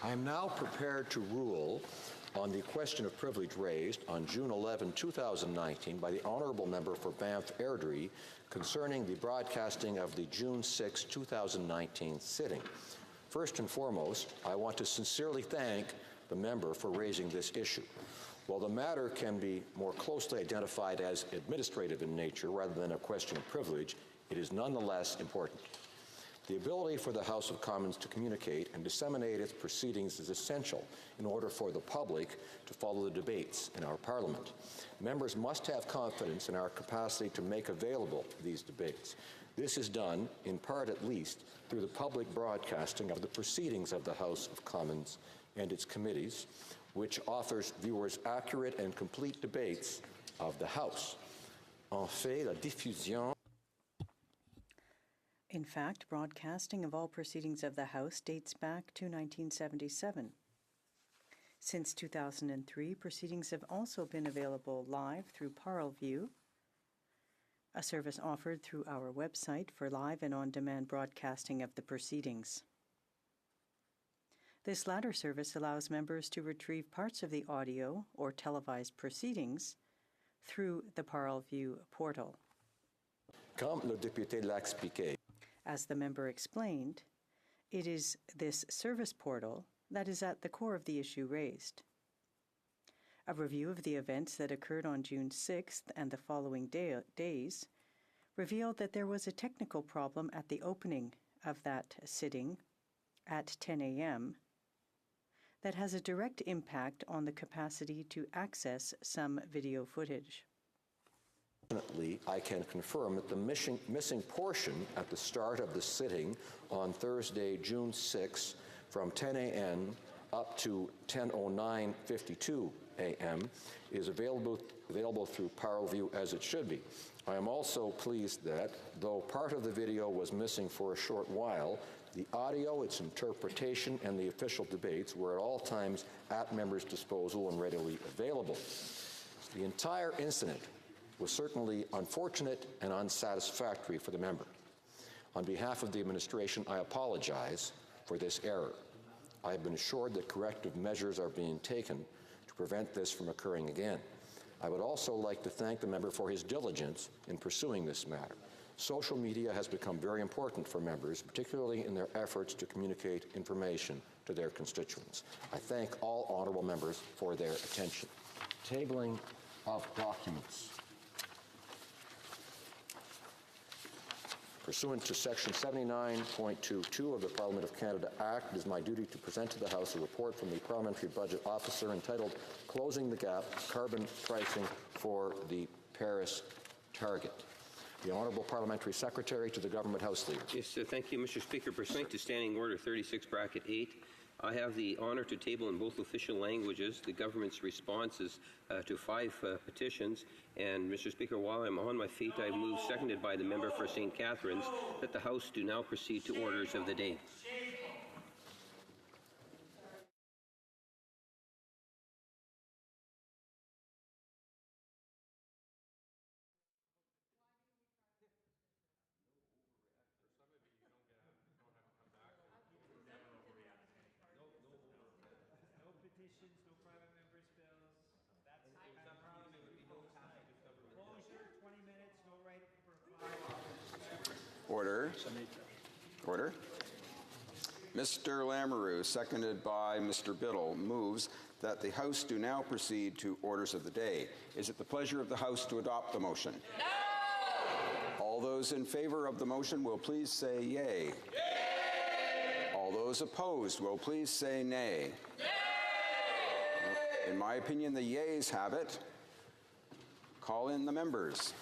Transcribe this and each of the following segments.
I am now prepared to rule on the question of privilege raised on June 11, 2019 by the Honourable Member for Banff Airdrie concerning the broadcasting of the June 6, 2019 sitting. First and foremost, I want to sincerely thank the member for raising this issue. While the matter can be more closely identified as administrative in nature rather than a question of privilege, it is nonetheless important. The ability for the House of Commons to communicate and disseminate its proceedings is essential in order for the public to follow the debates in our Parliament. Members must have confidence in our capacity to make available these debates. This is done, in part at least, through the public broadcasting of the proceedings of the House of Commons and its committees, which offers viewers accurate and complete debates of the House. En fait, la diffusion. In fact, broadcasting of all proceedings of the House dates back to 1977. Since 2003, proceedings have also been available live through Parleview, a service offered through our website for live and on-demand broadcasting of the proceedings. This latter service allows members to retrieve parts of the audio or televised proceedings through the Parleview portal. Comme le député l'a expliqué. As the member explained, it is this service portal that is at the core of the issue raised. A review of the events that occurred on June 6th and the following days revealed that there was a technical problem at the opening of that sitting at 10 a.m. that has a direct impact on the capacity to access some video footage. Fortunately, I can confirm that the missing portion at the start of the sitting on Thursday, June 6, from 10 a.m. up to 10:09:52 a.m. is available through Parleview as it should be. I am also pleased that, though part of the video was missing for a short while, the audio, its interpretation, and the official debates were at all times at members' disposal and readily available. The entire incident was certainly unfortunate and unsatisfactory for the member. On behalf of the administration, I apologize for this error. I have been assured that corrective measures are being taken to prevent this from occurring again. I would also like to thank the member for his diligence in pursuing this matter. Social media has become very important for members, particularly in their efforts to communicate information to their constituents. I thank all honourable members for their attention. Tabling of documents. Pursuant to Section 79.22 of the Parliament of Canada Act, it is my duty to present to the House a report from the Parliamentary Budget Officer entitled Closing the Gap, Carbon Pricing for the Paris Target. The Honourable Parliamentary Secretary to the Government House Leader. Yes, thank you, Mr. Speaker. Pursuant to Standing Order 36(8), I have the honour to table in both official languages the government's responses to 5 petitions. And, Mr. Speaker, while I'm on my feet, I move, seconded by the member for St. Catharines, that the House do now proceed to orders of the day. Order. Order. Mr. Lamoureux, seconded by Mr. Biddle, moves that the House do now proceed to orders of the day. Is it the pleasure of the House to adopt the motion? No! All those in favour of the motion will please say yea. Yay! All those opposed will please say nay. Nay! In my opinion, the yeas have it. Call in the members.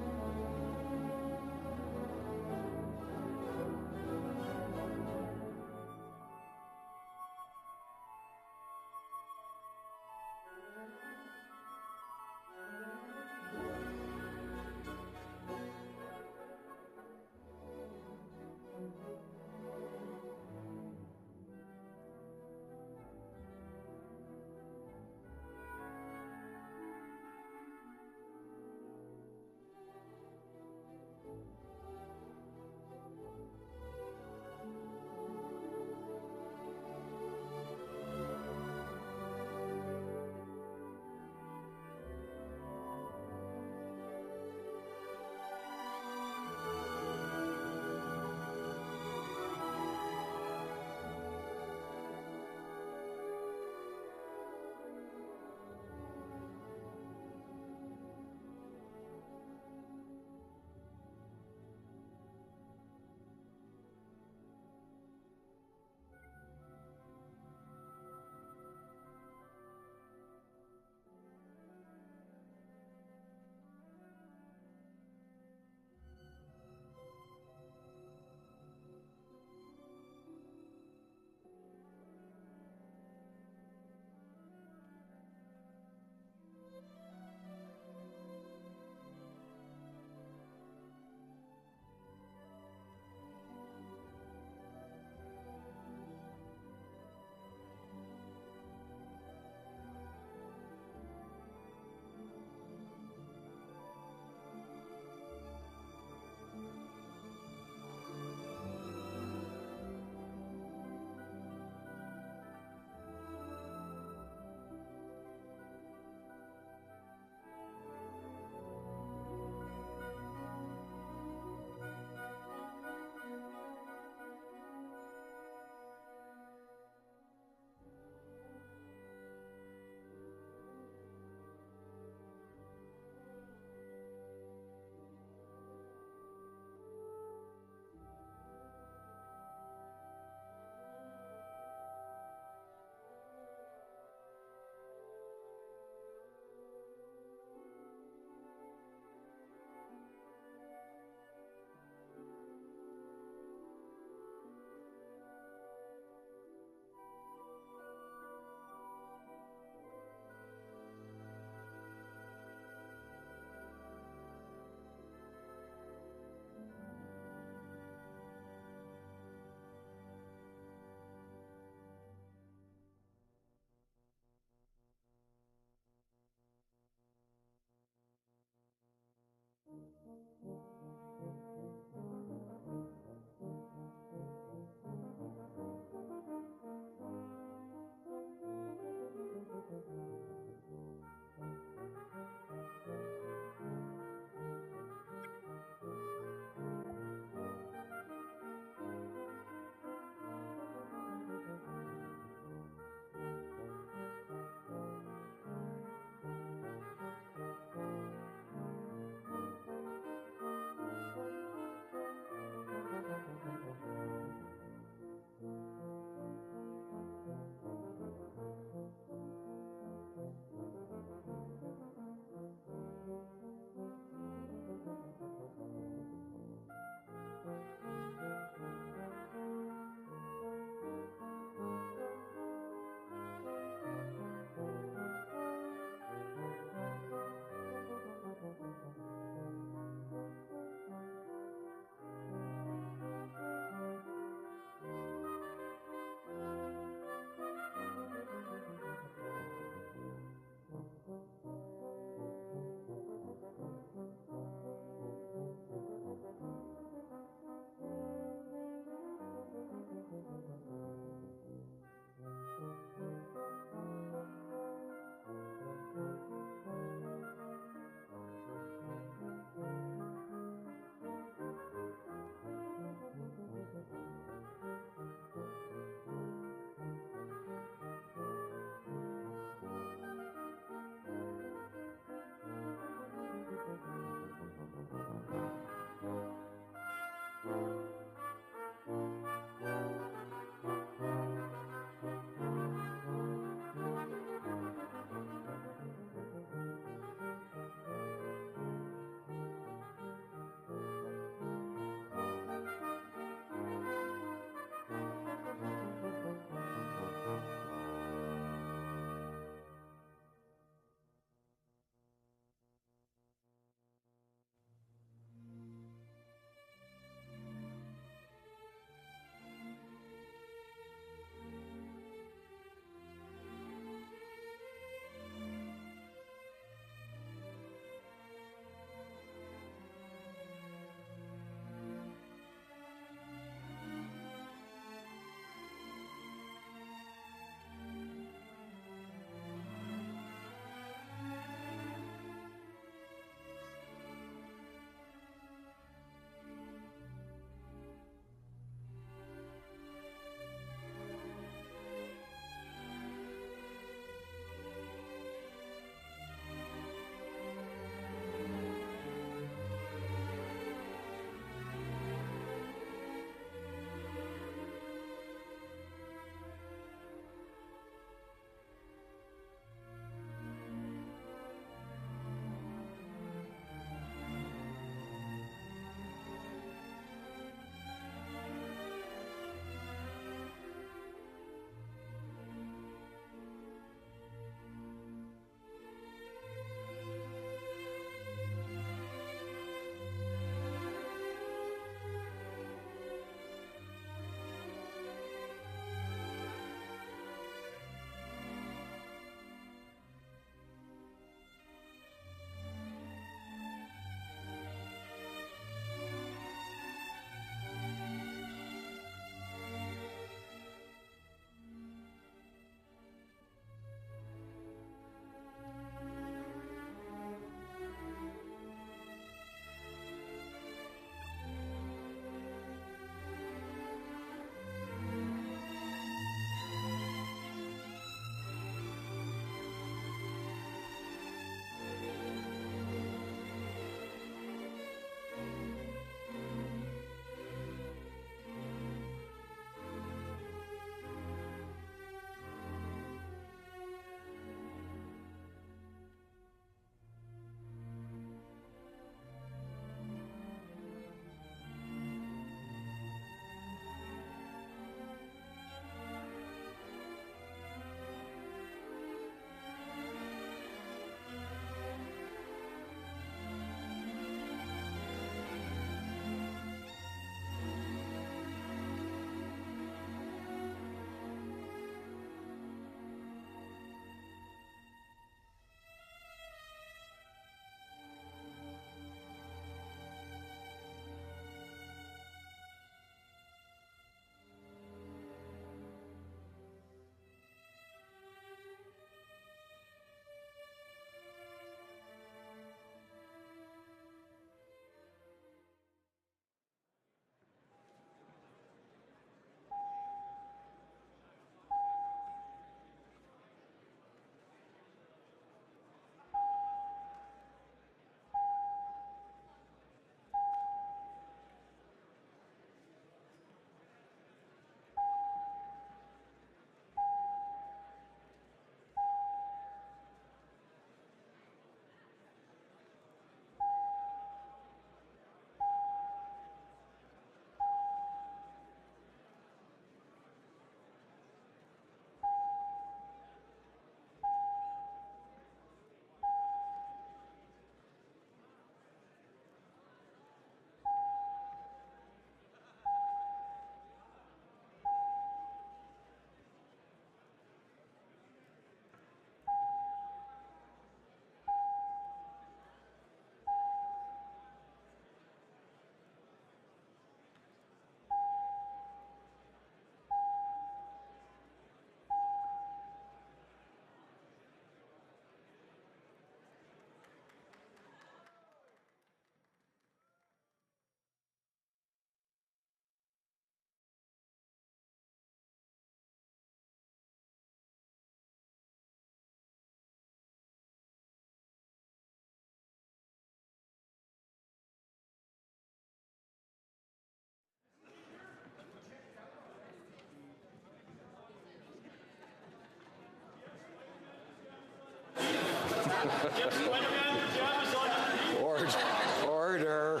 Order.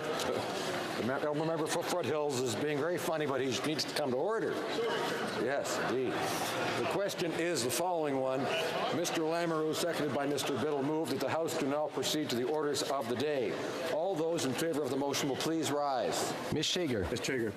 The member for Foothills is being very funny, but he needs to come to order. Yes, indeed. The question is the following one. Mr. Lamoureux, seconded by Mr. Biddle, moved that the House do now proceed to the orders of the day. All those in favor of the motion will please rise. Ms. Shager. Ms. Chager.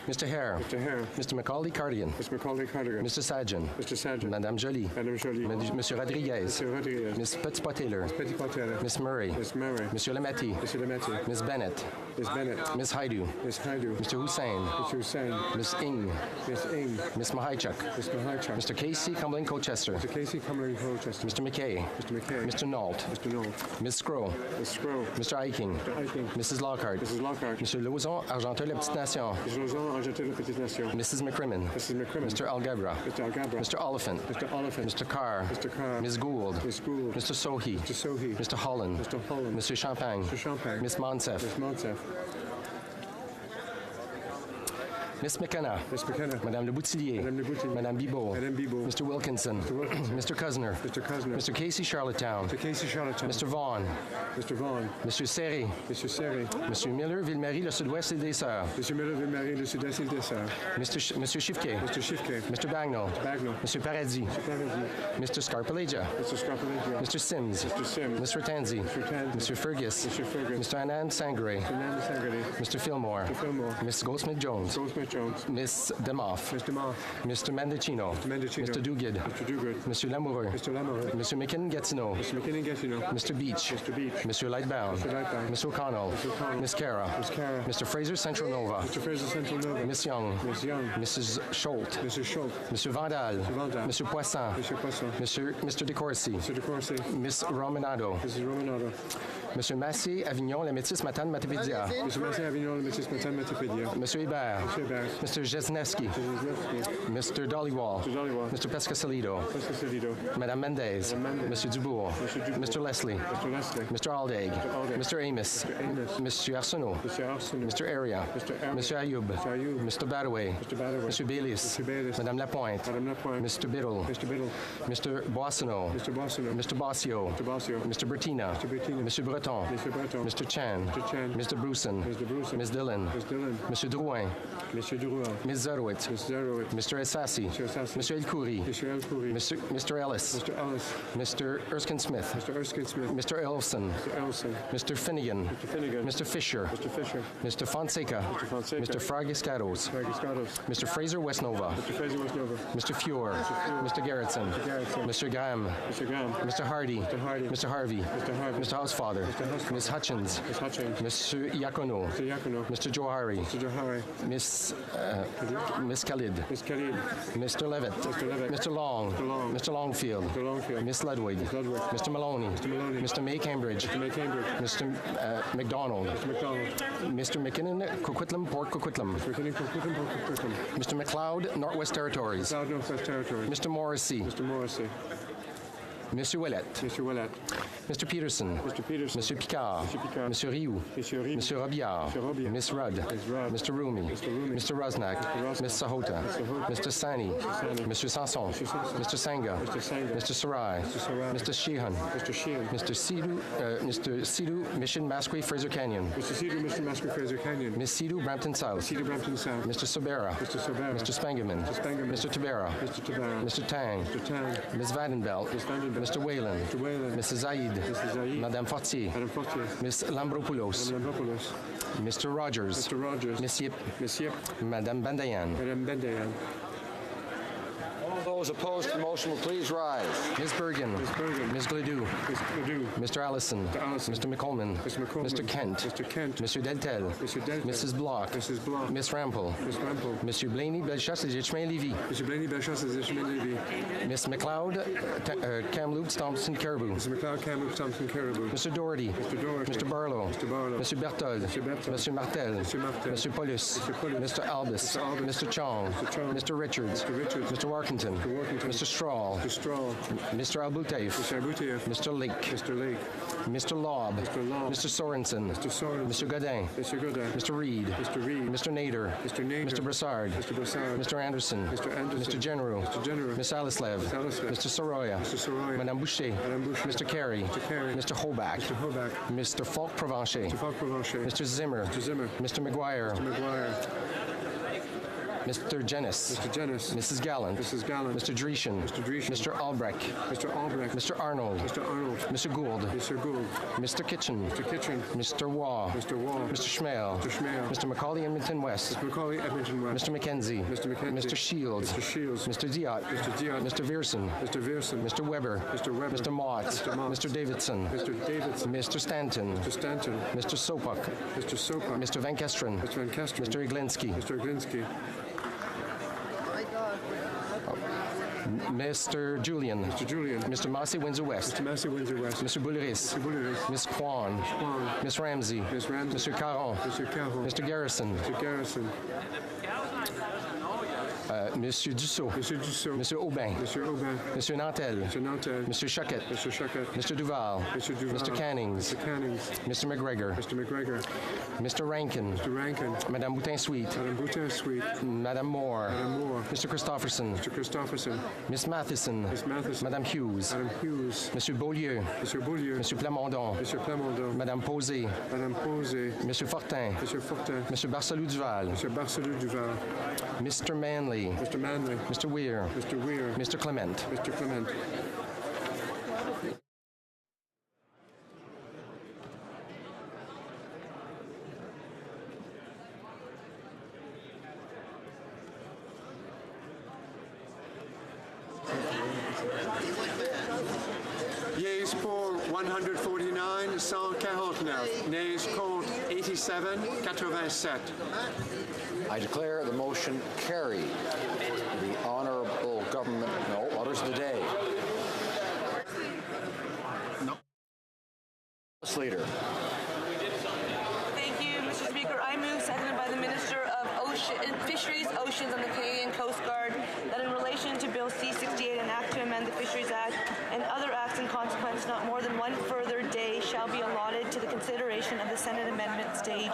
Mr. Hare. Mr. Hare. Mr. Macaulay Cardigan. Mr. Macaulay Cardigan. Mr. Sajan. Mr. Sajan. Madame Joly. Madame Joly. Monsieur Rodriguez. Monsieur Rodriguez. Ms. Petitpas-Taylor. Petit Potter. Ms. Murray. Ms. Murray. Monsieur Lametti. Monsieur Lametti. Ms. Bennett. Ms. Bennett. Ms. Haidu. Ms. Haidu. Mr. Hussain. Mr. Hussain. Ms. Ing. Ms. Ing. Ms. Mahaichuk. Ms. Mahaichuk. Mr. Casey Cumberland Colchester. Mr. Casey Cumberland Colchester. Mr. McKay. Mr. McKay. Mr. Nault. Mr. Knoll. Ms. Scrow. Ms. Scrow. Mr. Eiking. Mr. Eiking. Mrs. Lockhart. Mrs. Lockhart. Monsieur Lauzon, Argenteuil, La Petite Nation. Mr. Lausanne, Argenteuil, La Petite Nation. Mrs. McCrimmon. Mrs. McCrimmon. Mr. Algabra. Mr. Algabra. Mr. Oliphant. Mr. Oliphant. Mr. Carr. Mr. Carr. Ms. Gould. Ms. Gould. Mr. Sohi. Mr. Sohi. Mr. Holland. Mr. Holland. Mr. Champagne. Mr. Champagne. Ms. Monsef. Ms. Monsef. Ms. McKenna. Ms. McKenna. Madame Le Boutillier. Madame Le Boutillier. Madame Bibeau. Madame Bibeau. Mr. Wilkinson. Mr. Wilkinson. Mr. Cousineau. Mr. Cousineau. Mr. Casey Charlottetown. Mr. Casey Charlottetown. Mr. Vaughan. Mr. Vaughan. Monsieur Serré. Monsieur Serré. Monsieur Miller, Ville-Marie, le Sud-Ouest et des Sœurs. Monsieur Miller Ville-Marie, le Sud-Est et des Sœurs. Monsieur Chiffquet. Mr. Chiffquet. Mr. Bagnall. Bagnall. Monsieur Paradis. Mr. Paradis. Mr. Scarpellegia. Mr. Scarpellegia. Mr. Sims. Mr. Sims. Mr. Tanzi. Mr. Tanzi. Mr. Fergus. Mr. Fergus. Mr. Anand Sangre. Fernando Sangre. Mr. Fillmore. Mr. Fillmore. Miss Goldsmith-Jones. Goldsmith Jones. Miss Demoff. Mr. Moff. Mr. Mendicino. Mr. Mendicino. Mr. Duguid. Mr. Duguid. Monsieur Lamoureux. Mr. Lamoureux. Monsieur McKinnon-Gatineau. Mr. McKinnon-Gatineau. Mr. Beach. Mr. Beach. Monsieur Lightbound. Mr. Lightbound. Miss O'Connell. Mr. O'Connell. Miss Cara. Miss Cara. Mr. Fraser Central Nova. Mr. Fraser Central Nova. Miss Young. Miss Young. Mrs. Scholt. Mr. Schultz. Monsieur Vandal. Vandal. Monsieur Poisson. Monsieur Poisson. Mr. De Courcy. Mr. De Courcy. Miss Romanado. Mrs. Romanado. Monsieur Massé, Avignon, La Métis, Matane, Matapédia. Mr. Massé Avignon, le Métis Matane, Matapédia. Monsieur Hébert. Monsieur Hébert. Mr. Jesneski. Mr. Dollywall. Mr. Dollywall. Mr. Pescasolido. Mr. Salido. Madame Mendez. Madame Mendez. Monsieur Dubourg. Monsieur Dubourg. Mr. Leslie. Mr. Leslie. Mr. Aldaig. Aldaig. Mr. Amos. Mr. Amos. Monsieur Arsenault. Mr. Arsenault. Mr. Area. Mr. Area. Monsieur Ayoub. Mr. Ayoub. Mr. Badaway. Mr. Badaway. Monsieur Baylis. Mr. Baylis. Madame Lapointe. Madame Lapointe. Mr. Biddle. Mr. Biddle. Mr. Boissonneau. Mr. Boissonneau. Mr. Bossio. Mr. Bossio. Mr. Bertina. Mr. Bertina. Monsieur Breton. Mr. Breton. Mr. Chan. Mr. Chan. Mr. Bruson. Mr. Bruson. Ms. Dillon. Ms. Dillon. Monsieur Drouin. Monsieur Drouin. Ms. Zerowitz. Ms. Zerowitz. Mr. Essassi. Mr. Essassi. Monsieur El Khoury. Monsieur El Khoury. Mr. Ellis. Mr. Ellis. Mr. Erskine Smith. Mr. Erskine Smith. Mr. Elson. Mr. Elson. Mr. Finnegan. Mr. Finnegan. Mr. Fisher. Mr. Fisher. Mr. Fonseca. Mr. Fonseca. Mr. Fragiscatos. Fragiscatos. Mr. Fraser Westnova. Mr. Fraser Westnova. Mr. Fior. Mr. Gerritsen. Gerritsen. Mr. Graham. Mr. Graham. Mr. Hardy. Mr. Hardy. Mr. Harvey. Mr. Harvey. Mr. Housefather. Mr. Housefather. Ms. Hutchins. Ms. Hutchins. Mr. Iacono. Mr. Iacono. Mr. Johari. Mr. Johari. Miss Khalid. Ms. Khalid. Mr. Levitt. Mr. Levitt. Mr. Long. Mr. Long. Mr. Longfield. Mr. Longfield. Miss Ludwig. Ludwig. Mr. Maloney. Mr. Maloney. Mr. May Cambridge. Mr. May Cambridge. Mr. McDonald. Mr. McDonald. Mr. McKinnon, Coquitlam, Port Coquitlam. McKinnon, Coquitlam. Mr. McLeod, Northwest Territories. South Northwest Territories. Mr. Morrissey. Mr. Morrissey. Monsieur Ouellet. Mr. Ouellet. Mr. Peterson. Mr. Peterson. Monsieur Picard. Monsieur Picard. Monsieur Rioux. Monsieur Rioux. Monsieur Robillard. Monsieur Robillard. Miss Rudd. Ms. Rudd. Mr. Rumi. Mr. Rumi. Mr. Rosnack. Mr. Rosnack. Miss Sahota. Mr. Sahota. Mr. Sani. Sani. Monsieur Sanson. Mr. Sanson. Mr. Sanga. Mr. Sanga. Mr. Sarai. Mr. Sarai. Mr. Sheehan. Mr. Sheehan. Mr. Sidhu, Mission Masquerade, Fraser Canyon. Mr. Cedar, Mr. Masquerade, Fraser Canyon. Miss Sidhu, Brampton South. Cedar, Brampton South. Mr. Sobera. Mr. Sobera. Mr. Spangerman. Mr. Spangerman. Mr. Tabera. Mr. Tabara. Mr. Tang. Mr. Tang. Ms. Vandenbelt. Ms. Vandenbelt. Mr. Whalen. Mr. Whalen. Mrs. Zaid. Mrs. Zaid. Madame Fortier. Madame Fortier. Miss Lambropoulos. Madame Lambropoulos. Mr. Rogers. Mr. Rogers. Miss Yip. Miss Yip. Madame Bandayan. Madame Bendayan. All those opposed to the motion will please rise. Ms. Bergen. Ms. Bergen. Ms. Gledoux. Ms. Ledoux. Mr. Allison. Mr. Allison. Mr. McColeman. Mr. McColeman. Mr. Kent. Mr. Kent. Monsieur Deltel. Mr. Deltel. Mrs. Block. Mrs. Block. Miss Rampel. Miss Rample. Monsieur Blaney, Bellechasse, Les Chemins, Lévis. Mr. Blaney, Bellechasse, Les Chemins, Lévis. Miss McLeod, Kamloops, Thompson, Caribou. Mr. McLeod, Kamloops, Thompson, Caribou. Mr. Doherty. Mr. Doherty. Mr. Barlow. Mr. Barlow. Monsieur Berthold. Monsieur Berthold. Monsieur Martel. Monsieur Martel. Monsieur Paulus. Monsieur Paulus. Mr. Albus. Mr. Albus. Mr. Chong. Mr. Chong. Mr. Richards. Mr. Richards. Mr. Warkentin. Workington. Mr. Strahl. Mr. Straw. Mr. Al-Boutaif. Mr. Aboutieff. Mr. Lake. Mr. Lake. Mr. Lobb. Mr. Lobb. Mr. Sorensen. Mr. Sorensen. Mr. Godin. Mr. Godin. Mr. Reed. Mr. Reed. Mr. Nader. Mr. Nader. Mr. Brassard. Mr. Brassard. Mr. Anderson. Mr. Anderson. Mr. General. Mr. General. Ms. Alislev. Ms. Alislev. Mr. Soroya. Mr. Soroya. Madame Boucher. Madame Boucher. Mr. Carey. Mr. Carey. Mr. Hoback. Mr. Hoback. Mr. Falk Provencher. Mr. Falk Provencher. Mr. Zimmer. Mr. Zimmer. Mr. McGuire. Mr. McGuire. Mr. Jennis. Mr. Jennis. Mrs. Gallant. Mrs. Gallant. Mr. Dreeshen. Mr. Dreeshen. Mr. Albrecht. Mr. Albrecht. Mr. Arnold. Mr. Arnold. Mr. Gould. Mr. Gould. Mr. Kitchen. Mr. Kitchen. Mr. Waugh. Mr. Wall. Mr. Schmale. Mr. Schmale. Mr. Macaulay Edmonton West. Mr. Macaulay Edmonton West. Mr. McKenzie. Mr. McKenzie. Mr. Shields. Mr. Shields. Mr. Diot. Mr. Diot. Mr. Vierson. Mr. Vierson. Mr. Weber. Mr. Weber. Mr. Mott. Mr. Mott. Mr. Davidson. Mr. Davidson. Mr. Stanton. Mr. Stanton. Mr. Sopok. Mr. Sopa. Mr. Van Kesteren. Mr. Van Kesteren. Mr. Iglinski. Mr. Iglinski. Mr. Julian. Mr. Julian. Mr. Massey Windsor West. Mr. Massey Windsor West. Mr. Bouliris. Mr. Bouliris. Miss Kwan. Kwan. Miss Ramsey. Miss Ramsey. Mr. Caron. Mr. Caron. Mr. Garrison. Mr. Garrison. Monsieur Dussault. Mr. Dussault. Monsieur Aubin. Mr. Aubin. Monsieur Nantel. Mr. Nantel. Monsieur Choquette. Mr. Choquette. Mr. Duval. Mr. Duval. Mr. Cannings. Mr. Cannings. Mr. McGregor. Mr. McGregor. Mr. Rankin. Mr. Rankin. Madame Boutin-Sweet. Madame Boutin-Sweet. Madame Moore. Madame Moore. Mr. Christopherson. Mr. Christopherson. Miss Matheson. Miss Matheson. Madame Hughes. Madame Hughes. Monsieur Beaulieu. Mr. Beaulieu. Monsieur Plamondon. Mr. Plamondon. Madame Posé. Madame Posé. Monsieur Fortin. Mr. Fortin. Monsieur Barcelou-Duval. Mr. Barcelou Duval. Mr. Manley. Mr. Manley. Mr. Weir. Mr. Weir. Mr. Clement. Mr. Clement. Yeas pour 149, 149. Nays contre 87, 87. I declare the motion carried. The Honourable Government, no, Orders of the Day. No. House Leader. Thank you, Mr. Speaker. I move, seconded by the Minister of Fisheries, Oceans and the Canadian Coast Guard, that in relation to Bill C-68, an act to amend the Fisheries Act and other acts in consequence, not more than one further day shall be allotted to the consideration of the Senate amendment stage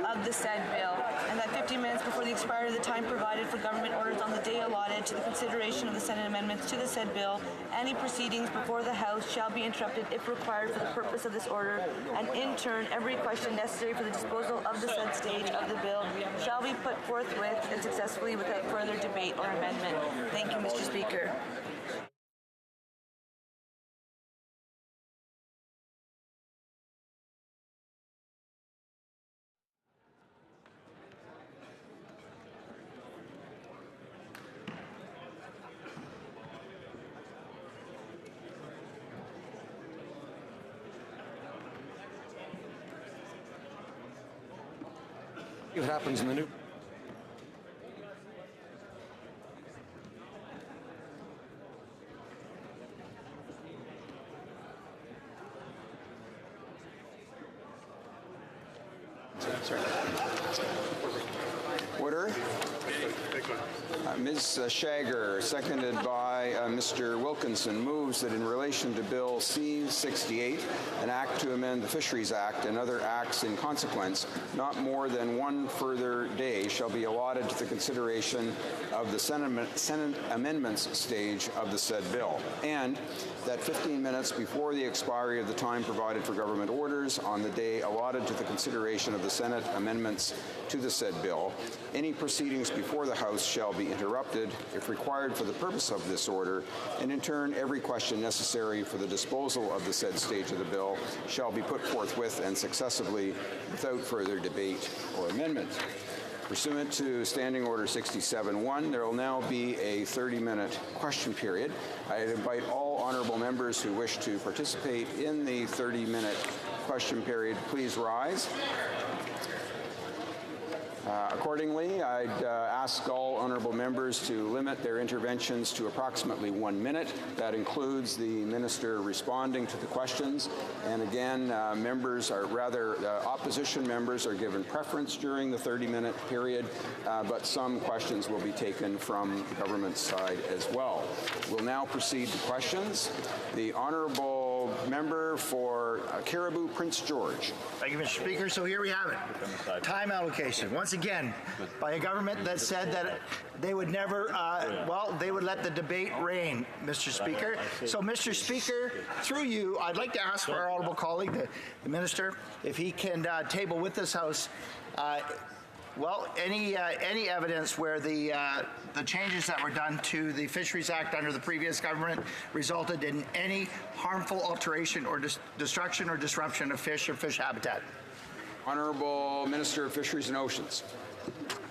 of the said bill, and that 15 minutes before the expiry of the time provided for government orders on the day allotted to the consideration of the Senate amendments to the said bill, any proceedings before the House shall be interrupted if required for the purpose of this order, and in turn, every question necessary for the disposal of the said stage of the bill shall be put forthwith and successfully without further debate or amendment. Thank you, Mr. Speaker. What happens in the new... Order. Ms. Shager, seconded by Mr. Wilkinson, moves that in relation to Bill C-68, an act to amend the Fisheries Act and other acts in consequence, not more than one further day shall be allotted to the consideration of the Senate amendments stage of the said bill, and that 15 minutes before the expiry of the time provided for government orders on the day allotted to the consideration of the Senate amendments to the said bill, any proceedings before the House shall be interrupted if required for the purpose of this order, and in turn every question necessary for the disposal of the said stage of the bill shall be put forthwith and successively without further debate or amendment. Pursuant to Standing Order 67-1, there will now be a 30-minute question period. I invite all honourable members who wish to participate in the 30-minute question period, please rise. Accordingly, I'd ask all honourable members to limit their interventions to approximately 1 minute. That includes the minister responding to the questions. And again, opposition members are given preference during the 30-minute period, but some questions will be taken from the government side as well. We'll now proceed to questions. The honourable member for Caribou Prince George. Thank you, Mr. Speaker. So here we have it. Time allocation. Once again, by a government that said that they would never, they would let the debate reign, Mr. Speaker. So, Mr. Speaker, through you, I'd like to ask our honourable colleague, the minister, if he can table with this House any evidence where the changes that were done to the Fisheries Act under the previous government resulted in any harmful alteration or destruction or disruption of fish or fish habitat. Honourable Minister of Fisheries and Oceans.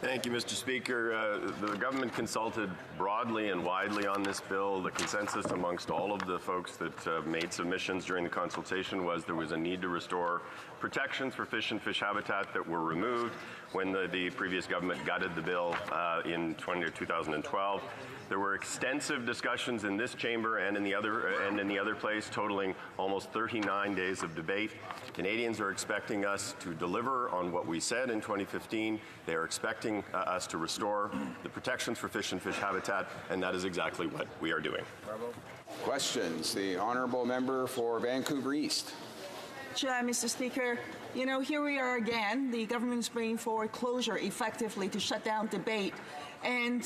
Thank you, Mr. Speaker. The government consulted broadly and widely on this bill. The consensus amongst all of the folks that made submissions during the consultation was there was a need to restore protections for fish and fish habitat that were removed when the previous government gutted the bill in 2012. There were extensive discussions in this chamber and in the other place, totaling almost 39 days of debate. Canadians are expecting us to deliver on what we said in 2015. They are expecting us to restore the protections for fish and fish habitat, and that is exactly what we are doing. Questions. The honourable member for Vancouver East. Chair, Mr. Speaker, here we are again. The government's bringing forward closure effectively to shut down debate. And,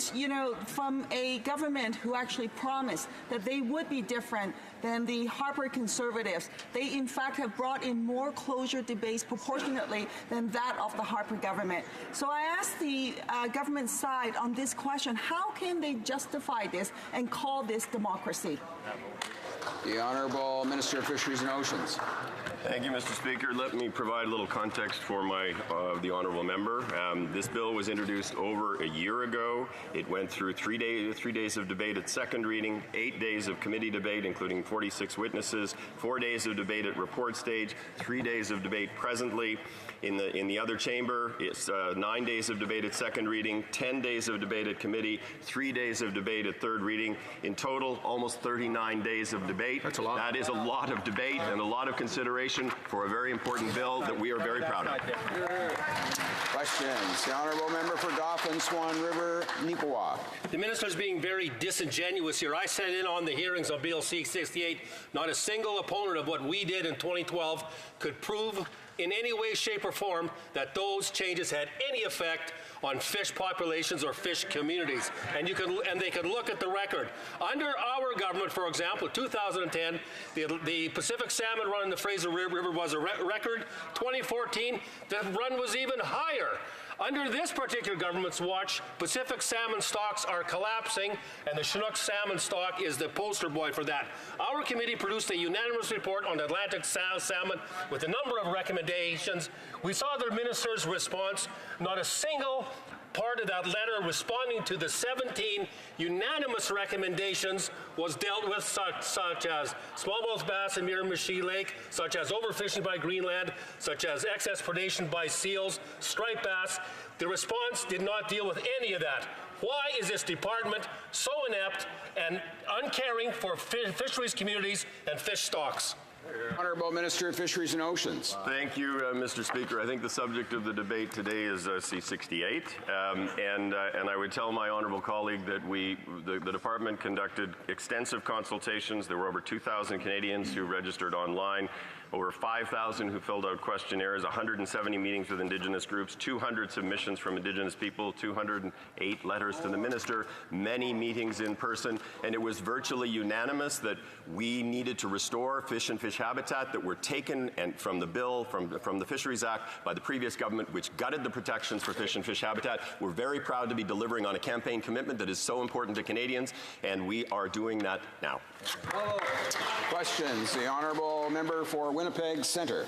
from a government who actually promised that they would be different than the Harper Conservatives, they in fact have brought in more closure debates proportionately than that of the Harper government. So I ask the government side on this question, how can they justify this and call this democracy? The Honourable Minister of Fisheries and Oceans. Thank you, Mr. Speaker. Let me provide a little context for the honourable member. This bill was introduced over a year ago. It went through 3 days of debate at second reading, 8 days of committee debate, including 46 witnesses, 4 days of debate at report stage, 3 days of debate presently. In the other chamber, it's 9 days of debate at second reading, 10 days of debate at committee, 3 days of debate at third reading. In total, almost 39 days of debate. That's a lot. That is a lot of debate and a lot of consideration for a very important bill that we are very proud of. Questions. The honourable member for Dauphin, Swan River, Neepawa. The minister is being very disingenuous here. I sat in on the hearings on Bill C-68. Not a single opponent of what we did in 2012 could prove in any way, shape, or form that those changes had any effect on fish populations or fish communities. And they can look at the record. Under our government, for example, 2010, the Pacific salmon run in the Fraser River was a record. 2014, the run was even higher. Under this particular government's watch, Pacific salmon stocks are collapsing, and the Chinook salmon stock is the poster boy for that. Our committee produced a unanimous report on Atlantic salmon with a number of recommendations. We saw the minister's response. Not a single part of that letter responding to the 17 unanimous recommendations was dealt with, such as smallmouth bass in Miramichi Lake, such as overfishing by Greenland, such as excess predation by seals, striped bass. The response did not deal with any of that. Why is this department so inept and uncaring for fisheries communities and fish stocks? Honourable Minister of Fisheries and Oceans. Thank you, Mr. Speaker. I think the subject of the debate today is C-68, and I would tell my honourable colleague that the department conducted extensive consultations. There were over 2,000 Canadians who registered online, over 5,000 who filled out questionnaires, 170 meetings with Indigenous groups, 200 submissions from Indigenous people, 208 letters to the minister, many meetings in person, and it was virtually unanimous that we needed to restore fish and fish habitat that were taken from the bill, from the Fisheries Act by the previous government, which gutted the protections for fish and fish habitat. We're very proud to be delivering on a campaign commitment that is so important to Canadians, and we are doing that now. Questions. The honourable member for Winnipeg Centre.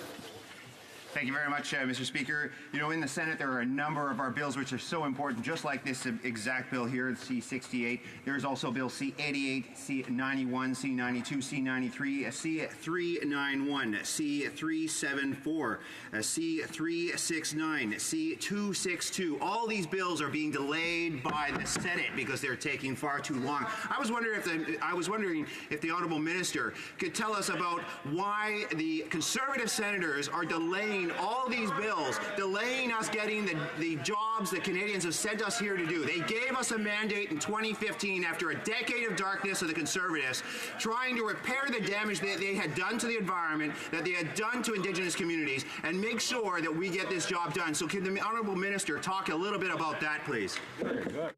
Thank you very much, Mr. Speaker. You know, in the Senate, there are a number of our bills which are so important, just like this exact bill here, C-68. There's also Bill C-88, C-91, C-92, C-93, C-391, C-374, C-369, C-262. All these bills are being delayed by the Senate because they're taking far too long. I was wondering if the Honourable Minister could tell us about why the Conservative senators are delaying all these bills, delaying us getting the jobs that Canadians have sent us here to do. They gave us a mandate in 2015 after a decade of darkness of the Conservatives, trying to repair the damage that they had done to the environment, that they had done to Indigenous communities, and make sure that we get this job done. So can the Honourable Minister talk a little bit about that, please? Very good.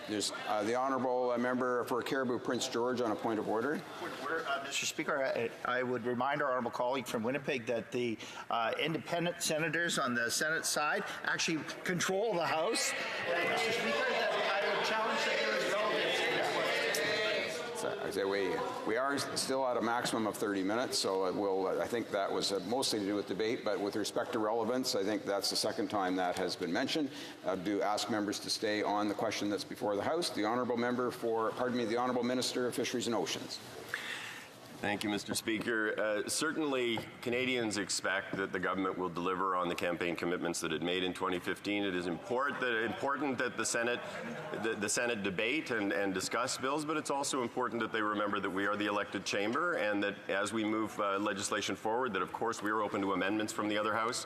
There's the Honourable Member for Caribou Prince George on a point of order. Mr. Speaker, I would remind our honourable colleague from Winnipeg that the independent senators on the Senate side actually control the House. And Mr. Speaker, that I would challenge that there is relevance to this question. We are still at a maximum of 30 minutes, so I think that was mostly to do with debate, but with respect to relevance, I think that's the second time that has been mentioned. I do ask members to stay on the question that's before the House. The Honourable Minister of Fisheries and Oceans. Thank you, Mr. Speaker. Certainly, Canadians expect that the government will deliver on the campaign commitments that it made in 2015. It is important that the Senate debate and discuss bills, but it's also important that they remember that we are the elected chamber and that as we move legislation forward, that of course we are open to amendments from the other House,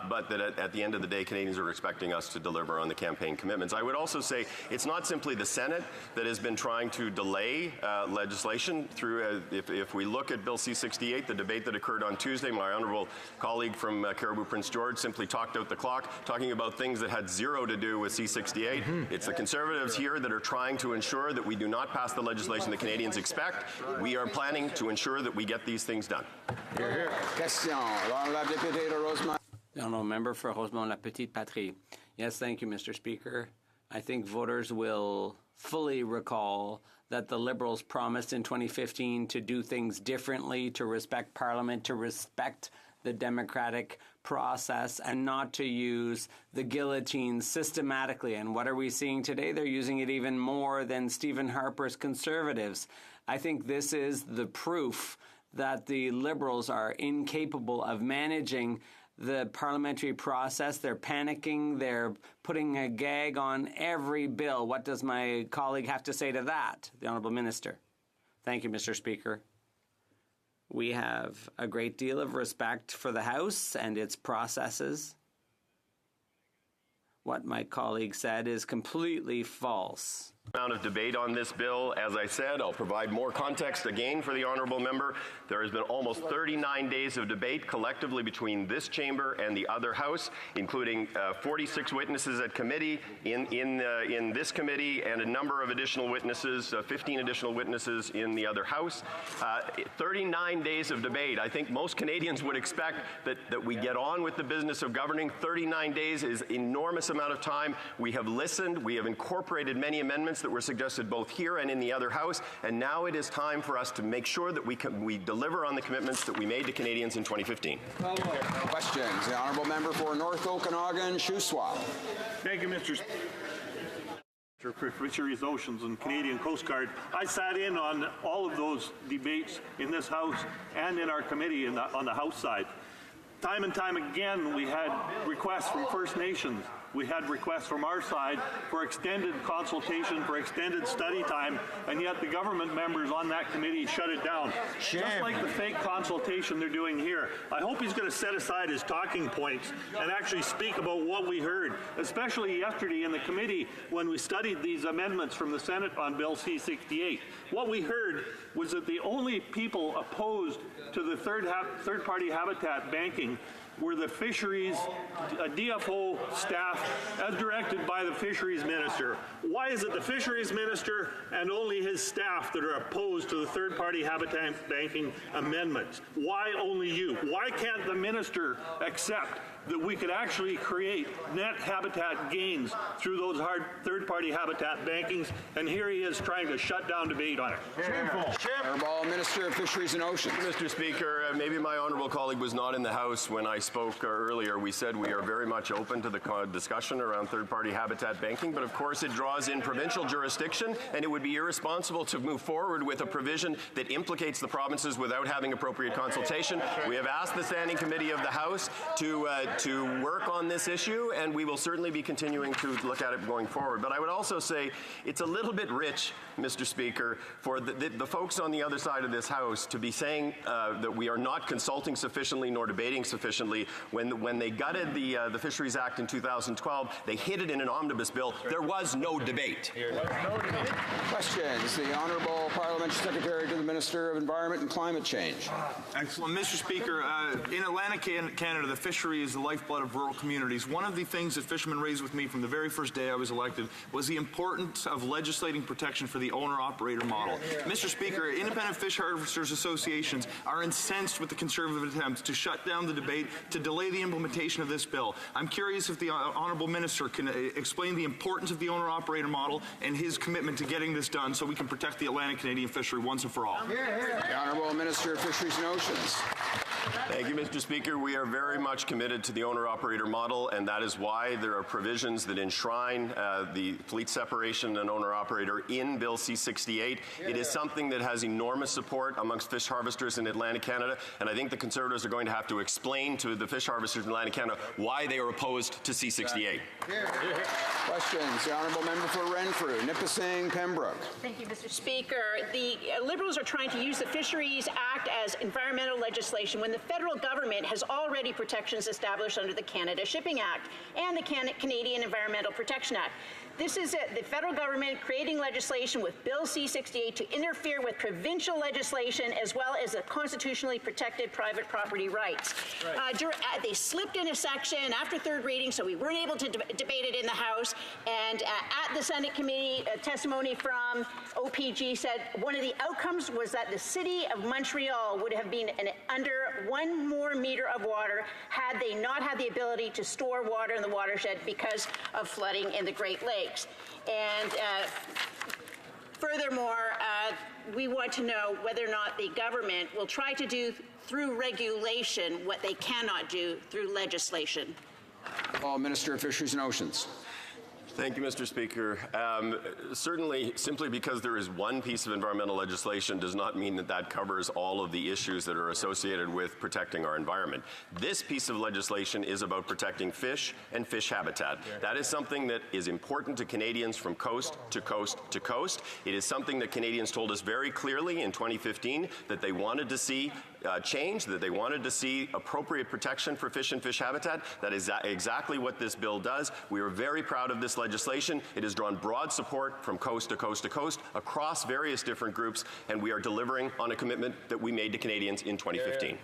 but that at the end of the day, Canadians are expecting us to deliver on the campaign commitments. I would also say it's not simply the Senate that has been trying to delay legislation through, if we look at Bill C-68, the debate that occurred on Tuesday, my honourable colleague from Caribou Prince George simply talked out the clock, talking about things that had zero to do with C-68. It's the Conservatives here that are trying to ensure that we do not pass the legislation that Canadians expect. We are planning to ensure that we get these things done. Question. La députée de Rosemont. The honourable member for Rosemont-La Petite Patrie. Yes, thank you, Mr. Speaker. I think voters will fully recall that the Liberals promised in 2015 to do things differently, to respect Parliament, to respect the democratic process, and not to use the guillotine systematically. And what are we seeing today? They're using it even more than Stephen Harper's Conservatives. I think this is the proof that the Liberals are incapable of managing the parliamentary process. They're panicking. They're putting a gag on every bill. What does my colleague have to say to that, the Honourable Minister? Thank you, Mr. Speaker. We have a great deal of respect for the House and its processes. What my colleague said is completely false. Amount of debate on this bill. As I said, I'll provide more context again for the honourable member. There has been almost 39 days of debate collectively between this chamber and the other House, including 46 witnesses at committee in this committee and a number of additional witnesses, 15 additional witnesses in the other House. 39 days of debate. I think most Canadians would expect that we get on with the business of governing. 39 days is an enormous amount of time. We have listened. We have incorporated many amendments that were suggested both here and in the other House, and now it is time for us to make sure that we deliver on the commitments that we made to Canadians in 2015. Questions. The Honourable Member for North Okanagan, Shuswap. Thank you, Mr. Speaker. For Fisheries, Oceans, and Canadian Coast Guard. I sat in on all of those debates in this House and in our committee on the House side. Time and time again, we had requests from First Nations. We had requests from our side for extended consultation, for extended study time, and yet the government members on that committee shut it down. Shame. Just like the fake consultation they're doing here. I hope he's going to set aside his talking points and actually speak about what we heard, especially yesterday in the committee when we studied these amendments from the Senate on Bill C-68. What we heard was that the only people opposed to the third-party habitat banking were the fisheries DFO staff as directed by the fisheries minister. Why is it the fisheries minister and only his staff that are opposed to the third-party habitat banking amendments? Why only you? Why can't the minister accept that we could actually create net habitat gains through those hard third-party habitat bankings, and here he is trying to shut down debate on it. Shameful. Honourable Minister of Fisheries and Oceans. Mr. Speaker, maybe my honourable colleague was not in the House when I spoke earlier. We said we are very much open to the discussion around third-party habitat banking, but of course it draws in provincial jurisdiction, and it would be irresponsible to move forward with a provision that implicates the provinces without having appropriate consultation. We have asked the Standing Committee of the House to work on this issue, and we will certainly be continuing to look at it going forward. But I would also say it's a little bit rich, Mr. Speaker, for the folks on the other side of this House to be saying that we are not consulting sufficiently nor debating sufficiently. When they gutted the Fisheries Act in 2012, they hid it in an omnibus bill. There was no debate. Questions. The Honourable Parliamentary Secretary to the Minister of Environment and Climate Change. Excellent. Mr. Speaker, in Atlantic Canada, the fishery is the lifeblood of rural communities. One of the things that fishermen raised with me from the very first day I was elected was the importance of legislating protection for the owner-operator model. Mr. Speaker, independent fish harvesters associations are incensed with the Conservative attempts to shut down the debate, to delay the implementation of this bill. I'm curious if the Honourable Minister can explain the importance of the owner-operator model and his commitment to getting this done so we can protect the Atlantic Canadian fishery once and for all. The Honourable Minister of Fisheries and Oceans. Thank you, Mr. Speaker. We are very much committed to the owner-operator model, and that is why there are provisions that enshrine the fleet separation and owner-operator in Bill C-68. It is something that has enormous support amongst fish harvesters in Atlantic Canada, and I think the Conservatives are going to have to explain to the fish harvesters in Atlantic Canada why they are opposed to C-68. Questions. The Honourable Member for Renfrew, Nipissing, Pembroke. Thank you, Mr. Speaker. The Liberals are trying to use the Fisheries Act as environmental legislation when the federal government has already protections established under the Canada Shipping Act and the Canadian Environmental Protection Act. This is the federal government creating legislation with Bill C-68 to interfere with provincial legislation as well as the constitutionally protected private property rights. Right. They slipped in a section after third reading, so we weren't able to debate it in the House. And at the Senate committee, testimony from OPG said one of the outcomes was that the city of Montreal would have been under 1 more meter of water had they not had the ability to store water in the watershed because of flooding in the Great Lakes. And furthermore, we want to know whether or not the government will try to do through regulation what they cannot do through legislation. Minister of Fisheries and Oceans. Thank you, Mr. Speaker. Certainly, simply because there is one piece of environmental legislation does not mean that that covers all of the issues that are associated with protecting our environment. This piece of legislation is about protecting fish and fish habitat. That is something that is important to Canadians from coast to coast to coast. It is something that Canadians told us very clearly in 2015 that they wanted to see change, that they wanted to see appropriate protection for fish and fish habitat. That is exactly what this bill does. We are very proud of this legislation. It has drawn broad support from coast to coast to coast across various different groups, and we are delivering on a commitment that we made to Canadians in 2015.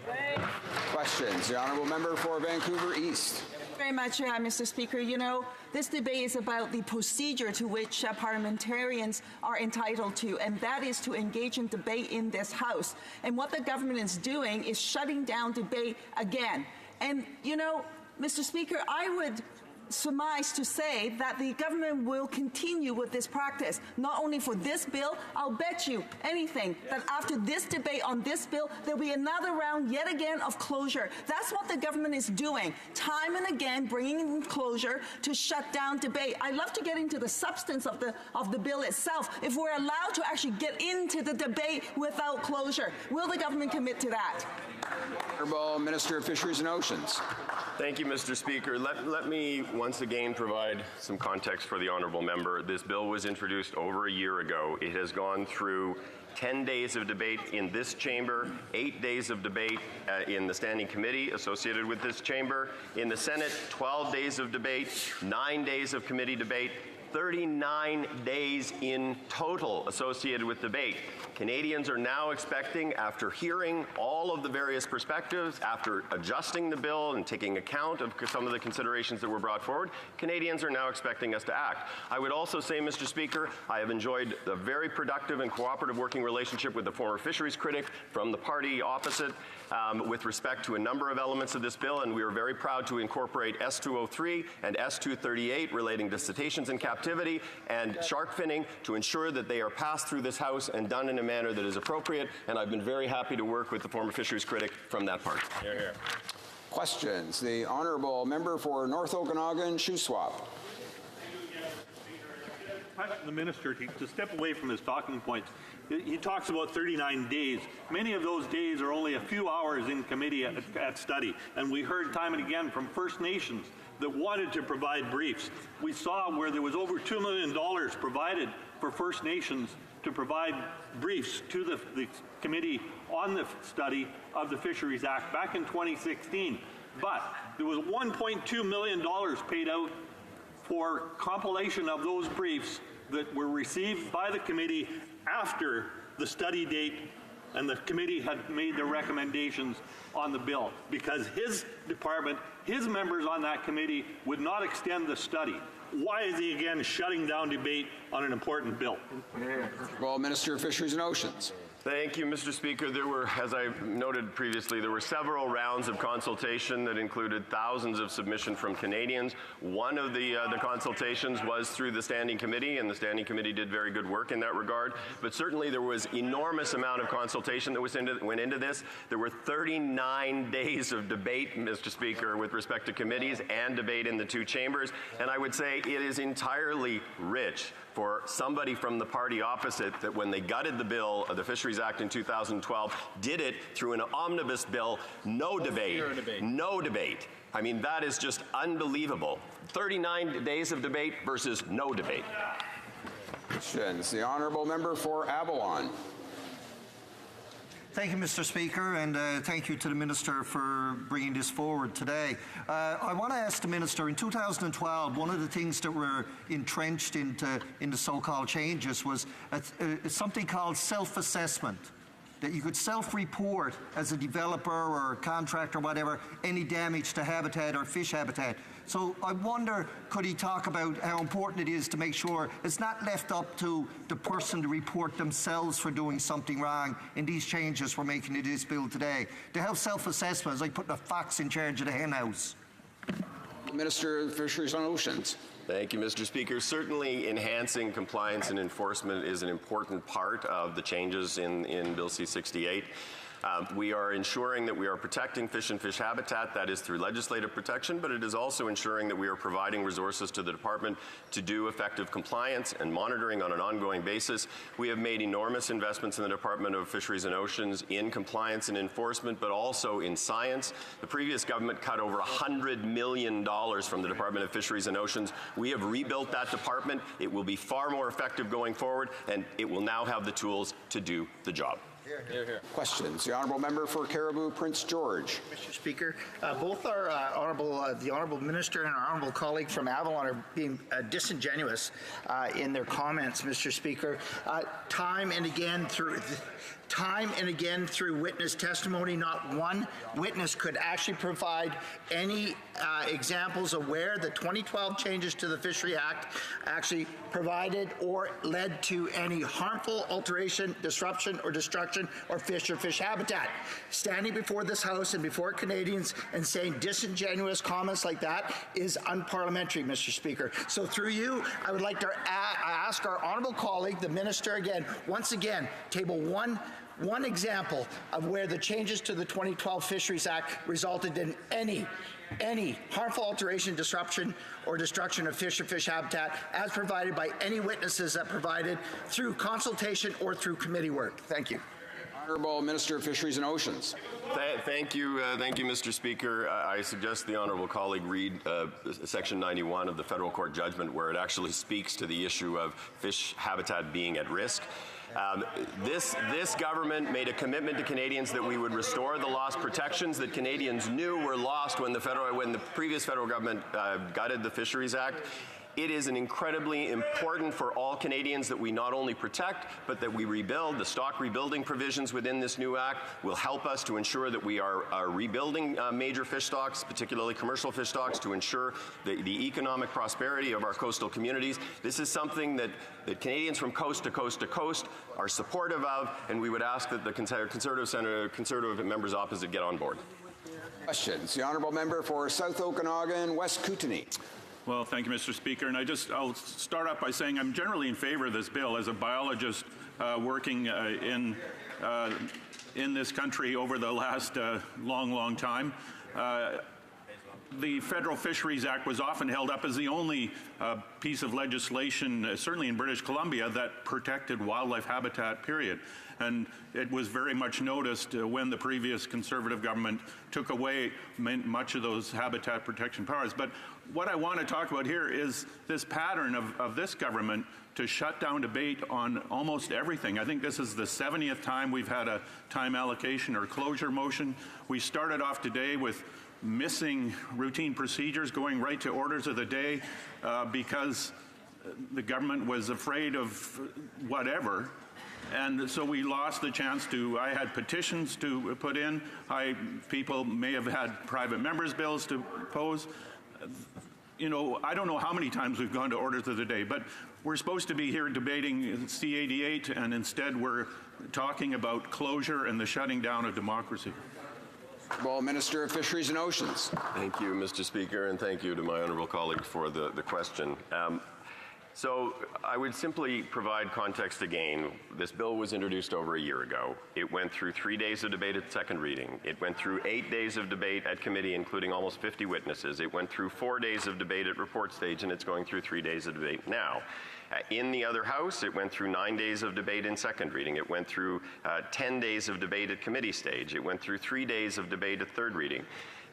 Questions. The Honourable Member for Vancouver East. Very much, Mr. Speaker. You know, this debate is about the procedure to which parliamentarians are entitled to, and that is to engage in debate in this House. And what the government is doing is shutting down debate again. And, you know, Mr. Speaker, I would surmise to say that the government will continue with this practice, not only for this bill. I'll bet you anything that after this debate on this bill, there'll be another round yet again of closure. That's what the government is doing, time and again, bringing in closure to shut down debate. I'd love to get into the substance of the bill itself. If we're allowed to actually get into the debate without closure, will the government commit to that? Honourable Minister of Fisheries and Oceans. Thank you, Mr. Speaker. Let me once again provide some context for the honourable member. This bill was introduced over a year ago. It has gone through 10 days of debate in this chamber, 8 days of debate in the standing committee associated with this chamber. In the Senate, 12 days of debate, 9 days of committee debate, 39 days in total associated with debate. Canadians are now expecting, after hearing all of the various perspectives, after adjusting the bill and taking account of some of the considerations that were brought forward, Canadians are now expecting us to act. I would also say, Mr. Speaker, I have enjoyed a very productive and cooperative working relationship with the former fisheries critic from the party opposite, with respect to a number of elements of this bill, and we are very proud to incorporate S203 and S238 relating to cetaceans in captivity and shark finning to ensure that they are passed through this House and done in a manner that is appropriate, and I've been very happy to work with the former fisheries critic from that party. Hear, hear. Questions? The honourable member for North Okanagan, Shuswap. The minister to step away from his talking points. He talks about 39 days. Many of those days are only a few hours in committee at study, and we heard time and again from First Nations that wanted to provide briefs. We saw where there was over $2 million provided for First Nations to provide briefs to the committee on the study of the Fisheries Act back in 2016. But there was $1.2 million paid out for compilation of those briefs that were received by the committee after the study date and the committee had made their recommendations on the bill, because his department, his members on that committee would not extend the study. Why is he again shutting down debate on an important bill? Well, Minister of Fisheries and Oceans. Thank you, Mr. Speaker. There were, as I noted previously, there were several rounds of consultation that included thousands of submissions from Canadians. One of the consultations was through the Standing Committee, and the Standing Committee did very good work in that regard. But certainly there was enormous amount of consultation that went into this. There were 39 days of debate, Mr. Speaker, with respect to committees and debate in the two chambers. And I would say it is entirely rich for somebody from the party opposite that when they gutted the bill of the Fisheries Act in 2012, did it through an omnibus bill, no debate. No debate. I mean, that is just unbelievable. 39 days of debate versus no debate. Questions? The honourable member for Avalon. Thank you, Mr. Speaker, and thank you to the Minister for bringing this forward today. I want to ask the Minister, in 2012, one of the things that were entrenched in the so-called changes was something called self-assessment, that you could self-report as a developer or a contractor or whatever, any damage to habitat or fish habitat. So I wonder, could he talk about how important it is to make sure it's not left up to the person to report themselves for doing something wrong in these changes we're making to this bill today. To have self-assessment is like putting a fox in charge of the hen house. Minister of Fisheries and Oceans. Thank you, Mr. Speaker. Certainly enhancing compliance and enforcement is an important part of the changes in Bill C-68. We are ensuring that we are protecting fish and fish habitat. That is through legislative protection, but it is also ensuring that we are providing resources to the department to do effective compliance and monitoring on an ongoing basis. We have made enormous investments in the Department of Fisheries and Oceans in compliance and enforcement, but also in science. The previous government cut over $100 million from the Department of Fisheries and Oceans. We have rebuilt that department. It will be far more effective going forward, and it will now have the tools to do the job. Hear, hear. Questions? The honourable member for Caribou, Prince George. Mr. Speaker, both our the honourable minister and our honourable colleague from Avalon are being disingenuous in their comments, Mr. Speaker. Time and again through witness testimony, not one witness could actually provide any examples of where the 2012 changes to the Fishery Act actually provided or led to any harmful alteration, disruption, or destruction of fish or fish habitat. Standing before this House and before Canadians and saying disingenuous comments like that is unparliamentary, Mr. Speaker. So through you, I would like to ask our honourable colleague, the minister, again, once again, table one example of where the changes to the 2012 Fisheries Act resulted in any harmful alteration, disruption, or destruction of fish or fish habitat as provided by any witnesses that provided through consultation or through committee work. Thank you. Honourable Minister of Fisheries and Oceans. Thank you, Mr. Speaker. I suggest the honourable colleague read Section 91 of the federal court judgment, where it actually speaks to the issue of fish habitat being at risk. This government made a commitment to Canadians that we would restore the lost protections that Canadians knew were lost when the previous federal government gutted the Fisheries Act. It is an incredibly important for all Canadians that we not only protect, but that we rebuild. The stock rebuilding provisions within this new act will help us to ensure that we are rebuilding major fish stocks, particularly commercial fish stocks, to ensure the economic prosperity of our coastal communities. This is something that Canadians from coast to coast to coast are supportive of, and we would ask that the Conservative members opposite get on board. Questions. The honourable member for South Okanagan, West Kootenay. Well, thank you, Mr. Speaker. And I'll start off by saying I'm generally in favor of this bill as a biologist working in this country over the last long time. The Federal Fisheries Act was often held up as the only piece of legislation, certainly in British Columbia, that protected wildlife habitat, period. And it was very much noticed when the previous Conservative government took away much of those habitat protection powers. But what I want to talk about here is this pattern of this government to shut down debate on almost everything. I think this is the 70th time we've had a time allocation or closure motion. We started off today with missing routine procedures, going right to orders of the day because the government was afraid of whatever. And so we lost the chance to, I had petitions to put in. People may have had private members' bills to pose. You know, I don't know how many times we've gone to orders of the day, but we're supposed to be here debating C-88, and instead we're talking about closure and the shutting down of democracy. Well, Minister of Fisheries and Oceans. Thank you, Mr. Speaker, and thank you to my honourable colleague for the question. So I would simply provide context again. This bill was introduced over a year ago. It went through 3 days of debate at second reading. It went through 8 days of debate at committee, including almost 50 witnesses. It went through 4 days of debate at report stage, and it's going through 3 days of debate now. In the other House, it went through 9 days of debate in second reading. It went through 10 days of debate at committee stage. It went through 3 days of debate at third reading.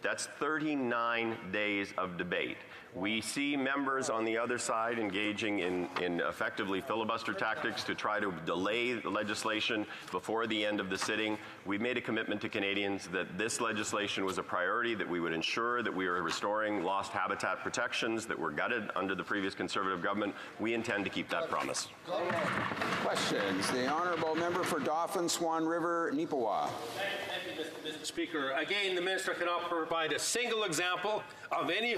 That's 39 days of debate. We see members on the other side engaging in effectively filibuster tactics to try to delay the legislation before the end of the sitting. We've made a commitment to Canadians that this legislation was a priority, that we would ensure that we are restoring lost habitat protections that were gutted under the previous Conservative government. We intend to keep that promise. Questions. The honourable member for Dauphin, Swan River, Neepawa. Thank you, Mr. Speaker. Again, the minister cannot provide a single example of any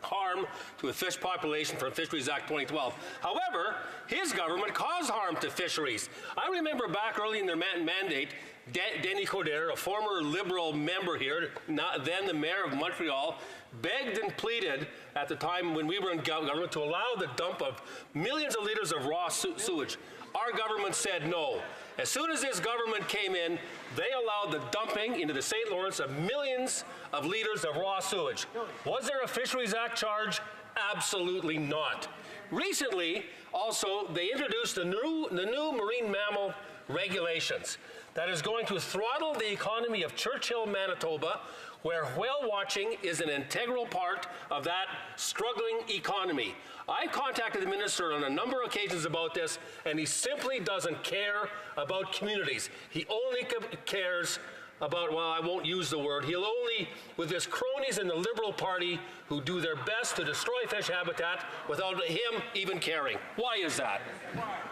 harm to a fish population from Fisheries Act 2012. However, his government caused harm to fisheries. I remember back early in their mandate, Denis Coderre, a former Liberal member here, then the mayor of Montreal, begged and pleaded at the time when we were in government to allow the dump of millions of liters of raw sewage. Our government said no. As soon as this government came in, they allowed the dumping into the St. Lawrence of millions of liters of raw sewage. Was there a Fisheries Act charge? Absolutely not. Recently, also, they introduced the new marine mammal regulations that is going to throttle the economy of Churchill, Manitoba, where whale watching is an integral part of that struggling economy. I contacted the minister on a number of occasions about this, and he simply doesn't care about communities. He only cares about, well, I won't use the word, he'll only, with his cronies in the Liberal Party who do their best to destroy fish habitat without him even caring. Why is that?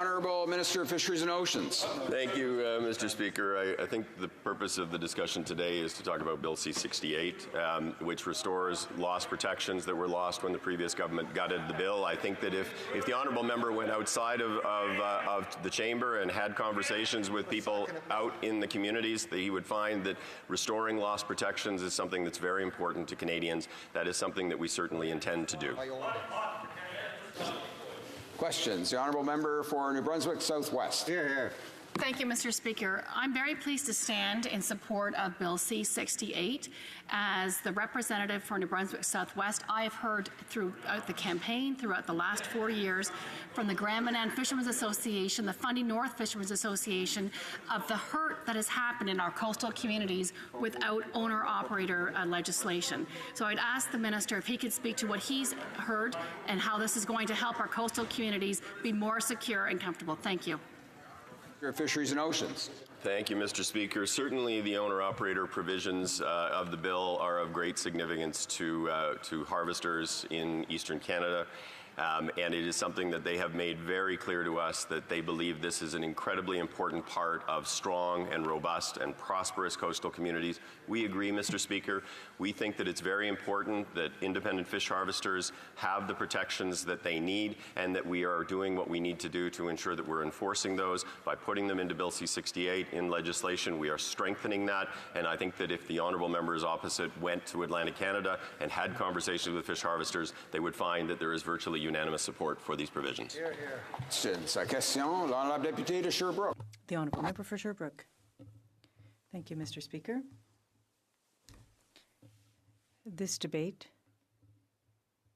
Honourable Minister of Fisheries and Oceans. Thank you, Mr. Speaker. I think the purpose of the discussion today is to talk about Bill C-68, which restores lost protections that were lost when the previous government gutted the bill. I think that if the honourable member went outside of the chamber and had conversations with people out in the communities, that he would find that restoring lost protections is something that's very important to Canadians. That is something that we certainly intend to do. Questions. The honourable member for New Brunswick Southwest. Here. Thank you, Mr. Speaker. I'm very pleased to stand in support of Bill C-68. As the representative for New Brunswick Southwest, I have heard throughout the campaign, throughout the last 4 years, from the Grand Manan Fishermen's Association, the Fundy North Fishermen's Association, of the hurt that has happened in our coastal communities without owner-operator legislation. So I'd ask the minister if he could speak to what he's heard and how this is going to help our coastal communities be more secure and comfortable. Thank you. Fisheries and Oceans. Thank you, Mr. Speaker. Certainly the owner-operator provisions of the bill are of great significance to harvesters in Eastern Canada. And it is something that they have made very clear to us that they believe this is an incredibly important part of strong and robust and prosperous coastal communities. We agree, Mr. Speaker. We think that it's very important that independent fish harvesters have the protections that they need, and that we are doing what we need to do to ensure that we're enforcing those by putting them into Bill C-68 in legislation. We are strengthening that, and I think that if the honourable members opposite went to Atlantic Canada and had conversations with fish harvesters, they would find that there is virtually unanimous support for these provisions. Question, l'honorable député de Sherbrooke. The honourable member for Sherbrooke. Thank you, Mr. Speaker. This debate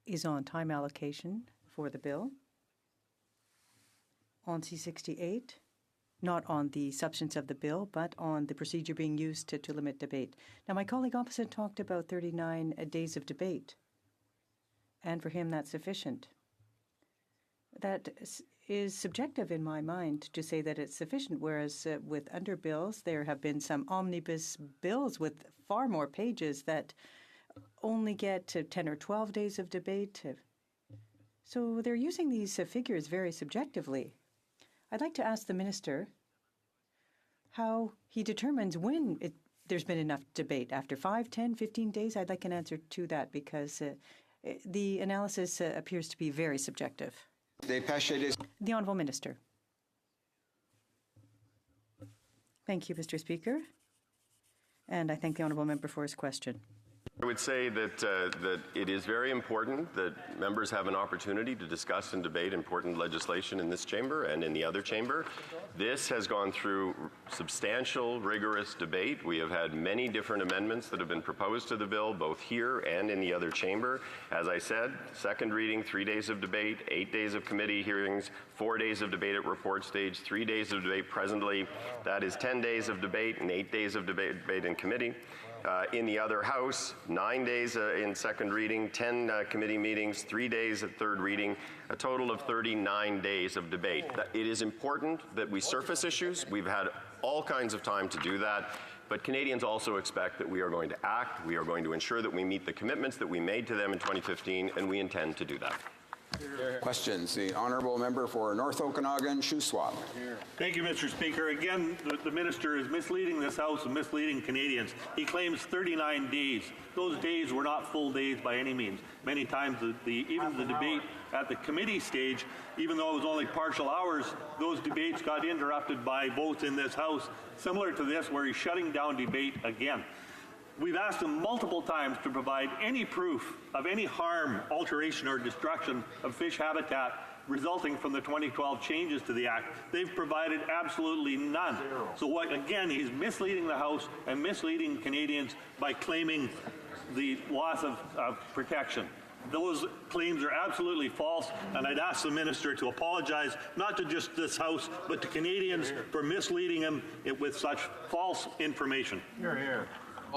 is on time allocation for the bill, on C-68, not on the substance of the bill, but on the procedure being used to limit debate. Now, my colleague opposite talked about 39 days of debate, and for him that's sufficient. That is subjective in my mind to say that it's sufficient, whereas with under bills, there have been some omnibus bills with far more pages that only get to 10 or 12 days of debate. So they're using these figures very subjectively. I'd like to ask the minister how he determines when there's been enough debate. After 5, 10, 15 days, I'd like an answer to that, because the analysis appears to be very subjective. The Honourable Minister. Thank you, Mr. Speaker. And I thank the Honourable Member for his question. I would say that it is very important that members have an opportunity to discuss and debate important legislation in this chamber and in the other chamber. This has gone through substantial, rigorous debate. We have had many different amendments that have been proposed to the bill, both here and in the other chamber. As I said, second reading, 3 days of debate, 8 days of committee hearings, 4 days of debate at report stage, 3 days of debate presently. That is 10 days of debate and 8 days of debate in committee. In the other House, 9 days in second reading, 10 committee meetings, 3 days at third reading, a total of 39 days of debate. It is important that we surface issues. We've had all kinds of time to do that. But Canadians also expect that we are going to act. We are going to ensure that we meet the commitments that we made to them in 2015, and we intend to do that. Questions. The honourable member for North Okanagan, Shuswap. Thank you, Mr. Speaker. Again, the minister is misleading this House and misleading Canadians. He claims 39 days. Those days were not full days by any means. Many times, even the debate at the committee stage, even though it was only partial hours, those debates got interrupted by votes in this House, similar to this, where he's shutting down debate again. We've asked them multiple times to provide any proof of any harm, alteration, or destruction of fish habitat resulting from the 2012 changes to the Act. They've provided absolutely none. So again, he's misleading the House and misleading Canadians by claiming the loss of protection. Those claims are absolutely false, and I'd ask the minister to apologize, not to just this House, but to Canadians for misleading him with such false information.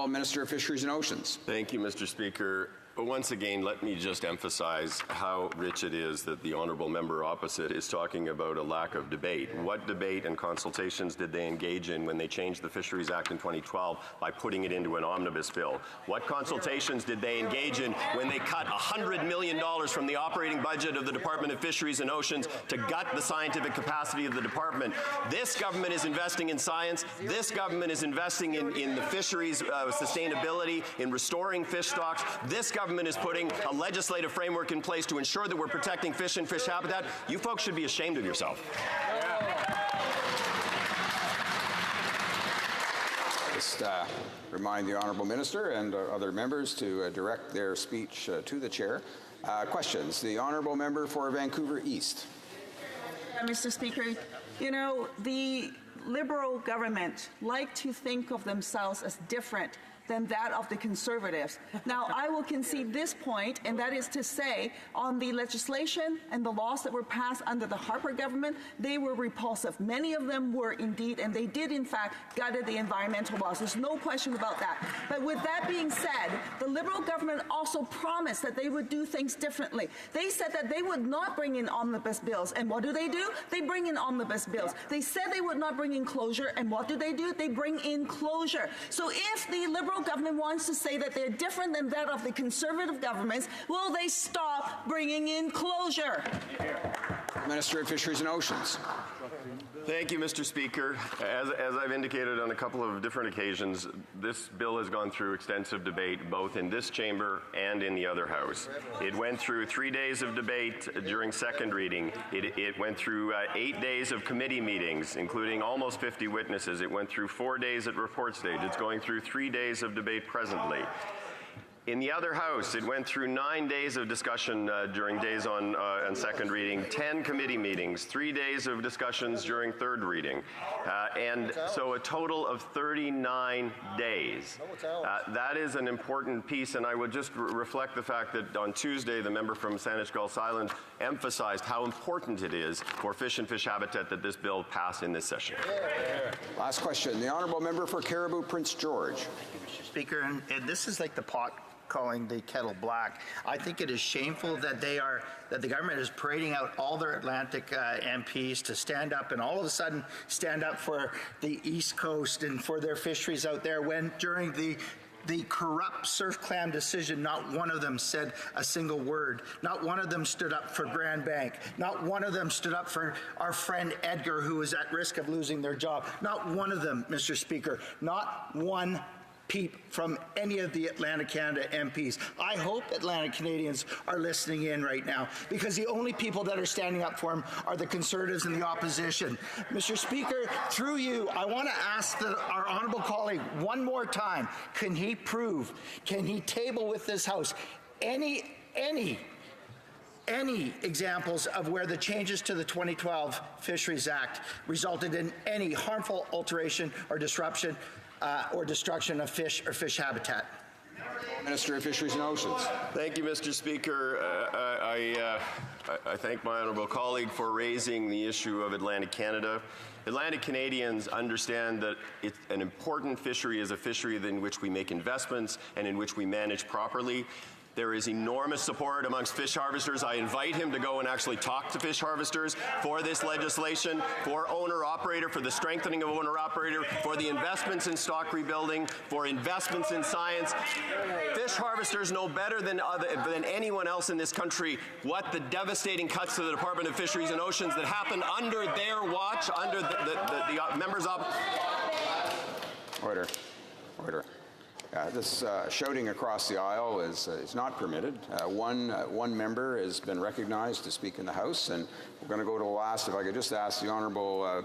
Minister of Fisheries and Oceans. Thank you, Mr. Speaker. But once again, let me just emphasize how rich it is that the honourable member opposite is talking about a lack of debate. What debate and consultations did they engage in when they changed the Fisheries Act in 2012 by putting it into an omnibus bill? What consultations did they engage in when they cut $100 million from the operating budget of the Department of Fisheries and Oceans to gut the scientific capacity of the department? This government is investing in science. This government is investing in the fisheries sustainability, in restoring fish stocks. This government is putting a legislative framework in place to ensure that we're protecting fish and fish habitat. You folks should be ashamed of yourself. Just remind the honourable minister and other members to direct their speech to the chair. Questions. The honourable member for Vancouver East. Mr. Speaker, you know, the Liberal government like to think of themselves as different than that of the Conservatives. Now, I will concede this point, and that is to say, on the legislation and the laws that were passed under the Harper government, they were repulsive. Many of them were indeed, and they did in fact gutted the environmental laws. There's no question about that. But with that being said, the Liberal government also promised that they would do things differently. They said that they would not bring in omnibus bills, and what do? They bring in omnibus bills. They said they would not bring in closure, and what do? They bring in closure. So if the Liberal Liberal government wants to say that they're different than that of the Conservative governments, will they stop bringing in closure? Minister of Fisheries and Oceans. Thank you, Mr. Speaker. As I've indicated on a couple of different occasions, this bill has gone through extensive debate both in this chamber and in the other house. It went through 3 days of debate during second reading. It went through 8 days of committee meetings, including almost 50 witnesses. It went through 4 days at report stage. It's going through 3 days of debate presently. In the other house, it went through 9 days of discussion during days on second reading, 10 committee meetings, 3 days of discussions during third reading, and so a total of 39 days. That is an important piece, and I would just reflect the fact that on Tuesday, the member from Saanich Gulf Island emphasized how important it is for fish and fish habitat that this bill pass in this session. Last question. The honourable member for Caribou Prince George. Thank you, Mr. Speaker. And this is like the pot calling the kettle black. I think it is shameful that the government is parading out all their Atlantic MPs to stand up and all of a sudden stand up for the East Coast and for their fisheries out there when during the corrupt surf clam decision, not one of them said a single word. Not one of them stood up for Grand Bank. Not one of them stood up for our friend Edgar, who is at risk of losing their job. Not one of them, Mr. Speaker. Not one peep from any of the Atlantic Canada MPs. I hope Atlantic Canadians are listening in right now, because the only people that are standing up for him are the Conservatives and the opposition. Mr. Speaker, through you, I want to ask our honourable colleague one more time, can he table with this House any examples of where the changes to the 2012 Fisheries Act resulted in any harmful alteration or disruption or destruction of fish or fish habitat? Minister of Fisheries and Oceans. Thank you, Mr. Speaker. I thank my honourable colleague for raising the issue of Atlantic Canada. Atlantic Canadians understand that an important fishery is a fishery in which we make investments and in which we manage properly. There is enormous support amongst fish harvesters. I invite him to go and actually talk to fish harvesters for this legislation, for owner-operator, for the strengthening of owner-operator, for the investments in stock rebuilding, for investments in science. Fish harvesters know better than anyone else in this country what the devastating cuts to the Department of Fisheries and Oceans that happened under their watch, under the members of... Order. Order. This shouting across the aisle is not permitted. One member has been recognized to speak in the House, and we're going to go to the last. If I could just ask the Honourable,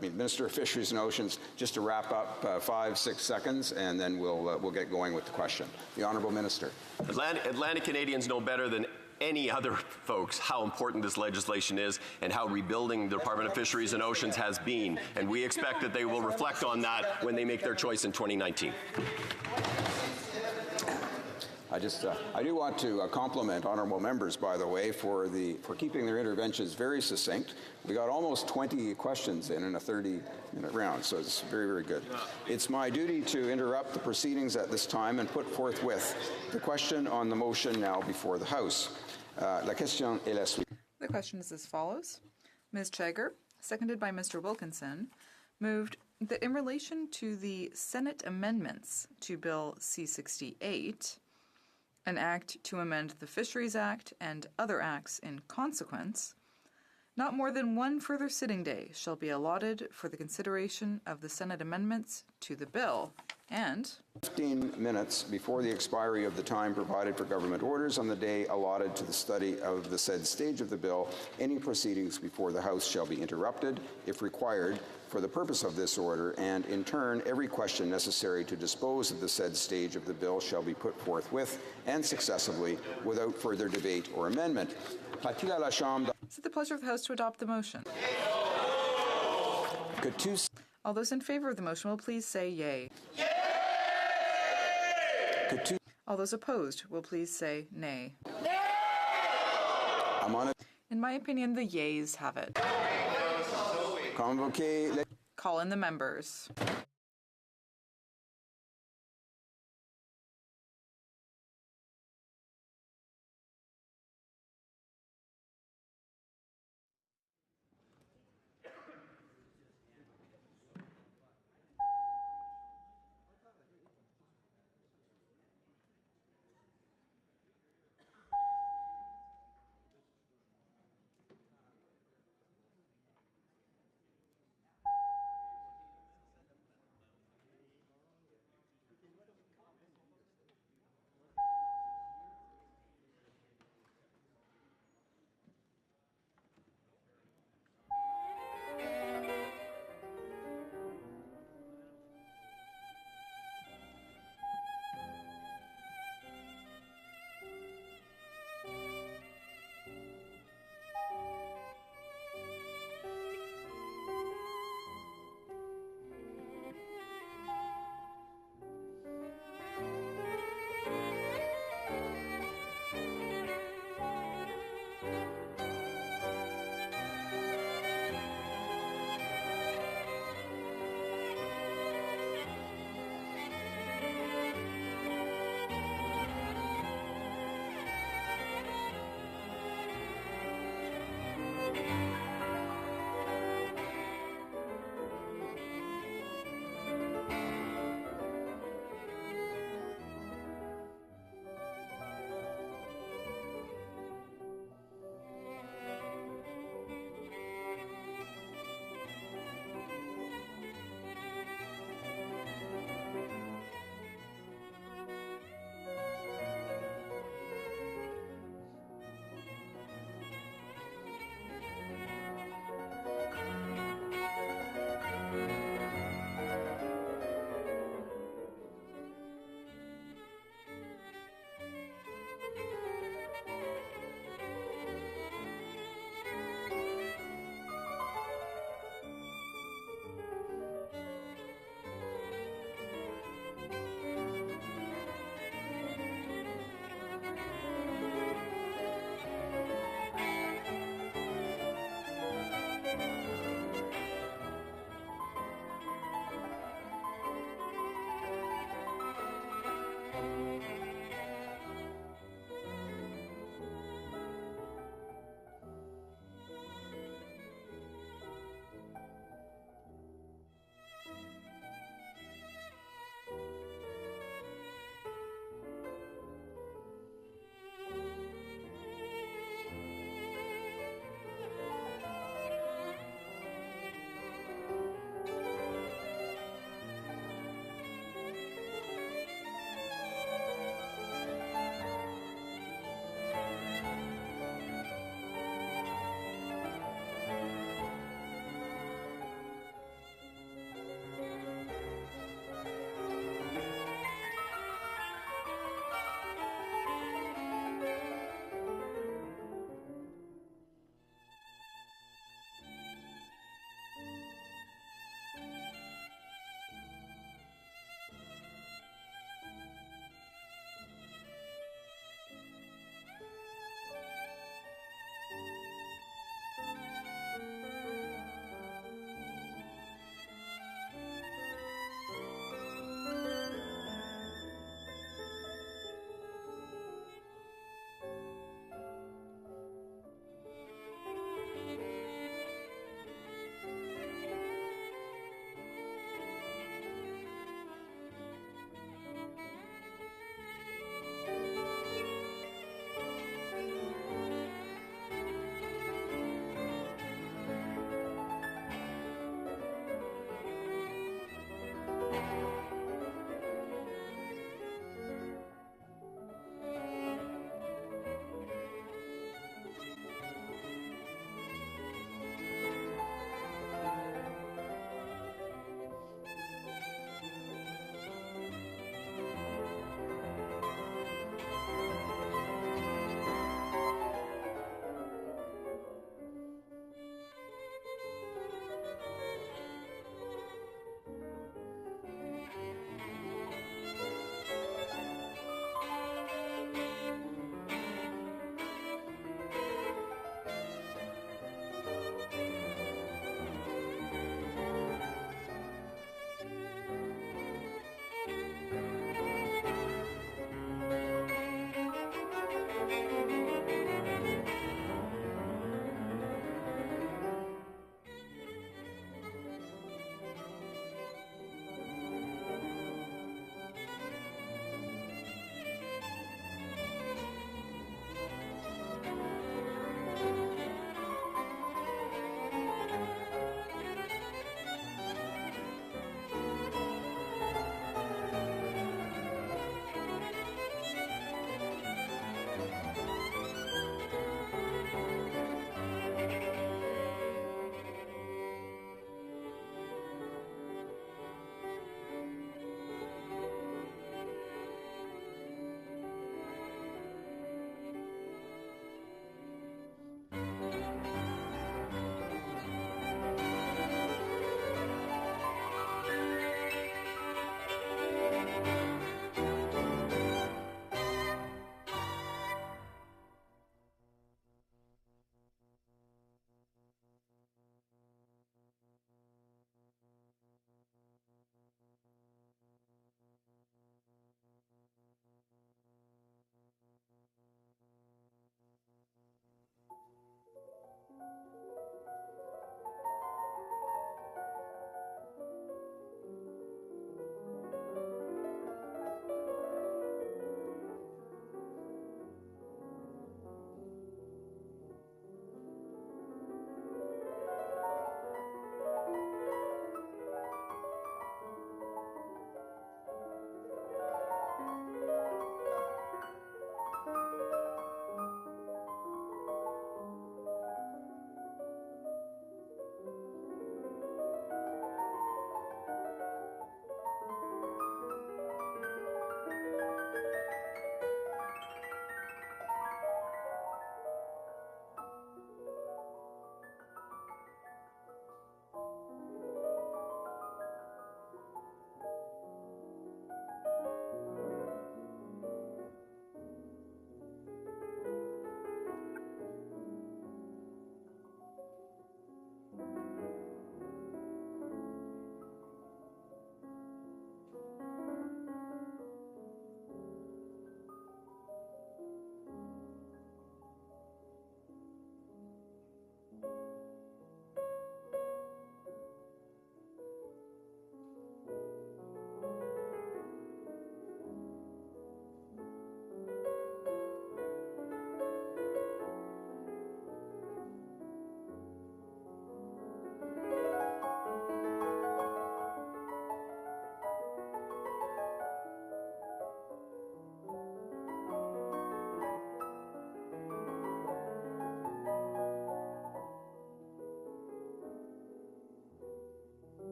Minister of Fisheries and Oceans, just to wrap up 5-6 seconds, and then we'll get going with the question. The Honourable Minister. Atlantic Canadians know better than any other folks how important this legislation is and how rebuilding the Department of Fisheries and Oceans has been, and we expect that they will reflect on that when they make their choice in 2019. I do want to compliment honourable members, by the way, for keeping their interventions very succinct. We got almost 20 questions in a 30-minute round, so it's very, very good. It's my duty to interrupt the proceedings at this time and put forthwith the question on the motion now before the House. La question est la suite. The question is as follows. Ms. Chagger, seconded by Mr. Wilkinson, moved that in relation to the Senate amendments to Bill C-68, an act to amend the Fisheries Act and other acts in consequence, not more than one further sitting day shall be allotted for the consideration of the Senate amendments to the bill, and 15 minutes before the expiry of the time provided for government orders on the day allotted to the study of the said stage of the bill, any proceedings before the House shall be interrupted, if required, for the purpose of this order, and in turn, every question necessary to dispose of the said stage of the bill shall be put forthwith and successively without further debate or amendment. Is it the pleasure of the House to adopt the motion? All those in favor of the motion will please say yay. Yay! All those opposed will please say nay. In my opinion, the yays have it. Call in the members.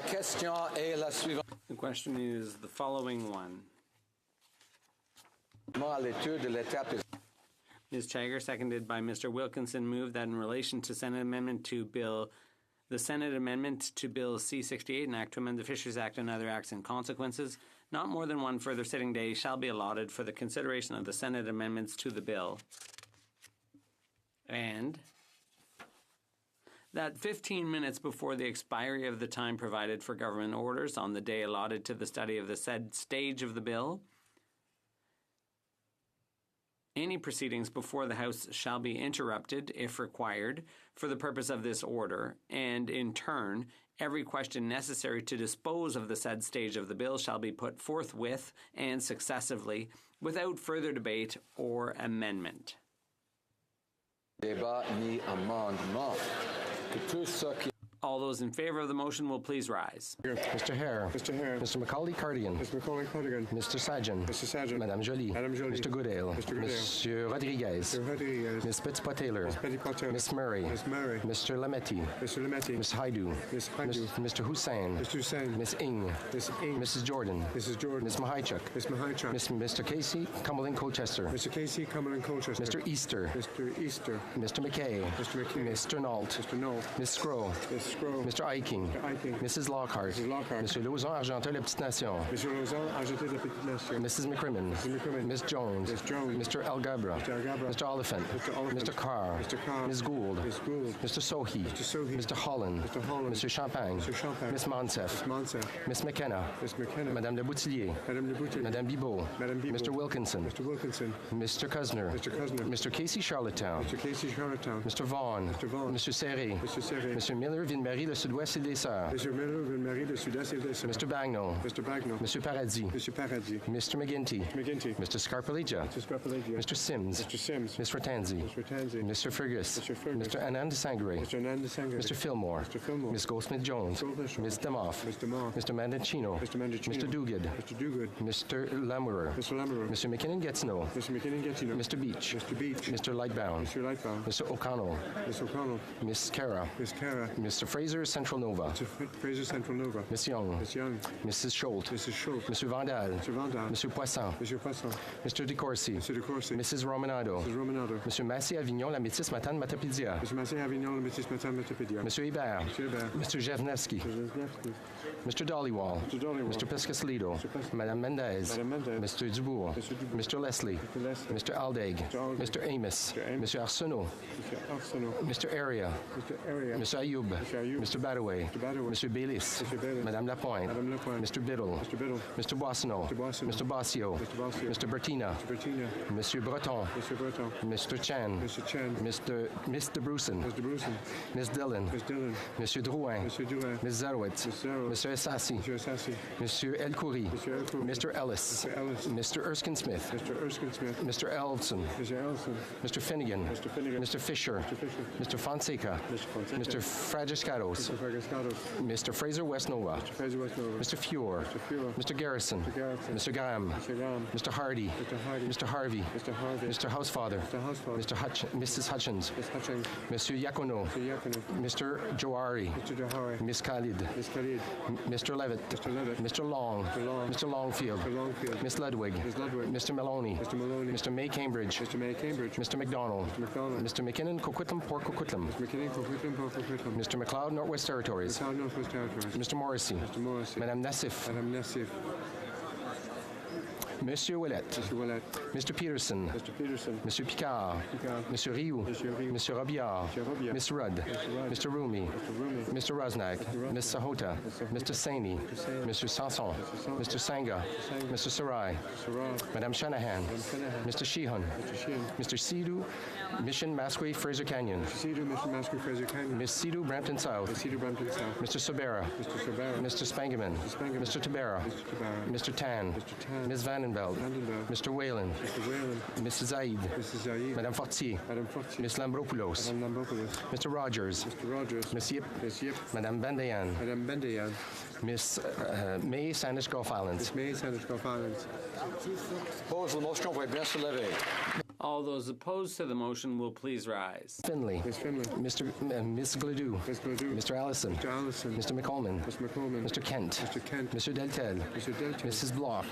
La question est la suivante. The question is the following one. L'étude de l'étape is Ms. Chagger, seconded by Mr. Wilkinson, moved that in relation to Senate Amendment to Bill C-68, an act to amend the Fisheries Act and other acts and consequences, not more than one further sitting day shall be allotted for the consideration of the Senate amendments to the bill. And that 15 minutes before the expiry of the time provided for government orders on the day allotted to the study of the said stage of the bill, any proceedings before the House shall be interrupted, if required, for the purpose of this order, and in turn, every question necessary to dispose of the said stage of the bill shall be put forthwith and successively, without further debate or amendment. débat ni amendement. Que tout ce qui All those in favor of the motion will please rise. Mr. Hare. Mr. Hare. Mr. Macaulay Cardigan. Mr. Macaulay Cardigan. Mr. Sajan. Mr. Sajan. Madame Joly. Madame Joly. Mr. Goodale. Mr. Goodale. Monsieur Rodriguez. Mr. Rodriguez. Ms. Petitpas-Taylor. Ms. Petitpas-Taylor. Ms. Murray. Ms. Murray. Mr. Lametti. Mr. Lametti. Ms. Haidu. Ms. Haidu. Mr. Hussain. Mr. Hussain. Ms. Ing. Ms. Ing. Mrs. Jordan. Mrs. Jordan. Ms. Mahaichuk. Ms. Mahaichuk. Mr. Casey Cumberland Colchester. Mr. Casey Cumberland Colchester. Mr. Easter. Mr. Easter. Mr. McKay. Mr. McKay. Mr. Nault. Mr. Knoll. Ms. Scroll. Ms. Scroll. Mr. Eiking. Mr. Eiking. Mrs. Lockhart. Mrs. Lockhart. Monsieur Lauzon, Argentin, La Petite Nation. Monsieur Lauzon, Argentin de la Petite Nation. Mrs. McCrimmon. Mrs. McCrimmon. Ms. Jones. Ms. Jones. Mr. Algabra. Mr. Algabra. Mr. Oliphant. Mr. Oliphant. Mr. Carr. Mr. Carr. Ms. Gould. Ms. Gould. Mr. Sohi. Mr. Sohi. Mr. Holland. Mr. Holland. Mr. Champagne. Mr. Champagne. Ms. Monsef. Ms. Monsef. Ms. McKenna. Ms. McKenna. Madame de Boutillier. Madame de Boutillier. Madame Bibot. Madame Bibot. Mr. Wilkinson. Mr. Wilkinson. Mr. Cusner. Mr. Cusner. Mr. Casey Charlottetown. Mr. Casey Charlottetown. Mr. Vaughan. Mr. Vaughan. Monsieur Serré. Mr. Serré. Monsieur Miller, Ville-Marie, le Sud-Ouest et des Sœurs. Mr. Miller, Ville-Marie, le Sud-Est et des Sœurs. Mr. Bagnall. Mr. Bagnall. Monsieur Paradis. Mr. Paradis. Mr. McGinty. McGinty. Mr. Scarpellegia. Mr. Scarpellegia. Mr. Sims. Mr. Sims. Ms. Ratanzi. Mr. Ratanzi. Mr. Fergus. Mr. Fergus. Mr. Anand Sangre. Mr. Anand Sangre. Mr. Fillmore. Mr. Fillmore. Ms. Goldsmith-Jones. Goldsmith-Jones. Ms. Demoff. Ms. Demoff. Mr. Mendocino. Mr. Mendocino. Mr. Duguid. Mr. Duguid. Mr. Lamoureux. Mr. Lamoureux. Mr. McKinnon-Gatineau. Mr. McKinnon-Gatineau. Mr. Beach. Mr. Beach. Mr. Lightbound. Mr. Lightbound. Mr. O'Connell. Mr. O'Connell. Miss Cara. Miss Cara. Mr. Fraser, Central Nova. Mr. Fraser, Central Nova. Miss Young. Miss Young. Mrs. Schultz. Mrs. Schultz. Mr. Vandal. Mr. Vandal. Mr. Poisson. Mr. Poisson. Mr. DeCourcy. Mr. DeCourcy. Mrs. Romanado. Mrs. Romanado. Mr. Massey Avignon, la métisse Matane Matapedia. Mr. Massey Avignon, la métisse Matane Matapedia. Mr. Hébert. Mr. Hébert. Mr. Jevnevsky. Mr. Mr. Dollywall. Mr. Dollywall. Mr. Pescaslido. Madame Mendez. Madame Mendez. Mr. Dubourg. Mr. Leslie. Mr. Leslie. Mr. Aldaig. Mr. Amos. Mr. Arsenault. Mr. Arsenault. Mr. Area. Mr. Area. Mr. Ayoub. Mr. Ayoub. Mr. Badaway. Mr. Badaway. Mr. Baylis. Mr. Baylis. Madame Lapointe. Madame Lapointe. Mr. Biddle. Mr. Biddle. Mr. Boissonneau. Mr. Boissonneau. Mr. Bossio. Mr. Bossio. Mr. Bertina. Mr. Bertina. Monsieur Breton. Mr. Breton. Mr. Chan. Mr. Chan. Mr. Bruson. Mr. Bruson. Ms. Dillon. Ms. Dillon. Monsieur Drouin. Mr. Drouin. Ms. Zarowitz. Ms. Zarowitz. Mr. Essassi. Mr. Essassi. Monsieur Elkoury. Mr. Elkoury. Mr. Ellis. Mr. Ellis. Mr. Erskine Smith. Mr. Erskine Smith. Mr. Elson. Mr. Elson. Mr. Finnegan. Mr. Finnegan. Mr. Fisher. Mr. Fisher. Mr. Fonseca. Mr. Fonseca. Mr. Fragiscatos. Mr. Fragascatos. Mr. Fraser Westnova. Mr. Fraser Westnova. Mr. Fuhr. Mr. Fuhrer. Mr. Garrison. Mr. Garrison. Mr. Graham. Mr. Graham. Mr. Hardy. Mr. Hardy. Mr. Harvey. Mr. Harvey. Mr. Housefather. Mr. Housefather. Mrs. Hutchins. Ms. Hutchins. Monsieur Yacono. Mr. Yacono. Mr. Johari. Mr. Johari. Miss Khalid. Ms. Khalid. Mr. Levitt. Mr. Levitt. Mr. Long. Mr. Long. Mr. Longfield. Mr. Longfield. Miss Ludwig. Ms. Ludwig. Mr. Maloney. Mr. Maloney. Mr. May Cambridge. Mr. May Cambridge. Mr. McDonald. Mr. McDonald. Mr. McKinnon Coquitlam Port Coquitlam. Mr. McKinnon, Coquitlam, Port Coquitlam. Mr. McLeod Northwest Territories. Mr. Northwest Territories. Mr. Morrissey. Mr. Morrissey. Madame Nassif. Madame Nassif. Monsieur Ouellet. Mr. Ouellet. Mr. Peterson. Mr. Peterson. Monsieur Picard. Picard. Monsieur Rioux. Monsieur Rioux. Monsieur Robillard. Monsieur Robillard. Miss Rudd. Mr. Rudd. Mr. Rumi. Mr. Rumi. Mr. Rosnack. Rosnack. Miss Sahota. Mr. Saini. Saini. Mr. Sanson. Mr. Sanga. Mr. Sarai. Sarai. Madame Shanahan. Madame Shanahan. Mr. Sheehan. Mr. Sheehan. Mr. Sidhu, Mission Masqué, Fraser Canyon. Mr. Sidhu, Mission Masqué, Fraser Canyon. Miss Sidhu, Brampton South. Ms. Sidhu, Brampton South. Mr. Sobera. Mr. Sobera. Mr. Spangeman. Mr. Spangeman. Mr. Tabera. Mr. Tabara. Mr. Tan. Mr. Tan. Ms. Vandenveld. Vandenveld. Mr. Whalen. Mr. Whalen. Mrs. Zaid. Mrs. Zaid. Madame Fortier. Madame Fortier. Miss Lambropoulos. Madame Lambropoulos. Mr. Rogers. Mr. Rogers. Miss Yip. Miss Yip. Madame Bandayan. Madame Bendayan. Miss May, Sandwich Gulf Islands. Miss May, Sandwich Gulf Islands. Pose la motion pour être bien se lever. All those opposed to the motion will please rise. Finley. Ms. Finley. Miss Gledoux. Ms. Gledoux. Mr. Allison. Mr. Allison. Mr. McColman. Mr. McColman. Mr. Kent. Mr. Kent. Mr. Deltel. Mr. Deltel. Mrs. Bloch.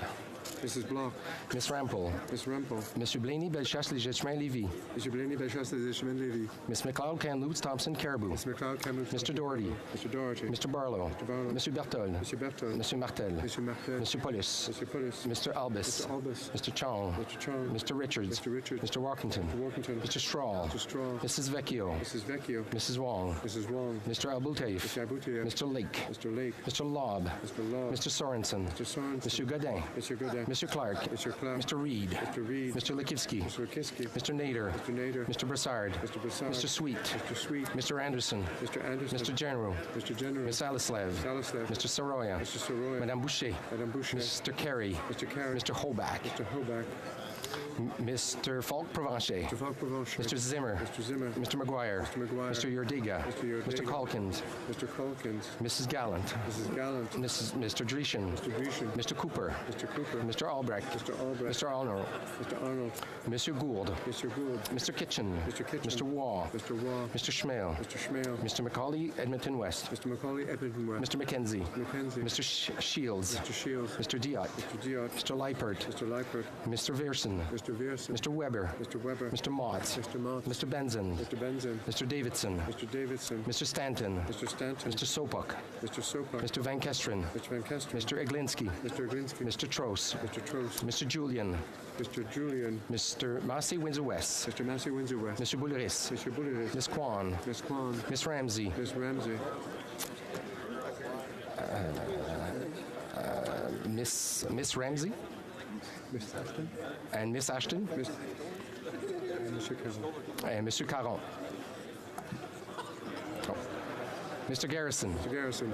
Mrs. Bloch. Miss Rampel. Miss Rampel. Monsieur Blaney, Bellechasse, Les-Chemins-Lévis. Monsieur Blaney, Bellechasse, Les-Chemins-Lévis. Miss McLeod, Kamloops, Thompson, Caribou. Miss McLeod, Kamloops. Mr. Doherty. Mr. Doherty. Mr. Barlow. Mr. Barlow. Monsieur Berthold. Monsieur Berthold. Monsieur Martel. Monsieur Martel. Monsieur Polis. Monsieur Polis. Mr. Albus. Mr. Albus. Mr. Chong. Mr. Chong. Mr. Richards. Mr. Richards. Mr. Walkington. Mr. Walkington. Mr. Strahl. Mr. Strahl. Mrs. Vecchio. Mrs. Vecchio. Mrs. Wong. Mrs. Wong. Mr. Abouteif. Mr. Abouteif. Mr. Lake. Mr. Lake. Mr. Lobb. Mr. Lobb. Mr. Sorensen. Mr. Sorensen. Monsieur Godin. Monsieur Godin. Mr. Clark. Mr. Clark. Mr. Reed. Mr. Reed. Mr. Lekivsky. Mr. Lekivsky. Mr. Nader. Mr. Nader. Mr. Brassard. Mr. Brassard. Mr. Sweet. Mr. Sweet. Mr. Anderson. Mr. Anderson. Mr. General. Mr. General. Miss Alislav. Miss Alislav. Mr. Soroya. Mr. Soroya. Madame Boucher. Madame Boucher. Mr. Carey. Mr. Carey. Mr. Hoback. Mr. Hoback. Mr. Falk Provencher. Mr. Falk Provencher. Mr. Zimmer. Mr. Zimmer. Mr. McGuire. Mr. McGuire. Mr. Yordega. Mr. Yordega. Mr. Calkins. Mr. Calkins. Mrs. Gallant. Mrs. Gallant. Mr. Dreeshen. Mr. Dreeshen. Mr. Cooper. Mr. Cooper. Mr. Albrecht. Mr. Albrecht. Mr. Arnold. Mr. Arnold. Monsieur Gould. Mr. Gould. Mr. Kitchen. Mr. Kitchen. Mr. Waugh. Mr. Waugh. Mr. Schmale. Mr. Schmale. Mr. McCauley, Edmonton West. Mr. McCauley, Edmonton West. Mr. McKenzie. McKenzie. Mr. Shields. Mr. Shields. Mr. Diot. Mr. Diot. Mr. Leipert. Mr. Leipert. Mr. Vierson. Mr. Vierson. Mr. Weber. Mr. Weber. Mr. Mott. Mr. Mott. Mr. Benson. Mr. Benson. Mr. Davidson. Mr. Davidson. Mr. Stanton. Mr. Stanton. Mr. Sopok. Mr. Sopak. Mr. Van Kesteren. Mr. Van Kesteren. Mr. Eglinski. Mr. Eglinski. Mr. Trost. Mr. Trost. Mr. Julian. Mr. Julian. Mr. Massey, Windsor West. Mr. Massey, Windsor West. Mr. Bouleris. Mr. Bouleris. Miss Kwan. Miss Kwan. Miss Ramsey. Miss Ramsey. Miss Ramsey. Miss Ashton. And Miss Ashton. Monsieur Caron. And Monsieur Caron. Oh. Mr. Garrison. Mr. Garrison.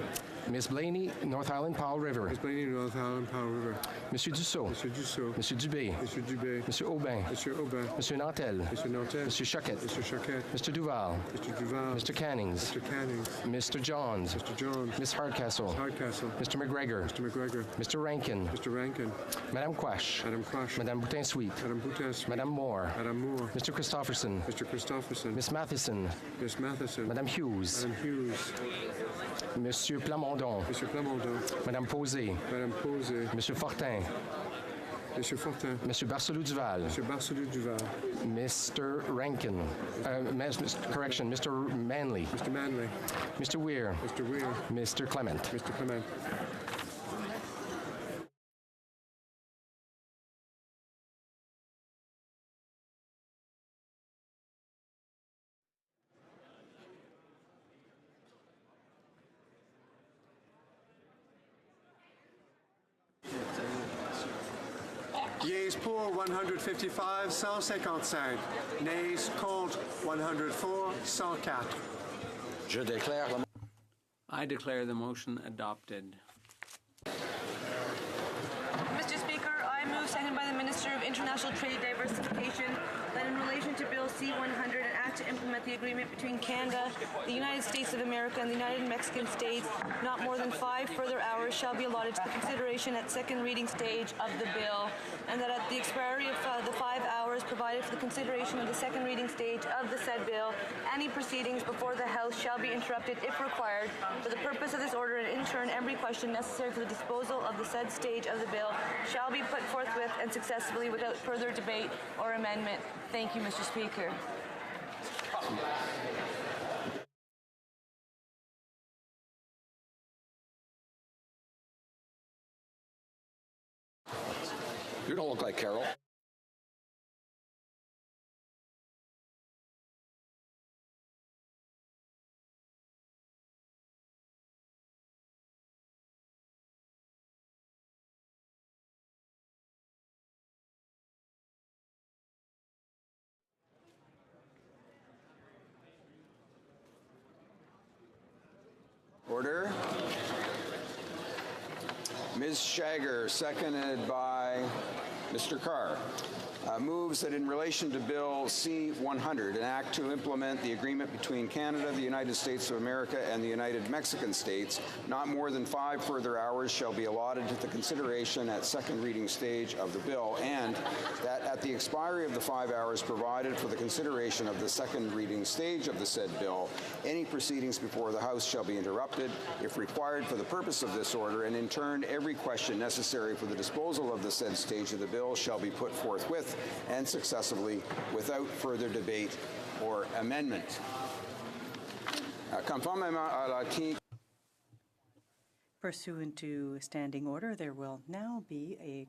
Miss Blaney, North Island, Powell River. Miss Blaney, North Island, Powell River. Monsieur Dussault. Monsieur Dussault. Monsieur Dubé. Monsieur Dubé. Monsieur Aubin. Monsieur Aubin. Monsieur Nantel. Monsieur Nantel. Monsieur Choquette. Monsieur Choquette. Mr. Duval. Mr. Duval. Mr. Cannings. Mr. Cannings. Mr. Johns. Mr. Johns. Miss Hardcastle. Miss Hardcastle. Mr. McGregor. Mr. McGregor. Mr. Rankin. Mr. Rankin. Madame Quash. Madame Quash. Madame Boutin-Sweet. Madame Boutin-Sweet. Madame Moore. Madame Moore. Mr. Christopherson. Mr. Christopherson. Miss Matheson. Miss Matheson. Madame Hughes. Madame Hughes. Monsieur Plamondon. Monsieur Plamondon. Madame Posé. Madame Posé. Monsieur Fortin. Monsieur Fortin. Monsieur Barcelou-Duval. Monsieur Barcelou-Duval. Mr. Rankin. Correction, Mr. Manley. Mr. Manley. Mr. Weir. Mr. Weir. Mr. Clement. Mr. Clement. Yeas pour 155, 155. Nays contre 104, 104. Je déclare la... I declare the motion adopted. Mr. Speaker, I move, seconded by the Minister of International Trade Diversification, that in relation to Bill C-100, an act to implement the agreement between Canada, the United States of America, and the United Mexican States, not more than 5 further hours shall be allotted to the consideration at second reading stage of the bill, and that at the expiry of the 5 hours provided for the consideration of the second reading stage of the said bill, any proceedings before the House shall be interrupted if required for the purpose of this order, and in turn every question necessary for the disposal of the said stage of the bill shall be put forthwith and successfully without further debate or amendment. Thank you, Mr. Speaker. You don't look like Carol. Order. Ms. Shager, seconded by Mr. Carr moves that in relation to Bill C-100, an act to implement the agreement between Canada, the United States of America, and the United Mexican States, not more than 5 further hours shall be allotted to the consideration at second reading stage of the bill, and that at the expiry of the 5 hours provided for the consideration of the second reading stage of the said bill, any proceedings before the House shall be interrupted if required for the purpose of this order, and in turn every question necessary for the disposal of the said stage of the bill shall be put forthwith and successively without further debate or amendment. Conformément à l'article Pursuant to standing order, there will now be a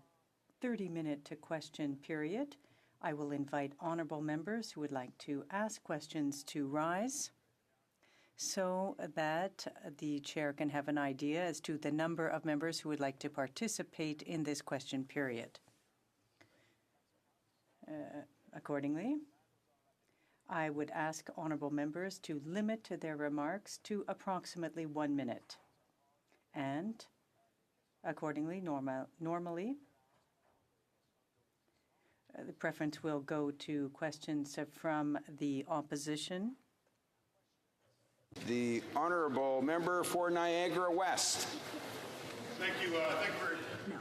30-minute question period. I will invite honourable members who would like to ask questions to rise so that the chair can have an idea as to the number of members who would like to participate in this question period. Accordingly, I would ask honourable members to limit their remarks to approximately 1 minute. And accordingly, normally, the preference will go to questions from the opposition. The honourable member for Niagara West. Thank you.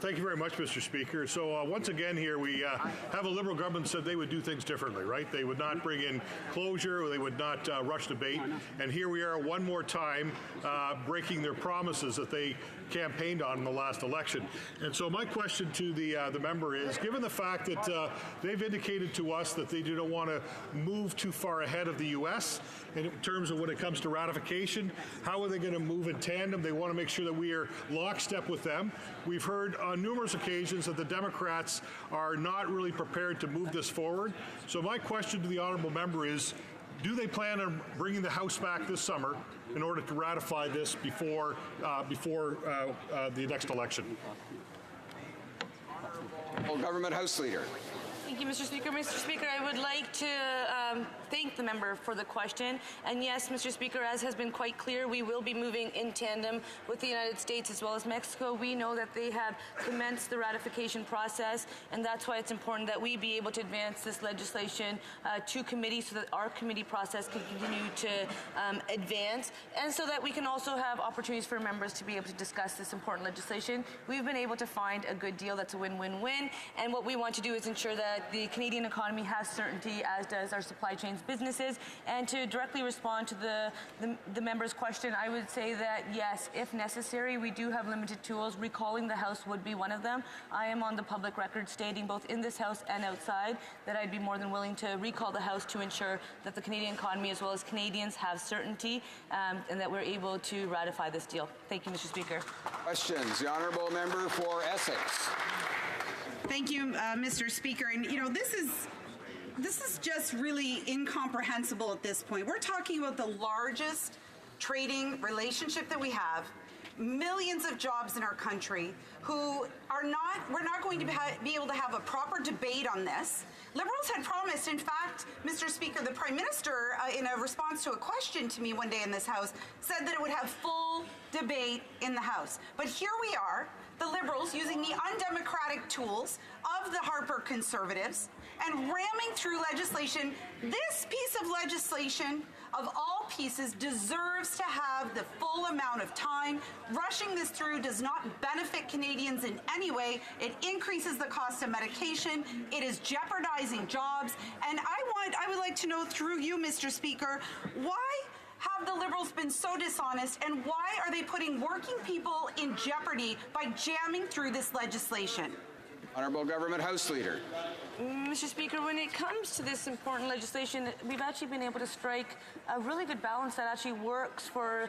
Thank you very much, Mr. Speaker. So once again here we have a Liberal government said they would do things differently, right? They would not bring in closure, or they would not rush debate. And here we are one more time breaking their promises that they campaigned on in the last election. And so my question to the member is, given the fact that they've indicated to us that they don't want to move too far ahead of the U.S. in terms of when it comes to ratification, how are they going to move in tandem? They want to make sure that we are lockstep with them. We've heard on numerous occasions that the Democrats are not really prepared to move this forward. So my question to the honourable member is, do they plan on bringing the House back this summer in order to ratify this before the next election? Government House Leader. Thank you, Mr. Speaker. Mr. Speaker, I would like to thank the member for the question. And yes, Mr. Speaker, as has been quite clear, we will be moving in tandem with the United States as well as Mexico. We know that they have commenced the ratification process, and that's why it's important that we be able to advance this legislation to committee so that our committee process can continue to advance, and so that we can also have opportunities for members to be able to discuss this important legislation. We've been able to find a good deal that's a win-win-win, and what we want to do is ensure that the Canadian economy has certainty, as does our supply chains businesses. And to directly respond to the member's question, I would say that yes, if necessary, we do have limited tools. Recalling the House would be one of them. I am on the public record stating both in this House and outside that I'd be more than willing to recall the House to ensure that the Canadian economy as well as Canadians have certainty and that we're able to ratify this deal. Thank you, Mr. Speaker. Questions. The honourable member for Essex. Thank you, Mr. Speaker. And, you know, this is just really incomprehensible at this point. We're talking about the largest trading relationship that we have, millions of jobs in our country who are not, we're not going to be able to have a proper debate on this. Liberals had promised, in fact, Mr. Speaker, the Prime Minister, in a response to a question to me one day in this House, said that it would have full debate in the House. But here we are, the Liberals using the undemocratic tools of the Harper Conservatives and ramming through legislation. This piece of legislation, of all pieces, deserves to have the full amount of time. Rushing this through does not benefit Canadians in any way. It increases the cost of medication. It is jeopardizing jobs. And I would like to know through you, Mr. Speaker, why have the Liberals been so dishonest, and why are they putting working people in jeopardy by jamming through this legislation? Honourable Government House Leader. Mr. Speaker, when it comes to this important legislation, we've actually been able to strike a really good balance that actually works for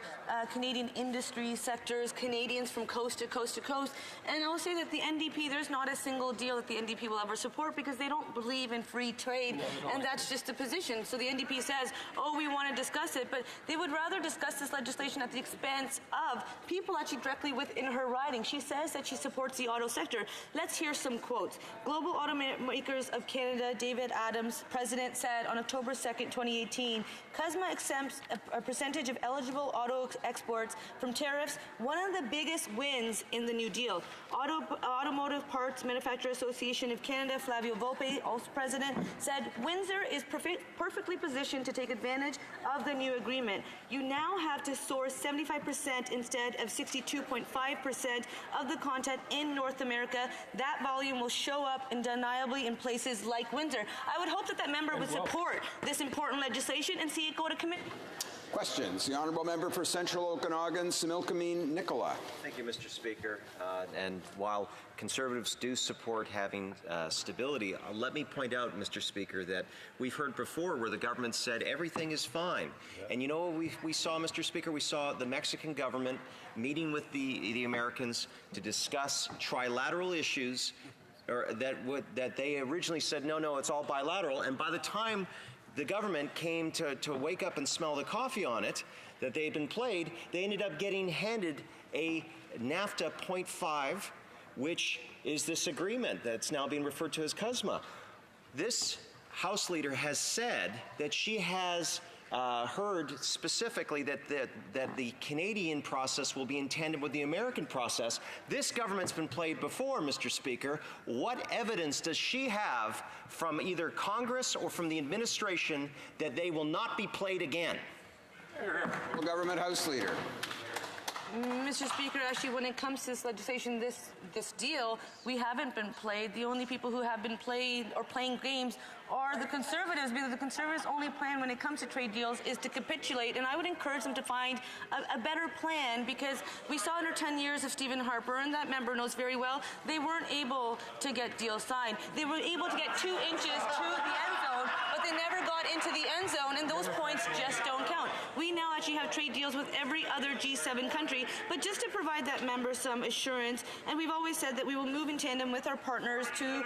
Canadian industry sectors, Canadians from coast to coast to coast. And I will say that the NDP, there's not a single deal that the NDP will ever support because they don't believe in free trade, and that's just a position. So the NDP says, oh, we want to discuss it, but they would rather discuss this legislation at the expense of people actually directly within her riding. She says that she supports the auto sector. Let's hear some some quotes. Global Automakers of Canada, David Adams, president, said on October 2nd, 2018, CUSMA exempts a percentage of eligible auto exports from tariffs, one of the biggest wins in the New Deal. Automotive Parts Manufacturer Association of Canada, Flavio Volpe, also president, said Windsor is perfectly positioned to take advantage of the new agreement. You now have to source 75% instead of 62.5% of the content in North America. That volume will show up undeniably in places like Windsor. I would hope that that member would support this important legislation and see it go to committee. Questions? The Honourable Member for Central Okanagan, Similkameen Nicola. Thank you, Mr. Speaker. And while Conservatives do support having stability, let me point out, Mr. Speaker, that we've heard before where the government said everything is fine. And you know what we saw, Mr. Speaker? We saw the Mexican government meeting with the Americans to discuss trilateral issues that they originally said, no, it's all bilateral. And by the time the government came to wake up and smell the coffee on it, that they had been played, they ended up getting handed a NAFTA 0.5, which is this agreement that's now being referred to as CUSMA. This House leader has said that she has heard specifically that the Canadian process will be in tandem with the American process. This government's been played before, Mr. Speaker. What evidence does she have from either Congress or from the administration that they will not be played again? Government House Leader. Mr. Speaker, actually, when it comes to this legislation, this deal, we haven't been played. The only people who have been played or playing games are the Conservatives, because the Conservatives' only plan when it comes to trade deals is to capitulate. And I would encourage them to find a better plan, because we saw under 10 years of Stephen Harper, and that member knows very well, they weren't able to get deals signed. They were able to get 2 inches to the end zone, but they never got into the end zone, and those points just don't count. We now actually have trade deals with every other G7 country, but just to provide that member some assurance, and we've always said that we will move in tandem with our partners to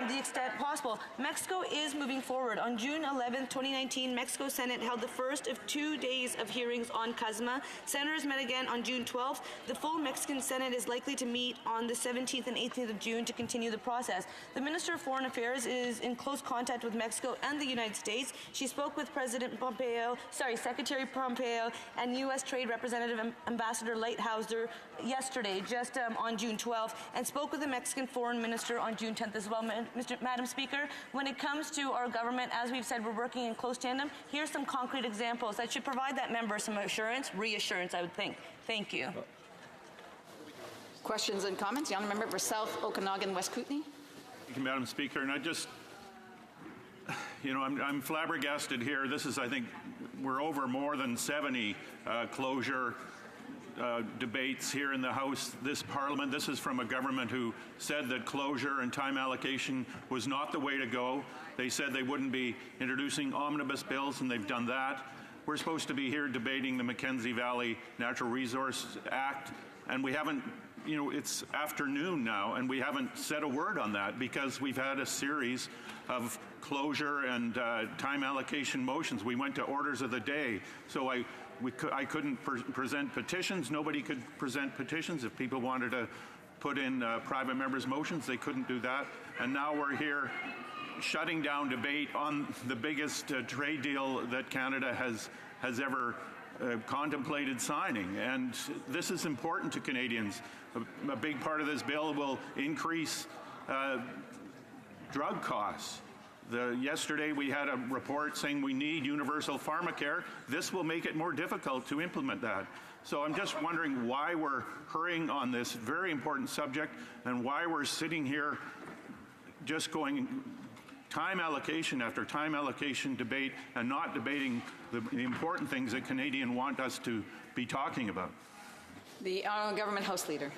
the extent possible. Mexico is moving forward. On June 11, 2019, Mexico Senate held the first of 2 days of hearings on CUSMA. Senators met again on June 12th. The full Mexican Senate is likely to meet on the 17th and 18th of June to continue the process. The Minister of Foreign Affairs is in close contact with Mexico and the United States. She spoke with Secretary Pompeo and U.S. Trade Representative Ambassador Lighthouser yesterday, just on June 12th, and spoke with the Mexican Foreign Minister on June 10th as well. Madam Speaker, when it comes to our government, as we've said, we're working in close tandem. Here's some concrete examples that should provide that member some reassurance, I would think. Thank you. Questions and comments? Young member for South Okanagan, West Kootenay. Thank you, Madam Speaker. And I just, I'm flabbergasted here. This is, I think, we're over more than 70 closure debates here in the House, this Parliament. This is from a government who said that closure and time allocation was not the way to go. They said they wouldn't be introducing omnibus bills, and they've done that. We're supposed to be here debating the Mackenzie Valley Natural Resource Act, and we haven't, it's afternoon now, and we haven't said a word on that because we've had a series of closure and time allocation motions. We went to orders of the day, so I couldn't present petitions. Nobody could present petitions. If people wanted to put in private members' motions, they couldn't do that. And now we're here shutting down debate on the biggest trade deal that Canada has ever contemplated signing. And this is important to Canadians. A big part of this bill will increase drug costs. Yesterday we had a report saying we need universal pharmacare. This will make it more difficult to implement that. So I'm just wondering why we're hurrying on this very important subject and why we're sitting here just going time allocation after time allocation debate and not debating the important things that Canadians want us to be talking about. The Government House Leader.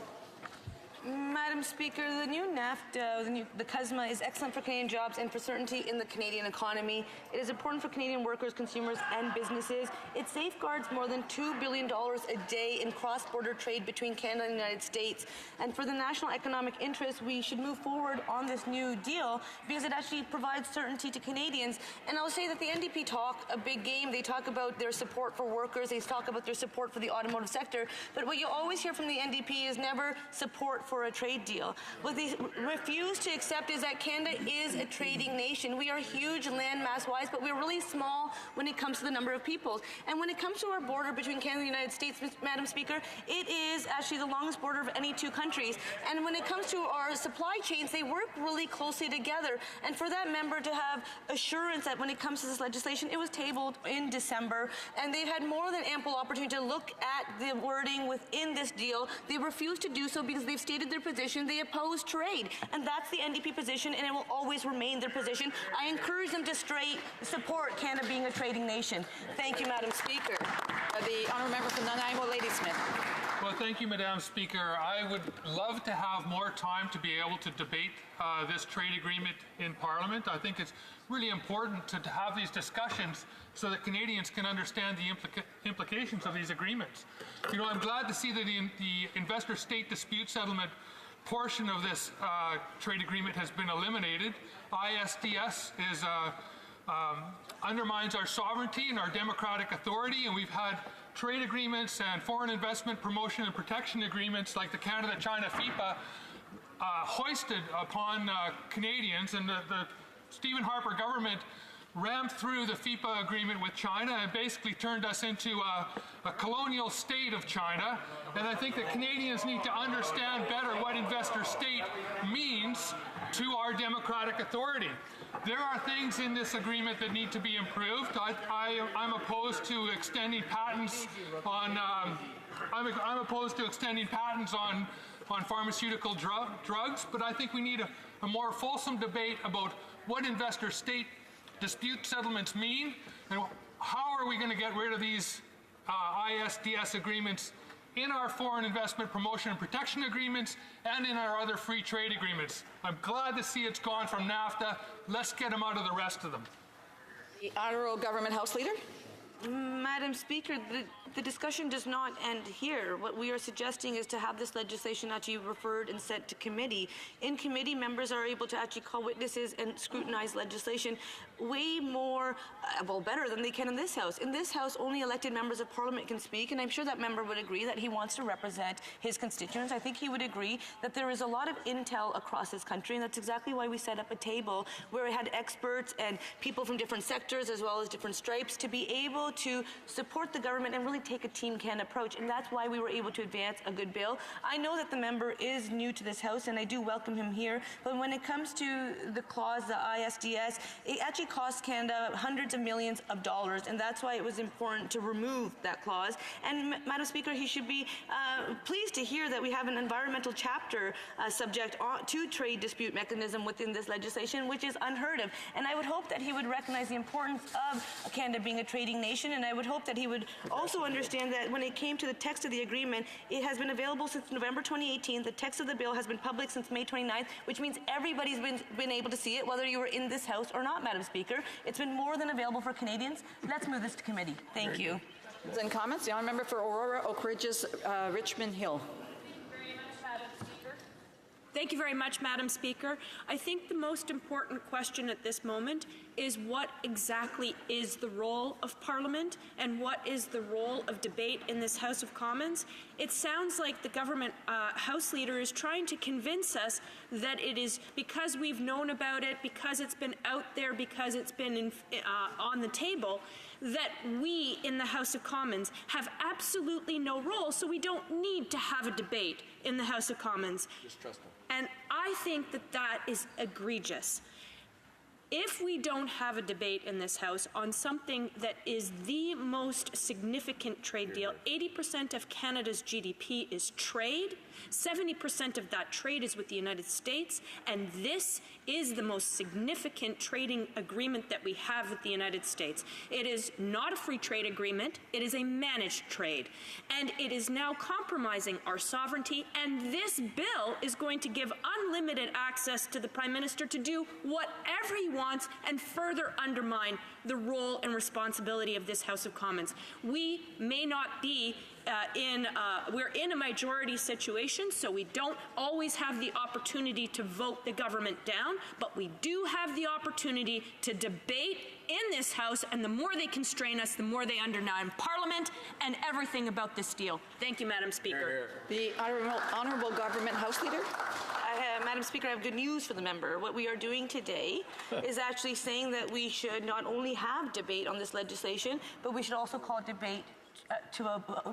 Madam Speaker, the new NAFTA, the CUSMA, is excellent for Canadian jobs and for certainty in the Canadian economy. It is important for Canadian workers, consumers, and businesses. It safeguards more than $2 billion a day in cross-border trade between Canada and the United States. And for the national economic interest, we should move forward on this new deal because it actually provides certainty to Canadians. And I'll say that the NDP talk a big game. They talk about their support for workers. They talk about their support for the automotive sector. But what you always hear from the NDP is never support for for a trade deal. What they refuse to accept is that Canada is a trading nation. We are huge land mass-wise, but we're really small when it comes to the number of peoples. And when it comes to our border between Canada and the United States, Madam Speaker, it is actually the longest border of any two countries. And when it comes to our supply chains, they work really closely together. And for that member to have assurance that when it comes to this legislation, it was tabled in December, and they've had more than ample opportunity to look at the wording within this deal. They refuse to do so because they've stated their position. They oppose trade, and that's the NDP position, and it will always remain their position. I encourage them to support Canada being a trading nation. Thank you, Madam Speaker. The honourable member from Nanaimo, Ladysmith. Well, thank you, Madam Speaker. I would love to have more time to be able to debate this trade agreement in Parliament. I think it's really important to have these discussions so that Canadians can understand the implications of these agreements. You know, I'm glad to see that the investor-state dispute settlement portion of this trade agreement has been eliminated. ISDS undermines our sovereignty and our democratic authority, and we've had trade agreements and foreign investment promotion and protection agreements like the Canada-China FIPA hoisted upon Canadians, and the Stephen Harper government rammed through the FIPA agreement with China and basically turned us into a colonial state of China. And I think that Canadians need to understand better what investor state means to our democratic authority. There are things in this agreement that need to be improved. I'm opposed to extending patents on I'm opposed to extending patents on pharmaceutical drugs, but I think we need a more fulsome debate about what investor-state dispute settlements mean, and how are we going to get rid of these ISDS agreements in our foreign investment promotion and protection agreements and in our other free trade agreements. I'm glad to see it's gone from NAFTA. Let's get them out of the rest of them. The Honourable Government House Leader. Madam Speaker, the discussion does not end here. What we are suggesting is to have this legislation actually referred and sent to committee. In committee, members are able to actually call witnesses and scrutinize legislation way more, better than they can in this House. In this House, only elected members of Parliament can speak, and I'm sure that member would agree that he wants to represent his constituents. I think he would agree that there is a lot of intel across this country, and that's exactly why we set up a table where we had experts and people from different sectors as well as different stripes to be able to support the government and really take a Team Can approach, and that's why we were able to advance a good bill. I know that the member is new to this House, and I do welcome him here, but when it comes to the clause, the ISDS, it actually costs Canada hundreds of millions of dollars, and that's why it was important to remove that clause. And Madam Speaker, he should be pleased to hear that we have an environmental chapter subject to trade dispute mechanism within this legislation, which is unheard of. And I would hope that he would recognize the importance of Canada being a trading nation, and I would hope that he would also understand that when it came to the text of the agreement, it has been available since November 2018. The text of the bill has been public since May 29th, which means everybody's been able to see it, whether you were in this House or not, Madam Speaker. It's been more than available for Canadians. Let's move this to committee. Thank you. And comments. The honourable member for Aurora, Oak Ridges, Richmond Hill. Thank you very much, Madam Speaker. I think the most important question at this moment is what exactly is the role of Parliament and what is the role of debate in this House of Commons. It sounds like the government House Leader is trying to convince us that it is because we've known about it, because it's been out there, because it's been on the table, that we in the House of Commons have absolutely no role, so we don't need to have a debate in the House of Commons. Just trust me. And I think that that is egregious. If we don't have a debate in this House on something that is the most significant trade deal, 80% of Canada's GDP is trade, 70% of that trade is with the United States, and this is the most significant trading agreement that we have with the United States. It is not a free trade agreement, it is a managed trade, and it is now compromising our sovereignty, and this bill is going to give unlimited access to the Prime Minister to do whatever he wants and further undermine the role and responsibility of this House of Commons. We may not be we're in a majority situation, so we don't always have the opportunity to vote the government down, but we do have the opportunity to debate in this House, and the more they constrain us, the more they undermine Parliament and everything about this deal. Thank you, Madam Speaker. The Honourable Government House Leader. Madam Speaker, I have good news for the member. What we are doing today is actually saying that we should not only have debate on this legislation, but we should also call debate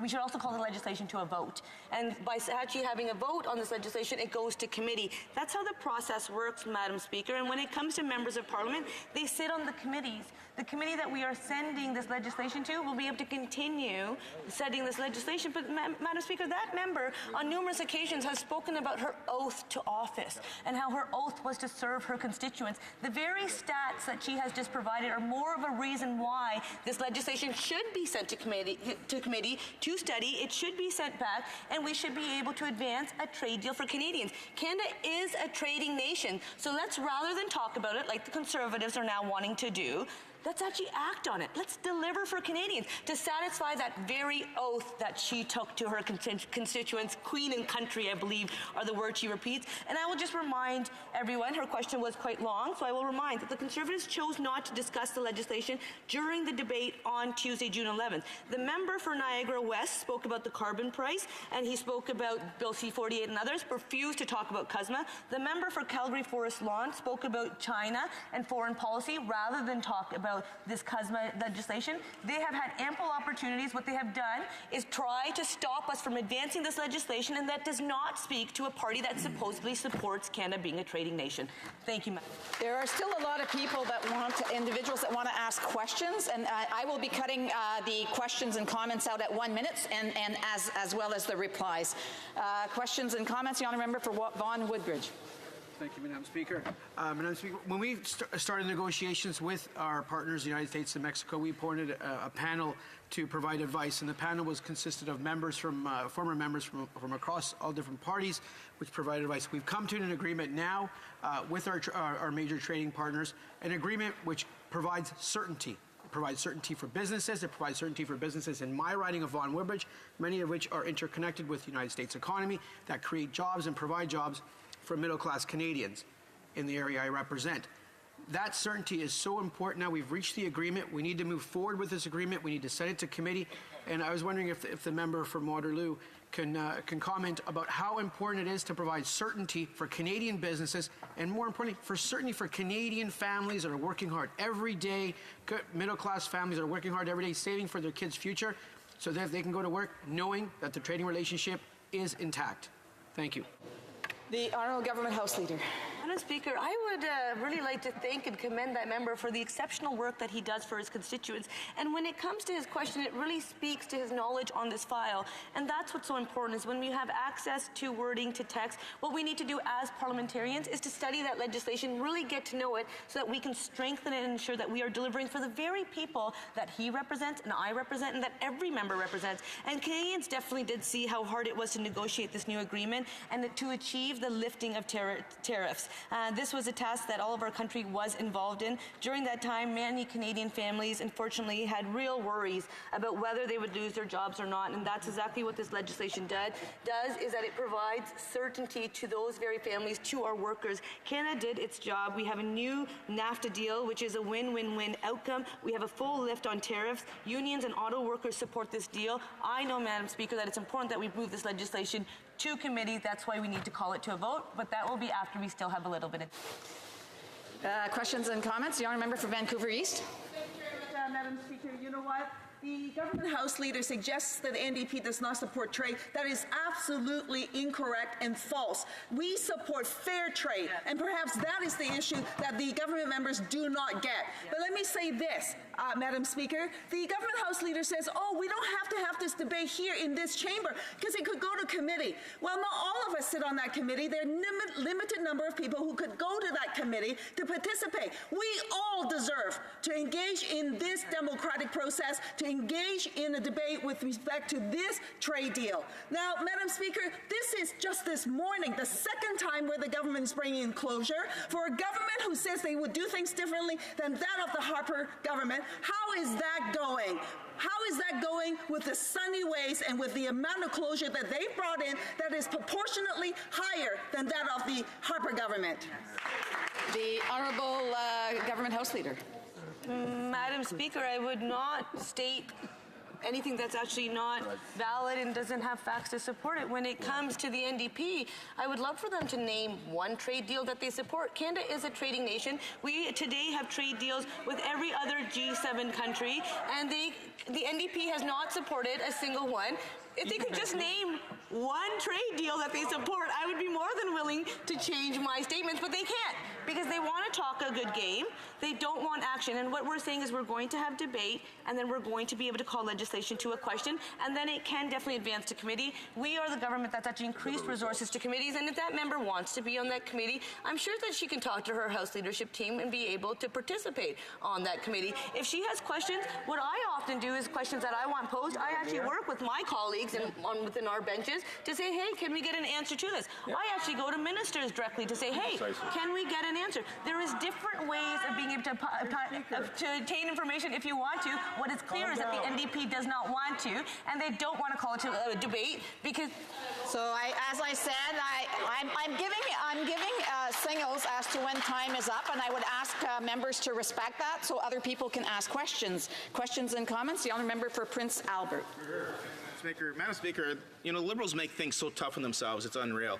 we should also call the legislation to a vote. And by actually having a vote on this legislation, it goes to committee. That's how the process works, Madam Speaker. And when it comes to members of Parliament, they sit on the committees. The committee that we are sending this legislation to will be able to continue setting this legislation. But, Madam Speaker, that member on numerous occasions has spoken about her oath to office and how her oath was to serve her constituents. The very stats that she has just provided are more of a reason why this legislation should be sent to committee to study. It should be sent back, and we should be able to advance a trade deal for Canadians. Canada is a trading nation, so let's, rather than talk about it like the Conservatives are now wanting to do, let's actually act on it. Let's deliver for Canadians to satisfy that very oath that she took to her constituents. Queen and country, I believe, are the words she repeats. And I will just remind everyone, her question was quite long, so I will remind that the Conservatives chose not to discuss the legislation during the debate on Tuesday, June 11th. The member for Niagara West spoke about the carbon price, and he spoke about Bill C-48 and others, refused to talk about CUSMA. The member for Calgary Forest Lawn spoke about China and foreign policy rather than talk about this CUSMA legislation. They have had ample opportunities. What they have done is try to stop us from advancing this legislation, and that does not speak to a party that supposedly supports Canada being a trading nation. Thank you, Madam. There are still a lot of people that individuals that want to ask questions, and I will be cutting the questions and comments out at 1 minute, and as well as the replies. Questions and comments, the honourable member for Vaughan Woodbridge. Thank you, Madam Speaker. Madam Speaker, when we started negotiations with our partners, the United States and Mexico, we appointed a panel to provide advice, and the panel consisted of members from former members from across all different parties, which provided advice. We've come to an agreement now with our major trading partners, an agreement which provides certainty. It provides certainty for businesses. It provides certainty for businesses in my riding of Vaughan Woodbridge, many of which are interconnected with the United States economy, that create jobs and provide jobs for middle-class Canadians in the area I represent. That certainty is so important now. We've reached the agreement. We need to move forward with this agreement. We need to send it to committee. And I was wondering if the member from Waterloo can comment about how important it is to provide certainty for Canadian businesses, and more importantly, for certainty for Canadian families that are working hard every day, middle-class families that are working hard every day, saving for their kids' future, so that they can go to work knowing that the trading relationship is intact. Thank you. The Honourable Government House Leader. Madam Speaker, I would really like to thank and commend that member for the exceptional work that he does for his constituents. And when it comes to his question, it really speaks to his knowledge on this file. And that's what's so important, is when we have access to wording, to text, what we need to do as parliamentarians is to study that legislation, really get to know it, so that we can strengthen it and ensure that we are delivering for the very people that he represents and I represent and that every member represents. And Canadians definitely did see how hard it was to negotiate this new agreement and to achieve the lifting of tariffs. This was a task that all of our country was involved in. During that time, many Canadian families, unfortunately, had real worries about whether they would lose their jobs or not, and that's exactly what this legislation does, is that it provides certainty to those very families, to our workers. Canada did its job. We have a new NAFTA deal, which is a win-win-win outcome. We have a full lift on tariffs. Unions and auto workers support this deal. I know, Madam Speaker, that it's important that we move this legislation to committee. That's why we need to call it to a vote, but that will be after we still have a little bit of... Questions and comments? The honourable member for Vancouver East. Thank you very much, Madam Speaker. You know what? The government House Leader suggests that the NDP does not support trade. That is absolutely incorrect and false. We support fair trade, and perhaps that is the issue that the government members do not get. But let me say this, Madam Speaker. The government House Leader says, oh, we don't have to have this debate here in this chamber because it could go to committee. Well, not all of us sit on that committee. There are a limited number of people who could go to that committee to participate. We all deserve to engage in this democratic process, to engage in a debate with respect to this trade deal. Now, Madam Speaker, this is just this morning, the second time where the government is bringing in closure for a government who says they would do things differently than that of the Harper government. How is that going? How is that going with the Sunny Ways and with the amount of closure that they brought in that is proportionately higher than that of the Harper government? The Honourable Government House Leader. Madam Speaker, I would not state anything that's actually not valid and doesn't have facts to support it. When it comes to the NDP, I would love for them to name one trade deal that they support. Canada is a trading nation. We today have trade deals with every other G7 country, and the NDP has not supported a single one. If they could just name one trade deal that they support, I would be more than willing to change my statements, but they can't because they want to talk a good game. They don't want action. And what we're saying is we're going to have debate, and then we're going to be able to call legislation to a question, and then it can definitely advance to committee. We are the government that's actually increased resources to committees, and if that member wants to be on that committee, I'm sure that she can talk to her House leadership team and be able to participate on that committee. If she has questions, what I often do is questions that I want posed, I actually work with my colleagues within our benches to say, hey, can we get an answer to this? I actually go to ministers directly to say, hey, can we get an answer? There is different ways of being able to obtain information if you want to. What is clear is that the NDP does not want to, and they don't want to call it to a debate because. So, as I said, I'm giving signals as to when time is up, and I would ask members to respect that so other people can ask questions. Questions and comments. The honourable member for Prince Albert. Madam Speaker, Liberals make things so tough on themselves, it's unreal.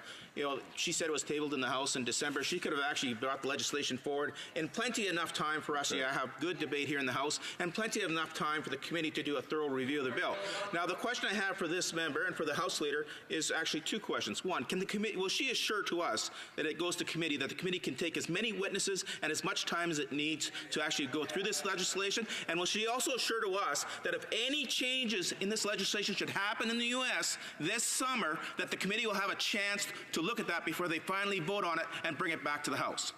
She said it was tabled in the House in December. She could have actually brought the legislation forward in plenty enough time for us to have good debate here in the House and plenty of enough time for the committee to do a thorough review of the bill. Now, the question I have for this member and for the House Leader is actually two questions. One, will she assure to us that it goes to committee, that the committee can take as many witnesses and as much time as it needs to actually go through this legislation? And will she also assure to us that if any changes in this legislation should happen in the U.S. this summer, that the committee will have a chance to look at that before they finally vote on it and bring it back to the House?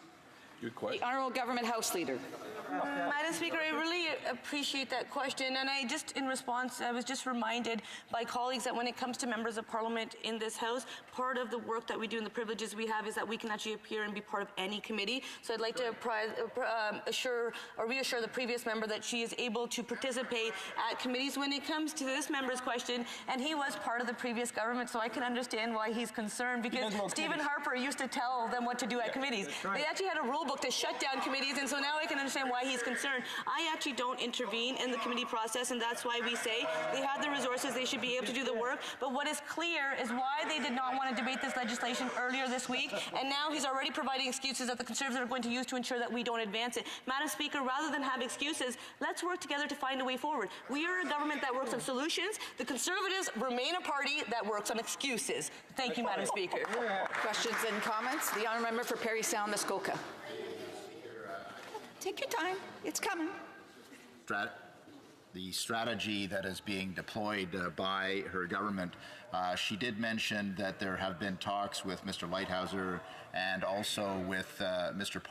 Good question. The Honourable Government House Leader. Madam Speaker, I really appreciate that question, and in response, I was just reminded by colleagues that when it comes to members of Parliament in this House, part of the work that we do and the privileges we have is that we can actually appear and be part of any committee. So I'd like to reassure the previous member that she is able to participate at committees when it comes to this member's question, and he was part of the previous government, so I can understand why he's concerned, because Stephen Harper used to tell them what to do at committees. They actually had a rule book to shut down committees, and so now I can understand why he's concerned. I actually don't intervene in the committee process, and that's why we say they have the resources, they should be able to do the work. But what is clear is why they did not want to debate this legislation earlier this week, and now he's already providing excuses that the Conservatives are going to use to ensure that we don't advance it. Madam Speaker, rather than have excuses, let's work together to find a way forward. We are a government that works on solutions. The Conservatives remain a party that works on excuses. Thank you, Madam Speaker. Questions and comments? The honourable member for Parry Sound, Muskoka. Take your time. It's coming. The strategy that is being deployed by her government, she did mention that there have been talks with Mr. Lighthizer and also with Mr.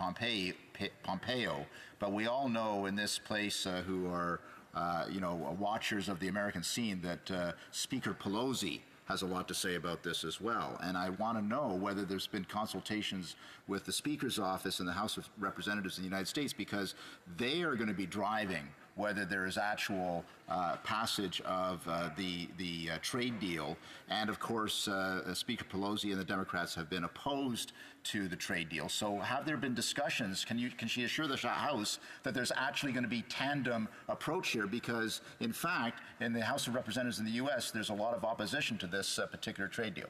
Pompeo, but we all know in this place who are watchers of the American scene that Speaker Pelosi has a lot to say about this as well. And I want to know whether there's been consultations with the Speaker's office and the House of Representatives in the United States, because they are going to be driving whether there is actual passage of the trade deal. And of course, Speaker Pelosi and the Democrats have been opposed to the trade deal. So have there been discussions? Can she assure the House that there's actually going to be tandem approach here? Because in fact, in the House of Representatives in the U.S., there's a lot of opposition to this particular trade deal.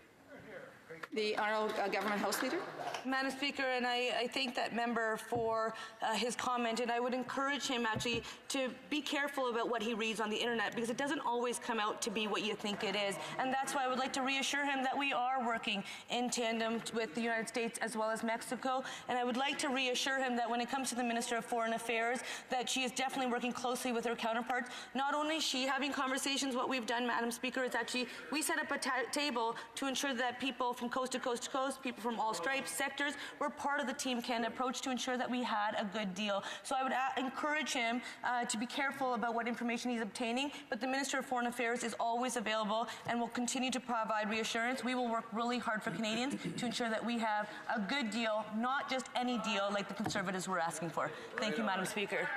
The Honourable Government House Leader. Madam Speaker, and I thank that member for his comment, and I would encourage him actually to be careful about what he reads on the internet, because it doesn't always come out to be what you think it is. And that's why I would like to reassure him that we are working in tandem with the United States as well as Mexico. And I would like to reassure him that when it comes to the Minister of Foreign Affairs, that she is definitely working closely with her counterparts. Not only is she having conversations, what we've done, Madam Speaker, is actually we set up a table to ensure that people from coast to coast to coast, people from all stripes, sectors, were part of the Team Canada approach to ensure that we had a good deal. So I would encourage him to be careful about what information he's obtaining, but the Minister of Foreign Affairs is always available and will continue to provide reassurance. We will work really hard for Canadians to ensure that we have a good deal, not just any deal like the Conservatives were asking for. Thank you, Madam Speaker.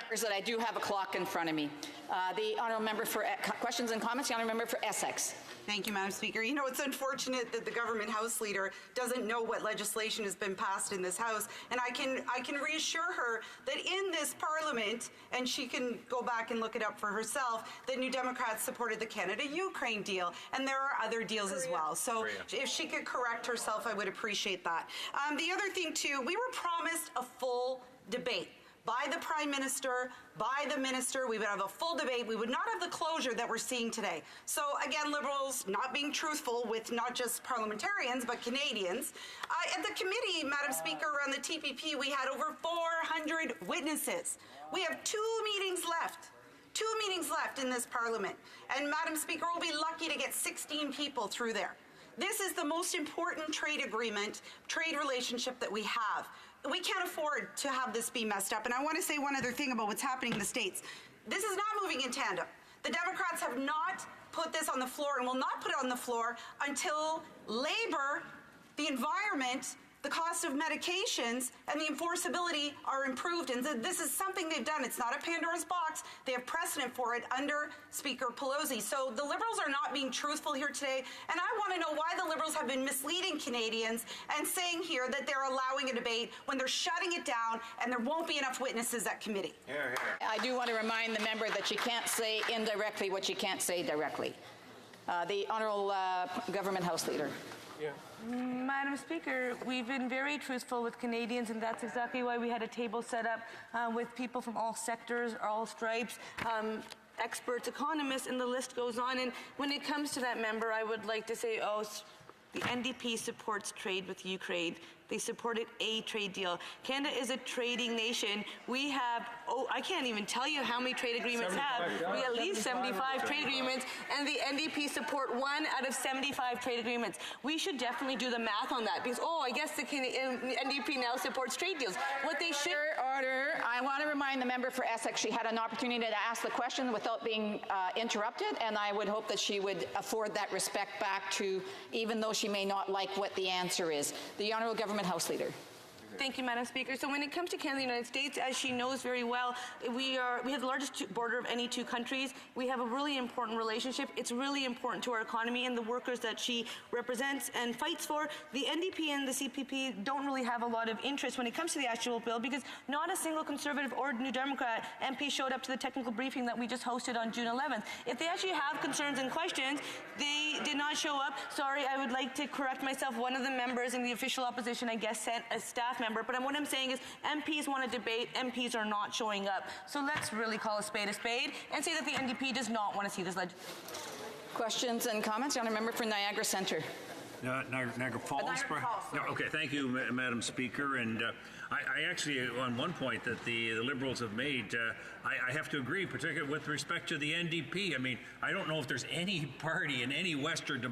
Members that I do have a clock in front of me. The Honourable Member for questions and comments, the Honourable Member for Essex. Thank you, Madam Speaker. You know, it's unfortunate that the government House Leader doesn't know what legislation has been passed in this House, and I can reassure her that in this Parliament, and she can go back and look it up for herself, that New Democrats supported the Canada-Ukraine deal, and there are other deals as well. So if she could correct herself, I would appreciate that. The other thing, too, we were promised a full debate by the Prime Minister, by the Minister. We would have a full debate. We would not have the closure that we're seeing today. So again, Liberals not being truthful with not just parliamentarians, but Canadians. At the committee, Madam Speaker, around the TPP, we had over 400 witnesses. We have 2 meetings left. 2 meetings left in this Parliament. And Madam Speaker, we'll be lucky to get 16 people through there. This is the most important trade agreement, trade relationship that we have. We can't afford to have this be messed up. And I want to say one other thing about what's happening in the States. This is not moving in tandem. The Democrats have not put this on the floor and will not put it on the floor until labor, the environment, the cost of medications, and the enforceability are improved. And this is something they've done. It's not a Pandora's box. They have precedent for it under Speaker Pelosi. So the Liberals are not being truthful here today. And I want to know why the Liberals have been misleading Canadians and saying here that they're allowing a debate when they're shutting it down and there won't be enough witnesses at committee. I do want to remind the member that she can't say indirectly what she can't say directly. The Honourable Government House Leader. Madam Speaker, we've been very truthful with Canadians, and that's exactly why we had a table set up with people from all sectors, all stripes, experts, economists, and the list goes on. And when it comes to that, member, I would like to say, the NDP supports trade with Ukraine. They supported a trade deal. Canada is a trading nation. We have, I can't even tell you how many trade agreements we have at least 75 trade agreements, and the NDP support 1 out of 75 trade agreements. We should definitely do the math on that because, I guess the NDP now supports trade deals. What they should... Order. I want to remind the member for Essex she had an opportunity to ask the question without being interrupted, and I would hope that she would afford that respect back to, even though she may not like what the answer is. The Honourable Government House Leader. Thank you, Madam Speaker. So when it comes to Canada and the United States, as she knows very well, we have the largest border of any 2 countries. We have a really important relationship. It's really important to our economy and the workers that she represents and fights for. The NDP and the CPP don't really have a lot of interest when it comes to the actual bill because not a single Conservative or New Democrat MP showed up to the technical briefing that we just hosted on June 11th. If they actually have concerns and questions, they did not show up. Sorry, I would like to correct myself. One of the members in the official opposition, I guess, sent a staff member. But what I'm saying is MPs want to debate. MPs are not showing up. So let's really call a spade and say that the NDP does not want to see this legislation. Questions and comments? Honourable Member for Niagara Centre. Niagara Falls. Okay, thank you, Madam Speaker. And I actually, on one point that the Liberals have made, I have to agree, particularly with respect to the NDP. I mean, I don't know if there's any party in any Western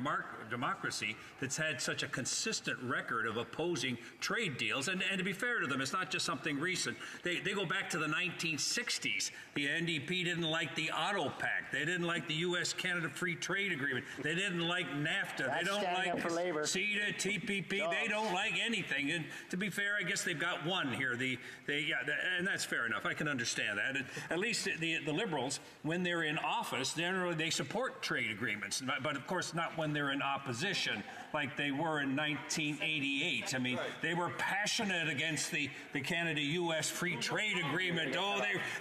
democracy that's had such a consistent record of opposing trade deals. And to be fair to them, it's not just something recent. They go back to the 1960s. The NDP didn't like the Auto Pact. They didn't like the U.S.-Canada Free Trade Agreement. They didn't like NAFTA. They don't like CETA, TPP. They don't like anything. And to be fair, I guess they've got one here. And that's fair enough. I can understand that. And at least the Liberals, when they're in office, generally they support trade agreements. But of course, not when they're in opposition like they were in 1988. I mean, they were passionate against the Canada-U.S. Free Trade Agreement.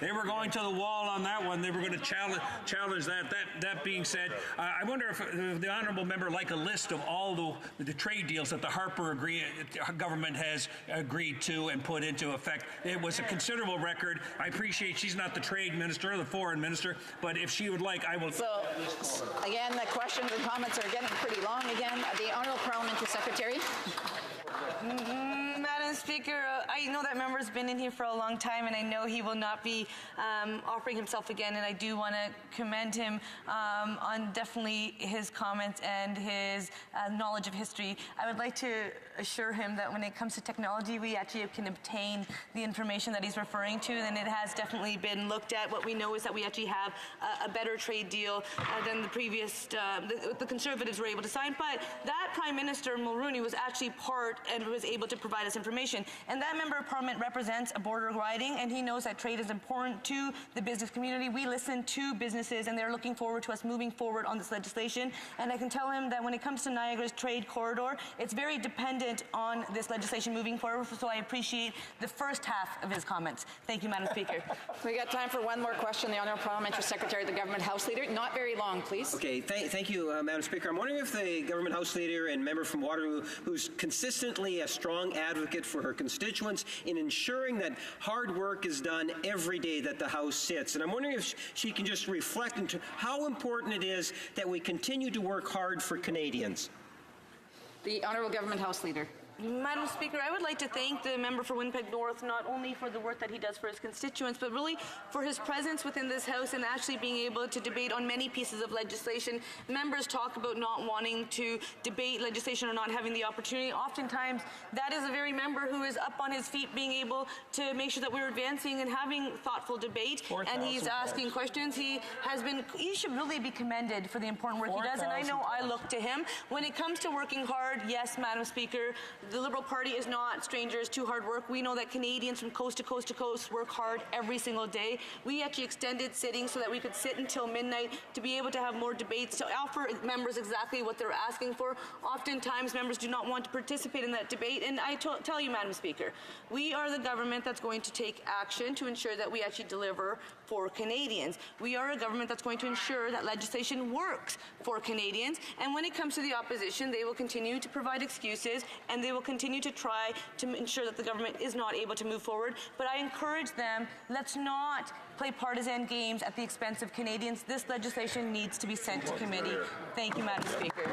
They were going to the wall on that one. They were going to challenge that. That being said, I wonder if the honourable member like a list of all the trade deals that the Harper government has agreed to and put into effect. It was a considerable record. I appreciate she's not the trade minister or the foreign minister, but if she would like, I will. So, again, the questions and comments are getting pretty long again. The Honourable Parliamentary Secretary. Madam Speaker, I know that member's been in here for a long time, and I know he will not be offering himself again, and I do want to commend him on definitely his comments and his knowledge of history. I would like to assure him that when it comes to technology, we actually can obtain the information that he's referring to, and it has definitely been looked at. What we know is that we actually have a better trade deal than the previous, the Conservatives were able to sign, but that Prime Minister Mulroney was actually part and was able to provide us information. And that member of parliament represents a border riding, and he knows that trade is important to the business community. We listen to businesses, and they're looking forward to us moving forward on this legislation. And I can tell him that when it comes to Niagara's trade corridor, it's very dependent on this legislation moving forward, so I appreciate the first half of his comments. Thank you, Madam Speaker. We got time for one more question. The Honourable Parliamentary Secretary of the Government House Leader. Not very long, please. Okay, thank you, Madam Speaker. I'm wondering if the Government House Leader and member from Waterloo, who's consistently a strong advocate for her constituents in ensuring that hard work is done every day that the House sits. And I'm wondering if she can just reflect into how important it is that we continue to work hard for Canadians. The Honourable Government House Leader. Madam Speaker, I would like to thank the member for Winnipeg North not only for the work that he does for his constituents, but really for his presence within this House and actually being able to debate on many pieces of legislation. Members talk about not wanting to debate legislation or not having the opportunity. Oftentimes, that is a very member who is up on his feet being able to make sure that we're advancing and having thoughtful debate, and he's asking questions. He should really be commended for the important work he does, and I know I look to him. When it comes to working hard, yes, Madam Speaker, the Liberal Party is not strangers to hard work. We know that Canadians from coast to coast to coast work hard every single day. We actually extended sitting so that we could sit until midnight to be able to have more debates, to offer members exactly what they're asking for. Oftentimes, members do not want to participate in that debate, and I tell you, Madam Speaker, we are the government that's going to take action to ensure that we actually deliver for Canadians. We are a government that's going to ensure that legislation works for Canadians, and when it comes to the opposition, they will continue to provide excuses, and they will continue to try to ensure that the government is not able to move forward. But I encourage them, let's not play partisan games at the expense of Canadians. This legislation needs to be sent to committee. Thank you, Madam Speaker.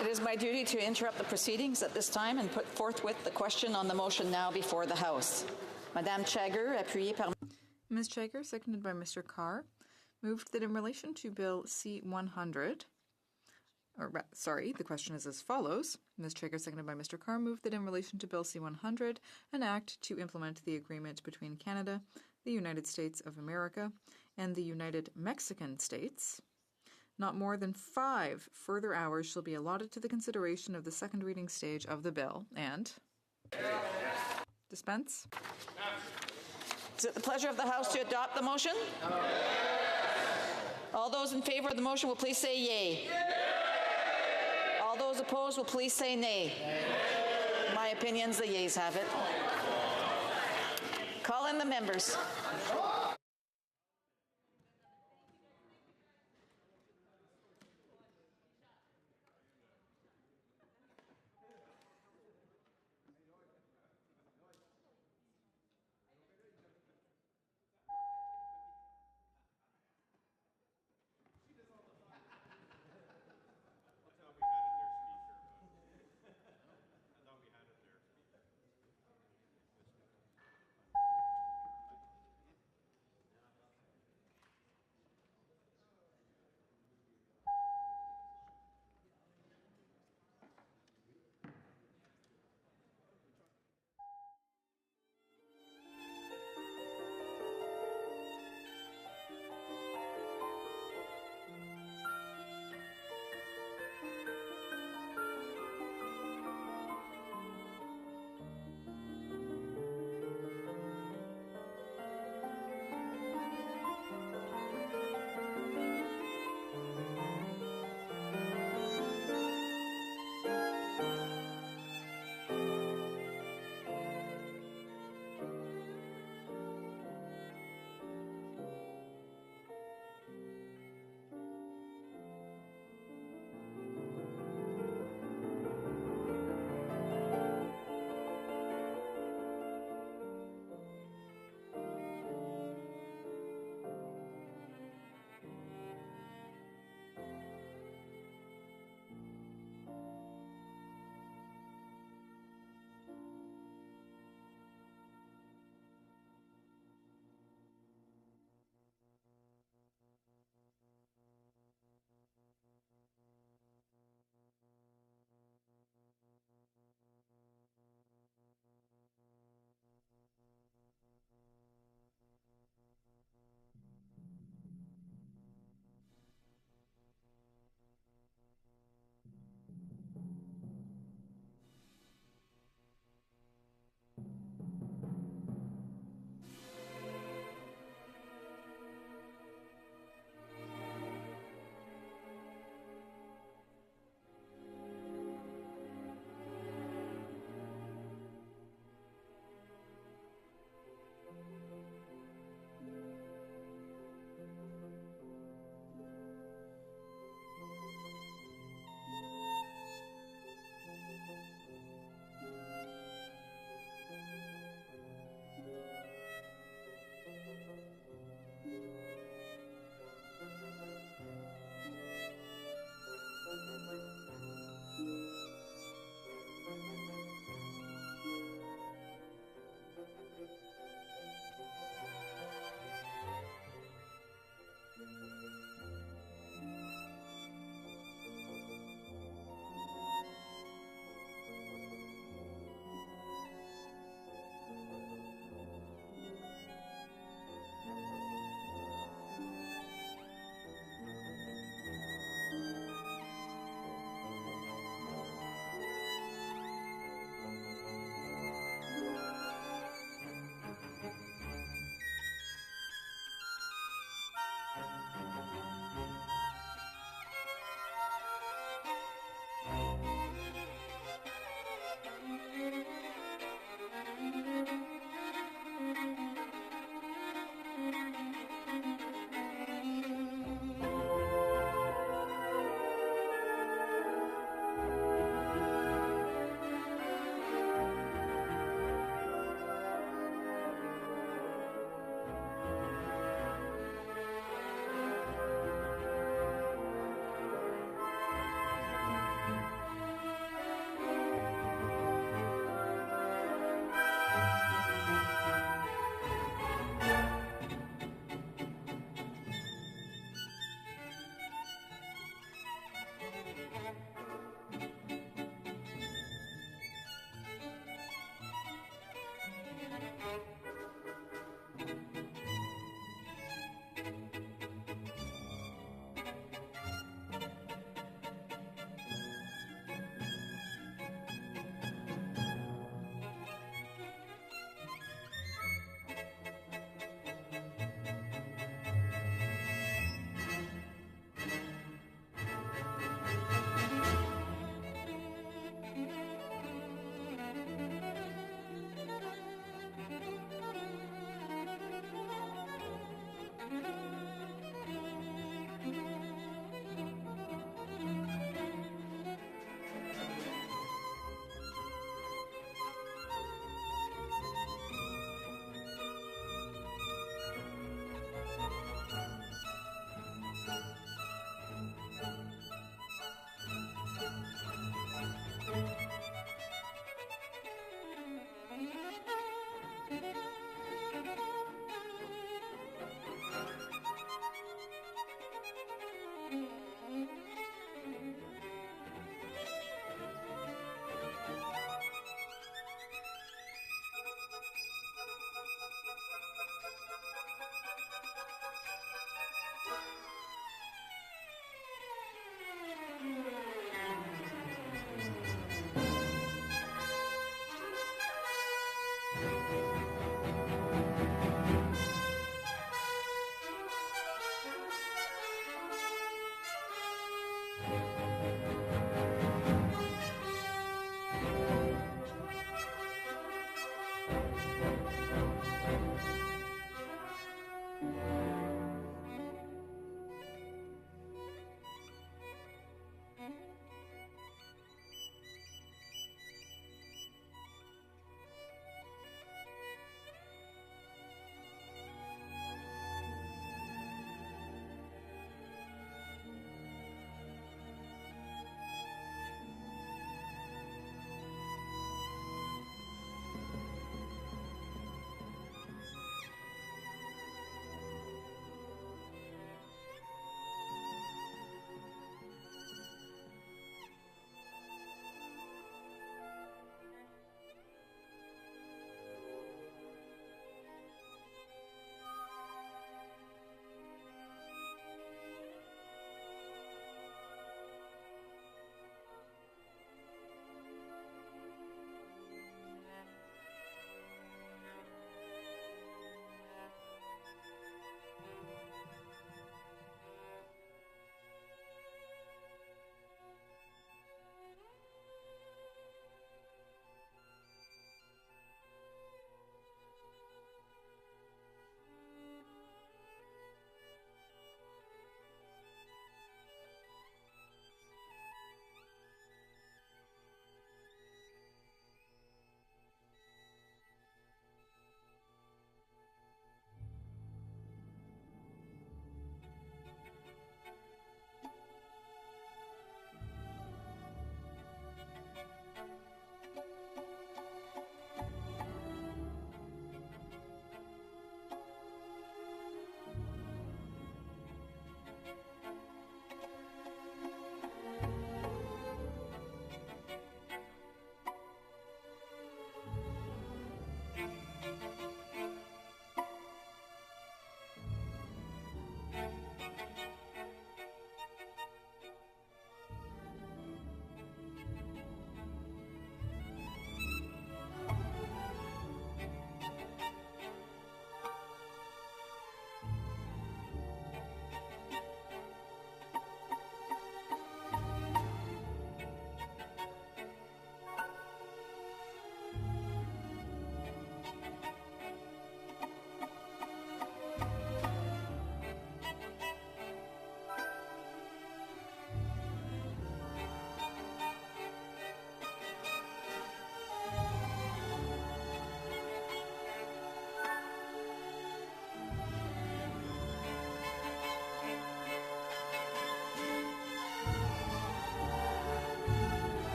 It is my duty to interrupt the proceedings at this time and put forthwith the question on the motion now before the House. Madame Chagger, appuyée par... Ms. Chagger, seconded by Mr. Carr, moved that in relation to Bill C-100, the question is as follows. Ms. Chagger, seconded by Mr. Carr, moved that in relation to Bill C-100, an act to implement the agreement between Canada, the United States of America, and the United Mexican States, not more than 5 further hours shall be allotted to the consideration of the second reading stage of the bill, and dispense. Is it the pleasure of the House to adopt the motion? All those in favour of the motion will please say yea. All those opposed will please say nay. My opinions, the yeas have it. Call in the members.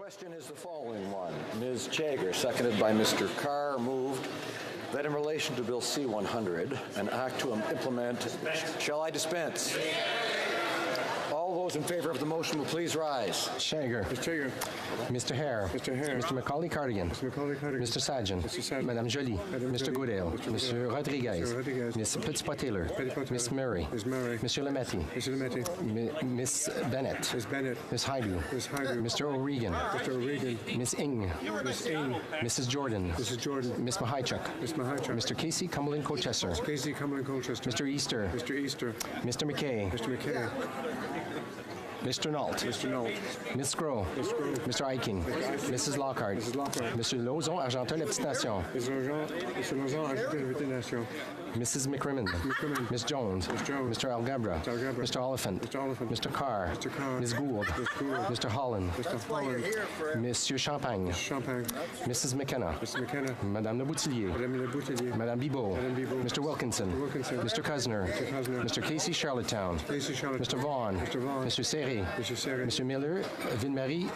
question is the following one. Ms. Chager, seconded by Mr. Carr, moved that in relation to Bill C-100, an act to implement... Shall I dispense? All those in favor of the motion will please rise. Chager. Mr. Chager. Mr. Hare. Mr. Hare. Mr. Macaulay Cardigan. Mr. Macaulay Cardigan. Mr. Sajjan. Mr. Sajjan. Madame Joly. Mr. Goodale. Mr. Rodriguez. Mr. Rodriguez. Ms. Petitpas-Taylor. Petitpas-Taylor. Ms. Murray. Ms. Murray. Monsieur Lametti. Mr. Lametti. Ms. Bennett. Ms. Bennett. Ms. Haidu. Ms. Haidu. Mr. O'Regan. Mr. O'Regan. Ms. Ing. Ms. Ing. Mrs. Jordan. Mrs. Jordan. Ms. Mahichuk. Ms. Mahichuk. Mr. Casey Cumberland Colchester. Casey Cumberland Colchester. Mr. Easter. Mr. Easter. Mr. McKay. Mr. McKay. Mr. Nault. Mr. Nault. Ms. Groh. Ms. Groh. Mr. Eiking. Mrs. Lockhart. Mrs. Lockhart. Monsieur Lauzon, Argentin, La Petite Nation. Mr. Lauzon, Argentin, La Petite Nation. Mrs. McCrimmon. McCrimmon. Ms. Jones. Ms. Jones. Mr. Algebra. Mr. Algebra. Mr. Oliphant. Mr. Oliphant. Mr. Carr. Mr. Carr. Ms. Gould. Ms. Gould. Mr. Holland. Mr. Holland. Monsieur Champagne. Champagne. Mrs. McKenna. Mr. McKenna. Madame Le Boutillier. Madame Le Boutillier. Madame Bibeau. Madame Bibeau. Mr. Wilkinson. Mr. Wilkinson. Mr. Cuzner. Mr. Cuzner. Mr. Casey Charlottetown. Casey Charlottetown. Mr. Vaughan. Mr. Vaughan. Monsieur Serré. Monsieur Serré. Monsieur Miller, Ville-Marie,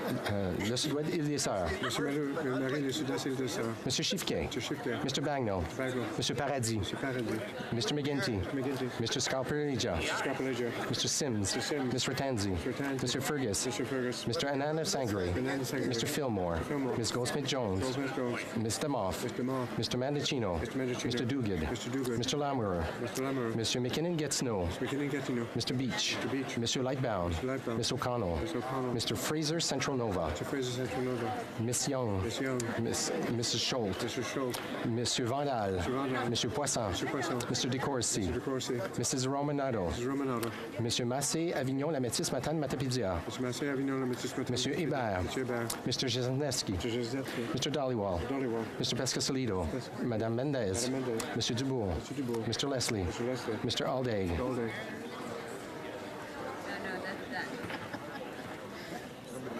Le Sud-Ouest, Île-des-Sœurs. Monsieur Marie, Le Sud-Est, Île-des-Sœurs. Monsieur Chiffquet. Mr. Chiffquet. Mr. Bagnall. Bagnall. Monsieur Paradis. Mr. Paradis. Mr. McGinty. McGinty. Mr. Scarpellegia. Scarpellegia. Mr. Sims. Mr. Sims. Mr. Ratanzi. Mr. Ratanzi. Mr. Fergus. Mr. Fergus. Mr. Anana Sangre. Anana Sangre. Mr. Fillmore. Fillmore. Ms. Goldsmith-Jones. Goldsmith-Jones. Ms. Demoff. Mr. Moff. Mr. Mandicino. Mr. Mendocino. Mr. Duguid. Mr. Duguid. Mr. Lamoureux. Mr. Lamoureux. Mr. McKinnon-Gatineau. Mr. McKinnon-Gatineau. Mr. Beach. Mr. Beach. Mr. Lightbound. Mr. Lightbound. Ms. O'Connell. Ms. O'Connell. Mr. Fraser Central Nova. Mr. Fraser Central Nova. Miss Young. Miss Young. Mrs. Schultz. Mr. Schultz. Monsieur Vandal. Mr. Vandal. Monsieur Poisson. Mr. Poisson. Mr. DeCourcy. Mr. DeCourcy. Mrs. Romanado. Mrs. Romanado. Monsieur Massé, Avignon, La Métis, Matane, Matapédia. Mr. Massé, Avignon, La Métis, Matane. Monsieur Hébert. Monsieur Hébert. Mr. Jaznewski. Mr. Jaznewski. Mr. Dollywall. Dollywall. Mr. Pescasolido. Madame Mendez. Madame Mendez. Monsieur Dubourg. Mr. Dubourg. Mr. Leslie. Mr. Leslie. Mr. Alday. All day.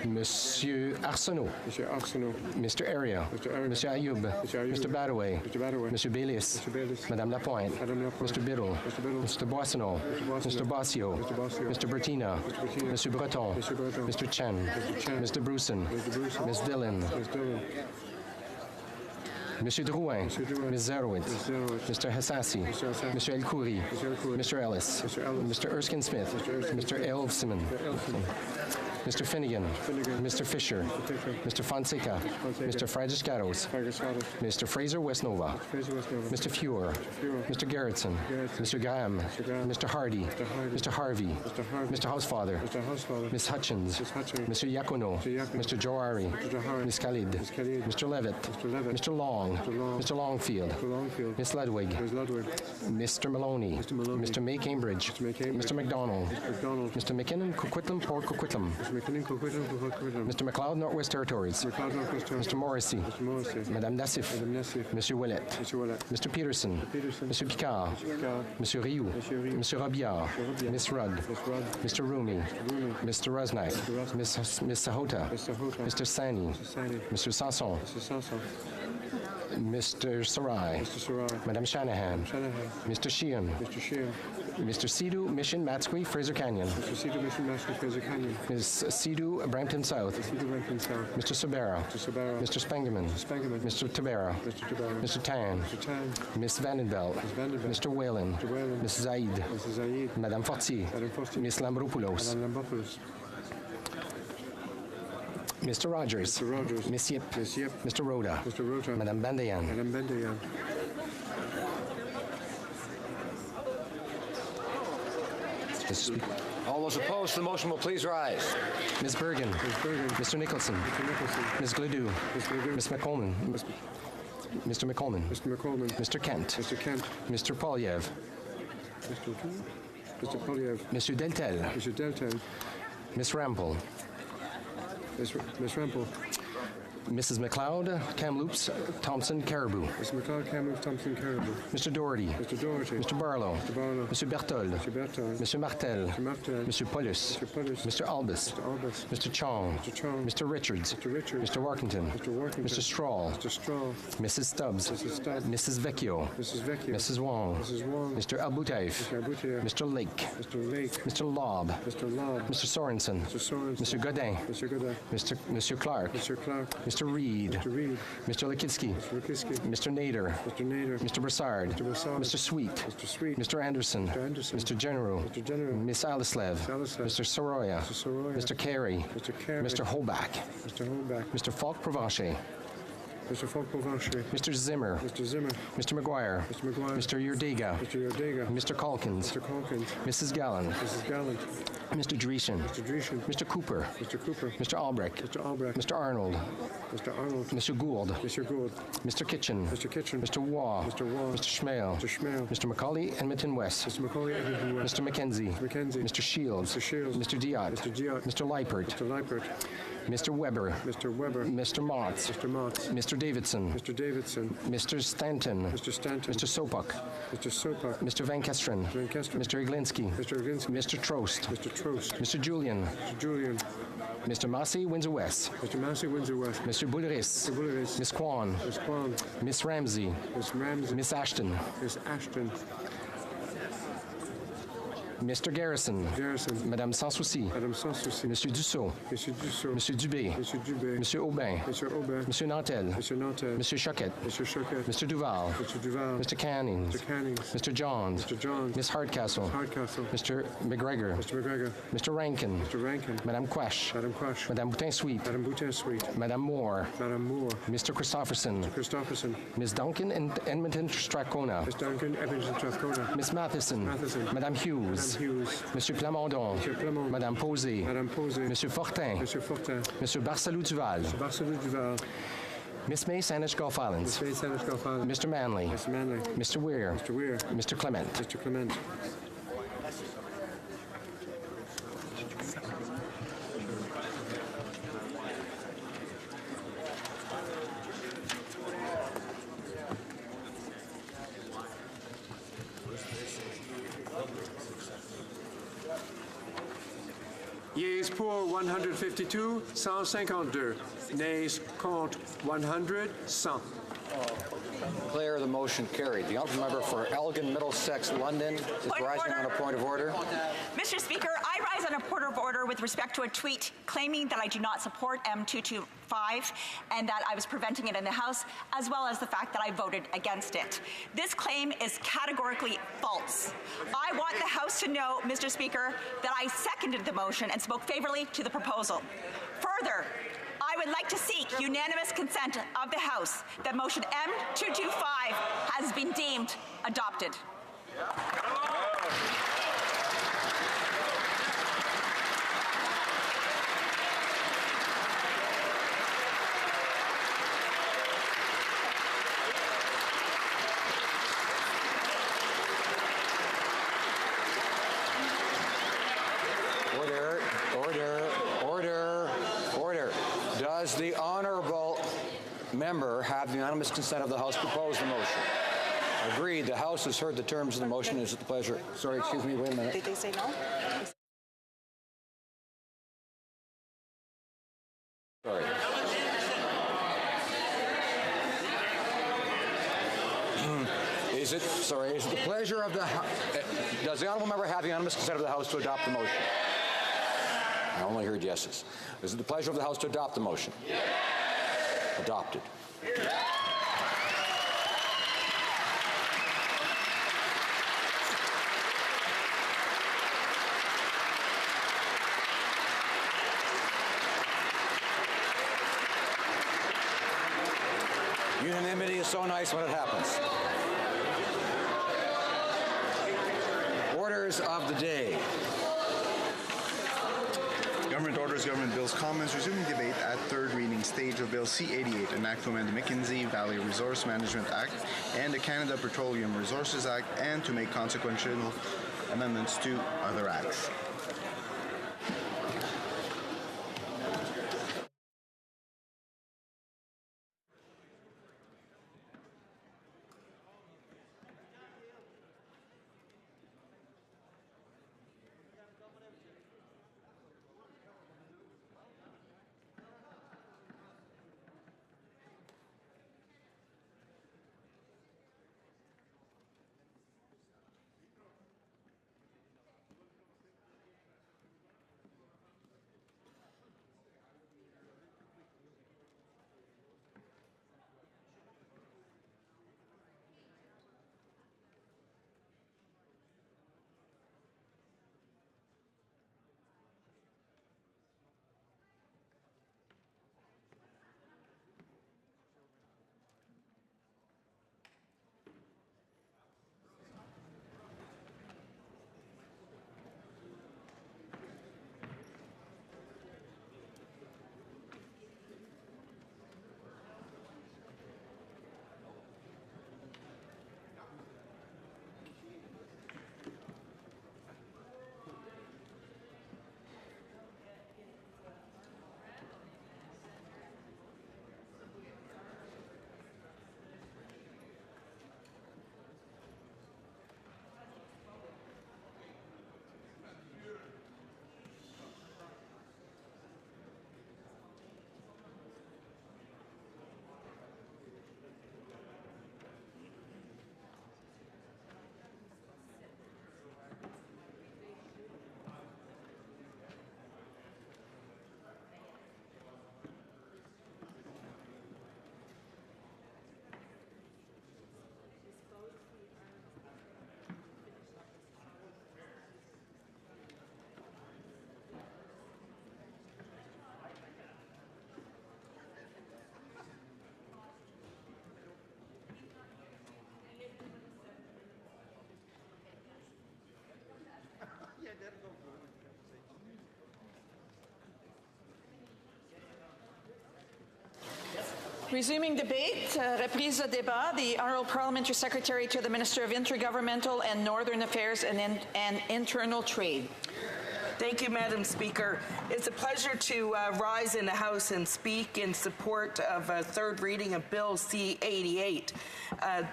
Monsieur Arsenault. Monsieur Arsenault. Mr. Area. Mr. Area. Monsieur Ayoub. Mr. Ayoub. Mr. Badaway. Mr. Badaway. Monsieur Baylis. Mr. Baylis. Madame Lapointe. Madame Lapointe. Mr. Biddle. Mr. Biddle. Mr. Boissonneau. Mr. Boissonneau. Mr. Bossio. Mr. Bossio. Mr. Bertina. Mr. Bertina. Monsieur Breton. Mr. Breton. Mr. Chen. Mr. Chen. Mr. Bruson. Mr. Bruson. Ms. Dillon. Ms. Dillon. Monsieur Drouin. Monsieur Drouin. Ms. Zerowitz. Ms. Zerowitz. Mr. Hassasi. Mr. Hassasi. Mr. El Khoury. Mr. El Khoury. Mr. Ellis. Mr. Ellis. Mr. Erskine Smith. Mr. Erskine Mr. Smith. Elfsiman. Mr. Elfman. Mr. Finnegan. Finnegan. Mr. Fisher. Mr. Fisher. Mr. Fonseca. Fonseca. Mr. Fragiscaros. Fergusados. Mr. Fraser Westnova. Fraser Westnova. Mr. Fuhrer. Fuhrer. Mr. Gerritsen. Gerritsen. Mr. Graham. Mr. Graham. Mr. Hardy. Mr. Hardy. Mr. Harvey. Mr. Harvey. Mr. Housefather. Mr. Housefather. Ms. Hutchins. Ms. Hutchins. Mr. Yacono. Mr. Yacono. Mr. Johari. Mr. Johari. Ms. Khalid. Ms. Khalid. Mr. Levitt. Mr. Levitt. Mr. Long. Mr. Long. Mr. Longfield. Mr. Longfield. Ms. Ludwig. Ms. Ludwig. Mr. Maloney. Mr. Maloney. Mr. May Cambridge. Mr. May Cambridge. Mr. McDonald. Mr. McDonald. Mr. McKinnon Coquitlam Port Coquitlam. Mr. McKinnon Coquitlam. Mr. McLeod Northwest Territories. Mr. Cloud Northwest Territories. Mr. Morrissey. Mr. Morrissey. Madame Nassif. Madame Nassif. Monsieur Ouellet. Mr. Ouellet. Mr. Peterson. Mr. Peterson. Monsieur Picard. Mr. Picard. Monsieur Rioux. Monsieur Rioux. Monsieur Robillard. Monsieur Robillard. Miss Rudd. Miss Rudd. Mr. Rumi. Mr. Rumi. Mr. Rusnak. Mr. Rusnak. Miss Sahota. Mr. Hota. Mr. Sani. Mr. Sani. Mr. Sanson. Mr. Sanson. Mr. Sarai. Mr. Sarai. Madame Shanahan. Shanahan. Mr. Sheehan. Mr. Sheehan. Mr. Sidhu, Mission, Matsqui, Fraser Canyon. Mr. Cedar Mission Master Fraser Canyon. Ms. Sidhu, Brampton South. Mr. Cedar Rankin South. Mr. Sabera. Mr. Sabara. Mr. Spengeman. Mr. Spengeman. Mr. Tabera. Mr. Tabara. Mr. Tan. Mr. Tan. Miss Vandenbelt. Ms. Vanderbilt. Mr. Whalen. Mr. Whalen. Mrs. Zaid. Mrs. Zaid. Madame Fortier. Madame Fortier. Miss Lambropoulos. Madame Lambopoulos. Mr. Rogers. Mr. Rogers. Miss Yip. Miss Yip. Mr. Rhoda. Mr. Rota. Madame Bandayan. Madame Bendayan. All those opposed to the motion will please rise. Ms. Bergen. Ms. Bergen. Mr. Nicholson. Mr. Nicholson. Ms. Gledoux. Ms. Gledoux. Ms. McColeman. Mr. McColeman. Mr. McColeman. Mr. Kent. Mr. Kent. Mr. Polyev. Mr. Mr. Polyev. Monsieur Deltel. Mr. Deltel. Miss Rampel. Miss Rample. Mrs. McLeod, Kamloops, Thompson, Caribou. Mr. McLeod, Kamloops, Thompson, Caribou. Mr. Doherty. Mr. Doherty. Mr. Barlow. Mr. Barlow. Mr. Berthold. Mr. Berthold. Mr. Martel. Mr. Martel. Mr. Paulus. Mr. Paulus. Mr. Albus. Mr. Albus. Mr. Chong. Mr. Chong. Mr. Richards. Mr. Richards. Mr. Workington. Mr. Workington. Mr. Strahl. Mr. Strahl. Mrs. Stubbs. Mrs. Stubbs. Mrs. Vecchio. Mrs. Vecchio. Mrs. Wong. Mrs. Wong. Mr. Abutaif. Mr. Abutier. Mr. Lake. Mr. Lake. Mr. Lobb. Mr. Lobb. Mr. Sorensen. Mr. Sorensen. Mr. Godin. Mr. Godin. Monsieur Clark. Mr. Clark. Mr. Reed. Mr. Reed. Mr. Lekitsky. Mr. Lukiski. Mr. Nader. Mr. Nader. Mr. Broussard. Mr. Broussard. Mr. Sweet. Mr. Sweet. Mr. Anderson. Mr. Anderson. Mr. General. Mr. General. Miss Alislev. Alislev. Mr. Soroya. Mr. Soroya. Mr. Carey. Mr. Carey. Mr. Holbach. Mr. Holbach. Mr. Falk Provencher. Mr. Falk Provencher. Mr. Zimmer. Mr. Zimmer. Mr. McGuire. Mr. McGuire. Mr. Yurdega. Mr. Yordega. Mr. Calkins. Mr. Calkins. Mrs. Gallant. Mrs. Gallant. Mr. Dreeshen. Mr. Dreeshen. Mr. Cooper. Mr. Cooper. Mr. Albrecht. Mr. Albrecht. Mr. Arnold. Mr. Arnold. Mr. Gould. Mr. Gould. Mr. Kitchen. Mr. Kitchen. Mr. Waugh. Mr. Waugh. Mr. Schmale. Mr. Schmale. Mr. Macaulay, Edmonton West. Mr. Macaulay, Edmonton West. Mr. McKenzie. Mr. McKenzie. Mr. Shields. Mr. Shields. Mr. Diot. Mr. Diot. Mr. Leipert. Mr. Leipert. Mr. Weber. Mr. Weber. Mr. Motts. Mr. Motts. Mr. Davidson. Mr. Davidson. Mr. Stanton. Mr. Stanton. Mr. Sopak. Mr. Sopak. Mr. Van Kesteren. Van Kesteren. Mr. Iglinski. Mr. Iglinski. Mr. Trost. Mr. Trost. Mr. Julian. Mr. Julian. Mr. Massey, Windsor West. Mr. Massey, Windsor West. Mr. Bulleris. Mr. Bulleris. Miss Kwan. Miss Kwan. Miss Ramsey. Miss Ramsey. Miss Ashton. Miss Ashton. Mr. Garrison. Garrison. Madame Sanssouci. Madame Sanssouci. Monsieur Dussault. Monsieur Dussault. Monsieur Dubé. Monsieur Dubé. Monsieur Aubin. Monsieur Aubin. Monsieur Nantel. Monsieur Nantel. Monsieur Choquette. Monsieur Choquette. Mr. Duval. Mr. Duval. Mr. Cannings. Mr. Cannings. Mr. Johns. Mr. Johns. Miss Hardcastle. Hardcastle. Mr. McGregor. Mr. McGregor. Mr. Rankin. Mr. Rankin. Madame Quash. Madame Quash. Madame Boutin-Sweet. Madame Boutin-Sweet. Madame Moore. Madame Moore. Mr. Christopherson. Mr. Christopherson. Miss Duncan and Edmonton Strathcona. Miss Duncan, Edmonton Strathcona. Miss Matheson. Matheson. Madame Hughes. Madame Hughes. Monsieur Plamondon. Monsieur Plamondon. Madame Posé. Madame Posé. Monsieur Fortin. Monsieur Fortin. Monsieur Barcelou-Duval. Monsieur Barcelou-Duval. Miss May, Saanich Gulf Islands. Miss May, Saanich Gulf Islands. Mr. Manley. Mr. Manley. Mr. Weir. Mr. Weir. Mr. Clement. Mr. Clement. Yeas pour 152, 152. Nays contre 100, 100. Declare the motion carried. The honourable member for Elgin, Middlesex, London is rising on a point of order. Mr. Speaker, I rise on a point of order with respect to a tweet claiming that I do not support M225 and that I was preventing it in the House, as well as the fact that I voted against it. This claim is categorically false. I want the House to know, Mr. Speaker, that I seconded the motion and spoke favorably to the proposal. Further, I would like to seek unanimous consent of the House that motion M225 has been deemed adopted. Order, order, order, order. Does the honourable member have the unanimous consent of the House to propose the motion? Agreed. The House has heard the terms of the motion. Is it the pleasure? Sorry, excuse me, wait a minute. Did they say no? Sorry. Is it the pleasure of the does the honourable member have the unanimous consent of the House to adopt the motion? I only heard yeses. Is it the pleasure of the House to adopt the motion? Yes. Adopted. Unanimity is so nice when it happens. Orders of the day. Government Orders, Government Bills, Comments, resuming debate at third reading stage of Bill C-88, an act to amend the Mackenzie Valley Resource Management Act and the Canada Petroleum Resources Act, and to make consequential amendments to other acts. Resuming debate, reprise de débat, the Honourable Parliamentary Secretary to the Minister of Intergovernmental and Northern Affairs and Internal Trade. Thank you, Madam Speaker. It's a pleasure to rise in the House and speak in support of a third reading of Bill C-88.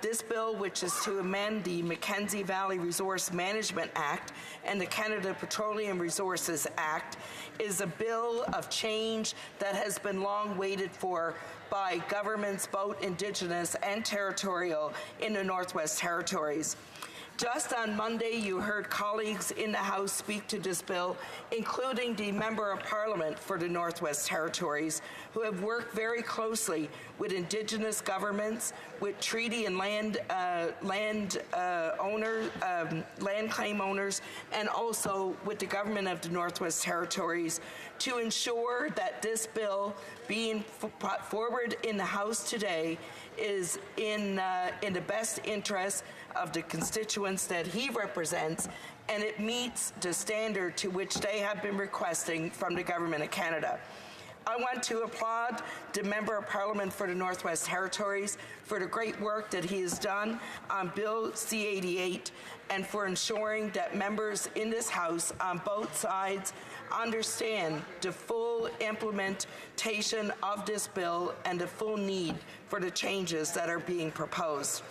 This bill, which is to amend the Mackenzie Valley Resource Management Act and the Canada Petroleum Resources Act, is a bill of change that has been long waited for by governments, both Indigenous and territorial, in the Northwest Territories. Just on Monday, you heard colleagues in the House speak to this bill, including the Member of Parliament for the Northwest Territories, who have worked very closely with Indigenous governments, with treaty and land claim owners, and also with the government of the Northwest Territories to ensure that this bill being brought forward in the House today is in the best interest of the constituents that he represents, and it meets the standard to which they have been requesting from the Government of Canada. I want to applaud the Member of Parliament for the Northwest Territories for the great work that he has done on Bill C-88 and for ensuring that members in this House on both sides understand the full implementation of this bill and the full need for the changes that are being proposed.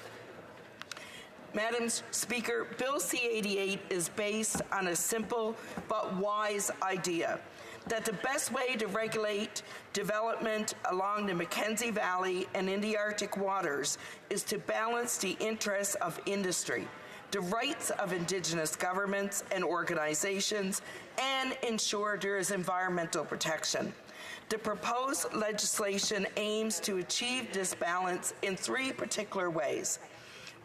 Madam Speaker, Bill C-88 is based on a simple but wise idea that the best way to regulate development along the Mackenzie Valley and in the Arctic waters is to balance the interests of industry, the rights of Indigenous governments and organizations, and ensure there is environmental protection. The proposed legislation aims to achieve this balance in three particular ways.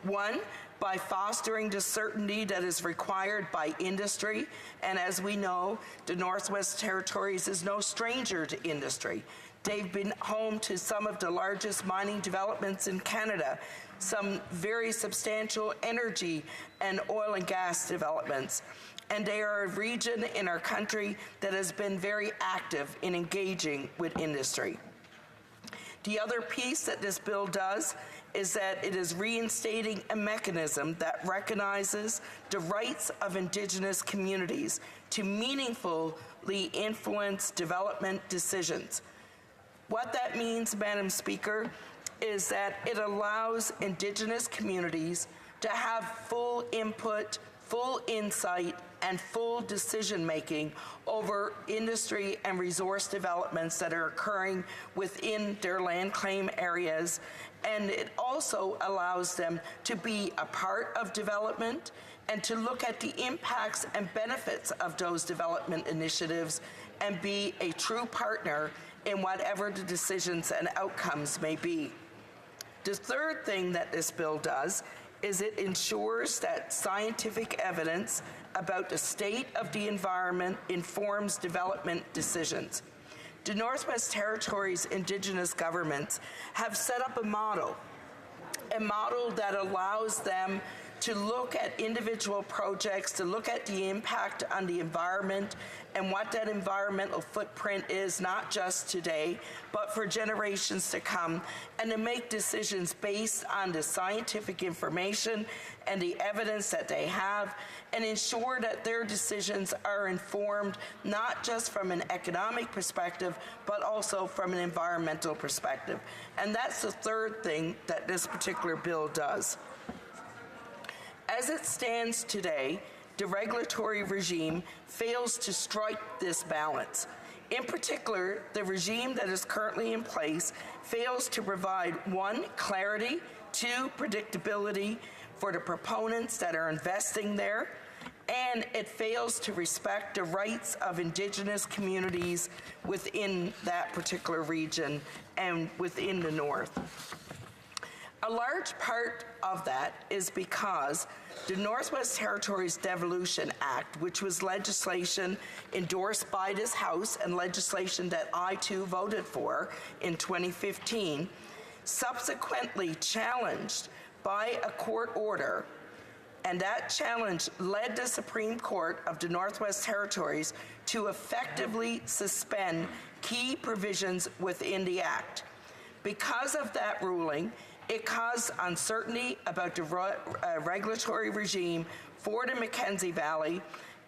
One, by fostering the certainty that is required by industry, and as we know, the Northwest Territories is no stranger to industry. They've been home to some of the largest mining developments in Canada, some very substantial energy and oil and gas developments, and they are a region in our country that has been very active in engaging with industry. The other piece that this bill does is that it is reinstating a mechanism that recognizes the rights of Indigenous communities to meaningfully influence development decisions. What that means, Madam Speaker, is that it allows Indigenous communities to have full input, full insight, and full decision-making over industry and resource developments that are occurring within their land claim areas. And it also allows them to be a part of development and to look at the impacts and benefits of those development initiatives and be a true partner in whatever the decisions and outcomes may be. The third thing that this bill does is it ensures that scientific evidence about the state of the environment informs development decisions. The Northwest Territories Indigenous governments have set up a model that allows them to look at individual projects, to look at the impact on the environment and what that environmental footprint is, not just today, but for generations to come, and to make decisions based on the scientific information and the evidence that they have, and ensure that their decisions are informed not just from an economic perspective, but also from an environmental perspective. And that's the third thing that this particular bill does. As it stands today, the regulatory regime fails to strike this balance. In particular, the regime that is currently in place fails to provide, one, clarity, two, predictability for the proponents that are investing there, and it fails to respect the rights of Indigenous communities within that particular region and within the North. A large part of that is because the Northwest Territories Devolution Act, which was legislation endorsed by this House and legislation that I too voted for in 2015, subsequently challenged by a court order, and that challenge led the Supreme Court of the Northwest Territories to effectively suspend key provisions within the Act. Because of that ruling, it caused uncertainty about the regulatory regime for the Mackenzie Valley,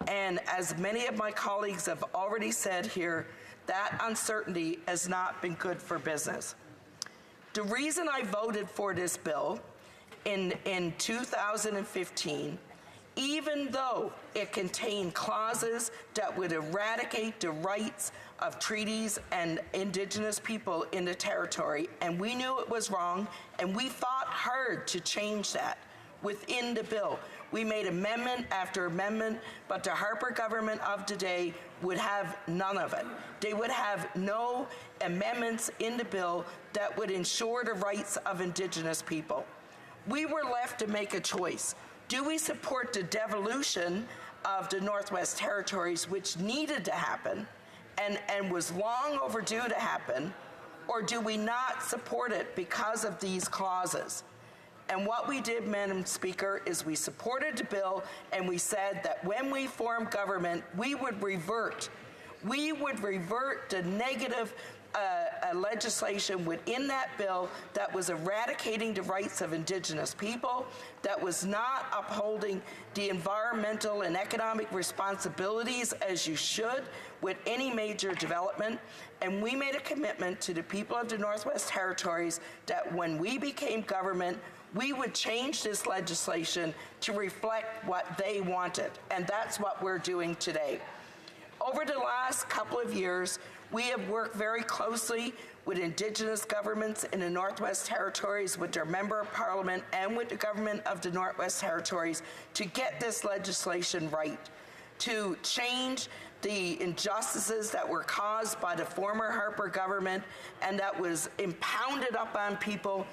and as many of my colleagues have already said here, that uncertainty has not been good for business. The reason I voted for this bill in 2015, even though it contained clauses that would eradicate the rights of treaties and Indigenous people in the territory, and we knew it was wrong, and we fought hard to change that within the bill. We made amendment after amendment, but the Harper government of today would have none of it. They would have no amendments in the bill that would ensure the rights of Indigenous people. We were left to make a choice. Do we support the devolution of the Northwest Territories, which needed to happen and was long overdue to happen, or do we not support it because of these clauses? And what we did, Madam Speaker, is we supported the bill, and we said that when we formed government, we would revert. We would revert the negative legislation within that bill that was eradicating the rights of Indigenous people, that was not upholding the environmental and economic responsibilities as you should with any major development. And we made a commitment to the people of the Northwest Territories that when we became government, we would change this legislation to reflect what they wanted. And that's what we're doing today. Over the last couple of years, we have worked very closely with Indigenous governments in the Northwest Territories, with their Member of Parliament, and with the government of the Northwest Territories to get this legislation right, to change the injustices that were caused by the former Harper government and that was impounded up on people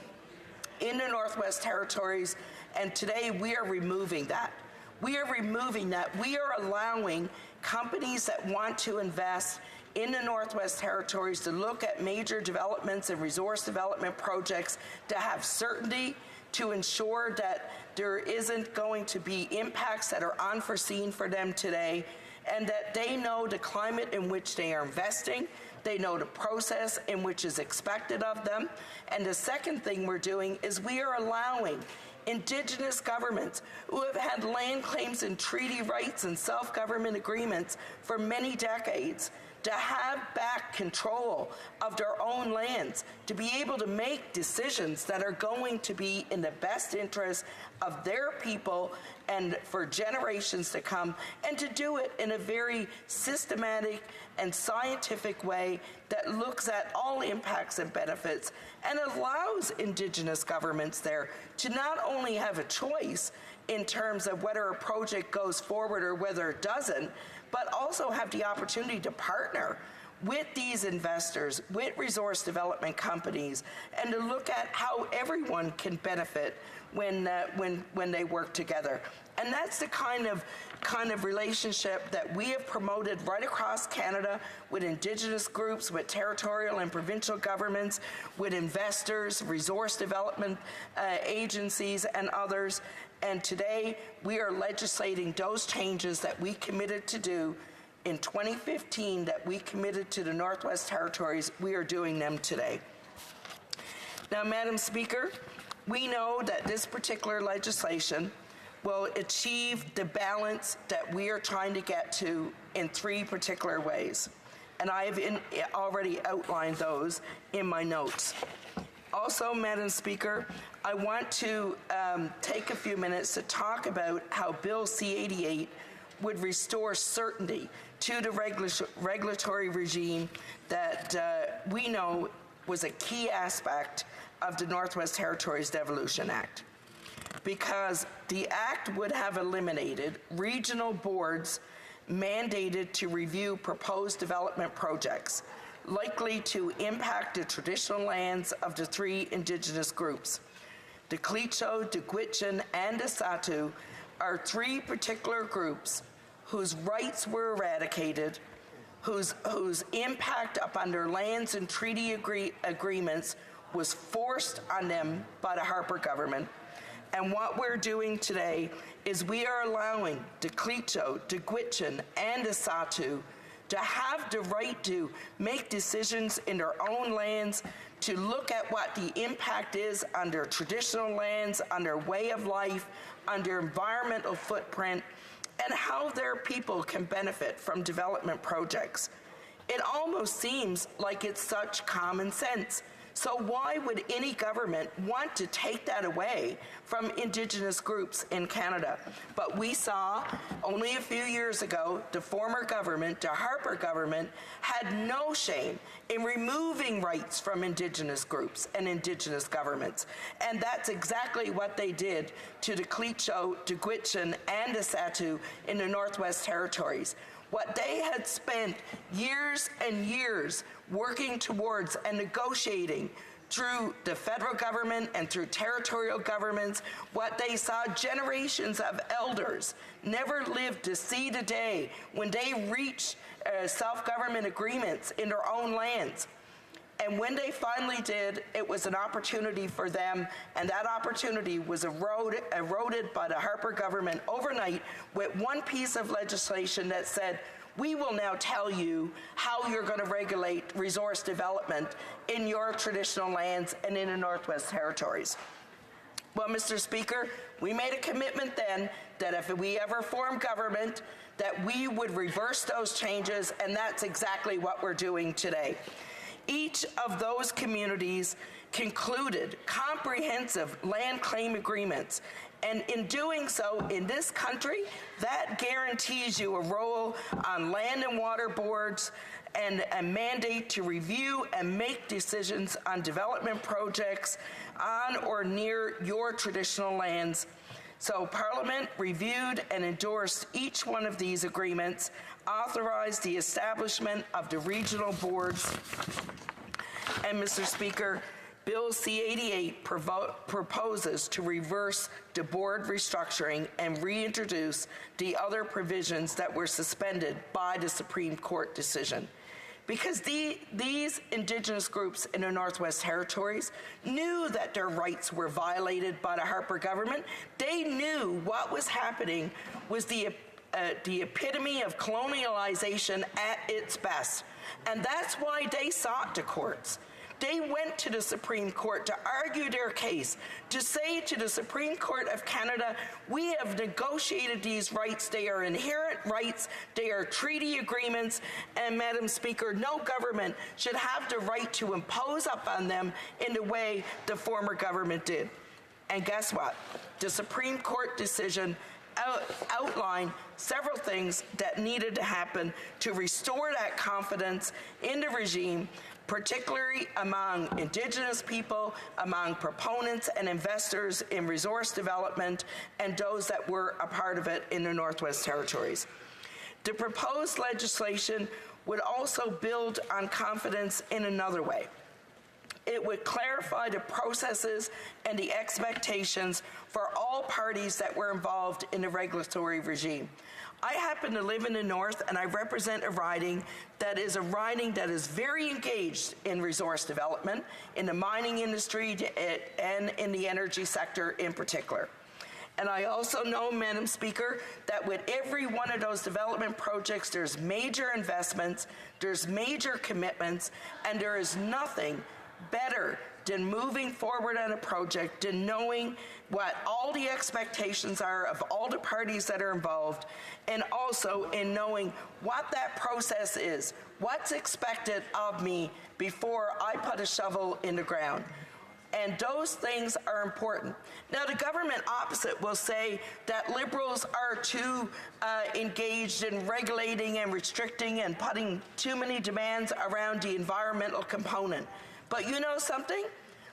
in the Northwest Territories, and today we are removing that. We are removing that. We are allowing companies that want to invest in the Northwest Territories to look at major developments and resource development projects to have certainty, to ensure that there isn't going to be impacts that are unforeseen for them today, and that they know the climate in which they are investing. They know the process in which is expected of them. And the second thing we're doing is we are allowing Indigenous governments who have had land claims and treaty rights and self-government agreements for many decades to have back control of their own lands, to be able to make decisions that are going to be in the best interest of their people and for generations to come, and to do it in a very systematic and scientific way that looks at all impacts and benefits and allows Indigenous governments there to not only have a choice in terms of whether a project goes forward or whether it doesn't, but also have the opportunity to partner with these investors, with resource development companies, and to look at how everyone can benefit when they work together. And that's the kind of relationship that we have promoted right across Canada with Indigenous groups, with territorial and provincial governments, with investors, resource development agencies, and others. And today, we are legislating those changes that we committed to do in 2015, that we committed to the Northwest Territories. We are doing them today. Now, Madam Speaker, we know that this particular legislation will achieve the balance that we are trying to get to in three particular ways. And I have already outlined those in my notes. Also, Madam Speaker, I want to take a few minutes to talk about how Bill C-88 would restore certainty to the regulatory regime that we know was a key aspect of the Northwest Territories Devolution Act. Because the Act would have eliminated regional boards mandated to review proposed development projects likely to impact the traditional lands of the three Indigenous groups. The Tlicho, the Gwich'in, and the Saulteaux are three particular groups whose rights were eradicated, whose impact upon their lands and treaty agreements was forced on them by the Harper government. And what we're doing today is we are allowing the Tlicho, the Gwich'in, and the Saulteaux to have the right to make decisions in their own lands, to look at what the impact is on their traditional lands, on their way of life, on their environmental footprint, and how their people can benefit from development projects. It almost seems like it's such common sense. So why would any government want to take that away from Indigenous groups in Canada? But we saw only a few years ago, the former government, the Harper government, had no shame in removing rights from Indigenous groups and Indigenous governments. And that's exactly what they did to the Quechua, the Gwich'in, and the Satu in the Northwest Territories. What they had spent years and years working towards and negotiating through the federal government and through territorial governments, what they saw generations of elders never lived to see the day when they reached self-government agreements in their own lands. And when they finally did, it was an opportunity for them, and that opportunity was eroded by the Harper government overnight with one piece of legislation that said, we will now tell you how you're going to regulate resource development in your traditional lands and in the Northwest Territories. Well, Mr. Speaker, we made a commitment then that if we ever form government, that we would reverse those changes, and that's exactly what we're doing today. Each of those communities concluded comprehensive land claim agreements, and in doing so in this country, that guarantees you a role on land and water boards and a mandate to review and make decisions on development projects on or near your traditional lands. So Parliament reviewed and endorsed each one of these agreements, authorized the establishment of the regional boards, and Mr. Speaker, Bill C-88 proposes to reverse the board restructuring and reintroduce the other provisions that were suspended by the Supreme Court decision. Because these Indigenous groups in the Northwest Territories knew that their rights were violated by the Harper government. They knew what was happening was the epitome of colonialization at its best. And that's why they sought the courts. They went to the Supreme Court to argue their case, to say to the Supreme Court of Canada, we have negotiated these rights, they are inherent rights, they are treaty agreements, and Madam Speaker, no government should have the right to impose upon them in the way the former government did. And guess what? The Supreme Court decision outlined several things that needed to happen to restore that confidence in the regime, particularly among Indigenous people, among proponents and investors in resource development, and those that were a part of it in the Northwest Territories. The proposed legislation would also build on confidence in another way. It would clarify the processes and the expectations for all parties that were involved in the regulatory regime. I happen to live in the North, and I represent a riding that is very engaged in resource development, in the mining industry, and in the energy sector in particular. And I also know, Madam Speaker, that with every one of those development projects, there's major investments, there's major commitments, and there is nothing better than moving forward on a project and knowing what all the expectations are of all the parties that are involved, and also in knowing what that process is, what's expected of me before I put a shovel in the ground. And those things are important. Now, the government opposite will say that Liberals are too engaged in regulating and restricting and putting too many demands around the environmental component. But you know something?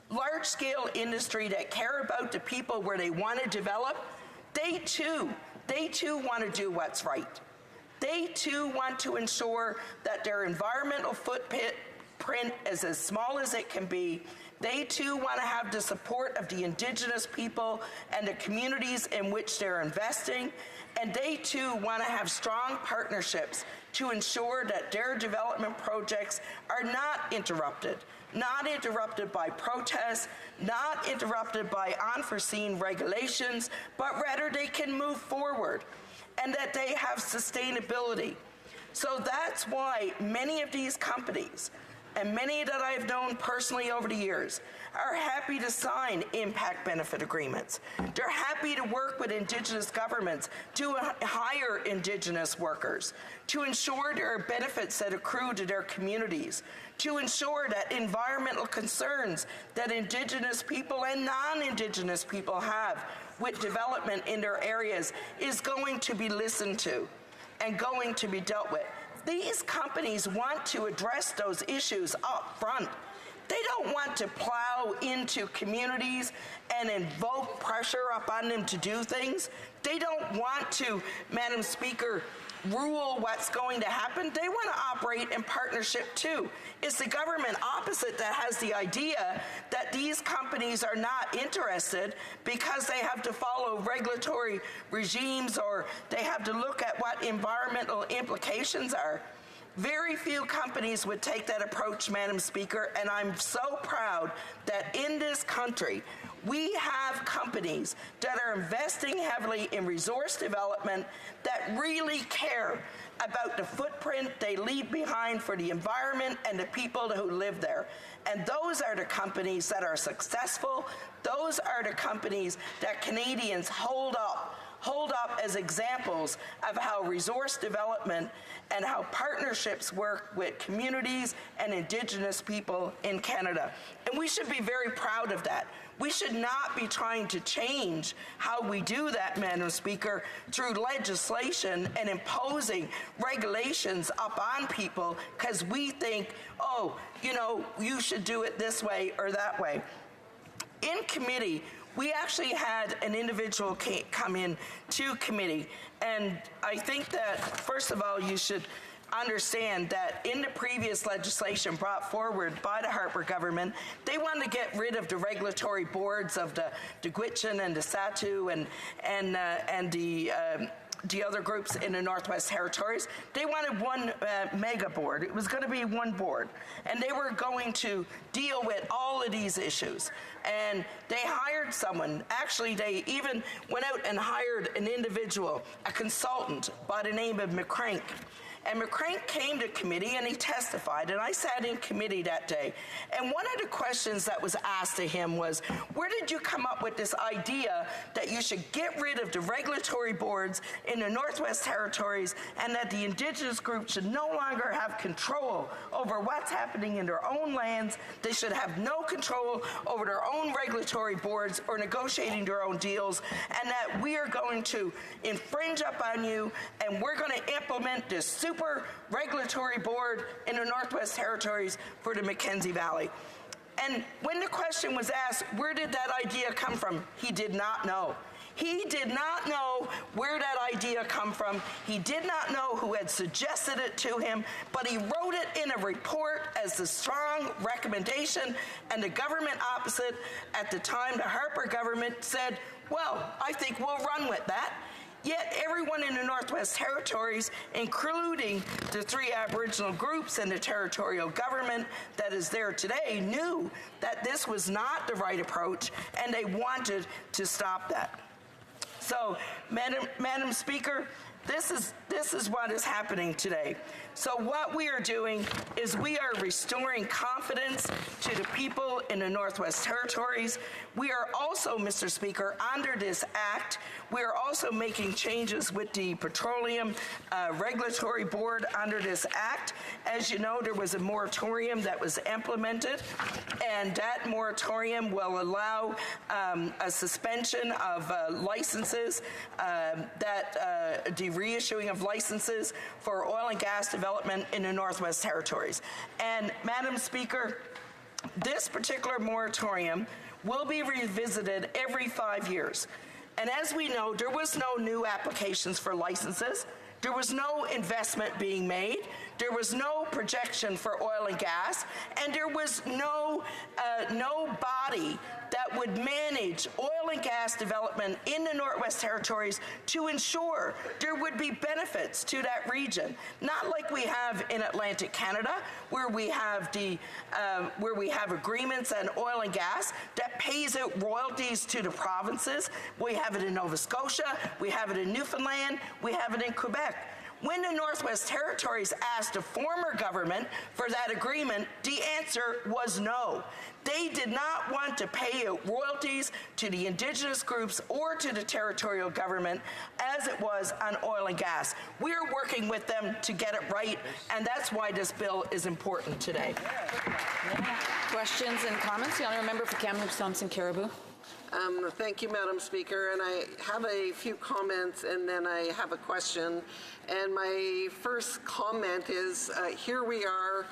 Large-scale industry that care about the people where they want to develop, they too want to do what's right. They too want to ensure that their environmental footprint is as small as it can be. They too want to have the support of the Indigenous people and the communities in which they're investing. And they too want to have strong partnerships to ensure that their development projects are not interrupted by protests, not interrupted by unforeseen regulations, but rather they can move forward and that they have sustainability. So that's why many of these companies, and many that I've known personally over the years, are happy to sign impact benefit agreements. They're happy to work with Indigenous governments to hire Indigenous workers, to ensure there are benefits that accrue to their communities, to ensure that environmental concerns that Indigenous people and non-Indigenous people have with development in their areas is going to be listened to and going to be dealt with. These companies want to address those issues up front. They don't want to plow into communities and invoke pressure upon them to do things. They don't want to, Madam Speaker, rule what's going to happen. They want to operate in partnership too. It's the government opposite that has the idea that these companies are not interested because they have to follow regulatory regimes or they have to look at what environmental implications are. Very few companies would take that approach, Madam Speaker, and I'm so proud that in this country we have companies that are investing heavily in resource development that really care about the footprint they leave behind for the environment and the people who live there. And those are the companies that are successful. Those are the companies that Canadians hold up as examples of how resource development and how partnerships work with communities and Indigenous people in Canada. And we should be very proud of that. We should not be trying to change how we do that, Madam Speaker, through legislation and imposing regulations up on people because we think, oh, you know, you should do it this way or that way. In committee, we actually had an individual come in to committee, and I think that, first of all, you should understand that in the previous legislation brought forward by the Harper government, they wanted to get rid of the regulatory boards of the Gwich'in and the Satu and the other groups in the Northwest Territories. They wanted one mega board. It was going to be one board, and they were going to deal with all of these issues. And they hired someone. Actually, they even went out and hired an individual, a consultant by the name of McCrank. And McCrank came to committee and he testified, and I sat in committee that day. And one of the questions that was asked to him was, where did you come up with this idea that you should get rid of the regulatory boards in the Northwest Territories and that the Indigenous groups should no longer have control over what's happening in their own lands? They should have no control over their own regulatory boards or negotiating their own deals, and that we are going to infringe upon you and we're going to implement this super regulatory board in the Northwest Territories for the Mackenzie Valley. And when the question was asked, where did that idea come from? He did not know. He did not know where that idea come from. He did not know who had suggested it to him, but he wrote it in a report as a strong recommendation, and the government opposite at the time, the Harper government, said, well, I think we'll run with that. Yet everyone in the Northwest Territories, including the 3 Aboriginal groups and the territorial government that is there today, knew that this was not the right approach, and they wanted to stop that. So, Madam Speaker, this is what is happening today. So what we are doing is we are restoring confidence to the people in the Northwest Territories. We are also, Mr. Speaker, under this act, we are also making changes with the Petroleum Regulatory Board under this act. As you know, there was a moratorium that was implemented, and that moratorium will allow a suspension of licenses, the reissuing of licenses for oil and gas development in the Northwest Territories. And Madam Speaker, this particular moratorium will be revisited every 5 years. And as we know, there was no new applications for licenses. There was no investment being made. There was no projection for oil and gas, and there was no body that would manage oil and gas development in the Northwest Territories to ensure there would be benefits to that region. Not like we have in Atlantic Canada, where we have agreements on oil and gas that pays out royalties to the provinces. We have it in Nova Scotia, we have it in Newfoundland, we have it in Quebec. When the Northwest Territories asked a former government for that agreement, the answer was no. They did not want to pay royalties to the Indigenous groups or to the territorial government as it was on oil and gas. We're working with them to get it right, and that's why this bill is important today. Questions and comments? The honourable member for Kamloops Thompson Caribou. Thank you, Madam Speaker, and I have a few comments and then I have a question. And my first comment is, here we are,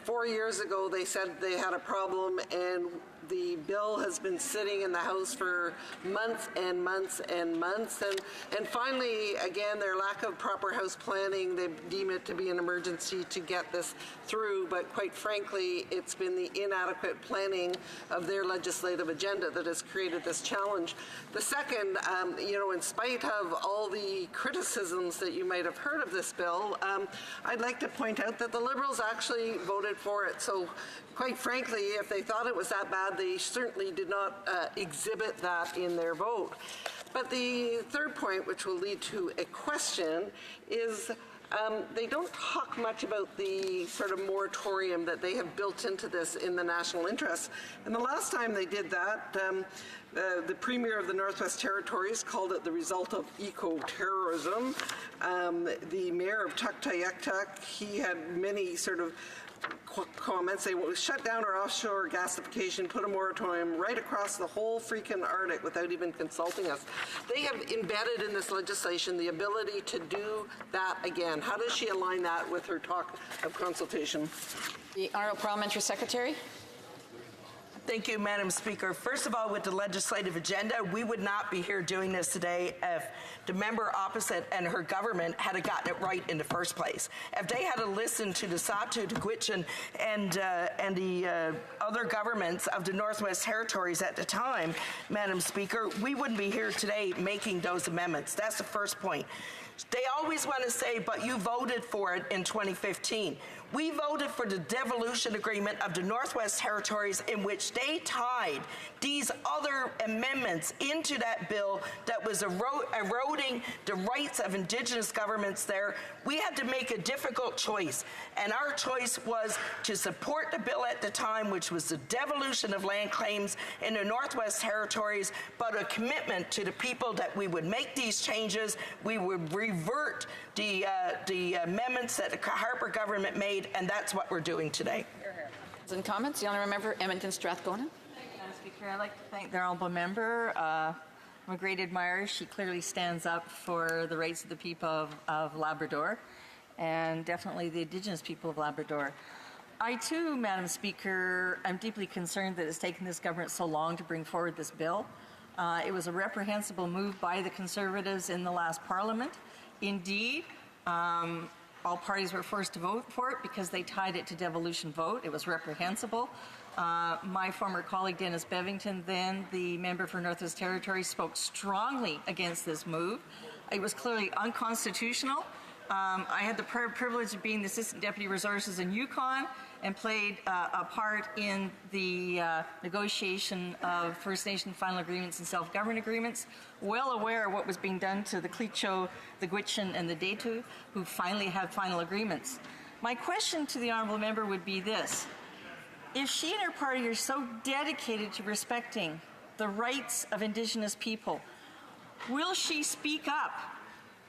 4 years ago they said they had a problem, and the bill has been sitting in the House for months and months and months, and finally, again, their lack of proper House planning, they deem it to be an emergency to get this through, but quite frankly, it's been the inadequate planning of their legislative agenda that has created this challenge. The second, in spite of all the criticisms that you might have heard of this bill, I'd like to point out that the Liberals actually voted for it, so quite frankly, if they thought it was that bad, they certainly did not exhibit that in their vote. But the third point, which will lead to a question, is they don't talk much about the sort of moratorium that they have built into this in the national interest. And the last time they did that, the Premier of the Northwest Territories called it the result of eco-terrorism. The Mayor of Tuktoyaktuk, he had many sort of comments. They will shut down our offshore gasification, put a moratorium right across the whole freaking Arctic without even consulting us. They have embedded in this legislation the ability to do that again. How does she align that with her talk of consultation? The Honourable Parliamentary Secretary. Thank you, Madam Speaker. First of all, with the legislative agenda, we would not be here doing this today if the member opposite and her government had gotten it right in the first place. If they had listened to the Saulteaux, the Gwich'in, and the other governments of the Northwest Territories at the time, Madam Speaker, we wouldn't be here today making those amendments. That's the first point. They always want to say, but you voted for it in 2015. We voted for the devolution agreement of the Northwest Territories, in which they tied these other amendments into that bill that was eroding the rights of Indigenous governments there. We had to make a difficult choice, and our choice was to support the bill at the time, which was the devolution of land claims in the Northwest Territories, but a commitment to the people that we would make these changes, we would revert the amendments that the Harper government made, and that's what we're doing today. And comments, the honourable member Edmonton Strathcona. Madam Speaker, I'd like to thank the honourable member. I'm a great admirer. She clearly stands up for the rights of the people of Labrador, and definitely the Indigenous people of Labrador. I too, Madam Speaker, am deeply concerned that it's taken this government so long to bring forward this bill. It was a reprehensible move by the Conservatives in the last Parliament. Indeed, all parties were forced to vote for it because they tied it to devolution vote. It was reprehensible. My former colleague Dennis Bevington, then the member for Northwest Territories, spoke strongly against this move. It was clearly unconstitutional. I had the privilege of being the Assistant Deputy Resources in Yukon and played a part in the negotiation of First Nation final agreements and self-government agreements, well aware of what was being done to the Klitschko, the Gwich'in, and the Dayton, who finally have final agreements. My question to the honourable member would be this. If she and her party are so dedicated to respecting the rights of Indigenous people, will she speak up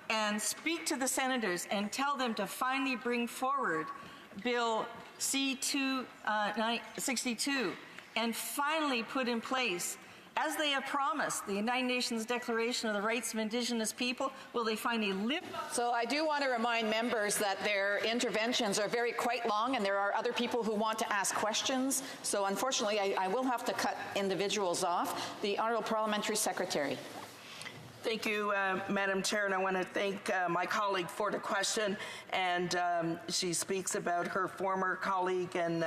and speak to the senators and tell them to finally bring forward Bill C-262 and finally put in place, as they have promised, the United Nations Declaration of the Rights of Indigenous People? Will they finally live? So I do want to remind members that their interventions are quite long, and there are other people who want to ask questions. So unfortunately, I will have to cut individuals off. The Honourable Parliamentary Secretary. Thank you, Madam Chair, and I want to thank my colleague for the question. And she speaks about her former colleague and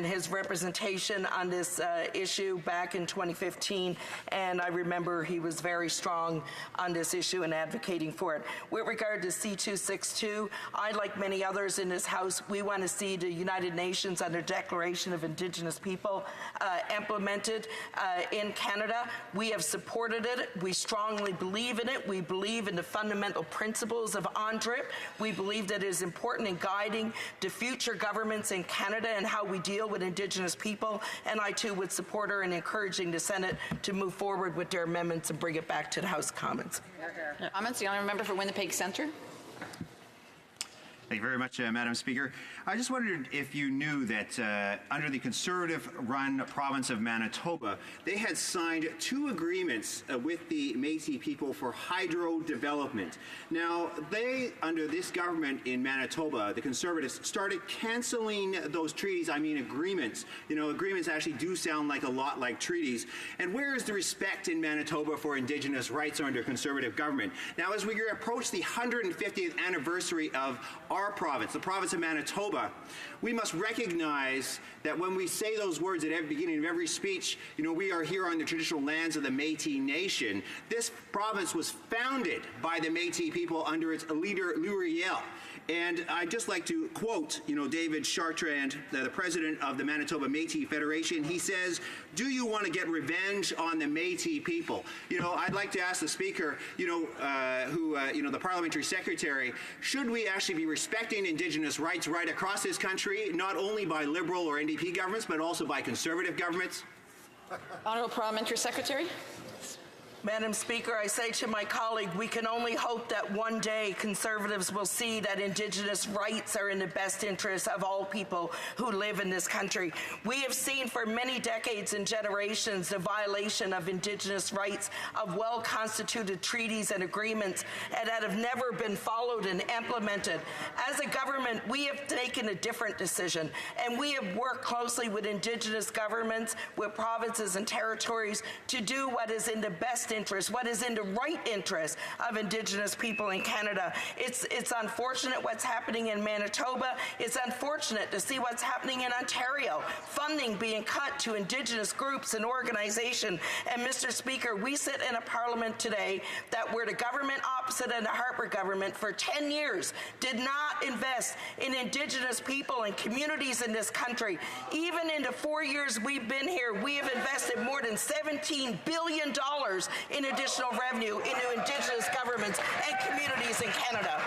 his representation on this issue back in 2015. And I remember he was very strong on this issue and advocating for it. With regard to C-262, I, like many others in this House, we want to see the United Nations and their Declaration of Indigenous People implemented in Canada. We have supported it. We strongly strongly believe in it. We believe in the fundamental principles of UNDRIP. We believe that it is important in guiding the future governments in Canada and how we deal with Indigenous people. And I too would support her in encouraging the Senate to move forward with their amendments and bring it back to the House of Commons. Comments? The honourable member for Winnipeg Centre. Thank you very much, Madam Speaker. I just wondered if you knew that under the Conservative-run province of Manitoba, they had signed 2 agreements with the Métis people for hydro development. Now, they, under this government in Manitoba, the Conservatives, started canceling those treaties, agreements. You know, agreements actually do sound like a lot like treaties. And where is the respect in Manitoba for Indigenous rights under Conservative government? Now, as we approach the 150th anniversary of our province, the province of Manitoba, we must recognize that when we say those words at the beginning of every speech, you know, we are here on the traditional lands of the Métis Nation. This province was founded by the Métis people under its leader, Luriel. And I'd just like to quote, you know, David Chartrand, the president of the Manitoba Métis Federation. He says, "Do you want to get revenge on the Métis people?" You know, I'd like to ask the Speaker, you know, the Parliamentary Secretary, should we actually be respecting Indigenous rights right across this country, not only by Liberal or NDP governments, but also by Conservative governments? Honourable Parliamentary Secretary. Madam Speaker, I say to my colleague, we can only hope that one day Conservatives will see that Indigenous rights are in the best interest of all people who live in this country. We have seen for many decades and generations the violation of Indigenous rights of well-constituted treaties and agreements that have never been followed and implemented. As a government, we have taken a different decision, and we have worked closely with Indigenous governments, with provinces and territories to do what is in the best interest, what is in the right interest of Indigenous people in Canada. It's unfortunate what's happening in Manitoba. It's unfortunate to see what's happening in Ontario. Funding being cut to Indigenous groups and organizations. And Mr. Speaker, we sit in a parliament today that where the government opposite and the Harper government for 10 years did not invest in Indigenous people and communities in this country. Even in the 4 years we've been here, we have invested more than $17 billion in additional revenue into Indigenous governments and communities in Canada.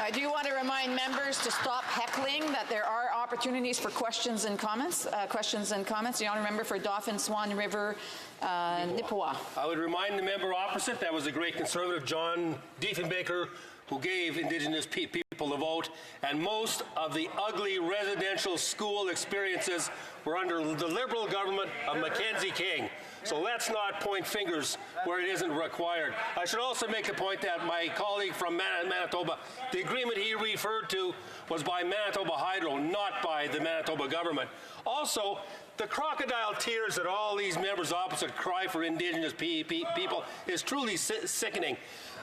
I do want to remind members to stop heckling, that there are opportunities for questions and comments. The honourable member for Dauphin, Swan River, Nipawin. I would remind the member opposite that was the great Conservative John Diefenbaker who gave Indigenous people the vote, and most of the ugly residential school experiences were under the Liberal government of Mackenzie King. So let's not point fingers where it isn't required. I should also make a point that my colleague from Manitoba, the agreement he referred to was by Manitoba Hydro, not by the Manitoba government. Also, the crocodile tears that all these members opposite cry for Indigenous people is truly sickening.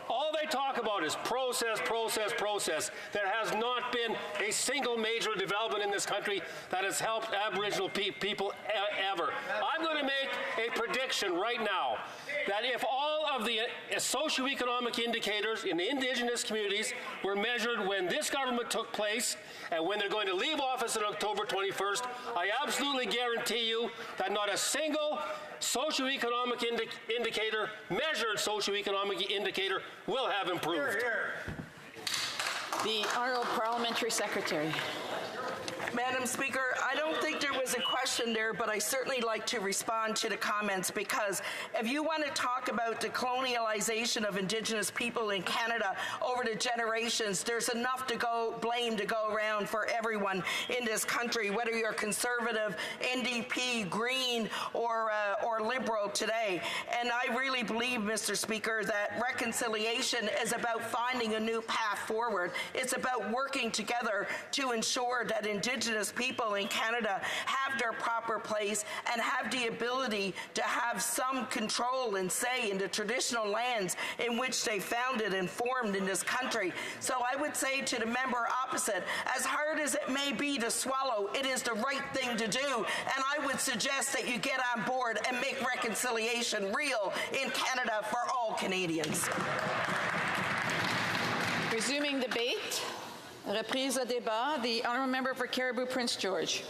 All they talk about is process, process, process. There has not been a single major development in this country that has helped Aboriginal people ever. I'm going to make a prediction right now that if all of the socioeconomic indicators in the Indigenous communities were measured when this government took place and when they're going to leave office on October 21st, I absolutely guarantee you that not a single socioeconomic indicator, measured socioeconomic indicator, will have improved. The Honourable Parliamentary Secretary. Madam Speaker, I don't think there was a question there, but I certainly like to respond to the comments, because if you want to talk about the colonialization of Indigenous people in Canada over the generations, there's enough blame to go around for everyone in this country, whether you're Conservative, NDP, Green, or Liberal today. And I really believe, Mr. Speaker, that reconciliation is about finding a new path forward. It's about working together to ensure that Indigenous people in Canada have their proper place and have the ability to have some control and say in the traditional lands in which they founded and formed in this country. So I would say to the member opposite, as hard as it may be to swallow, it is the right thing to do, and I would suggest that you get on board and make reconciliation real in Canada for all Canadians. Resuming debate. Reprise de débat. The honourable member for Cariboo Prince George.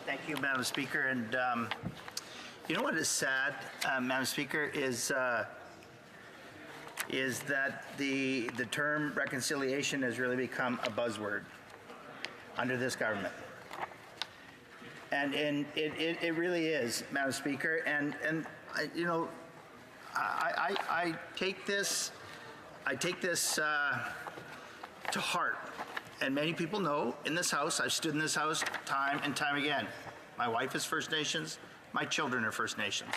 Thank you, Madam Speaker. And You know what is sad, Madam Speaker, is that the term reconciliation has really become a buzzword under this government. And it really is, Madam Speaker. And you know, I take this to heart. And many people know in this House, I've stood in this House time and time again. My wife is First Nations. My children are First Nations.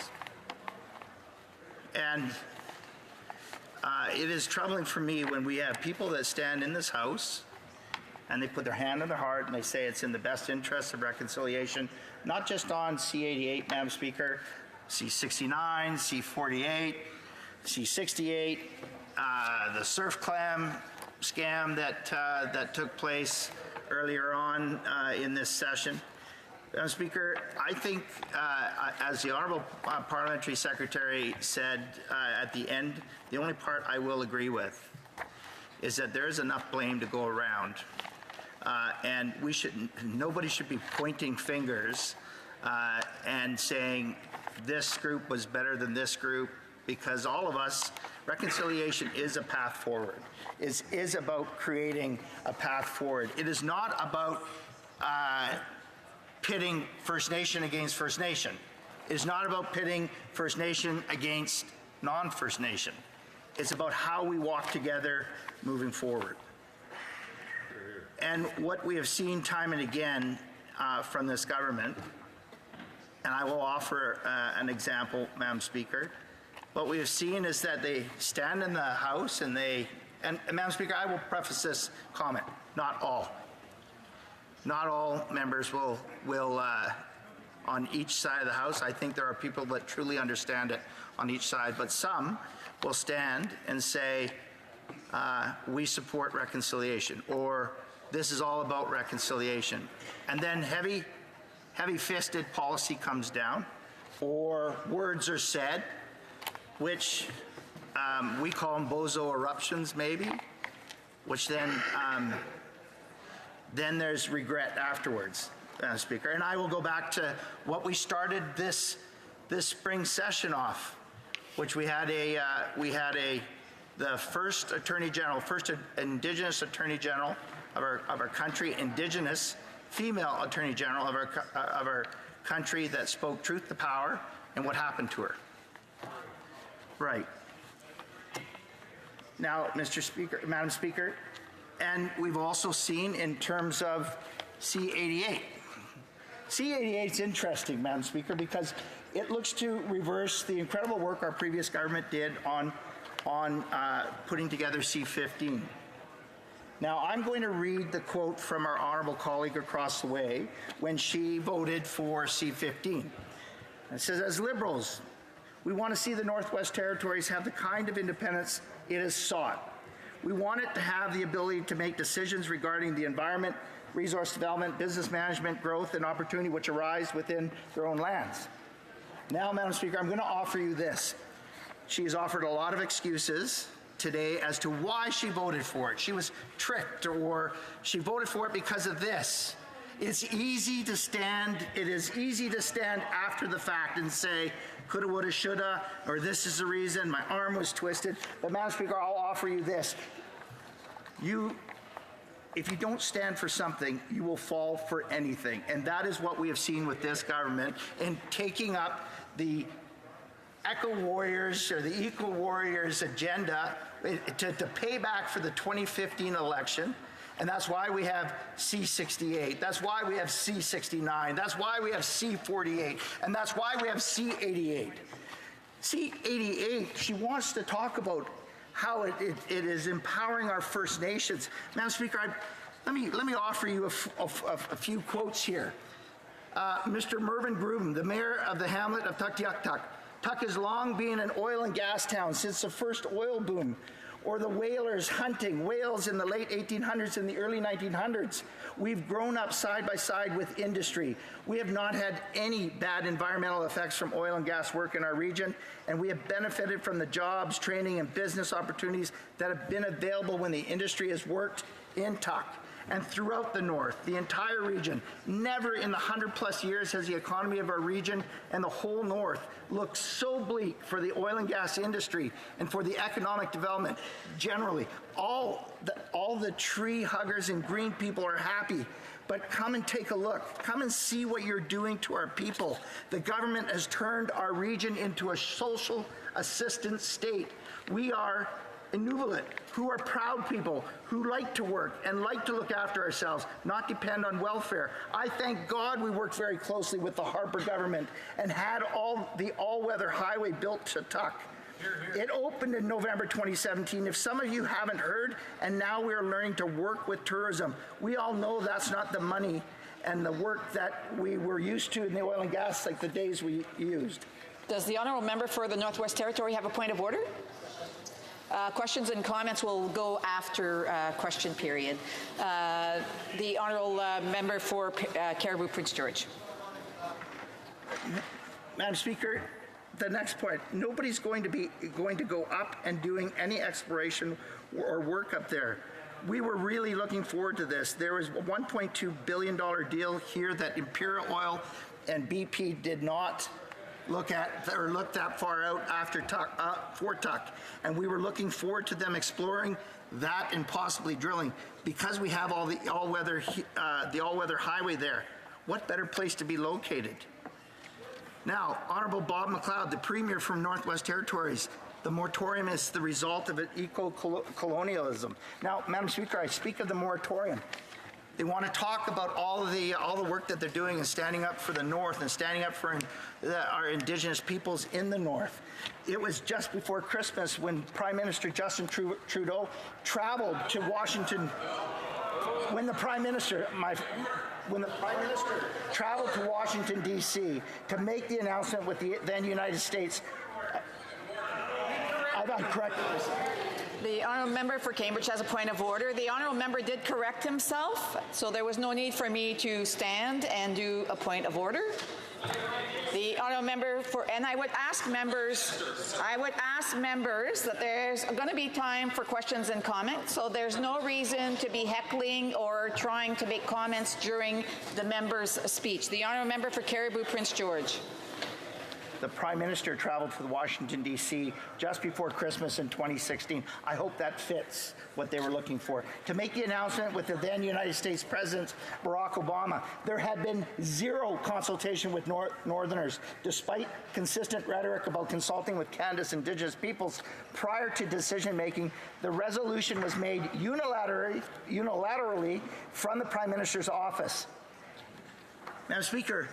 And it is troubling for me when we have people that stand in this House and they put their hand on their heart and they say it's in the best interest of reconciliation, not just on C-88, Madam Speaker, C-69, C-48, C-68, the surf clam scam that took place earlier on in this session. Madam Speaker, I think, as the Honourable Parliamentary Secretary said at the end, the only part I will agree with is that there is enough blame to go around, and nobody should be pointing fingers and saying this group was better than this group, because all of us, reconciliation is a path forward. It is about creating a path forward. It is not about pitting First Nation against First Nation. It is not about pitting First Nation against non-First Nation. It's about how we walk together moving forward. And what we have seen time and again from this government, and I will offer an example, Madam Speaker, what we have seen is that they stand in the House and Madam Speaker, I will preface this comment, not all. Not all members will on each side of the House. I think there are people that truly understand it on each side, but some will stand and say, we support reconciliation, or this is all about reconciliation. And then heavy-fisted policy comes down, or words are said, which we call them bozo eruptions maybe, which then there's regret afterwards, Madam Speaker. And I will go back to what we started this spring session off, which we had the first Attorney General, first Indigenous Attorney General of our country, Indigenous female Attorney General of our country that spoke truth to power, and what happened to her. Right. Now, Madam Speaker, and we've also seen in terms of C-88. C-88 is interesting, Madam Speaker, because it looks to reverse the incredible work our previous government did on putting together C-15. Now, I'm going to read the quote from our honourable colleague across the way when she voted for C-15. It says, as Liberals, we want to see the Northwest Territories have the kind of independence it has sought. We want it to have the ability to make decisions regarding the environment, resource development, business management, growth, and opportunity which arise within their own lands. Now, Madam Speaker, I'm going to offer you this. She has offered a lot of excuses today as to why she voted for it. She was tricked, or she voted for it because of this. It's easy to stand, it is easy to stand after the fact and say, coulda, woulda, shoulda, or this is the reason, my arm was twisted. But Madam Speaker, I'll offer you this. If you don't stand for something, you will fall for anything. And that is what we have seen with this government in taking up the eco-warriors or the eco-warriors agenda to pay back for the 2015 election. And that's why we have C-68. That's why we have C-69. That's why we have C-48. And that's why we have C-88. C-88, she wants to talk about how it is empowering our First Nations. Madam Speaker, let me offer you a few quotes here. Mr. Mervyn Grubin, the mayor of the hamlet of Tuktoyaktuk. Tuk has long been an oil and gas town since the first oil boom. Or the whalers hunting whales in the late 1800s and the early 1900s. We've grown up side by side with industry. We have not had any bad environmental effects from oil and gas work in our region, and we have benefited from the jobs, training, and business opportunities that have been available when the industry has worked in Tuk. and throughout the North, the entire region. Never in the 100+ years has the economy of our region and the whole North looked so bleak for the oil and gas industry and for the economic development generally. All the tree huggers and green people are happy. But come and take a look. Come and see what you're doing to our people. The government has turned our region into a social assistance state. We are Inuvialuit, who are proud people, who like to work and like to look after ourselves, not depend on welfare. I thank God we worked very closely with the Harper government and had the all-weather highway built to Tuck. It opened in November 2017. If some of you haven't heard, and now we're learning to work with tourism, we all know that's not the money and the work that we were used to in the oil and gas like the days we used. Does the honourable member for the Northwest Territory have a point of order? Questions and comments will go after question period. The honourable member for Caribou Prince George. Madam Speaker, the next point, nobody's going to go up and doing any exploration or work up there. We were really looking forward to this. There was a $1.2 billion deal here that Imperial Oil and BP did not look at or look that far out after Fort Tuck, and we were looking forward to them exploring that and possibly drilling because we have all the all-weather highway there. What better place to be located? Now, Honourable Bob McLeod, the Premier from Northwest Territories, the moratorium is the result of eco-colonialism. Now, Madam Speaker, I speak of the moratorium. They want to talk about all the work that they're doing and standing up for the North and standing up for our Indigenous peoples in the North. It was just before Christmas when Prime Minister Justin Trudeau traveled to Washington. When the Prime Minister traveled to Washington, D.C. to make the announcement with the then United States, I've corrected myself. The honourable member for Cambridge has a point of order. The honourable member did correct himself, so there was no need for me to stand and do a point of order. The honourable member and I would ask members that there's going to be time for questions and comments, so there's no reason to be heckling or trying to make comments during the member's speech. The honourable member for Caribou Prince George. The Prime Minister traveled to Washington, D.C. just before Christmas in 2016. I hope that fits what they were looking for. To make the announcement with the then United States President, Barack Obama, there had been zero consultation with Northerners, despite consistent rhetoric about consulting with Canada's Indigenous peoples. Prior to decision-making, the resolution was made unilaterally from the Prime Minister's office. Madam Speaker,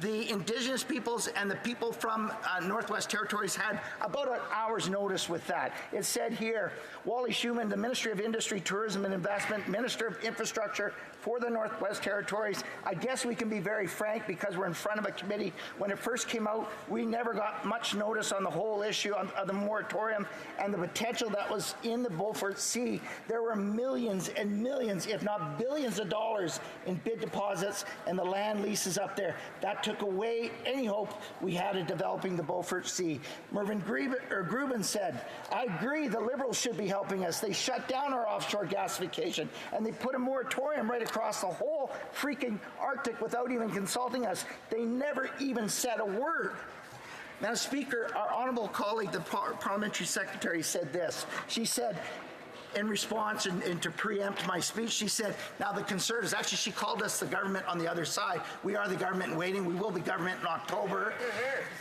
the Indigenous peoples and the people from Northwest Territories had about an hour's notice with that. It said here, Wally Schuman, the Ministry of Industry, Tourism and Investment, Minister of Infrastructure for the Northwest Territories. I guess we can be very frank because we're in front of a committee. When it first came out, we never got much notice on the whole issue of the moratorium and the potential that was in the Beaufort Sea. There were millions and millions, if not billions of dollars in bid deposits and the land leases up there. That took away any hope we had of developing the Beaufort Sea. Mervyn Grubin said, I agree the Liberals should be helping us. They shut down our offshore gasification and they put a moratorium right across the whole freaking Arctic without even consulting us. They never even said a word. Madam Speaker, our honourable colleague, the parliamentary secretary, said this. She said, in response and to preempt my speech, she said, now the Conservatives, actually she called us the government on the other side. We are the government in waiting. We will be government in October.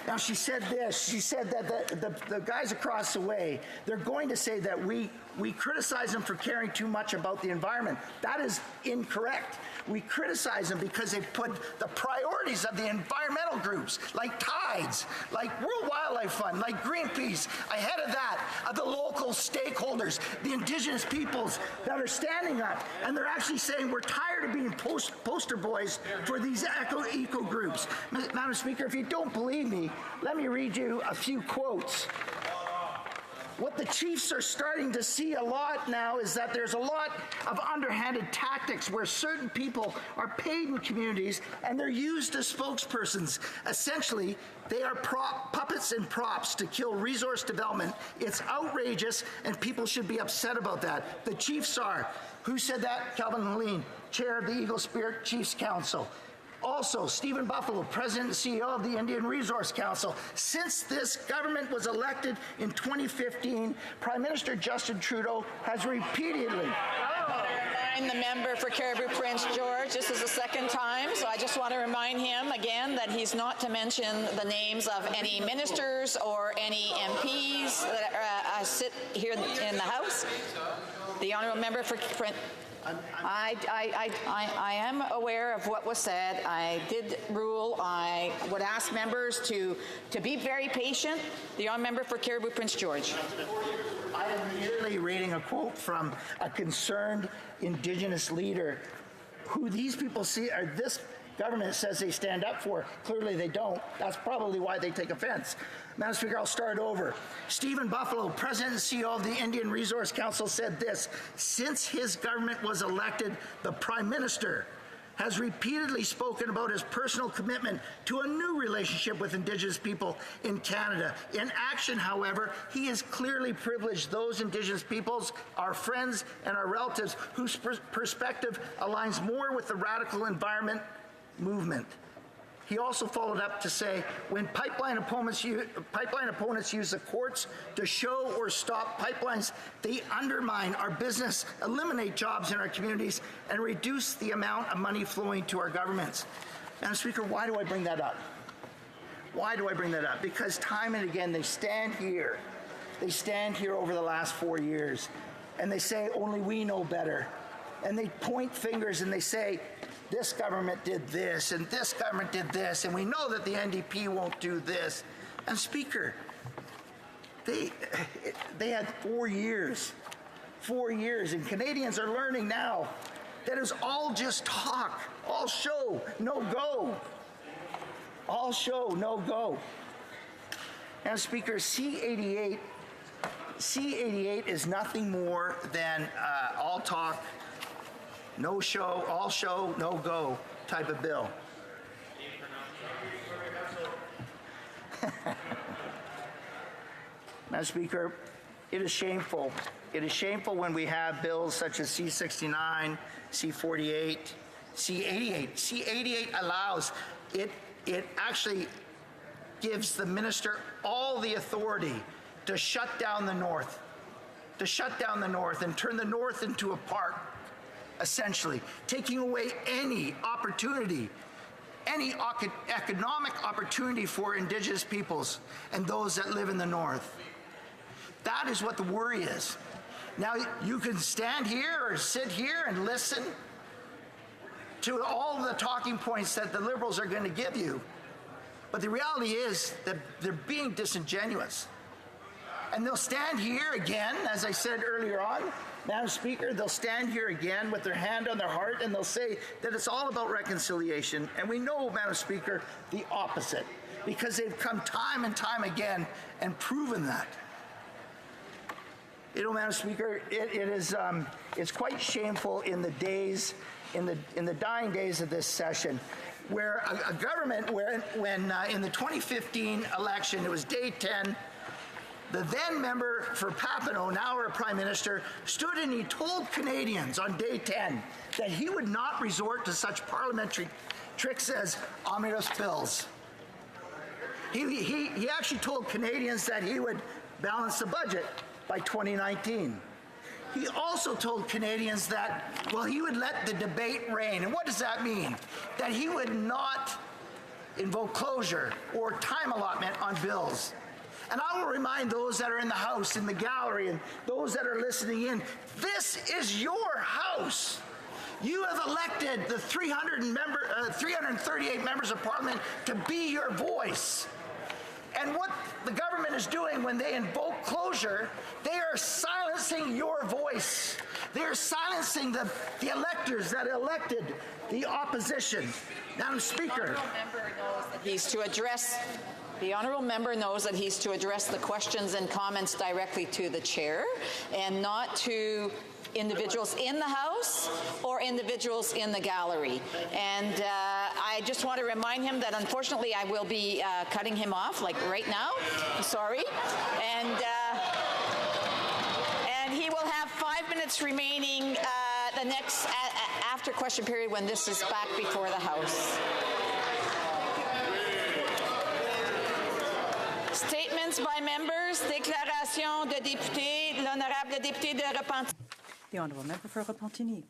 Now she said this, she said that the guys across the way, they're going to say that we criticize them for caring too much about the environment. That is incorrect. We criticize them because they put the priorities of the environmental groups, like Tides, like World Wildlife Fund, like Greenpeace, ahead of that, of the local stakeholders, the Indigenous peoples that are standing up, and they're actually saying we're tired of being poster boys for these eco groups. Madam Speaker, if you don't believe me, let me read you a few quotes what the chiefs are starting to see a lot now is that there's a lot of underhanded tactics where certain people are paid in communities and they're used as spokespersons. Essentially, they are puppets and props to kill resource development. It's outrageous, and people should be upset about that. The chiefs are. Who said that? Calvin Helene, chair of the Eagle Spirit Chiefs Council. Also, Stephen Buffalo, President and CEO of the Indian Resource Council. Since this government was elected in 2015, Prime Minister Justin Trudeau has repeatedly... I'm the member for Caribou Prince George. This is the second time, so I just want to remind him again that he's not to mention the names of any ministers or any MPs that sit here in the House. The honourable member for Prince... I am aware of what was said. I did rule. I would ask members to be very patient. The honourable member for Caribou Prince George. I am merely reading a quote from a concerned Indigenous leader who these people see, or this government says they stand up for. Clearly they don't. That's probably why they take offense. Madam Speaker, I'll start over. Stephen Buffalo, President and CEO of the Indian Resource Council, said this: since his government was elected, the Prime Minister has repeatedly spoken about his personal commitment to a new relationship with Indigenous people in Canada. In action, however, he has clearly privileged those Indigenous peoples, our friends and our relatives, whose perspective aligns more with the radical environment movement. He also followed up to say, when pipeline opponents use the courts to show or stop pipelines, they undermine our business, eliminate jobs in our communities, and reduce the amount of money flowing to our governments. Madam Speaker, why do I bring that up? Why do I bring that up? Because time and again, they stand here over the last 4 years, and they say, only we know better. And they point fingers and they say, this government did this, and this government did this, and we know that the NDP won't do this. And Speaker, they had 4 years, and Canadians are learning now that it's all just talk, all show, no go. All show, no go. And Speaker, C-88 is nothing more than all talk, no show, all show, no go type of bill. Madam Speaker, it is shameful. It is shameful when we have bills such as C-69, C-48, C-88. C-88 allows, it actually gives the minister all the authority to shut down the North, and turn the North into a park, essentially, taking away any opportunity, any economic opportunity for Indigenous peoples and those that live in the North. That is what the worry is. Now, you can stand here or sit here and listen to all the talking points that the Liberals are going to give you, but the reality is that they're being disingenuous. And they'll stand here again, as I said earlier on, Madam Speaker, they'll stand here again with their hand on their heart and they'll say that it's all about reconciliation. And we know, Madam Speaker, the opposite, because they've come time and time again and proven that. You know, Madam Speaker, it's quite shameful in the days, in the dying days of this session, where a government, when in the 2015 election, it was day 10, the then member for Papineau, now our Prime Minister, stood and he told Canadians on day 10 that he would not resort to such parliamentary tricks as omnibus bills. He actually told Canadians that he would balance the budget by 2019. He also told Canadians that, well, he would let the debate reign. And what does that mean? That he would not invoke closure or time allotment on bills. And I will remind those that are in the House, in the gallery, and those that are listening in, this is your House. You have elected the 338 members of Parliament to be your voice. And what the government is doing when they invoke closure, they are silencing your voice. They are silencing the electors that elected the opposition. Madam Speaker. The member knows that he's to address The honourable member knows that he's to address the questions and comments directly to the chair and not to individuals in the House or individuals in the gallery. And I just want to remind him that unfortunately I will be cutting him off, like right now. Sorry. And he will have 5 minutes remaining the next after question period when this is back before the House. Statements by members, déclaration de député, l'honorable député de Repentigny. The Honourable Member for Repentigny.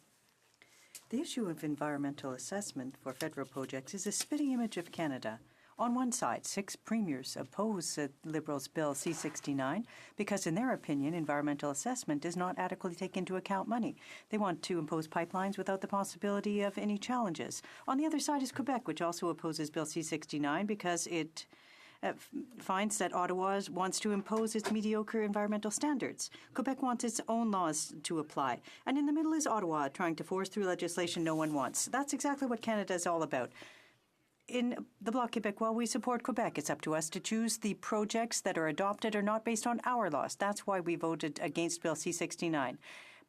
The issue of environmental assessment for federal projects is a spitting image of Canada. On one side, 6 premiers oppose the Liberals' Bill C-69 because, in their opinion, environmental assessment does not adequately take into account money. They want to impose pipelines without the possibility of any challenges. On the other side is Quebec, which also opposes Bill C-69 because it finds that Ottawa wants to impose its mediocre environmental standards. Quebec wants its own laws to apply. And in the middle is Ottawa, trying to force through legislation no one wants. That's exactly what Canada is all about. In the Bloc Québécois, we support Quebec. It's up to us to choose the projects that are adopted or not based on our laws. That's why we voted against Bill C-69.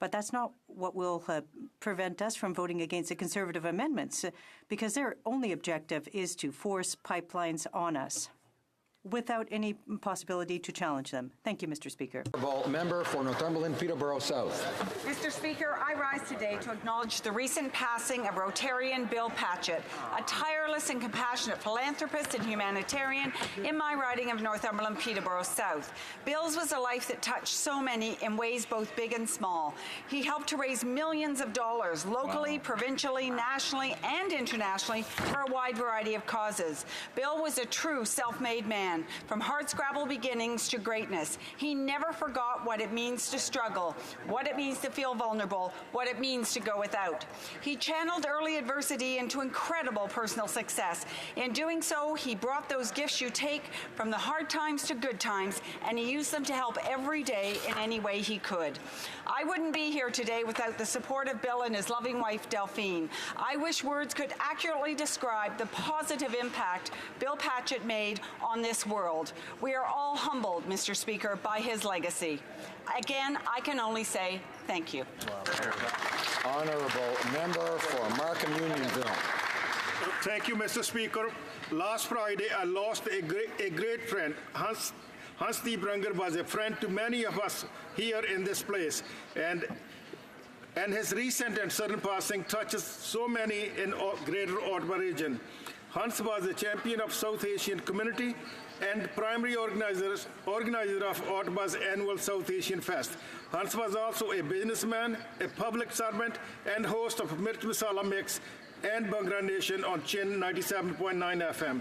But that's not what will prevent us from voting against the Conservative amendments, because their only objective is to force pipelines on us without any possibility to challenge them. Thank you, Mr. Speaker. Member for Northumberland, Peterborough South. Mr. Speaker, I rise today to acknowledge the recent passing of Rotarian Bill Patchett, a tireless and compassionate philanthropist and humanitarian in my riding of Northumberland, Peterborough South. Bill's was a life that touched so many in ways both big and small. He helped to raise millions of dollars locally, provincially, nationally, and internationally for a wide variety of causes. Bill was a true self-made man. From hardscrabble beginnings to greatness. He never forgot what it means to struggle, what it means to feel vulnerable, what it means to go without. He channeled early adversity into incredible personal success. In doing so, he brought those gifts you take from the hard times to good times, and he used them to help every day in any way he could. I wouldn't be here today without the support of Bill and his loving wife, Delphine. I wish words could accurately describe the positive impact Bill Patchett made on this world. We are all humbled, Mr. Speaker, by his legacy. Again, I can only say thank you. Honourable Member for Markham Unionville. Thank you, Mr. Speaker. Last Friday, I lost a great friend. Hans Diebrunger was a friend to many of us here in this place, and his recent and sudden passing touches so many in Greater Ottawa region. Hans was a champion of South Asian community and primary organizer of Ottawa's annual South Asian Fest. Hans was also a businessman, a public servant, and host of Mirch Masala Mix and Bhangra Nation on Chin 97.9 FM.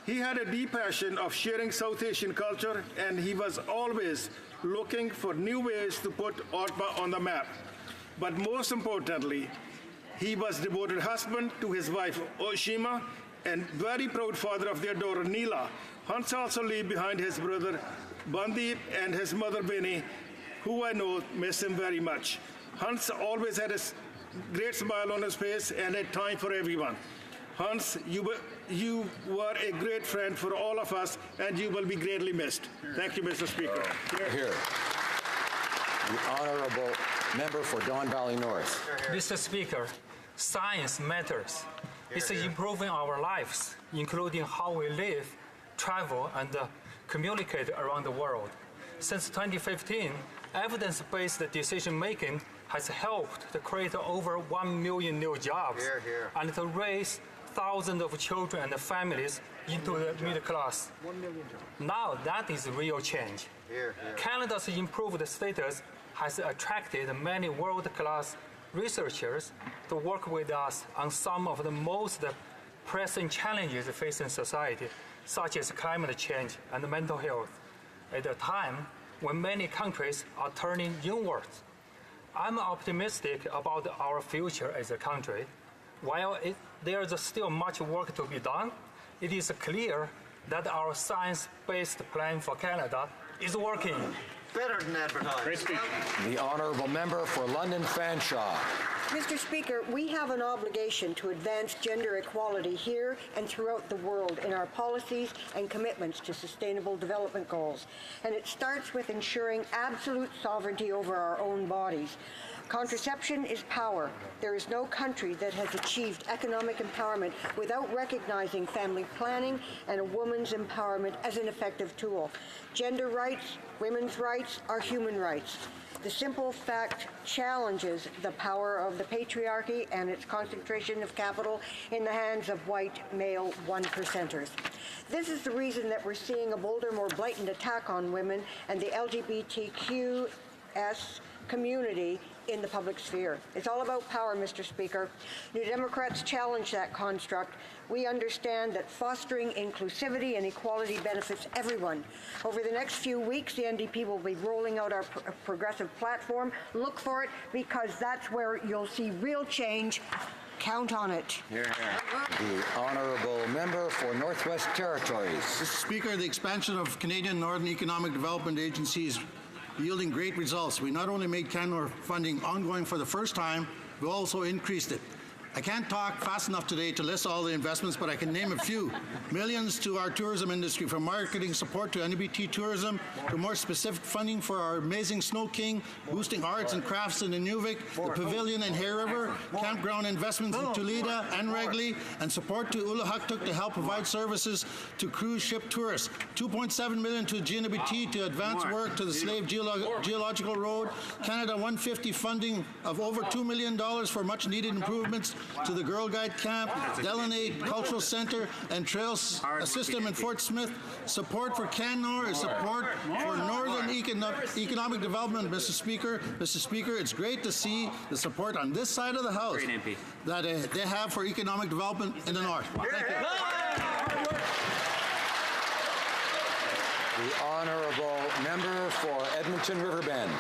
He had a deep passion of sharing South Asian culture, and he was always looking for new ways to put Ottawa on the map. But most importantly, he was a devoted husband to his wife, Oshima, and very proud father of their daughter, Neela. Hans also leave behind his brother, Bandeep, and his mother, Benny, who I know miss him very much. Hans always had a great smile on his face and had time for everyone. Hans, you were a great friend for all of us, and you will be greatly missed. Thank you, Mr. Speaker. Here. The Honourable Member for Don Valley North. Mr. Speaker, science matters. It's improving our lives, including how we live, travel, and communicate around the world. Since 2015, evidence-based decision-making has helped to create over 1 million new jobs and to raise thousands of children and families into the middle class. 1 million jobs. Now that is real change. Canada's improved status has attracted many world-class researchers to work with us on some of the most pressing challenges facing society, such as climate change and mental health, at a time when many countries are turning inwards. I'm optimistic about our future as a country. While there's still much work to be done, it is clear that our science-based plan for Canada is working. Better than advertised. Great speech. The honourable member for London Fanshawe. Mr. Speaker, we have an obligation to advance gender equality here and throughout the world in our policies and commitments to sustainable development goals. And it starts with ensuring absolute sovereignty over our own bodies. Contraception is power. There is no country that has achieved economic empowerment without recognizing family planning and a woman's empowerment as an effective tool. Gender rights, women's rights are human rights. The simple fact challenges the power of the patriarchy and its concentration of capital in the hands of white male one-percenters. This is the reason that we're seeing a bolder, more blatant attack on women and the LGBTQS community in the public sphere. It's all about power, Mr. Speaker. New Democrats challenge that construct. We understand that fostering inclusivity and equality benefits everyone. Over the next few weeks, the NDP will be rolling out our progressive platform. Look for it, because that's where you'll see real change. Count on it. The honourable member for Northwest Territories. Mr. Speaker, the expansion of Canadian Northern Economic Development Agency is yielding great results. We not only made CanNor funding ongoing for the first time, we also increased it. I can't talk fast enough today to list all the investments, but I can name a few. Millions to our tourism industry, from marketing support to NBT tourism, to more specific funding for our amazing Snow King, boosting arts and crafts in Inuvik, the pavilion in Hay River, campground investments in Tulida and Regli, and support to Uluhaktuk to help provide services to cruise ship tourists. $2.7 million to GNBT to advance work to the Slave Geological Road. Canada 150 funding of over $2 million for much needed improvements to the Girl Guide Camp, Delanade Cultural Center, and Trails System in Fort Smith. Support for CanNor is support for Northern Economic Development, Mr. Speaker. Mr. Speaker, it's great to see the support on this side of the House that they have for economic development in the North. Thank you. The honourable member for Edmonton Riverbend.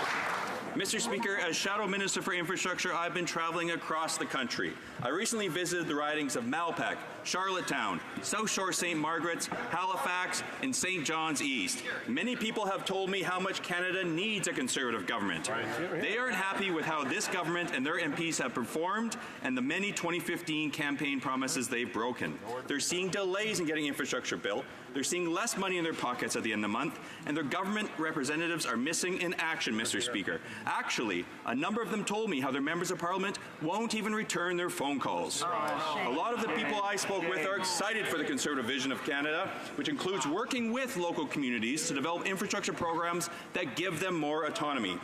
Mr. Speaker, as Shadow Minister for Infrastructure, I've been traveling across the country. I recently visited the ridings of Malpeque, Charlottetown, South Shore St. Margaret's, Halifax, and St. John's East. Many people have told me how much Canada needs a Conservative government. They aren't happy with how this government and their MPs have performed and the many 2015 campaign promises they've broken. They're seeing delays in getting infrastructure built. They're seeing less money in their pockets at the end of the month, and their government representatives are missing in action, Mr. Speaker. Actually, a number of them told me how their members of parliament won't even return their phone calls. A lot of the people I spoke with are excited for the Conservative vision of Canada, which includes working with local communities to develop infrastructure programs that give them more autonomy.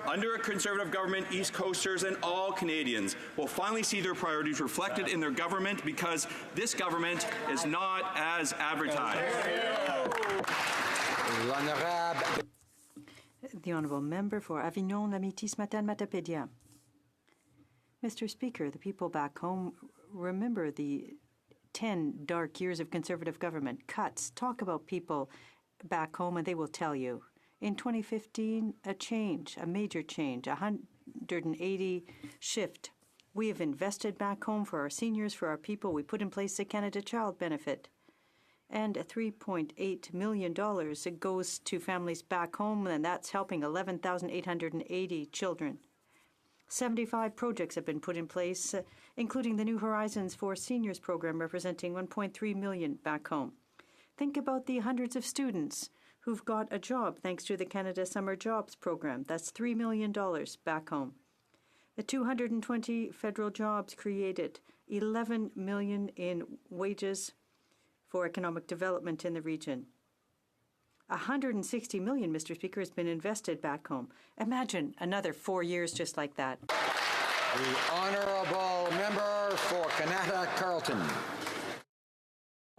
Under a Conservative government, East Coasters and all Canadians will finally see their priorities reflected in their government, because this government is not as advertised. The Honourable Member for Avignon, Lamitis-Matane, Matapédia. Mr. Speaker, the people back home remember the 10 dark years of Conservative government. Cuts. Talk about people back home and they will tell you. In 2015, a major change, 180 shift. We have invested back home for our seniors, for our people. We put in place the Canada Child Benefit. And $3.8 million goes to families back home, and that's helping 11,880 children. 75 projects have been put in place, including the New Horizons for Seniors program, representing $1.3 million back home. Think about the hundreds of students who've got a job thanks to the Canada Summer Jobs program. That's $3 million back home. The 220 federal jobs created, $11 million in wages for economic development in the region. $160 million, Mr. Speaker, has been invested back home. Imagine another 4 years just like that. The honourable member for Kanata Carleton.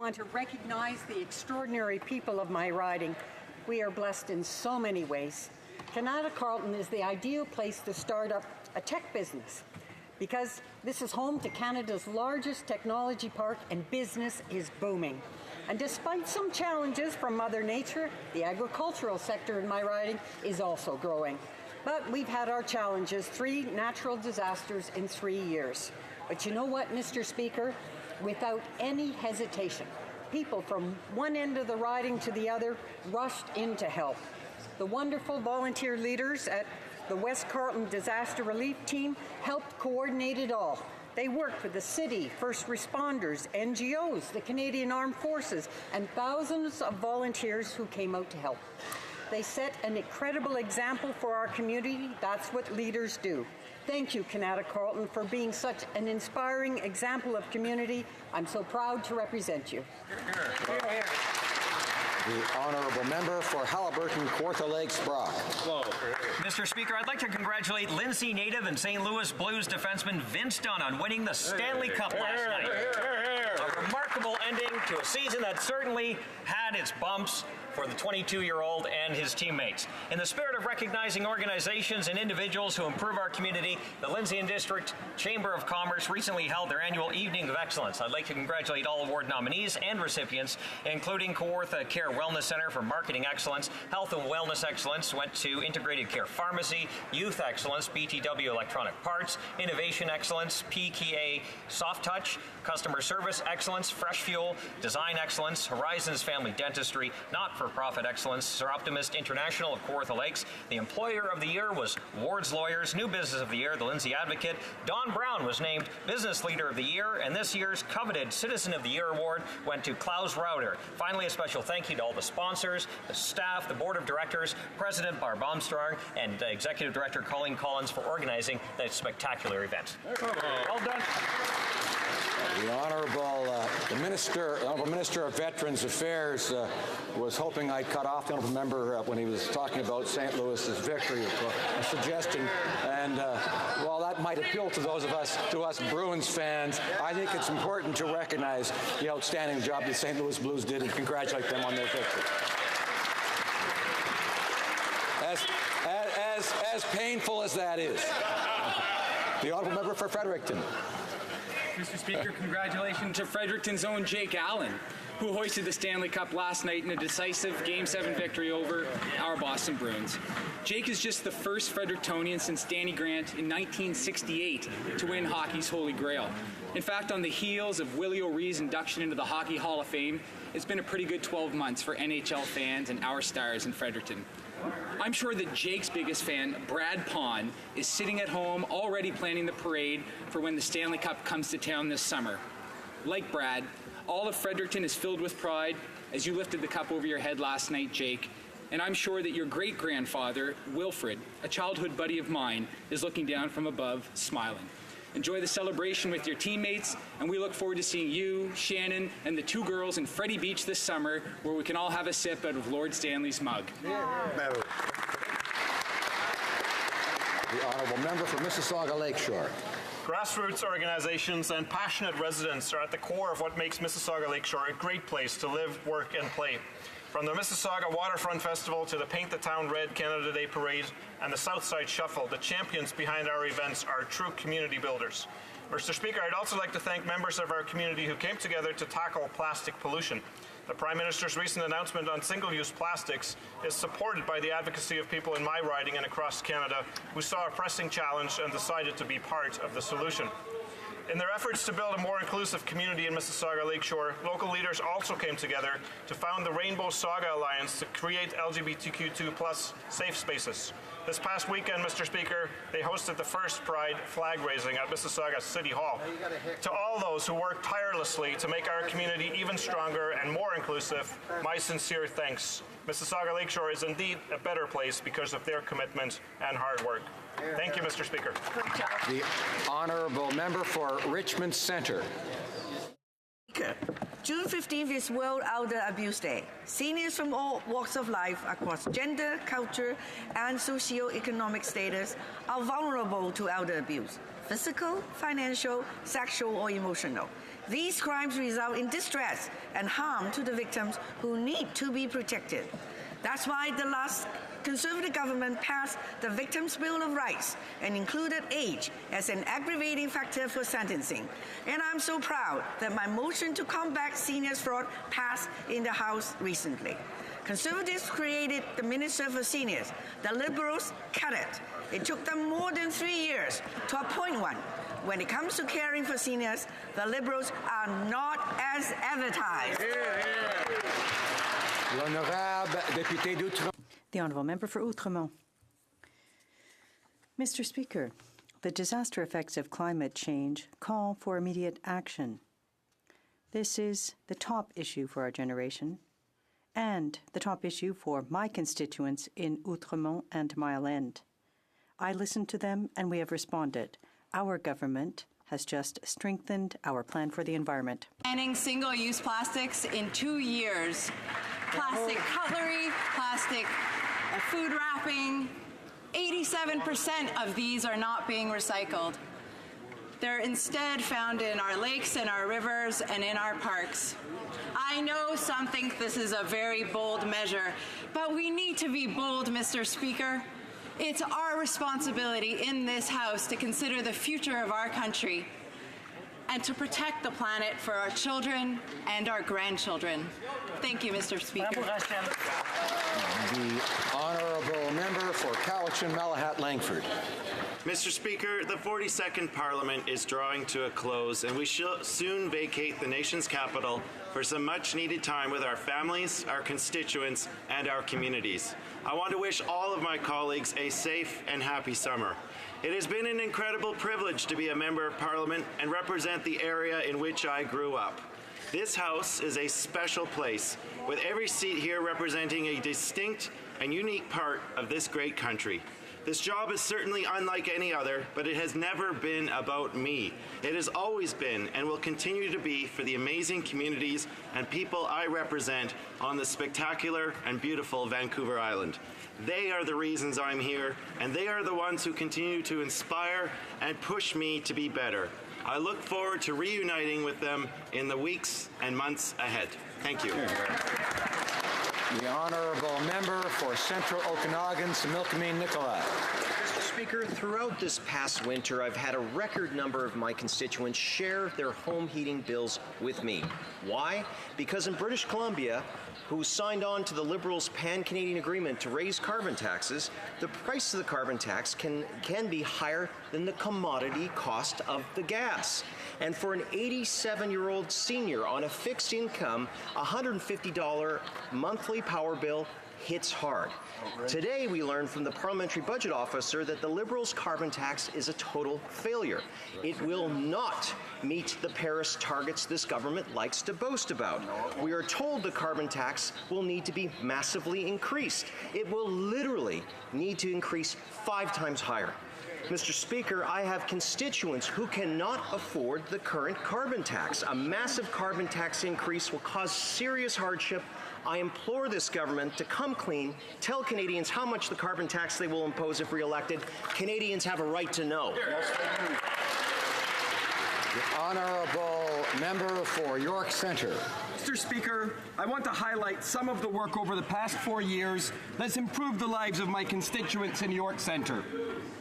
I want to recognize the extraordinary people of my riding. We are blessed in so many ways. Kanata Carleton is the ideal place to start up a tech business, because this is home to Canada's largest technology park and business is booming. And despite some challenges from Mother Nature, the agricultural sector in my riding is also growing. But we've had our challenges, 3 natural disasters in 3 years. But you know what, Mr. Speaker? Without any hesitation, people from one end of the riding to the other rushed in to help. The wonderful volunteer leaders at the West Carleton Disaster Relief Team helped coordinate it all. They worked for the city, first responders, NGOs, the Canadian Armed Forces, and thousands of volunteers who came out to help. They set an incredible example for our community. That's what leaders do. Thank you, Kanata Carleton, for being such an inspiring example of community. I'm so proud to represent you. The honourable member for Haliburton, Kawartha Lakes, Brock. Hello. Mr. Speaker, I'd like to congratulate Lindsay native and St. Louis Blues defenseman Vince Dunn on winning the Stanley Cup last night. A remarkable ending to a season that certainly had its bumps for the 22-year-old and his teammates. In the spirit of recognizing organizations and individuals who improve our community, the Lindsay and District Chamber of Commerce recently held their annual Evening of Excellence. I'd like to congratulate all award nominees and recipients, including Kawartha Care Wellness Center for Marketing Excellence. Health and Wellness Excellence went to Integrated Care Pharmacy, Youth Excellence, BTW Electronic Parts, Innovation Excellence, PKA Soft Touch, Customer Service Excellence, Fresh Fuel, Design Excellence, Horizons Family Dentistry, Not-for-Profit Excellence, Sir Optimist International of Kawartha Lakes. The Employer of the Year was Ward's Lawyers. New Business of the Year, the Lindsay Advocate. Don Brown was named Business Leader of the Year, and this year's coveted Citizen of the Year award went to Klaus Rauter. Finally, a special thank you to all the sponsors, the staff, the Board of Directors, President Barb Armstrong, and Executive Director Colleen Collins for organizing that spectacular event. Well done. The Honourable Minister of Veterans Affairs was hoping I'd cut off the Honourable Member when he was talking about St. Louis's victory, a suggestion. And while that might appeal to those of us, Bruins fans, I think it's important to recognize the outstanding job the St. Louis Blues did and congratulate them on their victory. As painful as that is. The Honourable Member for Fredericton. Mr. Speaker, congratulations to Fredericton's own Jake Allen, who hoisted the Stanley Cup last night in a decisive Game 7 victory over our Boston Bruins. Jake is just the first Frederictonian since Danny Grant in 1968 to win hockey's Holy Grail. In fact, on the heels of Willie O'Ree's induction into the Hockey Hall of Fame, it's been a pretty good 12 months for NHL fans and our stars in Fredericton. I'm sure that Jake's biggest fan, Brad Pond, is sitting at home already planning the parade for when the Stanley Cup comes to town this summer. Like Brad, all of Fredericton is filled with pride as you lifted the cup over your head last night, Jake. And I'm sure that your great-grandfather, Wilfred, a childhood buddy of mine, is looking down from above, smiling. Enjoy the celebration with your teammates, and we look forward to seeing you, Shannon, and the two girls in Freddie Beach this summer, where we can all have a sip out of Lord Stanley's mug. The Honourable Member for Mississauga Lakeshore. Grassroots organizations and passionate residents are at the core of what makes Mississauga Lakeshore a great place to live, work, and play. From the Mississauga Waterfront Festival to the Paint the Town Red Canada Day Parade and the Southside Shuffle, the champions behind our events are true community builders. Mr. Speaker, I'd also like to thank members of our community who came together to tackle plastic pollution. The Prime Minister's recent announcement on single-use plastics is supported by the advocacy of people in my riding and across Canada who saw a pressing challenge and decided to be part of the solution. In their efforts to build a more inclusive community in Mississauga Lakeshore, local leaders also came together to found the Rainbow Saga Alliance to create LGBTQ+ safe spaces. This past weekend, Mr. Speaker, they hosted the first Pride flag raising at Mississauga City Hall. To all those who work tirelessly to make our community even stronger and more inclusive, my sincere thanks. Mississauga Lakeshore is indeed a better place because of their commitment and hard work. Thank you, Mr. Speaker. The Honourable Member for Richmond Centre. June 15th is World Elder Abuse Day. Seniors from all walks of life across gender, culture, and socio-economic status are vulnerable to elder abuse, physical, financial, sexual, or emotional. These crimes result in distress and harm to the victims who need to be protected. That's why the last Conservative government passed the Victims' Bill of Rights and included age as an aggravating factor for sentencing. And I'm so proud that my motion to combat seniors fraud passed in the House recently. Conservatives created the Minister for Seniors. The Liberals cut it. It took them more than 3 years to appoint one. When it comes to caring for seniors, the Liberals are not as advertised. L'honorable député d'Outre. The Honourable Member for Outremont. Mr. Speaker, the disaster effects of climate change call for immediate action. This is the top issue for our generation and the top issue for my constituents in Outremont and Mile End. I listened to them and we have responded. Our government has just strengthened our plan for the environment. Banning single-use plastics in 2 years. Plastic cutlery, plastic food wrapping, 87% of these are not being recycled. They're instead found in our lakes and our rivers and in our parks. I know some think this is a very bold measure, but we need to be bold, Mr. Speaker. It's our responsibility in this House to consider the future of our country and to protect the planet for our children and our grandchildren. Thank you, Mr. Speaker. The Honourable Member for Cowichan, Malahat, Langford. Mr. Speaker, the 42nd Parliament is drawing to a close, and we shall soon vacate the nation's capital for some much-needed time with our families, our constituents, and our communities. I want to wish all of my colleagues a safe and happy summer. It has been an incredible privilege to be a Member of Parliament and represent the area in which I grew up. This House is a special place, with every seat here representing a distinct and unique part of this great country. This job is certainly unlike any other, but it has never been about me. It has always been and will continue to be for the amazing communities and people I represent on the spectacular and beautiful Vancouver Island. They are the reasons I'm here, and they are the ones who continue to inspire and push me to be better. I look forward to reuniting with them in the weeks and months ahead. Thank you. The Honourable Member for Central Okanagan, Similkameen, Nicolet. Mr. Speaker, throughout this past winter, I've had a record number of my constituents share their home heating bills with me. Why? Because in British Columbia, who signed on to the Liberals' pan-Canadian agreement to raise carbon taxes, the price of the carbon tax can be higher than the commodity cost of the gas. And for an 87-year-old senior on a fixed income, a $150 monthly power bill hits hard. Today, we learned from the Parliamentary Budget Officer that the Liberals' carbon tax is a total failure. It will not meet the Paris targets this government likes to boast about. We are told the carbon tax will need to be massively increased. It will literally need to increase 5 times higher. Mr. Speaker, I have constituents who cannot afford the current carbon tax. A massive carbon tax increase will cause serious hardship. I implore this government to come clean, tell Canadians how much the carbon tax they will impose if re-elected. Canadians have a right to know. The Honourable Member for York Centre. Mr. Speaker, I want to highlight some of the work over the past 4 years that's improved the lives of my constituents in York Centre.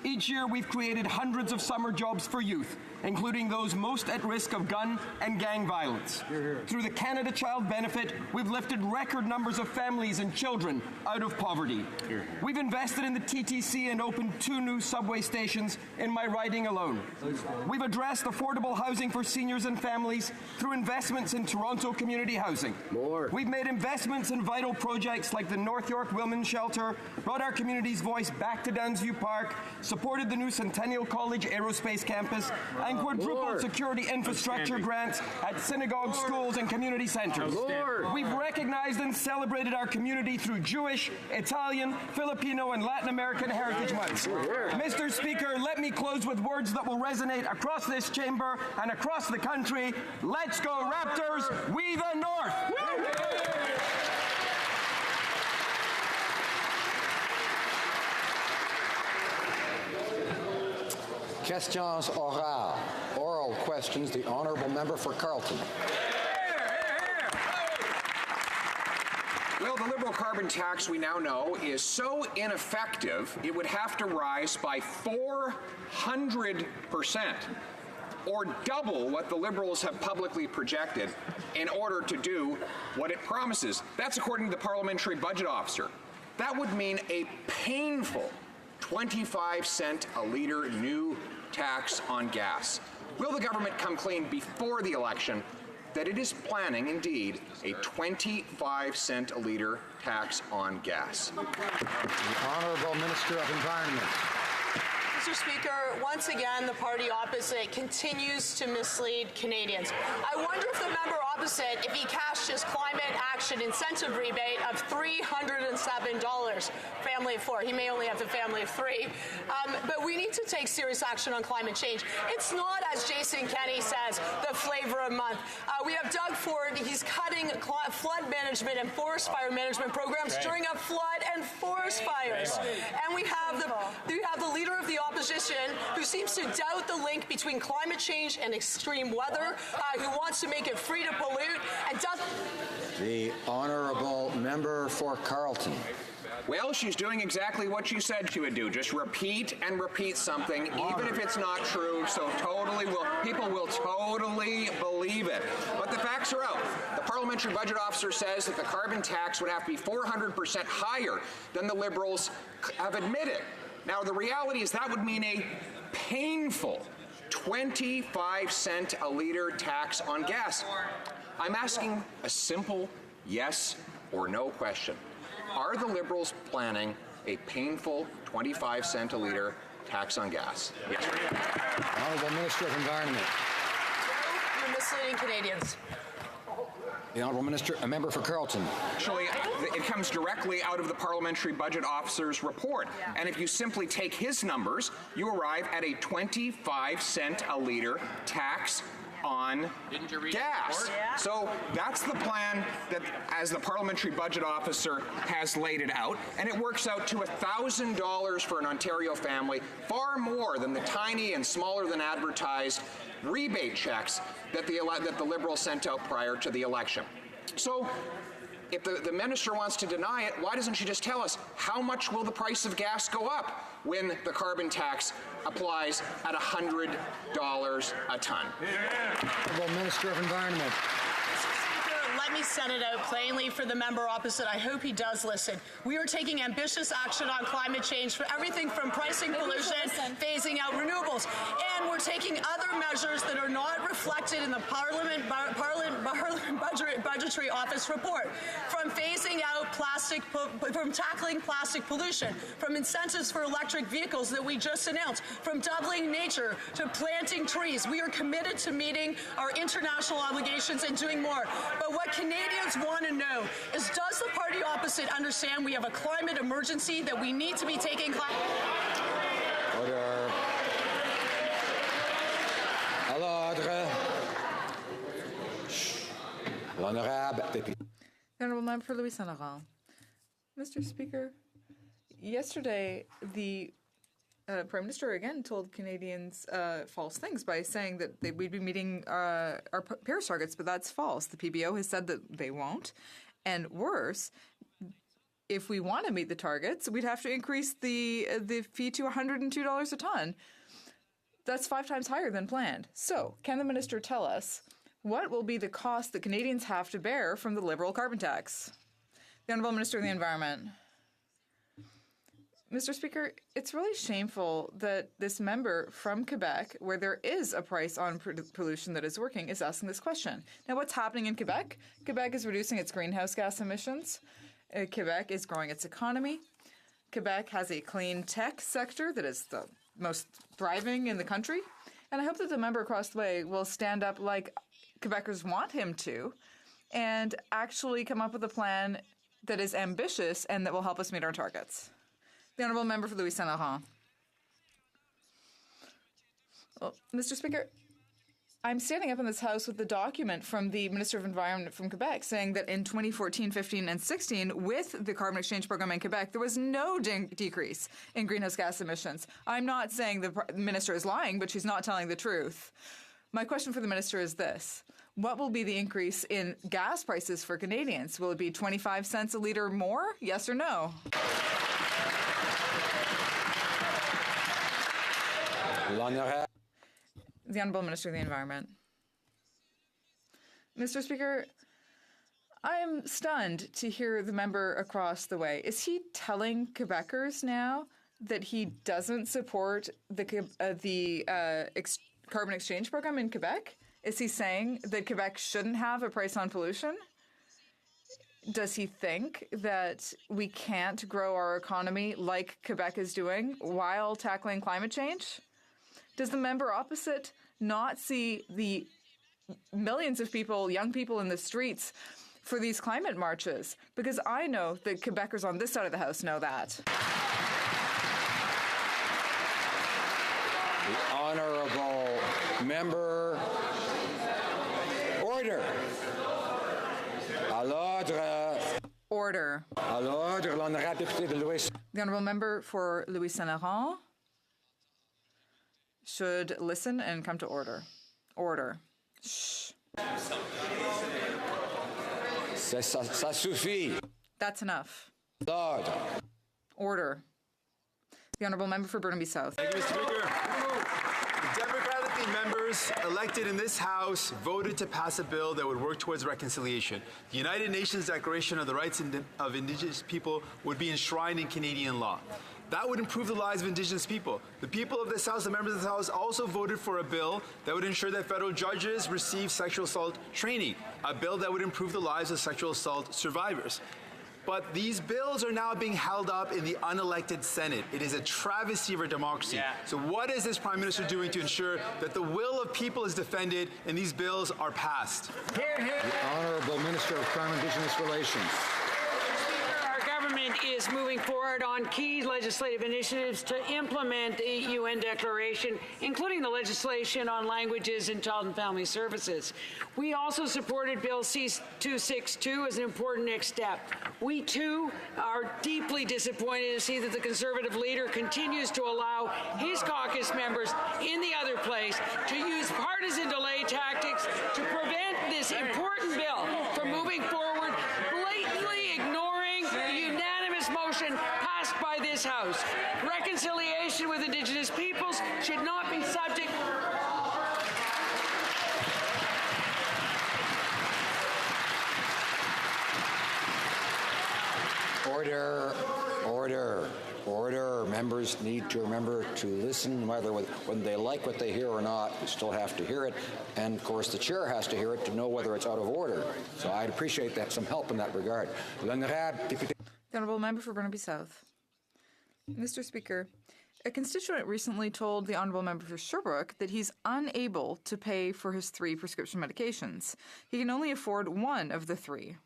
Each year, we've created hundreds of summer jobs for youth, including those most at risk of gun and gang violence. Through the Canada Child Benefit, we've lifted record numbers of families and children out of poverty. We've invested in the TTC and opened 2 new subway stations in my riding alone. We've addressed affordable housing for seniors and families through investments in Toronto community housing. We've made investments in vital projects like the North York Women's Shelter, brought our community's voice back to Downsview Park, supported the new Centennial College Aerospace Campus, and quadrupled security infrastructure grants at synagogues, schools, and community centres. We've recognized and celebrated our community through Jewish, Italian, Filipino, and Latin American Heritage Months. Mr. Speaker, let me close with words that will resonate across this chamber and across the country. Let's go Raptors, we the North! Questions orales. Oral questions. The Honourable Member for Carleton. Well, the Liberal carbon tax, we now know, is so ineffective, it would have to rise by 400%, or double what the Liberals have publicly projected in order to do what it promises. That's according to the Parliamentary Budget Officer. That would mean a painful 25-cent a litre new tax on gas. Will the government come clean before the election that it is planning, indeed, a 25-cent a litre tax on gas. The Honourable Minister of Environment. Mr. Speaker, once again, the party opposite continues to mislead Canadians. I wonder if the member opposite, if he cashed his climate action incentive rebate of $307, family of 4. He may only have a family of 3. But we need to take serious action on climate change. It's not, as Jason Kenney says, the flavor of the month. We have Doug Ford. He's cutting flood management and forest fire management programs during a flood and forest fires. And we have the leader of the opposition who seems to doubt the link between climate change and extreme weather, who wants to make it free to pollute, and does. The Honourable Member for Carleton. Well, she's doing exactly what she said she would do. Just repeat and repeat something, even if it's not true, so people will totally believe it. But the facts are out. The Parliamentary Budget Officer says that the carbon tax would have to be 400% higher than the Liberals have admitted. Now, the reality is that would mean a painful 25-cent a litre tax on gas. I'm asking a simple yes or no question. Are the Liberals planning a painful 25-cent a litre tax on gas? Yes. Honourable Minister of Environment. You're misleading Canadians. The Honourable Minister, a member for Carleton. Actually, it comes directly out of the Parliamentary Budget Officer's report. And if you simply take his numbers, you arrive at a 25-cent a litre tax on gas. Yeah. So that's the plan that, as the Parliamentary Budget Officer has laid it out, and it works out to $1,000 for an Ontario family, far more than the tiny and smaller than advertised rebate checks that the Liberals sent out prior to the election. So if the minister wants to deny it, why doesn't she just tell us how much will the price of gas go up when the carbon tax applies at $100 a ton? Honourable Minister of Environment. Let me set it out plainly for the member opposite. I hope he does listen. We are taking ambitious action on climate change for everything from pricing pollution, phasing out renewables, and we're taking other measures that are not reflected in the Budgetary Office report, from phasing out from tackling plastic pollution, from incentives for electric vehicles that we just announced, from doubling nature to planting trees. We are committed to meeting our international obligations and doing more. But what Canadians want to know is, does the party opposite understand we have a climate emergency that we need to be taking Order. À l'ordre. L'honorable député. Honourable Member for Louis Saint-Laurent. Mr. Speaker, yesterday the Prime Minister again told Canadians false things by saying that we'd be meeting our Paris targets, but that's false. The PBO has said that they won't. And worse, if we want to meet the targets, we'd have to increase the fee to $102 a ton. That's 5 times higher than planned. So, can the minister tell us what will be the cost that Canadians have to bear from the Liberal carbon tax? The Honourable Minister of the Environment. Mr. Speaker, it's really shameful that this member from Quebec, where there is a price on pollution that is working, is asking this question. Now, what's happening in Quebec? Quebec is reducing its greenhouse gas emissions. Quebec is growing its economy. Quebec has a clean tech sector that is the most thriving in the country. And I hope that the member across the way will stand up like Quebecers want him to and actually come up with a plan that is ambitious and that will help us meet our targets. The Honourable Member for Louis Saint-Laurent. Well, Mr. Speaker, I'm standing up in this House with the document from the Minister of Environment from Quebec saying that in 2014, 15, and 16, with the carbon exchange program in Quebec, there was no decrease in greenhouse gas emissions. I'm not saying the minister is lying, but she's not telling the truth. My question for the minister is this. What will be the increase in gas prices for Canadians? Will it be 25 cents a litre more? Yes or no? The Honourable Minister of the Environment. Mr. Speaker, I am stunned to hear the member across the way. Is he telling Quebecers now that he doesn't support the carbon exchange program in Quebec? Is he saying that Quebec shouldn't have a price on pollution? Does he think that we can't grow our economy like Quebec is doing while tackling climate change? Does the member opposite not see the millions of people, young people in the streets for these climate marches? Because I know that Quebecers on this side of the House know that. The honourable member. Order. À l'ordre. Order. À l'ordre, l'honorable député de Louis. The honourable member for Louis Saint-Laurent should listen and come to order. Order. Shh. Ça suffit. That's enough. L'ordre. Order. The honourable member for Burnaby South. Thank you, Mr. Speaker. The Democratically members elected in this House voted to pass a bill that would work towards reconciliation. The United Nations Declaration of the Rights of Indigenous People would be enshrined in Canadian law. That would improve the lives of Indigenous people. The people of this House, the members of this House, also voted for a bill that would ensure that federal judges receive sexual assault training, a bill that would improve the lives of sexual assault survivors. But these bills are now being held up in the unelected Senate. It is a travesty of our democracy. So what is this Prime Minister doing to ensure that the will of people is defended and these bills are passed? The Honourable Minister of Crown Indigenous Relations. Government is moving forward on key legislative initiatives to implement the UN Declaration, including the legislation on languages and child and family services. We also supported Bill C-262 as an important next step. We, too, are deeply disappointed to see that the Conservative leader continues to allow his caucus members in the other place to use partisan delay tactics to prevent this important bill from moving forward, blatantly ignoring the unanimous motion passed by this House. Reconciliation with Indigenous peoples should not be subject. Order, order, order. Members need to remember to listen, whether when they like what they hear or not. They still have to hear it, and of course the chair has to hear it to know whether it's out of order. So I'd appreciate that some help in that regard. The honourable member for Burnaby South. Mr. Speaker, a constituent recently told the honourable member for Sherbrooke that he's unable to pay for his 3 prescription medications. He can only afford one of the 3.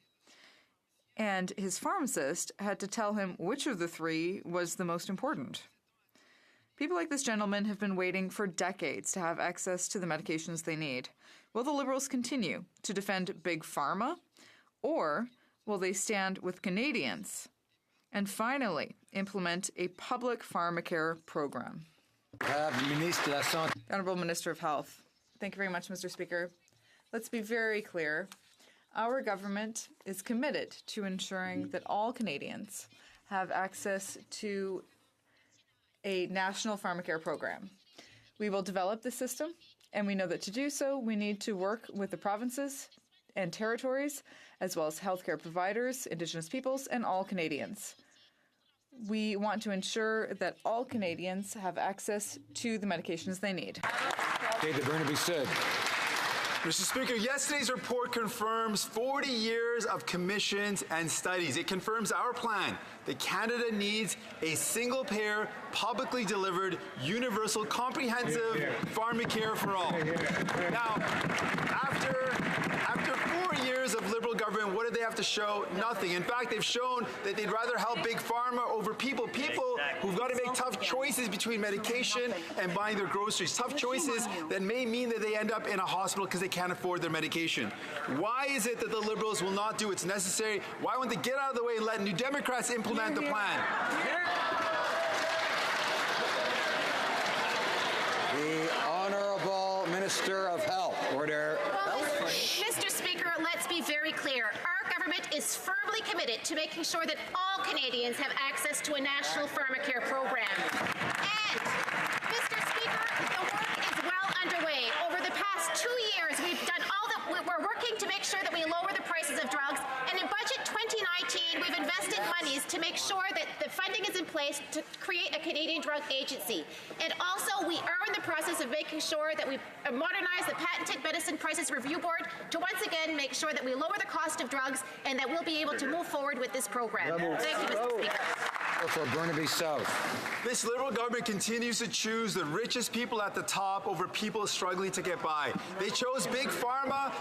And his pharmacist had to tell him which of the 3 was the most important. People like this gentleman have been waiting for decades to have access to the medications they need. Will the Liberals continue to defend Big Pharma, or will they stand with Canadians and finally implement a public pharmacare program? The Honourable Minister of Health. Thank you very much, Mr. Speaker. Let's be very clear. Our government is committed to ensuring that all Canadians have access to a national pharmacare program. We will develop the system, and we know that to do so, we need to work with the provinces and territories, as well as healthcare providers, Indigenous peoples, and all Canadians. We want to ensure that all Canadians have access to the medications they need. David Burnaby said. Mr. Speaker, yesterday's report confirms 40 years of commissions and studies. It confirms our plan that Canada needs a single-payer, publicly delivered, universal, comprehensive pharmacare for all. Now, after 4 years of Liberal government, what did they have to show? Nothing. In fact, they've shown that they'd rather help Big Pharma over people who've got to make tough choices between medication and buying their groceries. Tough choices that may mean that they end up in a hospital because they can't afford their medication. Why is it that the Liberals will not do what's necessary? Why won't they get out of the way and let New Democrats implement the plan? The Honourable Minister of Health. Order. Mr. Speaker, let's be very clear. Our government is firmly committed to making sure that all Canadians have access to a national pharmacare program. And, Mr. Speaker, the work is well underway. Over the past 2 years, we've done all that. We're working to make sure that we lower the prices of drugs. And in Budget 2019, we've invested consistent monies to make sure that the funding is in place to create a Canadian Drug Agency. And also, we are in the process of making sure that we modernize the Patented Medicine Prices Review Board to once again make sure that we lower the cost of drugs and that we'll be able to move forward with this program. Thank you, Mr. Speaker. For Burnaby South. This Liberal government continues to choose the richest people at the top over people struggling to get by. They chose Big Pharma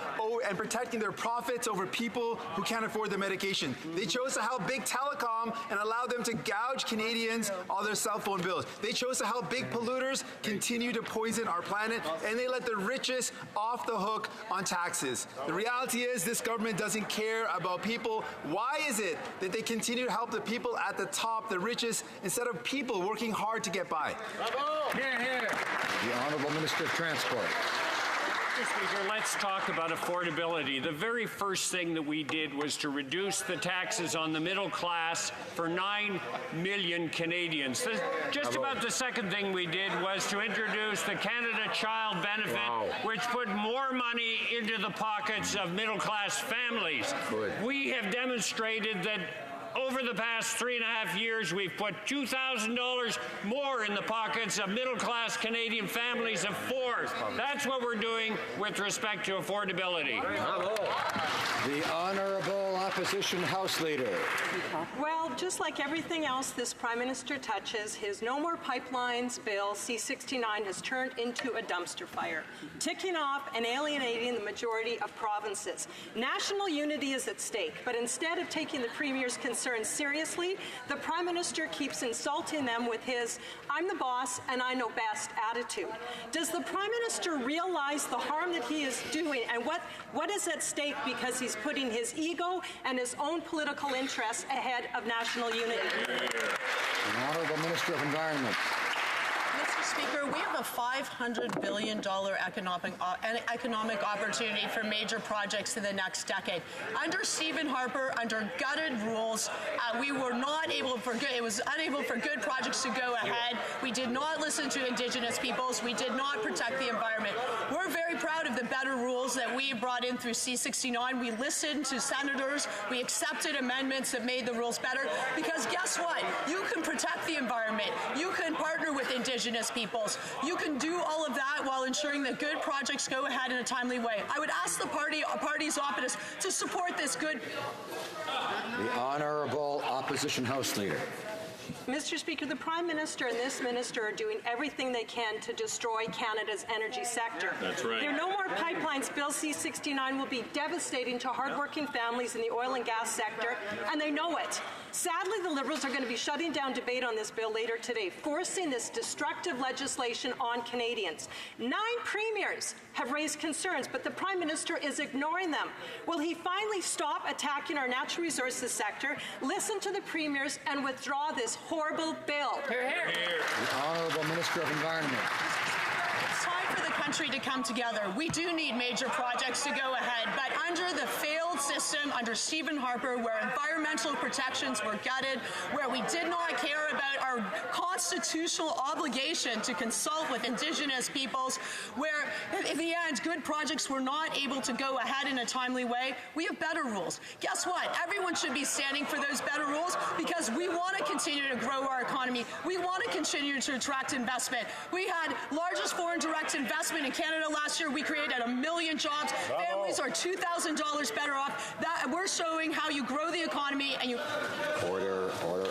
and protecting their profits over people who can't afford their medication. They chose to help Big Telecom and allow them to gouge Canadians on their cell phone bills. They chose to help big polluters continue to poison our planet, and they let the richest off the hook on taxes. The reality is this government doesn't care about people. Why is it that they continue to help the people at the top, the richest, instead of people working hard to get by? Bravo! Here, here. The Honourable Minister of Transport. Mr. Speaker, let's talk about affordability. The very first thing that we did was to reduce the taxes on the middle class for 9 million Canadians. Just about the second thing we did was to introduce the Canada Child Benefit, which put more money into the pockets of middle class families. Good. We have demonstrated that over the past 3.5 years, we've put $2,000 more in the pockets of middle-class Canadian families of 4. That's what we're doing with respect to affordability. The Honourable Opposition House Leader. Well, just like everything else this Prime Minister touches, his No More Pipelines bill, C-69, has turned into a dumpster fire, ticking off and alienating the majority of provinces. National unity is at stake, but instead of taking the Premier's concerns seriously, the Prime Minister keeps insulting them with his "I'm the boss and I know best" attitude. Does the Prime Minister realize the harm that he is doing and what is at stake because he's putting his ego and his own political interests ahead of national unity? The Honourable Minister of Environment. Mr. Speaker, we have a $500 billion economic opportunity for major projects in the next decade. Under Stephen Harper, under gutted rules, we were not able for good. It was unable for good projects to go ahead. We did not listen to Indigenous peoples. We did not protect the environment. We're very proud of the better rules that we brought in through C-69. We listened to senators. We accepted amendments that made the rules better. Because guess what? You can protect the environment. You can partner with Indigenous peoples. You can do all of that while ensuring that good projects go ahead in a timely way. I would ask the party's opponents to support this good. The Honourable Opposition House Leader. Mr. Speaker, the Prime Minister and this Minister are doing everything they can to destroy Canada's energy sector. That's right. Their No More Pipelines Bill C-69 will be devastating to hardworking families in the oil and gas sector, and they know it. Sadly, the Liberals are going to be shutting down debate on this bill later today, forcing this destructive legislation on Canadians. 9 premiers have raised concerns, but the Prime Minister is ignoring them. Will he finally stop attacking our natural resources sector, listen to the premiers, and withdraw this horrible bill? Hear, hear. The Honourable Minister of Environment. It's time for the country to come together. We do need major projects to go ahead, but under the failed system under Stephen Harper, where environmental protections were gutted, where we did not care about our constitutional obligation to consult with Indigenous peoples, where in the end good projects were not able to go ahead in a timely way, we have better rules. Guess what? Everyone should be standing for those better rules because we want to continue to grow our economy. We want to continue to attract investment. We had largest foreign direct investment in Canada last year. We created 1 million jobs. Bravo. Families are $2,000 better off. That we're showing how you grow the economy and you. Order.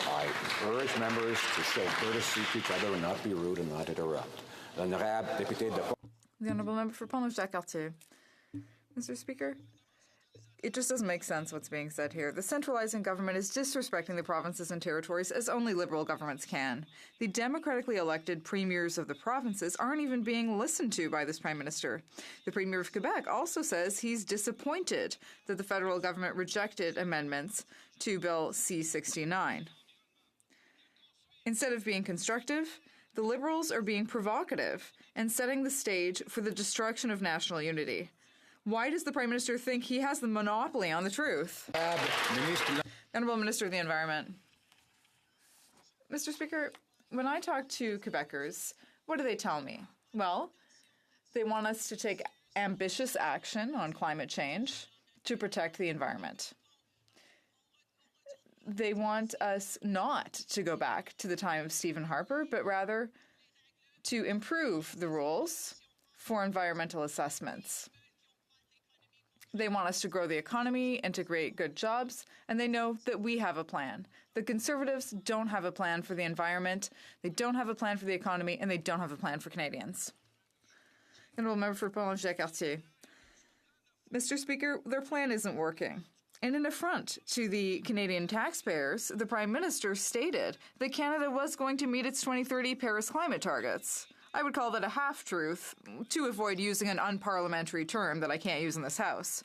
I urge members to show courtesy to each other and not be rude and not interrupt. L'honorable député de. The Honourable Member for Pont-Neuf-Jacques-Cartier. Mr. Speaker, it just doesn't make sense what's being said here. The centralizing government is disrespecting the provinces and territories as only Liberal governments can. The democratically elected premiers of the provinces aren't even being listened to by this Prime Minister. The Premier of Quebec also says he's disappointed that the federal government rejected amendments to Bill C-69. Instead of being constructive, the Liberals are being provocative and setting the stage for the destruction of national unity. Why does the Prime Minister think he has the monopoly on the truth? Honourable Minister of the Environment. Mr. Speaker, when I talk to Quebecers, what do they tell me? Well, they want us to take ambitious action on climate change to protect the environment. they want us not to go back to the time of Stephen Harper, but rather to improve the rules for environmental assessments. They want us to grow the economy and to create good jobs, and they know that we have a plan. The Conservatives don't have a plan for the environment, they don't have a plan for the economy, and they don't have a plan for Canadians. Honourable Member for Pont-Neuf-Jacques-Cartier. Mr. Speaker, their plan isn't working. In an affront to the Canadian taxpayers, the Prime Minister stated that Canada was going to meet its 2030 Paris climate targets. I would call that a half-truth, to avoid using an unparliamentary term that I can't use in this House.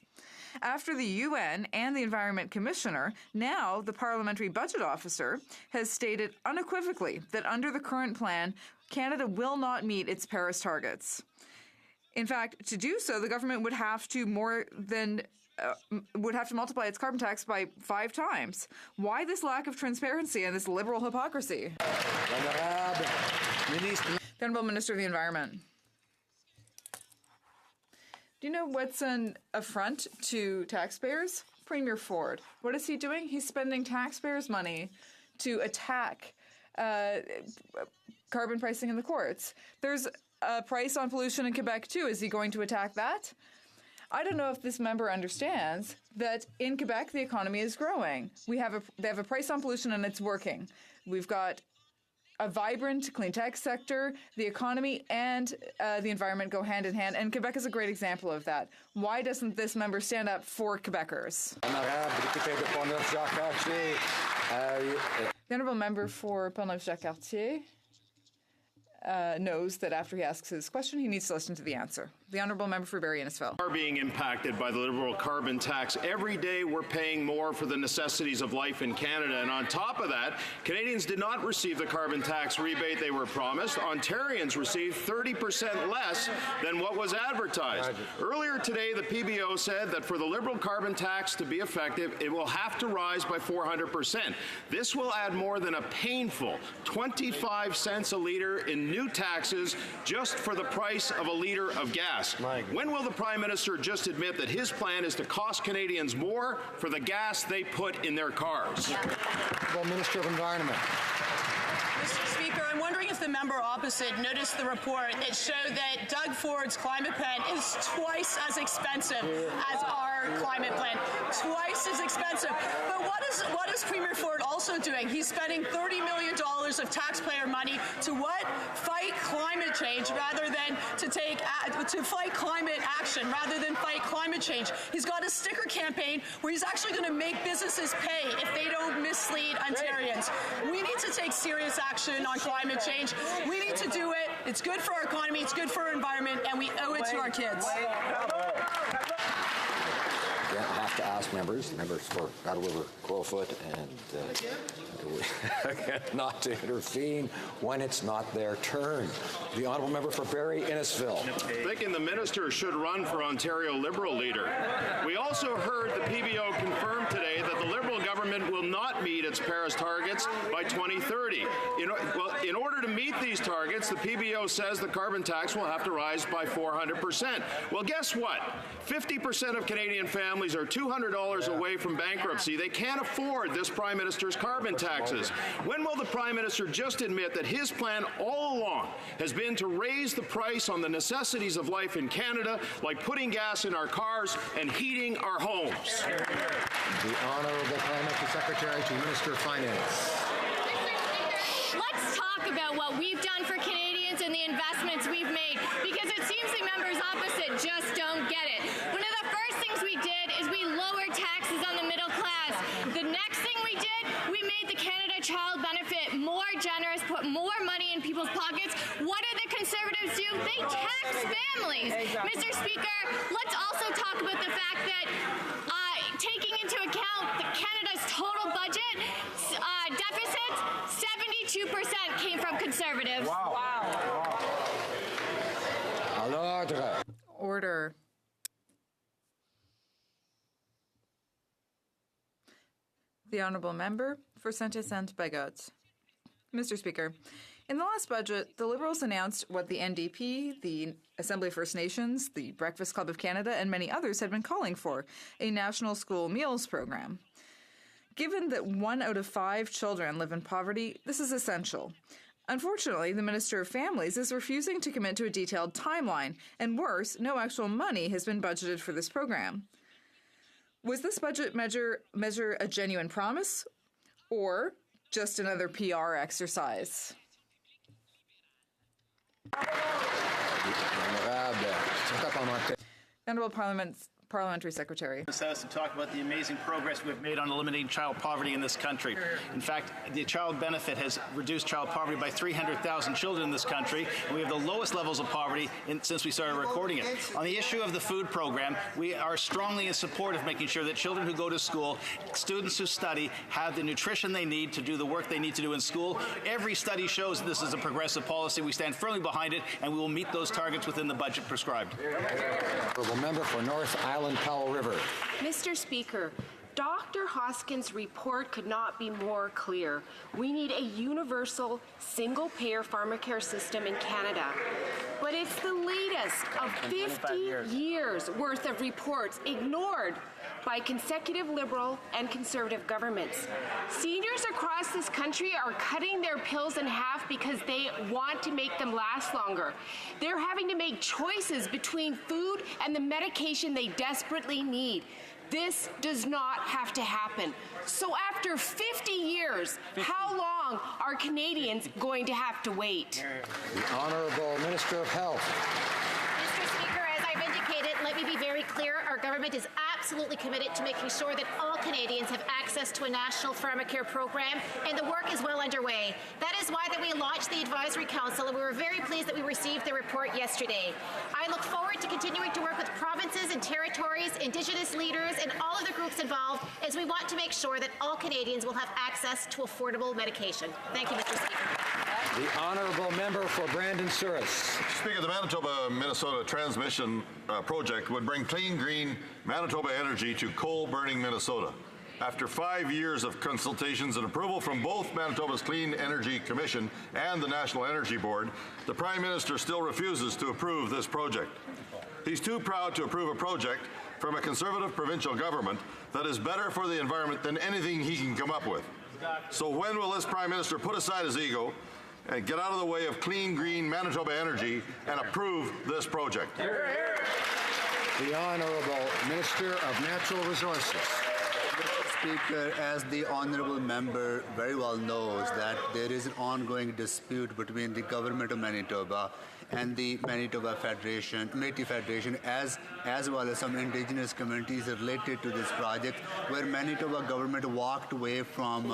After the UN and the Environment Commissioner, now the Parliamentary Budget Officer has stated unequivocally that under the current plan, Canada will not meet its Paris targets. In fact, to do so, the government would have to multiply its carbon tax by 5 times. Why this lack of transparency and this liberal hypocrisy? The Honourable Minister of the Environment. Do you know what's an affront to taxpayers? Premier Ford. What is he doing? He's spending taxpayers' money to attack carbon pricing in the courts. There's a price on pollution in Quebec, too. Is he going to attack that? I don't know if this member understands that in Quebec, the economy is growing. They have a price on pollution and it's working. We've got a vibrant clean tech sector, the economy and the environment go hand in hand, and Quebec is a great example of that. Why doesn't this member stand up for Quebecers? The Honourable Member for Pont-Neuf-Jacques-Cartier knows that after he asks his question, he needs to listen to the answer. The Honourable Member for Barrie-Innisfil. Are being impacted by the Liberal carbon tax. Every day we're paying more for the necessities of life in Canada. And on top of that, Canadians did not receive the carbon tax rebate they were promised. Ontarians received 30% less than what was advertised. Earlier today, the PBO said that for the Liberal carbon tax to be effective, it will have to rise by 400%. This will add more than a painful 25 cents a litre in new taxes just for the price of a litre of gas. When will the Prime Minister just admit that his plan is to cost Canadians more for the gas they put in their cars? The Minister of Environment. Mr. Speaker, I'm wondering if the member opposite noticed the report that showed that Doug Ford's climate plan is twice as expensive as our climate plan. Twice as expensive. But what is Premier Ford also doing? He's spending $30 million of taxpayer money to what? Fight climate change rather than to fight climate action rather than fight climate change. He's got a sticker campaign where he's actually going to make businesses pay if they don't mislead Ontarians. We need to take serious action on climate change. We need to do it. It's good for our economy, it's good for our environment, and we owe it to our kids. Again, I have to ask members for Battle River Crowfoot and not to intervene when it's not their turn. The Honourable Member for Barrie-Innisfil. Thinking the minister should run for Ontario Liberal leader. We also heard the PBO confirm today that the Liberal government will not meet its Paris targets by 2030. In order to meet these targets, the PBO says the carbon tax will have to rise by 400%. Well, guess what? 50% of Canadian families are $200 away from bankruptcy. They can't afford this Prime Minister's carbon taxes. When will the Prime Minister just admit that his plan all along has been to raise the price on the necessities of life in Canada, like putting gas in our cars and heating our homes? The Honourable Parliamentary Secretary to Minister of Finance. Let's talk about what we've done for Canadians and the investments we've made, because it seems the members opposite just don't get it. One of the first things we did is we lowered taxes on the middle class. The next thing we did, we made the Canada Child Benefit more generous, put more money in people's pockets. What do the Conservatives do? They tax families. Mr. Speaker, let's also talk about the fact that taking into account Canada's total budget deficit, 72% came from Conservatives. Wow. Order. The Honourable Member for Saint-Hyacinthe-Bagotte. Mr. Speaker, in the last budget, the Liberals announced what the NDP, the Assembly of First Nations, the Breakfast Club of Canada, and many others had been calling for, a national school meals program. Given that 1 out of 5 children live in poverty, this is essential. Unfortunately, the Minister of Families is refusing to commit to a detailed timeline, and worse, no actual money has been budgeted for this program. Was this budget measure a genuine promise, or just another PR exercise? Honourable Parliamentary Secretary. This House to talk about the amazing progress we've made on eliminating child poverty in this country. In fact, the child benefit has reduced child poverty by 300,000 children in this country, and we have the lowest levels of poverty since we started recording it. On the issue of the food program, we are strongly in support of making sure that children who go to school, students who study, have the nutrition they need to do the work they need to do in school. Every study shows that this is a progressive policy. We stand firmly behind it, and we will meet those targets within the budget prescribed. Honourable Member for North Island, Powell River. Mr. Speaker, Dr. Hoskins' report could not be more clear. We need a universal, single-payer pharmacare system in Canada. But it's the latest of 50 years worth of reports ignored by consecutive Liberal and Conservative governments. Seniors across this country are cutting their pills in half because they want to make them last longer. They're having to make choices between food and the medication they desperately need. This does not have to happen. So after 50 years, how long are Canadians going to have to wait? The Honourable Minister of Health. Mr. Speaker, as I've indicated, let me be very clear. Our government is absolutely committed to making sure that all Canadians have access to a national pharmacare program, and the work is well underway. That is why that we launched the Advisory Council, and we were very pleased that we received the report yesterday. I look forward to continuing to work with provinces and territories, Indigenous leaders, and all of the groups involved as we want to make sure that all Canadians will have access to affordable medication. Thank you, Mr. Speaker. The Honourable Member for Brandon Souris. Speaker, the Manitoba-Minnesota Transmission Project would bring clean, green Manitoba energy to coal-burning Minnesota. After 5 years of consultations and approval from both Manitoba's Clean Energy Commission and the National Energy Board, the Prime Minister still refuses to approve this project. He's too proud to approve a project from a Conservative provincial government that is better for the environment than anything he can come up with. So when will this Prime Minister put aside his ego and get out of the way of clean, green Manitoba energy and approve this project? The Honourable Minister of Natural Resources. Mr. Speaker, as the honourable member very well knows, that there is an ongoing dispute between the government of Manitoba and the Manitoba Federation, Métis Federation, as well as some Indigenous communities related to this project, where Manitoba government walked away from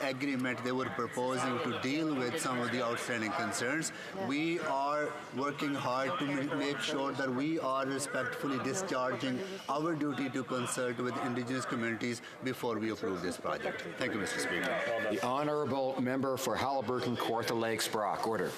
agreement they were proposing to deal with some of the outstanding concerns. We are working hard to make sure that we are respectfully discharging our duty to consult with Indigenous communities before we approve this project. Thank you, Mr. Speaker. The Honourable Member for Haliburton, Kawartha Lakes, Brock. Order.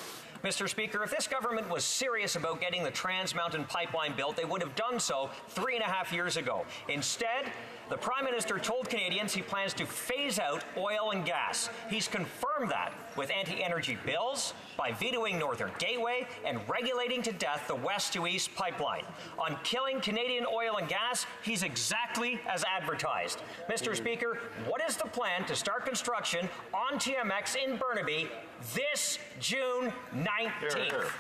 Mr. Speaker, if this government was serious about getting the Trans Mountain Pipeline built, they would have done so 3.5 years ago. Instead, the Prime Minister told Canadians he plans to phase out oil and gas. He's confirmed that with anti-energy bills, by vetoing Northern Gateway, and regulating to death the West to East pipeline. On killing Canadian oil and gas, he's exactly as advertised. Mr. Speaker, what is the plan to start construction on TMX in Burnaby this June 19th?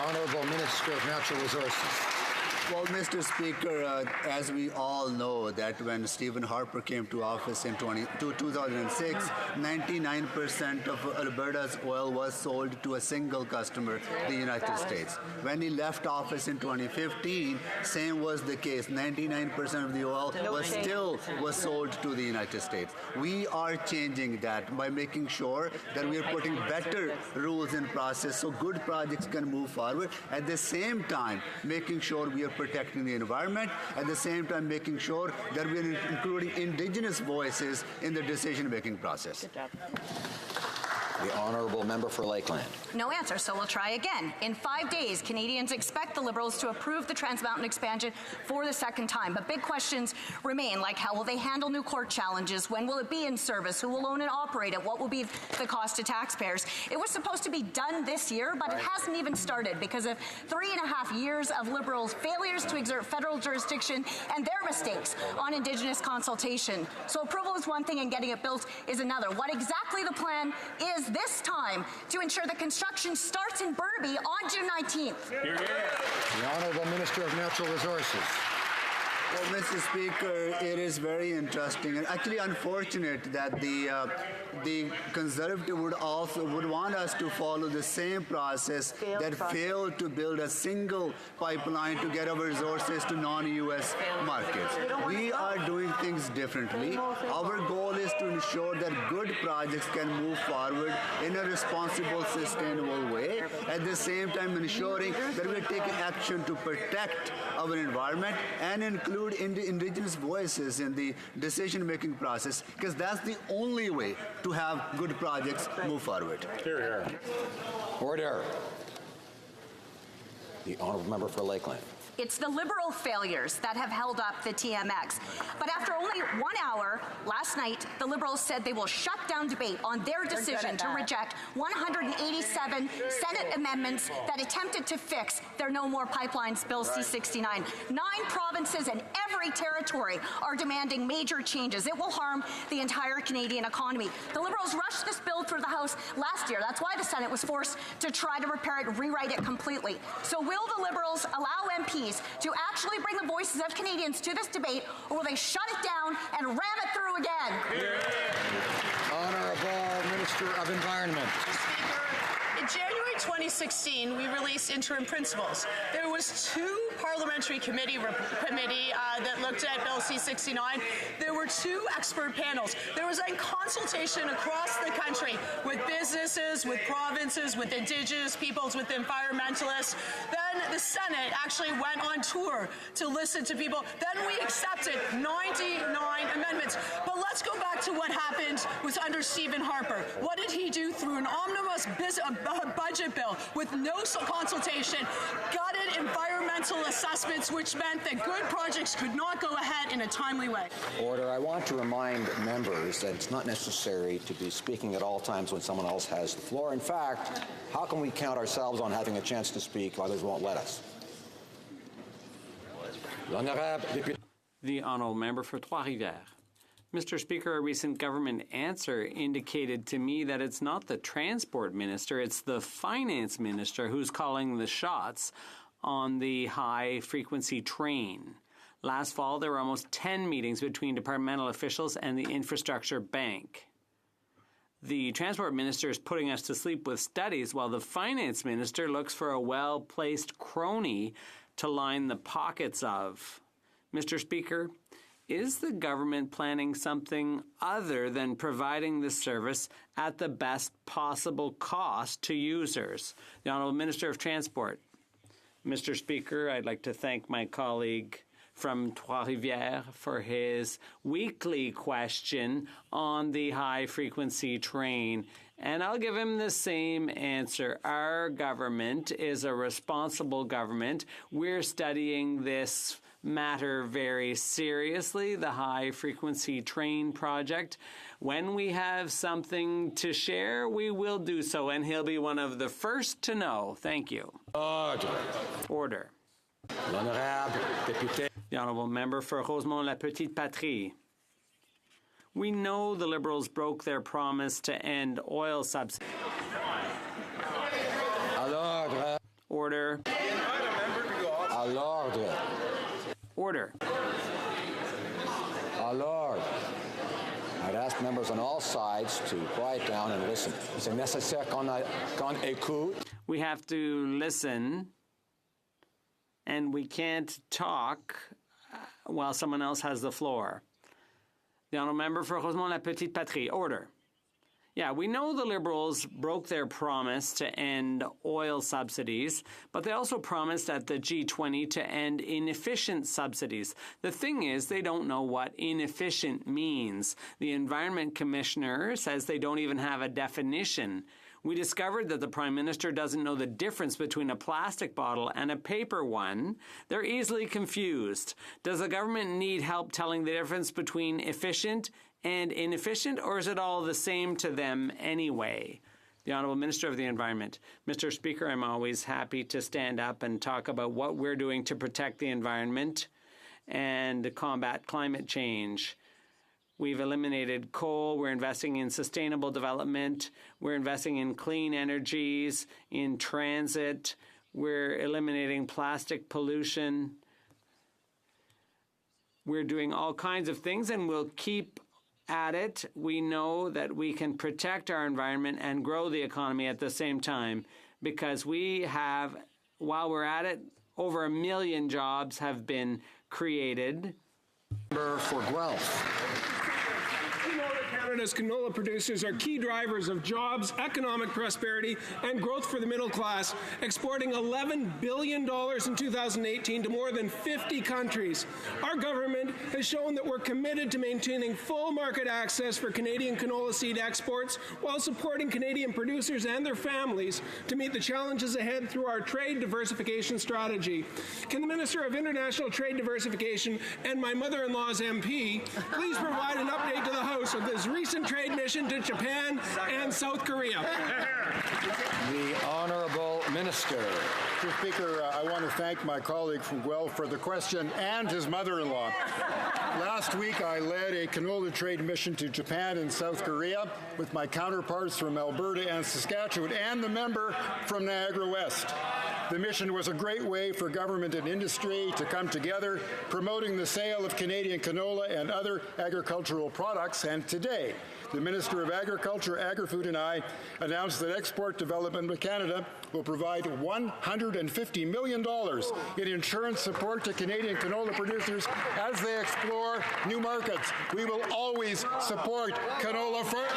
Honourable Minister of Natural Resources. Well, Mr. Speaker, as we all know, that when Stephen Harper came to office in 2006, 99% of Alberta's oil was sold to a single customer, the United States. When he left office in 2015, same was the case. 99% of the oil was sold to the United States. We are changing that by making sure that we are putting better rules in process so good projects can move forward. At the same time, making sure we are protecting the environment, at the same time making sure that we are including Indigenous voices in the decision-making process. Good job. The honourable member for Lakeland. No answer, so we'll try again. In 5 days, Canadians expect the Liberals to approve the Trans Mountain expansion for the second time. But big questions remain, like how will they handle new court challenges? When will it be in service? Who will own and operate it? What will be the cost to taxpayers? It was supposed to be done this year, but it hasn't even started because of 3.5 years of Liberals' failures to exert federal jurisdiction and their mistakes on Indigenous consultation. So approval is one thing and getting it built is another. What exactly the plan is this time to ensure that construction starts in Burnaby on June 19th. The Honourable Minister of Natural Resources. Well, Mr. Speaker, it is very interesting and actually unfortunate that the Conservative would want us to follow the same process that failed to build a single pipeline to get our resources to non-U.S. markets. We are doing things differently. Our goal is to ensure that good projects can move forward in a responsible, sustainable way, at the same time ensuring that we're taking action to protect our environment and include Indigenous voices in the decision-making process, because that's the only way to have good projects move forward. Here. Order. The honourable member for Lakeland. It's the Liberal failures that have held up the TMX. But after only 1 hour last night, the Liberals said they will shut down debate on their decision to reject 187 Senate amendments that attempted to fix their No More Pipelines Bill C-69. 9 provinces and every territory are demanding major changes. It will harm the entire Canadian economy. The Liberals rushed this bill through the House last year. That's why the Senate was forced to try to repair it, rewrite it completely. So will the Liberals allow MPs to actually bring the voices of Canadians to this debate, or will they shut it down and ram it through again? Honourable Minister of Environment. In January 2016, we released interim principles. There was 2 parliamentary committee that looked at Bill C-69. There were 2 expert panels. There was a consultation across the country with businesses, with provinces, with Indigenous peoples, with environmentalists. Then the Senate actually went on tour to listen to people. Then we accepted 99 amendments. But let's go back to what happened with under Stephen Harper. What did he do through an omnibus budget bill with no consultation, gutted environmental assessments, which meant that good projects could not go ahead in a timely way? Order. I want to remind members that it's not necessary to be speaking at all times when someone else has the floor. In fact, how can we count ourselves on having a chance to speak if others won't let us? The honourable member for Trois-Rivières. Mr. Speaker, a recent government answer indicated to me that it's not the transport minister, it's the finance minister who's calling the shots on the high-frequency train. Last fall, there were almost 10 meetings between departmental officials and the infrastructure bank. The transport minister is putting us to sleep with studies, while the finance minister looks for a well-placed crony to line the pockets of. Mr. Speaker, is the government planning something other than providing the service at the best possible cost to users? The Honourable Minister of Transport. Mr. Speaker, I'd like to thank my colleague from Trois-Rivières for his weekly question on the high-frequency train, and I'll give him the same answer. Our government is a responsible government. We're studying this matter very seriously, the high-frequency train project. When we have something to share, we will do so, and he'll be one of the first to know. Thank you. Order. The Honourable Member for Rosemont-la-Petite-Patrie. We know the Liberals broke their promise to end oil subsidies. Order. Order. Alors, I'd ask members on all sides to quiet down and listen. C'est nécessaire qu'on écoute. We have to listen, and we can't talk while someone else has the floor. The Honourable Member for Rosemont-la-Petite-Patrie. Order. Yeah, we know the Liberals broke their promise to end oil subsidies, but they also promised at the G20 to end inefficient subsidies. The thing is, they don't know what inefficient means. The Environment Commissioner says they don't even have a definition. We discovered that the Prime Minister doesn't know the difference between a plastic bottle and a paper one. They're easily confused. Does the government need help telling the difference between efficient and inefficient, or is it all the same to them anyway? The Honourable Minister of the Environment. Mr. Speaker, I'm always happy to stand up and talk about what we're doing to protect the environment and combat climate change. We've eliminated coal. We're investing in sustainable development. We're investing in clean energies, in transit. We're eliminating plastic pollution. We're doing all kinds of things, and we'll keep at it. We know that we can protect our environment and grow the economy at the same time, because we have, while we're at it, over 1 million jobs have been created. For Guelph. Canada's canola producers are key drivers of jobs, economic prosperity, and growth for the middle class, exporting $11 billion in 2018 to more than 50 countries. Our government has shown that we're committed to maintaining full market access for Canadian canola seed exports while supporting Canadian producers and their families to meet the challenges ahead through our trade diversification strategy. Can the Minister of International Trade Diversification and my mother-in-law's MP please provide an update to the House of this recent trade mission to Japan and South Korea? The Honourable Minister. Mr. Speaker, I want to thank my colleague from Guelph for the question and his mother-in-law. Last week, I led a canola trade mission to Japan and South Korea with my counterparts from Alberta and Saskatchewan and the member from Niagara West. The mission was a great way for government and industry to come together, promoting the sale of Canadian canola and other agricultural products. And today, the Minister of Agriculture, Agri-Food, and I announced that Export Development of Canada will provide $150 million in insurance support to Canadian canola producers as they explore new markets. We will always support canola farmers.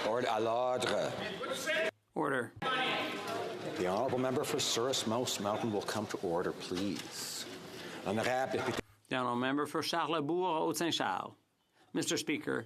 Order à l'ordre. Order. The honourable member for Souris Mouse Mountain will come to order, please. The honourable member for Charlebourg, Haute-Saint-Charles. Mr. Speaker,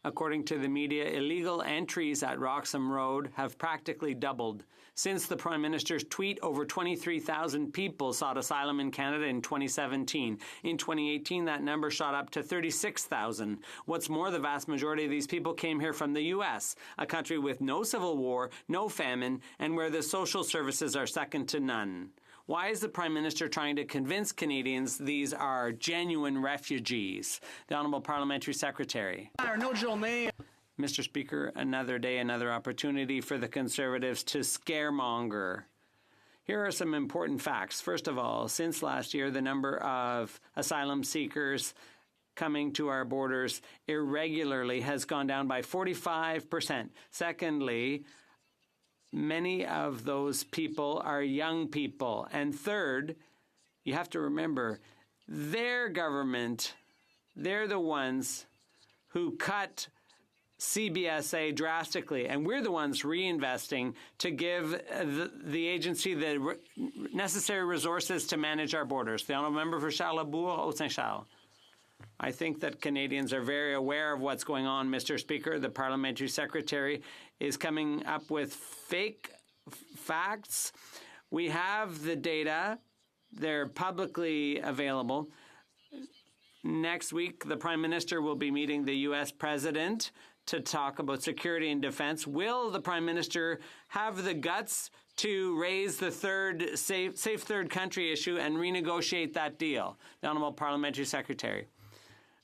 according to the media, illegal entries at Roxham Road have practically doubled. Since the Prime Minister's tweet, over 23,000 people sought asylum in Canada in 2017. In 2018, that number shot up to 36,000. What's more, the vast majority of these people came here from the U.S., a country with no civil war, no famine, and where the social services are second to none. Why is the Prime Minister trying to convince Canadians these are genuine refugees? The Honourable Parliamentary Secretary. Mr. Speaker, another day, another opportunity for the Conservatives to scaremonger. Here are some important facts. First of all, since last year, the number of asylum seekers coming to our borders irregularly has gone down by 45%. Secondly, many of those people are young people. And third, you have to remember, their government, they're the ones who cut CBSA drastically, and we're the ones reinvesting to give the agency the necessary resources to manage our borders. The honourable member for Charlebourg, Haute-Saint-Charles. I think that Canadians are very aware of what's going on, Mr. Speaker. The Parliamentary Secretary is coming up with fake facts. We have the data. They're publicly available. Next week, the Prime Minister will be meeting the U.S. President to talk about security and defense. Will the Prime Minister have the guts to raise the safe third country issue and renegotiate that deal? The Honourable Parliamentary Secretary.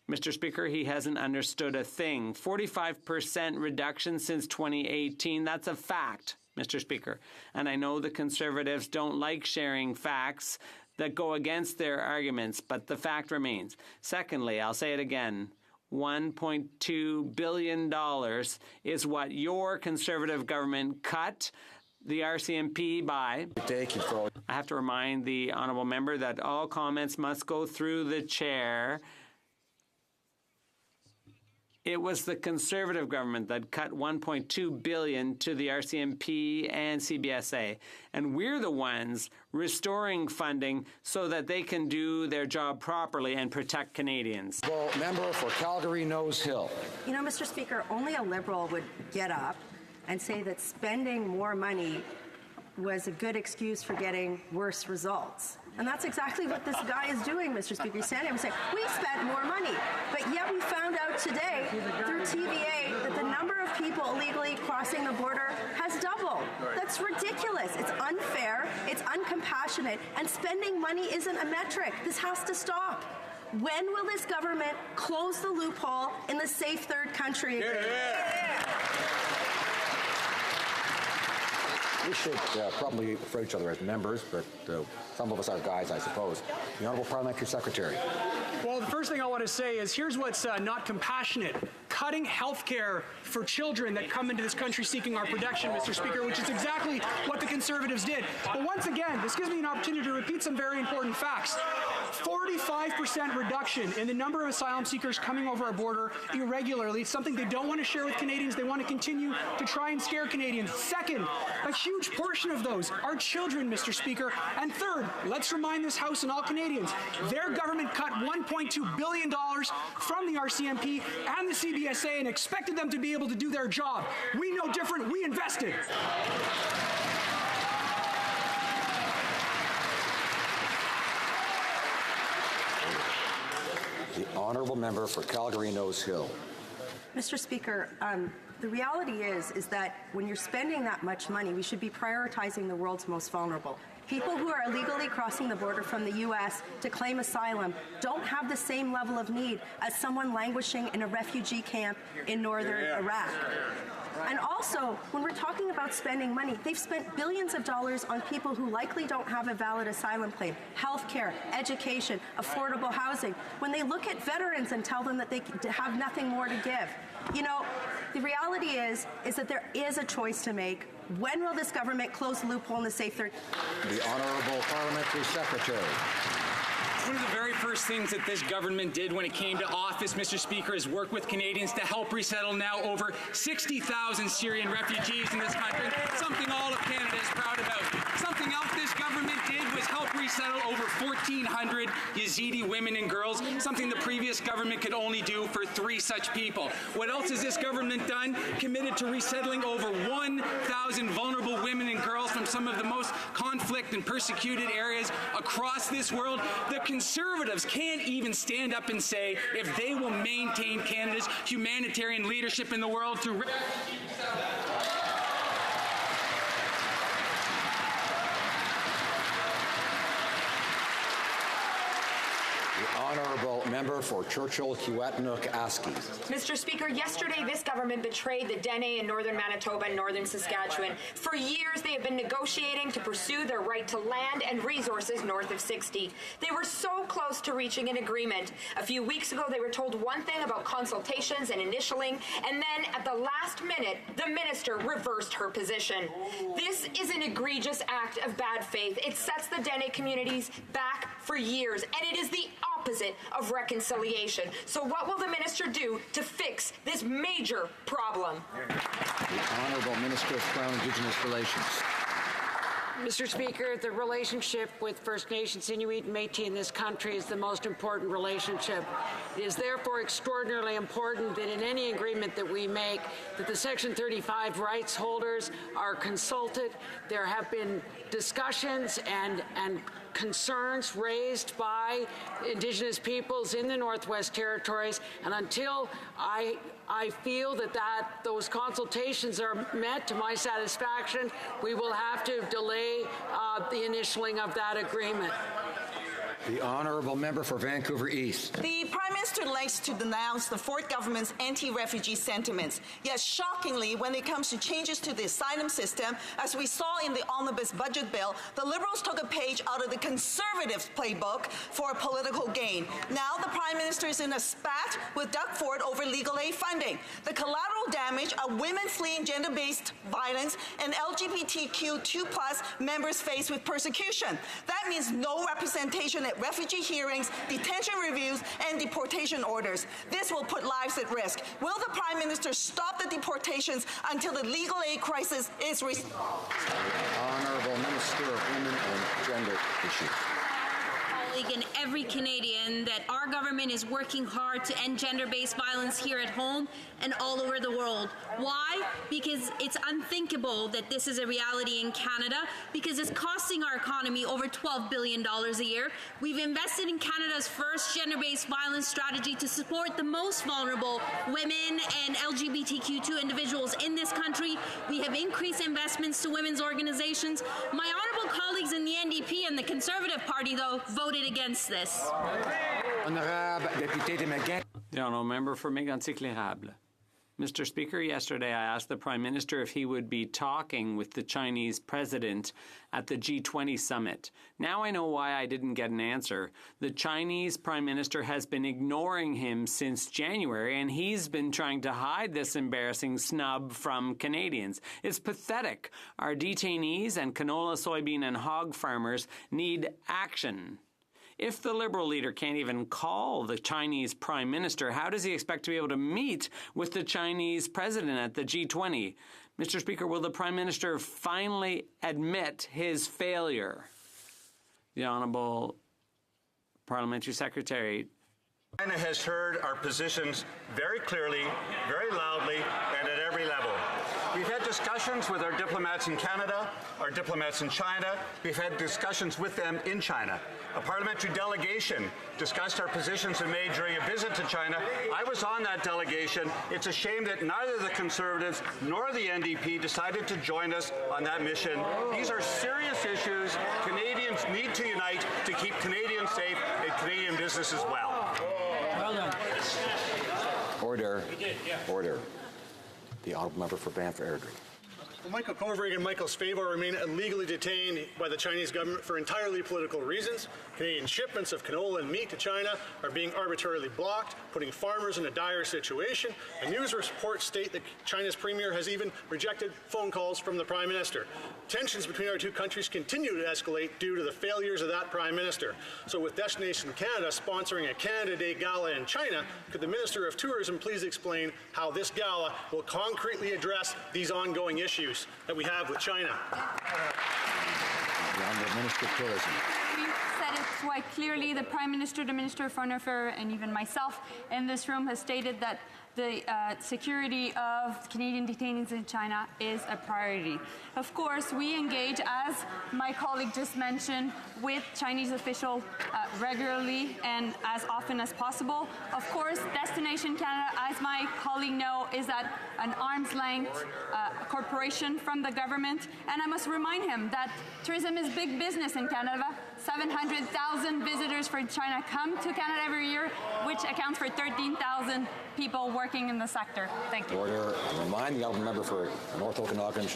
Mr. Speaker, he hasn't understood a thing. 45% reduction since 2018. That's a fact, Mr. Speaker. And I know the Conservatives don't like sharing facts that go against their arguments, but the fact remains. Secondly, I'll say it again, $1.2 billion is what your Conservative government cut the RCMP by. I have to remind the honourable member that all comments must go through the chair. It was the Conservative government that cut $1.2 billion to the RCMP and CBSA, and we're the ones restoring funding so that they can do their job properly and protect Canadians. Member for Calgary Nose Hill. You know, Mr. Speaker, only a Liberal would get up and say that spending more money was a good excuse for getting worse results. And that's exactly what this guy is doing, Mr. Speaker. He's standing up and saying, we spent more money. But yet we found out today through TVA that the number of people illegally crossing the border has doubled. That's ridiculous. It's unfair, it's uncompassionate, and spending money isn't a metric. This has to stop. When will this government close the loophole in the Safe Third Country agreement? We should probably refer to each other as members, but some of us are guys, I suppose. The Honourable Parliamentary Secretary. Well, the first thing I want to say is here's what's not compassionate. Cutting health care for children that come into this country seeking our protection, Mr. Speaker, which is exactly what the Conservatives did. But once again, this gives me an opportunity to repeat some very important facts. 45% reduction in the number of asylum seekers coming over our border irregularly. It's something they don't want to share with Canadians. They want to continue to try and scare Canadians. Second, a huge portion of those are children, Mr. Speaker. And third, let's remind this House and all Canadians, their government cut $1.2 billion from the RCMP and the CBSA and expected them to be able to do their job. We know different. We invested. The Honourable Member for Calgary Nose Hill. Mr. Speaker, the reality is that when you're spending that much money, we should be prioritizing the world's most vulnerable. People who are illegally crossing the border from the U.S. to claim asylum don't have the same level of need as someone languishing in a refugee camp in northern Iraq. And also, when we're talking about spending money, they've spent billions of dollars on people who likely don't have a valid asylum claim, healthcare, education, affordable housing, when they look at veterans and tell them that they have nothing more to give. You know, the reality is that there is a choice to make. When will this government close the loophole in the Safe Third? The Honourable Parliamentary Secretary. One of the very first things that this government did when it came to office, Mr. Speaker, is work with Canadians to help resettle now over 60,000 Syrian refugees in this country, something all of Canada is proud about. Something else this government did was help resettle over 1,400 Yazidi women and girls, something the previous government could only do for 3 such people. What else has this government done? Committed to resettling over 1,000 vulnerable women and girls from some of the most conflict and persecuted areas across this world. The Conservatives can't even stand up and say if they will maintain Canada's humanitarian leadership in the world through Honourable Member for Churchill-Kiewatinook-Askey. Mr. Speaker, yesterday this government betrayed the Dene in northern Manitoba and northern Saskatchewan. For years they have been negotiating to pursue their right to land and resources north of 60. They were so close to reaching an agreement. A few weeks ago they were told one thing about consultations and initialing, and then at the last minute the minister reversed her position. This is an egregious act of bad faith. It sets the Dene communities back for years, and it is the opposite of reconciliation. So what will the minister do to fix this major problem? The Honourable Minister of Crown Indigenous Relations. Mr. Speaker, the relationship with First Nations, Inuit, and Métis in this country is the most important relationship. It is therefore extraordinarily important that in any agreement that we make, that the Section 35 rights holders are consulted. There have been discussions and concerns raised by Indigenous peoples in the Northwest Territories, and until I feel that those consultations are met to my satisfaction, we will have to delay the initialing of that agreement. The Honourable Member for Vancouver East. The The Prime Minister likes to denounce the Ford government's anti-refugee sentiments. Yet shockingly, when it comes to changes to the asylum system, as we saw in the omnibus budget bill, the Liberals took a page out of the Conservatives' playbook for political gain. Now the Prime Minister is in a spat with Doug Ford over legal aid funding. The collateral damage of women fleeing gender-based violence and LGBTQ2+ members faced with persecution. That means no representation at refugee hearings, detention reviews, and deportation orders. This will put lives at risk. Will the Prime Minister stop the deportations until the legal aid crisis is resolved? Honourable Minister of Women and Gender Issues. And every Canadian that our government is working hard to end gender-based violence here at home and all over the world. Why? Because it's unthinkable that this is a reality in Canada, because it's costing our economy over $12 billion a year. We've invested in Canada's first gender-based violence strategy to support the most vulnerable women and LGBTQ2 individuals in this country. We have increased investments to women's organizations. My honourable colleagues in the NDP and the Conservative Party, though, voted against this. The honourable member for Mégantic-L'Érable. Mr. Speaker, yesterday I asked the Prime Minister if he would be talking with the Chinese president at the G20 summit. Now I know why I didn't get an answer. The Chinese Prime Minister has been ignoring him since January, and he's been trying to hide this embarrassing snub from Canadians. It's pathetic. Our detainees and canola, soybean, and hog farmers need action. If the Liberal leader can't even call the Chinese Prime Minister, how does he expect to be able to meet with the Chinese president at the G20? Mr. Speaker, will the Prime Minister finally admit his failure? The Honourable Parliamentary Secretary. China has heard our positions very clearly, very loudly, and at every level. We've had discussions with our diplomats in Canada, our diplomats in China. We've had discussions with them in China. A parliamentary delegation discussed our positions in May during a visit to China. I was on that delegation. It's a shame that neither the Conservatives nor the NDP decided to join us on that mission. These are serious issues. Canadians need to unite to keep Canadians safe and Canadian businesses well. Well done. Order. Order. The honourable member for Banff-Airdrie. Well, Michael Kovrig and Michael Spavor remain illegally detained by the Chinese government for entirely political reasons. Canadian shipments of canola and meat to China are being arbitrarily blocked, putting farmers in a dire situation. And news reports state that China's premier has even rejected phone calls from the Prime Minister. Tensions between our two countries continue to escalate due to the failures of that Prime Minister. So with Destination Canada sponsoring a Canada Day gala in China, could the Minister of Tourism please explain how this gala will concretely address these ongoing issues that we have with China? The Honourable Minister of Tourism. We've said it quite clearly. The Prime Minister, the Minister of Foreign Affairs, and even myself in this room has stated that the security of Canadian detainees in China is a priority. Of course, we engage, as my colleague just mentioned, with Chinese officials regularly and as often as possible. Of course, Destination Canada, as my colleague knows, is at an arm's length corporation from the government. And I must remind him that tourism is big business in Canada. 700,000 visitors from China come to Canada every year, which accounts for 13,000 people working in the sector. Thank you. Order. I remind the honourable member for North Okanagan,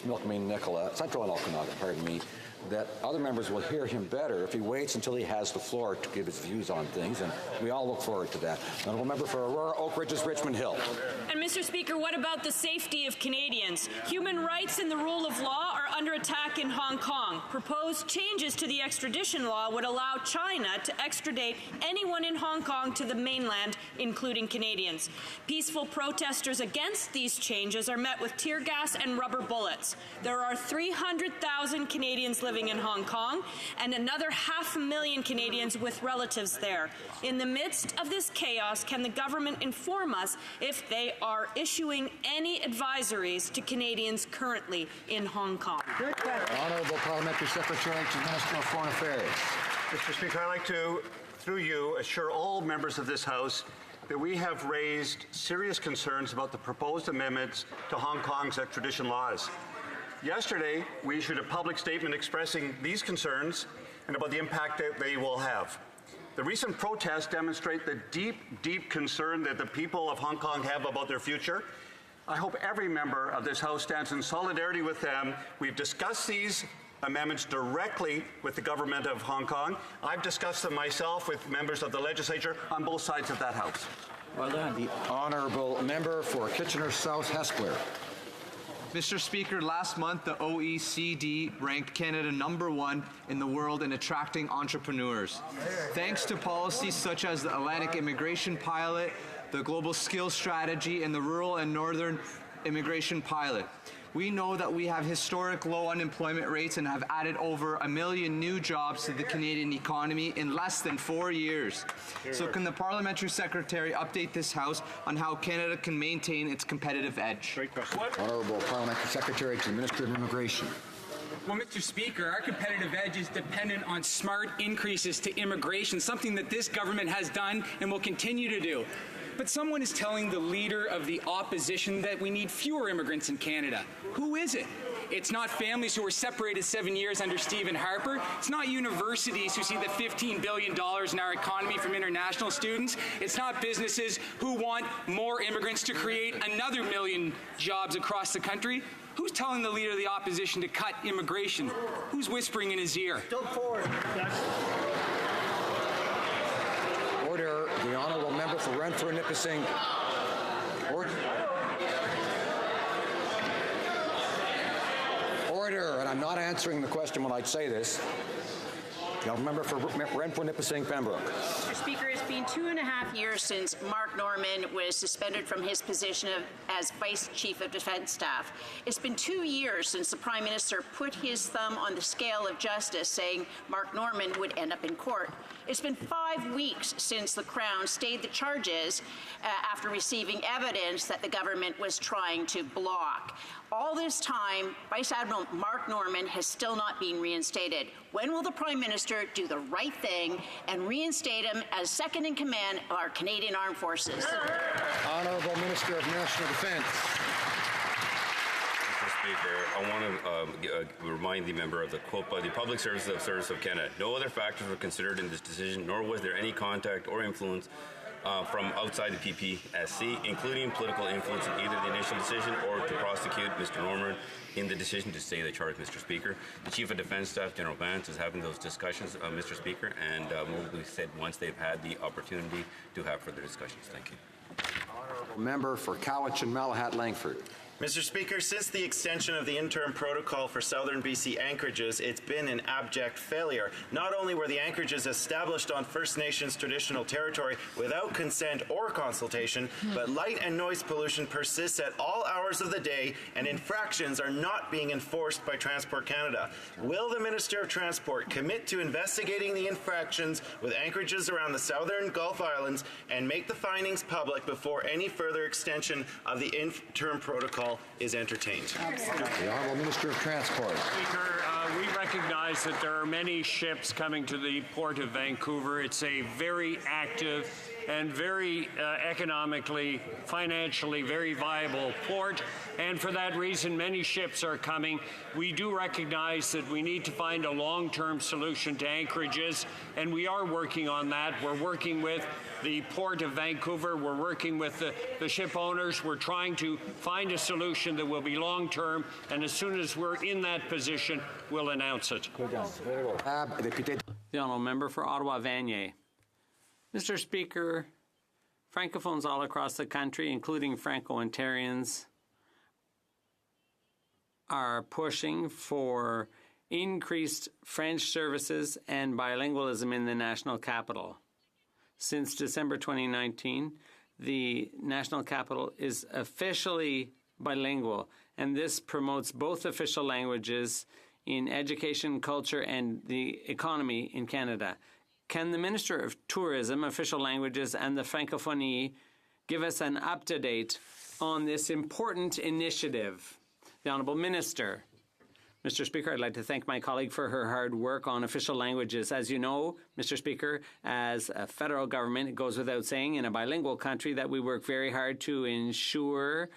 Milkmain Nicola, Central Okanagan, pardon me, that other members will hear him better if he waits until he has the floor to give his views on things, and we all look forward to that. Honourable member for Aurora, Oak Ridges, Richmond Hill. And Mr. Speaker, what about the safety of Canadians? Human rights and the rule of law are under attack in Hong Kong. Proposed changes to the extradition law would allow China to extradite anyone in Hong Kong to the mainland, including Canadians. Peaceful protesters against these changes are met with tear gas and rubber bullets. There are 300,000 Canadians living in Hong Kong and another 500,000 Canadians with relatives there. In the midst of this chaos, can the government inform us if they are issuing any advisories to Canadians currently in Hong Kong? Honourable Parliamentary Secretary to the Minister of Foreign Affairs. Mr. Speaker, I'd like to, through you, assure all members of this House that we have raised serious concerns about the proposed amendments to Hong Kong's extradition laws. Yesterday, we issued a public statement expressing these concerns and about the impact that they will have. The recent protests demonstrate the deep, deep concern that the people of Hong Kong have about their future. I hope every member of this House stands in solidarity with them. We've discussed these amendments directly with the government of Hong Kong. I've discussed them myself with members of the legislature on both sides of that House. Well done. The honourable member for Kitchener South Hespeler. Mr. Speaker, last month the OECD ranked Canada #1 in the world in attracting entrepreneurs. Thanks to policies such as the Atlantic Immigration Pilot, the Global Skills Strategy, and the Rural and Northern Immigration Pilot. We know that we have historic low unemployment rates and have added over 1 million new jobs to the Canadian economy in less than 4 years. So can the Parliamentary Secretary update this House on how Canada can maintain its competitive edge? Great question. Honourable Parliamentary Secretary to the Minister of Immigration. Well, Mr. Speaker, our competitive edge is dependent on smart increases to immigration, something that this government has done and will continue to do. But someone is telling the leader of the opposition that we need fewer immigrants in Canada. Who is it? It's not families who were separated 7 years under Stephen Harper. It's not universities who see the $15 billion in our economy from international students. It's not businesses who want more immigrants to create another 1 million jobs across the country. Who's telling the leader of the opposition to cut immigration? Who's whispering in his ear? Go forward. Order. The honourable member for Renfrew-Nipissing. Order. And I'm not answering the question when I say this. The honourable member for Renfrew-Nipissing Pembroke. Mr. Speaker, it's been 2.5 years since Mark Norman was suspended from his position as Vice Chief of Defence Staff. It's been 2 years since the Prime Minister put his thumb on the scale of justice, saying Mark Norman would end up in court. It's been 5 weeks since the Crown stayed the charges after receiving evidence that the government was trying to block. All this time, Vice Admiral Mark Norman has still not been reinstated. When will the Prime Minister do the right thing and reinstate him as second in command of our Canadian Armed Forces? Honourable Minister of National Defence. Mr. Speaker, I want to remind the member of the quote by the Public Service of Canada. No other factors were considered in this decision, nor was there any contact or influence from outside the PPSC, including political influence in either the initial decision or to prosecute Mr. Norman in the decision to stay the charge, Mr. Speaker. The Chief of Defence Staff, General Vance, is having those discussions, Mr. Speaker, and we said once they've had the opportunity to have further discussions. Thank you. Honourable member for Cowichan Malahat Langford. Mr. Speaker, since the extension of the interim protocol for southern BC anchorages, it's been an abject failure. Not only were the anchorages established on First Nations traditional territory without consent or consultation, but light and noise pollution persists at all hours of the day, and infractions are not being enforced by Transport Canada. Will the Minister of Transport commit to investigating the infractions with anchorages around the southern Gulf Islands and make the findings public before any further extension of the interim protocol is entertained? The Honourable Minister of Transport. Speaker, we recognize that there are many ships coming to the Port of Vancouver. It's a very active and very economically, financially very viable port, and for that reason many ships are coming. We do recognize that we need to find a long-term solution to anchorages, and we are working on that. We're working with the Port of Vancouver, we're working with the ship owners, we're trying to find a solution that will be long-term, and as soon as we're in that position, we'll announce it. The honourable member for Ottawa-Vanier. Mr. Speaker, Francophones all across the country, including Franco-Ontarians, are pushing for increased French services and bilingualism in the national capital. Since December 2019, the national capital is officially bilingual, and this promotes both official languages in education, culture, and the economy in Canada. Can the Minister of Tourism, Official Languages, and the Francophonie give us an up-to-date on this important initiative? The Honourable Minister. Mr. Speaker, I'd like to thank my colleague for her hard work on official languages. As you know, Mr. Speaker, as a federal government, it goes without saying in a bilingual country that we work very hard to ensure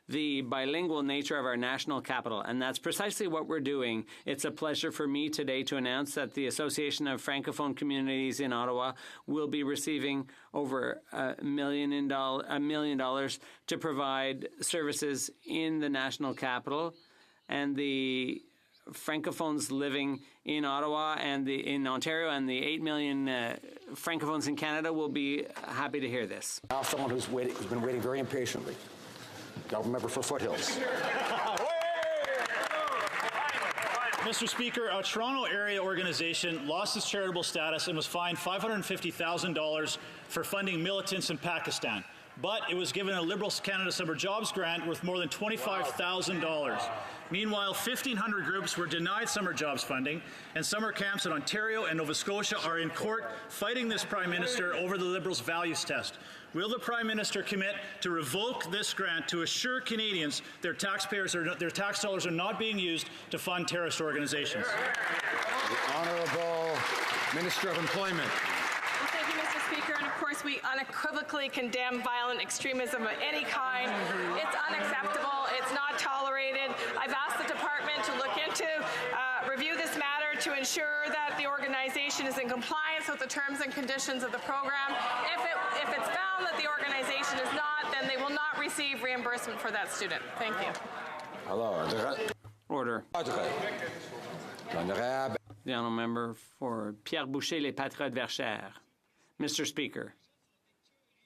the bilingual nature of our national capital, and that's precisely what we're doing. It's a pleasure for me today to announce that the Association of Francophone Communities in Ottawa will be receiving over $1 million to provide services in the national capital, and the Francophones living in Ottawa and in Ontario and the 8 million Francophones in Canada will be happy to hear this. Now someone who's been waiting very impatiently. Government member for Foothills. Mr. Speaker, a Toronto area organization lost its charitable status and was fined $550,000 for funding militants in Pakistan. But it was given a Liberal Canada Summer Jobs grant worth more than $25,000. Meanwhile, 1,500 groups were denied summer jobs funding, and summer camps in Ontario and Nova Scotia are in court fighting this Prime Minister over the Liberals' values test. Will the Prime Minister commit to revoke this grant to assure Canadians their tax dollars are not being used to fund terrorist organizations? The Honourable Minister of Employment. Thank you, Mr. Speaker. And of course, we unequivocally condemn violent extremism of any kind. It's unacceptable. It's not tolerated. I've asked the department to look into, review this matter to ensure that the organization is in compliance with the terms and conditions of the program. If it's found that the organization is not, then they will not receive reimbursement for that student. Thank you. Order. The honourable member for Pierre Boucher, Les Patriotes Verchères. Mr. Speaker,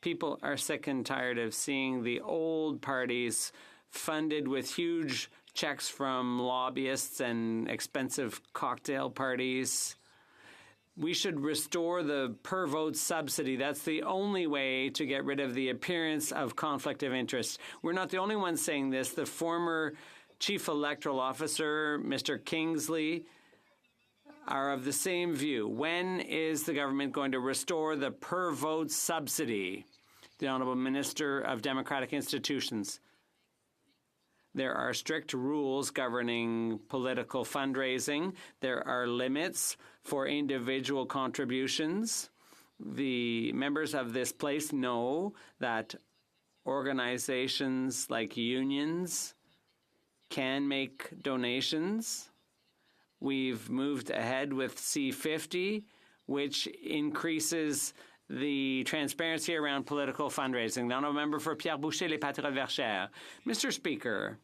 people are sick and tired of seeing the old parties funded with huge checks from lobbyists and expensive cocktail parties. We should restore the per-vote subsidy. That's the only way to get rid of the appearance of conflict of interest. We're not the only ones saying this. The former Chief Electoral Officer, Mr. Kingsley, are of the same view. When is the government going to restore the per-vote subsidy? The Honourable Minister of Democratic Institutions. There are strict rules governing political fundraising. There are limits for individual contributions. The members of this place know that organizations like unions can make donations. We've moved ahead with C50, which increases the transparency around political fundraising. The honourable member for Pierre Boucher, Les Patriotes Verchères. Mr. Speaker,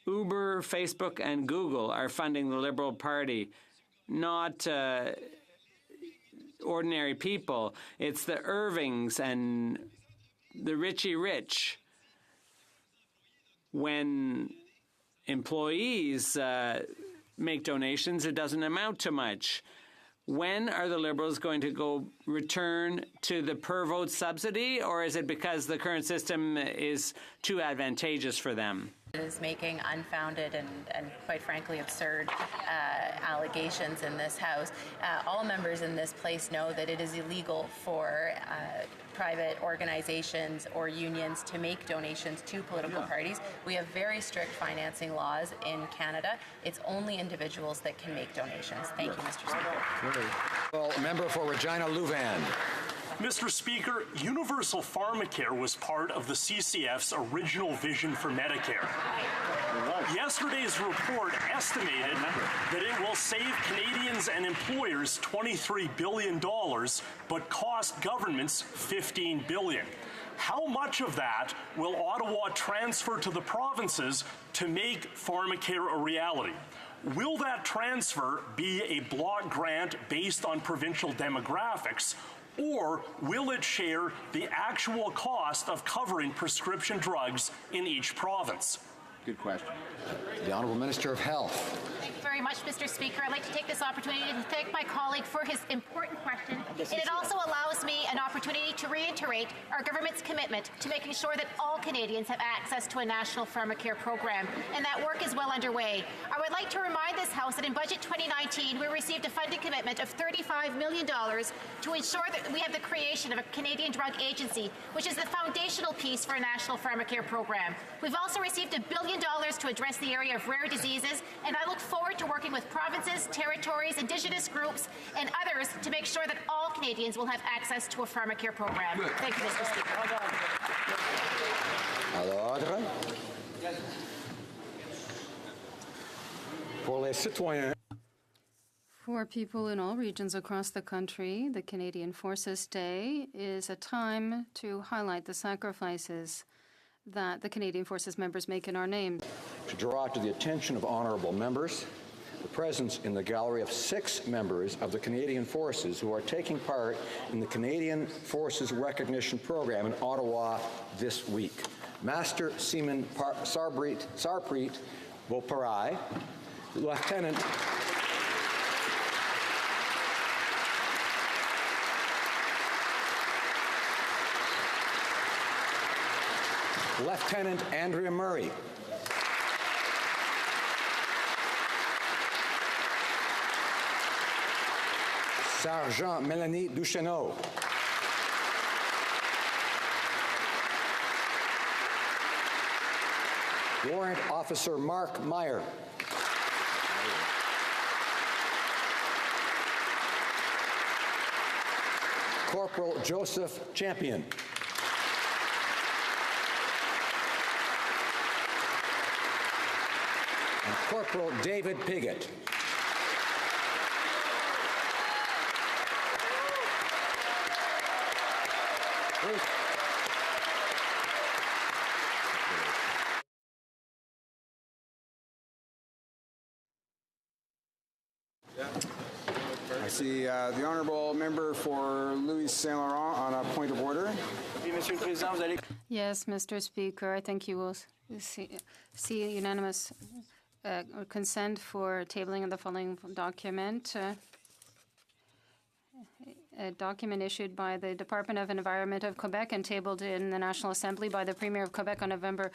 Uber, Facebook, and Google are funding the Liberal Party, not ordinary people. It's the Irvings and the Richie Rich. When employees make donations, it doesn't amount to much. When are the Liberals going to return to the per-vote subsidy, or is it because the current system is too advantageous for them? Is making unfounded and quite frankly absurd allegations in this House. All members in this place know that it is illegal for private organizations or unions to make donations to political parties. We have very strict financing laws in Canada. It's only individuals that can make donations. Thank you, Mr. Speaker. Well, member for Regina Louvain. Mr. Speaker, universal pharmacare was part of the CCF's original vision for Medicare. Yesterday's report estimated that it will save Canadians and employers $23 billion, but cost governments $15 billion. How much of that will Ottawa transfer to the provinces to make pharmacare a reality? Will that transfer be a block grant based on provincial demographics, or will it share the actual cost of covering prescription drugs in each province? Good question. The Honourable Minister of Health. Thank you very much, Mr. Speaker. I'd like to take this opportunity to thank my colleague for his important question. And it also allows me an opportunity to reiterate our government's commitment to making sure that all Canadians have access to a national pharmacare program. And that work is well underway. I would like to remind this House that in Budget 2019, we received a funding commitment of $35 million to ensure that we have the creation of a Canadian Drug Agency, which is the foundational piece for a national pharmacare program. We've also received $1 billion to address the area of rare diseases, and I look forward to working with provinces, territories, Indigenous groups, and others to make sure that all Canadians will have access to a pharmacare program. Thank you, Mr. Speaker. Pour les citoyens. For people in all regions across the country, the Canadian Forces Day is a time to highlight the sacrifices that the Canadian Forces members make in our name. To draw to the attention of honourable members the presence in the gallery of 6 members of the Canadian Forces who are taking part in the Canadian Forces Recognition Program in Ottawa this week. Master Seaman Sarpreet Boparai, Lieutenant Lieutenant Andrea Murray, Sergeant Melanie Duchesneau, Warrant Officer Mark Meyer, Corporal Joseph Champion, and Corporal David Piggott. I see the honourable member for Louis Saint Laurent on a point of order. Yes, Mr. Speaker, I think you will see unanimous consent for tabling of the following document. A document issued by the Department of Environment of Quebec and tabled in the National Assembly by the Premier of Quebec on November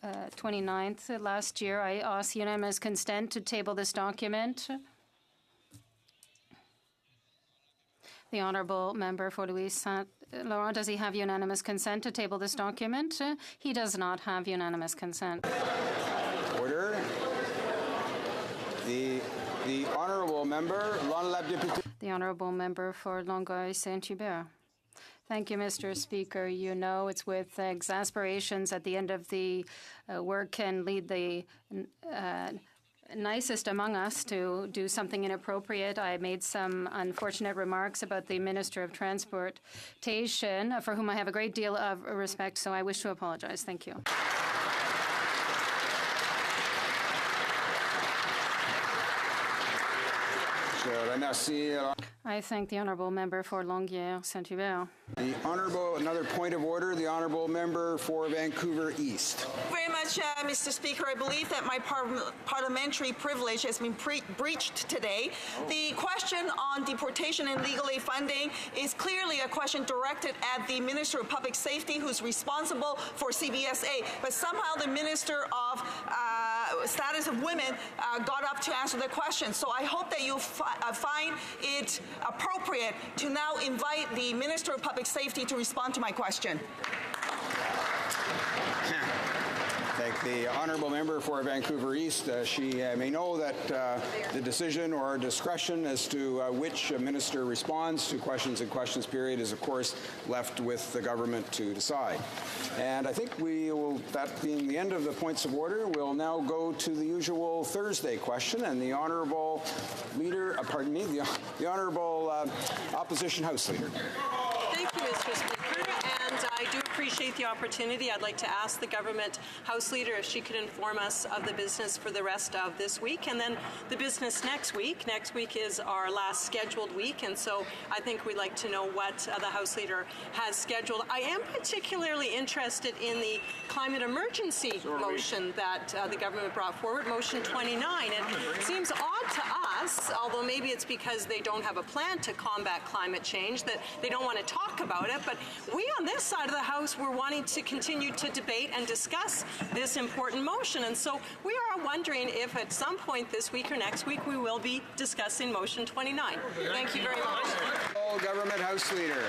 29th last year. I ask unanimous consent to table this document. The honourable member for Louis Saint Laurent, does he have unanimous consent to table this document? He does not have unanimous consent. Order. The honourable member, l'honorable député. The honourable member for Longueuil Saint-Hubert. Thank you, Mr. Speaker. You know it's with exasperations at the end of the work can lead the nicest among us to do something inappropriate. I made some unfortunate remarks about the Minister of Transportation, for whom I have a great deal of respect, so I wish to apologize. Thank you. I thank the honourable member for Longueuil Saint-Hubert. The honourable, another point of order, the honourable member for Vancouver East. Very much, Mr. Speaker. I believe that my parliamentary privilege has been breached today. The question on deportation and legal aid funding is clearly a question directed at the Minister of Public Safety, who's responsible for CBSA. But somehow the Minister of Status of Women got up to answer the question. So I hope that you find it appropriate to now invite the Minister of Public Safety to respond to my question. Thank the honourable member for Vancouver East. She may know that the decision or discretion as to which minister responds to questions in questions period is, of course, left with the government to decide. And I think we will, that being the end of the points of order, we'll now go to the usual Thursday question, and the honourable leader, the honourable opposition House Leader. Thank you, Mr. Speaker, and I do appreciate the opportunity. I'd like to ask the government House Leader if she could inform us of the business for the rest of this week and then the business next week. Next week is our last scheduled week, and so I think we'd like to know what the House Leader has scheduled. I am particularly interested in the climate emergency motion that the government brought forward, motion 29. It seems odd to us, although maybe it's because they don't have a plan to combat climate change, that they don't want to talk about it, but we on this side of the House were wanting to continue to debate and discuss this important motion, and so we are wondering if at some point this week or next week we will be discussing motion 29. Thank you very much. Government House Leader.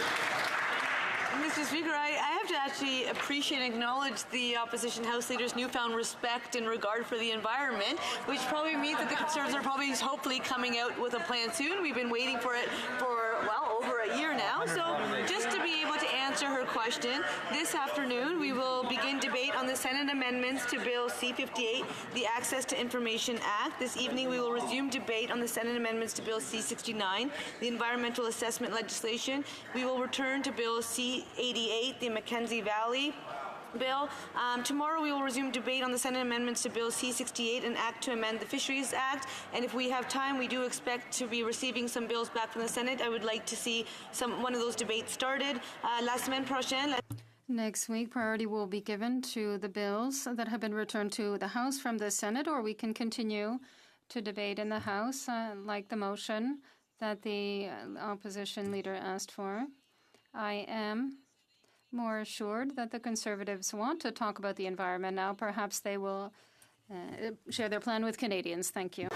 Mr. Speaker, I have to actually appreciate and acknowledge the opposition House Leader's newfound respect and regard for the environment, which probably means that the Conservatives are probably hopefully coming out with a plan soon. We've been waiting for it for over a year now. So just to be able to answer her question, this afternoon we will begin debate on the Senate amendments to Bill C-58, the Access to Information Act. This evening we will resume debate on the Senate amendments to Bill C-69, the environmental assessment legislation. We will return to Bill C-88, the Mackenzie Valley bill. Tomorrow we will resume debate on the Senate amendments to Bill C-68, an act to amend the Fisheries Act. And if we have time, we do expect to be receiving some bills back from the Senate. I would like to see one of those debates started. La semaine prochaine. Next week, priority will be given to the bills that have been returned to the House from the Senate, or we can continue to debate in the House, like the motion that the opposition leader asked for. I am more assured that the Conservatives want to talk about the environment now. Perhaps they will share their plan with Canadians. Thank you.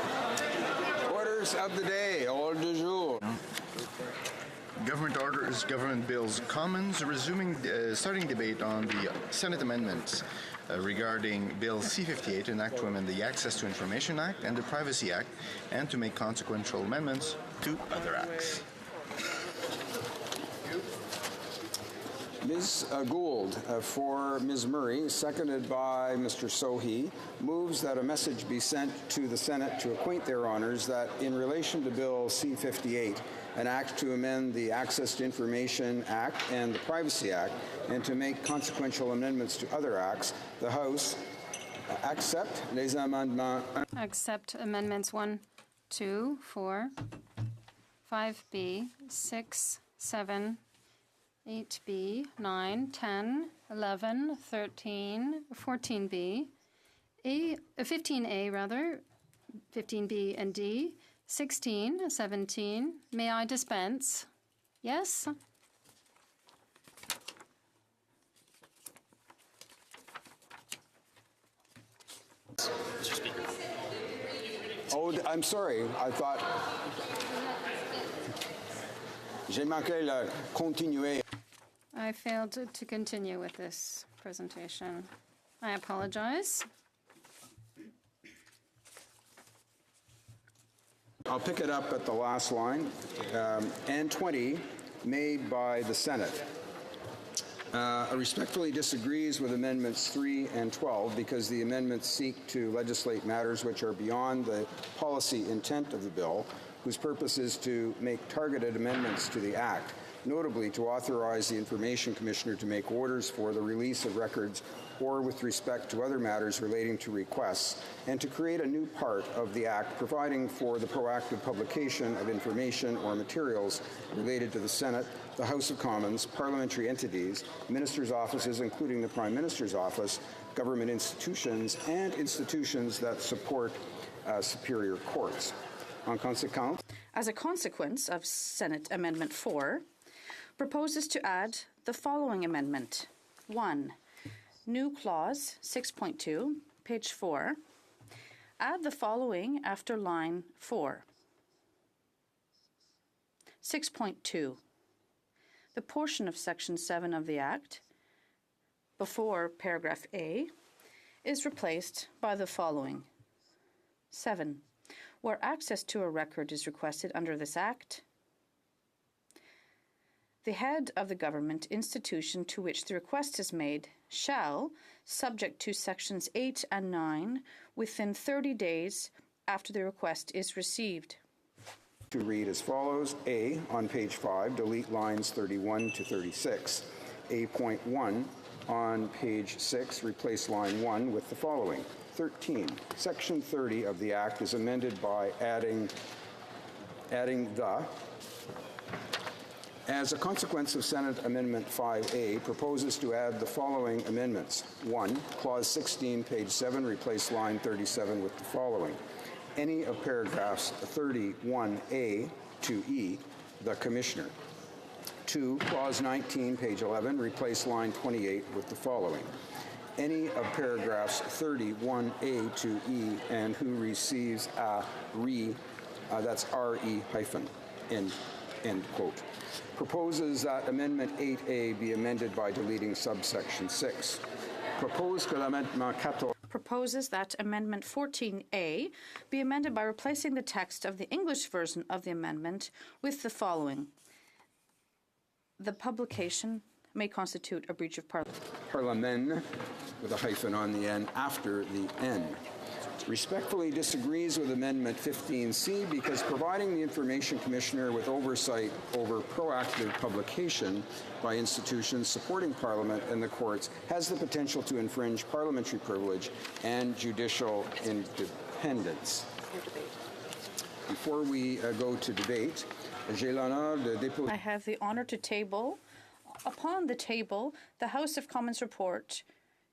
Orders of the day, ordre du jour. Government orders, government bills, Commons starting debate on the Senate amendments regarding Bill C-58, an act to amend the Access to Information Act and the Privacy Act, and to make consequential amendments to other acts. Ms. Gould for Ms. Murray, seconded by Mr. Sohi, moves that a message be sent to the Senate to acquaint their honors that in relation to Bill C-58, an act to amend the Access to Information Act and the Privacy Act, and to make consequential amendments to other acts, the House accept les amendements. Accept amendments 1, 2, 4, 5B, 6, 7, 8B, 9, 10, 11, 13, 14B, 15A rather, 15B and D, 16, 17. May I dispense? Yes? Mr. Speaker. Oh, I'm sorry. I thought... J'ai manqué le continuer. I failed to continue with this presentation. I apologize. I'll pick it up at the last line. And 20, made by the Senate. Respectfully disagrees with Amendments 3 and 12 because the amendments seek to legislate matters which are beyond the policy intent of the bill, whose purpose is to make targeted amendments to the Act, notably to authorize the Information Commissioner to make orders for the release of records or with respect to other matters relating to requests, and to create a new part of the Act providing for the proactive publication of information or materials related to the Senate, the House of Commons, parliamentary entities, ministers' offices, including the Prime Minister's office, government institutions, and institutions that support superior courts. As a consequence of Senate Amendment 4, proposes to add the following amendment. 1. New clause 6.2, page 4. Add the following after line 4. 6.2. The portion of Section 7 of the Act, before paragraph A, is replaced by the following. 7. Where access to a record is requested under this Act, the head of the government institution to which the request is made shall, subject to Sections 8 and 9, within 30 days after the request is received. To read as follows. A, on page 5, delete lines 31 to 36. A.1, on page 6, replace line 1 with the following. 13. Section 30 of the Act is amended by adding the. As a consequence of Senate Amendment 5A, proposes to add the following amendments. 1. Clause 16, page 7, replace line 37 with the following. Any of paragraphs 31A to E, the Commissioner. 2. Clause 19, page 11, replace line 28 with the following. Any of paragraphs 31A to E and who receives a that's RE hyphen, end quote. Proposes that Amendment 8A be amended by deleting subsection 6. Proposes that Amendment 14A be amended by replacing the text of the English version of the amendment with the following. the publication may constitute a breach of Parliament. Parliament, with a hyphen on the N after the N. Respectfully disagrees with Amendment 15C because providing the Information Commissioner with oversight over proactive publication by institutions supporting Parliament and the courts has the potential to infringe parliamentary privilege and judicial independence. Before we go to debate, j'ai l'honneur de déposer. I have the honor to table, upon the table, the House of Commons report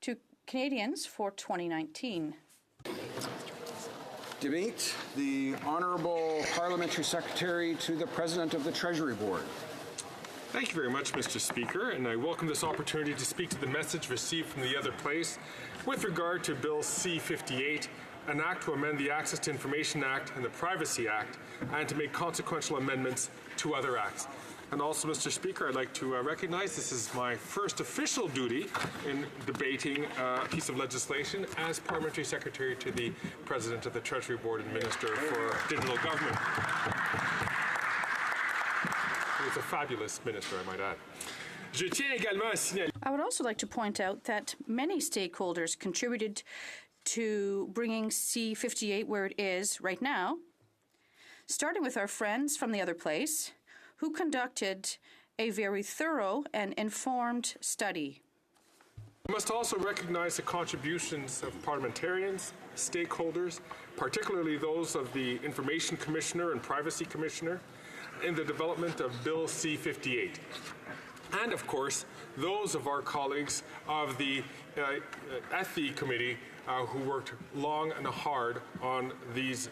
to Canadians for 2019. Debate the Honourable Parliamentary Secretary to the President of the Treasury Board. Thank you very much, Mr. Speaker, and I welcome this opportunity to speak to the message received from the other place with regard to Bill C-58, an act to amend the Access to Information Act and the Privacy Act, and to make consequential amendments to other acts. And also, Mr. Speaker, I'd like to recognize this is my first official duty in debating a piece of legislation as Parliamentary Secretary to the President of the Treasury Board and Minister for Digital Government. He's a fabulous minister, I might add. Je tiens également à signaler. I would also like to point out that many stakeholders contributed to bringing C-58 where it is right now, starting with our friends from the other place, who conducted a very thorough and informed study. We must also recognize the contributions of parliamentarians, stakeholders, particularly those of the Information Commissioner and Privacy Commissioner, in the development of Bill C-58. And, of course, those of our colleagues of the Ethics Committee who worked long and hard on this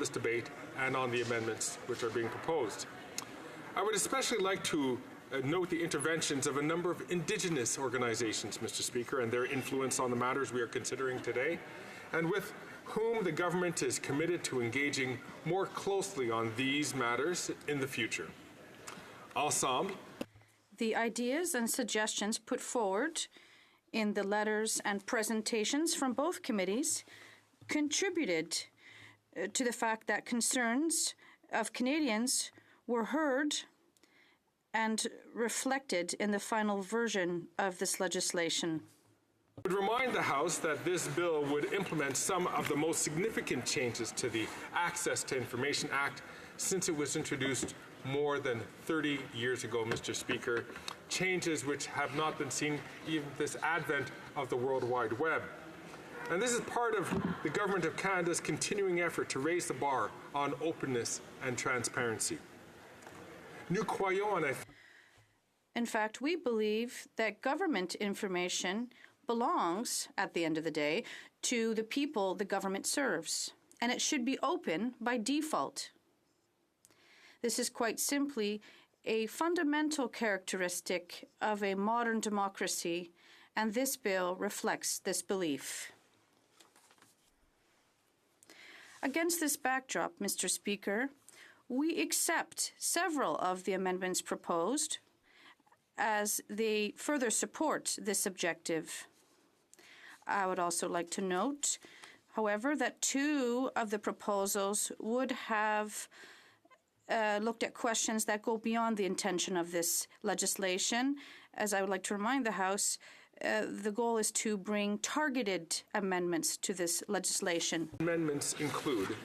debate and on the amendments which are being proposed. I would especially like to note the interventions of a number of Indigenous organizations, Mr. Speaker, and their influence on the matters we are considering today, and with whom the government is committed to engaging more closely on these matters in the future. Ensemble, the ideas and suggestions put forward in the letters and presentations from both committees contributed to the fact that concerns of Canadians were heard and reflected in the final version of this legislation. I would remind the House that this bill would implement some of the most significant changes to the Access to Information Act since it was introduced more than 30 years ago, Mr. Speaker, changes which have not been seen even this advent of the World Wide Web. And this is part of the Government of Canada's continuing effort to raise the bar on openness and transparency. In fact, we believe that government information belongs, at the end of the day, to the people the government serves, and it should be open by default. This is quite simply a fundamental characteristic of a modern democracy, and this bill reflects this belief. Against this backdrop, Mr. Speaker, we accept several of the amendments proposed as they further support this objective. I would also like to note, however, that two of the proposals would have looked at questions that go beyond the intention of this legislation. As I would like to remind the House, the goal is to bring targeted amendments to this legislation. Amendments include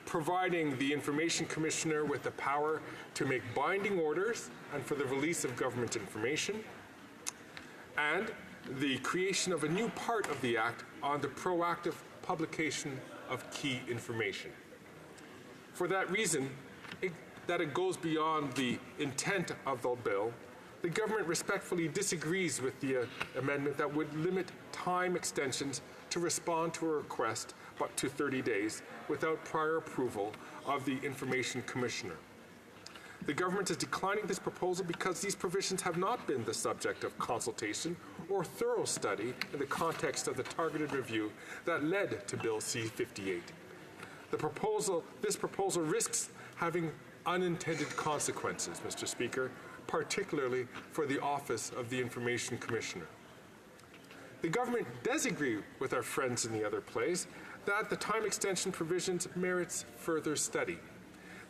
providing the Information Commissioner with the power to make binding orders and for the release of government information, and the creation of a new part of the Act on the proactive publication of key information. For that reason, that it goes beyond the intent of the bill, the government respectfully disagrees with the amendment that would limit time extensions to respond to a request but to 30 days without prior approval of the Information Commissioner. The government is declining this proposal because these provisions have not been the subject of consultation or thorough study in the context of the targeted review that led to Bill C-58. This proposal risks having unintended consequences, Mr. Speaker, particularly for the office of the Information Commissioner. The government does agree with our friends in the other place that the time extension provisions merits further study.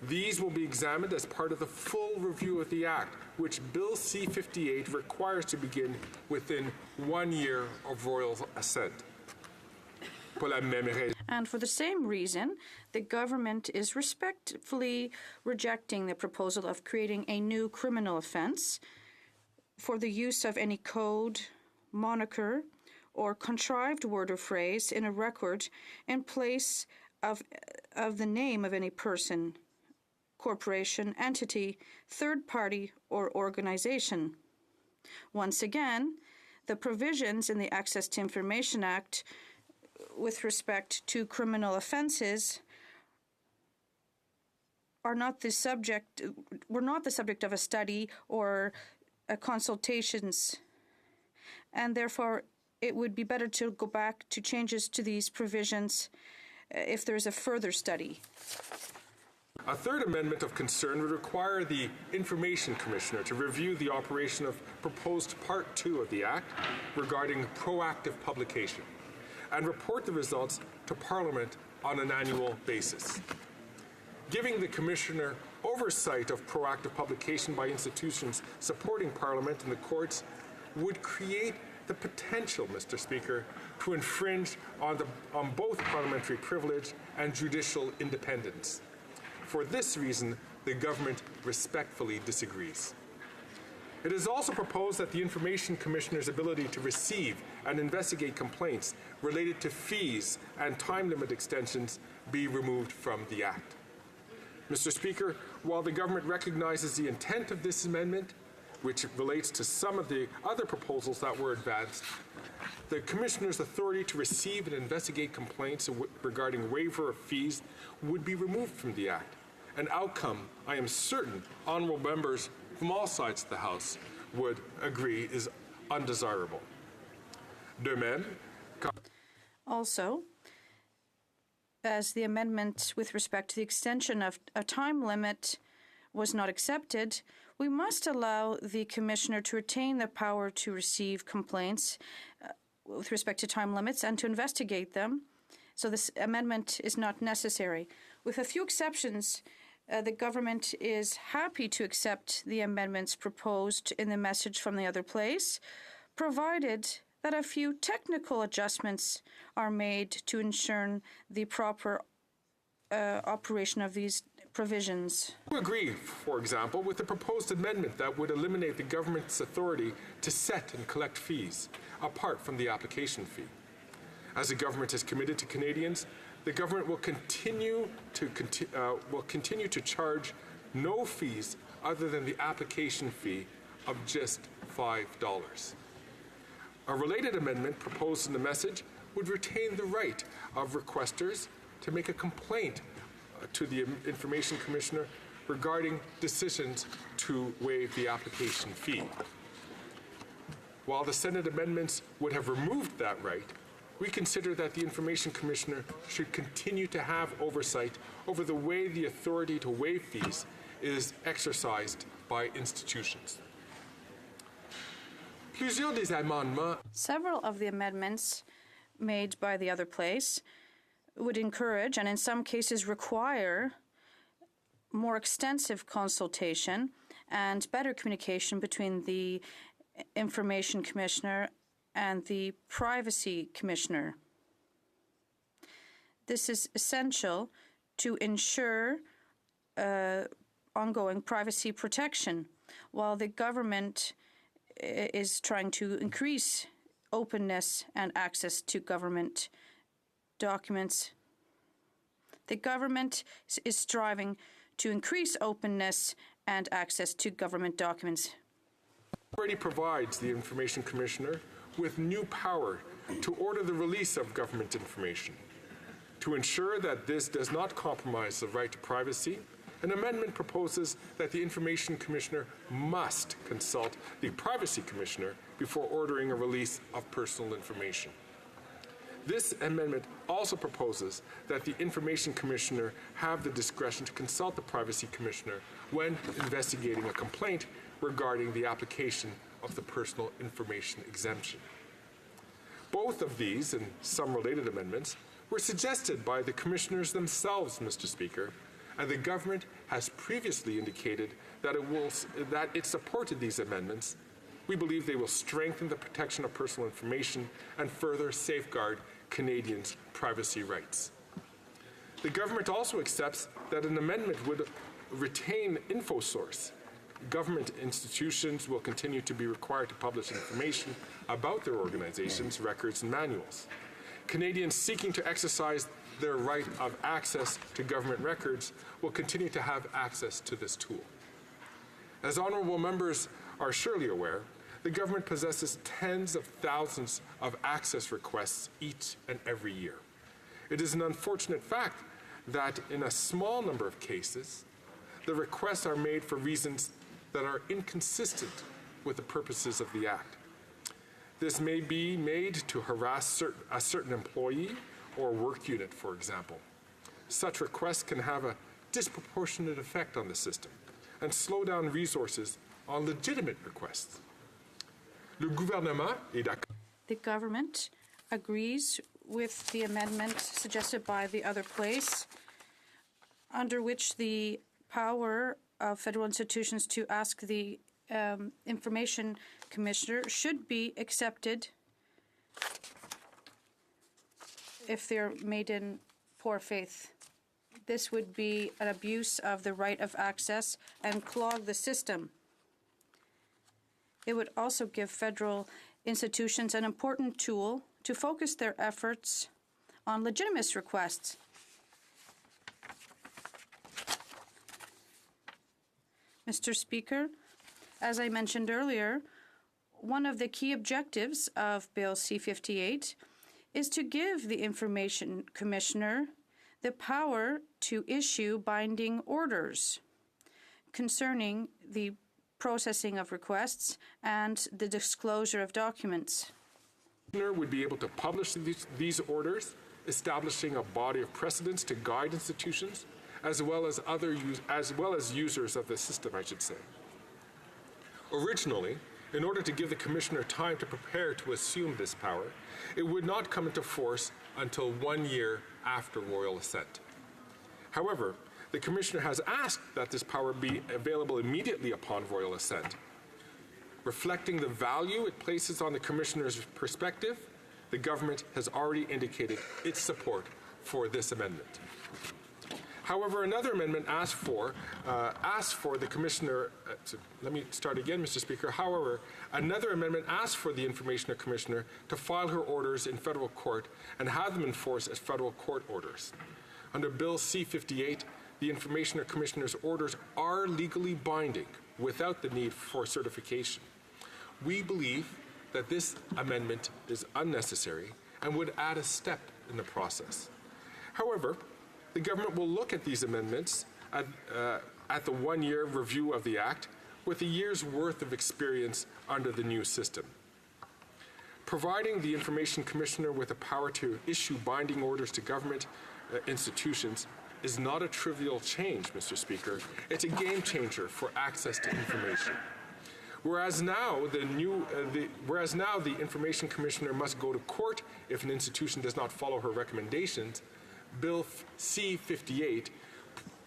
These will be examined as part of the full review of the Act, which Bill C-58 requires to begin within 1 year of royal assent. And for the same reason, the government is respectfully rejecting the proposal of creating a new criminal offense for the use of any code, moniker, or contrived word or phrase in a record in place of the name of any person, corporation, entity, third party, or organization. Once again, the provisions in the Access to Information Act with respect to criminal offenses were not the subject of a study or consultations, and therefore it would be better to go back to changes to these provisions if there's a further study. A third amendment of concern would require the Information Commissioner to review the operation of proposed Part 2 of the Act regarding proactive publication and report the results to Parliament on an annual basis. Giving the Commissioner oversight of proactive publication by institutions supporting Parliament and the courts would create the potential, Mr. Speaker, to infringe on both parliamentary privilege and judicial independence. For this reason, the government respectfully disagrees. It is also proposed that the Information Commissioner's ability to receive and investigate complaints related to fees and time limit extensions be removed from the Act. Mr. Speaker, while the government recognizes the intent of this amendment, which relates to some of the other proposals that were advanced, the Commissioner's authority to receive and investigate complaints regarding waiver of fees would be removed from the Act, an outcome I am certain honourable members from all sides of the House would agree is undesirable. De même, also, as the amendment with respect to the extension of a time limit was not accepted, we must allow the Commissioner to retain the power to receive complaints with respect to time limits and to investigate them. So this amendment is not necessary. With a few exceptions, the government is happy to accept the amendments proposed in the message from the other place, provided that a few technical adjustments are made to ensure the proper operation of these provisions. We agree, for example, with the proposed amendment that would eliminate the government's authority to set and collect fees, apart from the application fee. As the government is committed to Canadians, the government will continue to charge no fees other than the application fee of just $5. A related amendment proposed in the message would retain the right of requesters to make a complaint to the Information Commissioner regarding decisions to waive the application fee. While the Senate amendments would have removed that right, we consider that the Information Commissioner should continue to have oversight over the way the authority to waive fees is exercised by institutions. Several of the amendments made by the other place would encourage and in some cases require more extensive consultation and better communication between the Information Commissioner and the Privacy Commissioner. This is essential to ensure ongoing privacy protection, while the government is trying to increase openness and access to government documents. The government is striving to increase openness and access to government documents. Already provides the Information Commissioner with new power to order the release of government information. To ensure that this does not compromise the right to privacy, an amendment proposes that the Information Commissioner must consult the Privacy Commissioner before ordering a release of personal information. This amendment also proposes that the Information Commissioner have the discretion to consult the Privacy Commissioner when investigating a complaint regarding the application of the personal information exemption. Both of these and some related amendments were suggested by the commissioners themselves, Mr. Speaker, and the government has previously indicated that it supported these amendments, we believe they will strengthen the protection of personal information and further safeguard Canadians' privacy rights. The government also accepts that an amendment would retain InfoSource. Government institutions will continue to be required to publish information about their organizations, records, and manuals. Canadians seeking to exercise their right of access to government records will continue to have access to this tool. As honourable members are surely aware, the government possesses tens of thousands of access requests each and every year. It is an unfortunate fact that in a small number of cases, the requests are made for reasons that are inconsistent with the purposes of the Act. This may be made to harass a certain employee or work unit, for example. Such requests can have a disproportionate effect on the system and slow down resources on legitimate requests. Le gouvernement est d'accord. The government agrees with the amendment suggested by the other place, under which the power of federal institutions to ask the Information Commissioner should be accepted if they're made in poor faith. This would be an abuse of the right of access and clog the system. It would also give federal institutions an important tool to focus their efforts on legitimate requests. Mr. Speaker, as I mentioned earlier, one of the key objectives of Bill C-58 is to give the Information Commissioner the power to issue binding orders concerning the processing of requests and the disclosure of documents. The Commissioner would be able to publish these orders, establishing a body of precedents to guide institutions, as well as users of the system, I should say. Originally, in order to give the Commissioner time to prepare to assume this power, it would not come into force until 1 year after royal assent. However, the Commissioner has asked that this power be available immediately upon royal assent. Reflecting the value it places on the Commissioner's perspective, the government has already indicated its support for this amendment. However, another amendment asked for the Commissioner, let me start again, Mr. Speaker. However, another amendment asked for the Information Commissioner to file her orders in federal court and have them enforced as federal court orders. Under Bill C-58, the Information Commissioner's orders are legally binding without the need for certification. We believe that this amendment is unnecessary and would add a step in the process. However, the government will look at these amendments at the 1 year review of the Act with a year's worth of experience under the new system. Providing the Information Commissioner with the power to issue binding orders to government institutions is not a trivial change, Mr. Speaker. It's a game changer for access to information. Whereas now the Information Commissioner must go to court if an institution does not follow her recommendations, Bill C-58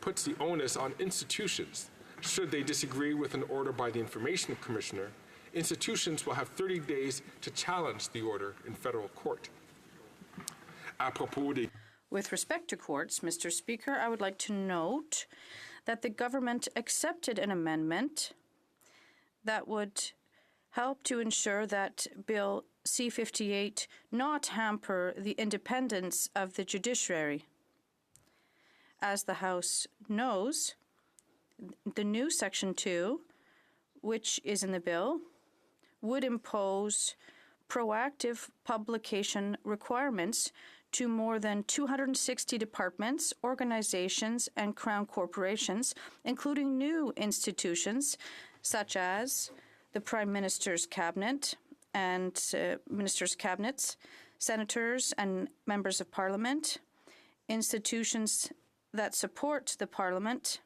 puts the onus on institutions. Should they disagree with an order by the Information Commissioner, institutions will have 30 days to challenge the order in federal court. With respect to courts, Mr. Speaker, I would like to note that the government accepted an amendment that would help to ensure that Bill C-58 not hamper the independence of the judiciary. As the House knows, the new Section 2, which is in the bill, would impose proactive publication requirements to more than 260 departments, organizations, and Crown corporations, including new institutions such as the Prime Minister's Cabinet and Ministers' Cabinets, senators and members of Parliament, institutions that support the Parliament,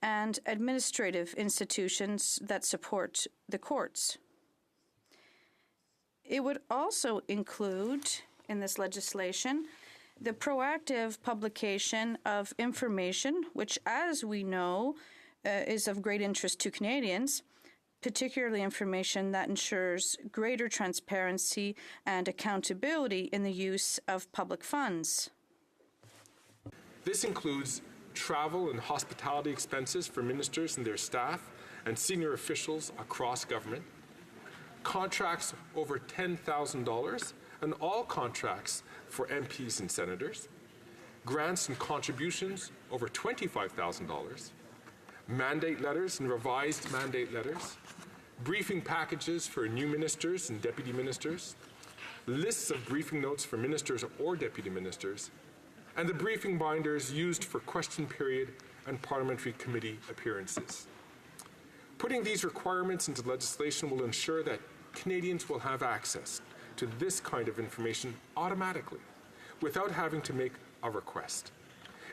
and administrative institutions that support the courts. It would also include, in this legislation, the proactive publication of information, which, as we know, is of great interest to Canadians, particularly information that ensures greater transparency and accountability in the use of public funds. This includes travel and hospitality expenses for ministers and their staff and senior officials across government, contracts over $10,000 and all contracts for MPs and senators, grants and contributions over $25,000, mandate letters and revised mandate letters, briefing packages for new ministers and deputy ministers, lists of briefing notes for ministers or deputy ministers, and the briefing binders used for question period and parliamentary committee appearances. Putting these requirements into legislation will ensure that Canadians will have access to this kind of information automatically, without having to make a request.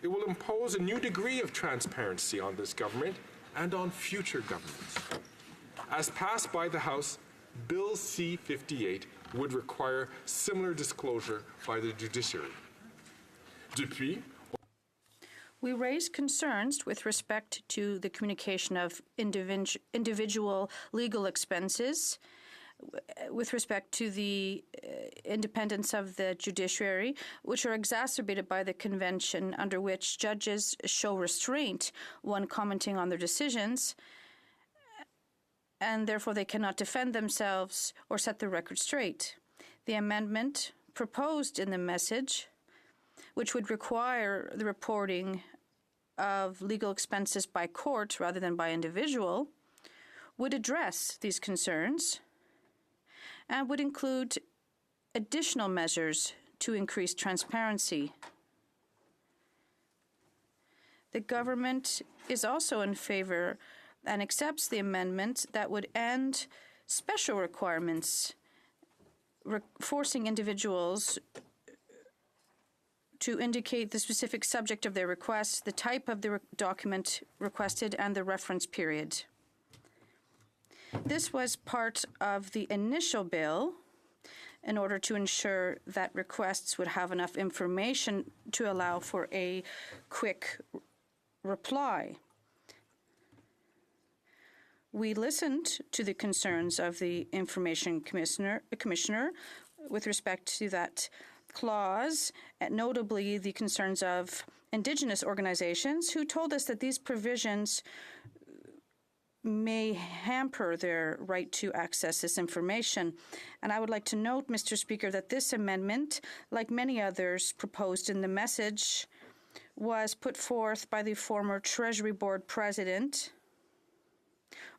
It will impose a new degree of transparency on this government and on future governments. As passed by the House, Bill C-58 would require similar disclosure by the judiciary. Depuis, we raised concerns with respect to the communication of individual legal expenses, with respect to the independence of the judiciary, which are exacerbated by the convention under which judges show restraint when commenting on their decisions, and therefore they cannot defend themselves or set the record straight. The amendment proposed in the message, which would require the reporting of legal expenses by court rather than by individual, would address these concerns and would include additional measures to increase transparency. The government is also in favor and accepts the amendment that would end special requirements forcing individuals to indicate the specific subject of their request, the type of the document requested, and the reference period. This was part of the initial bill in order to ensure that requests would have enough information to allow for a quick reply. We listened to the concerns of the Information Commissioner with respect to that clause, and notably the concerns of Indigenous organizations who told us that these provisions may hamper their right to access this information. And I would like to note, Mr. Speaker, that this amendment, like many others proposed in the message, was put forth by the former Treasury Board President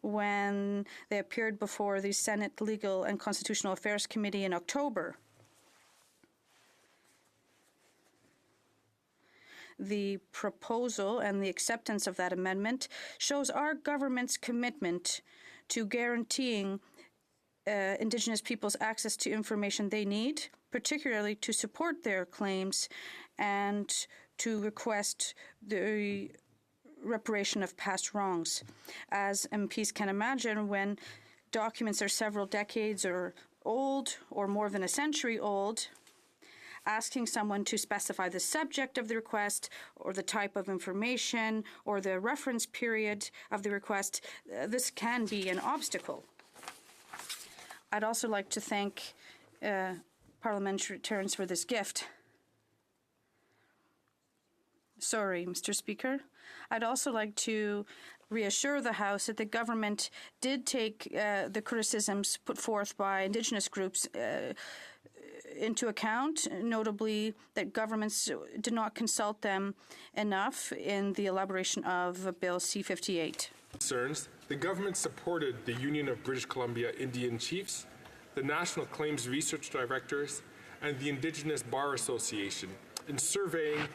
when they appeared before the Senate Legal and Constitutional Affairs Committee in October. The proposal and the acceptance of that amendment shows our government's commitment to guaranteeing Indigenous peoples access to information they need, particularly to support their claims and to request the reparation of past wrongs. As MPs can imagine, when documents are several decades or old or more than a century old, asking someone to specify the subject of the request or the type of information or the reference period of the request, this can be an obstacle. I'd also like to thank parliamentarians for this gift. Sorry, Mr. Speaker. I'd also like to reassure the House that the government did take the criticisms put forth by Indigenous groups into account, notably that governments did not consult them enough in the elaboration of Bill C-58. Concerns, the government supported the Union of British Columbia Indian Chiefs, the National Claims Research Directors, and the Indigenous Bar Association in surveying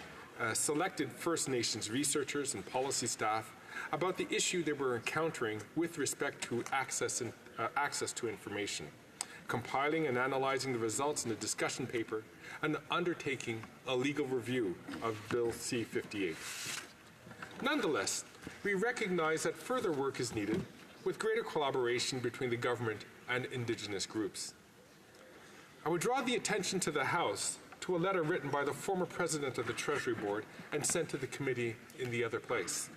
selected First Nations researchers and policy staff about the issue they were encountering with respect to access to information, compiling and analyzing the results in a discussion paper, and undertaking a legal review of Bill C-58. Nonetheless, we recognize that further work is needed with greater collaboration between the government and Indigenous groups. I would draw the attention to the House to a letter written by the former president of the Treasury Board and sent to the committee in the other place.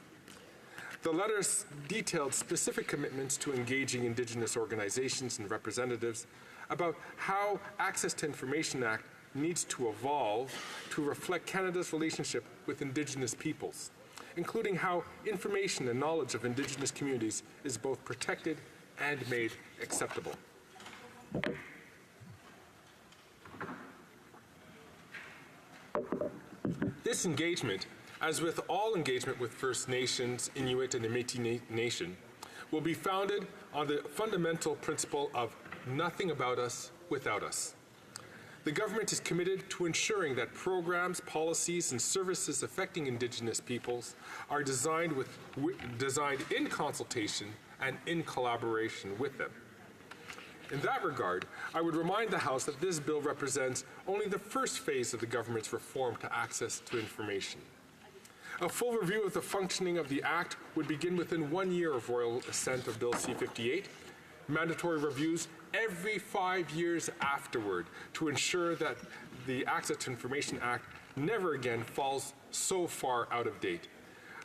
The letters detailed specific commitments to engaging Indigenous organizations and representatives about how Access to Information Act needs to evolve to reflect Canada's relationship with Indigenous peoples, including how information and knowledge of Indigenous communities is both protected and made acceptable. This engagement, as with all engagement with First Nations, Inuit, and the Métis Nation, will be founded on the fundamental principle of nothing about us without us. The government is committed to ensuring that programs, policies, and services affecting Indigenous peoples are designed in consultation and in collaboration with them. In that regard, I would remind the House that this bill represents only the first phase of the government's reform to access to information. A full review of the functioning of the Act would begin within 1 year of royal assent of Bill C-58, mandatory reviews every 5 years afterward to ensure that the Access to Information Act never again falls so far out of date.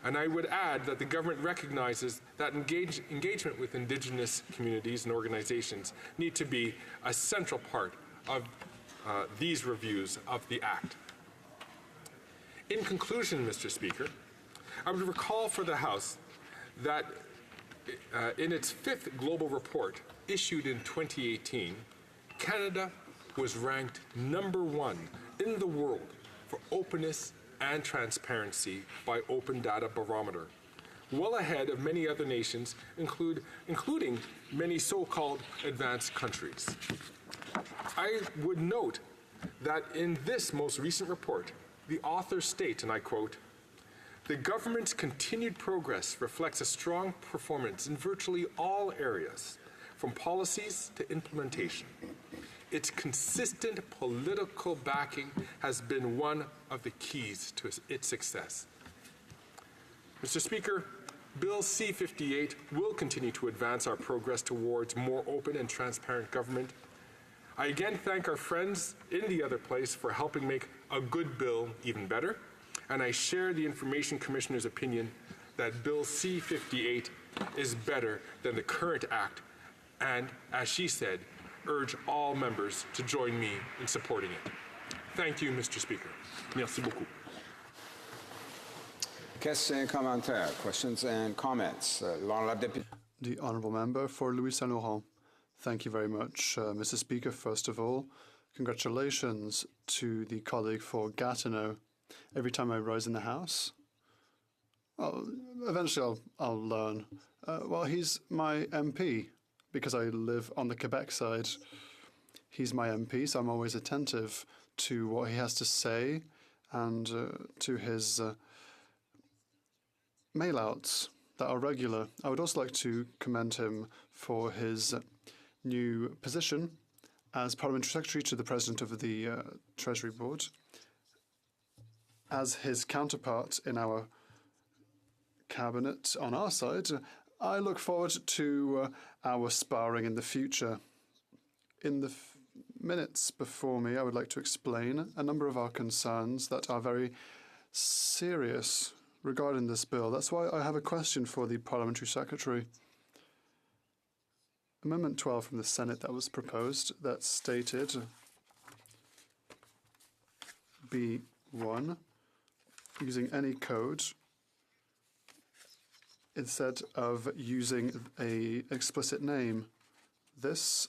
And I would add that the government recognizes that engagement with Indigenous communities and organizations need to be a central part of these reviews of the Act. In conclusion, Mr. Speaker, I would recall for the House that in its 5th global report issued in 2018, Canada was ranked #1 in the world for openness and transparency by Open Data Barometer, well ahead of many other nations, including many so-called advanced countries. I would note that in this most recent report, the author states, and I quote, "The government's continued progress reflects a strong performance in virtually all areas, from policies to implementation. Its consistent political backing has been one of the keys to its success." Mr. Speaker, Bill C-58 will continue to advance our progress towards more open and transparent government. I again thank our friends in the other place for helping make a good bill even better, and I share the Information Commissioner's opinion that Bill C-58 is better than the current Act, and, as she said, urge all members to join me in supporting it. Thank you, Mr. Speaker. Merci beaucoup. Questions and comments? The Honourable Member for Louis Saint Laurent. Thank you very much, Mr. Speaker. First of all, congratulations to the colleague for Gatineau. Every time I rise in the House, eventually I'll learn. Well, he's my MP because I live on the Quebec side. He's my MP, so I'm always attentive to what he has to say and to his mail-outs that are regular. I would also like to commend him for his new position as Parliamentary Secretary to the President of the Treasury Board. As his counterpart in our cabinet on our side, I look forward to our sparring in the future. In the minutes before me, I would like to explain a number of our concerns that are very serious regarding this bill. That's why I have a question for the Parliamentary Secretary. Amendment 12 from the Senate that was proposed that stated B1, using any code instead of using an explicit name. This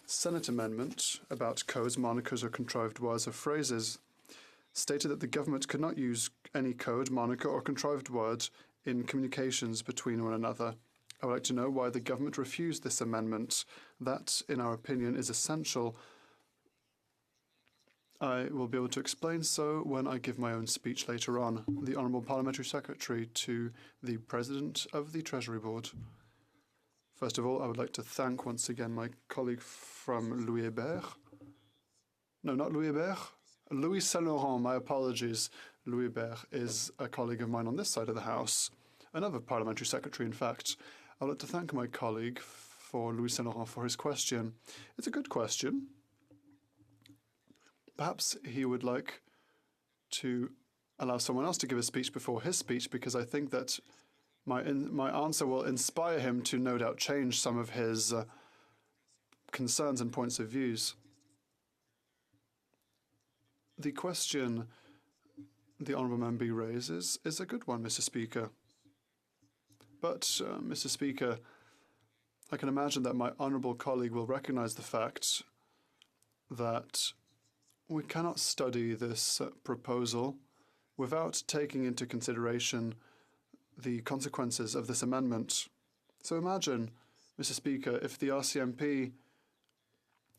Senate amendment about codes, monikers, or contrived words or phrases stated that the government could not use any code, moniker, or contrived word in communications between one another. I would like to know why the government refused this amendment. That, in our opinion, is essential. I will be able to explain so when I give my own speech later on. The Honourable Parliamentary Secretary to the President of the Treasury Board. First of all, I would like to thank once again my colleague from Louis Hébert. No, not Louis Hébert. Louis Saint Laurent, my apologies. Louis Hébert is a colleague of mine on this side of the House, another Parliamentary Secretary, in fact. I would like to thank my colleague for Louis Saint Laurent for his question. It's a good question. Perhaps he would like to allow someone else to give a speech before his speech, because I think that my answer will inspire him to no doubt change some of his concerns and points of views. The question the Honourable Member raises is a good one, Mr. Speaker. But, Mr. Speaker, I can imagine that my honourable colleague will recognise the fact that we cannot study this proposal without taking into consideration the consequences of this amendment. So imagine, Mr. Speaker, if the RCMP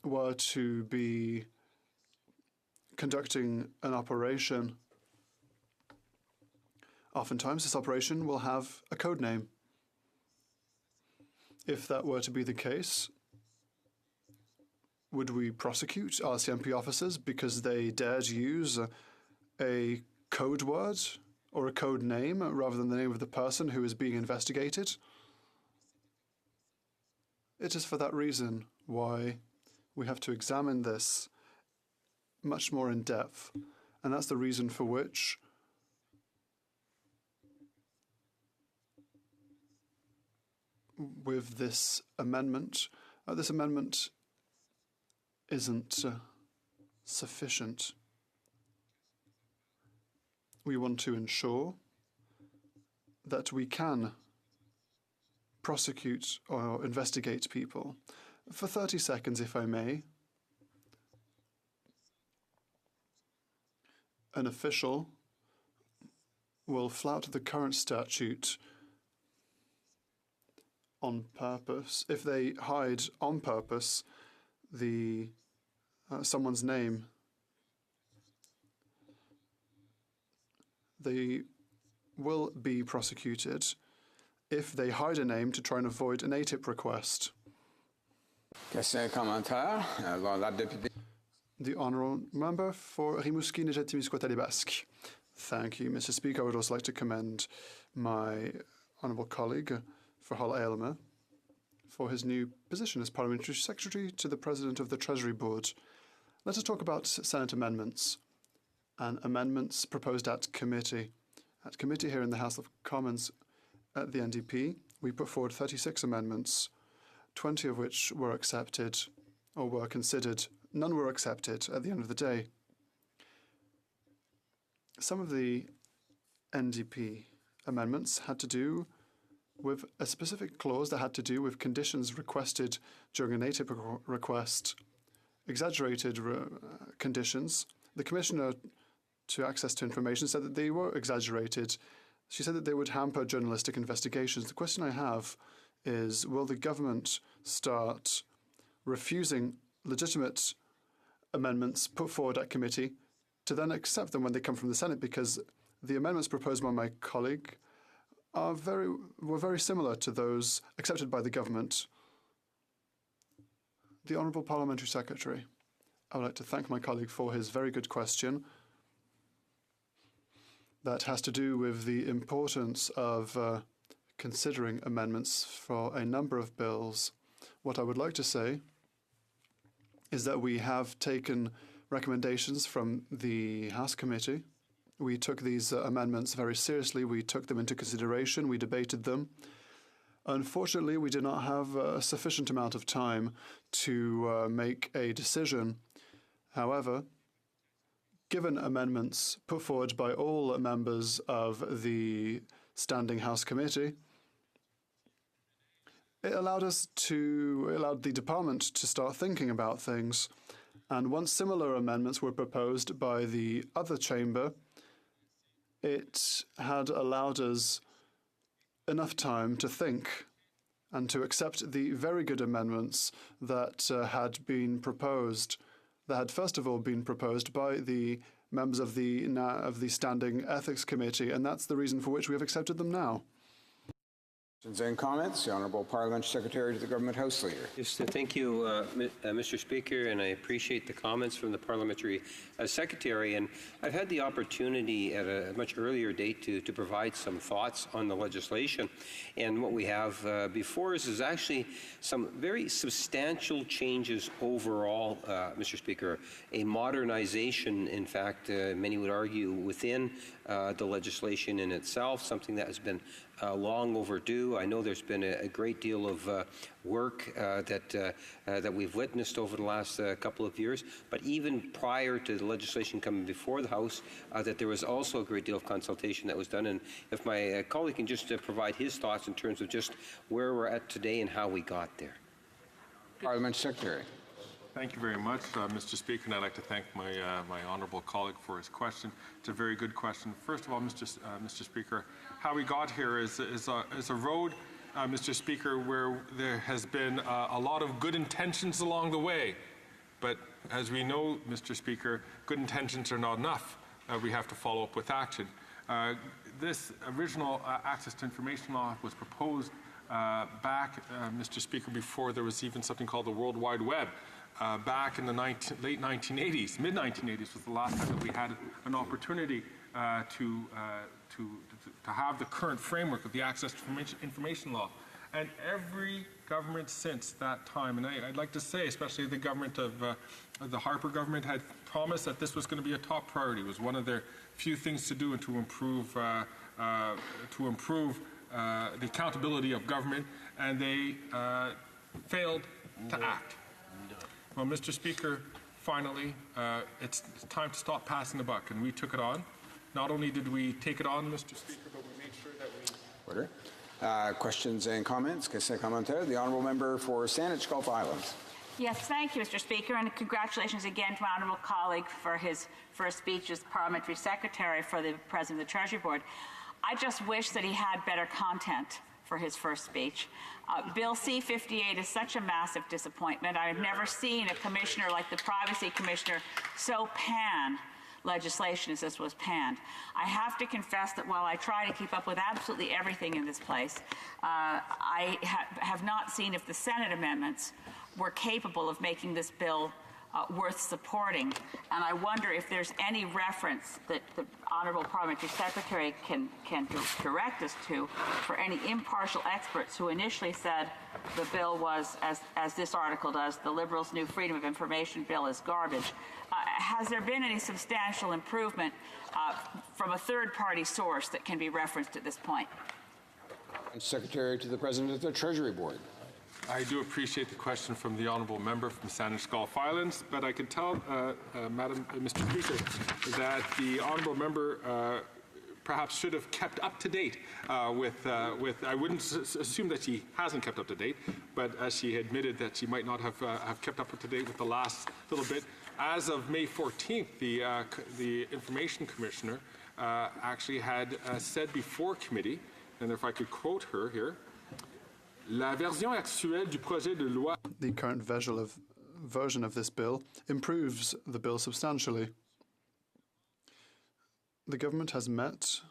were to be conducting an operation. Oftentimes, this operation will have a code name. If that were to be the case, would we prosecute RCMP officers because they dared use a code word or a code name rather than the name of the person who is being investigated? It is for that reason why we have to examine this much more in depth, and that's the reason for which with this amendment isn't sufficient. We want to ensure that we can prosecute or investigate people. For 30 seconds, if I may, an official will flout the current statute on purpose. If they hide on purpose someone's name, they will be prosecuted if they hide a name to try and avoid an ATIP request. The Honourable Member for Rimouski-Néjet-Témiscouata-Les Basques. Thank you, Mr. Speaker. I would also like to commend my honourable colleague, Verhal Aylmer, for his new position as Parliamentary Secretary to the President of the Treasury Board. Let us talk about Senate amendments and amendments proposed at committee. At committee here in the House of Commons at the NDP, we put forward 36 amendments, 20 of which were accepted or were considered. None were accepted at the end of the day. Some of the NDP amendments had to do with a specific clause that had to do with conditions requested during an ATIP request, exaggerated conditions. The Commissioner to Access to Information said that they were exaggerated. She said that they would hamper journalistic investigations. The question I have is, will the government start refusing legitimate amendments put forward at committee to then accept them when they come from the Senate? Because the amendments proposed by my colleague were very similar to those accepted by the government. The Honourable Parliamentary Secretary, I would like to thank my colleague for his very good question. That has to do with the importance of considering amendments for a number of bills. What I would like to say is that we have taken recommendations from the House Committee. We took these amendments very seriously. We took them into consideration. We debated them. Unfortunately, we did not have a sufficient amount of time to make a decision. However, given amendments put forward by all members of the Standing House Committee, it allowed the department to start thinking about things. And once similar amendments were proposed by the other chamber, it had allowed us enough time to think and to accept the very good amendments that had been proposed, that had first of all been proposed by the members of the Standing Ethics Committee, and that's the reason for which we have accepted them now. Questions and comments? The Honourable Parliamentary Secretary to the Government House Leader. Yes, thank you, Mr. Speaker, and I appreciate the comments from the Parliamentary Secretary. And I've had the opportunity at a much earlier date to provide some thoughts on the legislation. And what we have before us is actually some very substantial changes overall, Mr. Speaker. A modernization, in fact, many would argue, within the legislation in itself, something that has been long overdue. I know there's been a great deal of work that we've witnessed over the last couple of years, but even prior to the legislation coming before the House, that there was also a great deal of consultation that was done. And if my colleague can just provide his thoughts in terms of just where we're at today and how we got there. Parliament Secretary. Thank you very much, Mr. Speaker, and I'd like to thank my honourable colleague for his question. It's a very good question. First of all, Mr. Speaker, how we got here is a road, Mr. Speaker, where there has been a lot of good intentions along the way. But as we know, Mr. Speaker, good intentions are not enough. We have to follow up with action. This original Access to Information Law was proposed back, Mr. Speaker, before there was even something called the World Wide Web. Back in the late 1980s, mid-1980s was the last time that we had an opportunity to have the current framework of the Access to Information Law. And every government since that time, and I'd like to say, especially the government of the Harper government, had promised that this was going to be a top priority. It was one of their few things to do and to improve the accountability of government, and they failed to act. Well, Mr. Speaker, finally, it's time to stop passing the buck, and we took it on. Not only did we take it on, Mr. Speaker, but we made sure that we... Order. Questions and comments? Question commentaire. The Honourable Member for Saanich Gulf Islands. Yes, thank you, Mr. Speaker, and congratulations again to my honourable colleague for his first speech as Parliamentary Secretary for the President of the Treasury Board. I just wish that he had better content for his first speech. Bill C-58 is such a massive disappointment. I have never seen a commissioner like the Privacy Commissioner so pan legislation as this was panned. I have to confess that while I try to keep up with absolutely everything in this place, I have not seen if the Senate amendments were capable of making this bill worth supporting. And I wonder if there's any reference that the Honourable Parliamentary Secretary can direct us to for any impartial experts who initially said the bill was, as this article does, the Liberals' new Freedom of Information bill is garbage. Has there been any substantial improvement from a third-party source that can be referenced at this point? Secretary to the President of the Treasury Board. I do appreciate the question from the honourable member from Saanich Gulf Islands, but I can tell, Mr. Speaker, that the honourable member perhaps should have kept up to date with. I wouldn't assume that she hasn't kept up to date, but as she admitted that she might not have kept up to date with the last little bit. As of May 14th, the Information Commissioner actually had said before committee, and if I could quote her here. La version actuelle du projet de loi. The current version of this bill improves the bill substantially. The government has met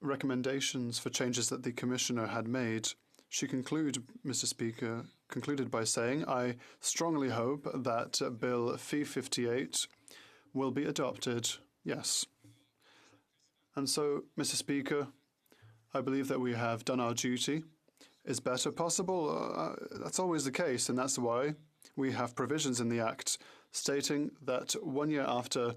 recommendations for changes that the Commissioner had made. She concluded by saying, I strongly hope that Bill C-58 will be adopted. Yes. And so, Mr. Speaker, I believe that we have done our duty. Is better possible? That's always the case, and that's why we have provisions in the Act stating that 1 year after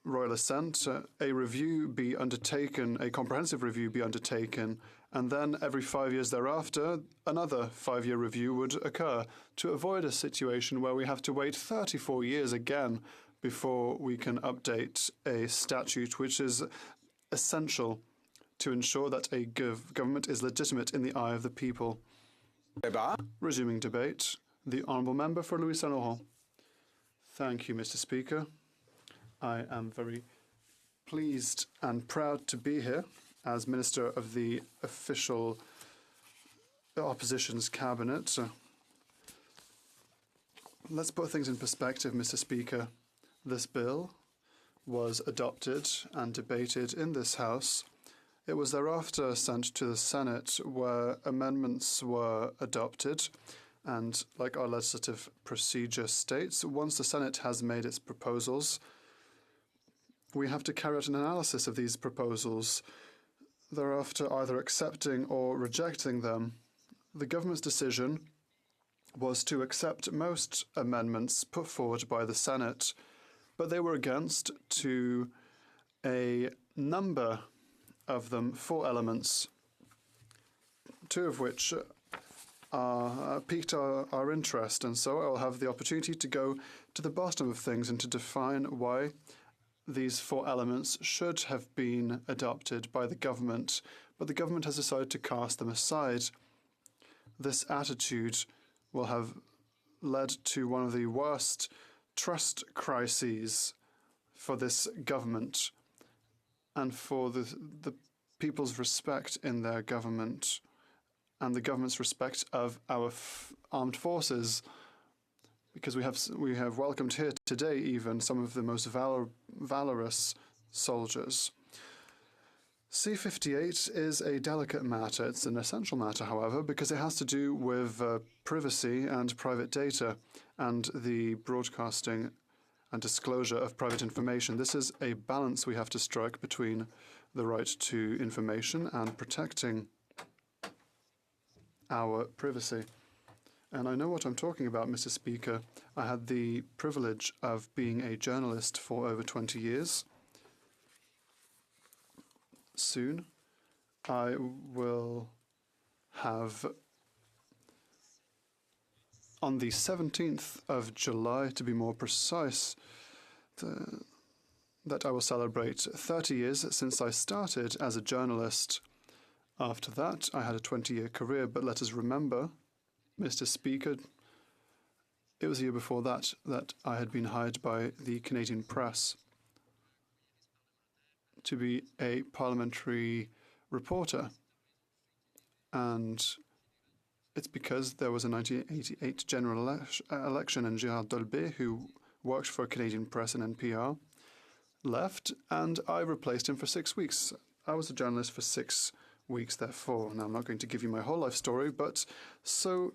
royal assent, a review be undertaken, a comprehensive review be undertaken, and then every 5 years thereafter, another 5-year review would occur to avoid a situation where we have to wait 34 years again before we can update a statute which is essential to ensure that a government is legitimate in the eye of the people. Resuming debate, the Honourable Member for Louis Saint Laurent. Thank you, Mr. Speaker. I am very pleased and proud to be here as Minister of the official Opposition's Cabinet. Let's put things in perspective, Mr. Speaker. This bill was adopted and debated in this House It was thereafter sent to the Senate, where amendments were adopted. And like our legislative procedure states, once the Senate has made its proposals, we have to carry out an analysis of these proposals, thereafter either accepting or rejecting them. The government's decision was to accept most amendments put forward by the Senate, but they were against to a number of them, 4 elements, 2 of which piqued our interest, and so I'll have the opportunity to go to the bottom of things and to define why these 4 elements should have been adopted by the government, but the government has decided to cast them aside. This attitude will have led to one of the worst trust crises for this government and for the people's respect in their government and the government's respect of our armed forces, because we have welcomed here today even some of the most valorous soldiers. C-58 is a delicate matter. It's an essential matter, however, because it has to do with privacy and private data and the broadcasting and disclosure of private information. This is a balance we have to strike between the right to information and protecting our privacy. And I know what I'm talking about, Mr. Speaker. I had the privilege of being a journalist for over 20 years. Soon, I will have, on the 17th of July, to be more precise, that I will celebrate 30 years since I started as a journalist. After that, I had a 20-year career, but let us remember, Mr. Speaker, it was the year before that I had been hired by the Canadian press to be a parliamentary reporter. And it's because there was a 1988 general election, and Gérard Dolbet, who worked for Canadian Press and NPR, left, and I replaced him for 6 weeks. I was a journalist for 6 weeks, therefore. Now, I'm not going to give you my whole life story, but so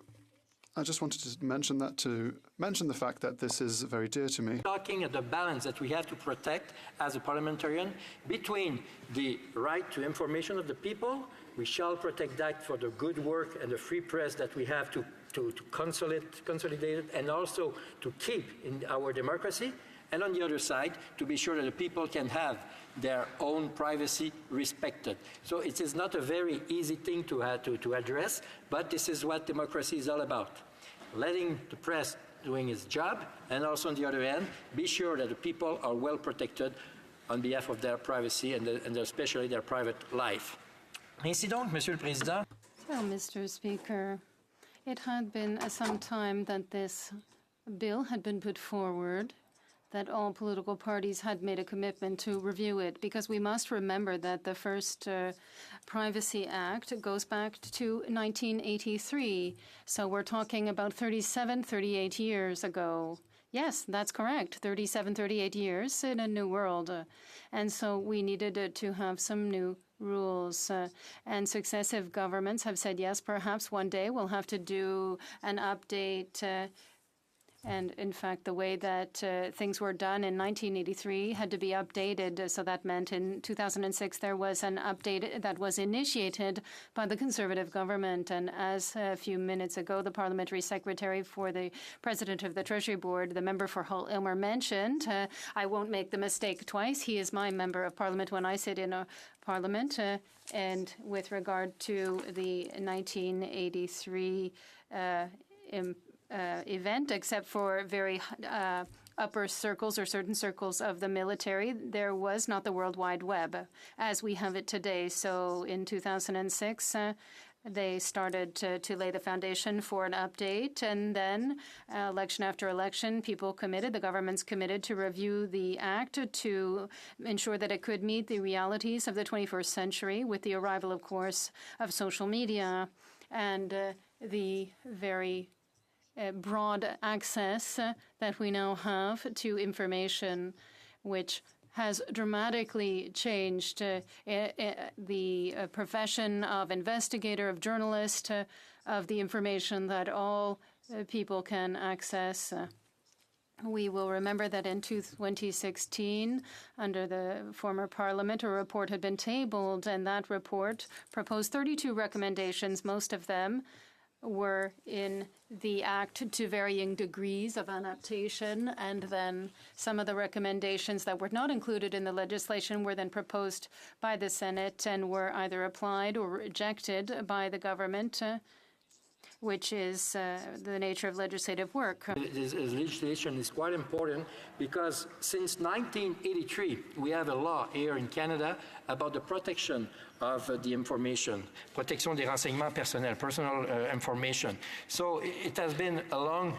I just wanted to mention that, to mention the fact that this is very dear to me. Talking of the balance that we have to protect as a parliamentarian between the right to information of the people, we shall protect that for the good work and the free press that we have to consolidate it, and also to keep in our democracy, and on the other side, to be sure that the people can have their own privacy respected. So it is not a very easy thing to address, but this is what democracy is all about. Letting the press doing its job, and also on the other hand, be sure that the people are well protected on behalf of their privacy and especially their private life. Ainsi donc, Monsieur le Président. So, Mr. Speaker, it had been some time that this bill had been put forward, that all political parties had made a commitment to review it, because we must remember that the first Privacy Act goes back to 1983. So we're talking about 38 years ago. Yes, that's correct. 38 years in a new world. And so we needed to have some new rules. And successive governments have said, yes, perhaps one day we'll have to do an update. And in fact, the way that things were done in 1983 had to be updated. So that meant in 2006 there was an update that was initiated by the Conservative government. And as a few minutes ago, the parliamentary secretary for the president of the Treasury Board, the member for Hull-Ilmer, mentioned, I won't make the mistake twice. He is my member of parliament when I sit in a parliament. And with regard to the 1983 event, except for very upper circles or certain circles of the military, there was not the World Wide Web as we have it today. So in 2006, they started to lay the foundation for an update, and then election after election, the governments committed to review the act to ensure that it could meet the realities of the 21st century with the arrival, of course, of social media and the very broad access that we now have to information, which has dramatically changed the profession of investigator, of journalist, of the information that all people can access. We will remember that in 2016, under the former parliament, a report had been tabled, and that report proposed 32 recommendations. Most of them were in the act to varying degrees of adaptation, and then some of the recommendations that were not included in the legislation were then proposed by the Senate and were either applied or rejected by the government, which is the nature of legislative work. This legislation is quite important because since 1983, we have a law here in Canada about the protection of the information, protection des renseignements personnels, personal information. So it has been a long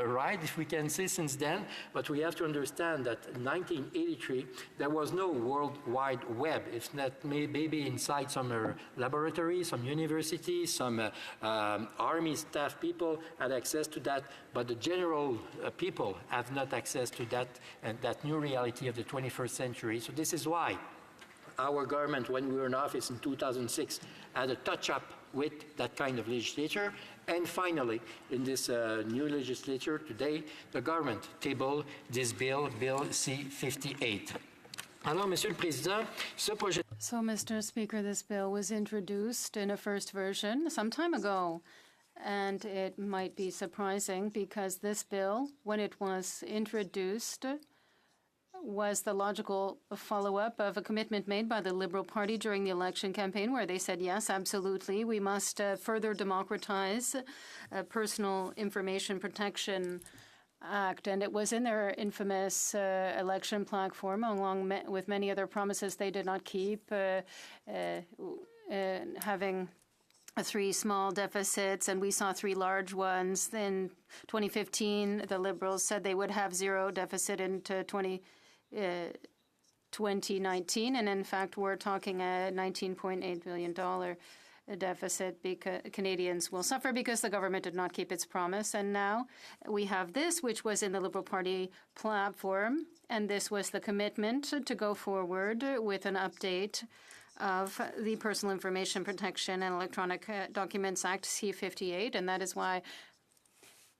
ride, if we can say, since then, but we have to understand that in 1983, there was no World Wide Web. It's not maybe inside some laboratories, some universities, some army staff people had access to that, but the general people have not access to that, and that new reality of the 21st century. So this is why our government, when we were in office in 2006, had a touch-up with that kind of legislature. And finally, in this new legislature today, the government tabled this bill, Bill C-58. Alors, Monsieur le Président, ce projet... So, Mr. Speaker, this bill was introduced in a first version some time ago. And it might be surprising because this bill, when it was introduced, was the logical follow-up of a commitment made by the Liberal Party during the election campaign, where they said, yes, absolutely, we must further democratize Personal Information Protection Act. And it was in their infamous election platform, along with many other promises they did not keep, having 3 small deficits, and we saw 3 large ones. In 2015, the Liberals said they would have 0 deficit into 2019, and in fact, we're talking a $19.8 billion deficit because Canadians will suffer because the government did not keep its promise. And now we have this, which was in the Liberal Party platform, and this was the commitment to go forward with an update of the Personal Information Protection and Electronic Documents Act, C-58, and that is why,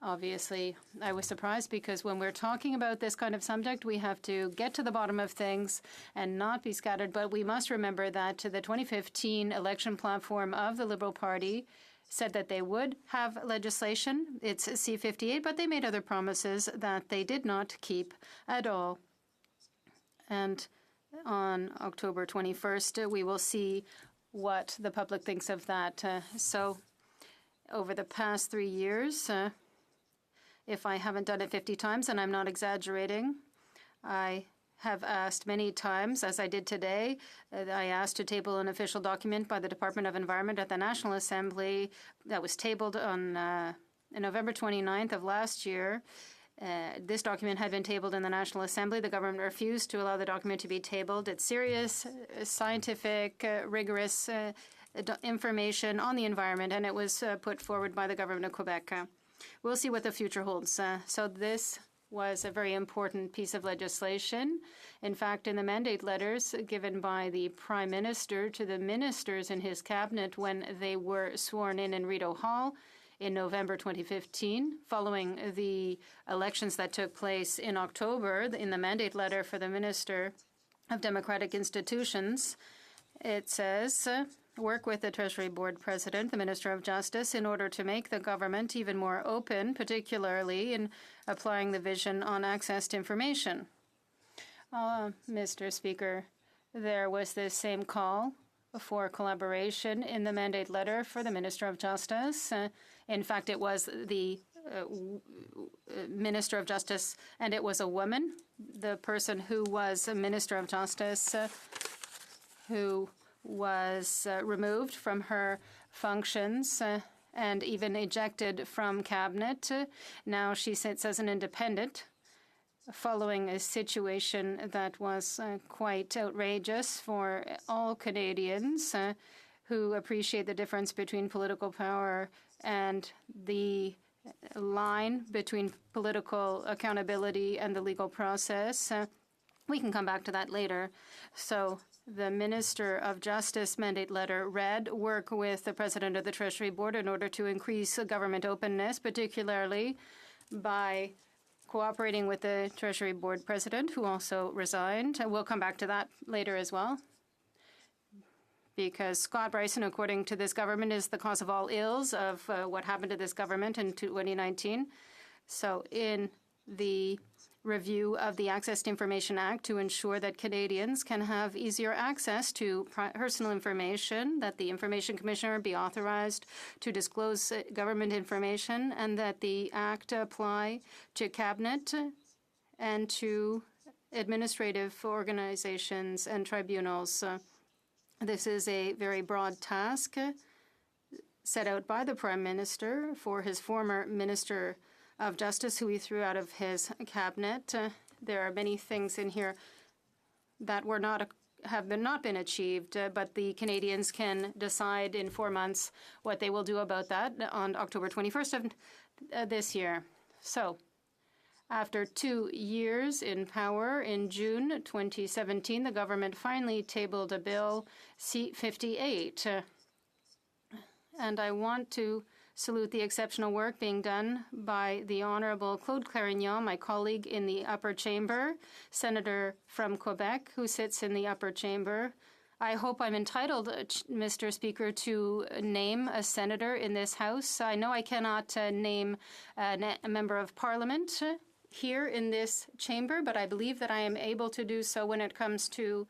obviously, I was surprised, because when we're talking about this kind of subject, we have to get to the bottom of things and not be scattered. But we must remember that the 2015 election platform of the Liberal Party said that they would have legislation. It's C-58, but they made other promises that they did not keep at all. And on October 21st, we will see what the public thinks of that. So over the past 3 years, if I haven't done it 50 times, and I'm not exaggerating, I have asked many times, as I did today, I asked to table an official document by the Department of Environment at the National Assembly that was tabled on November 29th of last year. This document had been tabled in the National Assembly. The government refused to allow the document to be tabled. It's serious, scientific, rigorous information on the environment, and it was put forward by the government of Quebec. We'll see what the future holds. So this was a very important piece of legislation. In fact, in the mandate letters given by the Prime Minister to the ministers in his cabinet when they were sworn in Rideau Hall, in November 2015, following the elections that took place in October, in the mandate letter for the Minister of Democratic Institutions, it says, work with the Treasury Board President, the Minister of Justice, in order to make the government even more open, particularly in applying the vision on access to information. Mr. Speaker, there was this same call for collaboration in the mandate letter for the Minister of Justice. In fact, it was the Minister of Justice, and it was a woman, the person who was a Minister of Justice, who was removed from her functions and even ejected from cabinet. Now she sits as an independent, following a situation that was quite outrageous for all Canadians who appreciate the difference between political power and the line between political accountability and the legal process. We can come back to that later. So the Minister of Justice mandate letter read, work with the President of the Treasury Board in order to increase government openness, particularly by cooperating with the Treasury Board President, who also resigned. We'll come back to that later as well. Because Scott Bryson, according to this government, is the cause of all ills of what happened to this government in 2019. So in the review of the Access to Information Act to ensure that Canadians can have easier access to personal information, that the Information Commissioner be authorized to disclose government information, and that the Act apply to Cabinet and to administrative organizations and tribunals. This is a very broad task set out by the Prime Minister for his former Minister of Justice, who he threw out of his cabinet. There are many things in here that have not been achieved, but the Canadians can decide in 4 months what they will do about that on October 21st of this year. So, after 2 years in power, in June 2017, the government finally tabled a bill, C-58. And I want to salute the exceptional work being done by the Honourable Claude Carignan, my colleague in the upper chamber, senator from Quebec, who sits in the upper chamber. I hope I'm entitled, Mr. Speaker, to name a senator in this House. I know I cannot name a member of Parliament here in this chamber, but I believe that I am able to do so when it comes to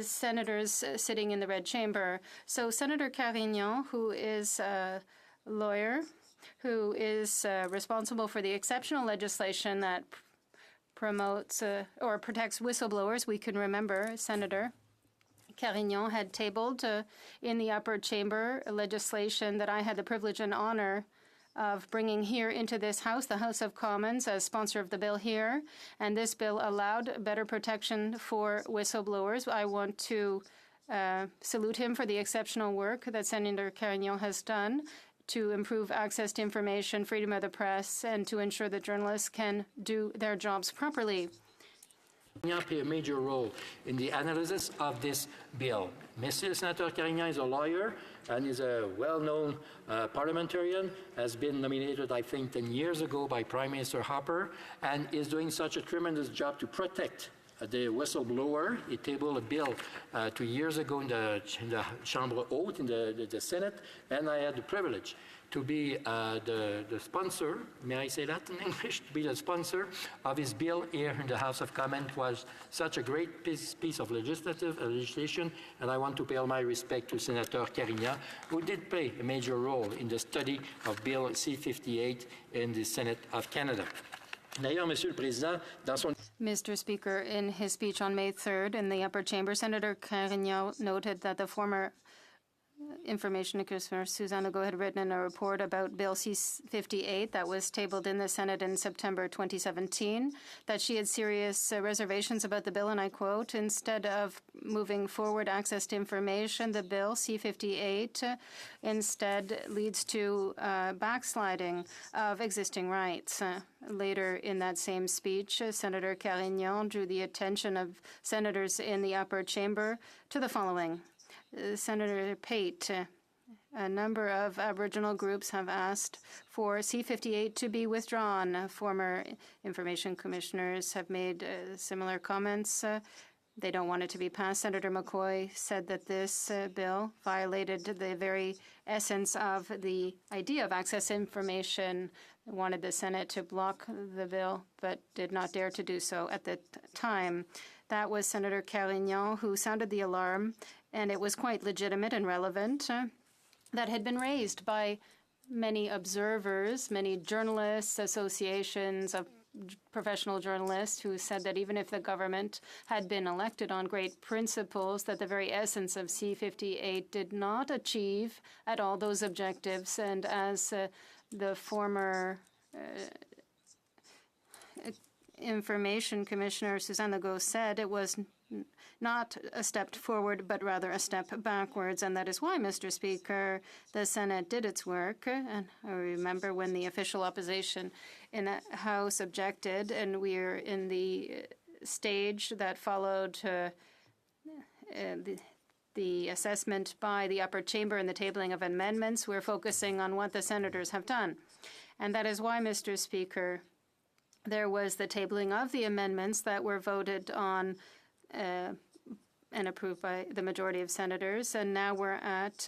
senators sitting in the red chamber. So Senator Carignan, who is a lawyer, who is responsible for the exceptional legislation that promotes or protects whistleblowers. We can remember Senator Carignan had tabled in the upper chamber legislation that I had the privilege and honor of bringing here into this House, the House of Commons, as sponsor of the bill here. And this bill allowed better protection for whistleblowers. I want to salute him for the exceptional work that Senator Carignan has done to improve access to information, freedom of the press, and to ensure that journalists can do their jobs properly. Play a major role in the analysis of this bill. Mr. Senator Carignan is a lawyer and is a well-known parliamentarian, has been nominated, I think, 10 years ago by Prime Minister Harper, and is doing such a tremendous job to protect the whistleblower. He tabled a bill 2 years ago in the Chambre Haute, in the Senate, and I had the privilege to be the sponsor, may I say that in English, to be the sponsor of his bill here in the House of Commons. It was such a great piece of legislation, and I want to pay all my respect to Senator Carignan, who did play a major role in the study of Bill C-58 in the Senate of Canada. D'ailleurs, Monsieur le Président, dans son... Mr. Speaker, in his speech on May 3rd in the upper chamber, Senator Carignan noted that the former Information Commissioner Suzanne Legault had written in a report about Bill C-58 that was tabled in the Senate in September 2017 that she had serious reservations about the bill, and I quote, "Instead of moving forward access to information, the bill C-58 instead leads to backsliding of existing rights." Later in that same speech, Senator Carignan drew the attention of senators in the upper chamber to the following. Senator Pate, a number of Aboriginal groups have asked for C-58 to be withdrawn. Former information commissioners have made similar comments. They don't want it to be passed. Senator McCoy said that this bill violated the very essence of the idea of access to information. They wanted the Senate to block the bill, but did not dare to do so at the time. That was Senator Carignan who sounded the alarm, and it was quite legitimate and relevant, that had been raised by many observers, many journalists, associations of professional journalists who said that even if the government had been elected on great principles, that the very essence of C-58 did not achieve at all those objectives. And as the former Information Commissioner Suzanne Legault said, it was not a step forward, but rather a step backwards. And that is why, Mr. Speaker, the Senate did its work. And I remember when the official opposition in the House objected, and we are in the stage that followed the assessment by the upper chamber and the tabling of amendments. We're focusing on what the senators have done. And that is why, Mr. Speaker, there was the tabling of the amendments that were voted on and approved by the majority of senators. And now we're at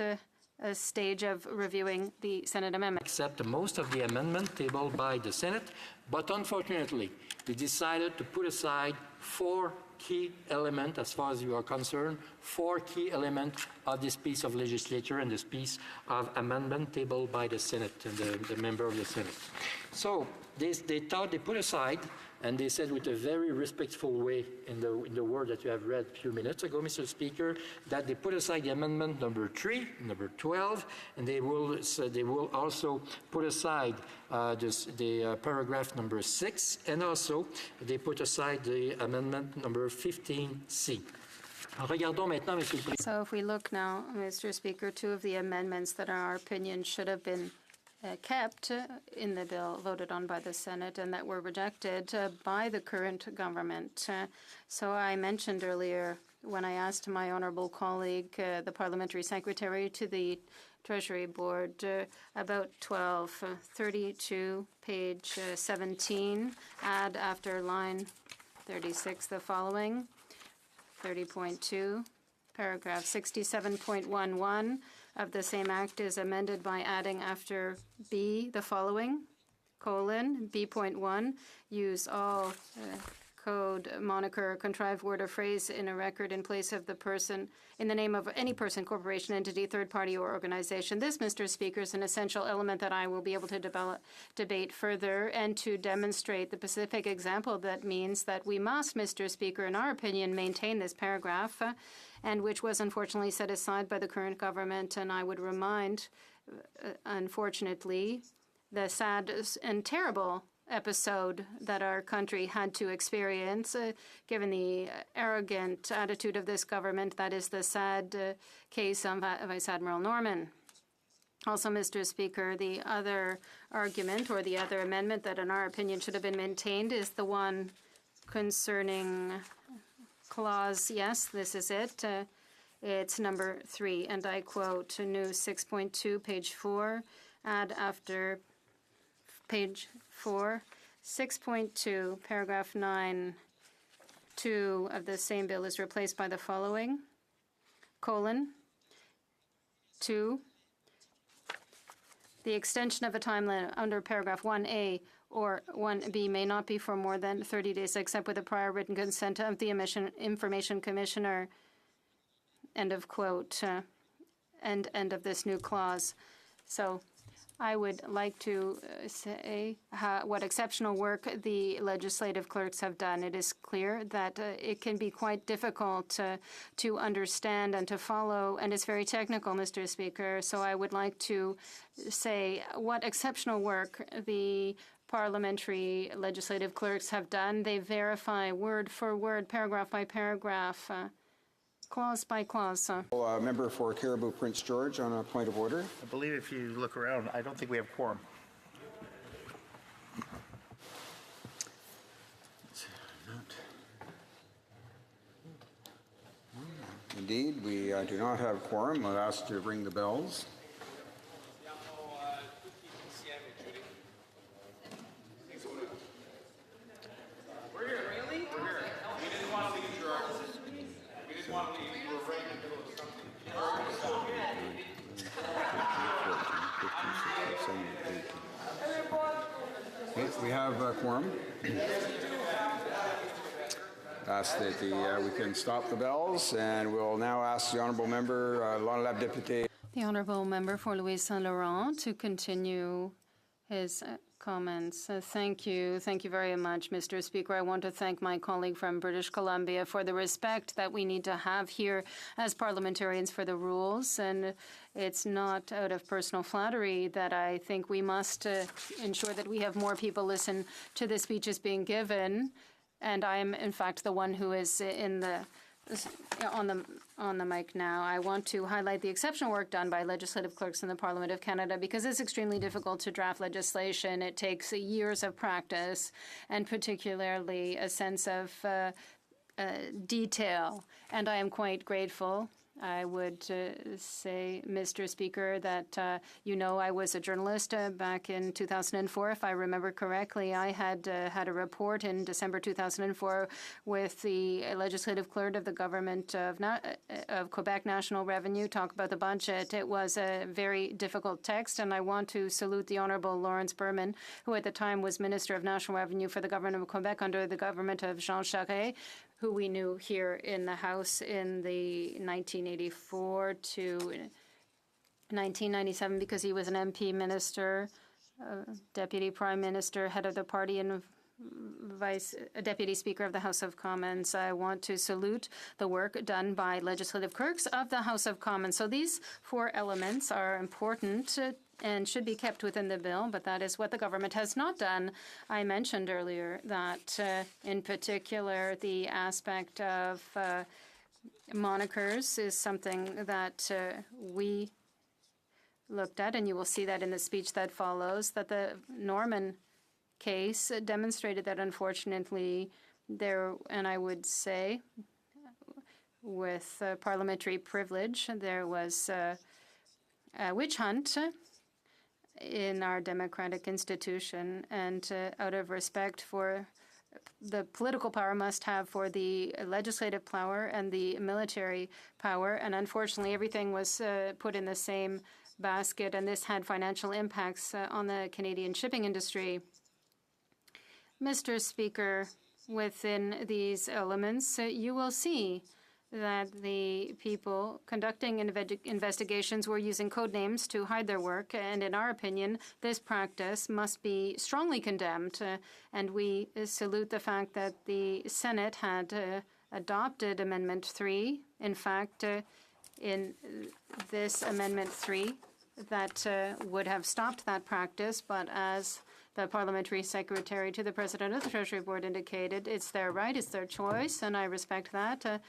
a stage of reviewing the Senate amendment. Accept most of the amendment tabled by the Senate, but unfortunately, they decided to put aside 4 key elements, as far as you are concerned, 4 key elements of this piece of legislature and this piece of amendment tabled by the Senate and the member of the Senate. So they thought they put aside, and they said with a very respectful way in the word that you have read a few minutes ago, Mr. Speaker, that they put aside the amendment number 3, number 12, and they will also put aside the paragraph number 6, and also they put aside the amendment number 15C. So if we look now, Mr. Speaker, 2 of the amendments that in our opinion should have been kept in the bill voted on by the Senate and that were rejected by the current government. So I mentioned earlier when I asked my honourable colleague, the parliamentary secretary to the Treasury Board, about 32, page 17, add after line 36 the following, 30.2, paragraph 67.11 of the same act is amended by adding after B the following, B.1, use all code, moniker, contrived word or phrase in a record in place of the person, in the name of any person, corporation, entity, third party, or organization. This, Mr. Speaker, is an essential element that I will be able to debate further and to demonstrate the specific example that means that we must, Mr. Speaker, in our opinion, maintain this paragraph, and which was unfortunately set aside by the current government. And I would remind, unfortunately, the sad and terrible episode that our country had to experience, given the arrogant attitude of this government. That is the sad case of Vice Admiral Norman. Also, Mr. Speaker, the other argument or the other amendment that in our opinion should have been maintained is the one concerning clause, yes, this is it. It's number 3, and I quote, new 6.2, page 4, add after page 4, 6.2, paragraph 9, 2 of the same bill is replaced by the following, 2, the extension of a time limit under paragraph 1A or 1B may not be for more than 30 days except with the prior written consent of the Information Commissioner, end of quote, end of this new clause. So I would like to say what exceptional work the legislative clerks have done. It is clear that it can be quite difficult to understand and to follow, and it's very technical, Mr. Speaker. So I would like to say what exceptional work the parliamentary legislative clerks have done. They verify word for word, paragraph by paragraph, clause by clause. Member for Caribou Prince George on a point of order. I believe if you look around, I don't think we have quorum. Indeed, we do not have quorum. I'll ask to ring the bells. We have a quorum. Ask that we can stop the bells, and we'll now ask the honourable member, l'honorable député. The honourable member for Louis Saint Laurent to continue his comments. Thank you. Thank you very much, Mr. Speaker. I want to thank my colleague from British Columbia for the respect that we need to have here as parliamentarians for the rules. And it's not out of personal flattery that I think we must ensure that we have more people listen to the speeches being given. And I am, in fact, the one who is in the on the mic now. I want to highlight the exceptional work done by legislative clerks in the Parliament of Canada because it's extremely difficult to draft legislation. It takes years of practice and particularly a sense of detail. And I am quite grateful. I would say, Mr. Speaker, that I was a journalist back in 2004. If I remember correctly, I had had a report in December 2004 with the legislative clerk of the government of Quebec National Revenue talk about the budget. It was a very difficult text, and I want to salute the Honourable Lawrence Berman, who at the time was Minister of National Revenue for the government of Quebec under the government of Jean Charest, who we knew here in the House in the 1984 to 1997 because he was an MP minister, deputy prime minister, head of the party, and deputy speaker of the House of Commons. I want to salute the work done by legislative clerks of the House of Commons. So these four elements are important and should be kept within the bill, but that is what the government has not done. I mentioned earlier that, in particular, the aspect of monikers is something that we looked at, and you will see that in the speech that follows, that the Norman case demonstrated that, unfortunately, and I would say, with parliamentary privilege, there was a witch hunt in our democratic institution, and out of respect for the political power must have for the legislative power and the military power, and unfortunately everything was put in the same basket, and this had financial impacts on the Canadian shipping industry. Mr. Speaker, within these elements, you will see that the people conducting investigations were using code names to hide their work, and in our opinion, this practice must be strongly condemned, and we salute the fact that the Senate had adopted Amendment 3. In fact, in this Amendment 3, that would have stopped that practice, but as the parliamentary secretary to the president of the Treasury Board indicated, it's their right, it's their choice, and I respect that.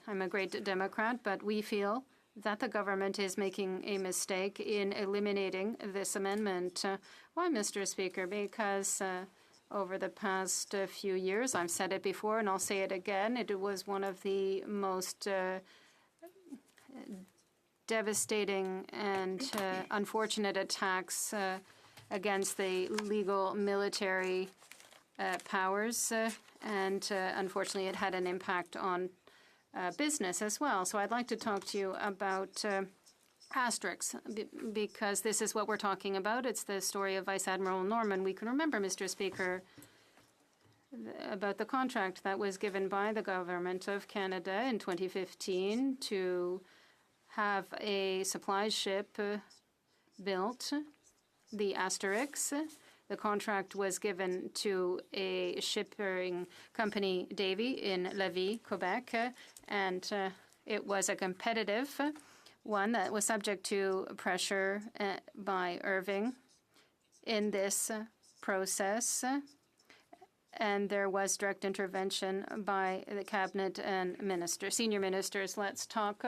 I'm a great Democrat, but we feel that the government is making a mistake in eliminating this amendment. Why, Mr. Speaker? Because over the past few years, I've said it before and I'll say it again, it was one of the most devastating and unfortunate attacks against the legal military powers, and unfortunately it had an impact on business as well. So I'd like to talk to you about asterisks, because this is what we're talking about. It's the story of Vice Admiral Norman. We can remember, Mr. Speaker, about the contract that was given by the government of Canada in 2015 to have a supply ship built, the Asterix. The contract was given to a shipping company, Davy, in Lévis, Quebec, and it was a competitive one that was subject to pressure by Irving in this process, and there was direct intervention by the cabinet and senior ministers. Let's talk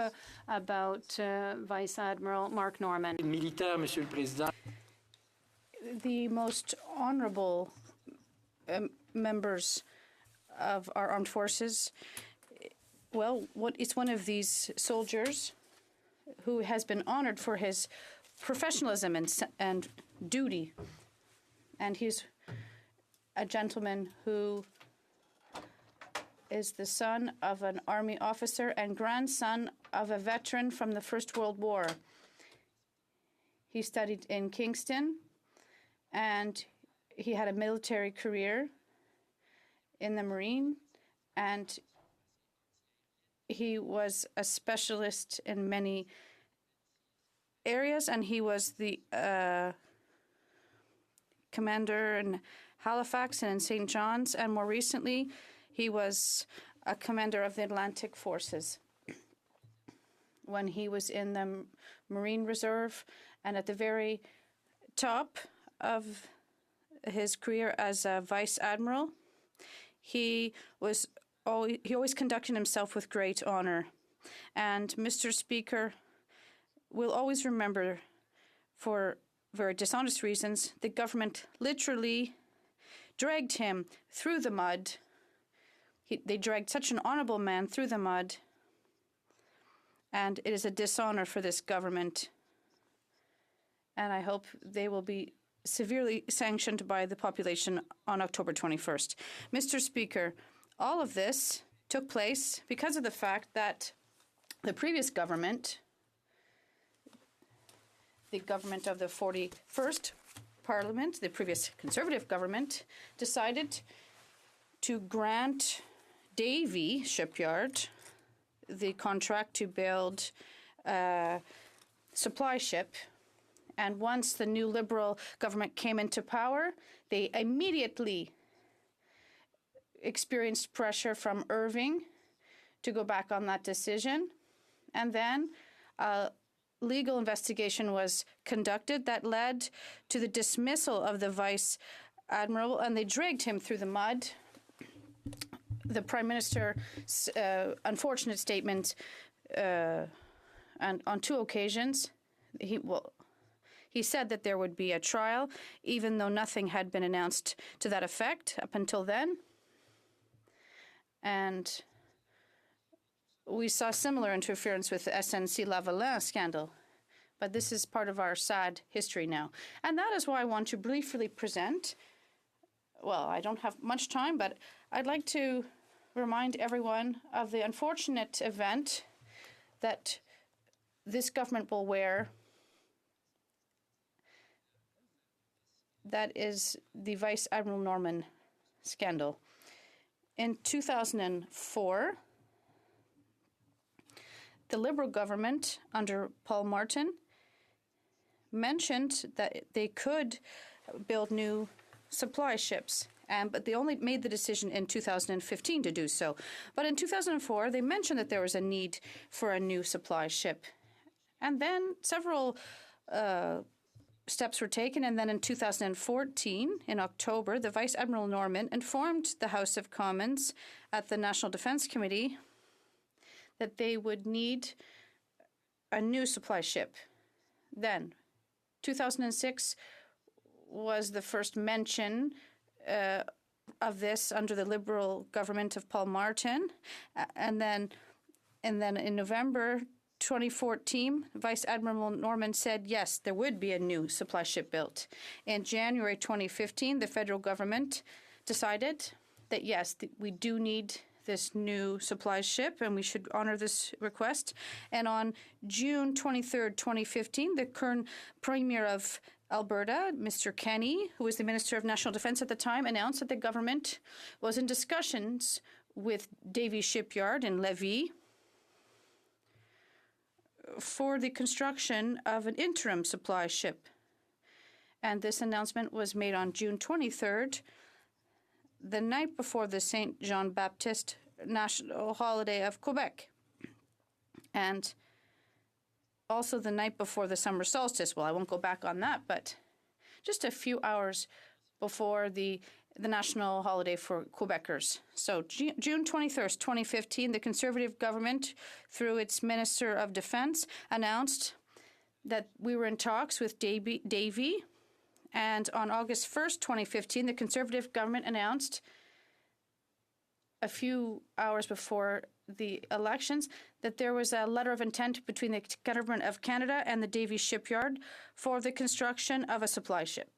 about Vice Admiral Mark Norman. Militaire, Monsieur le Président. The most honorable members of our armed forces, well, it's one of these soldiers who has been honored for his professionalism and duty. And he's a gentleman who is the son of an army officer and grandson of a veteran from the First World War. He studied in Kingston, and he had a military career in the Marine, and he was a specialist in many areas, and he was the commander in Halifax and in St. John's, and more recently, he was a commander of the Atlantic Forces when he was in the Marine Reserve, and at the very top of his career as a vice admiral, he was he always conducted himself with great honor. And Mr. Speaker, we'll always remember, for very dishonest reasons, the government literally dragged him through the mud. They dragged such an honorable man through the mud. And it is a dishonor for this government. And I hope they will be severely sanctioned by the population on October 21st. Mr. Speaker, all of this took place because of the fact that the previous government, the government of the 41st Parliament, the previous Conservative government, decided to grant Davie Shipyard the contract to build a supply ship. And once the new Liberal government came into power, they immediately experienced pressure from Irving to go back on that decision. And then a legal investigation was conducted that led to the dismissal of the Vice Admiral, and they dragged him through the mud. The Prime Minister's unfortunate statement, and on two occasions, he said that there would be a trial, even though nothing had been announced to that effect up until then. And we saw similar interference with the SNC-Lavalin scandal. But this is part of our sad history now. And that is why I want to briefly present, well, I don't have much time, but I'd like to remind everyone of the unfortunate event that this government will wear. That is the Vice Admiral Norman scandal. In 2004, the Liberal government under Paul Martin mentioned that they could build new supply ships, but they only made the decision in 2015 to do so. But in 2004, they mentioned that there was a need for a new supply ship. And then several steps were taken, and then in 2014, in October, the Vice Admiral Norman informed the House of Commons at the National Defence Committee that they would need a new supply ship. Then, 2006 was the first mention of this under the Liberal government of Paul Martin, and then in November 2014, Vice Admiral Norman said yes, there would be a new supply ship built. In January 2015, the federal government decided that yes, we do need this new supply ship, and we should honor this request. And on June 23rd, 2015, the current Premier of Alberta, Mr. Kenney, who was the Minister of National Defence at the time, announced that the government was in discussions with Davie Shipyard in Lévis for the construction of an interim supply ship. And this announcement was made on June 23rd, the night before the Saint Jean Baptiste national holiday of Quebec, and also the night before the summer solstice. Well, I won't go back on that, but just a few hours before the national holiday for Quebecers. So June 23rd, 2015, the Conservative government, through its Minister of Defence, announced that we were in talks with Davie. And on August 1st, 2015, the Conservative government announced, a few hours before the elections, that there was a letter of intent between the Government of Canada and the Davie Shipyard for the construction of a supply ship.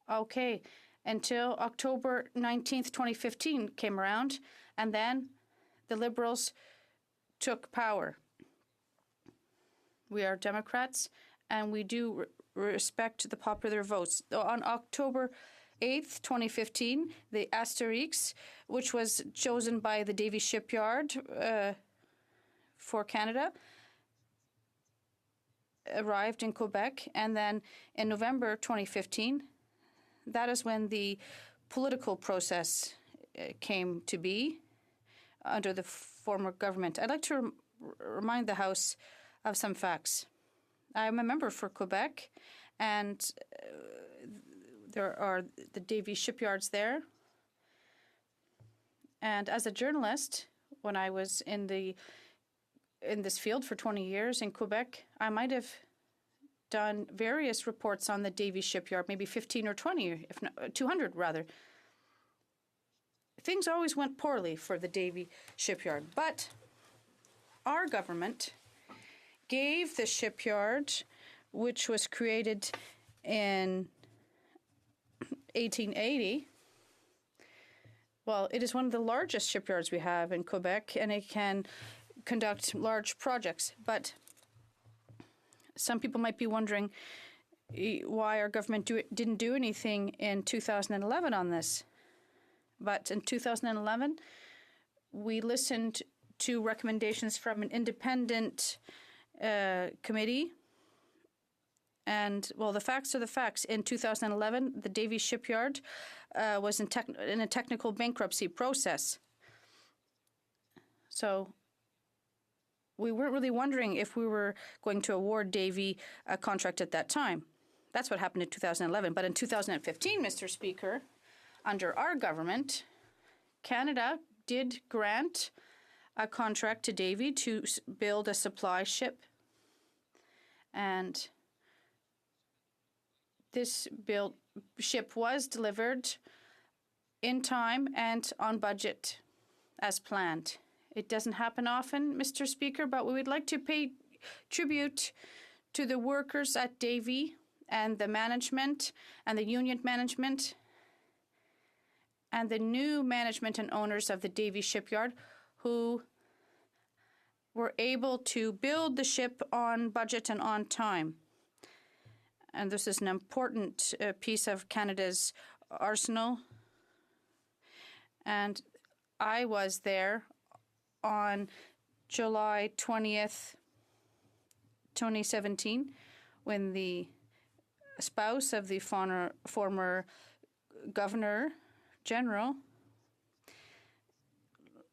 Okay, until October 19th, 2015 came around, and then the Liberals took power. We are Democrats, and we do respect the popular votes. On October 8th, 2015, the Asterix, which was chosen by the Davie Shipyard for Canada, arrived in Quebec. And then in November 2015, that is when the political process came to be under the former government. I'd like to remind the House of some facts. I'm a member for Quebec, and there are the Davie shipyards there. And as a journalist, when I was in this field for 20 years in Quebec, I might have done various reports on the Davie shipyard, maybe 15 or 20, if not 200 rather. Things always went poorly for the Davie shipyard, but our government gave the shipyard, which was created in 1880. Well, it is one of the largest shipyards we have in Quebec, and it can conduct large projects. But some people might be wondering why our government didn't do anything in 2011 on this. But in 2011, we listened to recommendations from an independent committee. And, well, the facts are the facts. In 2011, the Davie shipyard was in a technical bankruptcy process. So we weren't really wondering if we were going to award Davie a contract at that time. That's what happened in 2011. But in 2015, Mr. Speaker, under our government, Canada did grant a contract to Davie to build a supply ship. And this ship was delivered in time and on budget as planned. It doesn't happen often, Mr. Speaker, but we would like to pay tribute to the workers at Davie and the management and the union management and the new management and owners of the Davie shipyard who were able to build the ship on budget and on time. And this is an important piece of Canada's arsenal. And I was there on July 20th, 2017, when the spouse of the former Governor General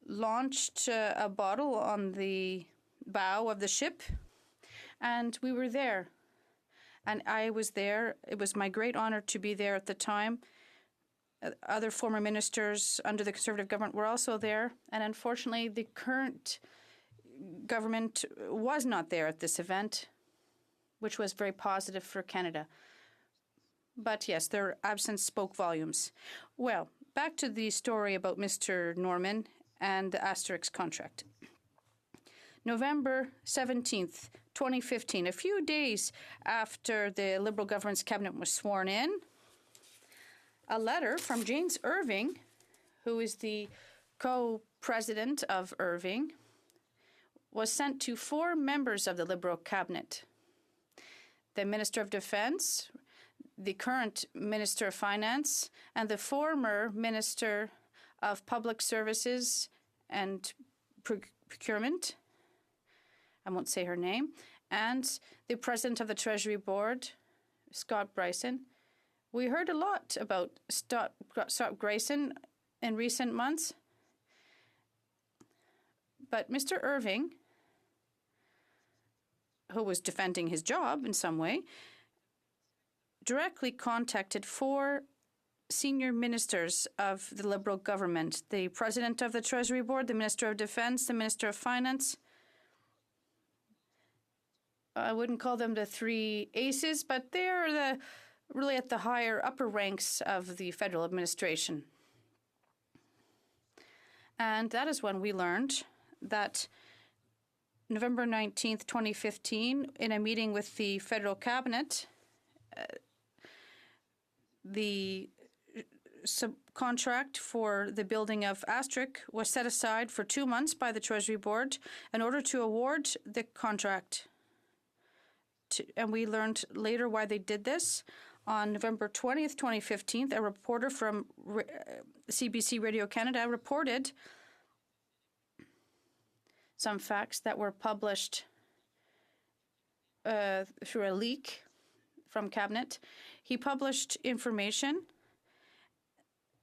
launched a bottle on the bow of the ship, and we were there. And I was there. It was my great honor to be there at the time. Other former ministers under the Conservative government were also there. And unfortunately, the current government was not there at this event, which was very positive for Canada. But yes, their absence spoke volumes. Well, back to the story about Mr. Norman and the Asterix contract. November 17th, 2015, a few days after the Liberal government's cabinet was sworn in, a letter from James Irving, who is the co-president of Irving, was sent to 4 members of the Liberal cabinet: the Minister of Defense, the current Minister of Finance, and the former Minister of Public Services and Procurement. I won't say her name, and the President of the Treasury Board, Scott Brison. We heard a lot about Scott Brison in recent months, but Mr. Irving, who was defending his job in some way, directly contacted 4 senior ministers of the Liberal government: the President of the Treasury Board, the Minister of Defense, the Minister of Finance. I wouldn't call them the 3 aces, but they're really at the upper ranks of the federal administration. And that is when we learned that November 19th, 2015, in a meeting with the federal cabinet, the subcontract for the building of Asterix was set aside for 2 months by the Treasury Board in order to award the contract. And we learned later why they did this. On November 20th, 2015, a reporter from CBC Radio Canada reported some facts that were published through a leak from Cabinet. He published information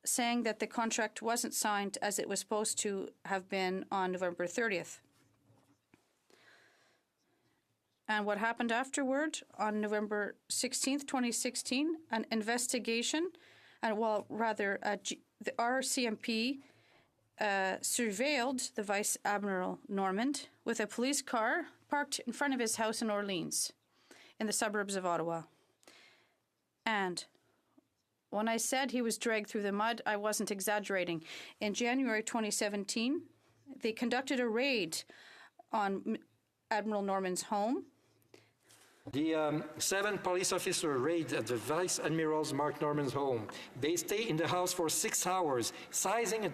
saying that the contract wasn't signed as it was supposed to have been on November 30th. And what happened afterward, on November 16th, 2016, an investigation, the RCMP surveilled the Vice Admiral Normand with a police car parked in front of his house in Orleans, in the suburbs of Ottawa. And when I said he was dragged through the mud, I wasn't exaggerating. In January 2017, they conducted a raid on Admiral Normand's home. The 7 police officers raided at the Vice Admiral's Mark Norman's home. They stayed in the house for 6 hours, seizing a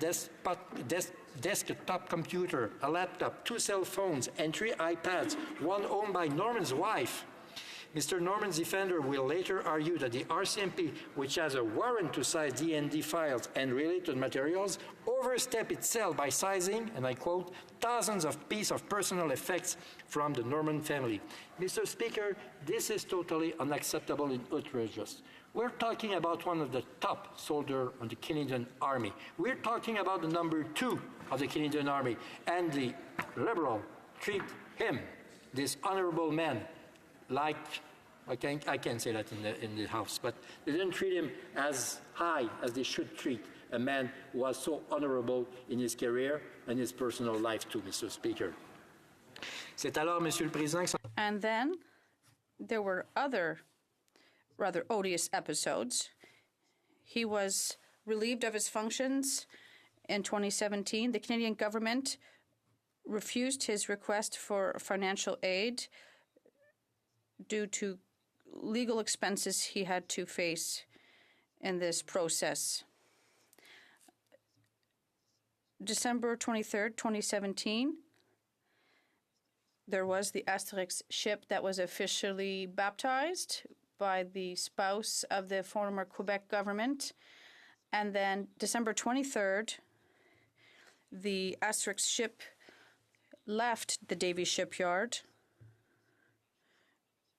desktop computer, a laptop, 2 cell phones, and 3 iPads, one owned by Norman's wife. Mr. Norman's defender will later argue that the RCMP, which has a warrant to seize D&D files and related materials, overstepped itself by seizing, and I quote, thousands of pieces of personal effects from the Norman family. Mr. Speaker, this is totally unacceptable and outrageous. We're talking about one of the top soldiers on the Canadian Army. We're talking about the number 2 of the Canadian Army, and the Liberal treat him, this honorable man, like, I can't say that in the House, but they didn't treat him as high as they should treat a man who was so honorable in his career and his personal life too, Mr. Speaker. C'est alors, Monsieur le Président. And then there were other rather odious episodes. He was relieved of his functions in 2017. The Canadian government refused his request for financial aid due to legal expenses he had to face in this process. December 23rd, 2017, there was the Asterix ship that was officially baptized by the spouse of the former Quebec government. And then December 23rd, the Asterix ship left the Davie shipyard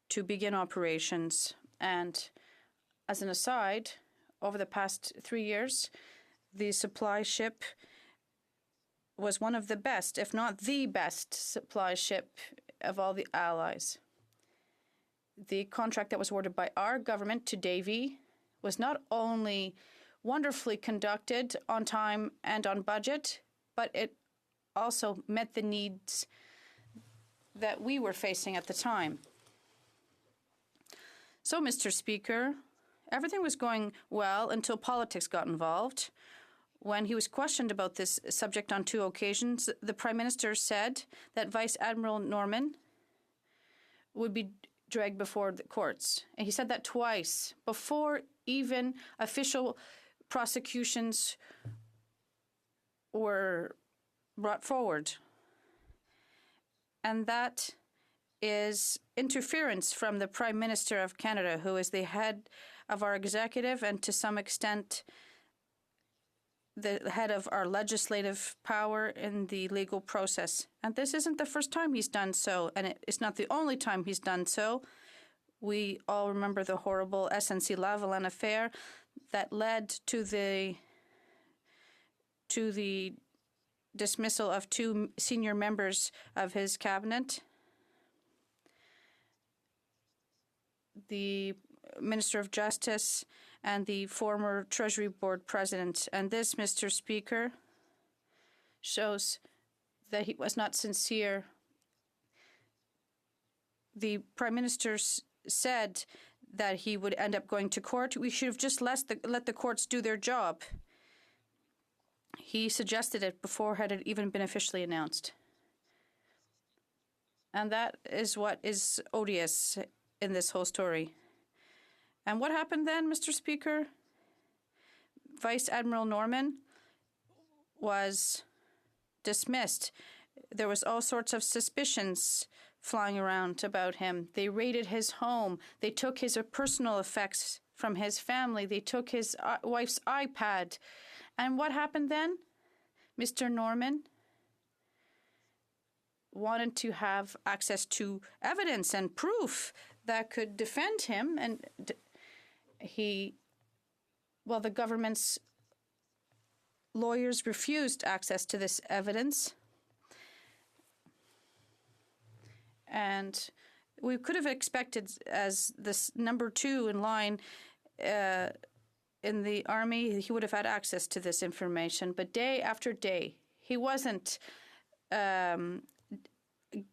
to begin operations. And as an aside, over the past 3 years, the supply ship was one of the best, if not the best, supply ship of all the Allies. The contract that was awarded by our government to Davie was not only wonderfully conducted on time and on budget, but it also met the needs that we were facing at the time. So, Mr. Speaker, everything was going well until politics got involved. When he was questioned about this subject on 2 occasions, the Prime Minister said that Vice Admiral Normand would be dragged before the courts. And he said that twice, before even official prosecutions were brought forward. And that is interference from the Prime Minister of Canada, who is the head of our executive and to some extent the head of our legislative power in the legal process. And this isn't the first time he's done so, and it's not the only time he's done so. We all remember the horrible SNC-Lavalin affair that led to the dismissal of 2 senior members of his cabinet. The Minister of Justice and the former Treasury Board President. And this, Mr. Speaker, shows that he was not sincere. The Prime Minister said that he would end up going to court. We should have just let the courts do their job. He suggested it before it had even been officially announced. And that is what is odious in this whole story. And what happened then, Mr. Speaker? Vice Admiral Normand was dismissed. There was all sorts of suspicions flying around about him. They raided his home. They took his personal effects from his family. They took his wife's iPad. And what happened then? Mr. Normand wanted to have access to evidence and proof that could defend him, and the government's lawyers refused access to this evidence. And we could have expected, as this number 2 in line in the Army, he would have had access to this information. But day after day, he wasn't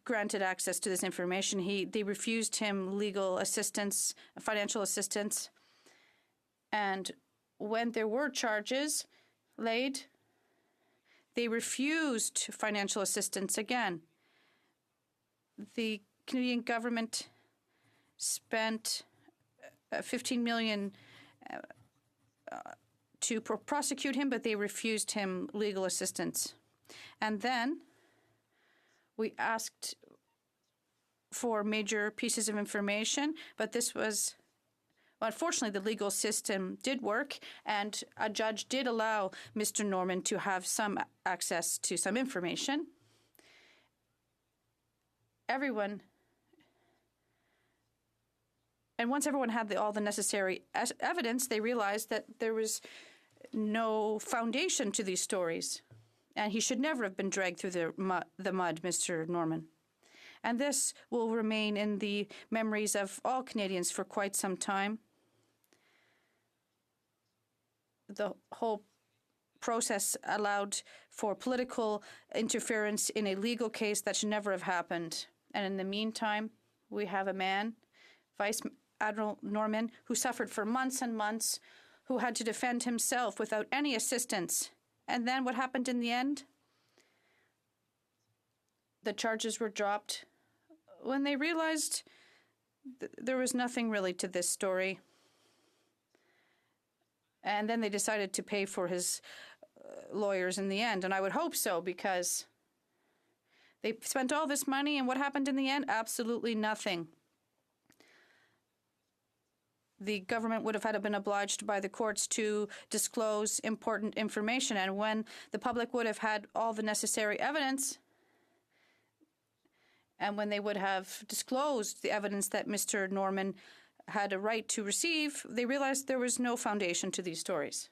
granted access to this information. They refused him legal assistance, financial assistance. And when there were charges laid, they refused financial assistance again. The Canadian government spent $15 million to prosecute him, but they refused him legal assistance. And then we asked for major pieces of information, but this was, well, unfortunately, the legal system did work, and a judge did allow Mr. Norman to have some access to some information. And once everyone had all the necessary evidence, they realized that there was no foundation to these stories. And he should never have been dragged through the mud, Mr. Norman. And this will remain in the memories of all Canadians for quite some time. The whole process allowed for political interference in a legal case that should never have happened. And in the meantime, we have a man, Vice Admiral Norman, who suffered for months and months, who had to defend himself without any assistance. And then what happened in the end? The charges were dropped when they realized there was nothing really to this story. And then they decided to pay for his lawyers in the end. And I would hope so, because they spent all this money, and what happened in the end? Absolutely nothing. The government would have had been obliged by the courts to disclose important information. And when the public would have had all the necessary evidence, and when they would have disclosed the evidence that Mr. Norman had a right to receive, they realized there was no foundation to these stories.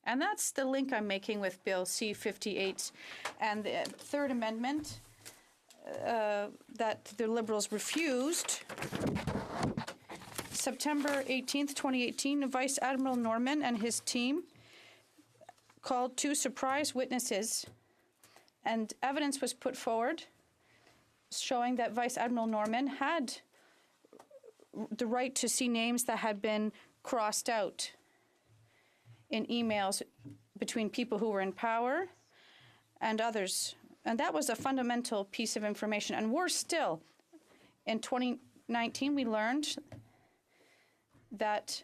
And that's the link I'm making with Bill C-58 and the Third Amendment that the Liberals refused. September 18th, 2018, Vice Admiral Norman and his team called 2 surprise witnesses, and evidence was put forward showing that Vice Admiral Norman had the right to see names that had been crossed out in emails between people who were in power and others. And that was a fundamental piece of information. And worse still, in 2019, we learned that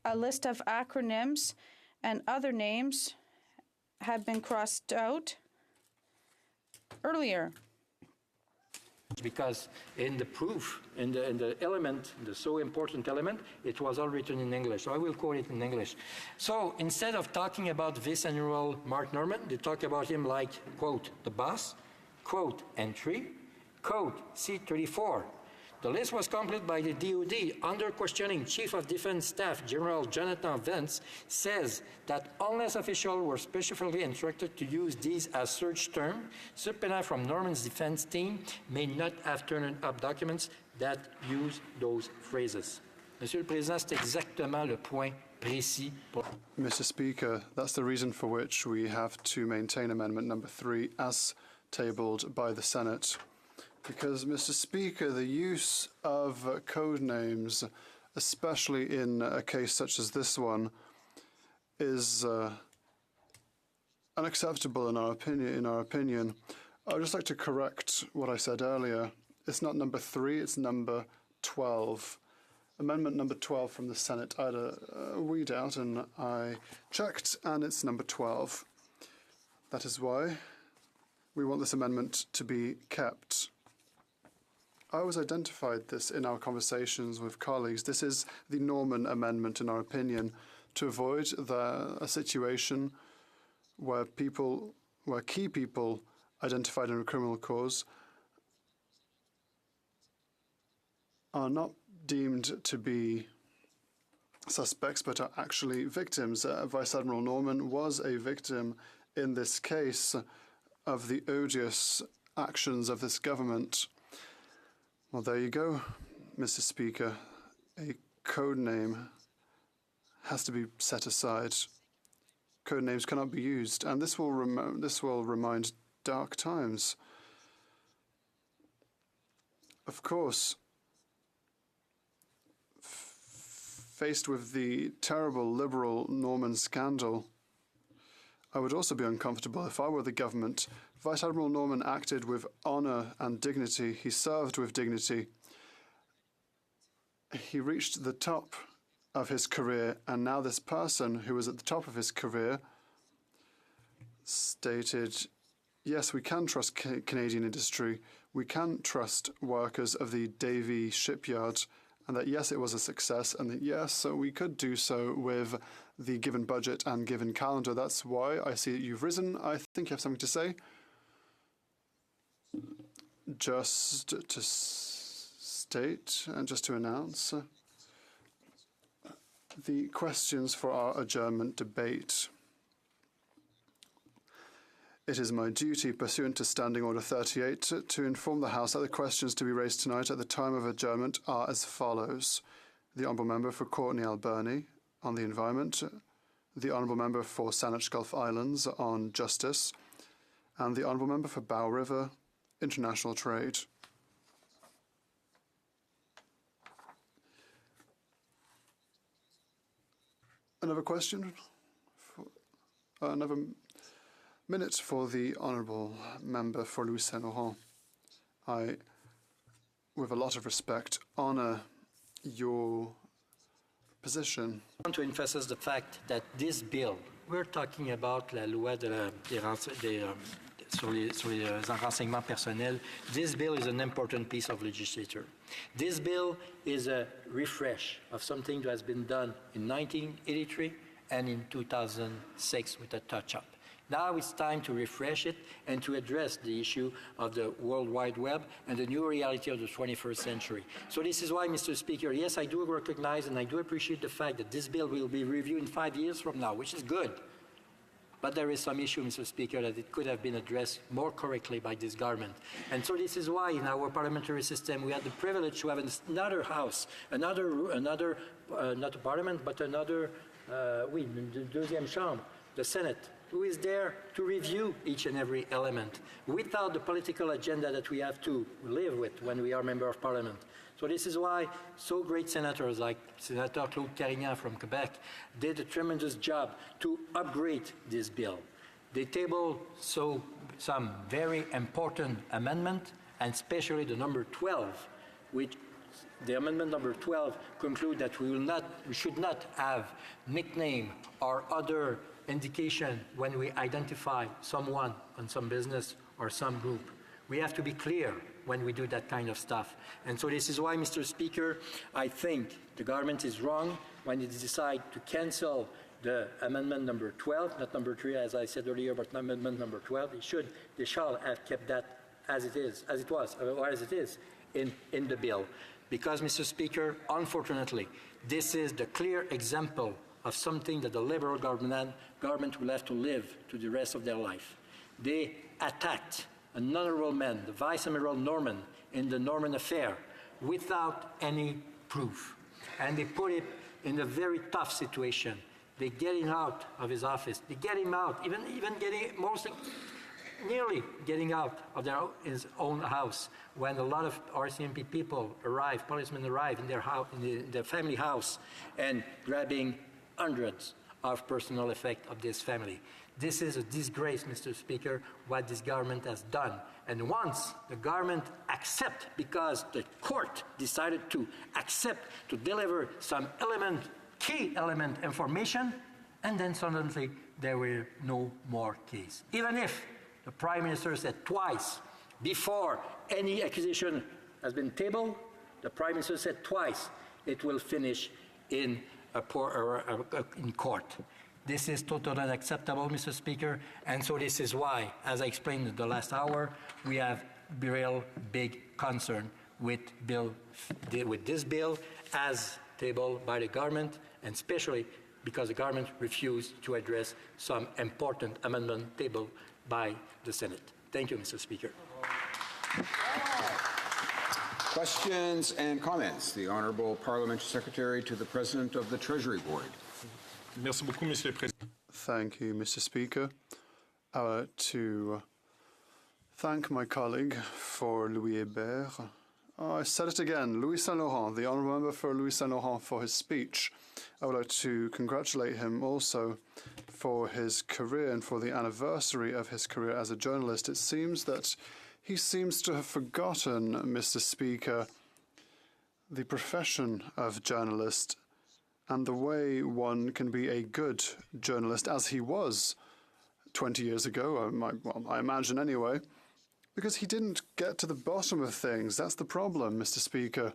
a list of acronyms and other names had been crossed out earlier. Because in the proof, in the element, the so important element, it was all written in English. So I will quote it in English. So instead of talking about Vice Admiral Mark Norman, they talk about him like, quote, the boss, quote, entry, quote, C-34. The list was completed by the DOD under questioning Chief of Defense Staff General Jonathan Vance says that unless officials were specifically instructed to use these as search terms, subpoena from Norman's defense team may not have turned up documents that use those phrases. Monsieur le Président, c'est exactement le point précis. Mr. Speaker, that's the reason for which we have to maintain Amendment number 3 as tabled by the Senate. Because, Mr. Speaker, the use of code names, especially in a case such as this one, is unacceptable in our opinion. I would just like to correct what I said earlier. It's not number 3, it's number 12. Amendment number 12 from the Senate. I had a weed out and I checked, and it's number 12. That is why we want this amendment to be kept. I always identified this in our conversations with colleagues. This is the Norman Amendment, in our opinion, to avoid a situation where key people identified in a criminal cause are not deemed to be suspects, but are actually victims. Vice Admiral Norman was a victim in this case of the odious actions of this government. Well, there you go, Mr. Speaker. A code name has to be set aside. Code names cannot be used, and this will remind dark times. Of course, faced with the terrible Liberal Norman scandal, I would also be uncomfortable if I were the government. Vice Admiral Norman acted with honour and dignity. He served with dignity. He reached the top of his career, and now this person who was at the top of his career stated, yes, we can trust Canadian industry, we can trust workers of the Davie shipyard, and that yes, it was a success, and that yes, we could do so with the given budget and given calendar. That's why I see that you've risen. I think you have something to say. Just to state and just to announce the questions for our adjournment debate. It is my duty, pursuant to Standing Order 38, to inform the House that the questions to be raised tonight at the time of adjournment are as follows. The Honourable Member for Courtenay Alberni on the environment, the Honourable Member for Saanich Gulf Islands on justice, and the Honourable Member for Bow River, international trade. Another question? Another minute for the Honourable Member for Louis Saint Laurent. I, with a lot of respect, honour your position. I want to emphasize the fact that this bill, we're talking about la loi sur les renseignements personnels. This bill is an important piece of legislature. This bill is a refresh of something that has been done in 1983 and in 2006 with a touch-up. Now it's time to refresh it and to address the issue of the World Wide Web and the new reality of the 21st century. So this is why, Mr. Speaker, yes, I do recognize and I do appreciate the fact that this bill will be reviewed in 5 years from now, which is good. But there is some issue, Mr. Speaker, that it could have been addressed more correctly by this government. And so this is why in our parliamentary system we had the privilege to have another house, not a parliament, but another, deuxième chambre, the Senate, who is there to review each and every element without the political agenda that we have to live with when we are member of parliament. So this is why so great senators like Senator Claude Carignan from Quebec did a tremendous job to upgrade this bill. They tabled some very important amendment, and especially the number 12, which the amendment number 12 conclude that we should not have nickname or other indication when we identify someone on some business or some group. We have to be clear when we do that kind of stuff. And so this is why, Mr. Speaker, I think the government is wrong when it decide to cancel the amendment number 12, not number 3 as I said earlier, but amendment number 12. They shall have kept that as it is, as it was, or as it is in the bill. Because, Mr. Speaker, unfortunately, this is the clear example of something that the Liberal government will have to live to the rest of their life. They attacked an honourable man, the Vice Admiral Norman, in the Norman affair, without any proof. And they put it in a very tough situation. They get him out of his office. They get him out, even nearly getting out of his own house when a lot of RCMP people arrive, policemen arrive in their house, in their family house, and grabbing hundreds of personal effect of this family. This is a disgrace, Mr. Speaker, what this government has done. And once the government accept, because the court decided to accept to deliver some key element information, and then suddenly there were no more keys. Even if the Prime Minister said twice before any accusation has been tabled, the Prime Minister said twice it will finish in court. This is totally unacceptable, Mr. Speaker, and so this is why, as I explained in the last hour, we have real big concern with this bill as tabled by the government, and especially because the government refused to address some important amendment tabled by the Senate. Thank you, Mr. Speaker. Questions and comments. The Honourable Parliamentary Secretary to the President of the Treasury Board. Merci beaucoup, Monsieur le Président. Thank you, Mr. Speaker. I would like to thank my colleague for Louis Hébert. I said it again, Louis Saint-Laurent, the honourable member for Louis Saint-Laurent, for his speech. I would like to congratulate him also for his career and for the anniversary of his career as a journalist. It seems that he seems to have forgotten, Mr. Speaker, the profession of journalist and the way one can be a good journalist, as he was 20 years ago, I imagine anyway. Because he didn't get to the bottom of things. That's the problem, Mr. Speaker.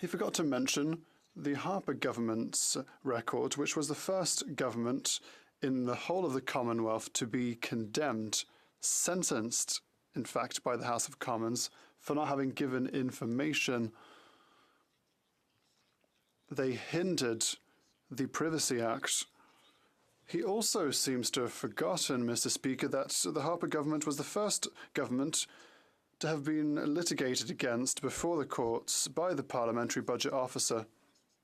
He forgot to mention the Harper government's record, which was the first government in the whole of the Commonwealth to be condemned, sentenced, in fact, by the House of Commons for not having given information. They hindered the Privacy Act. He also seems to have forgotten, Mr. Speaker, that the Harper government was the first government to have been litigated against before the courts by the Parliamentary Budget Officer.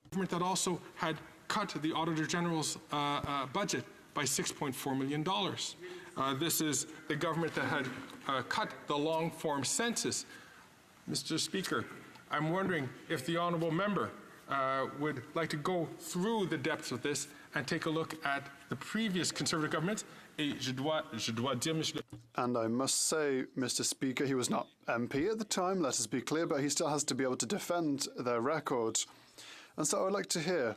Government that also had cut the Auditor General's budget by $6.4 million. This is the government that had cut the long-form census. Mr. Speaker, I'm wondering if the honourable member would like to go through the depths of this and take a look at the previous Conservative government. And I must say, Mr. Speaker, he was not MP at the time, let us be clear, but he still has to be able to defend their record. And so I would like to hear,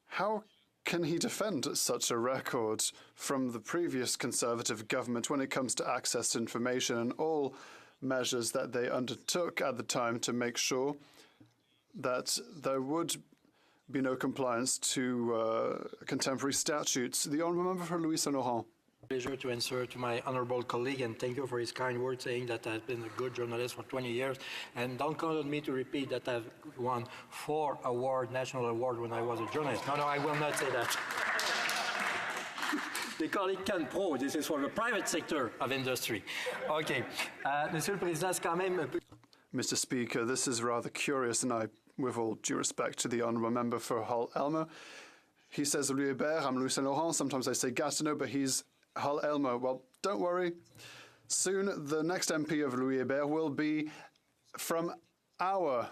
how can he defend such a record from the previous Conservative government when it comes to access to information and all measures that they undertook at the time to make sure that there would be no compliance to contemporary statutes? The honourable member for Louis Saint-Laurent. Pleasure to answer to my honourable colleague, and thank you for his kind words saying that I've been a good journalist for 20 years. And don't count on me to repeat that I've won 4 national awards when I was a journalist. No, I will not say that. They call it CanPro. This is for the private sector of industry. Okay. Monsieur le Président, c'est quand même un peu... Mr. Speaker, this is rather curious, and with all due respect to the honourable member for Hull-Elmer, he says Louis Hébert, I'm Louis Saint-Laurent, sometimes I say Gatineau, but he's Hull-Elmer. Well, don't worry. Soon, the next MP of Louis Hébert will be from our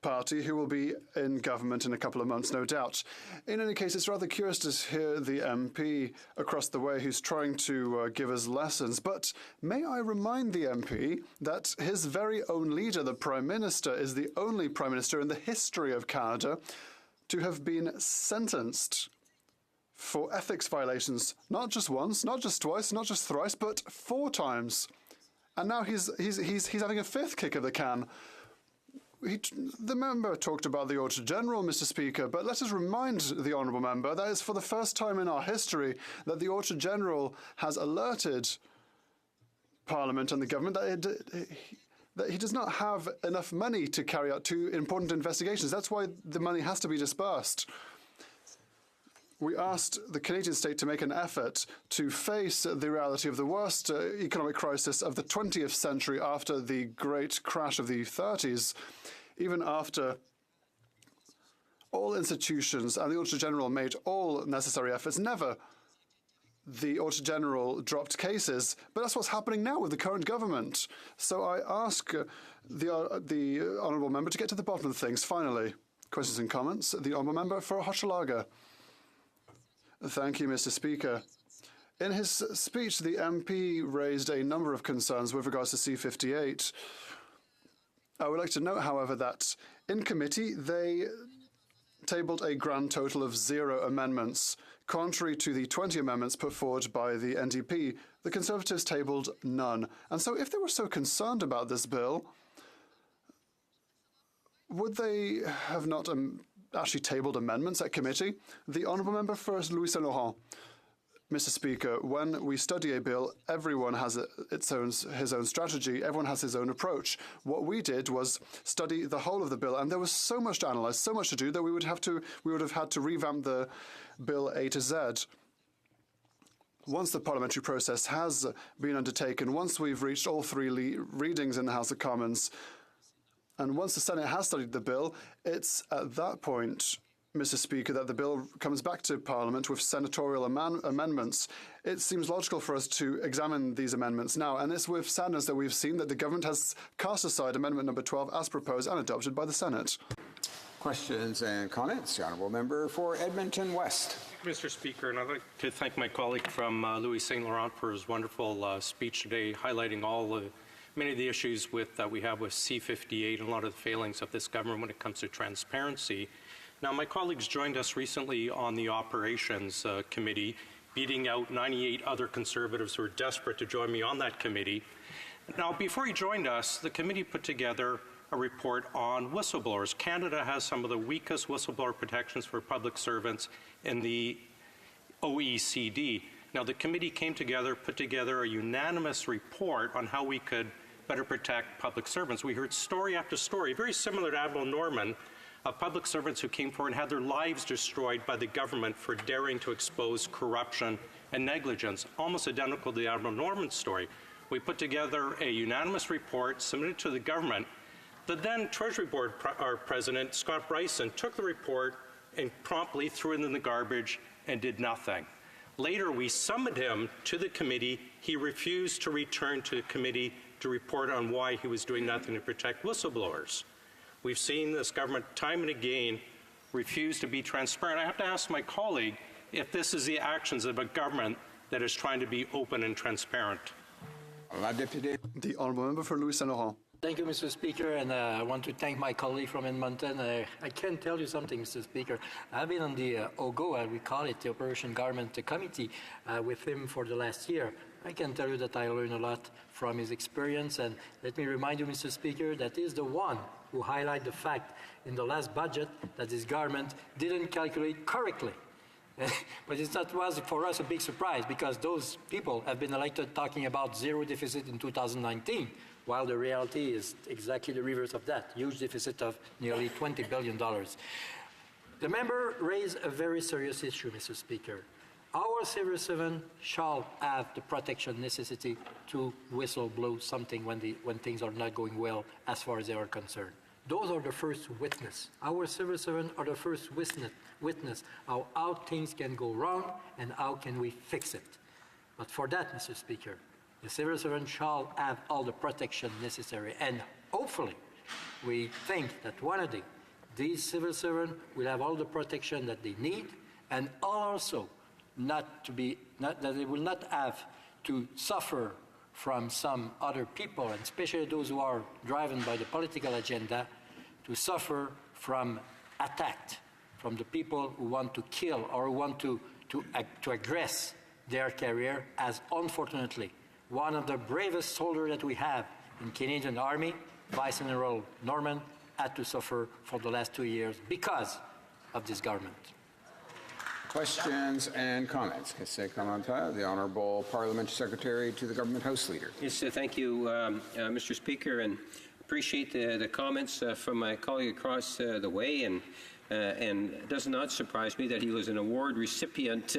party, who will be in government in a couple of months, no doubt. In any case, it's rather curious to hear the MP across the way who's trying to give us lessons. But may I remind the MP that his very own leader, the Prime Minister, is the only Prime Minister in the history of Canada to have been sentenced for ethics violations, not just once, not just twice, not just thrice, but 4 times. And now he's having a 5th kick of the can. The member talked about the Auditor General, Mr. Speaker, but let us remind the honourable member that it's for the first time in our history that the Auditor General has alerted Parliament and the government that he does not have enough money to carry out 2 important investigations. That's why the money has to be dispersed. We asked the Canadian state to make an effort to face the reality of the worst economic crisis of the 20th century after the great crash of the 30s, even after all institutions and the Auditor General made all necessary efforts. Never the Auditor General dropped cases, but that's what's happening now with the current government. So I ask the honourable member to get to the bottom of things. Finally, questions and comments. The honourable member for Hochelaga. Thank you, Mr. Speaker. In his speech, the MP raised a number of concerns with regards to C-58. I would like to note, however, that in committee they tabled a grand total of 0 amendments. Contrary to the 20 amendments put forward by the NDP, the Conservatives tabled none. And so if they were so concerned about this bill, would they have not actually tabled amendments at committee? The honourable member for Louis Saint-Laurent. Mr. Speaker, when we study a bill, everyone has his own strategy, everyone has his own approach. What we did was study the whole of the bill, and there was so much to analyse, so much to do, that we would have had to revamp the bill A to Z. Once the parliamentary process has been undertaken, once we've reached all 3 readings in the House of Commons, And once the Senate has studied the bill, it's at that point, Mr. Speaker, that the bill comes back to Parliament with senatorial amendments. It seems logical for us to examine these amendments now, and it's with sadness that we've seen that the government has cast aside Amendment number 12 as proposed and adopted by the Senate. Questions and comments? The Honourable Member for Edmonton West. Mr. Speaker, and I'd like to thank my colleague from Louis St. Laurent for his wonderful speech today, highlighting many of the issues that we have with C-58 and a lot of the failings of this government when it comes to transparency. Now, my colleagues joined us recently on the Operations Committee, beating out 98 other Conservatives who were desperate to join me on that committee. Now, before he joined us, the committee put together a report on whistleblowers. Canada has some of the weakest whistleblower protections for public servants in the OECD. Now, the committee came together, put together a unanimous report on how we could better protect public servants. We heard story after story, very similar to Admiral Norman, of public servants who came forward and had their lives destroyed by the government for daring to expose corruption and negligence, almost identical to the Admiral Norman story. We put together a unanimous report submitted to the government. The then Treasury Board President, Scott Bryson, took the report and promptly threw it in the garbage and did nothing. Later, we summoned him to the committee. He refused to return to the committee to report on why he was doing nothing to protect whistleblowers. We've seen this government time and again refuse to be transparent. I have to ask my colleague if this is the actions of a government that is trying to be open and transparent. The Honourable Member for Louis St. Laurent. Thank you, Mr. Speaker, and I want to thank my colleague from Edmonton. I can tell you something, Mr. Speaker. I've been on the OGO, we call it the Operation Government Committee, with him for the last year. I can tell you that I learned a lot from his experience, and let me remind you, Mr. Speaker, that he is the one who highlighted the fact in the last budget that this government didn't calculate correctly. But it was for us a big surprise because those people have been elected talking about zero deficit in 2019, while the reality is exactly the reverse of that, huge deficit of nearly $20 billion. The member raised a very serious issue, Mr. Speaker. Our civil servant shall have the protection necessary to whistle-blow something when things are not going well as far as they are concerned. Those are the first witness. Our civil servants are the first witness how things can go wrong and how can we fix it. But for that, Mr. Speaker, the civil servant shall have all the protection necessary. And hopefully, we think that one day, these civil servants will have all the protection that they need and also that they will not have to suffer from some other people, and especially those who are driven by the political agenda, to suffer from attack from the people who want to kill or who want to aggress their career, as unfortunately one of the bravest soldiers that we have in Canadian Army, Vice Admiral Norman, had to suffer for the last 2 years because of this government. Questions and comments. The Honourable Parliamentary Secretary to the Government House Leader. Yes, thank you, Mr. Speaker, and appreciate the comments from my colleague across the way. And it does not surprise me that he was an award recipient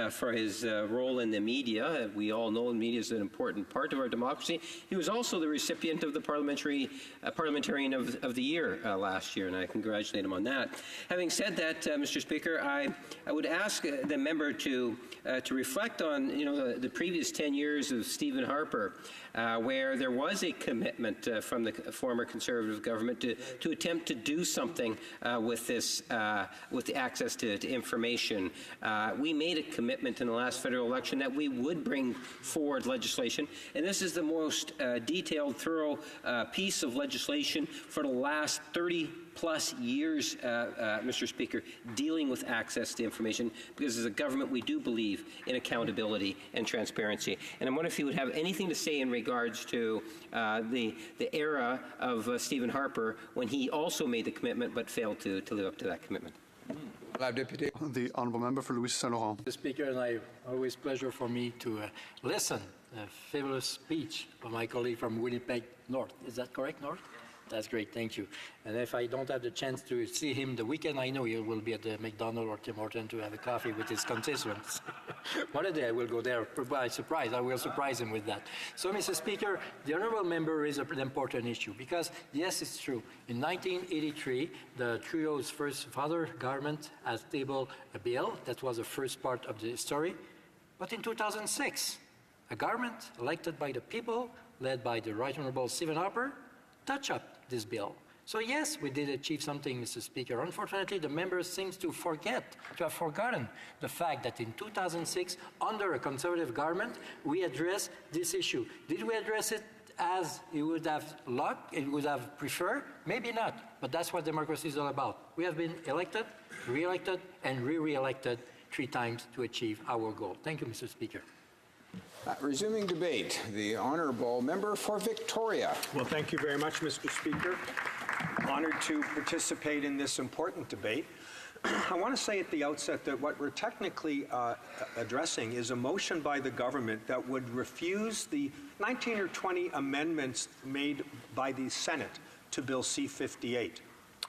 for his role in the media. We all know the media is an important part of our democracy. He was also the recipient of the Parliamentarian of the Year last year, and I congratulate him on that. Having said that, Mr. Speaker, I would ask the member to reflect on the previous 10 years of Stephen Harper, where there was a commitment from the former Conservative government to attempt to do something with this. With the access to information. We made a commitment in the last federal election that we would bring forward legislation, and this is the most detailed, thorough piece of legislation for the last 30+ years, Mr. Speaker, dealing with access to information, because as a government we do believe in accountability and transparency. And I wonder if you would have anything to say in regards to the era of Stephen Harper when he also made the commitment but failed to live up to that commitment. The Honourable Member for Louis St. Laurent. Mr. Speaker, and I always pleasure for me to listen a fabulous speech of my colleague from Winnipeg North. Is that correct, North? That's great, thank you. And if I don't have the chance to see him the weekend, I know he will be at the McDonald's or Tim Hortons to have a coffee with his constituents. One day I will go there by surprise. I will surprise him with that. So, Mr. Speaker, the honourable member raised an important issue because, yes, it's true. In 1983, the trio's first father government has tabled a bill that was the first part of the story. But in 2006, a government elected by the people, led by the Right Honourable Stephen Harper, touched up this bill. So yes, we did achieve something, Mr. Speaker. Unfortunately, the members seem to have forgotten the fact that in 2006, under a Conservative government, we addressed this issue. Did we address it as you would have liked, it would have preferred? Maybe not, but that's what democracy is all about. We have been elected, re-elected, and re-elected 3 times to achieve our goal. Thank you, Mr. Speaker. Resuming debate, the honourable member for Victoria. Well, thank you very much, Mr. Speaker. Honored to participate in this important debate. I want to say at the outset that what we're technically addressing is a motion by the government that would refuse the 19 or 20 amendments made by the Senate to Bill C-58.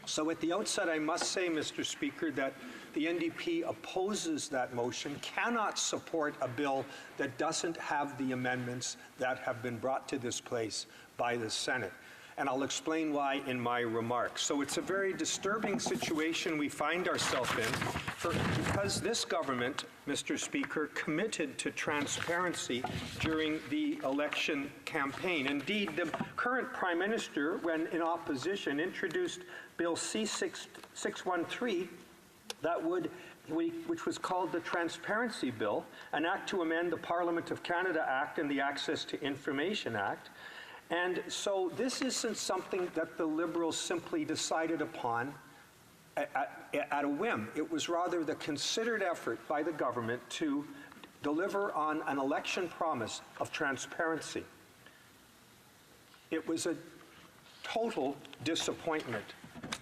So at the outset, I must say, Mr. Speaker, that the NDP opposes that motion, cannot support a bill that doesn't have the amendments that have been brought to this place by the Senate. And I'll explain why in my remarks. So it's a very disturbing situation we find ourselves in because this government, Mr. Speaker, committed to transparency during the election campaign. Indeed, the current Prime Minister, when in opposition, introduced Bill C-613, which was called the Transparency Bill, an act to amend the Parliament of Canada Act and the Access to Information Act. And so this isn't something that the Liberals simply decided upon at a whim. It was rather the considered effort by the government to deliver on an election promise of transparency. It was a total disappointment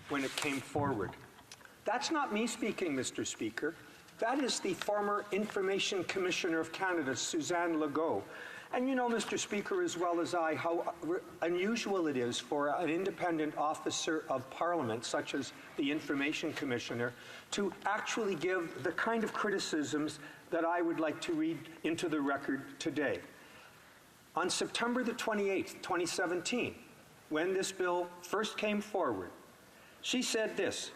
when it came forward. That's not me speaking, Mr. Speaker. That is the former Information Commissioner of Canada, Suzanne Legault. And you know, Mr. Speaker, as well as I, how unusual it is for an independent officer of Parliament, such as the Information Commissioner, to actually give the kind of criticisms that I would like to read into the record today. On September the 28th, 2017, when this bill first came forward, she said this: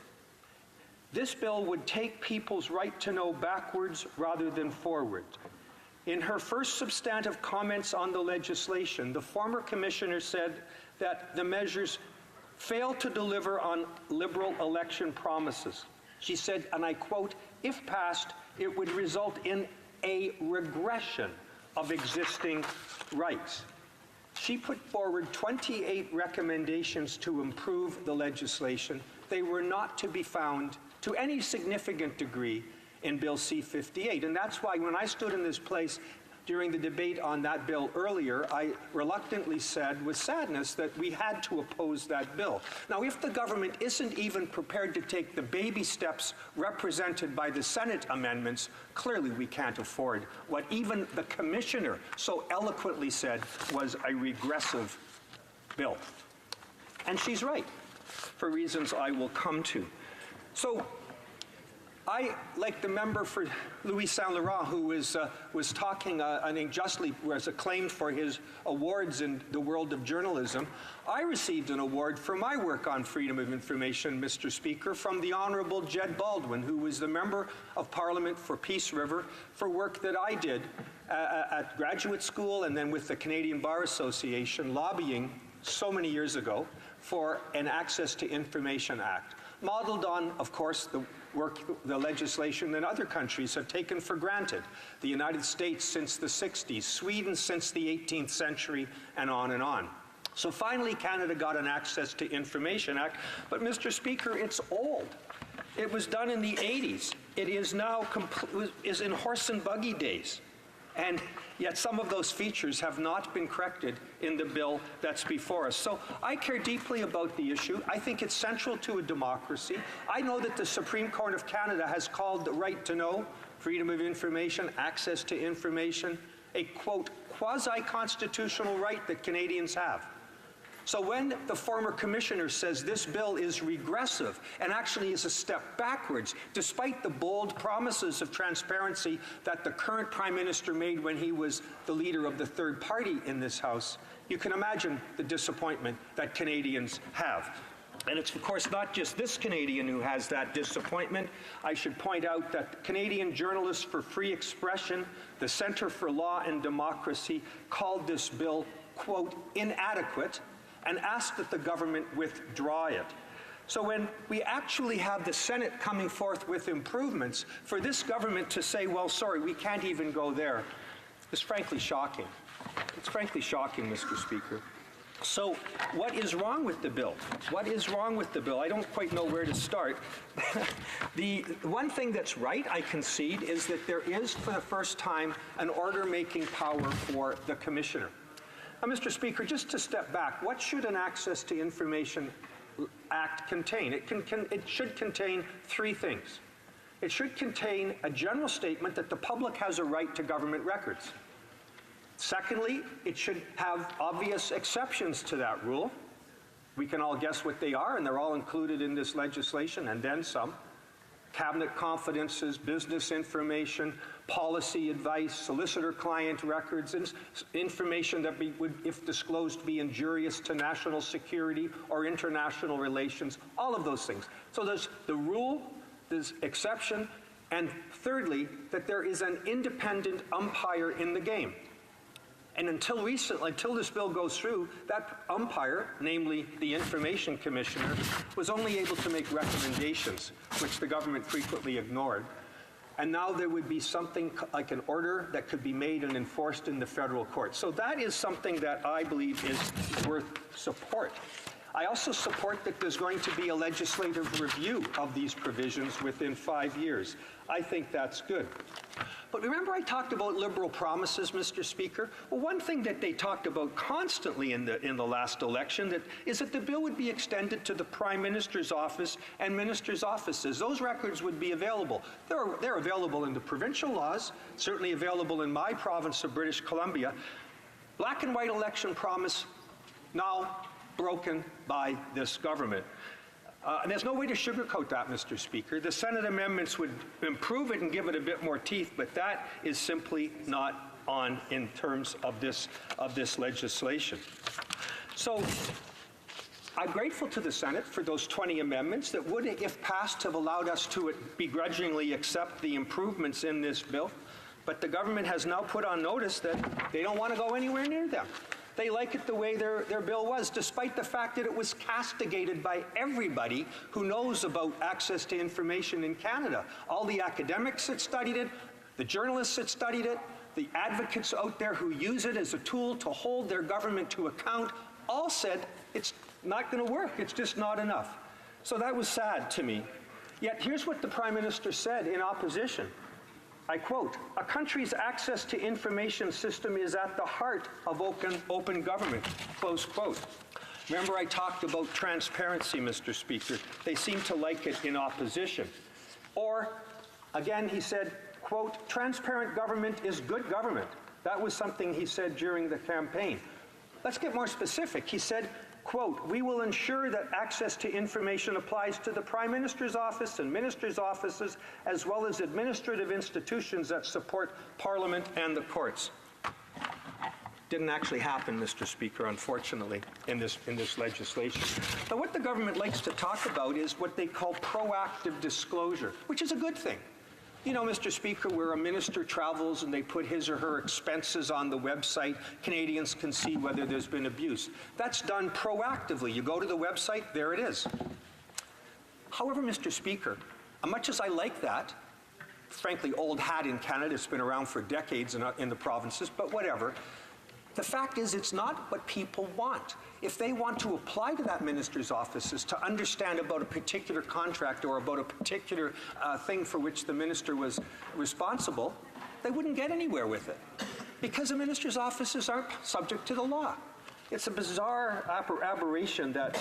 "This bill would take people's right to know backwards rather than forward." In her first substantive comments on the legislation, the former commissioner said that the measures fail to deliver on Liberal election promises. She said, and I quote, "If passed, it would result in a regression of existing rights." She put forward 28 recommendations to improve the legislation. They were not to be found to any significant degree in Bill C-58. And that's why when I stood in this place during the debate on that bill earlier, I reluctantly said with sadness that we had to oppose that bill. Now, if the government isn't even prepared to take the baby steps represented by the Senate amendments, clearly we can't afford what even the commissioner so eloquently said was a regressive bill. And she's right, for reasons I will come to. So I, like the member for Louis Saint Laurent, who was talking and justly was acclaimed for his awards in the world of journalism, I received an award for my work on freedom of information, Mr. Speaker, from the Honourable Jed Baldwin, who was the Member of Parliament for Peace River, for work that I did at graduate school and then with the Canadian Bar Association, lobbying so many years ago for an Access to Information Act, modeled on, of course, the legislation that other countries have taken for granted. The United States since the 60s, Sweden since the 18th century, and on and on. So finally, Canada got an Access to Information Act, but Mr. Speaker, it's old. It was done in the 80s. It is now is in horse and buggy days. And yet some of those features have not been corrected in the bill that's before us. So I care deeply about the issue. I think it's central to a democracy. I know that the Supreme Court of Canada has called the right to know, freedom of information, access to information, a, quote, quasi-constitutional right that Canadians have. So when the former commissioner says this bill is regressive and actually is a step backwards, despite the bold promises of transparency that the current Prime Minister made when he was the leader of the third party in this House, you can imagine the disappointment that Canadians have. And it's, of course, not just this Canadian who has that disappointment. I should point out that Canadian Journalists for Free Expression, the Centre for Law and Democracy, called this bill, quote, inadequate, and asked that the government withdraw it. So when we actually have the Senate coming forth with improvements, for this government to say, well, sorry, we can't even go there, is frankly shocking. It's frankly shocking, Mr. Speaker. So what is wrong with the bill? What is wrong with the bill? I don't quite know where to start. The one thing that's right, I concede, is that there is, for the first time, an order-making power for the Commissioner. Now, Mr. Speaker, just to step back, what should an Access to Information Act contain? It should contain three things. It should contain a general statement that the public has a right to government records. Secondly, it should have obvious exceptions to that rule. We can all guess what they are, and they're all included in this legislation, and then some. Cabinet confidences, business information, policy advice, solicitor-client records, information that would, if disclosed, be injurious to national security or international relations, all of those things. So there's the rule, there's exception, and thirdly, that there is an independent umpire in the game. And until this bill goes through, that umpire, namely the Information Commissioner, was only able to make recommendations, which the government frequently ignored. And now there would be something like an order that could be made and enforced in the federal court. So that is something that I believe is worth support. I also support that there's going to be a legislative review of these provisions within 5 years. I think that's good. But remember I talked about liberal promises, Mr. Speaker? Well, one thing that they talked about constantly in the last election is that the bill would be extended to the Prime Minister's office and ministers' offices. Those records would be available. They're available in the provincial laws, certainly available in my province of British Columbia. Black and white election promise now broken by this government. And there's no way to sugarcoat that, Mr. Speaker. The Senate amendments would improve it and give it a bit more teeth, but that is simply not on in terms of this legislation. So I'm grateful to the Senate for those 20 amendments that would, if passed, have allowed us to begrudgingly accept the improvements in this bill. But the government has now put on notice that they don't want to go anywhere near them. They like it the way their bill was, despite the fact that it was castigated by everybody who knows about access to information in Canada. All the academics that studied it, the journalists that studied it, the advocates out there who use it as a tool to hold their government to account, all said it's not going to work. It's just not enough. So that was sad to me. Yet here's what the Prime Minister said in opposition. I quote, "A country's access to information system is at the heart of open government," close quote. Remember I talked about transparency, Mr. Speaker. They seem to like it in opposition. Or, again, he said, quote, "Transparent government is good government." That was something he said during the campaign. Let's get more specific. He said, quote, "We will ensure that access to information applies to the Prime Minister's office and ministers' offices, as well as administrative institutions that support Parliament and the courts." Didn't actually happen, Mr. Speaker, unfortunately, in this legislation. Now, what the government likes to talk about is what they call proactive disclosure, which is a good thing. You know, Mr. Speaker, where a minister travels and they put his or her expenses on the website, Canadians can see whether there's been abuse. That's done proactively. You go to the website, there it is. However, Mr. Speaker, much as I like that, frankly, old hat in Canada, it's been around for decades in the provinces, but whatever, the fact is it's not what people want. If they want to apply to that minister's offices to understand about a particular contract or about a particular thing for which the minister was responsible, they wouldn't get anywhere with it because the minister's offices aren't subject to the law. It's a bizarre aberration that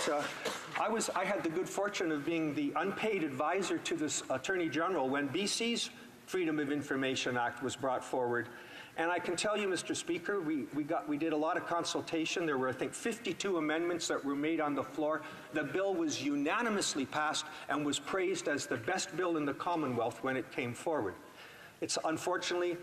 I had the good fortune of being the unpaid advisor to this Attorney General when BC's Freedom of Information Act was brought forward. And I can tell you, Mr. Speaker, we did a lot of consultation. There were, I think, 52 amendments that were made on the floor. The bill was unanimously passed and was praised as the best bill in the Commonwealth when it came forward. It's unfortunately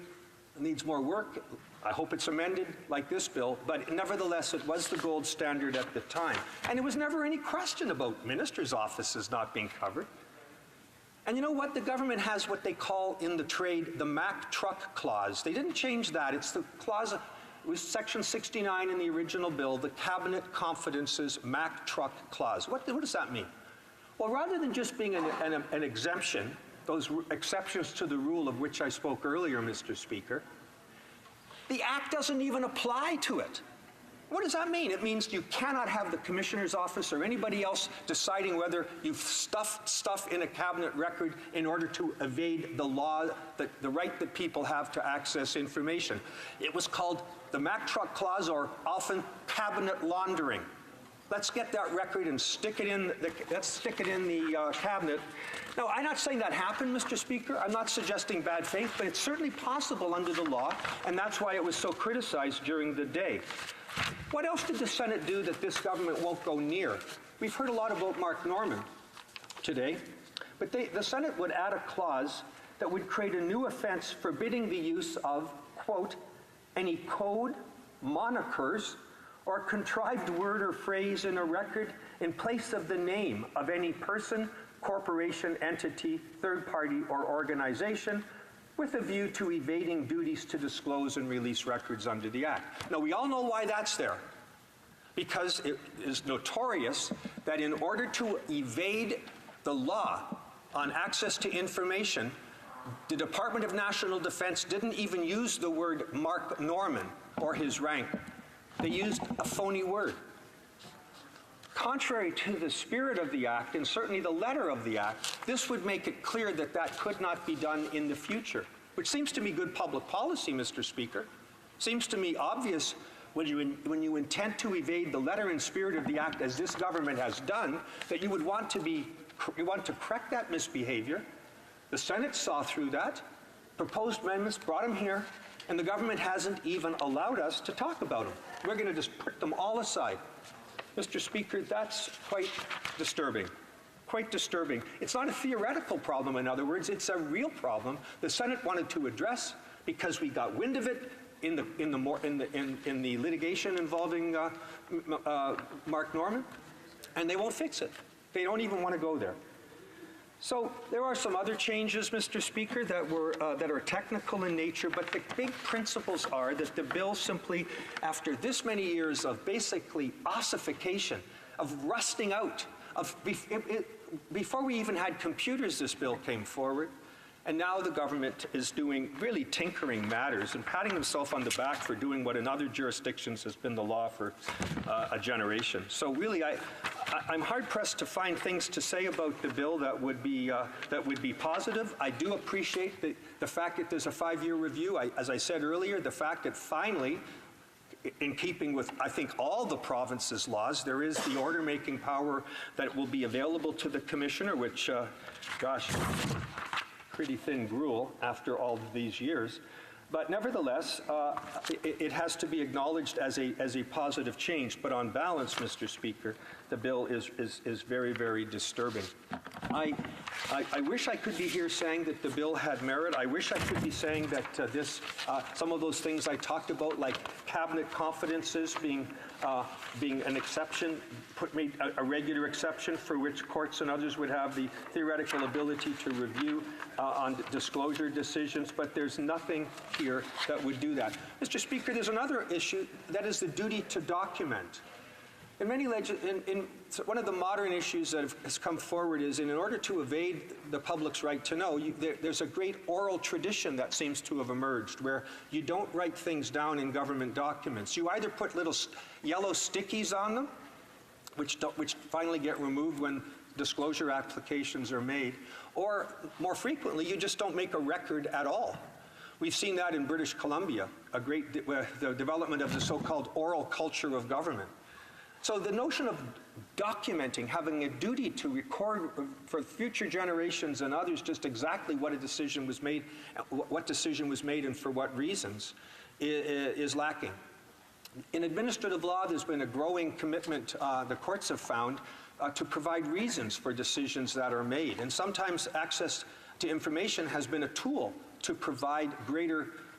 needs more work. I hope it's amended like this bill, but nevertheless, it was the gold standard at the time. And there was never any question about ministers' offices not being covered. And you know what? The government has what they call in the trade the Mack Truck Clause. They didn't change that. It's the clause, it was Section 69 in the original bill, the Cabinet Confidences Mack Truck Clause. What does that mean? Well, rather than just being an exemption, those exceptions to the rule of which I spoke earlier, Mr. Speaker, the Act doesn't even apply to it. What does that mean? It means you cannot have the Commissioner's office or anybody else deciding whether you've stuffed stuff in a cabinet record in order to evade the law, the right that people have to access information. It was called the Mack Truck Clause, or often cabinet laundering. Let's get that record and stick it in the cabinet. Now, I'm not saying that happened, Mr. Speaker. I'm not suggesting bad faith, but it's certainly possible under the law, and that's why it was so criticized during the day. What else did the Senate do that this government won't go near? We've heard a lot about Mark Norman today, but the Senate would add a clause that would create a new offense forbidding the use of, quote, any code, monikers, or contrived word or phrase in a record in place of the name of any person, corporation, entity, third party, or organization, with a view to evading duties to disclose and release records under the Act. Now, we all know why that's there, because it is notorious that in order to evade the law on access to information, the Department of National Defense didn't even use the word Mark Norman or his rank. They used a phony word. Contrary to the spirit of the Act, and certainly the letter of the Act, this would make it clear that that could not be done in the future, which seems to me good public policy, Mr. Speaker. Seems to me obvious when you intend to evade the letter and spirit of the Act, as this government has done, that you would want to correct that misbehavior. The Senate saw through that, proposed amendments, brought them here, and the government hasn't even allowed us to talk about them. We're going to just put them all aside. Mr. Speaker, that's quite disturbing. Quite disturbing. It's not a theoretical problem, in other words, it's a real problem the Senate wanted to address because we got wind of it in the litigation involving Mark Norman, and they won't fix it. They don't even want to go there. So there are some other changes, Mr. Speaker, that are technical in nature, but the big principles are that the bill simply, after this many years of basically ossification, of rusting out, before we even had computers, this bill came forward, and now the government is doing really tinkering matters and patting themselves on the back for doing what in other jurisdictions has been the law for a generation. So really, I'm hard-pressed to find things to say about the bill that would be positive. I do appreciate the fact that there's a 5-year review. As I said earlier, the fact that finally, in keeping with, I think, all the province's laws, there is the order-making power that will be available to the Commissioner, which, gosh, pretty thin gruel after all of these years. But nevertheless, it has to be acknowledged as a positive change. But on balance, Mr. Speaker, the bill is very, very disturbing. I wish I could be here saying that the bill had merit. I wish I could be saying that some of those things I talked about, like cabinet confidences being an exception, made a regular exception for which courts and others would have the theoretical ability to review on disclosure decisions, but there's nothing here that would do that. Mr. Speaker, there's another issue, that is the duty to document. One of the modern issues that has come forward is in order to evade the public's right to know, there's a great oral tradition that seems to have emerged where you don't write things down in government documents. You either put little yellow stickies on them, which finally get removed when disclosure applications are made, or more frequently, you just don't make a record at all. We've seen that in British Columbia, the development of the so-called oral culture of government. So the notion of documenting, having a duty to record for future generations and others just exactly what a decision was made, what decision was made and for what reasons, is lacking. In administrative law, there's been a growing commitment, the courts have found, to provide reasons for decisions that are made. And sometimes access to information has been a tool to provide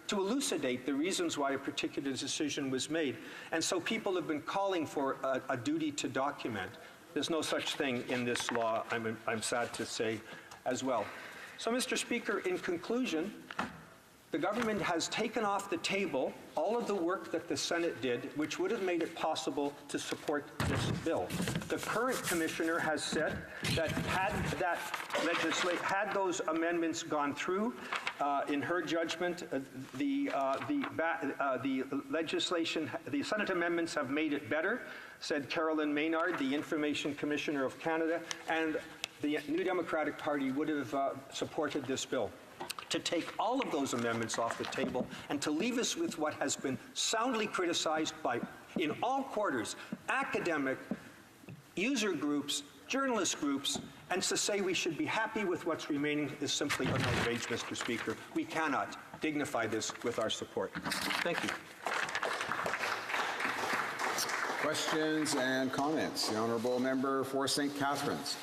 to elucidate the reasons why a particular decision was made. And so people have been calling for a duty to document. There's no such thing in this law, I'm sad to say as well. So, Mr. Speaker, in conclusion, the government has taken off the table all of the work that the Senate did, which would have made it possible to support this bill. The current commissioner has said that had those amendments gone through, in her judgment, the Senate amendments have made it better, said Carolyn Maynard, the Information Commissioner of Canada, and the New Democratic Party would have supported this bill. To take all of those amendments off the table and to leave us with what has been soundly criticized by, in all quarters, academic, user groups, journalist groups, and to say we should be happy with what's remaining is simply an outrage, Mr. Speaker. We cannot dignify this with our support. Thank you. Questions and comments? The Honourable Member for St. Catharines.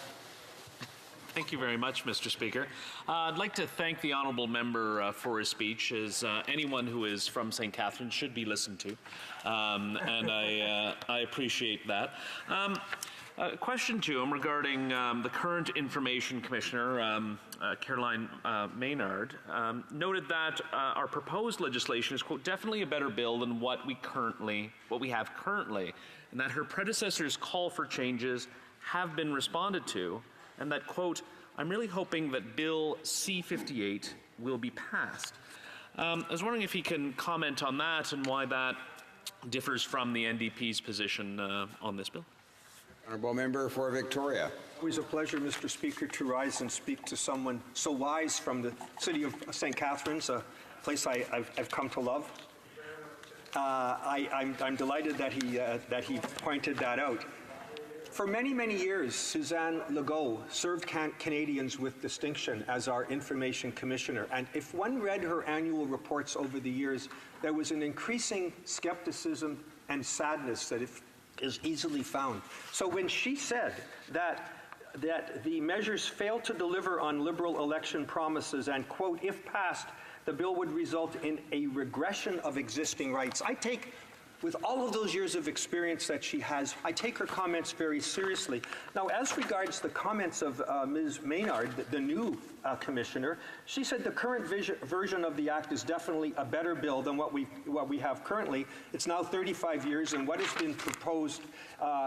Thank you very much, Mr. Speaker. I'd like to thank the honourable member for his speech, as anyone who is from St. Catharines should be listened to, and I appreciate that. A question to him regarding the current Information Commissioner, Caroline Maynard, noted that our proposed legislation is, quote, definitely a better bill than what we have currently, and that her predecessor's call for changes have been responded to, and that, quote, I'm really hoping that Bill C-58 will be passed. I was wondering if he can comment on that and why that differs from the NDP's position on this bill. Honourable Member for Victoria. Always a pleasure, Mr. Speaker, to rise and speak to someone so wise from the city of St. Catharines, a place I've come to love. I'm delighted that he pointed that out. For many, many years, Suzanne Legault served Canadians with distinction as our Information Commissioner. And if one read her annual reports over the years, there was an increasing skepticism and sadness that is easily found. So when she said that the measures failed to deliver on Liberal election promises and, quote, if passed, the bill would result in a regression of existing rights, I take, with all of those years of experience that she has, I take her comments very seriously. Now, as regards the comments of Ms. Maynard, the new commissioner, she said the current version of the Act is definitely a better bill than what we have currently. It's now 35 years, and what has been proposed,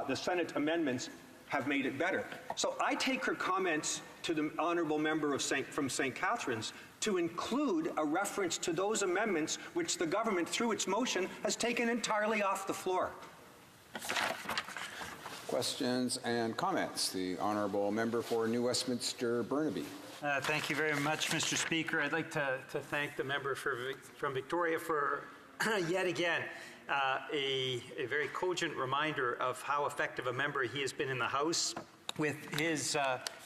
the Senate amendments, have made it better. So I take her comments to the honourable member from St. Catharines to include a reference to those amendments which the government, through its motion, has taken entirely off the floor. Questions and comments? The honourable member for New Westminster Burnaby. Thank you very much, Mr. Speaker. I'd like to thank the member from Victoria for yet again a very cogent reminder of how effective a member he has been in the House with his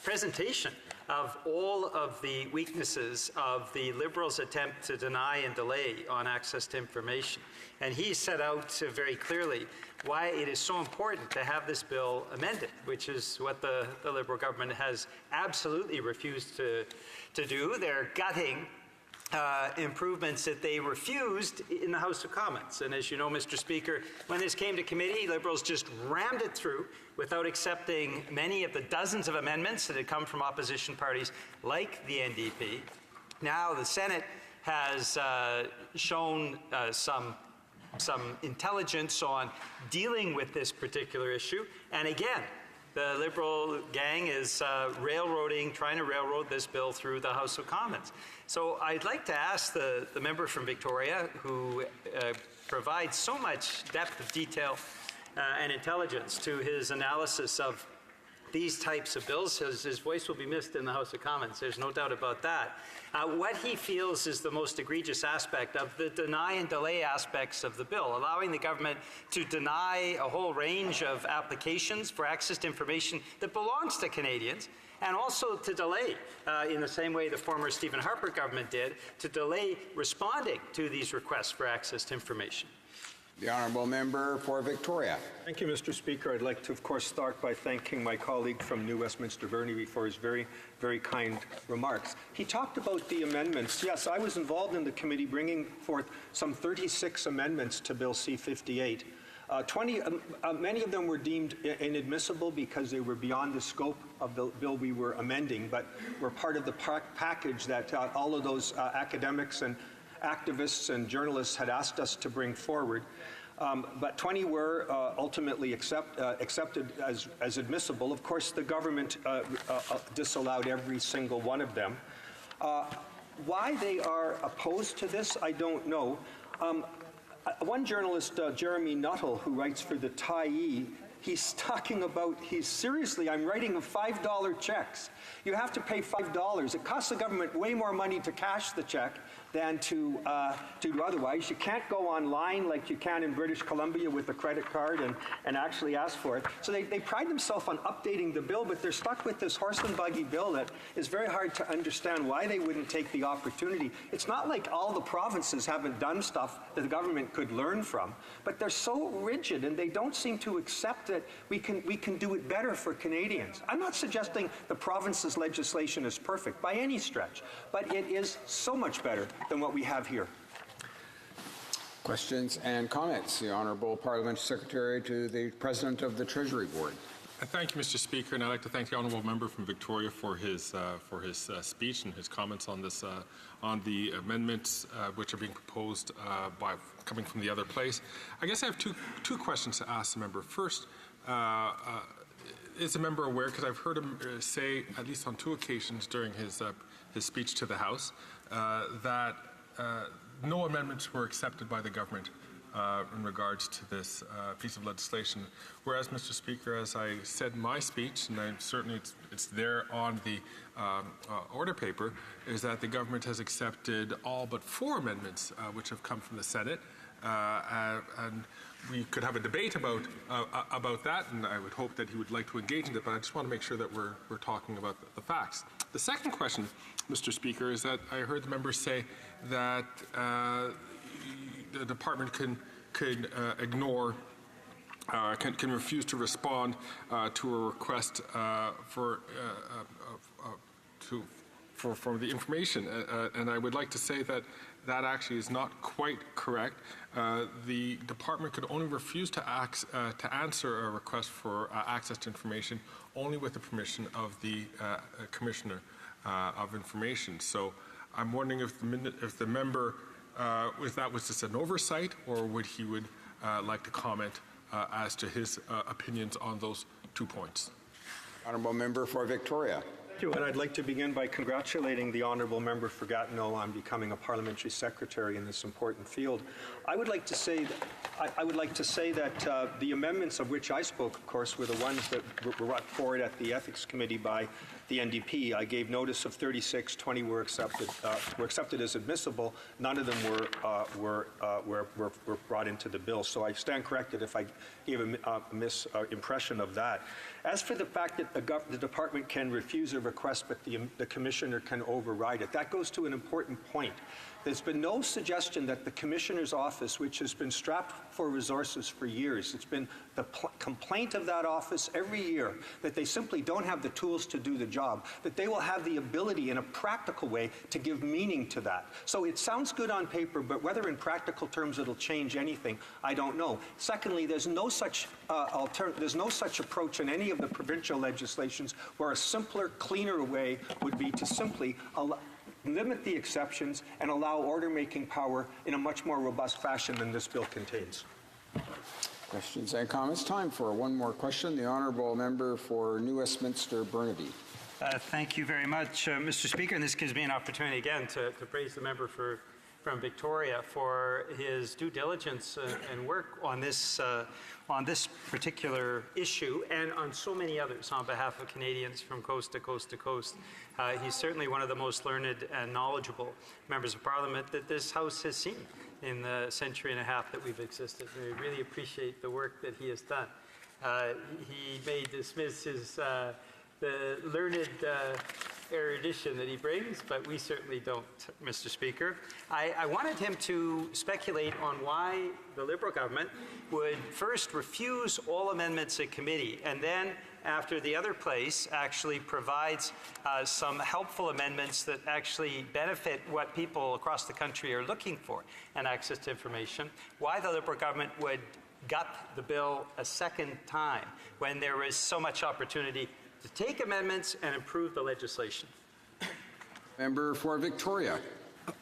presentation of all of the weaknesses of the Liberals' attempt to deny and delay on access to information. And he set out very clearly why it is so important to have this bill amended, which is what the Liberal government has absolutely refused to do. They're gutting improvements that they refused in the House of Commons. And as you know, Mr. Speaker, when this came to committee, Liberals just rammed it through without accepting many of the dozens of amendments that had come from opposition parties like the NDP. Now the Senate has shown some intelligence on dealing with this particular issue. And again, the Liberal gang is trying to railroad this bill through the House of Commons. So I'd like to ask the member from Victoria, who provides so much depth of detail and intelligence to his analysis of these types of bills. His voice will be missed in the House of Commons. There's no doubt about that. What he feels is the most egregious aspect of the deny and delay aspects of the bill, allowing the government to deny a whole range of applications for access to information that belongs to Canadians, and also to delay, in the same way the former Stephen Harper government did, to delay responding to these requests for access to information. The honourable member for Victoria. Thank you, Mr. Speaker. I'd like to, of course, start by thanking my colleague from New Westminster Burnaby for his very, very kind remarks. He talked about the amendments. Yes, I was involved in the committee bringing forth some 36 amendments to Bill C-58. Many of them were deemed inadmissible because they were beyond the scope of the bill we were amending, but were part of the package that all of those academics and activists and journalists had asked us to bring forward. But 20 were ultimately accepted as admissible. Of course, the government disallowed every single one of them. Why they are opposed to this, I don't know. One journalist, Jeremy Nuttall, who writes for the Tyee, he's talking about, seriously, I'm writing $5 checks. You have to pay $5. It costs the government way more money to cash the check than to do otherwise. You can't go online like you can in British Columbia with a credit card and actually ask for it. So they pride themselves on updating the bill, but they're stuck with this horse and buggy bill that is very hard to understand why they wouldn't take the opportunity. It's not like all the provinces haven't done stuff that the government could learn from, but they're so rigid and they don't seem to accept that we can do it better for Canadians. I'm not suggesting the province's legislation is perfect by any stretch, but it is so much better than what we have here. Questions and comments. The Honourable Parliamentary Secretary to the President of the Treasury Board. Thank you, Mr. Speaker, and I'd like to thank the honourable member from Victoria for his speech and his comments on this on the amendments which are being proposed coming from the other place. I guess I have two questions to ask the member. First, is the member aware, because I've heard him say at least on 2 occasions during his speech to the House that no amendments were accepted by the government in regards to this piece of legislation. Whereas, Mr. Speaker, as I said in my speech, and certainly it's there on the order paper, is that the government has accepted all but 4 amendments which have come from the Senate. And we could have a debate about that, and I would hope that he would like to engage in it, but I just want to make sure that we're talking about the facts. The second question, Mr. Speaker, is that I heard the member say that the department can ignore, can refuse to respond to a request for the information, and I would like to say that that actually is not quite correct. The department could only refuse to answer a request for access to information only with the permission of the Commissioner of Information. So I'm wondering if the member, if that was just an oversight, or would like to comment as to his opinions on those 2 points. Honourable member for Victoria. Thank you, and I'd like to begin by congratulating the honourable member for Gatineau on becoming a parliamentary secretary in this important field. I would like to say that the amendments of which I spoke, of course, were the ones that were brought forward at the Ethics Committee by the NDP. I gave notice of 36, 20 were accepted as admissible. None of them were brought into the bill. So I stand corrected if I gave a misimpression of that. As for the fact that the department can refuse a request, but the commissioner can override it, that goes to an important point. There's been no suggestion that the Commissioner's office, which has been strapped for resources for years, it's been the complaint of that office every year that they simply don't have the tools to do the job, that they will have the ability in a practical way to give meaning to that. So it sounds good on paper, but whether in practical terms it'll change anything, I don't know. Secondly, there's no such approach in any of the provincial legislations where a simpler, cleaner way would be to simply limit the exceptions and allow order-making power in a much more robust fashion than this bill contains. Questions and comments. Time for one more question. The honourable member for New Westminster Burnaby. Thank you very much, Mr. Speaker. And this gives me an opportunity again to praise the member for Victoria for his due diligence and work on this particular issue and on so many others on behalf of Canadians from coast to coast to coast. He's certainly one of the most learned and knowledgeable members of Parliament that this House has seen in the century and a half that we've existed. We really appreciate the work that he has done. He may dismiss the learned erudition that he brings, but we certainly don't, Mr. Speaker. I wanted him to speculate on why the Liberal government would first refuse all amendments at committee and then, after the other place, actually provides some helpful amendments that actually benefit what people across the country are looking for and access to information, why the Liberal government would gut the bill a second time when there was so much opportunity to take amendments and improve the legislation. Member for Victoria.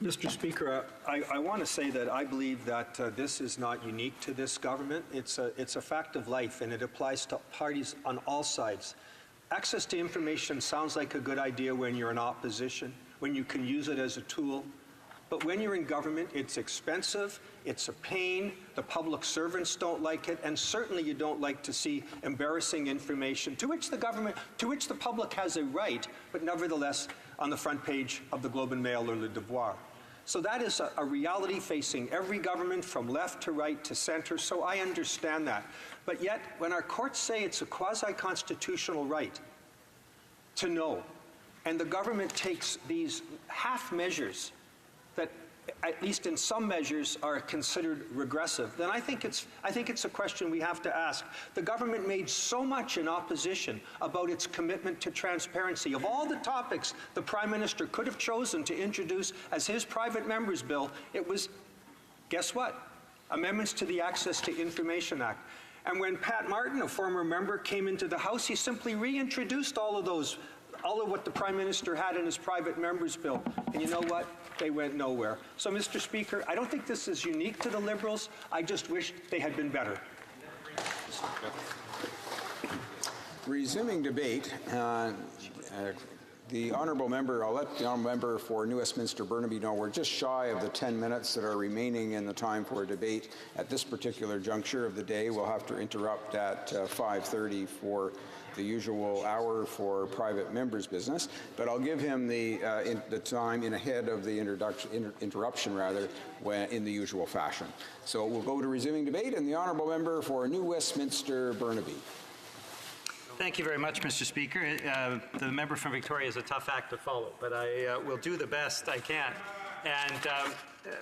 Mr. Speaker, I want to say that I believe that this is not unique to this government. It's a fact of life, and it applies to parties on all sides. Access to information sounds like a good idea when you're in opposition, when you can use it as a tool. But when you're in government, it's expensive, it's a pain, the public servants don't like it, and certainly you don't like to see embarrassing information to which the public has a right, but nevertheless on the front page of the Globe and Mail or Le Devoir. So that is a reality facing every government from left to right to center, so I understand that. But yet, when our courts say it's a quasi-constitutional right to know, and the government takes these half measures that, at least in some measures, are considered regressive, then I think it's a question we have to ask. The government made so much in opposition about its commitment to transparency. Of all the topics the Prime Minister could have chosen to introduce as his private member's bill, it was, guess what? Amendments to the Access to Information Act. And when Pat Martin, a former member, came into the House, he simply reintroduced all of what the Prime Minister had in his private member's bill. And you know what? They went nowhere. So, Mr. Speaker, I don't think this is unique to the Liberals. I just wish they had been better. Resuming debate, the honourable member, I'll let the honourable member for New Westminster Burnaby know we're just shy of the 10 minutes that are remaining in the time for debate at this particular juncture of the day. We'll have to interrupt at 5:30 for the usual hour for private members' business, but I'll give him the time in ahead of the interruption in the usual fashion. So we'll go to resuming debate, and the honourable member for New Westminster Burnaby. Thank you very much, Mr. Speaker. The member from Victoria is a tough act to follow, but I will do the best I can. And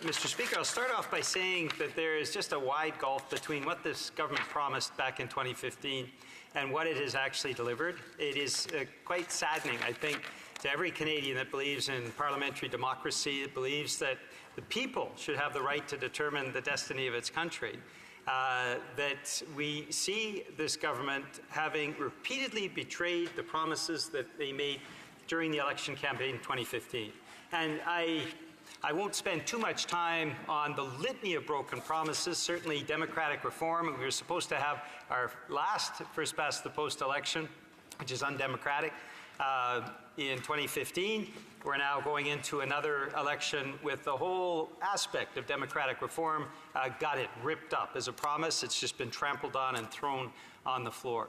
Mr. Speaker, I'll start off by saying that there is just a wide gulf between what this government promised back in 2015 and what it has actually delivered. It is quite saddening, I think, to every Canadian that believes in parliamentary democracy, that believes that the people should have the right to determine the destiny of its country, that we see this government having repeatedly betrayed the promises that they made during the election campaign in 2015. And I won't spend too much time on the litany of broken promises. Certainly democratic reform. We were supposed to have our last first past the post election, which is undemocratic, in 2015. We're now going into another election with the whole aspect of democratic reform got it ripped up as a promise. It's just been trampled on and thrown on the floor.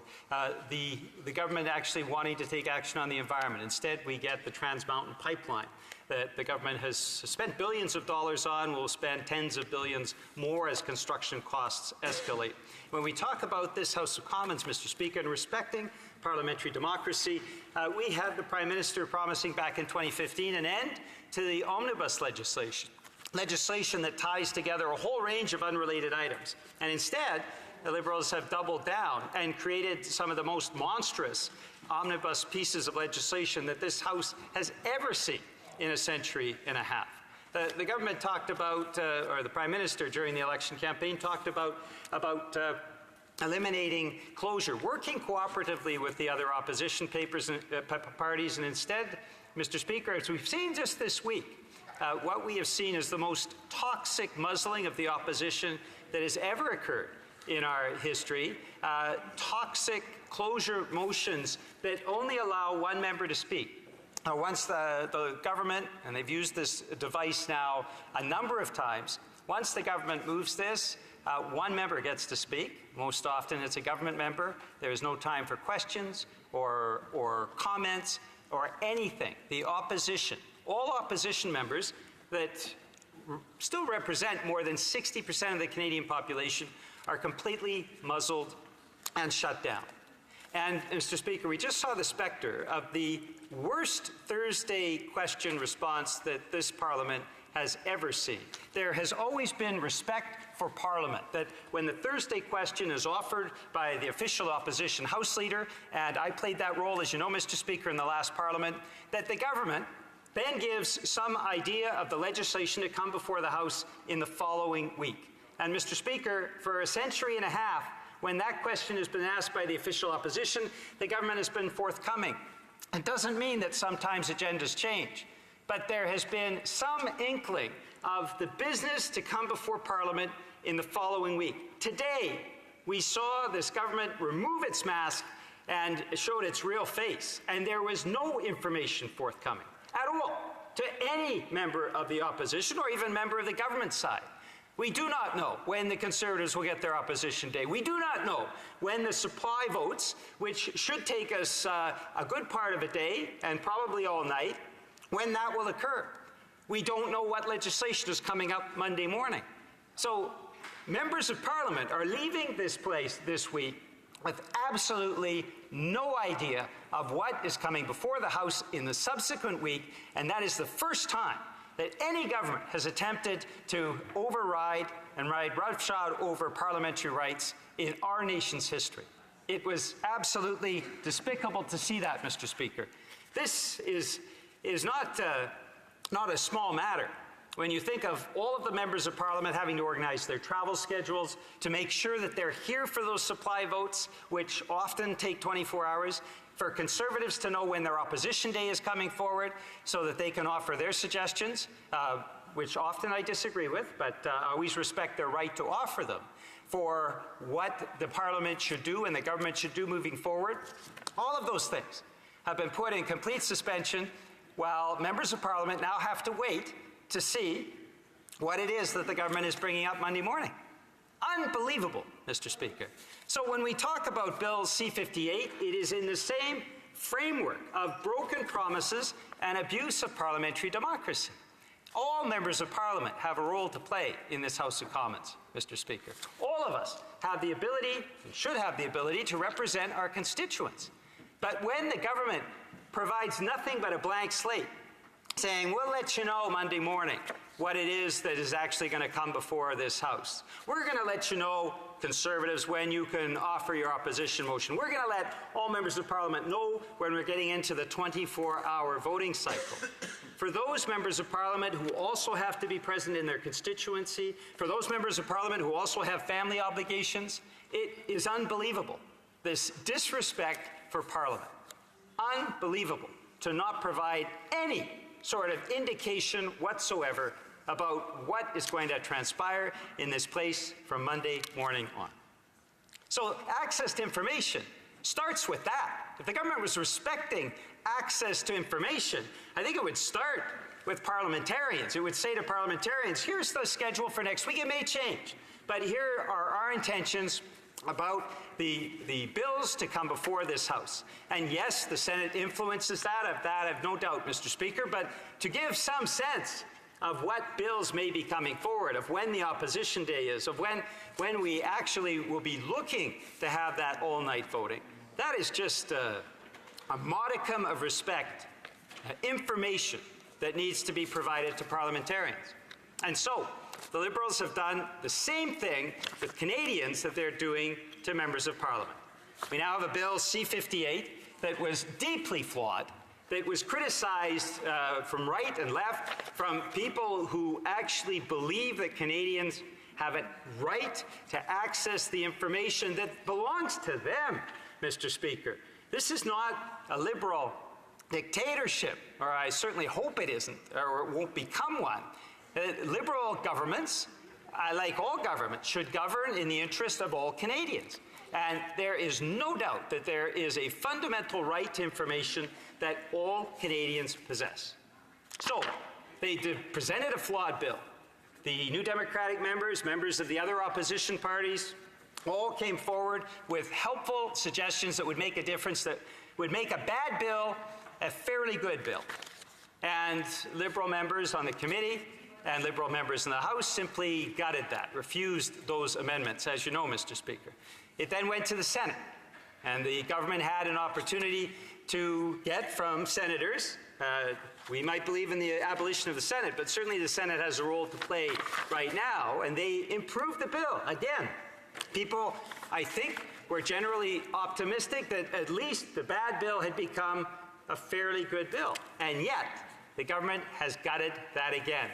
The government actually wanting to take action on the environment. Instead, we get the Trans Mountain Pipeline that the government has spent billions of dollars on, will spend tens of billions more as construction costs escalate. When we talk about this House of Commons, Mr. Speaker, and respecting parliamentary democracy, we had the Prime Minister promising back in 2015 an end to the omnibus legislation that ties together a whole range of unrelated items. And instead, the Liberals have doubled down and created some of the most monstrous omnibus pieces of legislation that this House has ever seen in a century and a half. The government talked about, or the Prime Minister during the election campaign talked about eliminating closure, working cooperatively with the other opposition parties, and instead, Mr. Speaker, as we've seen just this week, what we have seen is the most toxic muzzling of the opposition that has ever occurred in our history, toxic closure motions that only allow one member to speak. once the government, and they've used this device now a number of times, once the government moves this, one member gets to speak. Most often it's a government member. There is no time for questions or comments or anything. The opposition, all opposition members that still represent more than 60% of the Canadian population, are completely muzzled and shut down. And, Mr. Speaker, we just saw the spectre of the worst Thursday question response that this Parliament has ever seen. There has always been respect for Parliament, that when the Thursday question is offered by the official opposition House Leader, and I played that role, as you know, Mr. Speaker, in the last Parliament, that the government then gives some idea of the legislation to come before the House in the following week. And, Mr. Speaker, for a century and a half, when that question has been asked by the official opposition, the government has been forthcoming. It doesn't mean that sometimes agendas change, but there has been some inkling of the business to come before Parliament in the following week. Today, we saw this government remove its mask and showed its real face, and there was no information forthcoming at all to any member of the opposition or even member of the government side. We do not know when the Conservatives will get their opposition day. We do not know when the supply votes, which should take us a good part of a day and probably all night, when that will occur. We don't know what legislation is coming up Monday morning. So members of Parliament are leaving this place this week with absolutely no idea of what is coming before the House in the subsequent week, and that is the first time that any government has attempted to override and ride roughshod over parliamentary rights in our nation's history. It was absolutely despicable to see that, Mr. Speaker. This is not a small matter. When you think of all of the members of Parliament having to organize their travel schedules to make sure that they're here for those supply votes, which often take 24 hours, for Conservatives to know when their opposition day is coming forward so that they can offer their suggestions, which often I disagree with, but I always respect their right to offer them, for what the Parliament should do and the government should do moving forward. All of those things have been put in complete suspension while members of Parliament now have to wait to see what it is that the government is bringing up Monday morning. Unbelievable, Mr. Speaker. So when we talk about Bill C-58, it is in the same framework of broken promises and abuse of parliamentary democracy. All members of Parliament have a role to play in this House of Commons, Mr. Speaker. All of us have the ability, and should have the ability, to represent our constituents. But when the government provides nothing but a blank slate, saying, we'll let you know Monday morning what it is that is actually going to come before this House. We're going to let you know, Conservatives, when you can offer your opposition motion. We're going to let all members of Parliament know when we're getting into the 24-hour voting cycle. For those members of Parliament who also have to be present in their constituency, for those members of Parliament who also have family obligations, it is unbelievable, this disrespect for Parliament. Unbelievable to not provide any sort of indication whatsoever about what is going to transpire in this place from Monday morning on. So access to information starts with that. If the government was respecting access to information, I think it would start with parliamentarians. It would say to parliamentarians, here's the schedule for next week. It may change, but here are our intentions about the bills to come before this House. And yes, the Senate influences that. Of that, I have no doubt, Mr. Speaker. But to give some sense of what bills may be coming forward, of when the opposition day is, of when we actually will be looking to have that all-night voting, that is just a modicum of respect, information that needs to be provided to parliamentarians. And so, the Liberals have done the same thing with Canadians that they're doing to members of Parliament. We now have a Bill C-58 that was deeply flawed, that was criticized from right and left, from people who actually believe that Canadians have a right to access the information that belongs to them, Mr. Speaker. This is not a Liberal dictatorship, or I certainly hope it isn't, or it won't become one. Liberal governments, like all governments, should govern in the interest of all Canadians. And there is no doubt that there is a fundamental right to information that all Canadians possess. So, they presented a flawed bill. The New Democratic members of the other opposition parties, all came forward with helpful suggestions that would make a difference, that would make a bad bill a fairly good bill. And Liberal members on the committee and Liberal members in the House simply gutted that, refused those amendments, as you know, Mr. Speaker. It then went to the Senate, and the government had an opportunity to get from senators, we might believe in the abolition of the Senate, but certainly the Senate has a role to play right now, and they improved the bill. Again, people, I think, were generally optimistic that at least the bad bill had become a fairly good bill. And yet, the government has gutted that again.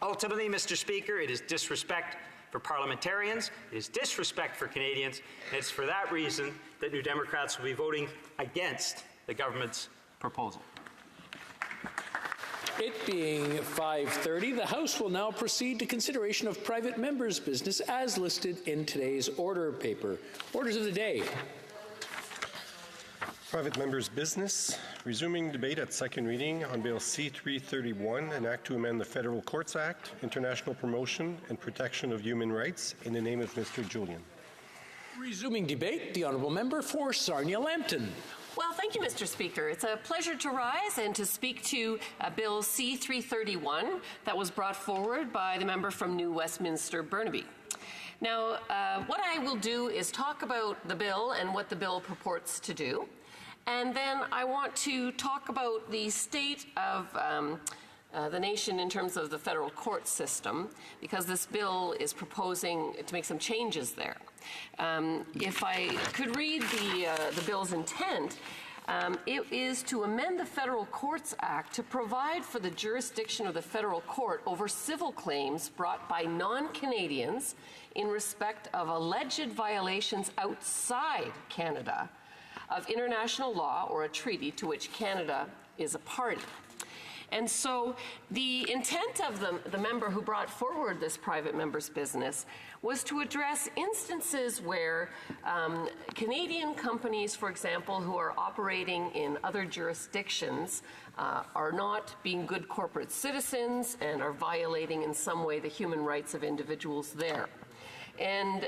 Ultimately, Mr. Speaker, it is disrespect for parliamentarians, it is disrespect for Canadians, and it's for that reason that New Democrats will be voting against the government's proposal. It being 5:30, the House will now proceed to consideration of private members' business as listed in today's order paper. Orders of the day. Private members' business. Resuming debate at second reading on Bill C-331, an act to amend the Federal Courts Act, International Promotion and Protection of Human Rights, in the name of Mr. Julian. Resuming debate, the honourable member for Sarnia-Lambton. Well, thank you, Mr. Speaker. It's a pleasure to rise and to speak to Bill C-331 that was brought forward by the member from New Westminster, Burnaby. Now, what I will do is talk about the bill and what the bill purports to do, and then I want to talk about the state of the nation in terms of the federal court system, because this bill is proposing to make some changes there. If I could read the bill's intent, it is to amend the Federal Courts Act to provide for the jurisdiction of the federal court over civil claims brought by non-Canadians in respect of alleged violations outside Canada of international law or a treaty to which Canada is a party. And so the intent of the member who brought forward this private member's business was to address instances where Canadian companies, for example, who are operating in other jurisdictions are not being good corporate citizens and are violating in some way the human rights of individuals there. And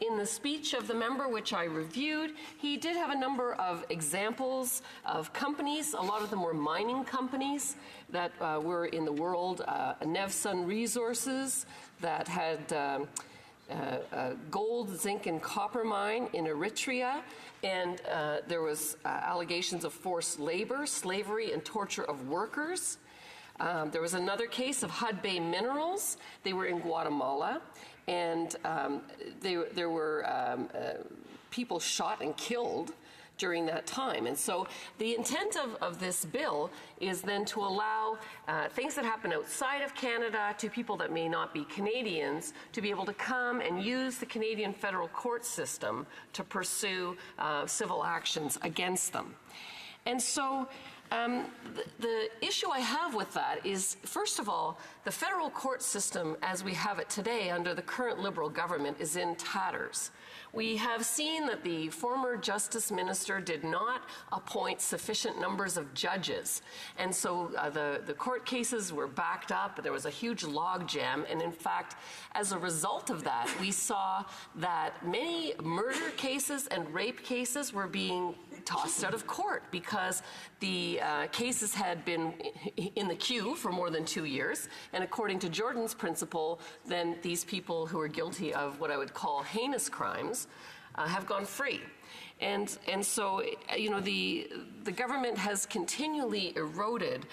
in the speech of the member, which I reviewed, he did have a number of examples of companies. A lot of them were mining companies that were in the world. Nevsun Resources that had gold, zinc, and copper mine in Eritrea. And there was allegations of forced labor, slavery, and torture of workers. There was another case of Hudbay Minerals. They were in Guatemala. And there were people shot and killed during that time. And so the intent of this bill is then to allow things that happen outside of Canada to people that may not be Canadians to be able to come and use the Canadian federal court system to pursue civil actions against them. And so the issue I have with that is, first of all, the federal court system as we have it today under the current Liberal government is in tatters. We have seen that the former Justice Minister did not appoint sufficient numbers of judges. And so the court cases were backed up. There was a huge logjam. And in fact, as a result of that, we saw that many murder cases and rape cases were being tossed out of court because the cases had been in the queue for more than 2 years. And according to Jordan's principle, then these people who are guilty of what I would call heinous crimes have gone free. And so, you know, the government has continually eroded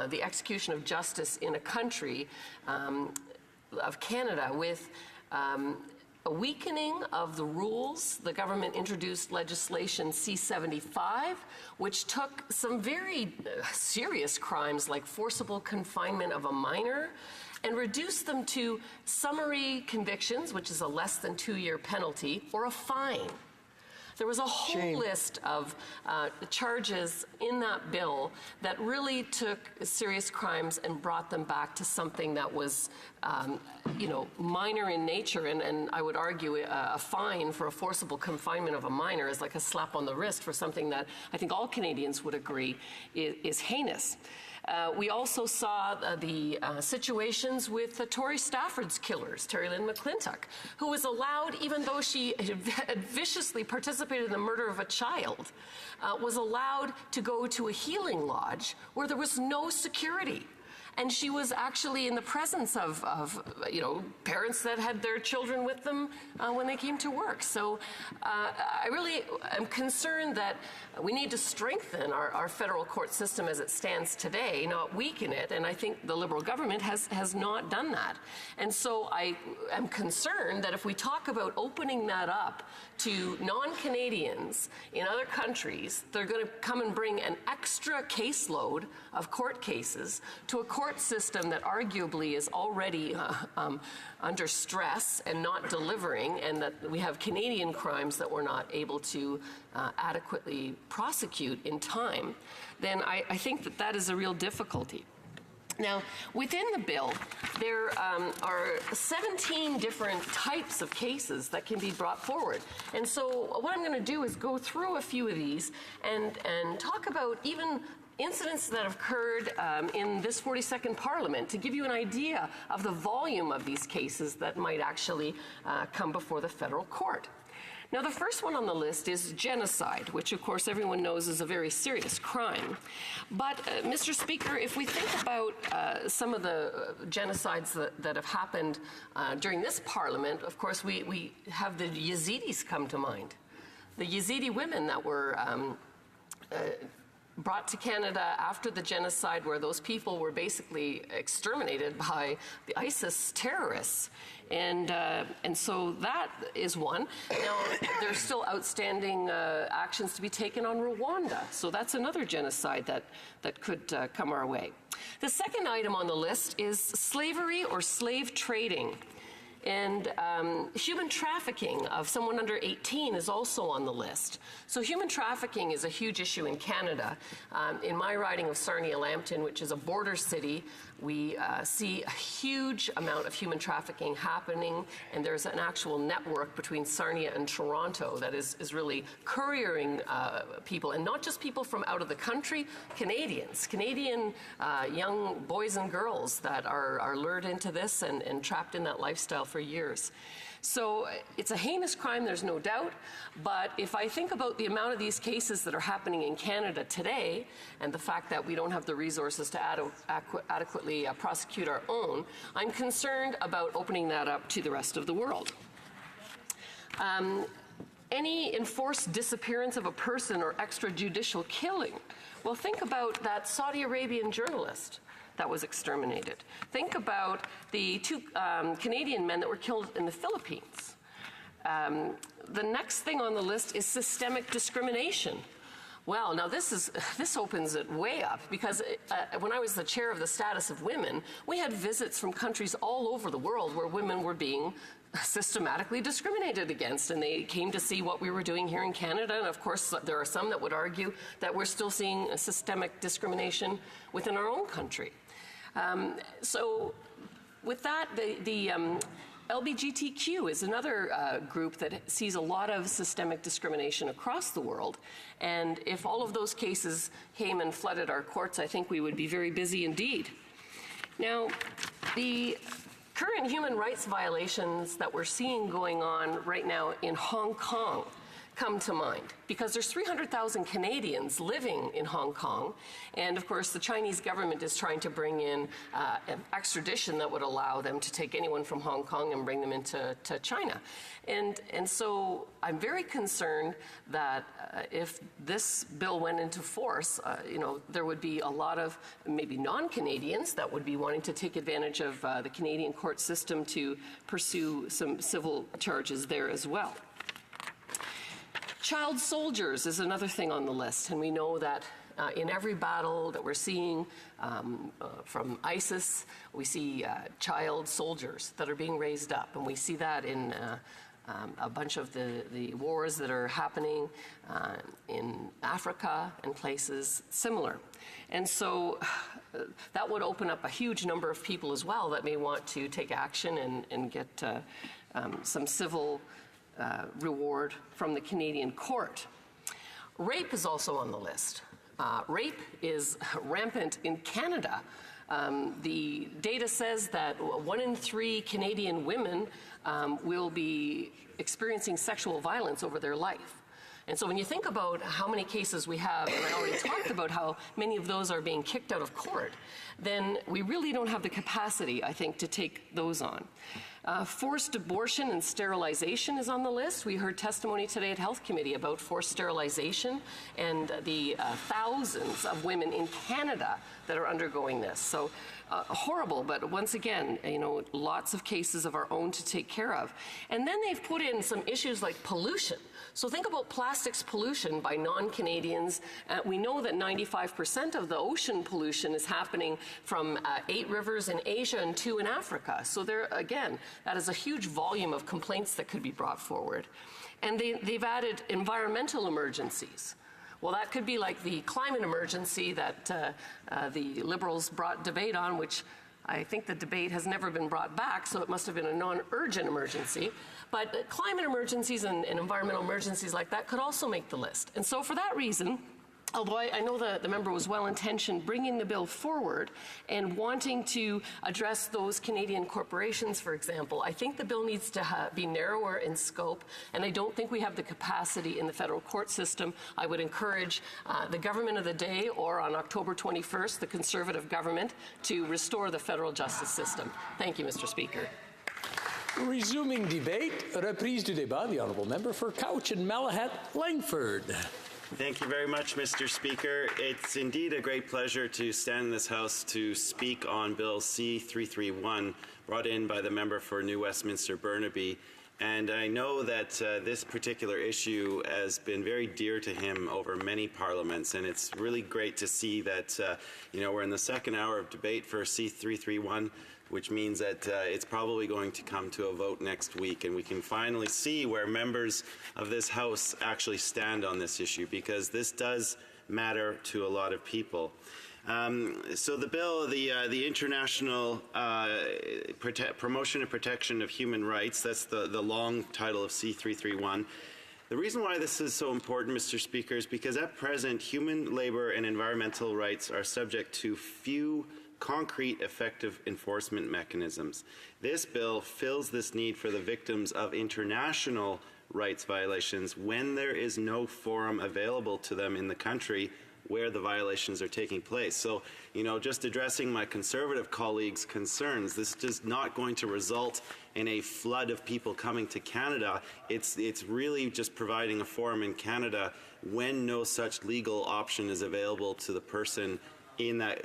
the execution of justice in a country of Canada with a weakening of the rules. The government introduced legislation C-75, which took some very serious crimes like forcible confinement of a minor and reduced them to summary convictions, which is a less than 2-year penalty, or a fine. There was a whole list of charges in that bill that really took serious crimes and brought them back to something that was, minor in nature. And I would argue a fine for a forcible confinement of a minor is like a slap on the wrist for something that I think all Canadians would agree is heinous. We also saw the situations with Tory Stafford's killers, Terry Lynn McClintock, who was allowed, even though she had viciously participated in the murder of a child, was allowed to go to a healing lodge where there was no security. And she was actually in the presence of parents that had their children with them when they came to work. So I really am concerned that we need to strengthen our federal court system as it stands today, not weaken it. And I think the Liberal government has not done that. And so I am concerned that if we talk about opening that up to non-Canadians in other countries, they're going to come and bring an extra caseload of court cases to a court system that arguably is already under stress and not delivering, and that we have Canadian crimes that we're not able to adequately prosecute in time, then I think that is a real difficulty. Now, within the bill, there are 17 different types of cases that can be brought forward. And so what I'm going to do is go through a few of these and talk about even incidents that have occurred in this 42nd Parliament to give you an idea of the volume of these cases that might actually come before the federal court. Now, the first one on the list is genocide, which, of course, everyone knows is a very serious crime. But, Mr. Speaker, if we think about some of the genocides that have happened during this Parliament, of course, we have the Yazidis come to mind. The Yazidi women that were brought to Canada after the genocide, where those people were basically exterminated by the ISIS terrorists. And so that is one. Now, there's still outstanding actions to be taken on Rwanda. So that's another genocide that could come our way. The second item on the list is slavery or slave trading. And human trafficking of someone under 18 is also on the list. So human trafficking is a huge issue in Canada. In my riding of Sarnia-Lambton, which is a border city, we see a huge amount of human trafficking happening, and there's an actual network between Sarnia and Toronto that is really couriering people, and not just people from out of the country, Canadian young boys and girls that are lured into this and trapped in that lifestyle for years. So it's a heinous crime, there's no doubt, but if I think about the amount of these cases that are happening in Canada today and the fact that we don't have the resources to adequately prosecute our own, I'm concerned about opening that up to the rest of the world. Any enforced disappearance of a person or extrajudicial killing. Well, think about that Saudi Arabian journalist that was exterminated. Think about the two Canadian men that were killed in the Philippines. The next thing on the list is systemic discrimination. Well, now this opens it way up, because when I was the chair of the Status of Women, we had visits from countries all over the world where women were being systematically discriminated against, and they came to see what we were doing here in Canada. And of course, there are some that would argue that we're still seeing a systemic discrimination within our own country. So with that, the LGBTQ is another group that sees a lot of systemic discrimination across the world. And if all of those cases came and flooded our courts, I think we would be very busy indeed. Now, the current human rights violations that we're seeing going on right now in Hong Kong come to mind, because there's 300,000 Canadians living in Hong Kong, and of course the Chinese government is trying to bring in an extradition that would allow them to take anyone from Hong Kong and bring them into China. And so I'm very concerned that if this bill went into force, there would be a lot of maybe non-Canadians that would be wanting to take advantage of the Canadian court system to pursue some civil charges there as well. Child soldiers is another thing on the list, and we know that in every battle that we're seeing from ISIS, we see child soldiers that are being raised up, and we see that in a bunch of the wars that are happening in Africa and places similar. And so that would open up a huge number of people as well that may want to take action and get some civil reward from the Canadian court. Rape is also on the list. Rape is rampant in Canada. The data says that 1 in 3 Canadian women will be experiencing sexual violence over their life. And so when you think about how many cases we have, and I already talked about how many of those are being kicked out of court, then we really don't have the capacity, I think, to take those on. Forced abortion and sterilization is on the list. We heard testimony today at Health Committee about forced sterilization and the thousands of women in Canada that are undergoing this. So horrible, but once again, lots of cases of our own to take care of. And then they've put in some issues like pollution. So think about plastics pollution by non-Canadians. We know that 95% of the ocean pollution is happening from 8 rivers in Asia and 2 in Africa. So there, again, that is a huge volume of complaints that could be brought forward. And they've added environmental emergencies. Well, that could be like the climate emergency that the Liberals brought debate on, which I think the debate has never been brought back, so it must have been a non-urgent emergency. But climate emergencies and environmental emergencies like that could also make the list. And so for that reason, although I know the member was well-intentioned bringing the bill forward and wanting to address those Canadian corporations, for example, I think the bill needs to be narrower in scope, and I don't think we have the capacity in the federal court system. I would encourage the government of the day, or on October 21st, the Conservative government, to restore the federal justice system. Thank you, Mr. Speaker. Resuming debate, reprise du débat, the honourable member for Couch and Malahat Langford. Thank you very much, Mr. Speaker. It's indeed a great pleasure to stand in this House to speak on Bill C-331, brought in by the member for New Westminster Burnaby. And I know that this particular issue has been very dear to him over many parliaments, and it's really great to see that we're in the second hour of debate for C-331, which means that it's probably going to come to a vote next week, and we can finally see where members of this House actually stand on this issue, because this does matter to a lot of people. So the bill, the International Promotion and Protection of Human Rights, that's the long title of C-331. The reason why this is so important, Mr. Speaker, is because at present, human, labor, and environmental rights are subject to few concrete, effective enforcement mechanisms. This bill fills this need for the victims of international rights violations when there is no forum available to them in the country where the violations are taking place. So, just addressing my Conservative colleagues' concerns, this is not going to result in a flood of people coming to Canada. It's really just providing a forum in Canada when no such legal option is available to the person in that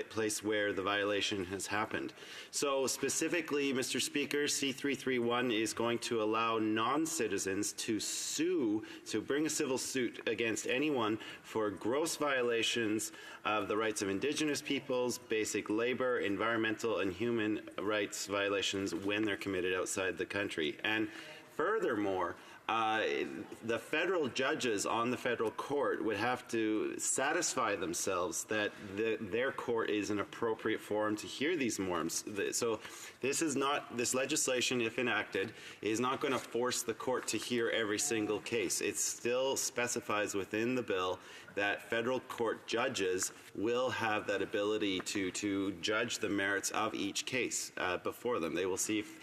place where the violation has happened. So specifically, Mr. Speaker, C-331 is going to allow non-citizens to bring a civil suit against anyone for gross violations of the rights of Indigenous peoples, basic labor, environmental, and human rights violations when they're committed outside the country. And furthermore, the federal judges on the federal court would have to satisfy themselves that their court is an appropriate forum to hear these norms. So this legislation, if enacted, is not going to force the court to hear every single case. It still specifies within the bill that federal court judges will have that ability to judge the merits of each case before them. They will see if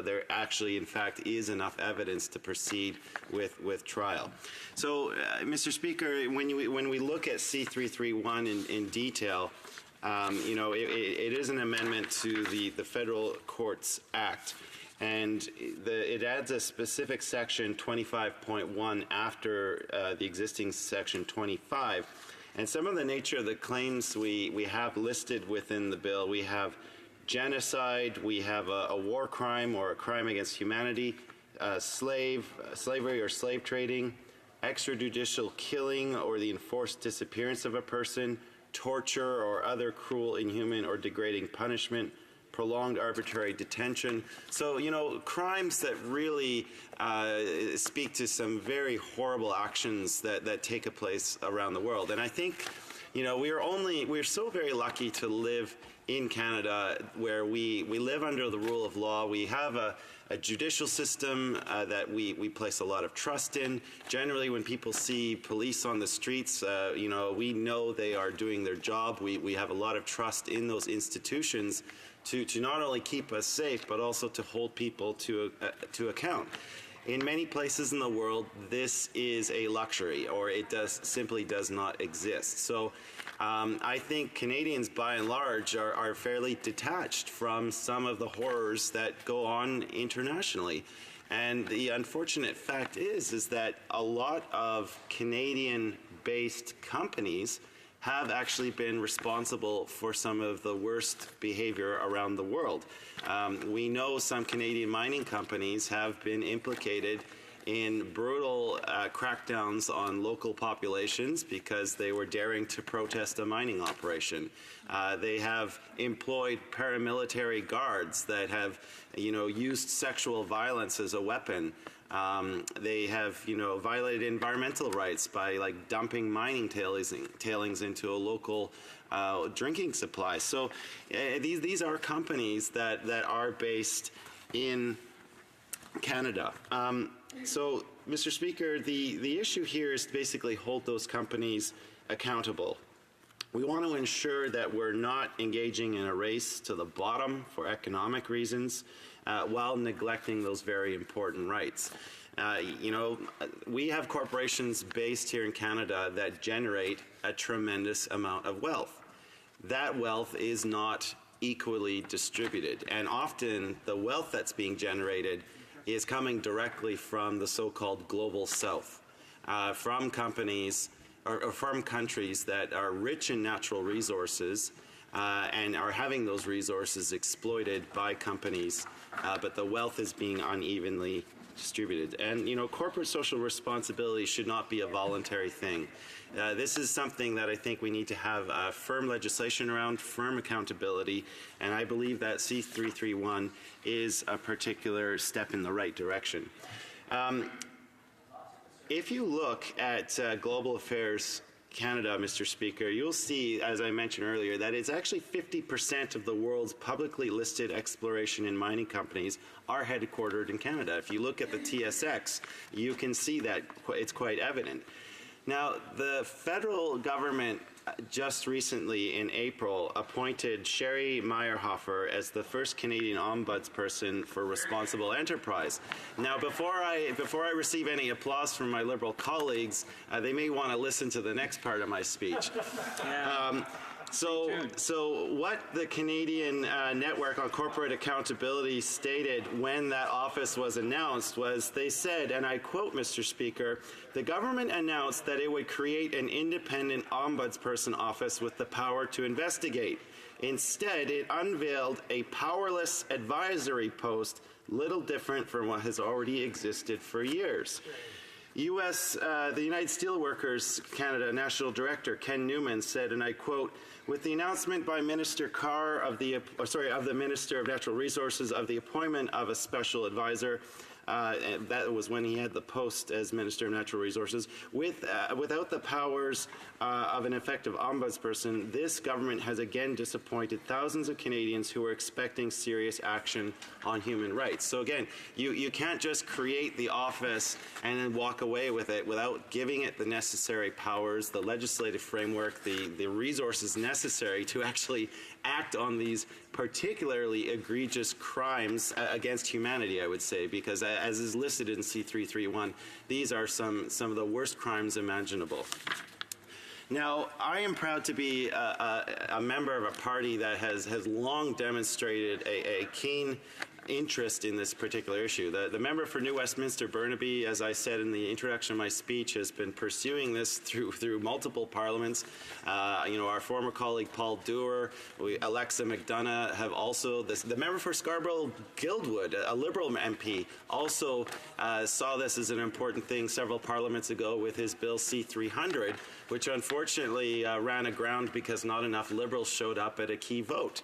there actually, in fact, is enough evidence to proceed with trial. So, Mr. Speaker, when we look at C-331 in detail, it is an amendment to the Federal Courts Act. And it adds a specific section 25.1 after the existing section 25. And some of the nature of the claims we have listed within the bill, we have genocide, we have a war crime or a crime against humanity, slavery or slave trading, extrajudicial killing or the enforced disappearance of a person, torture or other cruel, inhuman, or degrading punishment, prolonged arbitrary detention. So, crimes that really speak to some very horrible actions that take place around the world. And I think, we're so very lucky to live in Canada, where we live under the rule of law. We have a judicial system that we place a lot of trust in. Generally, when people see police on the streets, we know they are doing their job. We have a lot of trust in those institutions to not only keep us safe, but also to hold people to account. In many places in the world, this is a luxury, or it simply does not exist. So I think Canadians, by and large, are fairly detached from some of the horrors that go on internationally. And the unfortunate fact is that a lot of Canadian-based companies have actually been responsible for some of the worst behavior around the world. We know some Canadian mining companies have been implicated in brutal crackdowns on local populations because they were daring to protest a mining operation. They have employed paramilitary guards that have, used sexual violence as a weapon. They have, violated environmental rights by dumping mining tailings into a local drinking supply. So these are companies that are based in Canada. So, Mr. Speaker, the issue here is to basically hold those companies accountable. We want to ensure that we're not engaging in a race to the bottom for economic reasons while neglecting those very important rights. We have corporations based here in Canada that generate a tremendous amount of wealth. That wealth is not equally distributed, and often the wealth that's being generated is coming directly from the so-called global south, from companies or from countries that are rich in natural resources and are having those resources exploited by companies, but the wealth is being unevenly distributed. And, corporate social responsibility should not be a voluntary thing. This is something that I think we need to have firm legislation around, firm accountability, and I believe that C-331 is a particular step in the right direction. If you look at Global Affairs Canada, Mr. Speaker, you'll see, as I mentioned earlier, that it's actually 50% of the world's publicly listed exploration and mining companies are headquartered in Canada. If you look at the TSX, you can see that it's quite evident. Now, the federal government just recently in April appointed Sherry Meyerhofer as the first Canadian ombudsperson for responsible enterprise. Now, before I receive any applause from my Liberal colleagues, they may want to listen to the next part of my speech. So what the Canadian Network on Corporate Accountability stated when that office was announced was, they said, and I quote, Mr. Speaker, "The government announced that it would create an independent ombudsperson office with the power to investigate. Instead, it unveiled a powerless advisory post, little different from what has already existed for years." the United Steelworkers Canada National Director Ken Newman said, and I quote, "With the announcement by Minister Carr of the Minister of Natural Resources of the appointment of a special advisor," and that was when he had the post as Minister of Natural Resources, without the powers of an effective ombudsperson, this government has again disappointed thousands of Canadians who are expecting serious action on human rights. So again, you can't just create the office and then walk away with it without giving it the necessary powers, the legislative framework, the resources necessary to actually act on these particularly egregious crimes against humanity, I would say, because as is listed in C-331, these are some of the worst crimes imaginable. Now, I am proud to be a member of a party that has long demonstrated a keen interest in this particular issue. The member for New Westminster Burnaby, as I said in the introduction of my speech, has been pursuing this through multiple parliaments. Our former colleague Paul Dewar, Alexa McDonough have also, the member for Scarborough-Guildwood, a Liberal MP, also saw this as an important thing several parliaments ago with his Bill C-300, which unfortunately ran aground because not enough Liberals showed up at a key vote.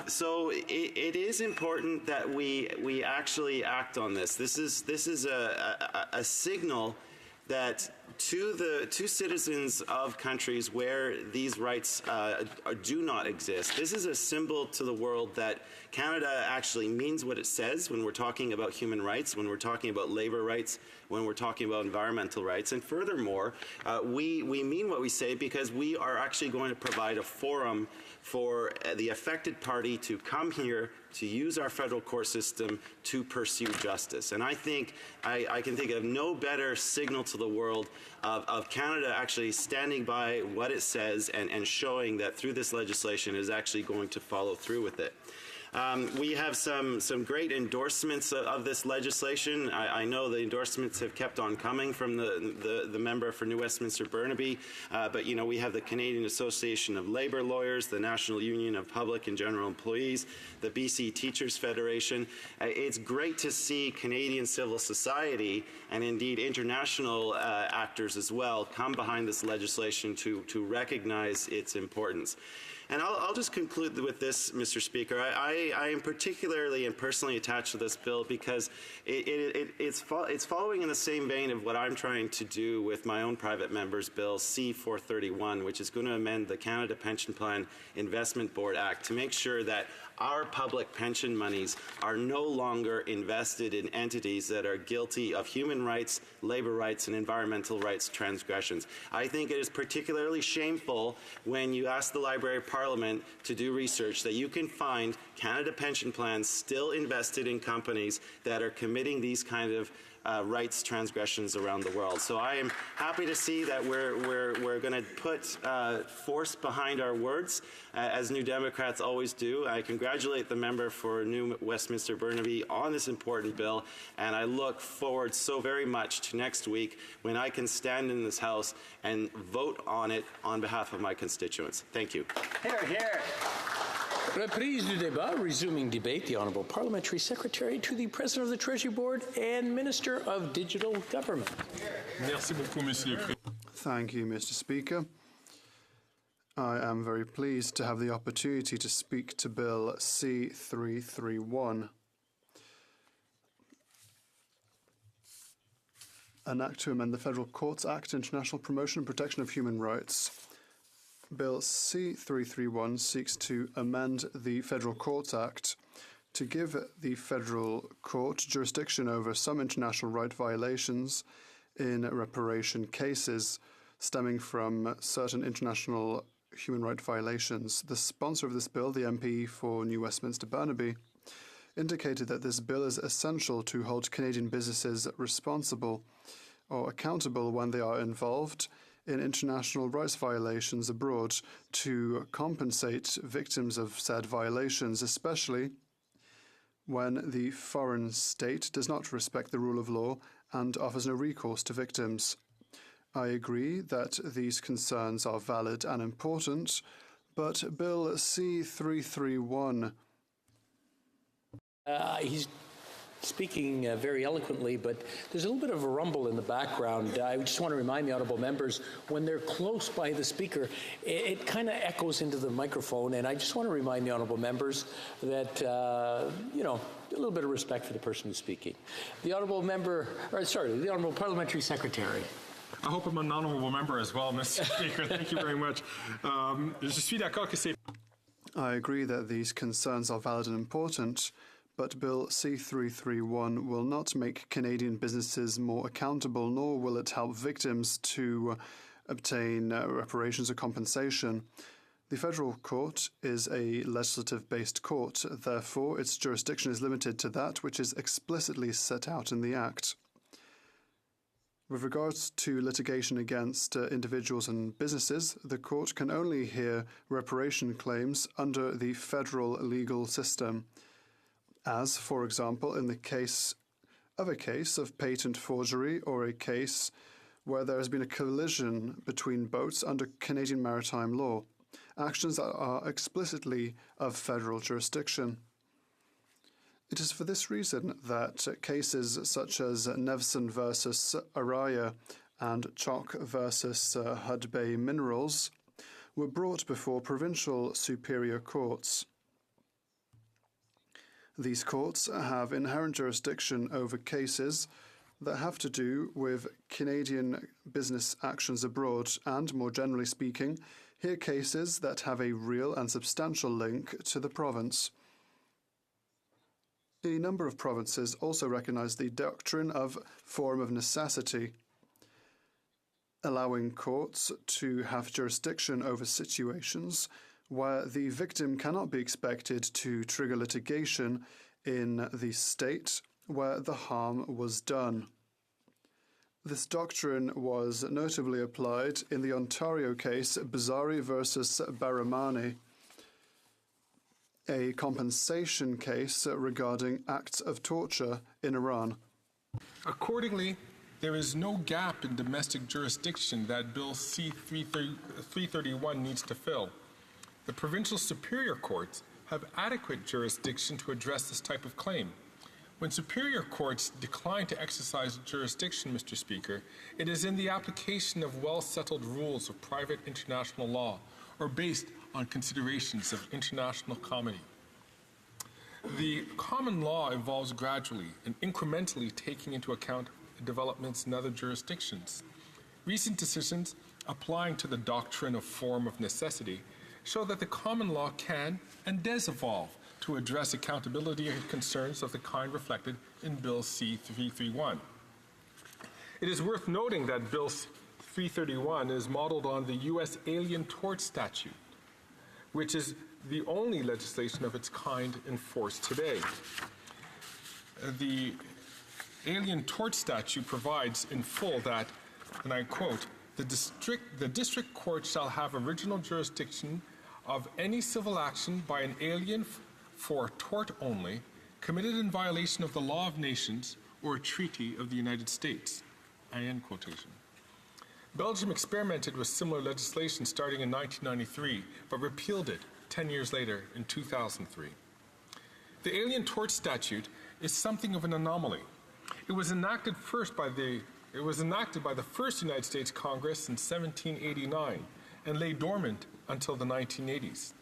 So it is important that we actually act on this. This is a signal that to citizens of countries where these rights do not exist. This is a symbol to the world that Canada actually means what it says when we're talking about human rights, when we're talking about labor rights, when we're talking about environmental rights. And furthermore, we mean what we say because we are actually going to provide a forum for the affected party to come here to use our federal court system to pursue justice. And I think I can think of no better signal to the world of Canada actually standing by what it says and showing that through this legislation is actually going to follow through with it. We have some great endorsements of this legislation. I know the endorsements have kept on coming from the member for New Westminster Burnaby, but you know, we have the Canadian Association of Labour Lawyers, the National Union of Public and General Employees, the BC Teachers Federation. It's great to see Canadian civil society and indeed international actors as well come behind this legislation to recognize its importance. And I'll just conclude with this, Mr. Speaker. I am particularly and personally attached to this bill because it's following in the same vein of what I'm trying to do with my own private member's bill, C-431, which is going to amend the Canada Pension Plan Investment Board Act to make sure that our public pension monies are no longer invested in entities that are guilty of human rights, labor rights, and environmental rights transgressions. I think it is particularly shameful when you ask the Library of Parliament to do research that you can find Canada pension plans still invested in companies that are committing these kind of rights transgressions around the world. So I am happy to see that we're going to put force behind our words, as New Democrats always do. I congratulate the member for New Westminster Burnaby on this important bill, and I look forward so very much to next week when I can stand in this House and vote on it on behalf of my constituents. Thank you. Hear, hear. Reprise du débat, resuming debate, the Honourable Parliamentary Secretary to the President of the Treasury Board and Minister of Digital Government. Merci beaucoup, Monsieur. Thank you, Mr. Speaker. I am very pleased to have the opportunity to speak to Bill C-331, an act to amend the Federal Courts Act, International Promotion and Protection of Human Rights. Bill C-331 seeks to amend the Federal Courts Act to give the Federal Court jurisdiction over some international right violations in reparation cases stemming from certain international human right violations. The sponsor of this bill, the MP for New Westminster Burnaby, indicated that this bill is essential to hold Canadian businesses responsible or accountable when they are involved in international rights violations abroad to compensate victims of said violations, especially when the foreign state does not respect the rule of law and offers no recourse to victims. I agree that these concerns are valid and important, but Bill C-331... He's speaking very eloquently, but there's a little bit of a rumble in the background. I just want to remind the honourable members, when they're close by the speaker, it kind of echoes into the microphone, and I just want to remind the honourable members that, you know, a little bit of respect for the person who's speaking. The honourable member, or sorry, the honourable parliamentary secretary. I hope I'm an honourable member as well, Mr. Speaker. Thank you very much. Je suis d'accord que c'est... I agree that these concerns are valid and important, but Bill C-331 will not make Canadian businesses more accountable, nor will it help victims to obtain reparations or compensation. The Federal Court is a legislative-based court. Therefore, its jurisdiction is limited to that which is explicitly set out in the Act. With regards to litigation against individuals and businesses, the court can only hear reparation claims under the federal legal system, as, for example, in the case of patent forgery or a case where there has been a collision between boats under Canadian maritime law, actions that are explicitly of federal jurisdiction. It is for this reason that cases such as Nevson versus Araya and Chalk versus Hudbay Minerals were brought before provincial superior courts. These courts have inherent jurisdiction over cases that have to do with Canadian business actions abroad and, more generally speaking, hear cases that have a real and substantial link to the province. A number of provinces also recognize the doctrine of form of necessity, allowing courts to have jurisdiction over situations where the victim cannot be expected to trigger litigation in the state where the harm was done. This doctrine was notably applied in the Ontario case Bazari versus Baramani, a compensation case regarding acts of torture in Iran. Accordingly, there is no gap in domestic jurisdiction that Bill C-331 needs to fill. The provincial superior courts have adequate jurisdiction to address this type of claim. When superior courts decline to exercise jurisdiction, Mr. Speaker, it is in the application of well-settled rules of private international law or based on considerations of international comity. The common law evolves gradually and incrementally taking into account developments in other jurisdictions. Recent decisions applying to the doctrine of form of necessity show that the common law can and does evolve to address accountability concerns of the kind reflected in Bill C-331. It is worth noting that Bill 331 is modeled on the U.S. Alien Tort Statute, which is the only legislation of its kind in force today. The Alien Tort Statute provides in full that, and I quote, the district court shall have original jurisdiction of any civil action by an alien for tort only, committed in violation of the law of nations or a treaty of the United States. End quotation. Belgium experimented with similar legislation starting in 1993, but repealed it 10 years later in 2003. The Alien Tort Statute is something of an anomaly. It was enacted by the first United States Congress in 1789 and lay dormant until the 1980s.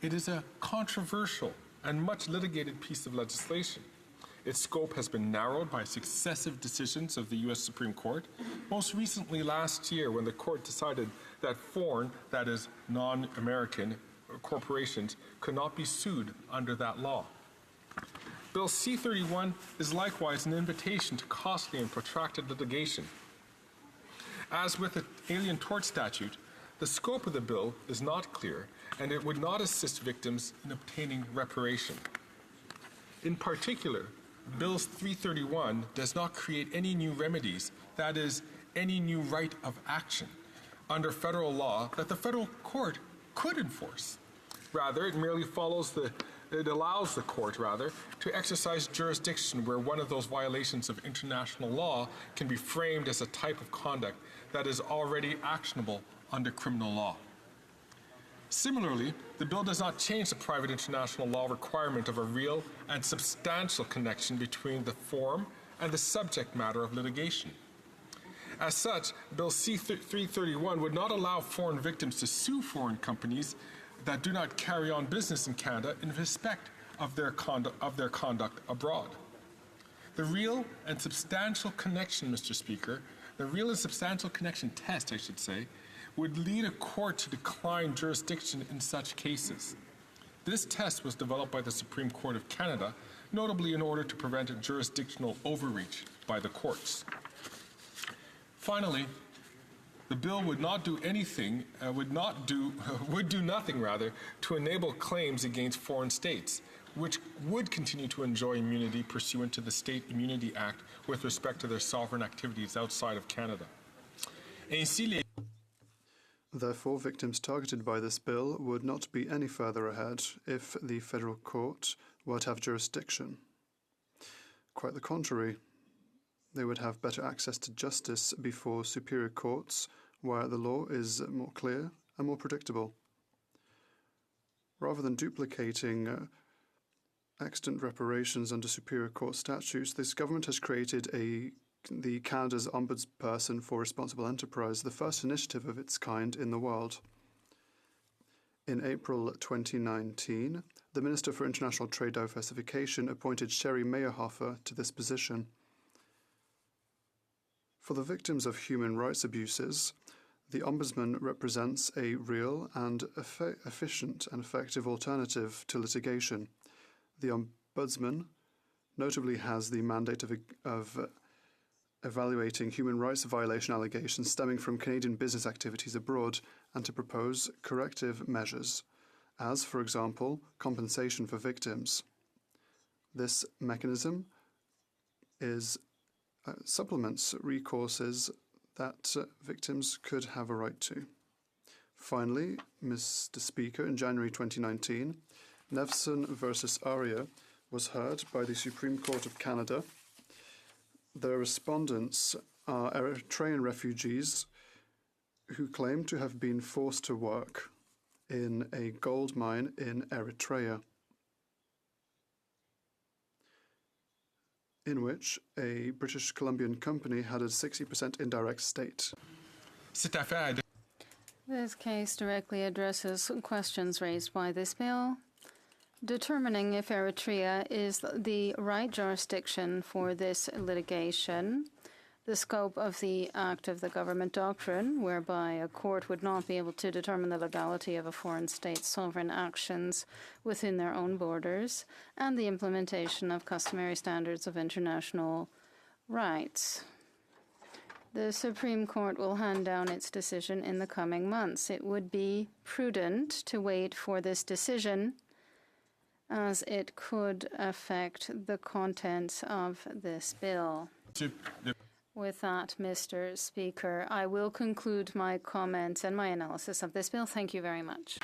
It is a controversial and much litigated piece of legislation. Its scope has been narrowed by successive decisions of the U.S. Supreme Court, most recently last year when the court decided that foreign, that is, non-American corporations could not be sued under that law. Bill C-31 is likewise an invitation to costly and protracted litigation. As with the Alien Tort Statute, the scope of the bill is not clear, and it would not assist victims in obtaining reparation. In particular, Bill 331 does not create any new remedies, that is, any new right of action, under federal law that the federal court could enforce. Rather, it merely allows the court, to exercise jurisdiction where one of those violations of international law can be framed as a type of conduct that is already actionable under criminal law. Similarly, the bill does not change the private international law requirement of a real and substantial connection between the form and the subject matter of litigation. As such, Bill C-331 would not allow foreign victims to sue foreign companies that do not carry on business in Canada in respect of their conduct abroad. The real and substantial connection, Mr. Speaker, the real and substantial connection test, I should say, would lead a court to decline jurisdiction in such cases. This test was developed by the Supreme Court of Canada, notably in order to prevent a jurisdictional overreach by the courts. Finally, the bill would not do anything, would do nothing to enable claims against foreign states, which would continue to enjoy immunity pursuant to the State Immunity Act with respect to their sovereign activities outside of Canada. Therefore, victims targeted by this bill would not be any further ahead if the federal court were to have jurisdiction. Quite the contrary, they would have better access to justice before superior courts where the law is more clear and more predictable. Rather than duplicating extant reparations under superior court statutes, this government has created the Canada's Ombudsperson for Responsible Enterprise, the first initiative of its kind in the world. In April 2019, the Minister for International Trade Diversification appointed Sherry Meyerhofer to this position. For the victims of human rights abuses, the Ombudsman represents a real and efficient and effective alternative to litigation. The Ombudsman notably has the mandate of evaluating human rights violation allegations stemming from Canadian business activities abroad and to propose corrective measures, as, for example, compensation for victims. This mechanism supplements recourses that victims could have a right to. Finally, Mr. Speaker, in January 2019, Nevson versus Aria was heard by the Supreme Court of Canada. The respondents are Eritrean refugees who claim to have been forced to work in a gold mine in Eritrea, in which a British Columbian company had a 60% indirect stake. This case directly addresses questions raised by this bill, determining if Eritrea is the right jurisdiction for this litigation, the scope of the act of the government doctrine, whereby a court would not be able to determine the legality of a foreign state's sovereign actions within their own borders, and the implementation of customary standards of international rights. The Supreme Court will hand down its decision in the coming months. It would be prudent to wait for this decision, as it could affect the contents of this bill. With that, Mr. Speaker, I will conclude my comments and my analysis of this bill. Thank you very much.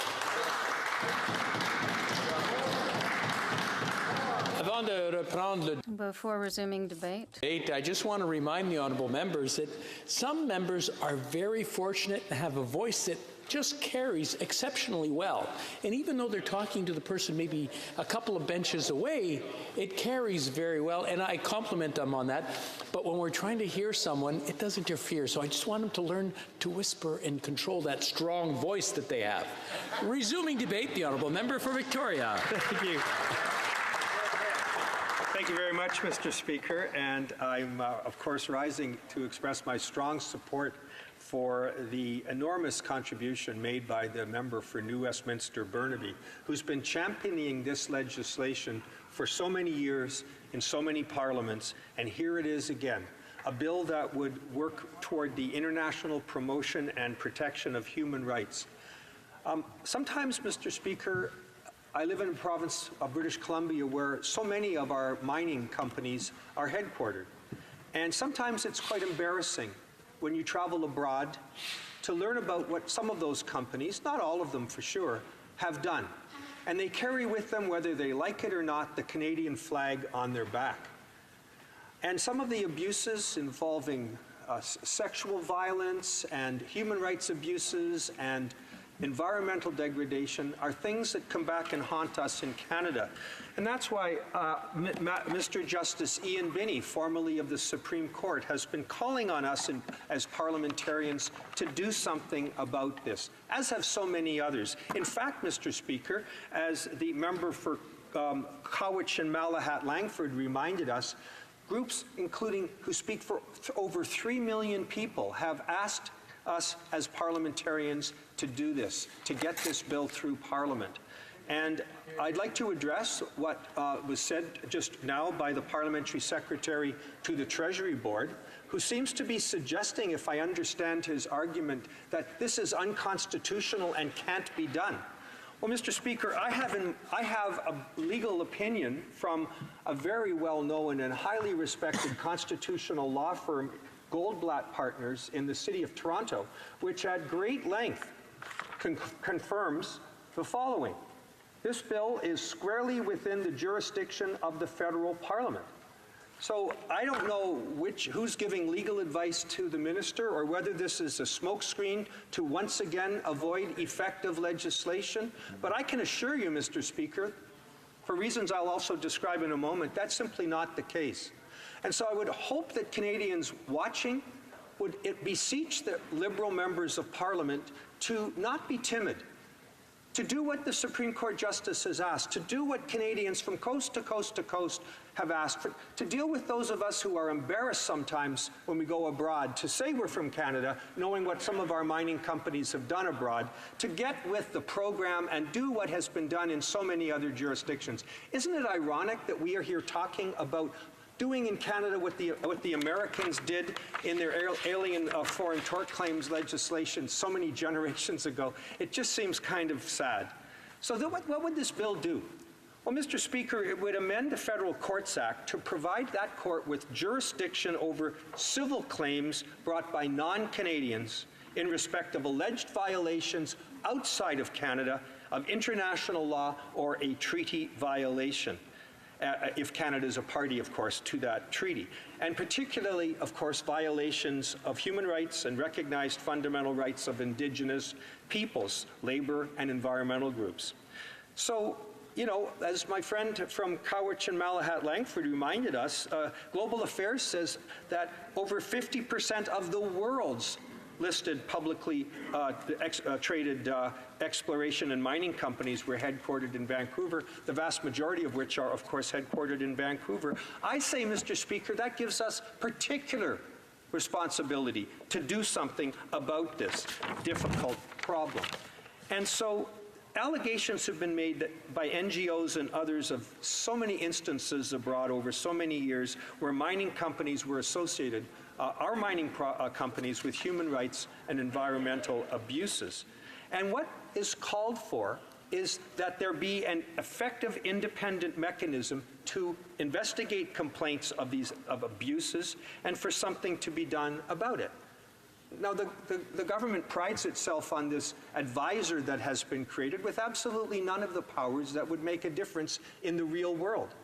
Before resuming debate, I just want to remind the honourable members that some members are very fortunate and have a voice that just carries exceptionally well. And even though they're talking to the person maybe a couple of benches away, it carries very well, and I compliment them on that. But when we're trying to hear someone, it does interfere. So I just want them to learn to whisper and control that strong voice that they have. Resuming debate, the honourable member for Victoria. Thank you. Thank you very much, Mr. Speaker. And I'm, of course, rising to express my strong support for the enormous contribution made by the member for New Westminster Burnaby, who's been championing this legislation for so many years in so many parliaments, and here it is again, a bill that would work toward the international promotion and protection of human rights. Sometimes, Mr. Speaker, I live in a province of British Columbia where so many of our mining companies are headquartered, and sometimes it's quite embarrassing when you travel abroad to learn about what some of those companies, not all of them for sure, have done. And they carry with them, whether they like it or not, the Canadian flag on their back. And some of the abuses involving sexual violence and human rights abuses and environmental degradation are things that come back and haunt us in Canada. And that's why Mr. Justice Ian Binney, formerly of the Supreme Court, has been calling on us as parliamentarians to do something about this, as have so many others. In fact, Mr. Speaker, as the member for Cowichan and Malahat Langford reminded us, groups including who speak for over 3 million people have asked us as parliamentarians to do this, to get this bill through Parliament. And I'd like to address what was said just now by the Parliamentary Secretary to the Treasury Board, who seems to be suggesting, if I understand his argument, that this is unconstitutional and can't be done. Well, Mr. Speaker, I have a legal opinion from a very well-known and highly respected constitutional law firm, Goldblatt Partners, in the city of Toronto, which at great length confirms the following. This bill is squarely within the jurisdiction of the federal parliament. So I don't know who's giving legal advice to the minister, or whether this is a smokescreen to once again avoid effective legislation. But I can assure you, Mr. Speaker, for reasons I'll also describe in a moment, that's simply not the case. And so I would hope that Canadians watching would beseech the Liberal members of Parliament to not be timid, to do what the Supreme Court Justice has asked, to do what Canadians from coast to coast to coast have asked for, to deal with those of us who are embarrassed sometimes when we go abroad, to say we're from Canada, knowing what some of our mining companies have done abroad, to get with the program and do what has been done in so many other jurisdictions. Isn't it ironic that we are here talking about doing in Canada what the Americans did in their alien foreign tort claims legislation so many generations ago? It just seems kind of sad. So what would this bill do? Well, Mr. Speaker, it would amend the Federal Courts Act to provide that court with jurisdiction over civil claims brought by non-Canadians in respect of alleged violations outside of Canada of international law or a treaty violation. If Canada is a party, of course, to that treaty. And particularly, of course, violations of human rights and recognized fundamental rights of Indigenous peoples, labor and environmental groups. So, you know, as my friend from Cowichan and Malahat Langford reminded us, Global Affairs says that over 50% of the world's listed publicly traded exploration and mining companies were headquartered in Vancouver, the vast majority of which are, of course, headquartered in Vancouver. I say, Mr. Speaker, that gives us particular responsibility to do something about this difficult problem. And so allegations have been made by NGOs and others of so many instances abroad over so many years where mining companies were associated, our mining companies, with human rights and environmental abuses. And what is called for is that there be an effective independent mechanism to investigate complaints of abuses and for something to be done about it. Now, the government prides itself on this advisor that has been created with absolutely none of the powers that would make a difference in the real world.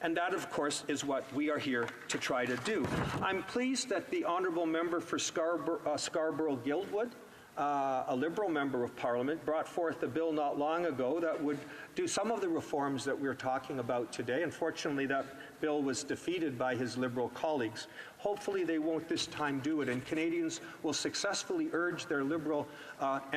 And that, of course, is what we are here to try to do. I'm pleased that the honourable member for Scarborough-Guildwood, a Liberal member of Parliament, brought forth a bill not long ago that would do some of the reforms that we're talking about today. Unfortunately, that bill was defeated by his Liberal colleagues. Hopefully they won't this time do it, and Canadians will successfully urge their Liberal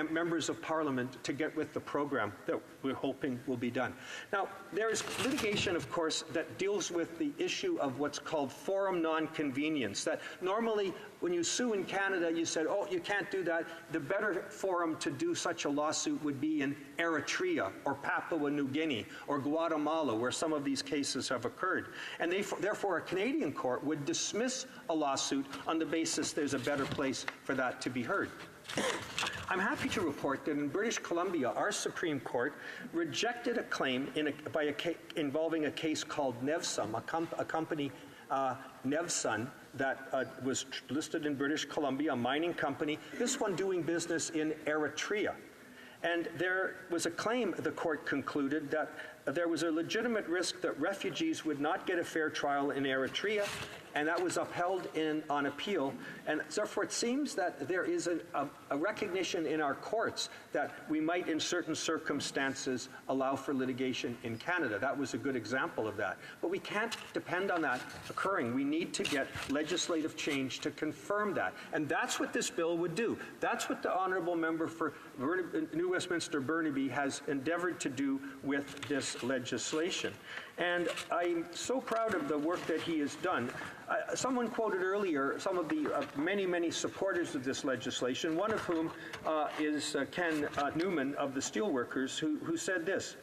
members of Parliament to get with the program that we're hoping will be done. Now, there is litigation, of course, that deals with the issue of what's called forum non-convenience, that normally when you sue in Canada, you said, oh, you can't do that. The better forum to do such a lawsuit would be in Eritrea or Papua New Guinea or Guatemala, where some of these cases have occurred. And therefore, a Canadian court would dismiss a lawsuit on the basis there's a better place for that to be heard. I'm happy to report that in British Columbia, our Supreme Court rejected a claim involving a case called Nevsum, a company, Nevsun, that was listed in British Columbia, a mining company, this one doing business in Eritrea. And there was a claim, the court concluded, that there was a legitimate risk that refugees would not get a fair trial in Eritrea, and that was upheld on appeal. And therefore, it seems that there is a recognition in our courts that we might, in certain circumstances, allow for litigation in Canada. That was a good example of that. But we can't depend on that occurring. We need to get legislative change to confirm that. And that's what this bill would do. That's what the honourable member for New Westminster Burnaby has endeavoured to do with this legislation. And I'm so proud of the work that he has done. Someone quoted earlier some of the many, many supporters of this legislation, one of whom is Ken Newman of the Steelworkers, who said this: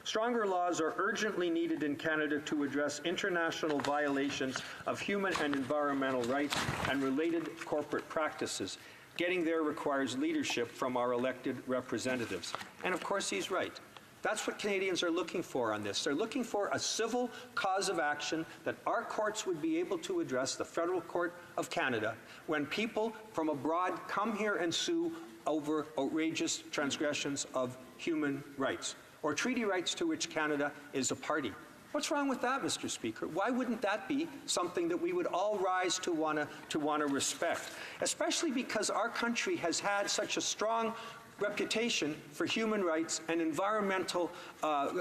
"Stronger laws are urgently needed in Canada to address international violations of human and environmental rights and related corporate practices. Getting there requires leadership from our elected representatives." And of course, he's right. That's what Canadians are looking for on this. They're looking for a civil cause of action that our courts would be able to address, the Federal Court of Canada, when people from abroad come here and sue over outrageous transgressions of human rights or treaty rights to which Canada is a party. What's wrong with that, Mr. Speaker? Why wouldn't that be something that we would all rise to want to respect? Especially because our country has had such a strong reputation for human rights and environmental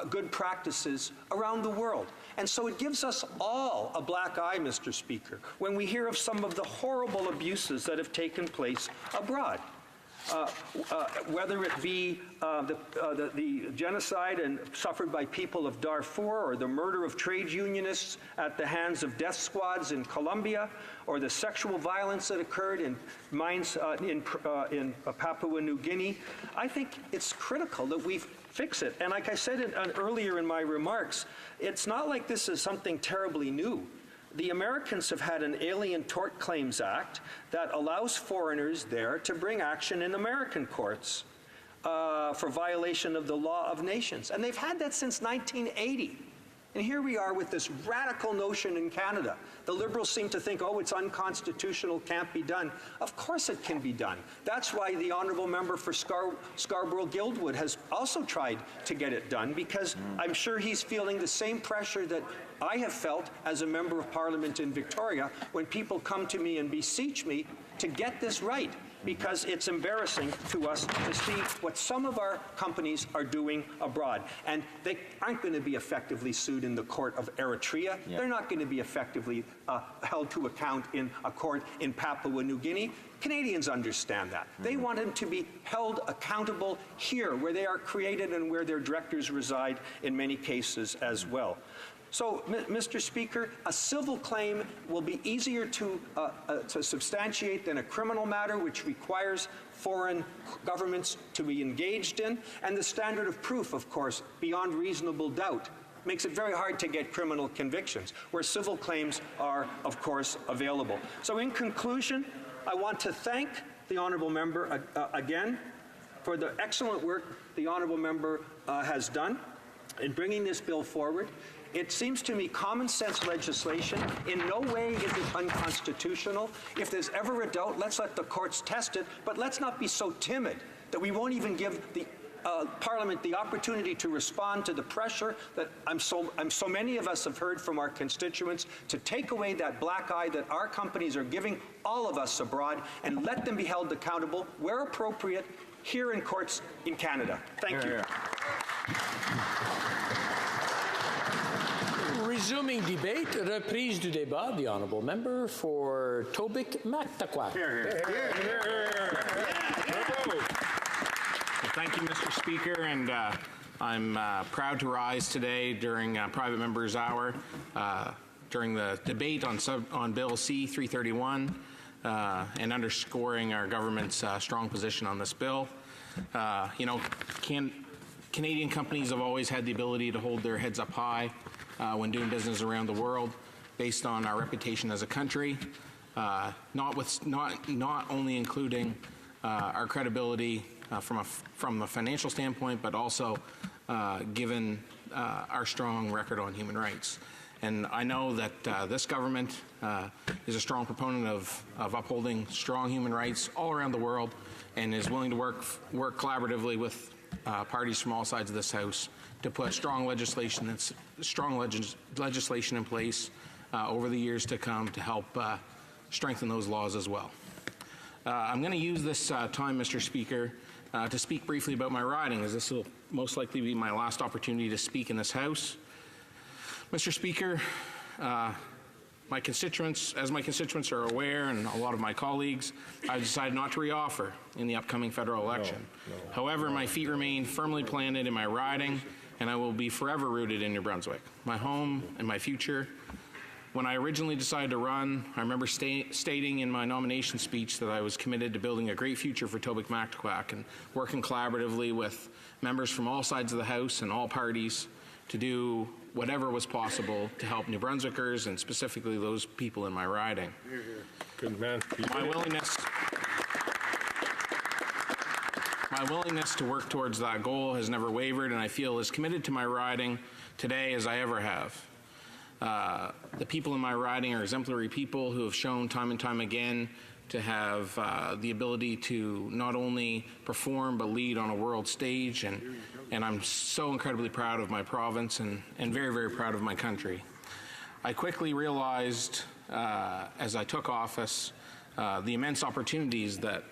good practices around the world. And so it gives us all a black eye, Mr. Speaker, when we hear of some of the horrible abuses that have taken place abroad. whether it be the genocide suffered by people of Darfur, or the murder of trade unionists at the hands of death squads in Colombia, or the sexual violence that occurred in mines in Papua New Guinea. I think it's critical that we fix it. And like I said earlier in my remarks, it's not like this is something terribly new. The Americans have had an Alien Tort Claims Act that allows foreigners there to bring action in American courts for violation of the law of nations. And they've had that since 1980. And here we are with this radical notion in Canada. The Liberals seem to think, oh, it's unconstitutional, can't be done. Of course it can be done. That's why the honourable member for Scarborough-Guildwood has also tried to get it done, because I'm sure he's feeling the same pressure that I have felt as a member of Parliament in Victoria when people come to me and beseech me to get this right, because it's embarrassing to us to see what some of our companies are doing abroad. And they aren't going to be effectively sued in the court of Eritrea. Yeah. They're not going to be effectively held to account in a court in Papua New Guinea. Canadians understand that. They want them to be held accountable here, where they are created and where their directors reside in many cases as well. So, Mr. Speaker, a civil claim will be easier to substantiate than a criminal matter, which requires foreign governments to be engaged in. And the standard of proof, of course, beyond reasonable doubt, makes it very hard to get criminal convictions, where civil claims are, of course, available. So in conclusion, I want to thank the honourable member again for the excellent work the honourable member has done in bringing this bill forward. It seems to me common sense legislation. In no way is it unconstitutional. If there's ever a doubt, let's let the courts test it, but let's not be so timid that we won't even give the Parliament the opportunity to respond to the pressure that so many of us have heard from our constituents to take away that black eye that our companies are giving all of us abroad, and let them be held accountable where appropriate here in courts in Canada. Thank you. Resuming debate, reprise du débat, the honourable member for Tobique-Mactaquac. Well, thank you, Mr. Speaker, and I'm proud to rise today during Private Members' Hour during the debate on Bill C-331 and underscoring our government's strong position on this bill. Canadian companies have always had the ability to hold their heads up high when doing business around the world, based on our reputation as a country, not only including our credibility from a financial standpoint, but also given our strong record on human rights. And I know that this government is a strong proponent of upholding strong human rights all around the world, and is willing to work collaboratively with parties from all sides of this House to put strong legislation in place over the years to come to help strengthen those laws as well. I'm going to use this time, Mr. Speaker, to speak briefly about my riding, as this will most likely be my last opportunity to speak in this House. Mr. Speaker, my constituents are aware, and a lot of my colleagues, I've decided not to reoffer in the upcoming federal election. However, my feet remain firmly planted in my riding, and I will be forever rooted in New Brunswick, my home and my future. When I originally decided to run, I remember stating in my nomination speech that I was committed to building a great future for Tobique-Mactaquac and working collaboratively with members from all sides of the House and all parties to do whatever was possible to help New Brunswickers, and specifically those people in my riding. Good man. My willingness to work towards that goal has never wavered, and I feel as committed to my riding today as I ever have. The people in my riding are exemplary people who have shown time and time again to have the ability to not only perform but lead on a world stage, and I'm so incredibly proud of my province and very, very proud of my country. I quickly realized as I took office the immense opportunities that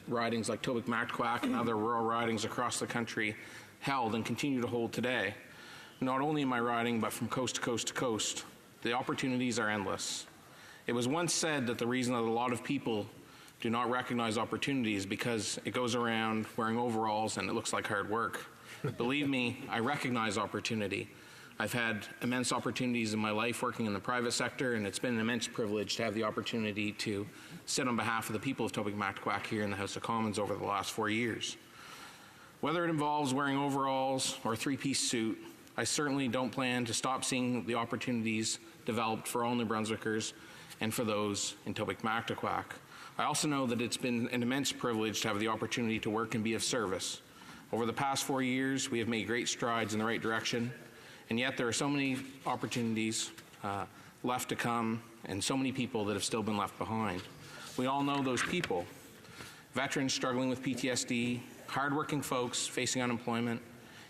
ridings like Tobique-Mactaquac and other rural ridings across the country held and continue to hold today. Not only in my riding, but from coast to coast to coast. The opportunities are endless. It was once said that the reason that a lot of people do not recognize opportunities because it goes around wearing overalls and it looks like hard work. Believe me, I recognize opportunity. I've had immense opportunities in my life working in the private sector, and it's been an immense privilege to have the opportunity to sit on behalf of the people of Tobique-Mactaquac here in the House of Commons over the last 4 years. Whether it involves wearing overalls or a three-piece suit, I certainly don't plan to stop seeing the opportunities developed for all New Brunswickers and for those in Tobique-Mactaquac. I also know that it's been an immense privilege to have the opportunity to work and be of service. Over the past 4 years, we have made great strides in the right direction, and yet there are so many opportunities left to come and so many people that have still been left behind. We all know those people. Veterans struggling with PTSD, hardworking folks facing unemployment,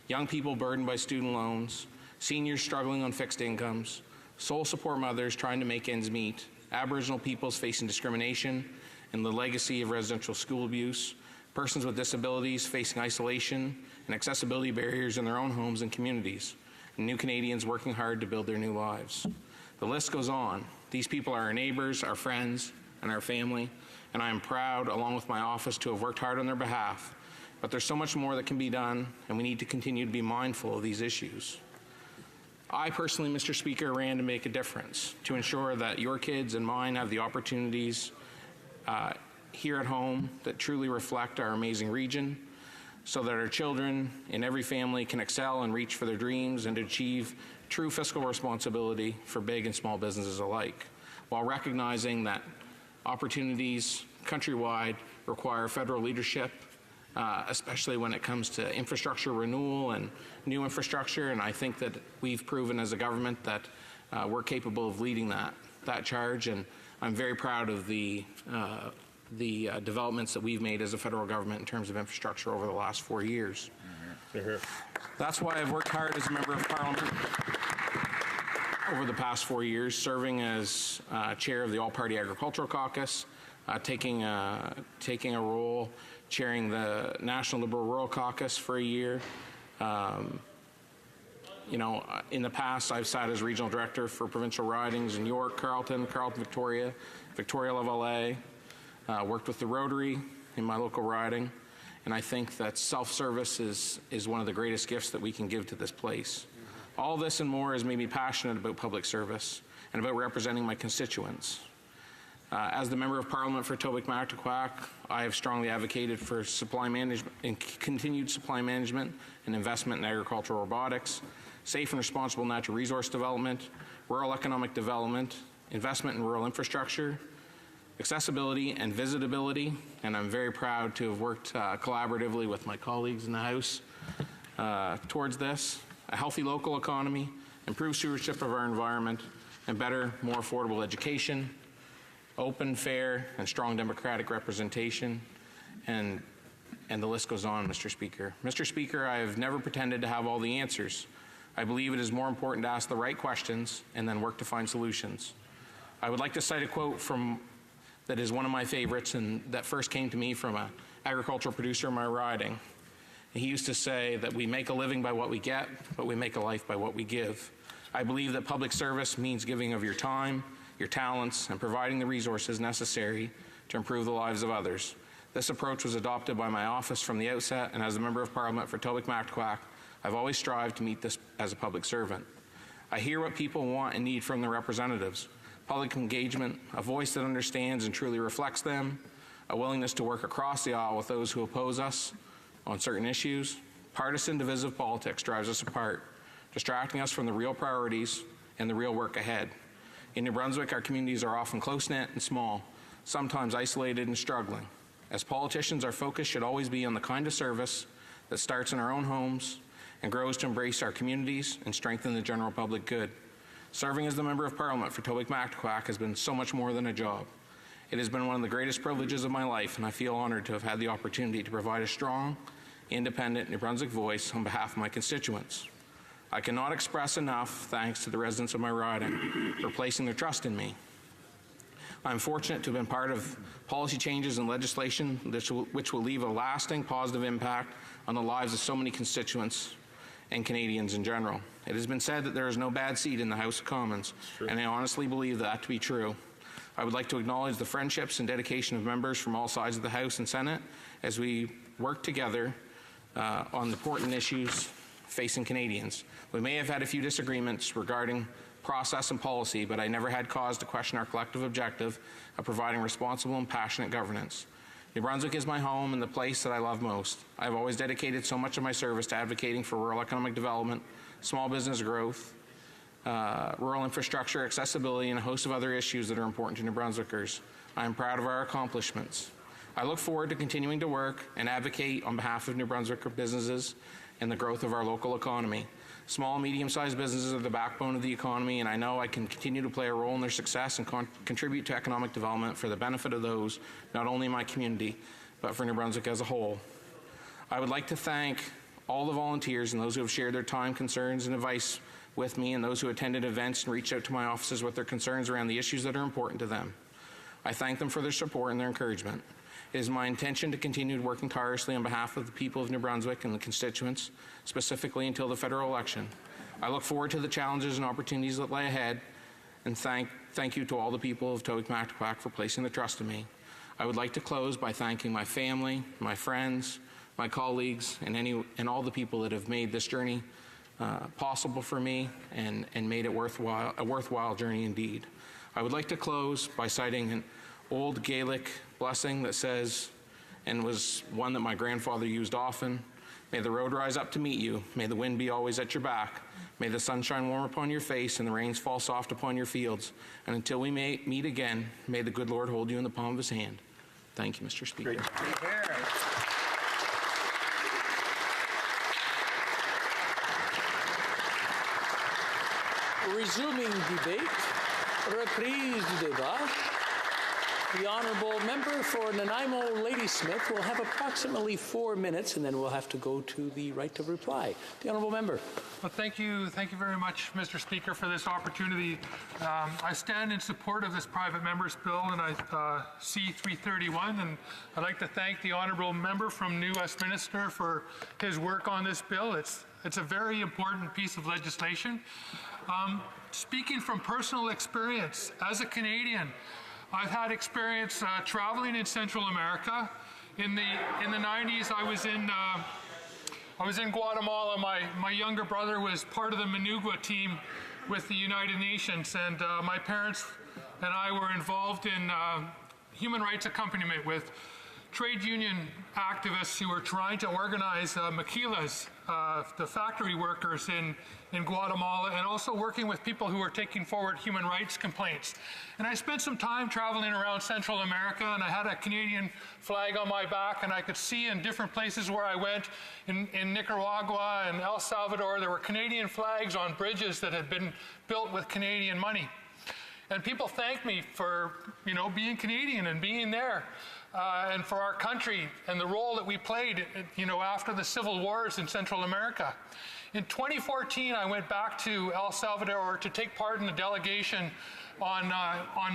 young people burdened by student loans, seniors struggling on fixed incomes, sole support mothers trying to make ends meet, Aboriginal peoples facing discrimination and the legacy of residential school abuse, persons with disabilities facing isolation and accessibility barriers in their own homes and communities, and new Canadians working hard to build their new lives. The list goes on. These people are our neighbors, our friends, and our family, and I am proud, along with my office, to have worked hard on their behalf. But there's so much more that can be done, and we need to continue to be mindful of these issues. I personally, Mr. Speaker, ran to make a difference, to ensure that your kids and mine have the opportunities here at home that truly reflect our amazing region, so that our children in every family can excel and reach for their dreams and to achieve true fiscal responsibility for big and small businesses alike, while recognizing that opportunities countrywide require federal leadership, especially when it comes to infrastructure renewal and new infrastructure. And I think that we've proven as a government that we're capable of leading that charge. And I'm very proud of the developments that we've made as a federal government in terms of infrastructure over the last 4 years. That's why I've worked hard as a member of Parliament over the past 4 years, serving as chair of the All-Party Agricultural Caucus, taking a role chairing the National Liberal Rural Caucus for a year. In the past, I've sat as regional director for provincial ridings in York, Carleton, Victoria, Victoria-Lavallee, worked with the Rotary in my local riding, and I think that self-service is one of the greatest gifts that we can give to this place. All this and more has made me passionate about public service and about representing my constituents. As the Member of Parliament for Tobique-Mactaquac, I have strongly advocated for supply management and continued supply management and investment in agricultural robotics, safe and responsible natural resource development, rural economic development, investment in rural infrastructure, accessibility and visitability, and I'm very proud to have worked collaboratively with my colleagues in the House towards this, a healthy local economy, improved stewardship of our environment, and better, more affordable education, open, fair, and strong democratic representation, and the list goes on, Mr. Speaker. Mr. Speaker, I have never pretended to have all the answers. I believe it is more important to ask the right questions and then work to find solutions. I would like to cite a quote that is one of my favorites and that first came to me from an agricultural producer in my riding. He used to say that we make a living by what we get, but we make a life by what we give. I believe that public service means giving of your time, your talents, and providing the resources necessary to improve the lives of others. This approach was adopted by my office from the outset, and as a Member of Parliament for Tobique-Mactaquac, I've always strived to meet this as a public servant. I hear what people want and need from their representatives: public engagement, a voice that understands and truly reflects them, a willingness to work across the aisle with those who oppose us on certain issues. Partisan divisive politics drives us apart, distracting us from the real priorities and the real work ahead. In New Brunswick, our communities are often close-knit and small, sometimes isolated and struggling. As politicians, our focus should always be on the kind of service that starts in our own homes and grows to embrace our communities and strengthen the general public good. Serving as the Member of Parliament for Tobique-Mactaquac has been so much more than a job. It has been one of the greatest privileges of my life, and I feel honored to have had the opportunity to provide a strong, independent New Brunswick voice on behalf of my constituents. I cannot express enough thanks to the residents of my riding for placing their trust in me. I'm fortunate to have been part of policy changes and legislation which will leave a lasting positive impact on the lives of so many constituents and Canadians in general. It has been said that there is no bad seat in the House of Commons, and I honestly believe that to be true. I would like to acknowledge the friendships and dedication of members from all sides of the House and Senate as we work together on the important issues facing Canadians. We may have had a few disagreements regarding process and policy, but I never had cause to question our collective objective of providing responsible and passionate governance. New Brunswick is my home and the place that I love most. I have always dedicated so much of my service to advocating for rural economic development, small business growth, rural infrastructure, accessibility, and a host of other issues that are important to New Brunswickers. I am proud of our accomplishments. I look forward to continuing to work and advocate on behalf of New Brunswick businesses and the growth of our local economy. Small and medium-sized businesses are the backbone of the economy, and I know I can continue to play a role in their success and contribute to economic development for the benefit of those, not only in my community, but for New Brunswick as a whole. I would like to thank all the volunteers and those who have shared their time, concerns, and advice with me, and those who attended events and reached out to my offices with their concerns around the issues that are important to them. I thank them for their support and their encouragement. It is my intention to continue working tirelessly on behalf of the people of New Brunswick and the constituents, specifically until the federal election. I look forward to the challenges and opportunities that lie ahead, and thank you to all the people of Towick-Mactaquac for placing the trust in me. I would like to close by thanking my family, my friends, my colleagues, and all the people that have made this journey possible for me and made it a worthwhile journey indeed. I would like to close by citing an old Gaelic blessing that says, and was one that my grandfather used often, "May the road rise up to meet you, may the wind be always at your back, may the sun shine warm upon your face and the rains fall soft upon your fields, and until we may meet again, may the good Lord hold you in the palm of his hand." Thank you, Mr. Speaker. Resuming debate, reprise du débat. The Honourable Member for Nanaimo Ladysmith will have approximately 4 minutes, and then we'll have to go to the right to reply. The Honourable Member. Well, thank you very much, Mr. Speaker, for this opportunity. I stand in support of this private member's bill, and C-331, and I'd like to thank the Honourable Member from New Westminster for his work on this bill. It's a very important piece of legislation. Speaking from personal experience, as a Canadian, I've had experience traveling in Central America. In the 90s, I was in Guatemala. My younger brother was part of the Managua team with the United Nations, and my parents and I were involved in human rights accompaniment with trade union activists who were trying to organize maquilas, the factory workers in Guatemala, and also working with people who were taking forward human rights complaints. And I spent some time traveling around Central America, and I had a Canadian flag on my back, and I could see in different places where I went, in Nicaragua and El Salvador, there were Canadian flags on bridges that had been built with Canadian money. And people thanked me for, being Canadian and being there. And for our country and the role that we played, after the civil wars in Central America. In 2014, I went back to El Salvador to take part in a delegation on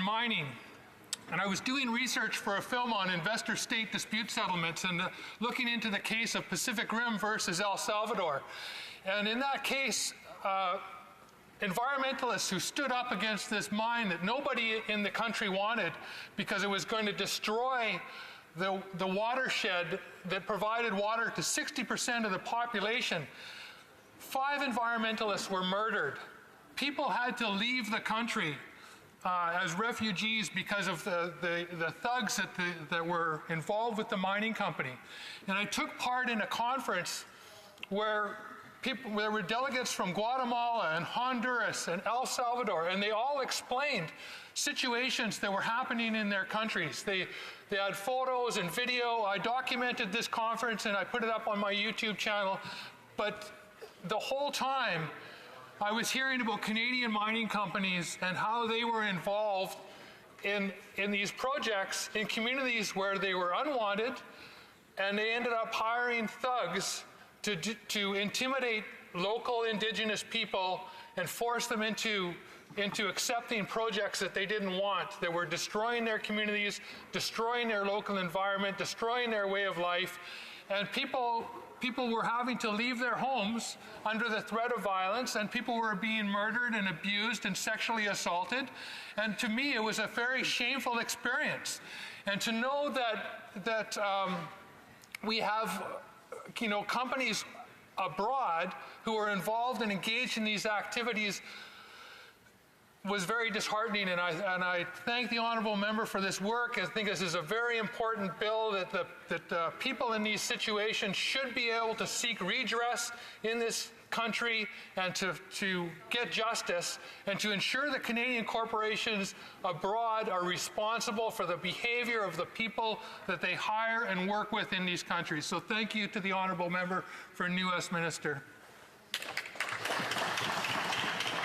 mining. And I was doing research for a film on investor-state dispute settlements and looking into the case of Pacific Rim versus El Salvador. And in that case, environmentalists who stood up against this mine that nobody in the country wanted because it was going to destroy the watershed that provided water to 60% of the population. 5 environmentalists were murdered. People had to leave the country as refugees because of the thugs that were involved with the mining company. And I took part in a conference where there were delegates from Guatemala and Honduras and El Salvador, and they all explained situations that were happening in their countries. They had photos and video. I documented this conference and I put it up on my YouTube channel. But the whole time, I was hearing about Canadian mining companies and how they were involved in these projects in communities where they were unwanted, and they ended up hiring thugs to intimidate local Indigenous people and force them into accepting projects that they didn't want, that were destroying their communities, destroying their local environment, destroying their way of life. And people people were having to leave their homes under the threat of violence, and people were being murdered and abused and sexually assaulted. And to me, it was a very shameful experience. And to know that we have, companies abroad who are involved and engaged in these activities was very disheartening, and I thank the honourable member for this work. I think this is a very important bill that people in these situations should be able to seek redress in this country and to get justice, and to ensure that Canadian corporations abroad are responsible for the behaviour of the people that they hire and work with in these countries. So thank you to the honourable member for New Westminster.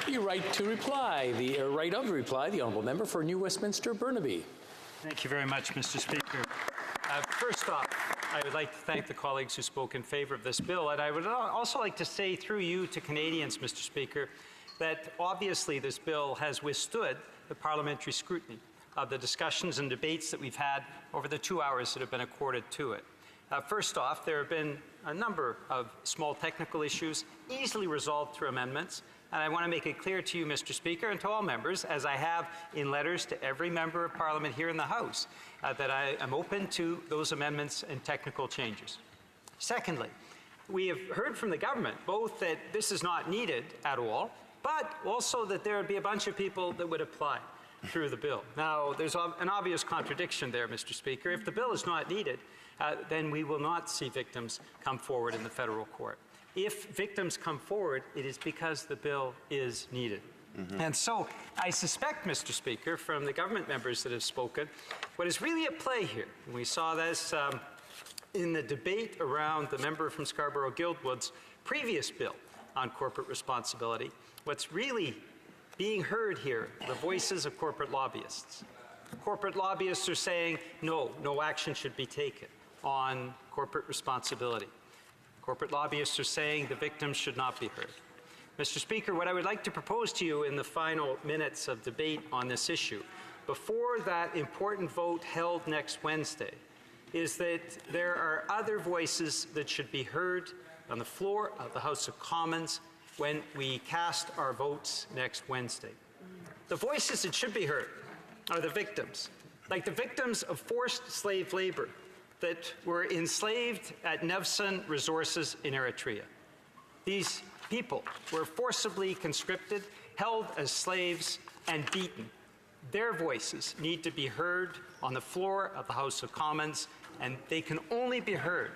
The right to reply, the right of reply, the honourable member for New Westminster Burnaby. Thank you very much, Mr. Speaker. First off, I would like to thank the colleagues who spoke in favour of this bill, and I would also like to say through you to Canadians, Mr. Speaker, that obviously this bill has withstood the parliamentary scrutiny of the discussions and debates that we've had over the 2 hours that have been accorded to it. First off, there have been a number of small technical issues easily resolved through amendments. And I want to make it clear to you, Mr. Speaker, and to all members, as I have in letters to every member of Parliament here in the House, that I am open to those amendments and technical changes. Secondly, we have heard from the government both that this is not needed at all, but also that there would be a bunch of people that would apply through the bill. Now, there's an obvious contradiction there, Mr. Speaker. If the bill is not needed, then we will not see victims come forward in the federal court. If victims come forward, it is because the bill is needed. And so I suspect, Mr. Speaker, from the government members that have spoken, what is really at play here, and we saw this in the debate around the member from Scarborough-Guildwood's previous bill on corporate responsibility, what's really being heard here, the voices of corporate lobbyists. Corporate lobbyists are saying, no action should be taken on corporate responsibility. Corporate lobbyists are saying the victims should not be heard. Mr. Speaker, what I would like to propose to you in the final minutes of debate on this issue, before that important vote held next Wednesday, is that there are other voices that should be heard on the floor of the House of Commons when we cast our votes next Wednesday. The voices that should be heard are the victims, like the victims of forced slave labor that were enslaved at Nevsun Resources in Eritrea. These people were forcibly conscripted, held as slaves, and beaten. Their voices need to be heard on the floor of the House of Commons, and they can only be heard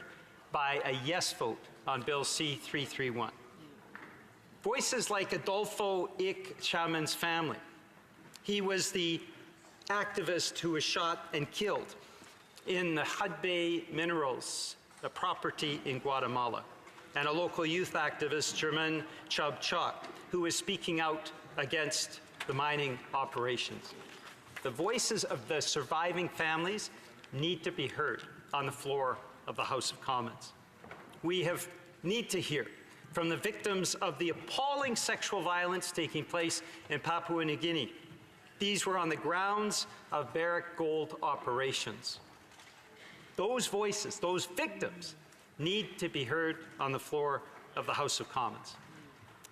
by a yes vote on Bill C-331. Voices like Adolfo Ik Chaman's family. He was the activist who was shot and killed in the Hudbay Minerals, a property in Guatemala, and a local youth activist, Germain Chub-Chok, who is speaking out against the mining operations. The voices of the surviving families need to be heard on the floor of the House of Commons. We need to hear from the victims of the appalling sexual violence taking place in Papua New Guinea. These were on the grounds of Barrick Gold operations. Those voices, those victims, need to be heard on the floor of the House of Commons.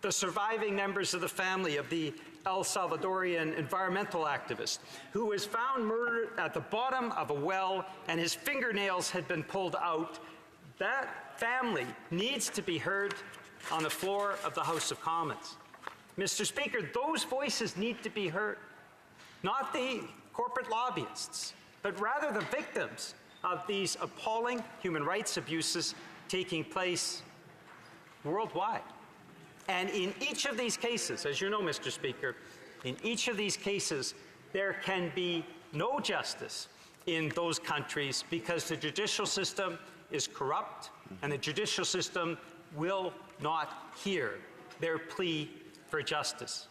The surviving members of the family of the El Salvadorian environmental activist who was found murdered at the bottom of a well and his fingernails had been pulled out, that family needs to be heard on the floor of the House of Commons. Mr. Speaker, those voices need to be heard, not the corporate lobbyists, but rather the victims of these appalling human rights abuses taking place worldwide. And in each of these cases, as you know, Mr. Speaker, in each of these cases, there can be no justice in those countries because the judicial system is corrupt and the judicial system will not hear their plea for justice.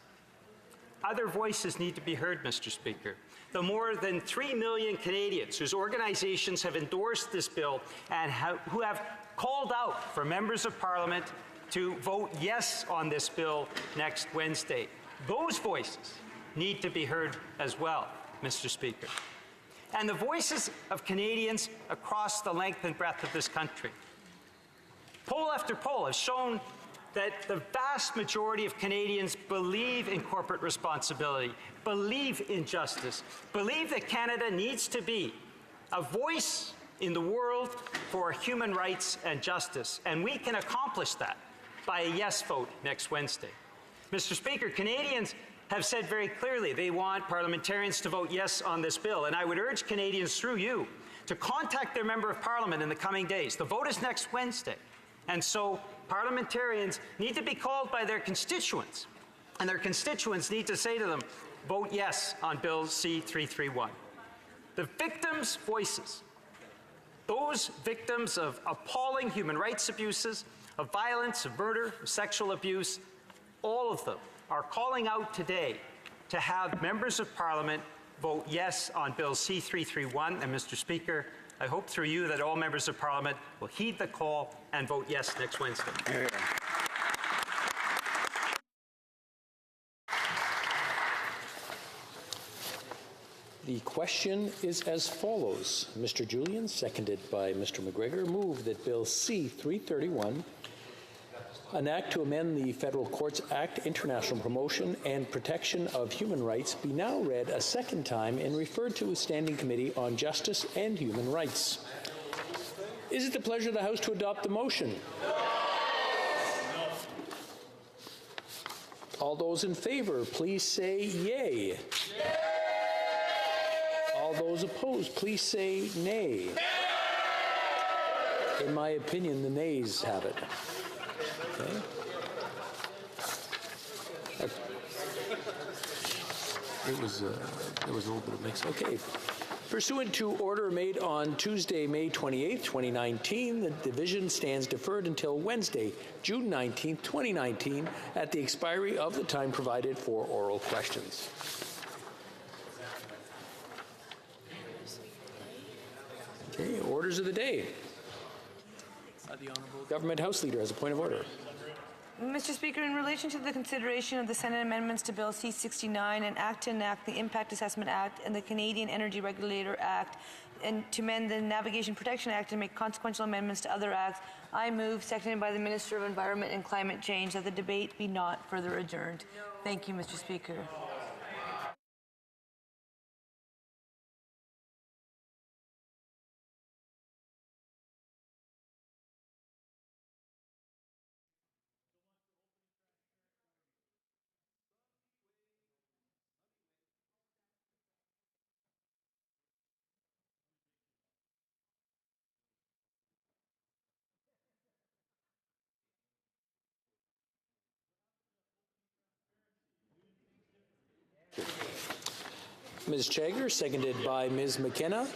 Other voices need to be heard, Mr. Speaker. The more than 3 million Canadians whose organizations have endorsed this bill and who have called out for members of Parliament to vote yes on this bill next Wednesday. Those voices need to be heard as well, Mr. Speaker. And the voices of Canadians across the length and breadth of this country. Poll after poll has shown that the vast majority of Canadians believe in corporate responsibility, believe in justice, believe that Canada needs to be a voice in the world for human rights and justice. And we can accomplish that by a yes vote next Wednesday. Mr. Speaker, Canadians have said very clearly they want parliamentarians to vote yes on this bill. And I would urge Canadians through you to contact their Member of Parliament in the coming days. The vote is next Wednesday. And so parliamentarians need to be called by their constituents. And their constituents need to say to them, vote yes on Bill C-331. The victims' voices, those victims of appalling human rights abuses, of violence, of murder, of sexual abuse, all of them are calling out today to have members of Parliament vote yes on Bill C-331. And Mr. Speaker, I hope through you that all members of Parliament will heed the call and vote yes next Wednesday. The question is as follows. Mr. Julian, seconded by Mr. McGregor, move that Bill C-331, an act to amend the Federal Courts Act, International Promotion and Protection of Human Rights, be now read a second time and referred to a Standing Committee on Justice and Human Rights. Is it the pleasure of the House to adopt the motion? All those in favor, please say yay. All those opposed, please say nay. In my opinion, the nays have it. Okay. There was a little bit of mix. Okay. Pursuant to order made on Tuesday, May 28, 2019, the division stands deferred until Wednesday, June 19, 2019, at the expiry of the time provided for oral questions. Okay, orders of the day. The Honourable Government House Leader has a point of order. Mr. Speaker, in relation to the consideration of the Senate amendments to Bill C-69, an act to enact the Impact Assessment Act and the Canadian Energy Regulator Act, and to amend the Navigation Protection Act and make consequential amendments to other acts, I move, seconded by the Minister of Environment and Climate Change, that the debate be not further adjourned. Thank you, Mr. Speaker. Ms. Chagger, seconded by Ms. McKenna,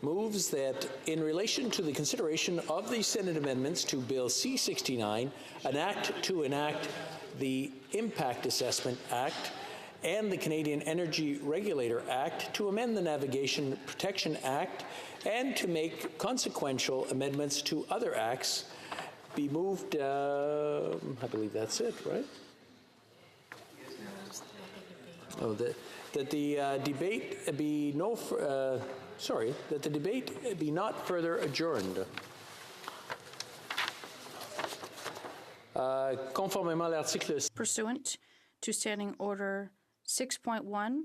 moves that in relation to the consideration of the Senate amendments to Bill C-69, an act to enact the Impact Assessment Act and the Canadian Energy Regulator Act, to amend the Navigation Protection Act, and to make consequential amendments to other acts, be moved, I believe that's it, right? Oh, that the debate be that the debate be not further adjourned. Conformément à l'article. Pursuant to Standing Order 6.1,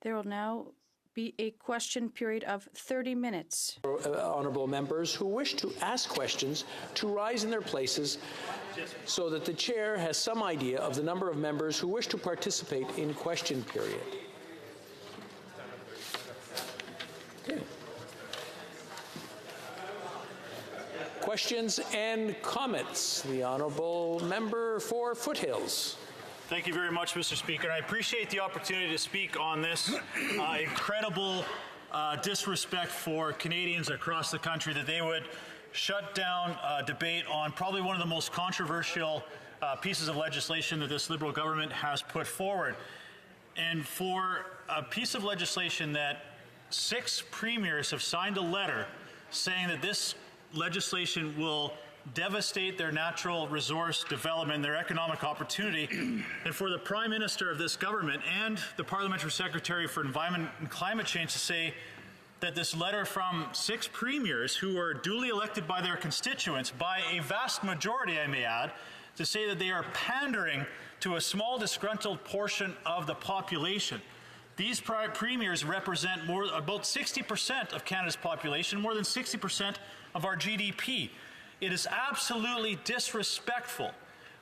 there will now be a question period of 30 minutes. Honourable members who wish to ask questions to rise in their places so that the chair has some idea of the number of members who wish to participate in question period. Okay. Questions and comments. The Honourable Member for Foothills. Thank you very much, Mr. Speaker. I appreciate the opportunity to speak on this incredible disrespect for Canadians across the country, that they would shut down debate on probably one of the most controversial pieces of legislation that this Liberal government has put forward. And for a piece of legislation that 6 premiers have signed a letter saying that this legislation will devastate their natural resource development, their economic opportunity, and for the Prime Minister of this government and the Parliamentary Secretary for Environment and Climate Change to say that this letter from 6 premiers who are duly elected by their constituents, by a vast majority, I may add, to say that they are pandering to a small disgruntled portion of the population. These premiers represent about 60% of Canada's population, more than 60% of our GDP. It is absolutely disrespectful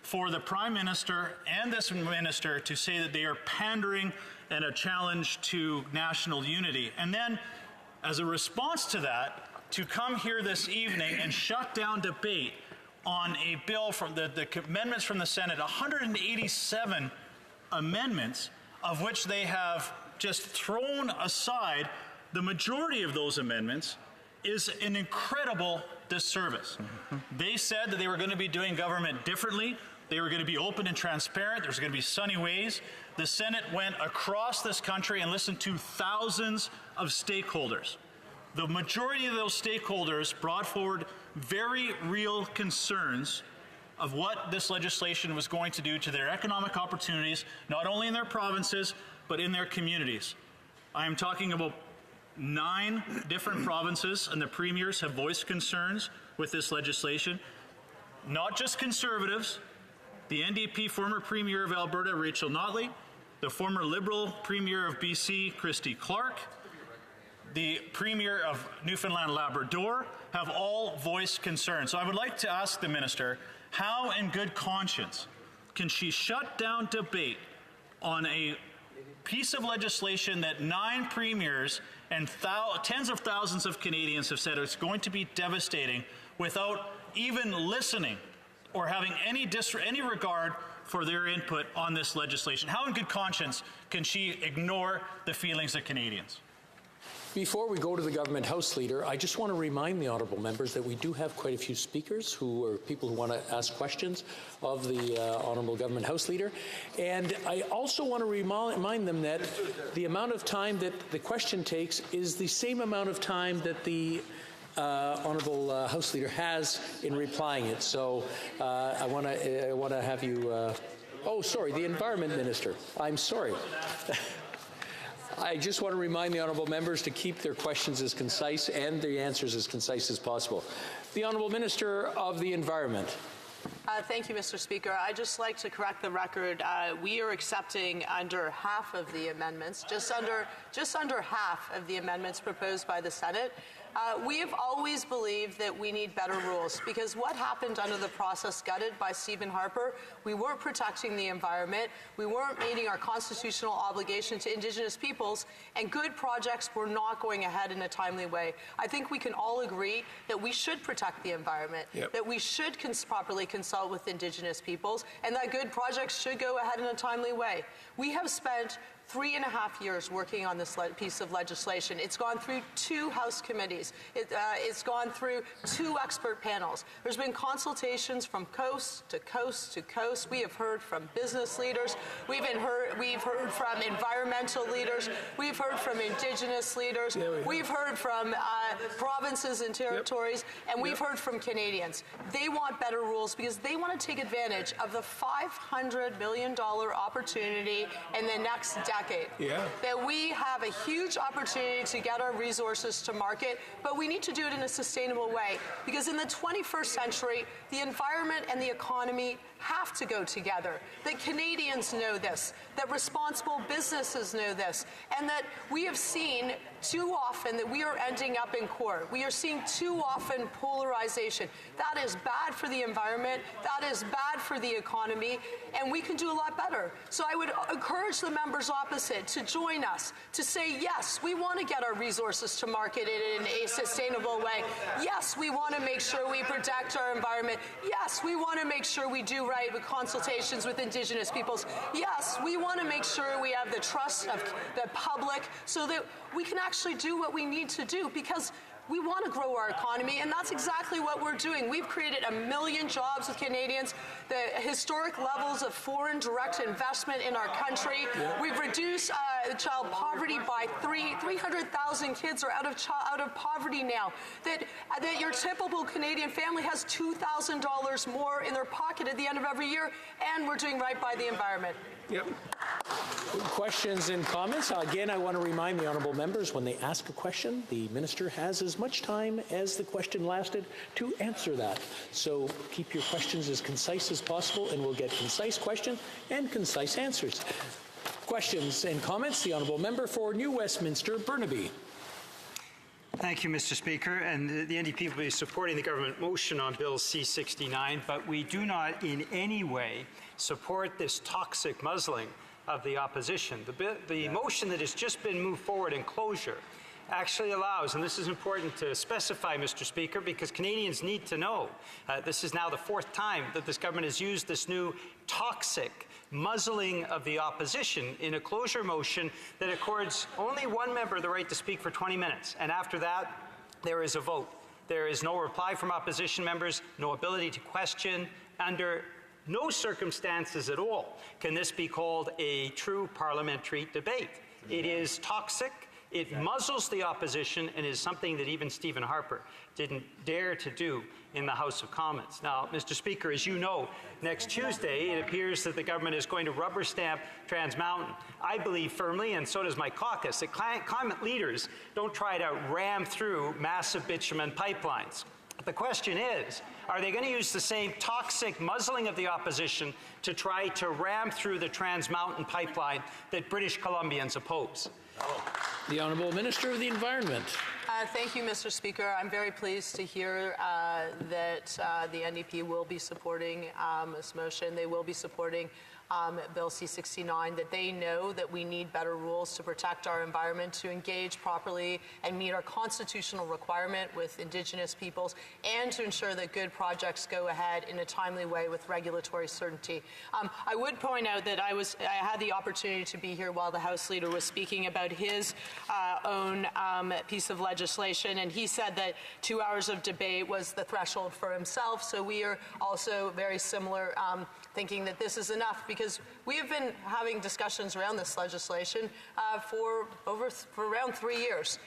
for the Prime Minister and this minister to say that they are pandering and a challenge to national unity. And then, as a response to that, to come here this evening and shut down debate on a bill from the amendments from the Senate, 187 amendments, of which they have just thrown aside the majority of those amendments, is an incredible disservice. They said that they were going to be doing government differently. They were going to be open and transparent. There's going to be sunny ways. The Senate went across this country and listened to thousands of stakeholders. The majority of those stakeholders brought forward very real concerns of what this legislation was going to do to their economic opportunities, not only in their provinces, but in their communities. I am talking about 9 different provinces, and the premiers have voiced concerns with this legislation. Not just Conservatives, the NDP former Premier of Alberta, Rachel Notley, the former Liberal Premier of BC, Christy Clark, the Premier of Newfoundland Labrador have all voiced concerns. So I would like to ask the Minister, how in good conscience can she shut down debate on a piece of legislation that 9 premiers and tens of thousands of Canadians have said it's going to be devastating, without even listening or having any regard for their input on this legislation? How in good conscience can she ignore the feelings of Canadians? Before we go to the Government House Leader, I just want to remind the honourable members that we do have quite a few speakers who are people who want to ask questions of the honourable Government House Leader. And I also want to remind them that the amount of time that the question takes is the same amount of time that the honourable House Leader has in replying it. So I want to have you. Oh, sorry, the Environment Minister. I'm sorry. I just want to remind the honourable members to keep their questions as concise and the answers as concise as possible. The Honourable Minister of the Environment. Thank you, Mr. Speaker. I'd just like to correct the record. We are accepting under half of the amendments, just under half of the amendments proposed by the Senate. We have always believed that we need better rules, because what happened under the process gutted by Stephen Harper, we weren't protecting the environment, we weren't meeting our constitutional obligation to Indigenous peoples, and good projects were not going ahead in a timely way. I think we can all agree that we should protect the environment, that we should properly consult with Indigenous peoples, and that good projects should go ahead in a timely way. We have spent 3.5 years working on this piece of legislation. It's gone through 2 House committees. It's gone through 2 expert panels. There's been consultations from coast to coast to coast. We have heard from business leaders. We've heard from environmental leaders. We've heard from Indigenous leaders. We've heard from provinces and territories, and we've heard from Canadians. They want better rules because they want to take advantage of the $500 million opportunity in the next decade. That we have a huge opportunity to get our resources to market, but we need to do it in a sustainable way, because in the 21st century, the environment and the economy have to go together. That Canadians know this, that responsible businesses know this, and that we have seen too often that we are ending up in court. We are seeing too often polarization. That is bad for the environment, that is bad for the economy, and we can do a lot better. So I would encourage the members opposite to join us, to say, yes, we want to get our resources to market in a sustainable way. Yes, we want to make sure we protect our environment. Yes, we want to make sure we do right with consultations with Indigenous peoples. Yes, we want to make sure we have the trust of the public so that we can actually do what we need to do, because we want to grow our economy, and that's exactly what we're doing. We've created 1 million jobs with Canadians, the historic levels of foreign direct investment in our country. We've reduced child poverty by 300,000 kids are out of poverty now. That your typical Canadian family has $2,000 more in their pocket at the end of every year, and we're doing right by the environment. Questions and comments? Again, I want to remind the honourable members when they ask a question, the minister has as much time as the question lasted to answer that. So keep your questions as concise as possible and we'll get concise questions and concise answers. Questions and comments? The honourable member for New Westminster, Burnaby. Thank you, Mr. Speaker. And the NDP will be supporting the government motion on Bill C-69, but we do not in any way support this toxic muzzling of the opposition. The motion that has just been moved forward in closure actually allows, and this is important to specify, Mr. Speaker, because Canadians need to know, this is now the fourth time that this government has used this new toxic muzzling of the opposition in a closure motion that accords only one member the right to speak for 20 minutes. And after that, there is a vote. There is no reply from opposition members, no ability to question. Under no circumstances at all can this be called a true parliamentary debate. It is toxic. It muzzles the opposition and is something that even Stephen Harper didn't dare to do in the House of Commons. Now, Mr. Speaker, as you know, next Tuesday it appears that the government is going to rubber stamp Trans Mountain. I believe firmly, and so does my caucus, that climate leaders don't try to ram through massive bitumen pipelines. The question is, are they going to use the same toxic muzzling of the opposition to try to ram through the Trans Mountain pipeline that British Columbians oppose? The Honourable Minister of the Environment. Thank you, Mr. Speaker. I'm very pleased to hear that the NDP will be supporting this motion. They will be supporting Bill C-69, that they know that we need better rules to protect our environment, to engage properly and meet our constitutional requirement with Indigenous peoples, and to ensure that good projects go ahead in a timely way with regulatory certainty. I would point out that I had the opportunity to be here while the House Leader was speaking about his own piece of legislation, and he said that 2 hours of debate was the threshold for himself. So we are also very similar, thinking that this is enough, because we have been having discussions around this legislation for around 3 years.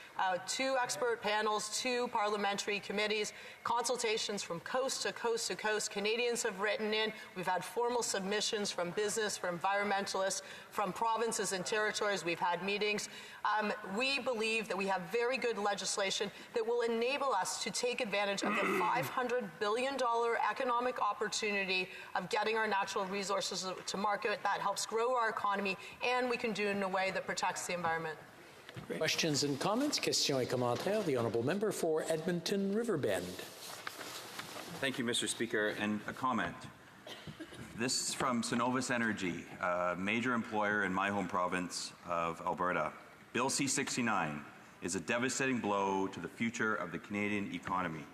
2 expert panels, 2 parliamentary committees, consultations from coast to coast to coast. Canadians have written in. We've had formal submissions from business, from environmentalists, from provinces and territories. We've had meetings. We believe that we have very good legislation that will enable us to take advantage of the $500 billion economic opportunity of getting our natural resources to market. That helps grow our economy, and we can do it in a way that protects the environment. Questions and comments? Questions et commentaires. The Honourable Member for Edmonton Riverbend. Thank you, Mr. Speaker. And a comment. This is from Cenovus Energy, a major employer in my home province of Alberta. Bill C-69 is a devastating blow to the future of the Canadian economy.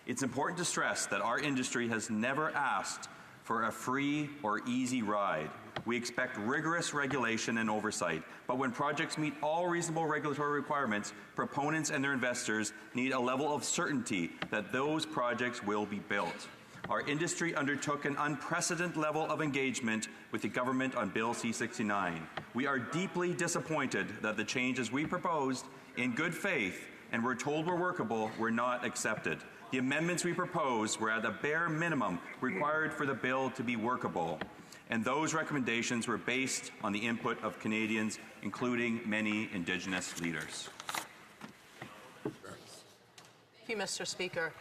It's important to stress that our industry has never asked for a free or easy ride. We expect rigorous regulation and oversight, but when projects meet all reasonable regulatory requirements, proponents and their investors need a level of certainty that those projects will be built. Our industry undertook an unprecedented level of engagement with the government on Bill C-69. We are deeply disappointed that the changes we proposed in good faith and were told were workable were not accepted. The amendments we proposed were at the bare minimum required for the bill to be workable, and those recommendations were based on the input of Canadians, including many Indigenous leaders. Thank you, Mr. Speaker.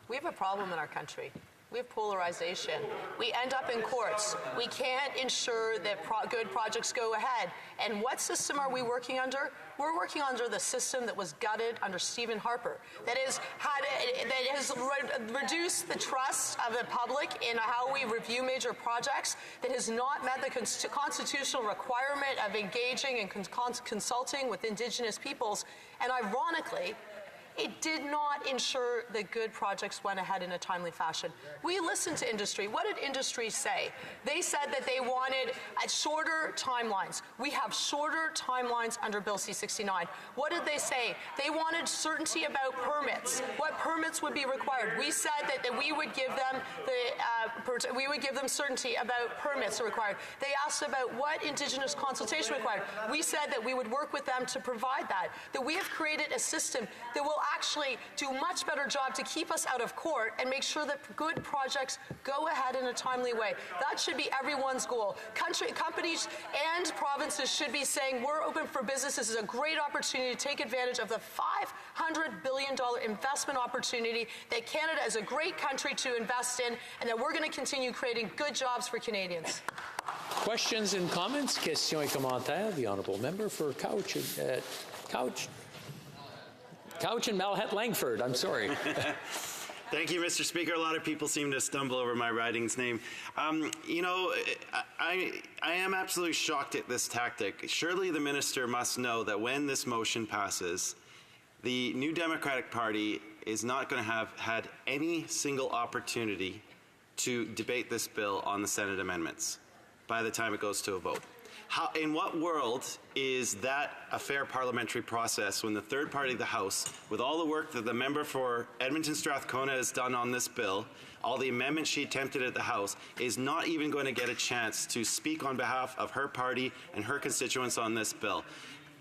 We have a problem in our country. We have polarization. We end up in courts. We can't ensure that good projects go ahead. And what system are we working under? We're working under the system that was gutted under Stephen Harper, that has reduced the trust of the public in how we review major projects, that has not met the constitutional requirement of engaging and consulting with Indigenous peoples, and ironically, it did not ensure that good projects went ahead in a timely fashion. We listened to industry. What did industry say? They said that they wanted shorter timelines. We have shorter timelines under Bill C-69. What did they say? They wanted certainty about permits. What permits would be required? We said that we would give them certainty about permits required. They asked about what Indigenous consultation required. We said that we would work with them to provide that. That we have created a system that will actually do a much better job to keep us out of court and make sure that good projects go ahead in a timely way. That should be everyone's goal. Companies and provinces should be saying, we're open for business. This is a great opportunity to take advantage of the $500 billion investment opportunity that Canada is a great country to invest in, and that we're going to continue creating good jobs for Canadians. Questions and comments? Questions et commentaires. The honourable member for Couch and Malhett Langford. I'm sorry. Thank you, Mr. Speaker. A lot of people seem to stumble over my riding's name. You know, I am absolutely shocked at this tactic. Surely the minister must know that when this motion passes, the New Democratic Party is not going to have had any single opportunity to debate this bill on the Senate amendments by the time it goes to a vote. In what world is that a fair parliamentary process when the third party of the House, with all the work that the member for Edmonton Strathcona has done on this bill, all the amendments she attempted at the House, is not even going to get a chance to speak on behalf of her party and her constituents on this bill?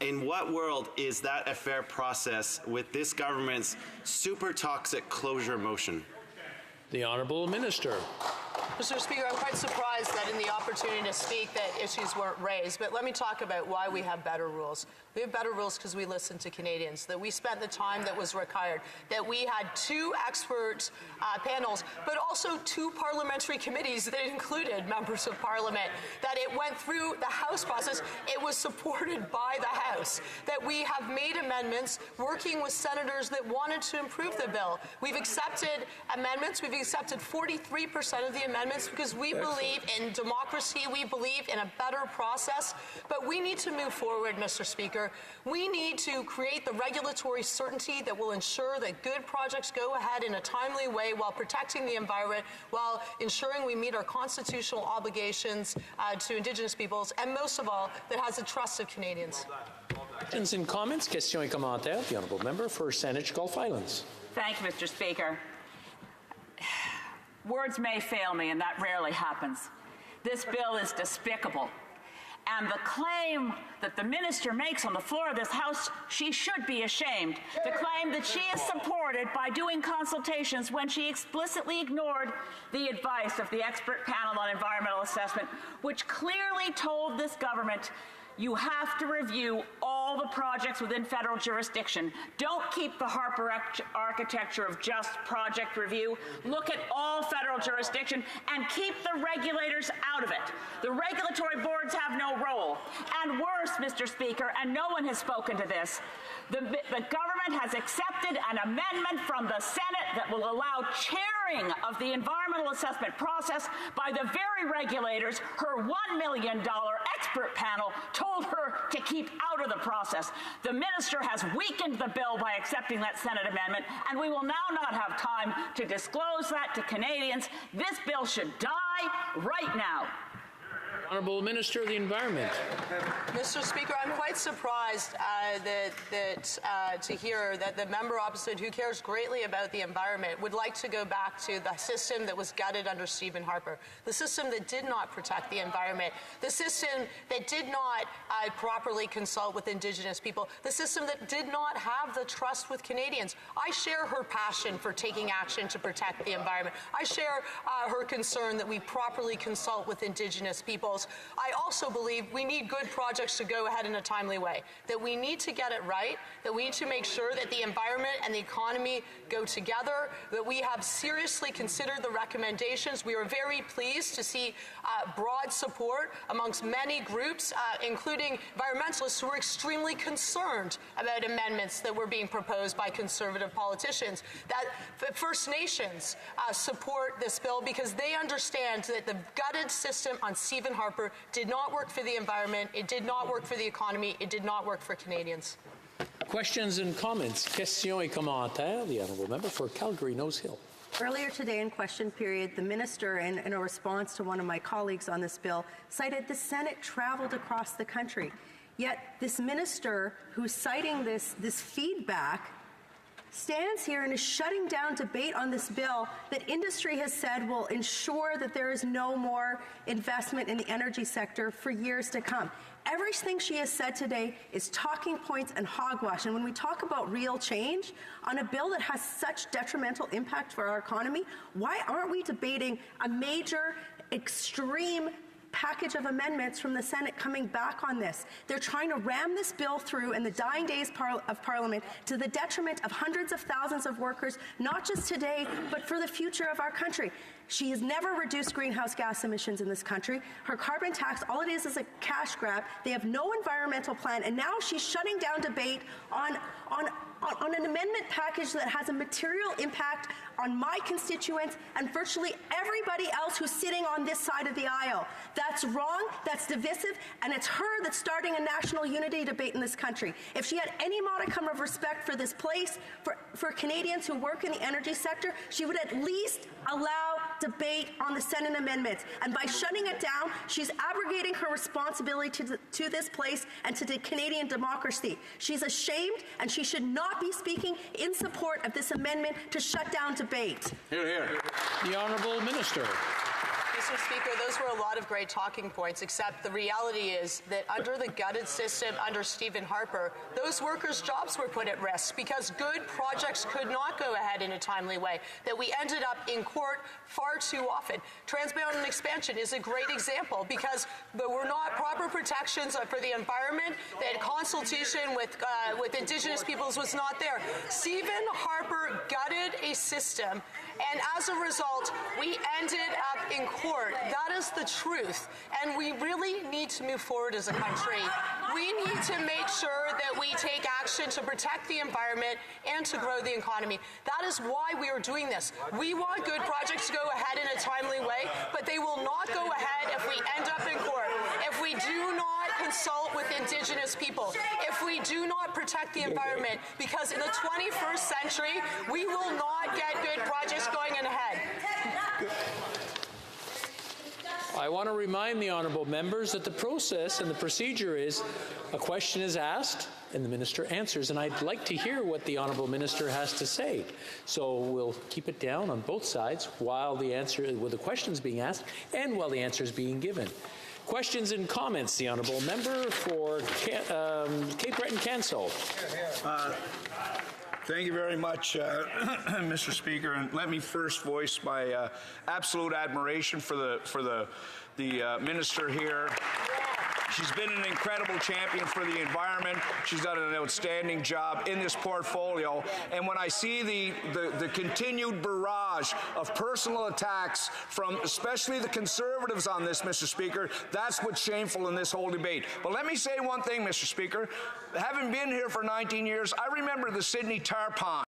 In what world is that a fair process with this government's super toxic closure motion? The Honourable Minister. Mr. Speaker, I'm quite surprised that in the opportunity to speak that issues weren't raised, but let me talk about why we have better rules. We have better rules because we listened to Canadians, that we spent the time that was required, that we had 2 expert panels, but also 2 parliamentary committees that included members of Parliament, that it went through the House process, it was supported by the House, that we have made amendments working with senators that wanted to improve the bill. We've accepted amendments, we've accepted 43% of the amendments because we believe in democracy, we believe in a better process, but we need to move forward, Mr. Speaker. We need to create the regulatory certainty that will ensure that good projects go ahead in a timely way while protecting the environment, while ensuring we meet our constitutional obligations to Indigenous peoples, and most of all, that has the trust of Canadians. Questions and comments? Questions et commentaires. The honourable member for Saanich Gulf Islands. Thank you, Mr. Speaker. Words may fail me, and that rarely happens. This bill is despicable. And the claim that the minister makes on the floor of this House, she should be ashamed. The claim that she is supported by doing consultations when she explicitly ignored the advice of the expert panel on environmental assessment, which clearly told this government, you have to review all the projects within federal jurisdiction. Don't keep the Harper architecture of just project review. Look at all federal jurisdiction and keep the regulators out of it. The regulatory boards have no role. And worse, Mr. Speaker, and no one has spoken to this, the government has accepted an amendment from the Senate that will allow chairing of the environmental assessment process by the very regulators her $1 million expert panel told her to keep out of the process. The minister has weakened the bill by accepting that Senate amendment, and we will now not have time to disclose that to Canadians. This bill should die right now. Honourable Minister of the Environment. Mr. Speaker, I'm quite surprised to hear that the member opposite, who cares greatly about the environment, would like to go back to the system that was gutted under Stephen Harper, the system that did not protect the environment, the system that did not properly consult with Indigenous people, the system that did not have the trust with Canadians. I share her passion for taking action to protect the environment. I share her concern that we properly consult with Indigenous peoples. I also believe we need good projects to go ahead in a timely way, that we need to get it right, that we need to make sure that the environment and the economy go together, that we have seriously considered the recommendations. We are very pleased to see broad support amongst many groups, including environmentalists who are extremely concerned about amendments that were being proposed by conservative politicians, that First Nations support this bill because they understand that the gutted system on Stephen Harper did not work for the environment, it did not work for the economy, it did not work for Canadians. Questions and comments? Questions et commentaires. The honourable member for Calgary Nose Hill. Earlier today in question period, the minister, in a response to one of my colleagues on this bill, cited the Senate traveled across the country. Yet this minister who's citing this feedback stands here and is shutting down debate on this bill that industry has said will ensure that there is no more investment in the energy sector for years to come. Everything she has said today is talking points and hogwash. And when we talk about real change on a bill that has such detrimental impact for our economy, why aren't we debating a major, extreme package of amendments from the Senate coming back on this? They're trying to ram this bill through in the dying days of Parliament to the detriment of hundreds of thousands of workers, not just today, but for the future of our country. She has never reduced greenhouse gas emissions in this country. Her carbon tax, all it is a cash grab. They have no environmental plan, and now she's shutting down debate on an amendment package that has a material impact on my constituents and virtually everybody else who's sitting on this side of the aisle. That's wrong, that's divisive, and it's her that's starting a national unity debate in this country. If she had any modicum of respect for this place, for Canadians who work in the energy sector, she would at least allow debate on the Senate amendments. And by shutting it down, she's abrogating her responsibility to this place and to the Canadian democracy. She's ashamed, and she should not be speaking in support of this amendment to shut down debate. Hear, hear. The Honourable Minister. Mr. Speaker, those were a lot of great talking points, except the reality is that under the gutted system under Stephen Harper, those workers' jobs were put at risk because good projects could not go ahead in a timely way, that we ended up in court far too often. Trans Mountain expansion is a great example because there were not proper protections for the environment, that consultation with Indigenous peoples was not there. Stephen Harper gutted a system, and as a result, we ended up in court. That is the truth. And we really need to move forward as a country. We need to make sure that we take action to protect the environment and to grow the economy. That is why we are doing this. We want good projects to go ahead in a timely way, but they will not go ahead if we end up in court, if we do not consult with Indigenous people, if we do not protect the environment, because in the 21st century, we will not get good projects going ahead. I want to remind the honourable members that the process and the procedure is a question is asked and the minister answers, and I'd like to hear what the honourable minister has to say. So we'll keep it down on both sides while the question's being asked and while the answer is being given. Questions and comments. The honourable member for Cape Breton-Cancel. Thank you very much, Mr. Speaker. And let me first voice my absolute admiration for the minister here. She's been an incredible champion for the environment. She's done an outstanding job in this portfolio. And when I see the continued barrage of personal attacks from especially the Conservatives on this, Mr. Speaker, that's what's shameful in this whole debate. But let me say one thing, Mr. Speaker. Having been here for 19 years, I remember the Sydney tar pond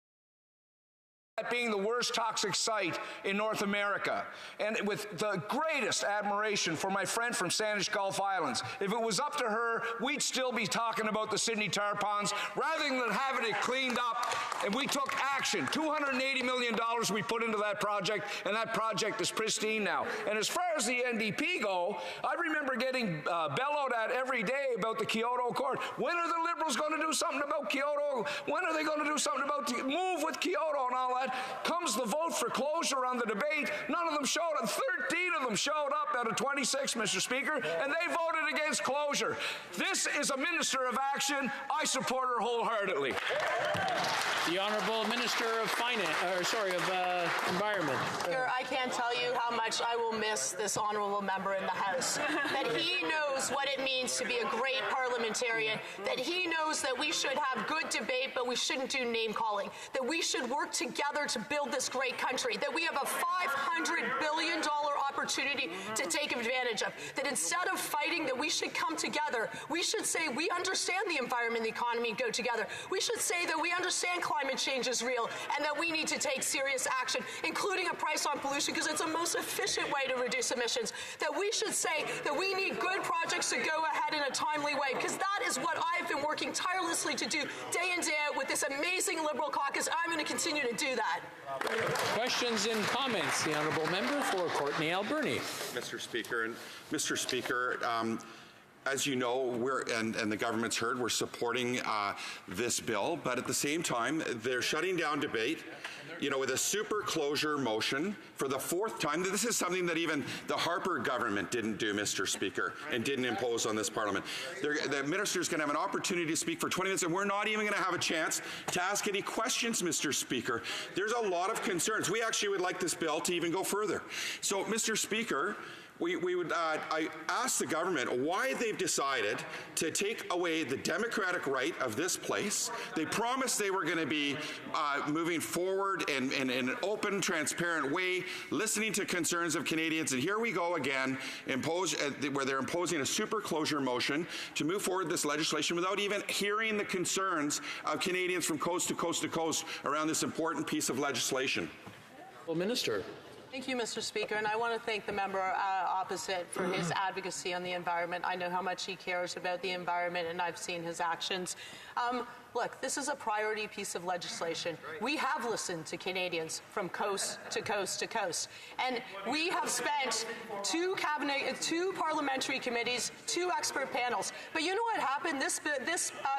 being the worst toxic site in North America, and with the greatest admiration for my friend from Saanich Gulf Islands. If it was up to her, we'd still be talking about the Sydney tar ponds rather than having it cleaned up, and we took action. $280 million we put into that project, and that project is pristine now. And as far as the NDP go, I remember getting bellowed at every day about the Kyoto Accord. When are the Liberals going to do something about Kyoto? When are they going to do something about move with Kyoto and all that? Comes the vote for closure on the debate, none of them showed up. 13 of them showed up out of 26, Mr. Speaker, and they voted against closure. This is a minister of action. I support her wholeheartedly. The Honourable Minister of Environment. Speaker, I can't tell you how much I will miss this honourable member in the House. That he knows what it means to be a great parliamentarian. That he knows that we should have good debate, but we shouldn't do name calling. That we should work together to build this great country. That we have a $500 billion opportunity to take advantage of. That instead of fighting, that we should come together. We should say we understand the environment and the economy and go together. We should say that we understand climate change is real and that we need to take serious action, including a price on pollution, because it's the most efficient way to reduce emissions. That we should say that we need good projects to go ahead in a timely way, because that is what I've been working tirelessly to do day in, day out with this amazing Liberal caucus. I'm going to continue to do that. Questions and comments. The honourable member for Courtenay Alberni. Mr. Speaker, as you know, and the government's heard, we're supporting this bill, but at the same time, they're shutting down debate, with a super closure motion for the fourth time. This is something that even the Harper government didn't do, Mr. Speaker, and didn't impose on this Parliament. The minister's going to have an opportunity to speak for 20 minutes, and we're not even going to have a chance to ask any questions, Mr. Speaker. There's a lot of concerns. We actually would like this bill to even go further. So, Mr. Speaker, I asked the government why they've decided to take away the democratic right of this place. They promised they were going to be moving forward in an open, transparent way, listening to concerns of Canadians, and here we go again, where they're imposing a super closure motion to move forward this legislation without even hearing the concerns of Canadians from coast to coast to coast around this important piece of legislation. Well, Minister. Thank you, Mr. Speaker, and I want to thank the member opposite for his advocacy on the environment. I know how much he cares about the environment, and I've seen his actions. Look, this is a priority piece of legislation. We have listened to Canadians from coast to coast to coast, and we have spent two parliamentary committees, 2 expert panels. But you know what happened? This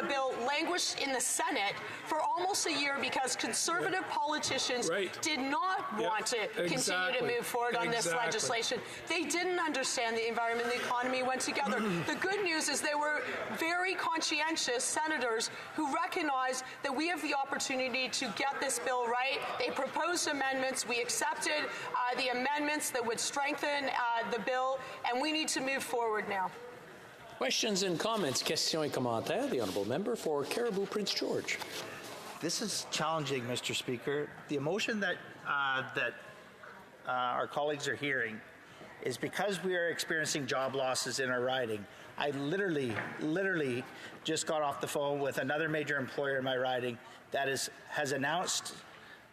bill languished in the Senate for almost a year because conservative politicians did not want to continue to move forward on this legislation. They didn't understand the environment and the economy went together. The good news is they were very conscientious senators who recognize that we have the opportunity to get this bill right. They proposed amendments. We accepted the amendments that would strengthen the bill, and we need to move forward now. Questions and comments. Questions et commentaires. The honourable member for Caribou Prince George. This is challenging, Mr. Speaker. The emotion that our colleagues are hearing is because we are experiencing job losses in our riding. I literally just got off the phone with another major employer in my riding that has announced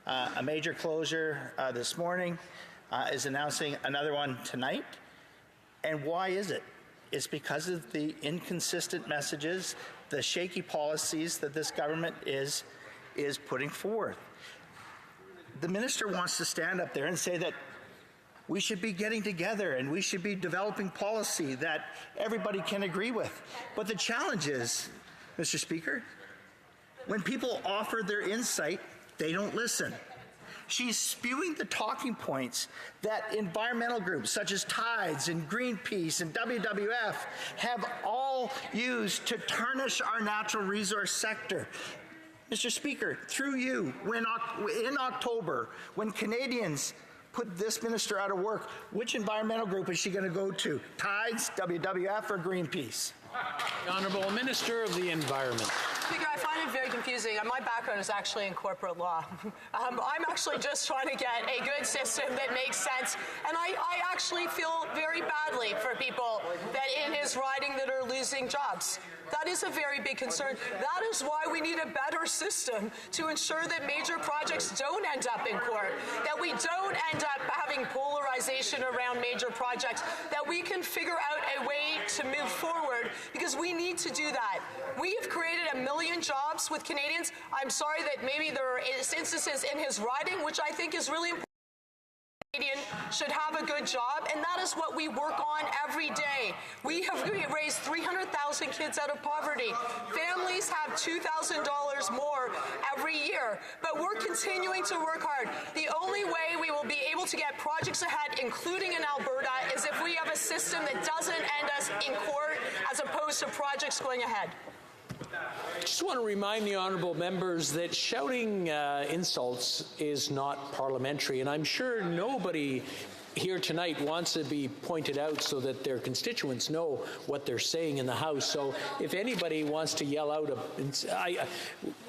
a major closure this morning, is announcing another one tonight. And why is it? It's because of the inconsistent messages, the shaky policies that this government is putting forth. The minister wants to stand up there and say that we should be getting together and we should be developing policy that everybody can agree with. But the challenge is, Mr. Speaker, when people offer their insight, they don't listen. She's spewing the talking points that environmental groups such as Tides and Greenpeace and WWF have all used to tarnish our natural resource sector. Mr. Speaker, through you, in October, when Canadians put this minister out of work, which environmental group is she going to go to? Tides, WWF, or Greenpeace? The Honourable Minister of the Environment. Speaker, I find it very confusing. My background is actually in corporate law. I'm actually just trying to get a good system that makes sense, and I actually feel very badly for people that in his riding that are losing jobs. That is a very big concern. That is why we need a better system to ensure that major projects don't end up in court, that we don't end up having polarization around major projects, that we can figure out a way to move forward, because we need to do that. We have created 1 million jobs with Canadians. I'm sorry that maybe there are instances in his riding, which I think is really important. Canadian should have a good job, and that is what we work on every day. We have raised 300,000 kids out of poverty. Families have $2,000 more every year, but we're continuing to work hard. The only way we will be able to get projects ahead, including in Alberta, is if we have a system that doesn't end us in court as opposed to projects going ahead. I just want to remind the honourable members that shouting insults is not parliamentary, and I'm sure nobody here tonight wants to be pointed out so that their constituents know what they're saying in the House. So if anybody wants to yell out,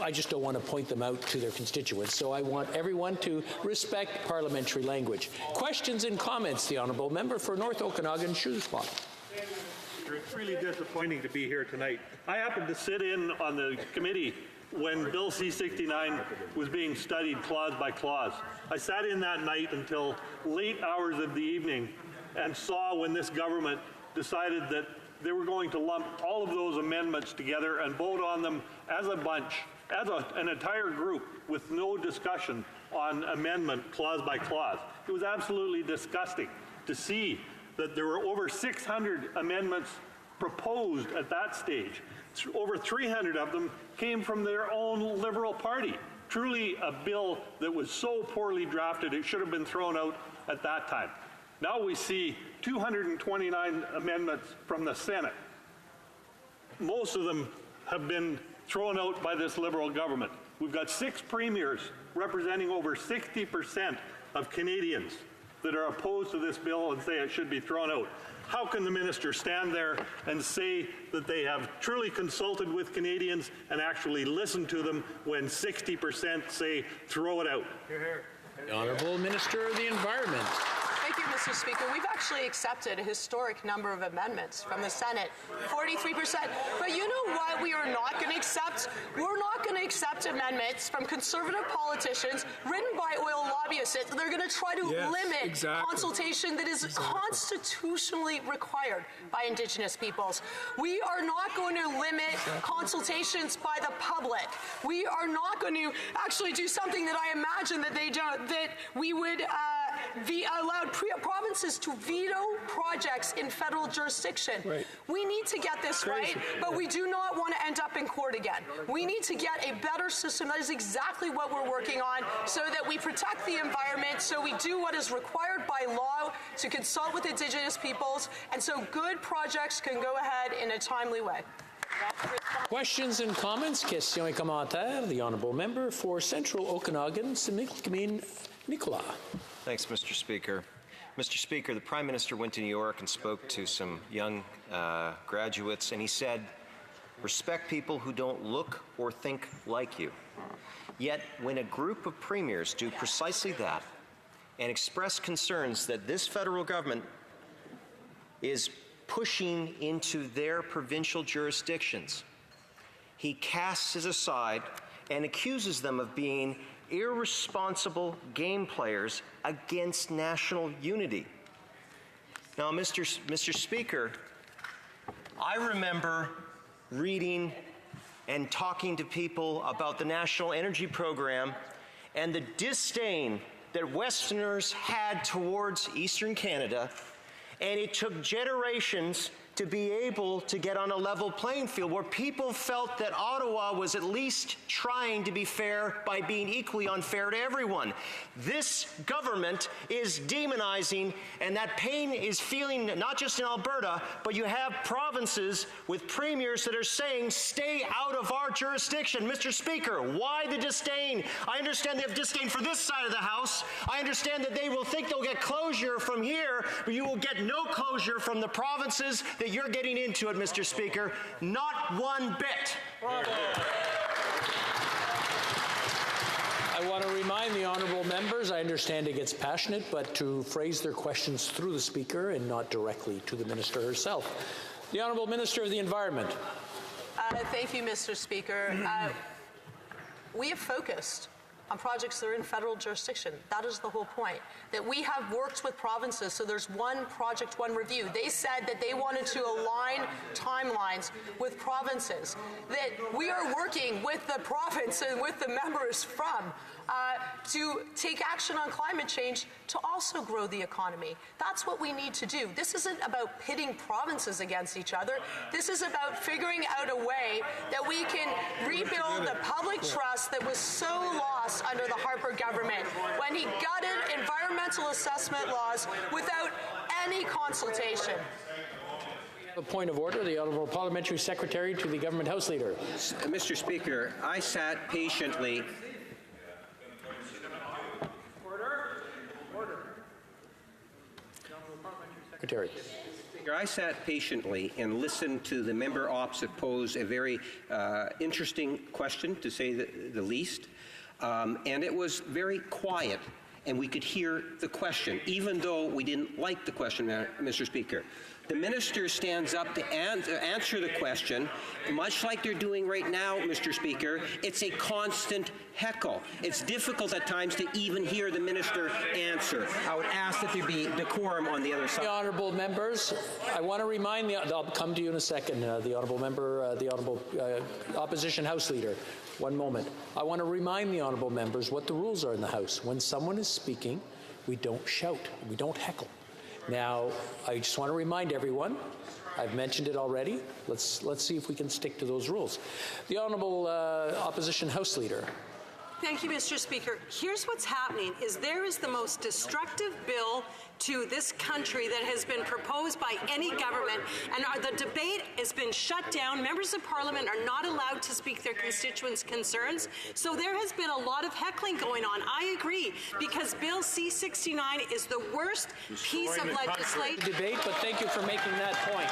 I just don't want to point them out to their constituents. So I want everyone to respect parliamentary language. Questions and comments. The honourable member for North Okanagan, Shuswap. It's really disappointing to be here tonight. I happened to sit in on the committee when Bill C-69 was being studied clause by clause. I sat in that night until late hours of the evening and saw when this government decided that they were going to lump all of those amendments together and vote on them as a bunch, as an entire group, with no discussion on amendment clause by clause. It was absolutely disgusting to see that there were over 600 amendments proposed at that stage, over 300 of them came from their own Liberal Party. Truly a bill that was so poorly drafted it should have been thrown out at that time. Now we see 229 amendments from the Senate. Most of them have been thrown out by this Liberal government. We've got 6 premiers representing over 60% of Canadians that are opposed to this bill and say it should be thrown out. How can the minister stand there and say that they have truly consulted with Canadians and actually listened to them when 60% say throw it out? The Honourable Minister of the Environment. Thank you, Mr. Speaker. We've actually accepted a historic number of amendments from the Senate, 43%. But you know what we are not going to accept? We're not going to accept amendments from conservative politicians written by oil lobbyists. They're going to try to limit consultation that is constitutionally required by Indigenous peoples. We are not going to limit consultations by the public. We are not going to actually do something that I imagine that they don't, that we would allow provinces to veto projects in federal jurisdiction. Right. We need to get this right, but we do not want to end up in court again. We need to get a better system. That is exactly what we're working on, so that we protect the environment, so we do what is required by law to consult with Indigenous peoples, and so good projects can go ahead in a timely way. Questions and comments? Question et commentaire. The Honourable Member for Central Okanagan, Similkameen Nicola. Thanks, Mr. Speaker. Mr. Speaker, the Prime Minister went to New York and spoke to some young graduates, and he said, respect people who don't look or think like you. Yet, when a group of premiers do precisely that and express concerns that this federal government is pushing into their provincial jurisdictions, he casts it aside and accuses them of being irresponsible game players against national unity. Now, Mr. Speaker, I remember reading and talking to people about the National Energy Program and the disdain that Westerners had towards Eastern Canada, and it took generations to be able to get on a level playing field where people felt that Ottawa was at least trying to be fair by being equally unfair to everyone. This government is demonizing, and that pain is feeling not just in Alberta, but you have provinces with premiers that are saying, stay out of our jurisdiction. Mr. Speaker, why the disdain? I understand they have disdain for this side of the House. I understand that they will think they'll get closure from here, but you will get no closure from the provinces that you're getting into it, Mr. Speaker. Not one bit. I want to remind the honourable members, I understand it gets passionate, but to phrase their questions through the Speaker and not directly to the Minister herself. The Honourable Minister of the Environment. Thank you, Mr. Speaker. We have focused on projects that are in federal jurisdiction. That is the whole point. That we have worked with provinces, so there's one project, one review. They said that they wanted to align timelines with provinces. That we are working with the province and with the members from to take action on climate change to also grow the economy. That's what we need to do. This isn't about pitting provinces against each other. This is about figuring out a way that we can rebuild the public trust that was so lost under the Harper government when he gutted environmental assessment laws without any consultation. A point of order, the Honourable Parliamentary Secretary to the Government House Leader. Mr. Speaker, I sat patiently. Secretary. I sat patiently and listened to the member opposite pose a very interesting question, to say the least. And it was very quiet, and we could hear the question, even though we didn't like the question, Mr. Speaker. The minister stands up to answer the question, much like they're doing right now, Mr. Speaker. It's a constant heckle. It's difficult at times to even hear the minister answer. I would ask that there be decorum on the other side. The honourable members, I want to remind I'll come to you in a second, the honourable member, the honourable opposition House Leader. One moment. I want to remind the honourable members what the rules are in the House. When someone is speaking, we don't shout, we don't heckle. Now, I just want to remind everyone, I've mentioned it already. Let's see if we can stick to those rules. The Honourable Opposition House Leader. Thank you, Mr. Speaker. Here's what's happening, is there is the most destructive bill to this country that has been proposed by any government, and the debate has been shut down. Members of Parliament are not allowed to speak their constituents' concerns, so there has been a lot of heckling going on. I agree, because Bill C-69 is the worst piece of legislation. Debate, but thank you for making that point.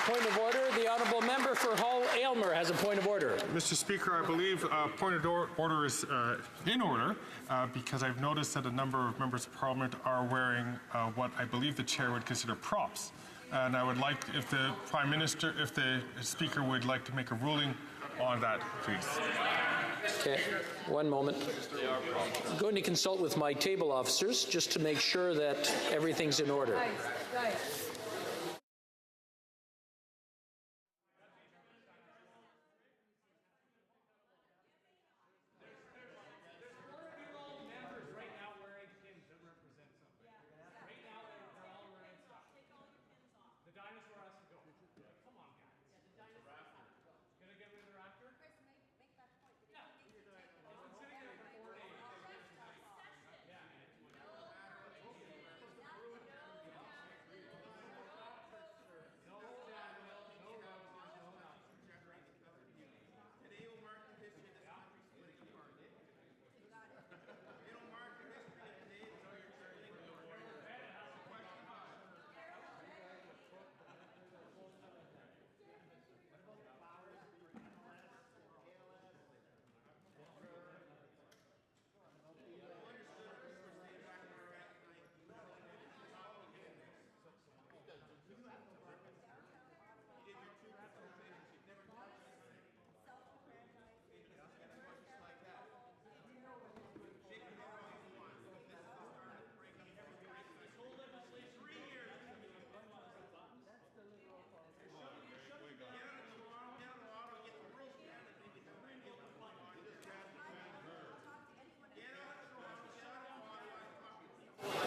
Point of order. The Honourable Member for Hull Aylmer has a point of order. Mr. Speaker, I believe point of order is in order because I've noticed that a number of members of Parliament are wearing what I believe the chair would consider props. And I would like, if the Prime Minister, if the Speaker would like to make a ruling on that, please. Okay, one moment. I'm going to consult with my table officers just to make sure that everything's in order.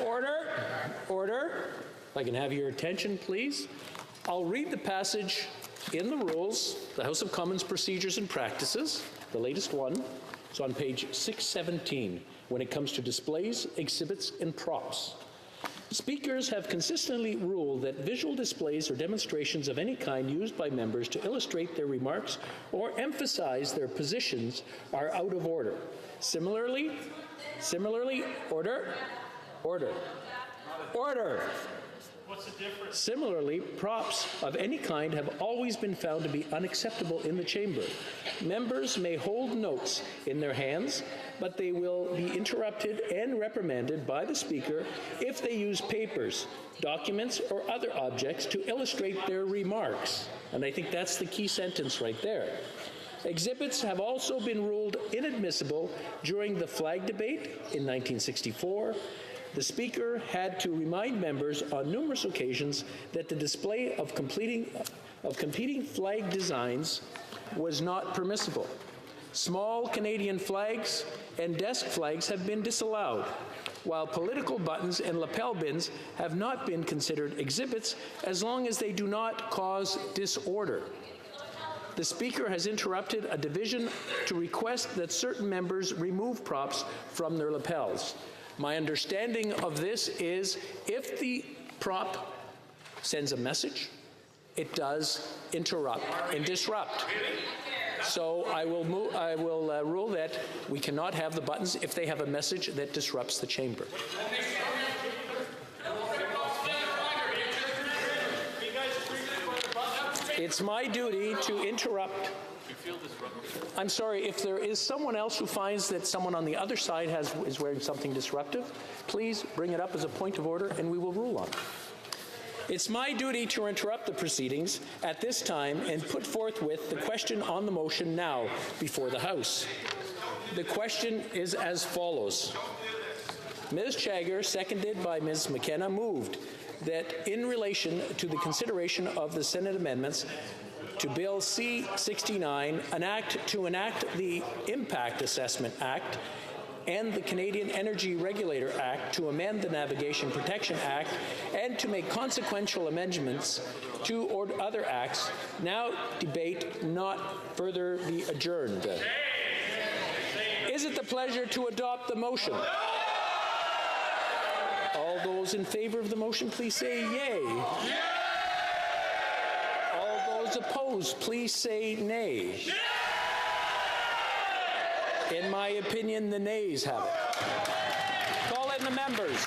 Order. Order. If I can have your attention, please. I'll read the passage in the rules, the House of Commons Procedures and Practices, the latest one. It's on page 617 when it comes to displays, exhibits, and props. Speakers have consistently ruled that visual displays or demonstrations of any kind used by members to illustrate their remarks or emphasize their positions are out of order. Similarly, order. What's the difference? Similarly, props of any kind have always been found to be unacceptable in the chamber. Members may hold notes in their hands, but they will be interrupted and reprimanded by the Speaker if they use papers, documents, or other objects to illustrate their remarks. And I think that's the key sentence right there. Exhibits have also been ruled inadmissible during the flag debate in 1964. The Speaker had to remind members on numerous occasions that the display of competing flag designs was not permissible. Small Canadian flags and desk flags have been disallowed, while political buttons and lapel pins have not been considered exhibits as long as they do not cause disorder. The Speaker has interrupted a division to request that certain members remove props from their lapels. My understanding of this is if the prop sends a message, it does interrupt and disrupt. So I will rule that we cannot have the buttons if they have a message that disrupts the chamber. It's my duty to interrupt. I'm sorry, if there is someone else who finds that someone on the other side is wearing something disruptive, please bring it up as a point of order and we will rule on it. It's my duty to interrupt the proceedings at this time and put forthwith the question on the motion now before the House. The question is as follows. Ms. Chagger, seconded by Ms. McKenna, moved that in relation to the consideration of the Senate amendments to Bill C-69, an act to enact the Impact Assessment Act, and the Canadian Energy Regulator Act to amend the Navigation Protection Act and to make consequential amendments to or other acts, now debate not further be adjourned. Is it the pleasure to adopt the motion? All those in favor of the motion, please say yay. All those opposed, please say nay. In my opinion, the nays have it. Call in the members.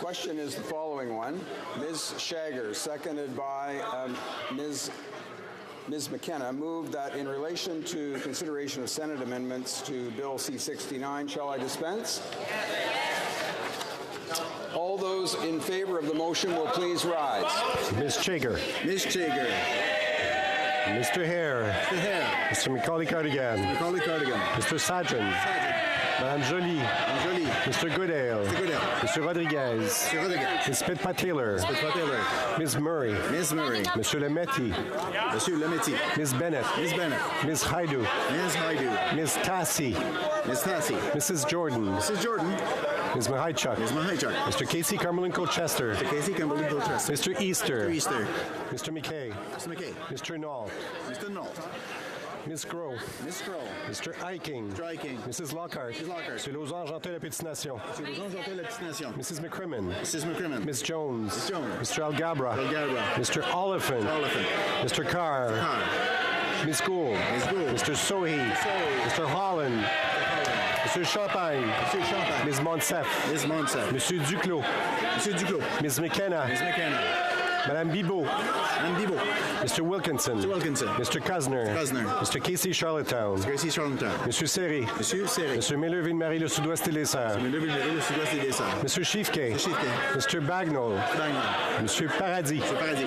question is the following one. Ms. Shager, seconded by Ms. McKenna, moved that in relation to consideration of Senate amendments to Bill C-69, shall I dispense? All those in favor of the motion will please rise. Ms. Chager. Ms. Chager. Mr. Hare. Mr. Hare. Mr. Macaulay Cardigan. Mr. Macaulay Cardigan. Mr. Sajjan. Madame Joly. Joly. Mr. Goodale. Mr. Goodale. Mr. Rodriguez. Mr. Rodriguez. Ms. Pitpat-Taylor. Ms. Pitpat-Taylor. Ms. Murray. Ms. Murray. Monsieur Lametti. Monsieur Lametti. Ms. Bennett. Ms. Bennett. Ms. Haidu. Ms. Haidu. Ms. Tassi. Ms. Tassi. Mrs. Jordan. Mrs. Jordan. Ms. Mahaichuk. Ms. Mahaichuk. Mr. Casey Carmelin-Colchester. Mr. Casey Carmelin-Colchester. Mr. Easter. Mr. Easter. Mr. McKay. Mr. McKay. Mr. Knoll. Mr. Knoll. Ms. Groh. Ms. Groh. Mr. Iking. Mr. Iking. Mrs. Lockhart. Mrs. Lockhart. Monsieur Lausanne, Jean La Petite Nation. Monsieur Lausanne, Jean La Petite Nation. Mrs. McCrimmon. Mrs. McCrimmon. Ms. Jones. Ms. Jones. Mr. Algabra. Algabra. Mr. Oliphant. Oliphant. Mr. Carr. Ms. Gould. Ms. Gould. Mr. Sohi. Mr. Holland. Monsieur Champagne. Monsieur Champagne. Ms. Monsef. Ms. Monsef. Monsieur Duclos. Monsieur Duclos. Ms. McKenna. Ms. McKenna. Madame Bibeau. Madame Bibeau. Mr. Wilkinson. Mr. Wilkinson. Mr. Cuzner. Cuzner. Mr. Casey Charlottetown. Mr. Casey Charlottetown. Monsieur Serré. Monsieur Serré. Monsieur Miller-Ville-Marie, le Sud-Ouest et les Serres. Monsieur Miller-Ville-Marie, le Sud-Ouest et les Serres. Monsieur Chiefquet. Monsieur Chiefquet. Mr. Bagnall. Bagnall. Monsieur Paradis. Monsieur Paradis.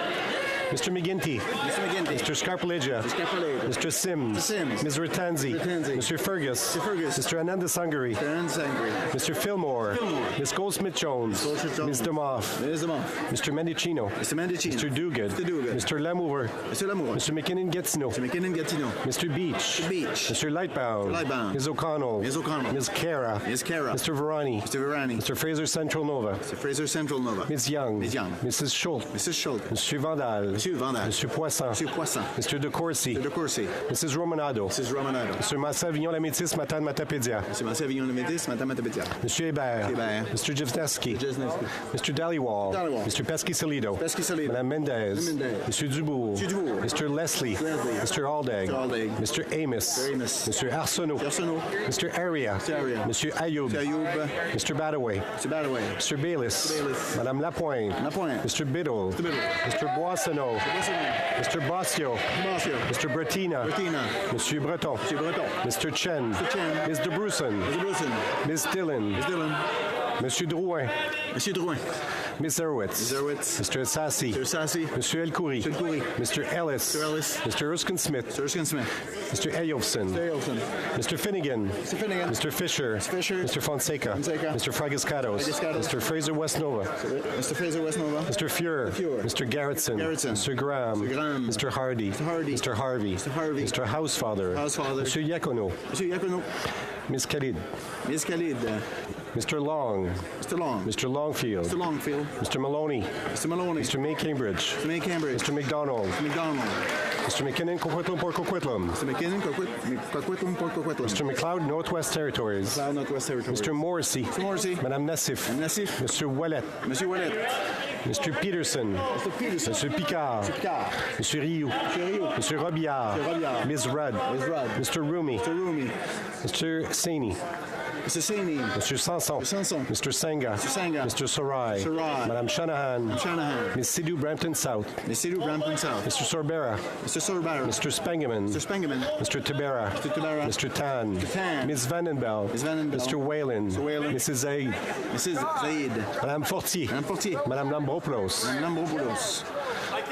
Mr. McGinty. Mr. McGinty. Mr. Scarpaleggia. Mr. Scarpaleggia. Mr. Sims. Mr. Sims. Ms. Ratanzi. Ratanzi. Mr. Fergus. Mr. Fergus. Mr. Ananda Sangari. Mr. Ananda Sangari. Mr. Fillmore. Fillmore. Ms. Goldsmith-Jones. Ms. DeMoff. Ms. DeMoff. Mr. Mendicino. Mr. Mendicino. Mr. Duguid. Mr. Duguid. Mr. Lamour. Mr. Lamour. Mr. McKinnon-Gatineau. Mr. McKinnon-Gatineau. Mr. Beach. Mr. Beach. Mr. Lightbound. Mr. Lightbound. Ms. O'Connell. Ms. O'Connell. Ms. Cara. Ms. Cara. Mr. Verani. Mr. Verani. Mr. Fraser Central Nova. Mr. Fraser Central Nova. Ms. Young. Ms. Young. Mrs. Schultz. Mrs. Schultz. Monsieur Vandal. Monsieur Vandal. Monsieur Poisson. Monsieur Poisson. Mr. De Courcy. Mr. De Courcy. Mrs. Romanado. Mrs. Romanado. Mr. Massa-Avignon-Lamétis, Matane Matapédia. Mr. Massa-Avignon-Lamétis, Matane Matapédia. Monsieur Hébert. Hébert. Mr. Jivneski. Jesneski. Mr. Dhaliwal. Dhaliwal. Mr. Pesky-Salido. Pesky-Salido. Madame Mendez. Madame Mendez. Monsieur Dubourg. Monsieur Dubourg. Mr. Leslie. Leslie. Mr. Aldag. Mr. Aldag. Mr. Amos. Mr. Amos. Mr. Arsenault. Arsenault. Mr. Aria. Mr. Aria. Monsieur Ayoub. Mr. Ayoub. Mr. Badaway. Mr. Badaway. Mr. Bayliss. Mr. Bayliss. Madame Lapointe. Lapointe. Mr. Biddle. Mr. Biddle. Mr. Boissonneau. Mr. Bossio. Bossio. Mr. Brettina. Brettina. Monsieur Breton. Monsieur Breton. Mr. Chen. Mr. Chen. Ms. DeBruson. Mr. Bruson. Ms. Dillon. Ms. Dillon. Monsieur Drouin. Monsieur Drouin. Ms. Zerowitz. Ms. Zerowitz. Mr. Sassi. Mr. Sassi. Monsieur El Khoury. Monsieur El Khoury. Mr. Ellis. Mr. Ellis. Mr. Erskine Smith. Mr. Erskine Smith. Mr. Eyolfson. Mr. Eyolfson. Mr. Finnegan. Mr. Finnegan. Mr. Fisher. Mr. Fisher. Mr. Fonseca. Fonseca. Mr. Fragiscatos. Fragiscatos. Mr. Fraser Westnova. Mr. Fraser Westnova. Mr. Fuhrer. Fuhrer. Mr. Garrettson. Garrettson. Mr. Graham. Mr. Graham. Mr. Hardy. Mr. Hardy. Mr. Harvey. Mr. Harvey. Mr. Housefather. Housefather. Mr. Yakono. Monsieur Yacono. Ms. Khalid. Ms. Khalid. Mr. Long. Mr. Long. Mr. Longfield. Mr. Longfield. Mr. Maloney. Mr. Maloney. Mr. May Cambridge. Mr. May Cambridge. Mr. McDonald. Mr. McDonald. Mr. McKinnon, Coquitlam, Port Coquitlam. Mr. McKinnon, Coquitlam, Port Coquitlam. Mr. McLeod, Northwest Territories. McLeod, Northwest Territories. Mr. Morrissey. Mr. Morrissey. Madame Nassif. Madame Nassif. Mr. Ouellet. Monsieur Ouellet. Mr. Peterson. Mr. Peterson. Mr. Picard. Mr. Picard. Mr. Rioux. Mr. Rioux. Mr. Robillard. Mr. Robillard. Ms. Rudd. Ms. Rudd. Mr. Rumi. Mr. Rumi. Mr. Saini. Mr. Saini. Mr. Sanson. Mr. Sanson. Mr. Senga. Mr. Senga. Mr. Sarai. Sarai. Madame Shanahan. Madame Shanahan. Ms. Sidhu Brampton South. Ms. Sidhu Brampton South. Mr. Sorbera. Mr. Sorbara. Mr. Spengeman. Mr. Spengeman. Mr. Tabera. Mr. Tabera. Mr. Tan. Mr. Tan. Ms. Vandenbell. Ms. Vandenbell. Mr. Whalen. Mr. Whalen. Mrs. Zaid. Mrs. Zaid. Madame Fortier. Madame Fortier. Madame Lambropoulos. Madame Lambropoulos.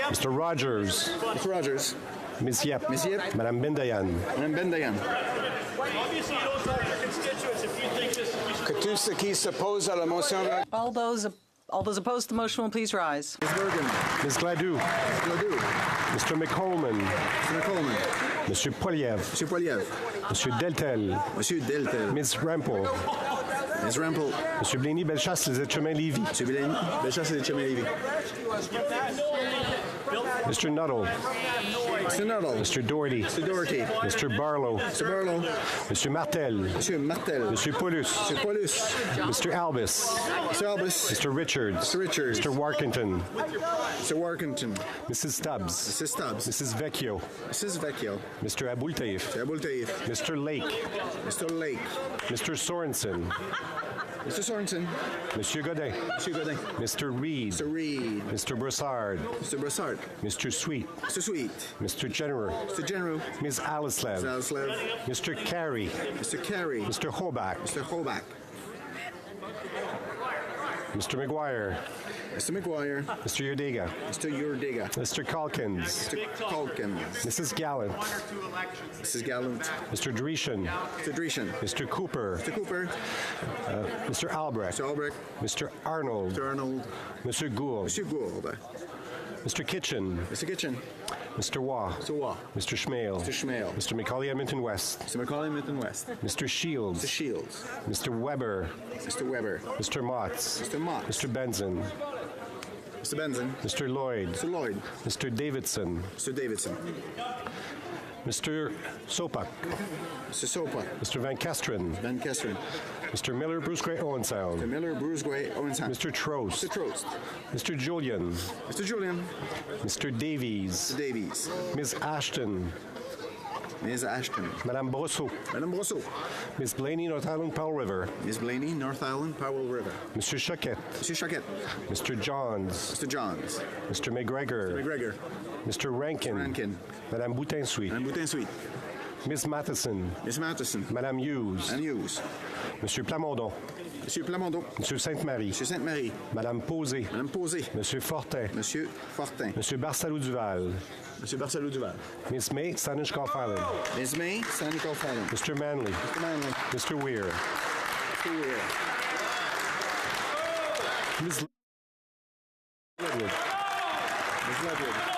Mr. Rogers. Mr. Rogers. Ms. Yep. Ms. Yep. Madame Bendayan. Madame Bendayan. Obviously, you don't talk to your constituents if you think this. Que tous ceux qui s'opposent à la motion. All those opposed to the motion will please rise. Ms. Bergen. Ms. Gladue. Gladue. Mr. McColman. Mr. McColman. Monsieur Poiliev. Monsieur Poiliev. Monsieur Deltel. Monsieur Deltel. Ms. Rampel. Ms. Rampel. Monsieur Blaney Bellechasse, les Chemins Lévis. Monsieur Blaney Bellechasse, les Chemins Lévis. Mr. Nuttall. Mr. Nuttall. Mr. Doherty. Mr. Doherty. Mr. Barlow. Mr. Barlow. Monsieur Martel. Monsieur Martel. Monsieur Paulus. Monsieur Paulus. Mr. Albus. Mr. Albus. Mr. Richards. Mr. Richards. Mr. Warkington. Mr. Warkington. Mrs. Stubbs. Mrs. Stubbs. Mrs. Vecchio. Mrs. Vecchio. Mr. Abultaif. Mr. Abultaif. Mr. Lake. Mr. Lake. Mr. Sorensen. Mr. Sorensen. Monsieur Godin. Monsieur Godin. Mr. Reid. Mr. Reid. Mr. Brassard. Mr. Brassard. Mr. Sweet. Mr. Sweet. Mr. General. Mr. General. Ms. Alislev. Ms. Alislev. Mr. Carey. Mr. Carey. Mr. Hobach. Mr. Hobach. Mr. McGuire. Mr. McGuire. Mr. Yudega. Mr. Yurdega. Mr. Calkins. Mr. Calkins. Mrs. Gallant. Mrs. Gallant. Mr. Dreeshen. Mr. Dreeshen. Mr. Cooper. Mr. Cooper. Mr. Albrecht. Mr. Albrecht. Mr. Arnold. Mr. Arnold. Mr. Gould. Mr. Gould. Mr. Kitchen. Mr. Kitchen. Mr. Waugh. Mr. Waugh. Mr. Schmale. Mr. Schmale. Mr. Macaulay Edmonton West. Mr. Macaulay Edmonton West. Mr. Shields. Mr. Shields. Mr. Weber. Mr. Weber. Mr. Motts. Mr. Motts. Mr. Benson. Mr. Benson. Mr. Lloyd. Mr. Lloyd. Mr. Davidson. Mr. Davidson. Mr. Sopak. Mr. Sopak. Mr. Van Kesteren. Van Kesteren. Mr. Miller, Bruce Gray, Owensound. Mr. Miller, Bruce Gray, Owensound. Mr. Trost. Mr. Trost. Mr. Julian. Mr. Julian. Mr. Davies. Mr. Davies. Ms. Ashton. Ms. Ashton. Madame Brosseau. Madame Brosseau. Ms. Blaney, North Island, Powell River. Ms. Blaney, North Island, Powell River. Mr. Choquette. Mr. Choquette. Mr. Johns. Mr. Johns. Mr. McGregor. Mr. McGregor. Mr. Rankin. Mr. Rankin. Madame Boutin-Sweet. Madame Boutin-Sweet. Ms. Matheson. Ms. Matheson. Madame Hughes. Madame Hughes. Monsieur Plamondon. Monsieur Plamondon. Monsieur Sainte-Marie. Monsieur Sainte-Marie. Madame Posé. Madame Posé. Monsieur Fortin. Monsieur Fortin. Monsieur Barsalou-Duval. Monsieur Barsalou-Duval. Ms. May, Saanich-Golf-Island. Ms. May, Saanich-Golf-Island. Mr. Manley. Mr. Manley. Mr. Weir. Mr. Weir. Ms. Ledwood. Ms. Ledwood.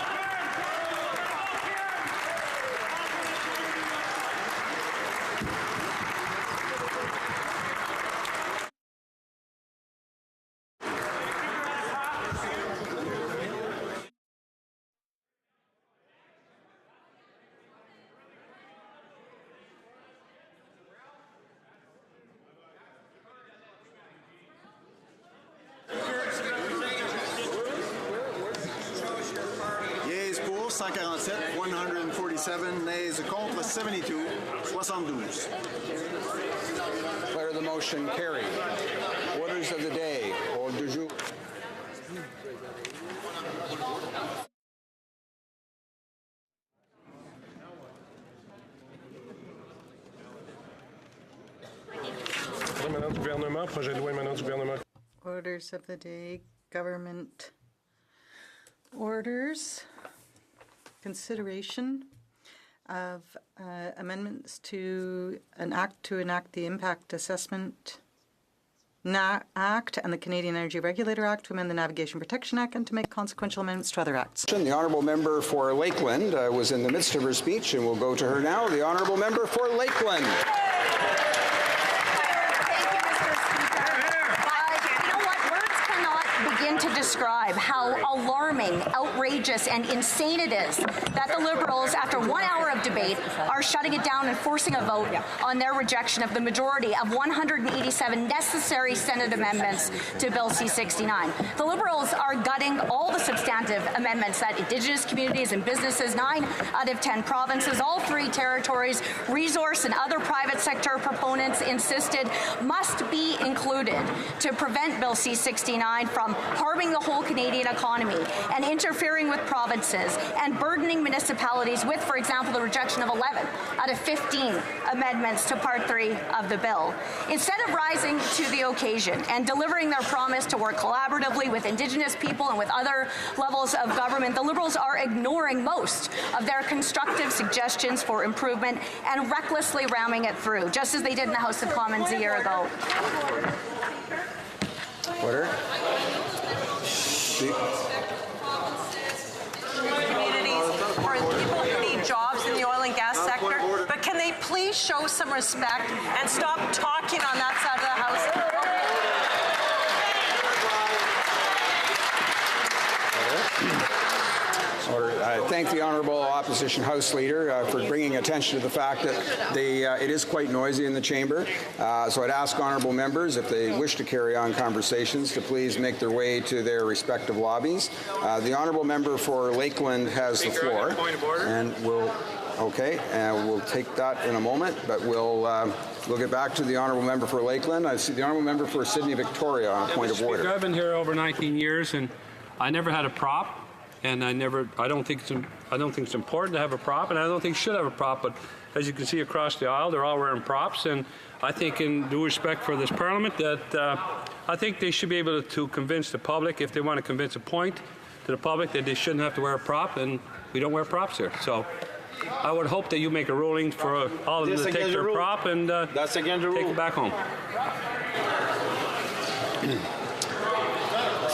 Yeas pour 147, 147, nays contre 72, 72. Declare the motion carried. Orders of the day. Ordre du jour. Émanant du gouvernement, projet de loi émanant du gouvernement. Orders of the day, government orders, consideration of amendments to an act to enact the Impact Assessment Act and the Canadian Energy Regulator Act to amend the Navigation Protection Act and to make consequential amendments to other acts. The honourable member for Lakeland was in the midst of her speech, and we'll go to her now. The honourable member for Lakeland. To describe how alarming, outrageous, and insane it is that the Liberals, after 1 hour of debate, are shutting it down and forcing a vote on their rejection of the majority of 187 necessary Senate amendments to Bill C-69. The Liberals are gutting all the substantive amendments that Indigenous communities and businesses, 9 out of 10 provinces, all 3 territories, resource and other private sector proponents insisted must be included to prevent Bill C-69 from harming the whole Canadian economy and interfering with provinces and burdening municipalities with, for example, the rejection of 11 out of 15 amendments to Part 3 of the bill. Instead of rising to the occasion and delivering their promise to work collaboratively with Indigenous people and with other levels of government, the Liberals are ignoring most of their constructive suggestions for improvement and recklessly ramming it through, just as they did in the House of Commons a year ago. Order. Communities or people who need jobs in the oil and gas sector, but can they please show some respect and stop talking on that side of the House? I thank the Honourable Opposition House Leader for bringing attention to the fact that it is quite noisy in the chamber. So I'd ask Honourable members, if they wish to carry on conversations, to please make their way to their respective lobbies. The Honourable member for Lakeland has the floor, and will Okay, and we'll take that in a moment, but we'll get back to the honourable member for Lakeland. I see the honourable member for Sydney Victoria on a point of order. I've been here over 19 years, and I never had a prop, and I don't think it's important to have a prop, and I don't think you should have a prop. But as you can see across the aisle, they're all wearing props, and I think, in due respect for this Parliament, that I think they should be able to convince the public, if they want to convince a point to the public, that they shouldn't have to wear a prop, and we don't wear props here. So I would hope that you make a ruling for all of them to take their prop and take it back home. I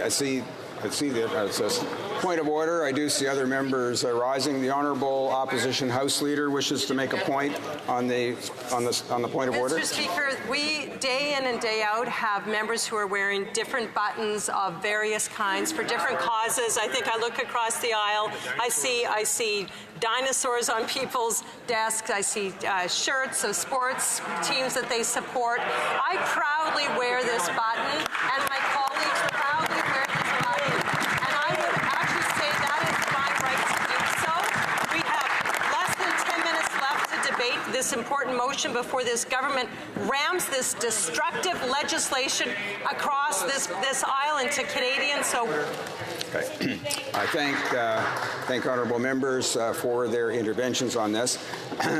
see that it says point of order. I do see other members rising. The honourable opposition House Leader wishes to make a point on the point of order. Mr. Speaker, we day in and day out have members who are wearing different buttons of various kinds for different causes. I think I look across the aisle. I see dinosaurs on people's desks. I see shirts of sports teams that they support. I proudly wear this button, and my colleagues proudly wear this button. And I would actually say that is my right to do so. We have less than 10 minutes left to debate this important motion before this government rams this destructive legislation across this aisle into Canadians. So. Okay. I thank honourable members for their interventions on this.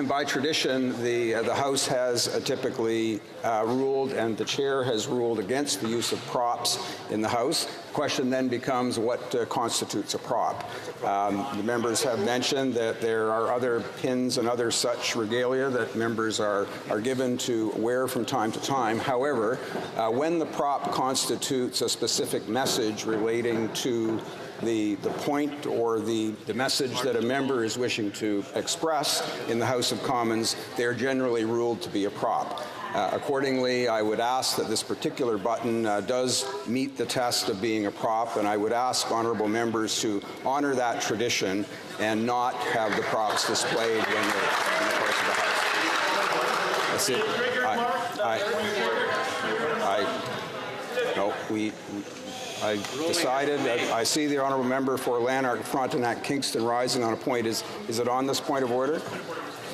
By tradition, the House has typically ruled, and the chair has ruled, against the use of props in the House. The question then becomes what constitutes a prop. The members have mentioned that there are other pins and other such regalia that members are given to wear from time to time. However, when the prop constitutes a specific message relating to the point or the message that a member is wishing to express in the House of Commons, they're generally ruled to be a prop. Accordingly, I would ask that this particular button does meet the test of being a prop, and I would ask honourable members to honour that tradition and not have the props displayed in the course of the House. That's it. I decided that I see the honourable member for Lanark, Frontenac, Kingston rising on a point. Is it on this point of order?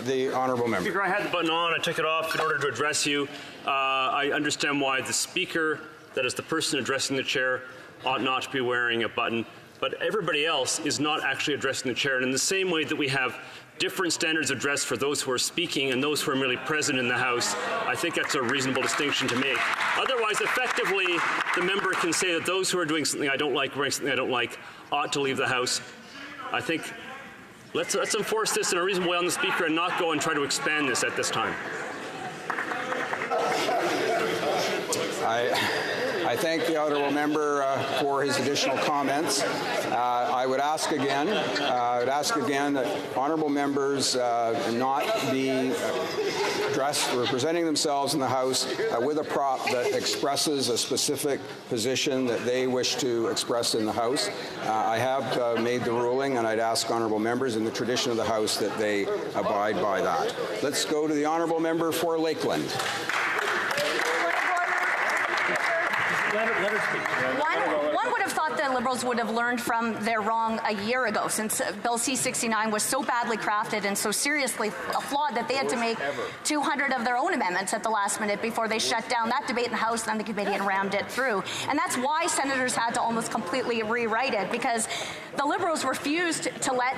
The honourable member. Speaker, I had the button on. I took it off in order to address you. I understand why the Speaker, that is the person addressing the chair, ought not to be wearing a button. But everybody else is not actually addressing the chair. And in the same way that we have different standards addressed for those who are speaking and those who are merely present in the House, I think that's a reasonable distinction to make. Otherwise, effectively, the member can say that those who are doing something I don't like, wearing something I don't like, ought to leave the House. I think let's enforce this in a reasonable way on the Speaker and not go and try to expand this at this time. I thank the honourable member for his additional comments. I would ask again that honourable members not be representing themselves in the House with a prop that expresses a specific position that they wish to express in the House. I have made the ruling, and I'd ask honourable members in the tradition of the House that they abide by that. Let's go to the honourable member for Lakeland. One would have thought the Liberals would have learned from their wrong a year ago, since Bill C-69 was so badly crafted and so seriously flawed that they had to make 200 of their own amendments at the last minute before they shut down that debate in the House and the committee and rammed it through. And that's why senators had to almost completely rewrite it, because the Liberals refused to let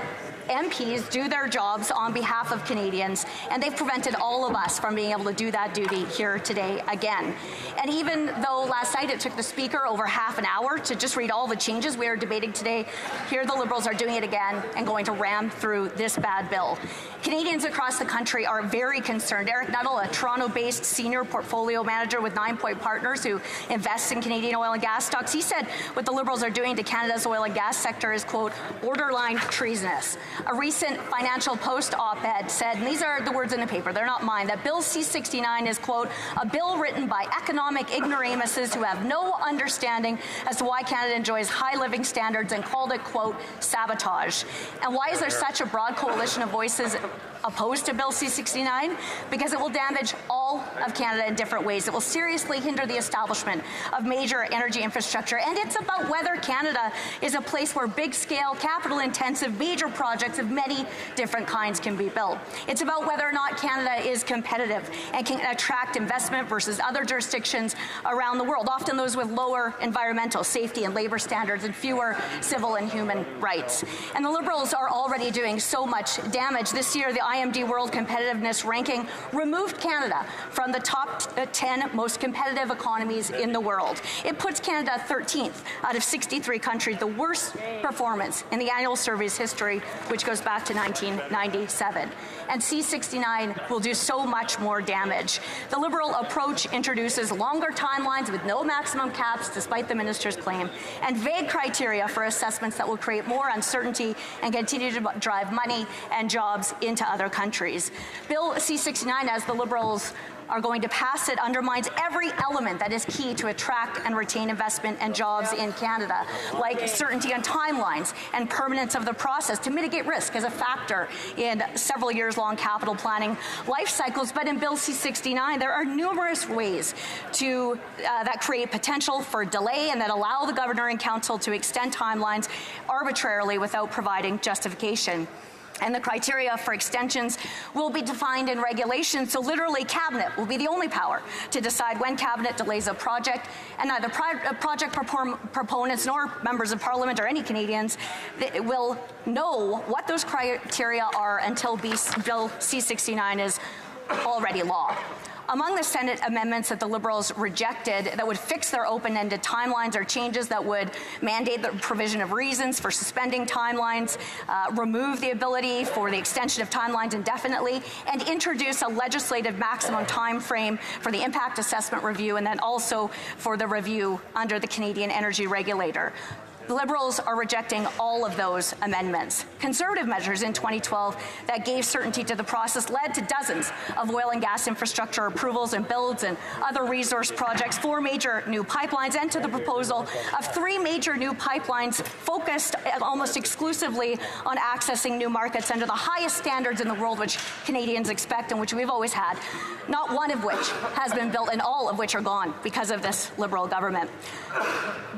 MPs do their jobs on behalf of Canadians, and they've prevented all of us from being able to do that duty here today again. And even though last night it took the Speaker over half an hour to just read all the changes we are debating today, here the Liberals are doing it again and going to ram through this bad bill. Canadians across the country are very concerned. Eric Nuttall, a Toronto-based senior portfolio manager with 9 Point Partners who invests in Canadian oil and gas stocks, he said what the Liberals are doing to Canada's oil and gas sector is, quote, borderline treasonous. A recent Financial Post op-ed said, and these are the words in the paper, they're not mine, that Bill C-69 is, quote, a bill written by economic ignoramuses who have no understanding as to why Canada enjoys high living standards, and called it, quote, sabotage. And why is there such a broad coalition of voices opposed to Bill C-69 because it will damage all of Canada in different ways. It will seriously hinder the establishment of major energy infrastructure, and it's about whether Canada is a place where big-scale, capital-intensive, major projects of many different kinds can be built. It's about whether or not Canada is competitive and can attract investment versus other jurisdictions around the world, often those with lower environmental, safety, and labor standards and fewer civil and human rights. And the Liberals are already doing so much damage. This year, the IMD World Competitiveness Ranking removed Canada from the top 10 most competitive economies in the world. It puts Canada 13th out of 63 countries, the worst performance in the annual survey's history, which goes back to 1997. And C-69 will do so much more damage. The Liberal approach introduces longer timelines with no maximum caps, despite the minister's claim, and vague criteria for assessments that will create more uncertainty and continue to drive money and jobs into other countries. Bill C-69, as the Liberals are going to pass it, undermines every element that is key to attract and retain investment and jobs in Canada, like certainty on timelines and permanence of the process to mitigate risk as a factor in several years-long capital planning life cycles. But in Bill C-69, there are numerous ways to that create potential for delay and that allow the Governor and Council to extend timelines arbitrarily without providing justification. And the criteria for extensions will be defined in regulations, so literally Cabinet will be the only power to decide when Cabinet delays a project, and neither project proponents nor members of Parliament or any Canadians will know what those criteria are until Bill C-69 is already law. Among the Senate amendments that the Liberals rejected that would fix their open-ended timelines are changes that would mandate the provision of reasons for suspending timelines, remove the ability for the extension of timelines indefinitely, and introduce a legislative maximum time frame for the impact assessment review and then also for the review under the Canadian Energy Regulator. The Liberals are rejecting all of those amendments. Conservative measures in 2012 that gave certainty to the process led to dozens of oil and gas infrastructure approvals and builds and other resource projects, 4 major new pipelines, and to the proposal of 3 major new pipelines focused almost exclusively on accessing new markets under the highest standards in the world which Canadians expect and which we've always had, not one of which has been built and all of which are gone because of this Liberal government.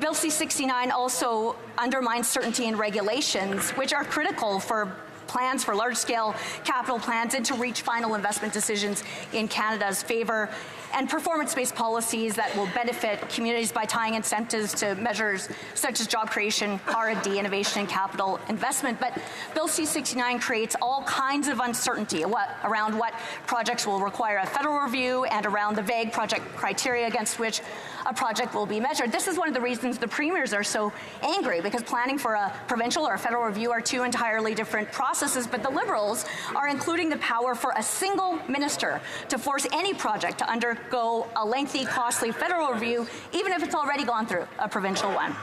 Bill C-69 also undermines certainty in regulations, which are critical for plans for large-scale capital plans and to reach final investment decisions in Canada's favour, and performance-based policies that will benefit communities by tying incentives to measures such as job creation, R&D, innovation, and capital investment. But Bill C-69 creates all kinds of uncertainty around what projects will require a federal review and around the vague project criteria against which a project will be measured. This is one of the reasons the premiers are so angry, because planning for a provincial or a federal review are 2 entirely different processes, but the Liberals are including the power for a single minister to force any project to undergo a lengthy, costly federal review, even if it's already gone through a provincial one.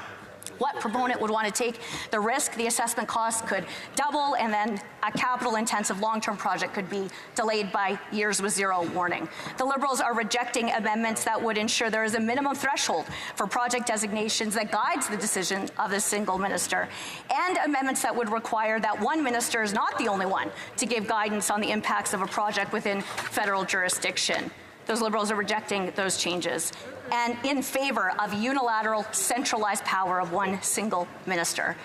What proponent would want to take the risk? The assessment costs could double, and then a capital-intensive long-term project could be delayed by years with zero warning. The Liberals are rejecting amendments that would ensure there is a minimum threshold for project designations that guides the decision of a single minister, and amendments that would require that one minister is not the only one to give guidance on the impacts of a project within federal jurisdiction. Those Liberals are rejecting those changes and in favor of unilateral, centralized power of one single minister.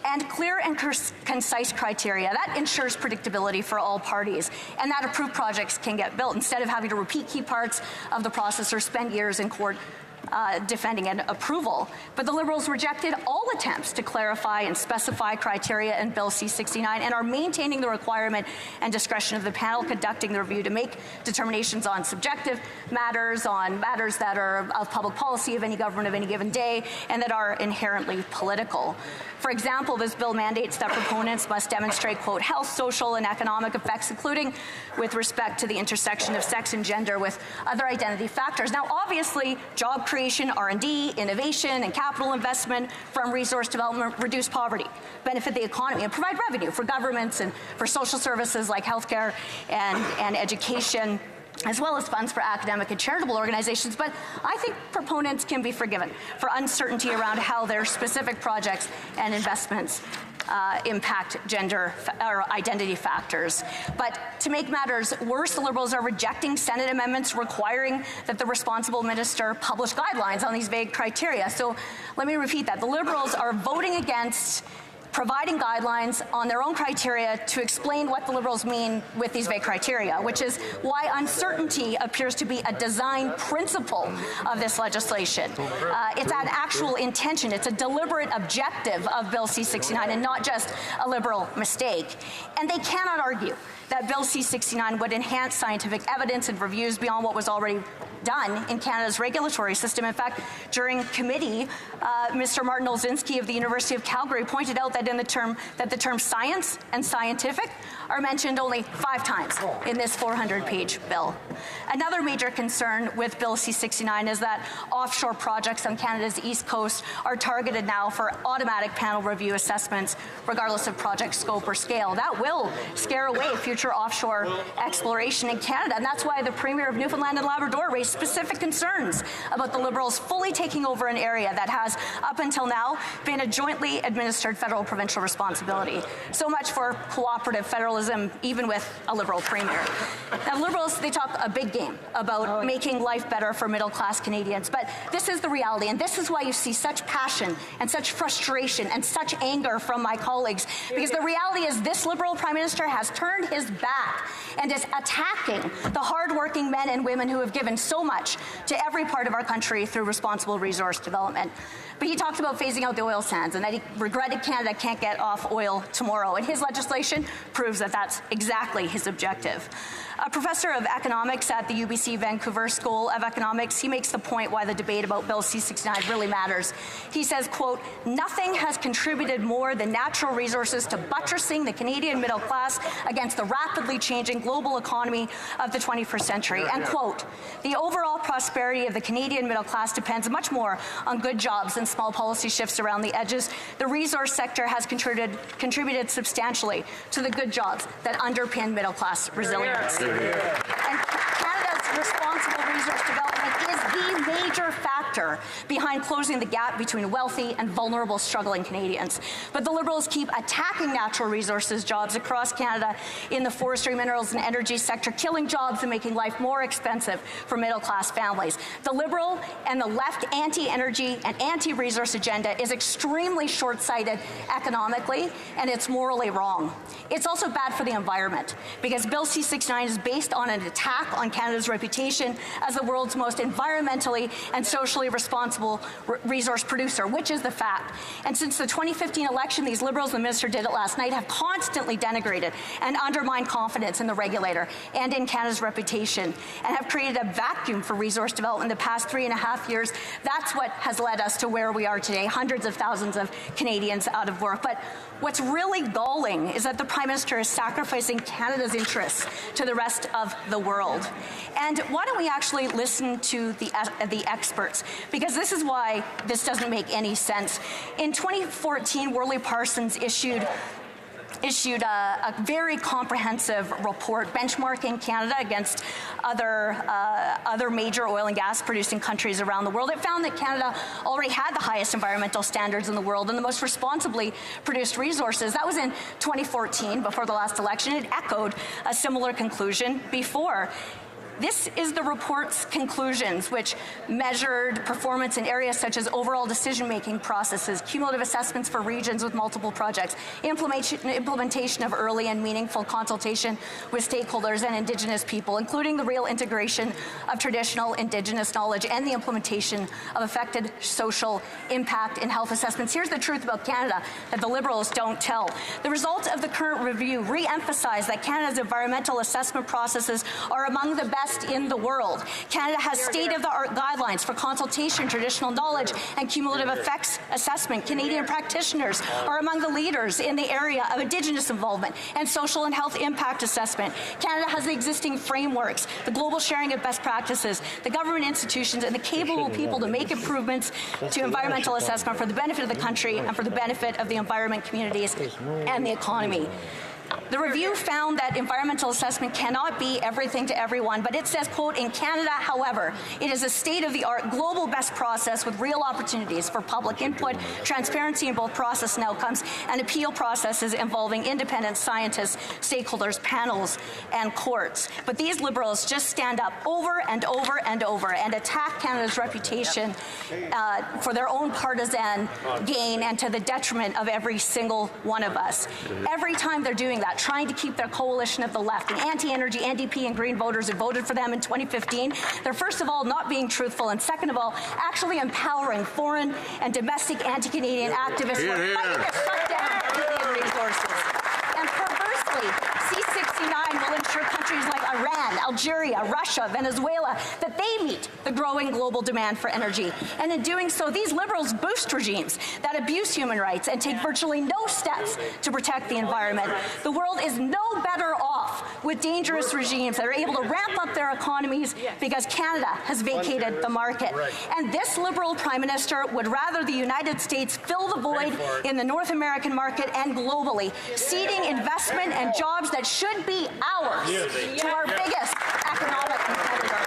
And clear and concise criteria, that ensures predictability for all parties, and that approved projects can get built instead of having to repeat key parts of the process or spend years in court defending an approval. But the Liberals rejected all attempts to clarify and specify criteria in Bill C-69 and are maintaining the requirement and discretion of the panel conducting the review to make determinations on subjective matters, on matters that are of public policy of any government of any given day, and that are inherently political. For example, this bill mandates that proponents must demonstrate, quote, health, social, and economic effects, including with respect to the intersection of sex and gender with other identity factors. Now, obviously, job creation, R&D, innovation, and capital investment from resource development reduce poverty, benefit the economy, and provide revenue for governments and for social services like healthcare and education. as well as funds for academic and charitable organizations, but I think proponents can be forgiven for uncertainty around how their specific projects and investments impact gender or identity factors. But to make matters worse, the Liberals are rejecting Senate amendments requiring that the responsible minister publish guidelines on these vague criteria. So let me repeat that. The Liberals are voting against providing guidelines on their own criteria to explain what the Liberals mean with these vague criteria, which is why uncertainty appears to be a design principle of this legislation. It's an actual intention. It's a deliberate objective of Bill C-69 and not just a Liberal mistake. And they cannot argue that Bill C-69 would enhance scientific evidence and reviews beyond what was already done in Canada's regulatory system. In fact, during committee, Mr. Martin Olszynski of the University of Calgary pointed out that the term science and scientific are mentioned only 5 times in this 400-page bill. Another major concern with Bill C-69 is that offshore projects on Canada's east coast are targeted now for automatic panel review assessments, regardless of project scope or scale. That will scare away future offshore exploration in Canada, and that's why the Premier of Newfoundland and Labrador raised specific concerns about the Liberals fully taking over an area that has, up until now, been a jointly administered federal-provincial responsibility. So much for cooperative federalism, even with a Liberal Premier. Now, Liberals, they talk a big game about making life better for middle-class Canadians, but this is the reality, and this is why you see such passion and such frustration and such anger from my colleagues, because the reality is this Liberal Prime Minister has turned his back and is attacking the hard-working men and women who have given so much to every part of our country through responsible resource development. But he talked about phasing out the oil sands and that he regretted Canada can't get off oil tomorrow. And his legislation proves that that's exactly his objective. A professor of economics at the UBC Vancouver School of Economics, he makes the point why the debate about Bill C-69 really matters. He says, quote, "Nothing has contributed more than natural resources to buttressing the Canadian middle class against the rapidly changing global economy of the 21st century." And quote, "The overall prosperity of the Canadian middle class depends much more on good jobs than small policy shifts around the edges. The resource sector has contributed substantially to the good jobs that underpin middle class resilience." And Canada's responsible resource development is the major factor behind closing the gap between wealthy and vulnerable struggling Canadians. But the Liberals keep attacking natural resources jobs across Canada in the forestry, minerals and energy sector, killing jobs and making life more expensive for middle-class families. The Liberal and the left anti-energy and anti-resource agenda is extremely short-sighted economically, and it's morally wrong. It's also bad for the environment, because Bill C-69 is based on an attack on Canada's reputation as the world's most environmentally and socially responsible resource producer, which is the fact. And since the 2015 election, these Liberals, the minister did it last night, have constantly denigrated and undermined confidence in the regulator and in Canada's reputation, and have created a vacuum for resource development in the past 3.5 years. That's what has led us to where we are today, hundreds of thousands of Canadians out of work. But what's really galling is that the Prime Minister is sacrificing Canada's interests to the rest of the world. And why don't we actually listen to the experts? Because this is why this doesn't make any sense. In 2014, Worley Parsons issued a very comprehensive report benchmarking Canada against other major oil and gas producing countries around the world. It found that Canada already had the highest environmental standards in the world and the most responsibly produced resources. That was in 2014, before the last election. It echoed a similar conclusion before. This is the report's conclusions, which measured performance in areas such as overall decision-making processes, cumulative assessments for regions with multiple projects, implementation of early and meaningful consultation with stakeholders and Indigenous people, including the real integration of traditional Indigenous knowledge and the implementation of effective social impact and health assessments. Here's the truth about Canada that the Liberals don't tell. The results of the current review re-emphasize that Canada's environmental assessment processes are among the best in the world. Canada has state-of-the-art guidelines for consultation, traditional knowledge, and cumulative effects assessment. Canadian practitioners are among the leaders in the area of Indigenous involvement and social and health impact assessment. Canada has the existing frameworks, the global sharing of best practices, the government institutions, and the capable people to make improvements to environmental assessment for the benefit of the country and for the benefit of the environment, communities, and the economy. The review found that environmental assessment cannot be everything to everyone, but it says, quote, in Canada, however, it is a state-of-the-art global best process with real opportunities for public input, transparency in both process and outcomes, and appeal processes involving independent scientists, stakeholders, panels, and courts. But these Liberals just stand up over and over and over and attack Canada's reputation for their own partisan gain and to the detriment of every single one of us. Every time they're doing that, trying to keep their coalition of the left, the anti-energy, NDP and Green voters who voted for them in 2015, they're first of all not being truthful, and second of all, actually empowering foreign and domestic anti-Canadian activists who are fighting to shut down Canadian resources. And perversely, C-69 will ensure countries like Iran, Algeria, Russia, Venezuela, that they meet the growing global demand for energy. And in doing so, these Liberals boost regimes that abuse human rights and take virtually no steps to protect the environment. The world is no better off with dangerous regimes that are able to ramp up their economies because Canada has vacated the market. And this Liberal Prime Minister would rather the United States fill the void in the North American market and globally, ceding investment and jobs that should be ours to our biggest economic competitor.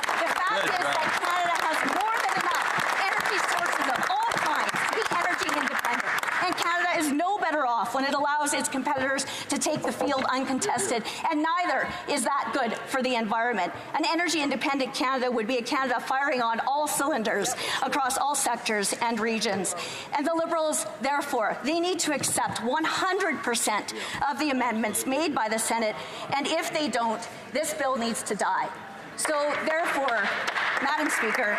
The fact is that Canada has more than enough energy sources of all kinds to be energy independent, and Canada is no better off when it allows its competitors to take the field uncontested, and neither is that good for the environment. An energy-independent Canada would be a Canada firing on all cylinders across all sectors and regions. And the Liberals, therefore, they need to accept 100% of the amendments made by the Senate, and if they don't, this bill needs to die. So, therefore, Madam Speaker,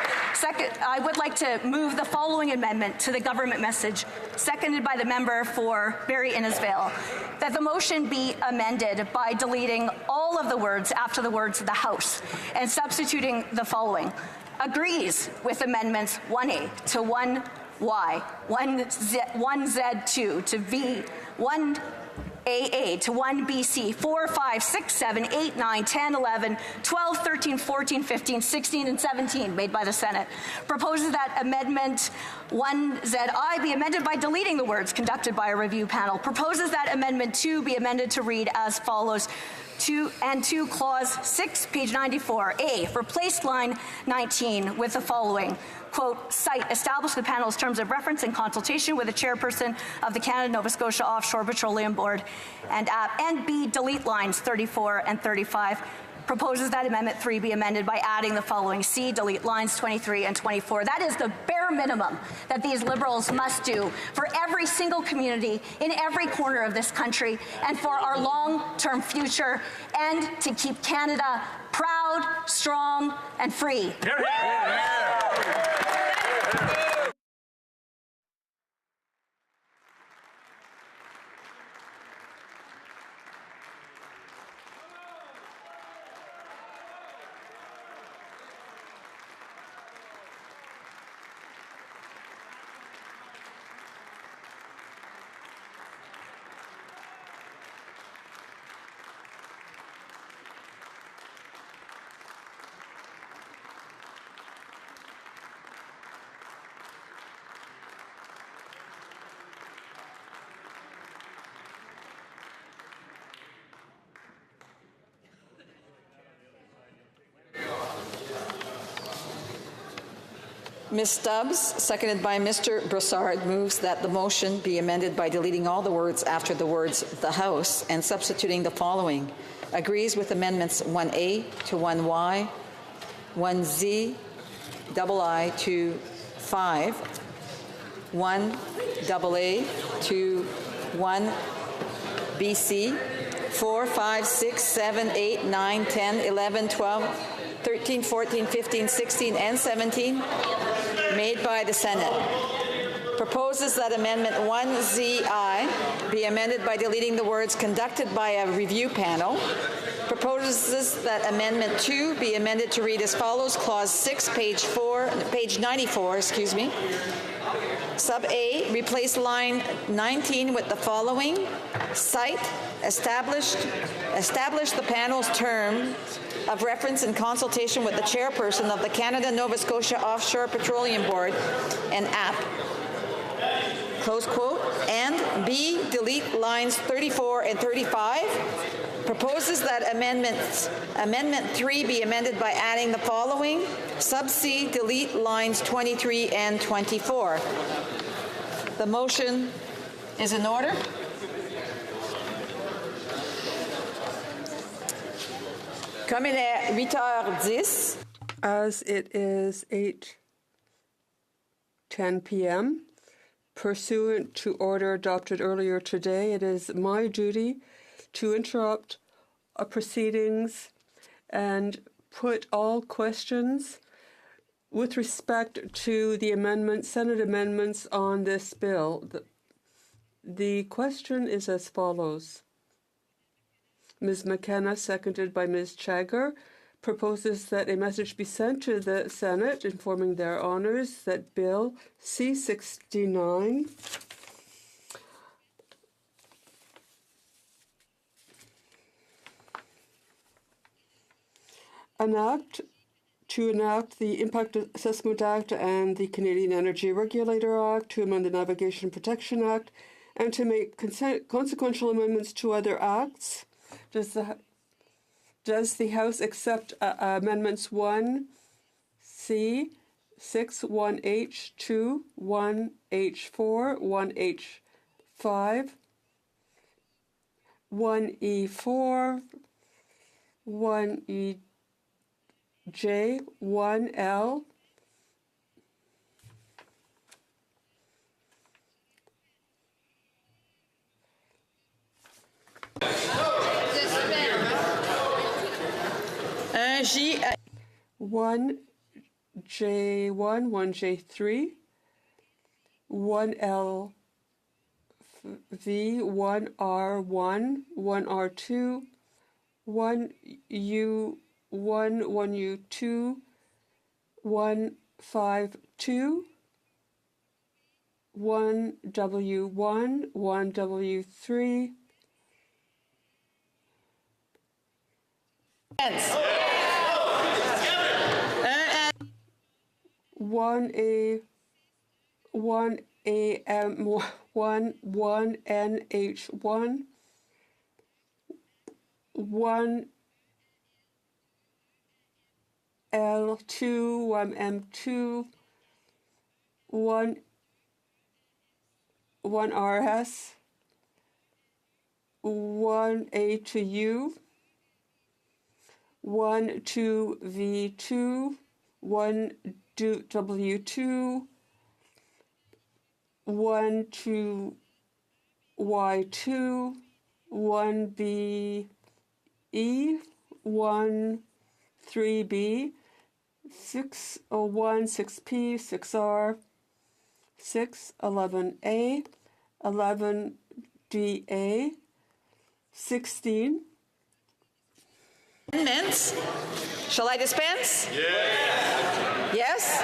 I would like to move the following amendment to the government message, seconded by the member for Barrie Innisfail, that the motion be amended by deleting all of the words after the words "the House" and substituting the following: agrees with amendments 1A to 1Y, 1Z2 to V, 1AA to 1BC, 4, 5, 6, 7, 8, 9, 10, 11, 12, 13, 14, 15, 16, and 17 made by the Senate. Proposes that amendment 1ZI be amended by deleting the words conducted by a review panel. Proposes that amendment 2 be amended to read as follows: 2 clause 6, page 94. A, replace line 19 with the following: quote, cite, establish the panel's terms of reference in consultation with the chairperson of the Canada-Nova Scotia Offshore Petroleum Board, and B, delete lines 34 and 35. Proposes that Amendment 3 be amended by adding the following: C, delete lines 23 and 24. That is the bare minimum that these Liberals must do for every single community in every corner of this country and for our long-term future, and to keep Canada proud, strong, and free. Ms. Stubbs, seconded by Mr. Brassard, moves that the motion be amended by deleting all the words after the words "the House" and substituting the following: agrees with amendments 1A to 1Y, 1Z, II to 5, 1AA to 1BC, 4, 5, 6, 7, 8, 9, 10, 11, 12, 13, 14, 15, 16, and 17, made by the Senate. Proposes that Amendment 1ZI be amended by deleting the words "conducted by a review panel." Proposes that Amendment 2 be amended to read as follows: Clause 6, page 94, Sub A, replace line 19 with the following: cite, establish the panel's term of reference in consultation with the chairperson of the Canada-Nova Scotia Offshore Petroleum Board and AP. close quote, and B, delete lines 34 and 35. Proposes that Amendment 3 be amended by adding the following. Sub C, delete lines 23 and 24. The motion is in order. Comme il est 8h10. As it is 8:10 p.m., pursuant to order adopted earlier today, it is my duty to interrupt proceedings and put all questions with respect to the amendments, Senate amendments on this bill. The question is as follows. Ms. McKenna, seconded by Ms. Chagger, proposes that a message be sent to the Senate informing their honors that Bill C-69 to enact the Impact Assessment Act and the Canadian Energy Regulator Act, to amend the Navigation Protection Act, and to make consequential amendments to other acts. Does the House accept amendments 1C, 6, 1H, 2, 1H4, 1H5, 1E4, 1EJ, 1L, J, 1J1, 1J3, 1LV, 1R1, 1R2, 1U1, 1U2, 152, 1W1, 1W3, 1A, 1AM, 1NH1, 1L2, 1M2, 1RS, 1A to U, 1-2V2, 1W2, 1-2Y2, 1BE, 1-3B, 601, 6P, 6R, 611A, 11DA, 16. Amendments. Shall I dispense? Yes. Yes?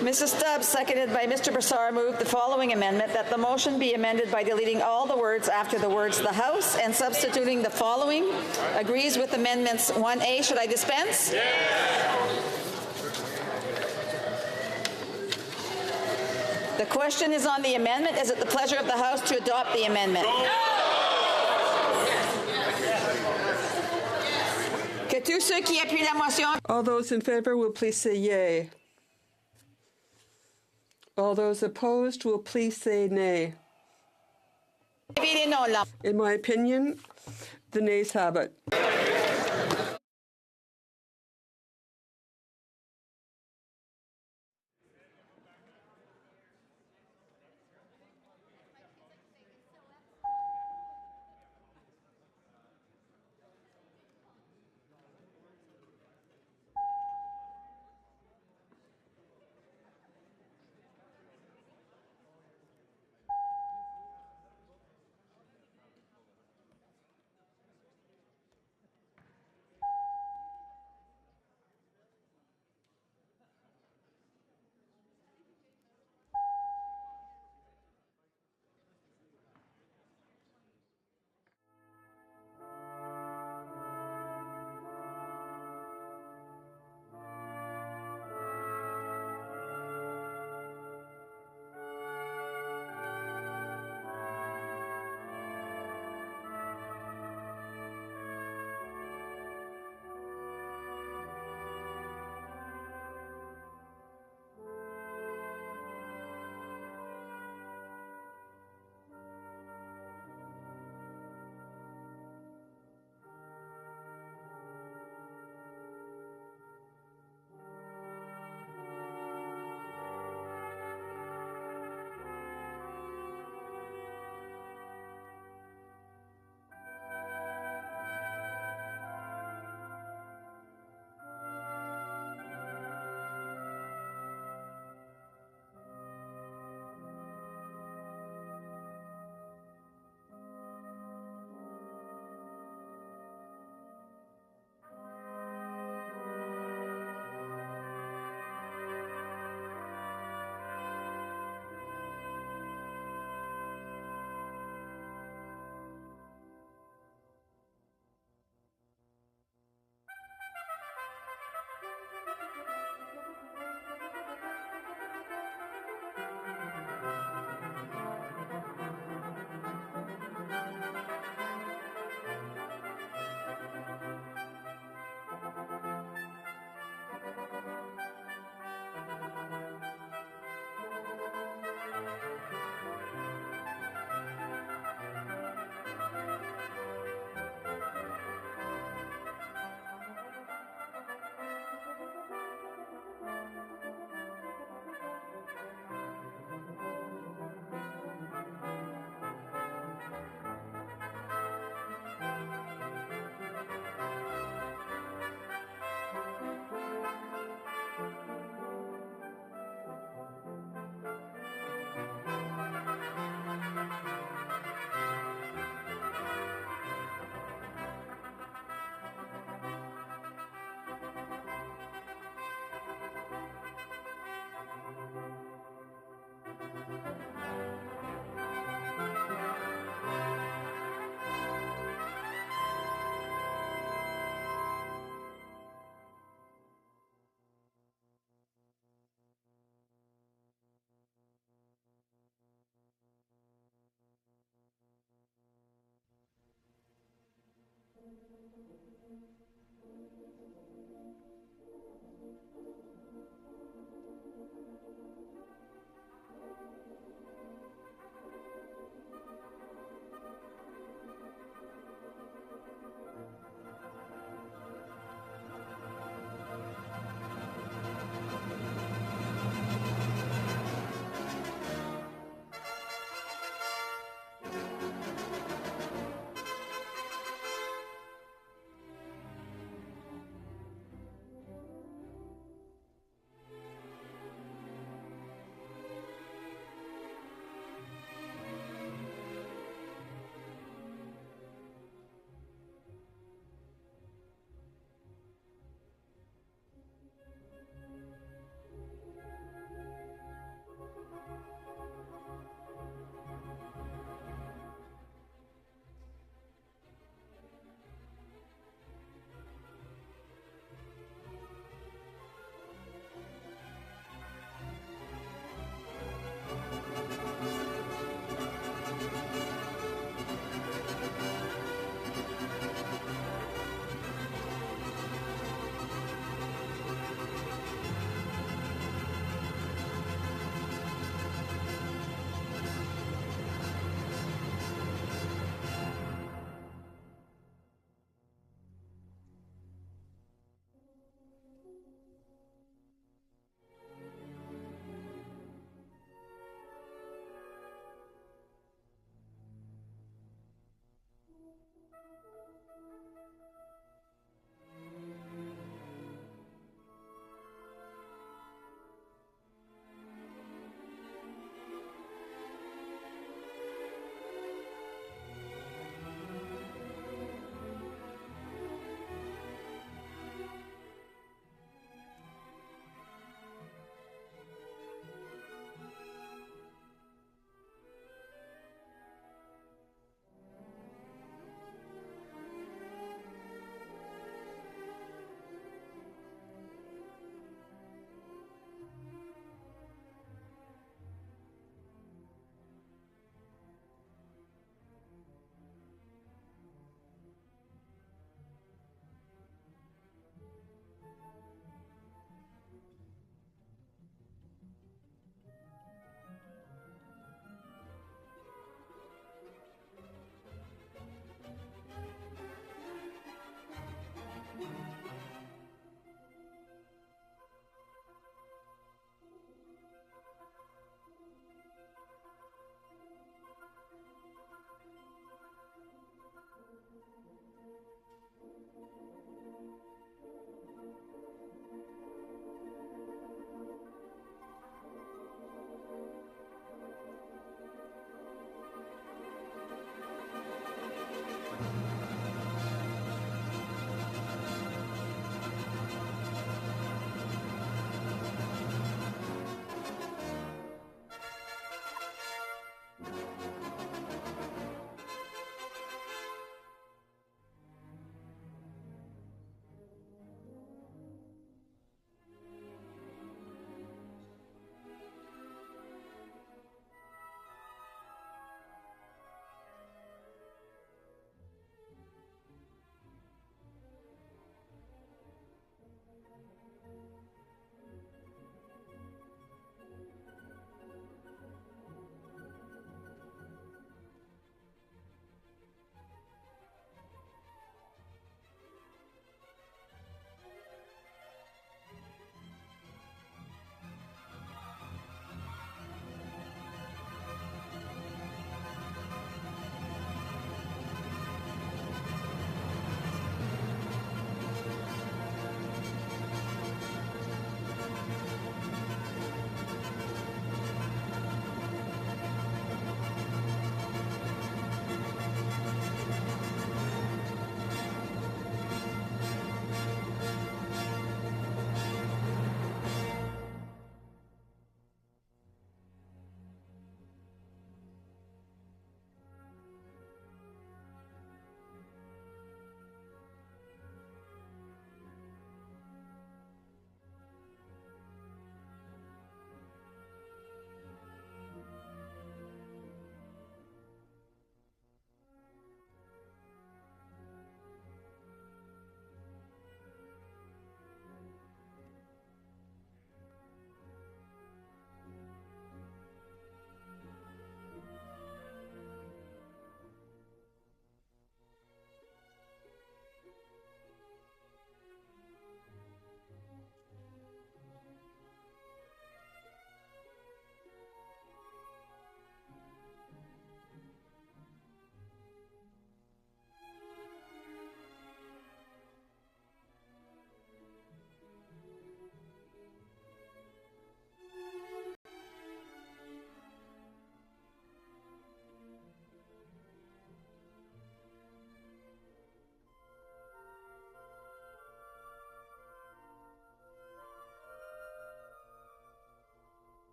Mrs. Stubbs, seconded by Mr. Brassard, moved the following amendment, that the motion be amended by deleting all the words after the words "the House" and substituting the following. Agrees with amendments 1A. Should I dispense? The question is on the amendment. Is it the pleasure of the House to adopt the amendment? Que tous ceux qui appuient la motion. All those in favor will please say yay. All those opposed will please say nay. In my opinion, the nays have it.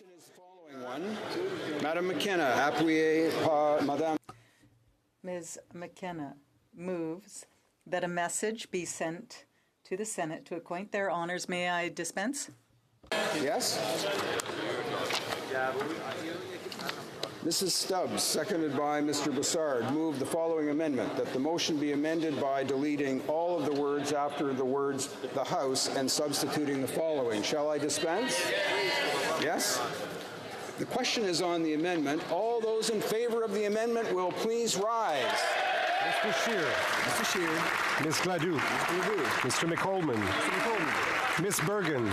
motion is the following one. Madam McKenna, appuyez par Madame. Ms. McKenna moves that a message be sent to the Senate to acquaint their honors. May I dispense? Yes? Mrs. Stubbs, seconded by Mr. Broussard, moved the following amendment, that the motion be amended by deleting all of the words after the words "the House" and substituting the following. Shall I dispense? Yes? The question is on the amendment. All those in favor of the amendment will please rise. Mr. Scheer. Mr. Scheer. Ms. Gladue. Mr. McColman. Ms. Bergen.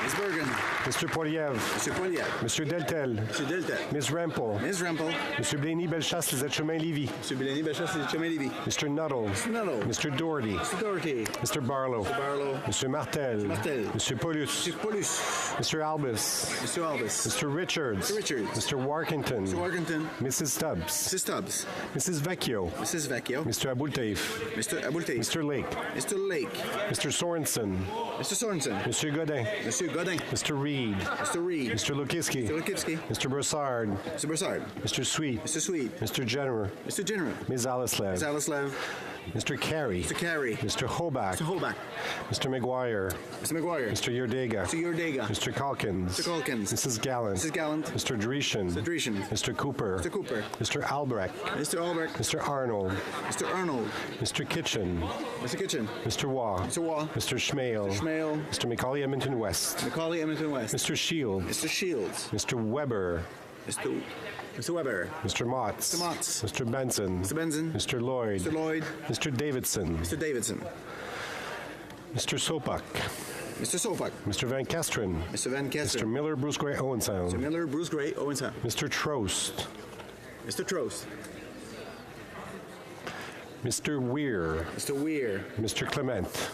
Ms. Bergen. Mr. Poiliev. Mr. Poiliev. Mr. Deltel. Mr. Deltel. Ms. Rempel. Ms. Rempel. Mr. Blény-Bellechasse-Chemin-Lévis. Mr. Blény-Bellechasse-Chemin-Lévis. Mr. Nuttall. Mr. Nuttall. Mr. Doherty. Mr. Doherty. Mr. Barlow. Mr. Barlow. Mr. Martel. Mr. Martel. Mr. Paulus. Mr. Paulus. Mr. Albus. Mr. Albus. Mr. Richards. Mr. Richards. Mr. Warkington. Mr. Warkington. Mrs. Stubbs. Mrs. Stubbs. Mrs. Vecchio. Mrs. Vecchio. Mr. Aboultaif. Mr. Aboultaif. Mr. Lake. Mr. Lake. Mr. Sorensen. Mr. Sorensen. Mr. Godin. Mr. Godin. Mr. Reed. Mr. Reed. Mr. Lukitsky. Mr. Lukitsky. Mr. Broussard. Mr. Broussard. Mr. Sweet. Mr. Sweet. Mr. Jenner. Mr. Jenner. Ms. Alislev. Ms. Alislev. Mr. Carey. Mr. Carey. Mr. Hoback. Mr. Hoback. Mr. McGuire. Mr. McGuire. Mr. Yerdega. Mr. Yerdega. Mr. Calkins. Mr. Calkins. Mrs. Gallant. Mrs. Gallant. Mr. Dreeshen. Mr. Dreeshen. Mr. Cooper. Mr. Cooper. Mr. Albrecht. Mr. Albrecht. Mr. Arnold. Mr. Arnold. Mr. Kitchen. Mr. Kitchen. Mr. Waugh. Mr. Waugh. Mr. Schmale. Mr. Schmale. Mr. Macaulay Edmonton West. Macaulay Edmonton West. Mr. Shields. Mr. Shields. Mr. Weber. Mr. Weber. Mr. Motts. Mr. Motts. Mr. Benson. Mr. Benson. Mr. Lloyd. Mr. Lloyd. Mr. Davidson. Mr. Davidson. Mr. Sopak. Mr. Sopak. Mr. Van Kesteren. Mr. Van Kesteren. Mr. Miller, Bruce Gray, Owensound. Mr. Miller, Bruce Gray, Owensound. Mr. Trost. Mr. Trost. Mr. Weir. Mr. Weir. Mr. Clement.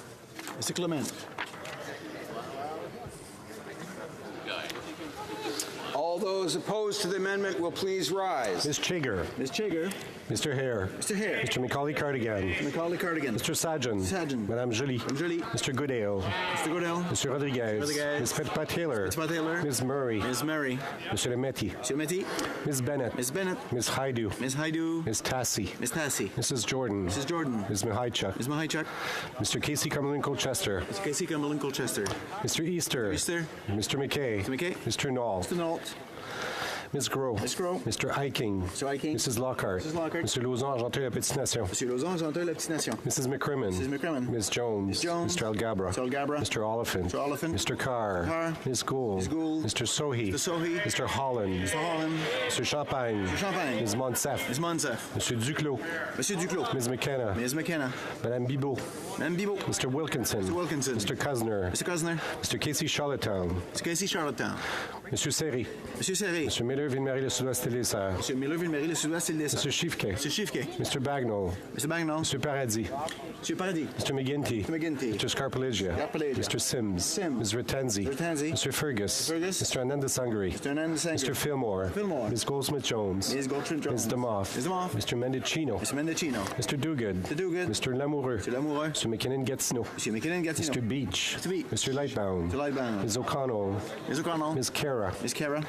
Mr. Clement. All those opposed to the amendment will please rise. Ms. Chigger. Ms. Chigger. Mr. Hare. Mr. Hare. Mr. Macaulay Cardigan. Macaulay Cardigan. Mr. Sajan. Sajan. Madame Joly. Madame Joly. Mr. Goodale. Mr. Goodale. Mr. Rodriguez. Rodriguez. Ms. Petpa Taylor. Petpa Taylor. Ms. Murray. Ms. Murray. Mr. Lemeti. Mr. Meti. Ms. Bennett. Ms. Bennett. Ms. Haidu. Ms. Haidu. Ms. Tassi. Ms. Tassi. Mrs. Jordan. Mrs. Jordan. Ms. Mihaichuk. Ms. Mihaichuk. Mr. Casey Cumberland Colchester. Mr. Casey Cumberland Colchester. Mr. Easter. Easter. Mr. McKay. Mr. McKay. Mr. Knoll. Mr. Nault. Ms. Groh. Ms. Groh. Mr. Eiking. Mr. Eiking. Mrs. Lockhart. Mrs. Lockhart. Mr. Lauzon, Argenteuil, La Petite Nation. Monsieur Lauzon, Argenteuil, La Petite Nation. Mrs. McCrimmon. Mrs. McCrimmon. Ms. Jones. Ms. Jones. Mr. Algabra. Mr. Algabra. Mr. Oliphant. Mr. Oliphant. Mr. Carr. Carr. Ms. Gould. Ms. Gould. Mr. Sohi. Mr. Sohi. Mr. Holland. Mr. Holland. Mr. Champagne. Mr. Champagne. Ms. Monsef. Ms. Monsef. Mr. Duclos. Monsieur Duclos. Ms. McKenna. Ms. McKenna. Madame Bibot. Madame Bibot. Mr. Wilkinson. Mr. Wilkinson. Mr. Cuzner. Mr. Cuzner. Mr. Casey Charlottetown. Mr. Casey Charlottetown. Monsieur Serry. Monsieur Serry. Mr. Miller, Ville-Marie, Le Sud-Ouest et les Serres. Monsieur Miller, Ville-Marie, Le Sud-Ouest et les Serres. Mr. Schiffke. Mr. Schiffke. Mr. Bagnall. Mr. Bagnall. Mr. Paradis. Monsieur Paradis. Mr. McGinty. Mr. McGinty. Mr. Scarpeligia. Scarpeligia. Mr. Sims. Sims. Ms. Ratenzi. Ratenzi. Mr. Fergus. Fergus. Mr. Ananda Sangri. Mr. Ananda Sangri. Mr. Fillmore. Fillmore. Ms. Goldsmith-Jones. Ms. Goldsmith-Jones. Ms. Demoff. Ms. Demoff. Mr. Mendicino. Mr. Mendicino. Mr. Duguid. Mr. Duguid. Mr. Lamoureux. Mr. Lamoureux. Mr. McKinnon-Gatineau. Monsieur McKinnon-Gatineau. Mr. Beach. Mr. Beach. Mr. Lightbound. Mr. Lightbound. Ms. O'Connell. Ms. O'Connell. Ms. Kara. Ms. Kara.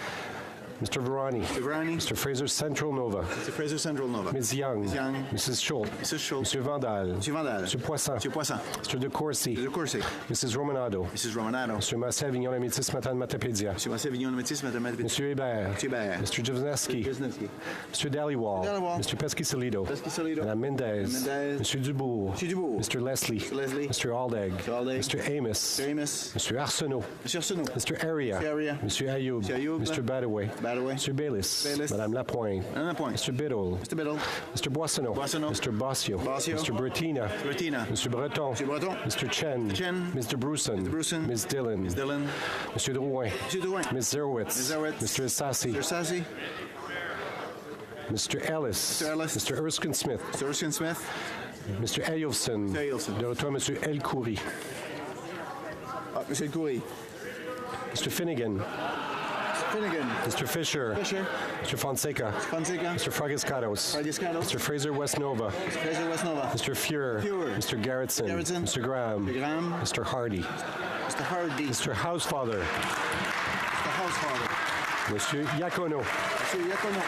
Mr. Verani. Mr. Verani. Mr. Fraser Central Nova. Mr. Fraser Central Nova. Ms. Young. Ms. Young. Mrs. Schultz. Mrs. Schultz. Mr. Vandal. Monsieur Vandal. Mr. Poisson. Monsieur Poisson. Mr. De Courcy. Mr. De Courcy. Mrs. Romanado. Mrs. Romanado. Mr. Massé-Avignon, la métisse Matane Matapédia. Monsieur Massé-Avignon, le métis, Madame Matapédia. Monsieur Hébert. Monsieur Hébert. Mr. Jevneski. Wisniewski. Mr. Dhaliwal. Dhaliwal. Mr. Pesky-Salido. Pesky-Salido. Madame Mendez. Mendez. Monsieur Dubourg. Monsieur Dubourg. Mr. Leslie. Mr. Leslie. Mr. Aldegg. Mr. Aldegg. Mr. Amos. Mr. Amos. Mr. Arsenault. Monsieur Arsenault. Mr. Aria. Mr. Aria. Monsieur Ayoub. Monsieur Ayoub. Mr. Badaway. Badaway. Mr. Bayliss. Bayliss. Madame Lapointe. Madame Lapointe. Mr. Biddle. Mr. Biddle. Mr. Boissonneau. Boissonneau. Mr. Bossio. Bossio. Mr. Bertina. Bertina. Mr. Breton. Mr. Breton. Mr. Chen. Chen. Mr. Bruson. Mr. Bruson. Ms. Dillon. Ms. Dillon. Monsieur Drouin. Monsieur Drouin. Ms. Zerwitz. Ms. Zerwitz. Mr. Sassy. Mr. Sassy. Mr. Ellis. Mr. Ellis. Mr. Erskine Smith. Mr. Erskine Smith. Mr. Eyolfson. Mr. Eyolfson. De retour, Monsieur El Khoury. Monsieur Khoury. Mr. Finnegan. Finnegan. Mr. Fisher. Fisher. Mr. Fonseca. Fonseca. Mr. Fragiscatos. Fragiscatos. Mr. Fraser Westnova. Mr. Fraser Westnova. Mr. Fuhrer. Fuhrer. Mr. Garrettson. Garrettson. Mr. Graham. Mr. Graham. Mr. Hardy. Mr. Hardy. Mr. Housefather. Mr. Housefather. Monsieur Iacono. Monsieur Iacono.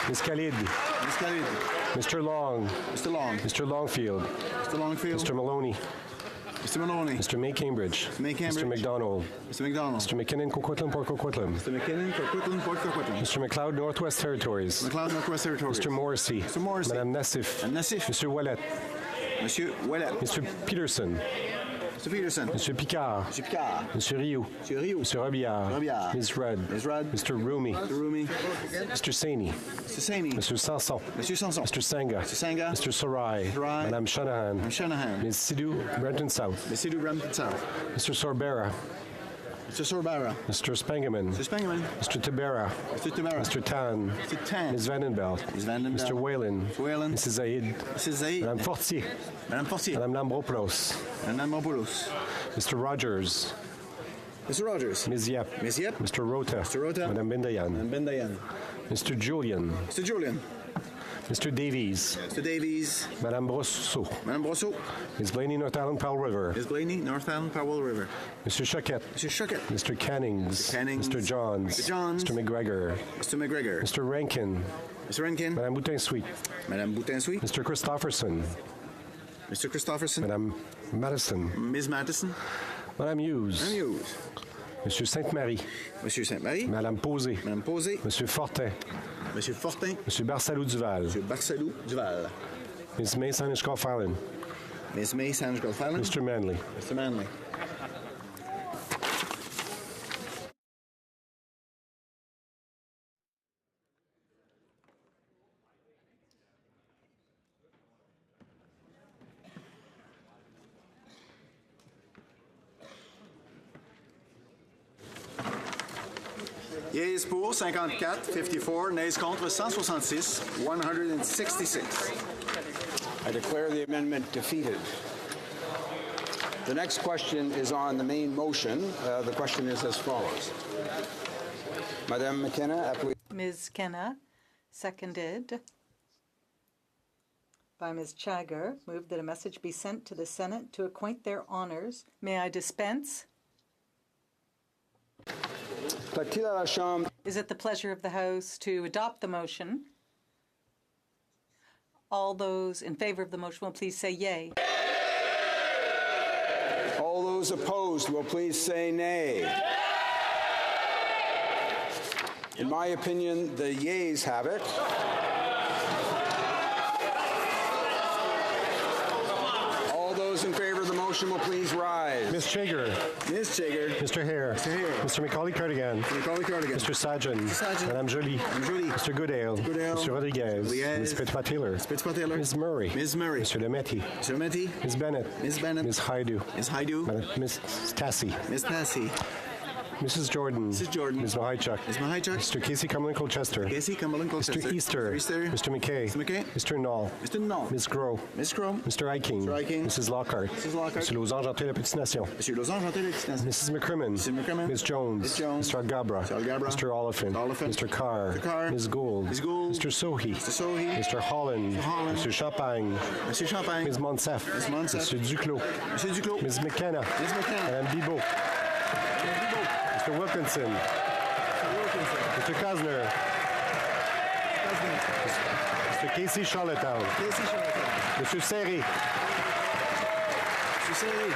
Ms. Khalid. Ms. Khalid. Mr. Long. Mr. Long. Mr. Longfield. Mr. Longfield. Mr. Maloney. Mr. Maloney. Mr. May Cambridge. May Cambridge. Mr. McDonald. Mr. McDonald. Mr. McKinnon, Coquitlam, Port Coquitlam. Mr. McKinnon, Coquitlam, Port Coquitlam. Mr. McLeod, Northwest Territories. McLeod, Northwest Territories. Mr. Morrissey. Mr. Morrissey. Madame Nassif. Madame Nassif. Mr. Ouellet. Monsieur Ouellet. Mr. Peterson. Mr. Peterson. Mr. Picard. Mr. Picard. Mr. Rioux. Mr. Rioux. Mr. Robillard. Robillard. Ms. Rudd. Ms. Rudd. Mr. Rumi. Mr. Rumi. Mr. Saini. Mr. Saini. Mr. Sanson. Monsieur Sanson. Mr. Sangha. Mr. Sangha. Mr. Sarai. Sarai. Madame Shanahan. Madame Shanahan. Ms. Sidhu, Brampton South. Ms. Sidhu, Brampton South. Mr. Sorbera. Mr. Sorbara. Mr. Spangeman. Mr. Spangeman. Mr. Tabera. Mr. Tabara. Mr. Tan. Mr. Tan. Ms. Vandenbelt. Ms. Vandenbelt. Mr. Whalen. Mr. Whalen. Mrs. Zaid. Mrs. Zaid. Madame Fortier. Madame Fortier. Madame Lambropoulos. Madame Lambropoulos. Mr. Rogers. Mr. Rogers. Ms. Yep. Ms. Yep. Mr. Rota. Mr. Rota. Madame Bendayan. Madame Bendayan. Mr. Julian. Mr. Julian. Mr. Davies. Mr. Davies. Madame Brosseau. Madame Brosseau. Ms. Blaney, North Island, Powell River. Ms. Blaney, North Island, Powell River. Mr. Choquette. Mr. Choquette. Mr. Cannings. Mr. Cannings. Mr. Johns. Mr. Johns. Mr. McGregor. Mr. McGregor. Mr. Rankin. Mr. Rankin. Madame Boutin-Sweet. Madame Boutin-Sweet. Mr. Christopherson. Mr. Christopherson. Madame Madison. Ms. Madison. Madame Hughes. Madame Hughes. Monsieur Sainte-Marie. Monsieur Sainte-Marie. Madame Posé. Madame Posé. Monsieur Fortin. Monsieur Fortin. Monsieur Barsalou-Duval. Monsieur Barsalou Duval. Ms. May Sanish-Golf-Island. Ms. May Sanish-Golf-Island. Mr. Manley. Mr. Manley. Yeas pour 54, 54. Nays contre 166, 166. I declare the amendment defeated. The next question is on the main motion. The question is as follows. Madame McKenna, Ms. Kenna, seconded by Ms. Chagger, moved that a message be sent to the Senate to acquaint their honors. May I dispense? Is it the pleasure of the House to adopt the motion? All those in favor of the motion will please say yay. all those opposed will please say nay. In my opinion, the yeas have it. All those in favor of the motion will please rise. Ms. Chager. Ms. Chager. Mr. Hare. Mr. Hare. Mr. Macaulay Cardigan. Mr. Macaulay Cardigan. Mr. Sajjan. Mr. Sajjan. Madame Jolie. Madame Jolie. Mr. Goodale. Goodale. Mr. Rodriguez. Rodriguez. Ms. Fitzpatrick. Ms. Fitzpatrick. Ms. Murray. Ms. Murray. Mr. Demetti. Mr. Demetti. Ms. Bennett. Ms. Bennett. Ms. Haidu. Ms. Haidu. Ms. Tassi. Ms. Tassi. Mrs. Jordan. Mrs. Jordan. Ms. Mahichuk. Ms. Mahichuk. Mr. Casey Cumberland Colchester. Casey Cumberland Colchester. Mr. Easter. Mr. Easter. Mr. McKay. Mr. McKay. Mr. Knoll. Mr. Knoll. Ms. Groh. Ms. Groh. Mr. Eiking. Mr. Eiking. Mrs. Lockhart. Mrs. Lockhart. Mr. Lausanne Gentil, La Petite Nation. Monsieur Lausanne Gentil, La Petite Nation. Mrs. McCrimmon. Mrs. McCrimmon. Ms. Jones. Ms. Jones. Mr. Algabra. Mr. Algabra. Mr. Oliphant. Oliphant. Mr. Carr. Mr. Carr. Ms. Gould. Ms. Gould. Mr. Sohi. Mr. Sohi. Mr. Holland. Mr. Holland. Mr. Champagne. Monsieur Champagne. Ms. Monsef. Ms. Monsef. Mr. Duclos. Monsieur Duclos. Ms. McKenna. Ms. McKenna. Madame Bibeau. Mr. Wilkinson. Mr. Cosner. Mr. Casey Charlottetown. Casey Charlottetown. Mr. Serry. Monsieur Serry.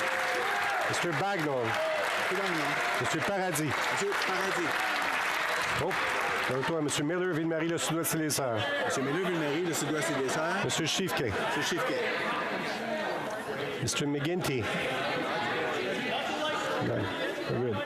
Mr. Bagnall. Mr. Paradis. Monsieur Paradis. Oh, de retour à Mr. Miller, Ville-Marie, le Sud-Ouest et les Sœurs. Monsieur Miller, Ville-Marie, le Sud-Ouest et les Sœurs. Mr. Schiefke. Monsieur Schiefke. Mr. McGinty. No, we're good.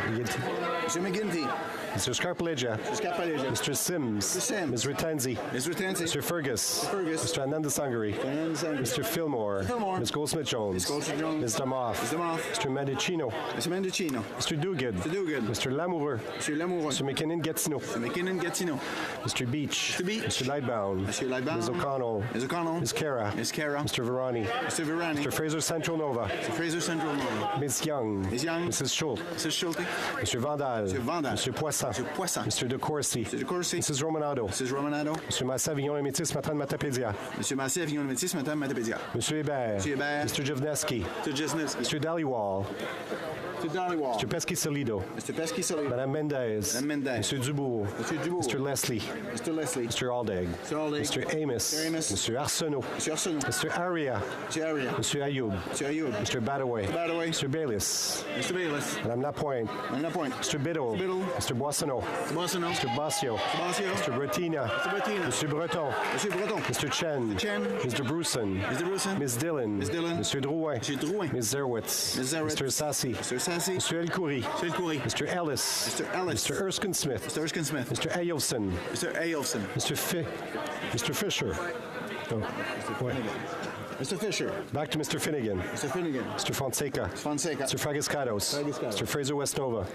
McGinty. Monsieur McGinty. Mr. Scarpaleggia. Mr. Scarpaleggia. Mr. Sims. Mr. Sims. Ms. Retenzi. Ms. Retenzi. Mr. Fergus. Mr. Fergus. Mr. Ananda Sangari. Ananda Sangari. Mr. Fillmore. Fillmore. Ms. Goldsmith-Jones. Ms. Goldsmith-Jones. Ms. Damoff. Ms. Damoff. Mr. Mendicino. Mr. Mendicino. Mr. Duguid. Mr. Duguid. Mr. Lamoureux. Monsieur Lamoureux. Mr. McKinnon-Gatineau. Mr. McKinnon-Gatineau. Mr. Beach. Mr. Beach. Mr. Lightbound. Monsieur Lightbound. Ms. O'Connell. Ms. O'Connell. Ms. Cara. Ms. Cara. Mr. Virani. Mr. Virani. Mr. Fraser Central Nova. Mr. Fraser Central Nova. Ms. Young. Ms. Young. Mrs. Schultz. Mrs. Schulte. Mr. Vandal. Mr. Vandal. Mr. Poisson. Mr. Poisson. Mr. De Courcy. Mr. De Courcy. Mrs. Romanado. Mrs. Romanado. Mr. Massa-Avignon et Métis, Matane Matapédia. Monsieur Massé, Avignon Métis, Madame Matapédia. Monsieur Hébert. Monsieur Hébert. Mr. Jevneski. Mr. Jesnevsky. Mr. Dhaliwal. Mr. Dhaliwal. Mr. Pesky-Solido. Mr. Pesky-Solido. Madame Mendez. Madame Mendez. Mr. Dubourg. Mr. Dubourg. Mr. Leslie. Mr. Leslie. Mr. Aldag. Mr. Aldag. Mr. Amos. Mr. Amos. Mr. Arsenault. Mr. Arsenault. Mr. Aria. Mr. Aria. Mr. Ayoub. Mr. Ayoub. Mr. Badaway. Mr. Badaway. Mr. Bayless. Mr. Bayless. Madame Lapointe. Madame Lapointe. Mr. Biddle. Mr. Biddle. Mr. Boissonneau. Mr. Boissonneau. Mr. Bassio. Mr. Bassio. Mr. Bretina. Mr. Bretina. Mr. Breton. Mr. Breton. Mr. Chen. Mr. Chen. Mr. Bruson. Mr. Bruson. Ms. Dillon. Ms. Dillon. Mr. Drouin. Mr. Drouin. Ms. Zerwitz. Ms. Zerwitz. Mr. Sassy. Mr. Sassy. Mr. El Khoury. Mr. El Khoury. Mr. Ellis. Mr. Ellis. Mr. Erskine Smith. Mr. Erskine Smith. Mr. Ayelson. Mr. Ayelson. Mr. Fisher. Oh, wait. Mr. Fisher. Back to Mr. Finnegan. Mr. Finnegan. Mr. Fonseca. Fonseca. Mr. Fragiscados. Fragiscados. Mr. Fraser Westnova.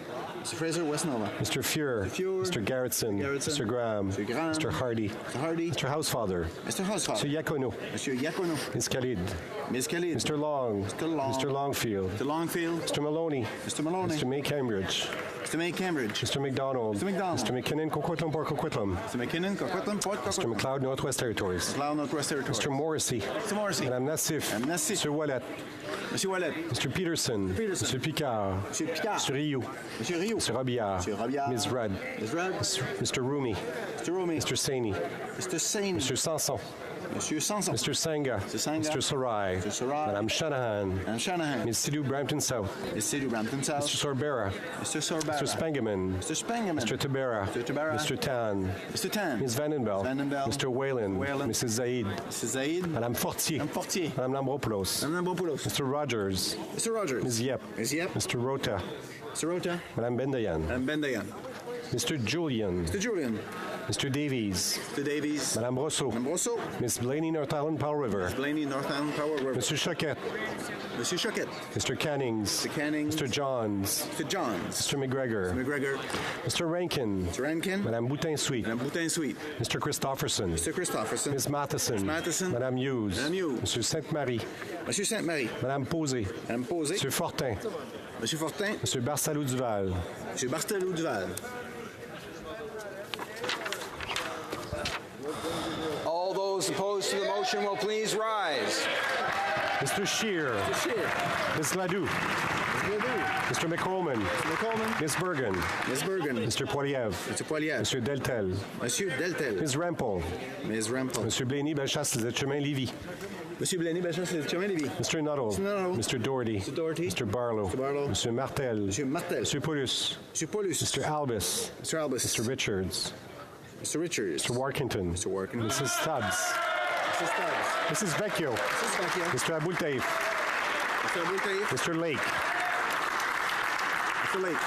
Mr. Fraser Westnova. Mr. Fuhr. Mr. Garrettson. Mr. Graham. Mr. Graham. Mr. Hardy. Mr. Hardy. Mr. Housefather. Mr. Housefather. Mr. Iacono. Mr. Iacono. Ms. Khalid. Ms. Khalid. Mr. Long. Mr. Long. Mr. Longfield. Mr. Longfield. Mr. Maloney. Mr. Maloney. Mr. May Cambridge. Mr. May Cambridge. Mr. McDonald. Mr. McDonald. Mr. McKinnon, Coquitlam, Port Coquitlam. Mr. McKinnon, Coquitlam, Port Mr. Coquitlam. McLeod, Northwest Territories. McLeod, Northwest Territories. Mr. Morrissey. Mr. Morrissey. Madame Nassif. Madame Nassif. Mr. Wallet. Monsieur Wallet. Mr. Peterson. Peterson. Mr. Picard. Mr. Picard. Mr. Rioux. Monsieur Rioux. Mr. Robillard. Mr. Robillard. Ms. Rudd. Ms. Rudd. Mr. Rumi. Mr. Rumi. Mr. Saini. Mr. Saini. Mr. Sanson. Monsieur Sanson. Mr. Sanga. Mr. Sanga. Mr. Sarai. Mr. Sarai. Madame Shanahan. Madame Shanahan. Ms. Sidhu Brampton South. Ms. Sidhu Brampton South. Mr. Sorbera. Mr. Sorbara. Mr. Spangeman. Mr. Spangeman. Mr. Tabera. Mr. Tabera. Mr. Tan. Mr. Tan. Ms. Vandenbell. Vandenbell. Mr. Whalen. Whalen. Mrs. Zaid. Mrs. Zaid. Madame Fortier. Madame Fortier. Madame Lambropoulos. Madame Lambropoulos. Mr. Rogers. Mr. Rogers. Ms. Yep. Ms. Yep. Mr. Rota. Mr. Rota. Madame Bendayan. Madame Bendayan. Mr. Julian. Mr. Julian. Mr. Davies. Mr. Davies. Madame Rousseau. Madame Rousseau. Ms. Blaney, North Island Powell River. Ms. Blaney, North Island Power River. Mr. Choquette. Mr. Choquette. Mr. Cannings. Mr. Cannings. Mr. Johns. Mr. Johns. Mr. McGregor. Mr. McGregor. Mr. Rankin. Mr. Rankin. Madame Boutin-Sweet. Madame Boutin-Sweet. Mr. Christofferson. Mr. Christofferson. Ms. Matheson. Ms. Matheson. Madame Hughes. Madame Hughes. Monsieur Sainte-Marie. Monsieur Sainte-Marie. Madame Posé. Madame Posé. Monsieur Fortin. Monsieur Fortin. Monsieur Barsalou-Duval. Monsieur Barsalou-Duval. All those opposed to the motion will please rise. Mr. Scheer. Mr. Scheer. Ms. Ladoux. Mr. McColman. Mr. McColman. Ms. Bergen. Ms. Bergen. Mr. Poiliev. Mr. Poiliev. Monsieur Deltel. Monsieur Deltel. Ms. Rampel. Ms. Rampel. Monsieur Blaney, Bellechasse, les Chemin Lévis. Monsieur Blaney, Bellechasse, les Chemin Lévis. Mr. Nuttall. Mr. Nuttall. Mr. Doherty. Mr. Doherty. Mr. Barlow. Mr. Barlow. Monsieur Martel. Monsieur Martel. Monsieur Paulus. Monsieur Paulus. Mr. Albus. Mr. Albus. Mr. Richards. Mr. Richards. Mr. Warkington. Mr. Warkington. Mrs. Stubbs. Mrs. Stubbs. Mrs. Vecchio. Mrs. Vecchio. Mr. Aboultaïf. Mr. Aboultaïf. Mr. Lake. Mr. Lake.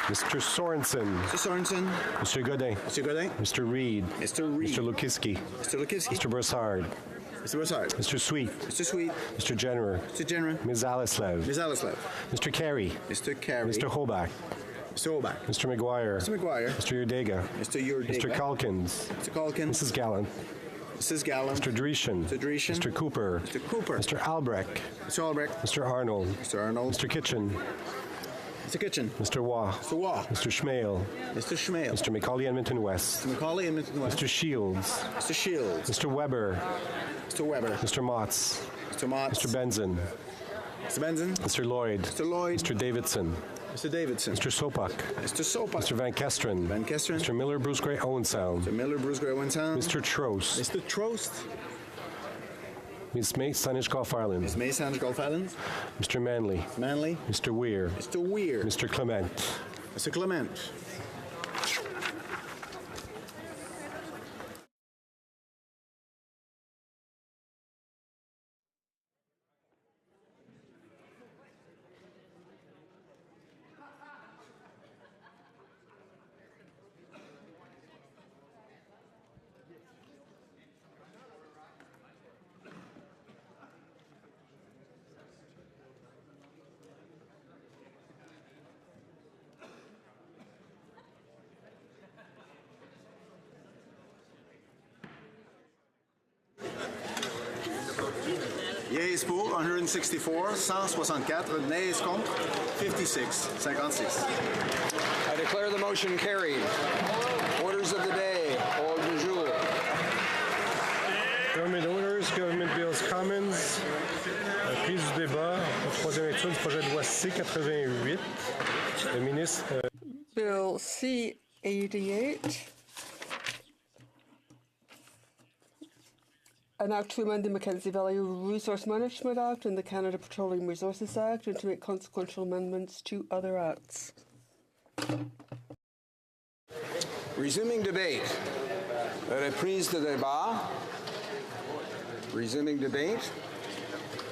Mr. Sorensen. Mr. Sorensen. Mr. Godin. Mr. Godin. Mr. Reed. Mr. Reed. Mr. Lukiski. Mr. Lukiski. Mr. Broussard. Mr. Broussard. Mr. Sweet. Mr. Sweet. Mr. Jenner. Mr. Jenner. Ms. Alislev. Ms. Alislev. Mr. Carey. Mr. Carey. Mr. Holbach. Mr. Holbach. Mr. McGuire. Mr. McGuire. Mr. Udega. Mr. Urdega. Mr. Calkins. Mr. Calkins. Mrs. Gallant. Mrs. Gallant. Mr. Dreeshen. Mr. Dreeshen. Mr. Cooper. Mr. Cooper. Mr. Albrecht. Mr. Albrecht. Mr. Arnold. Mr. Arnold. Mr. Kitchen. Mr. Kitchen. Mr. Waugh. Mr. Waugh. Mr. Schmale. Mr. Schmale. Mr. McCauley, Edmonton West. Mr. Macaulay, Edmonton West. Mr. Shields. Mr. Shields. Mr. Weber. Mr. Weber. Mr. Motts. Mr. Motts. Mr. Benson. Mr. Benson. Mr. Lloyd. Mr. Lloyd. Mr. Davidson. Mr. Davidson. Mr. Sopak. Mr. Sopak. Mr. Van Kesteren. Van Kesteren. Mr. Miller, Bruce Gray, Owen Sound. Mr. Miller, Bruce Gray, Owen Sound. Mr. Trost. Mr. Trost. Ms. May, Saanich Golf Island. Ms. May, Saanich Golf Islands. Mr. Manley. Manley. Mr. Weir. Mr. Weir. Mr. Clement. Mr. Clement. Yeas pour 164, 164, nays contre 56, 56. I declare the motion carried. Orders of the day. Ordre du jour. Government orders, government bills, commons, prise du débat, au troisième lecture du projet de loi C-88. Le ministre... Bill C-88. An act to amend the Mackenzie Valley Resource Management Act and the Canada Petroleum Resources Act and to make consequential amendments to other acts. Resuming debate. Reprise de débat. Resuming debate.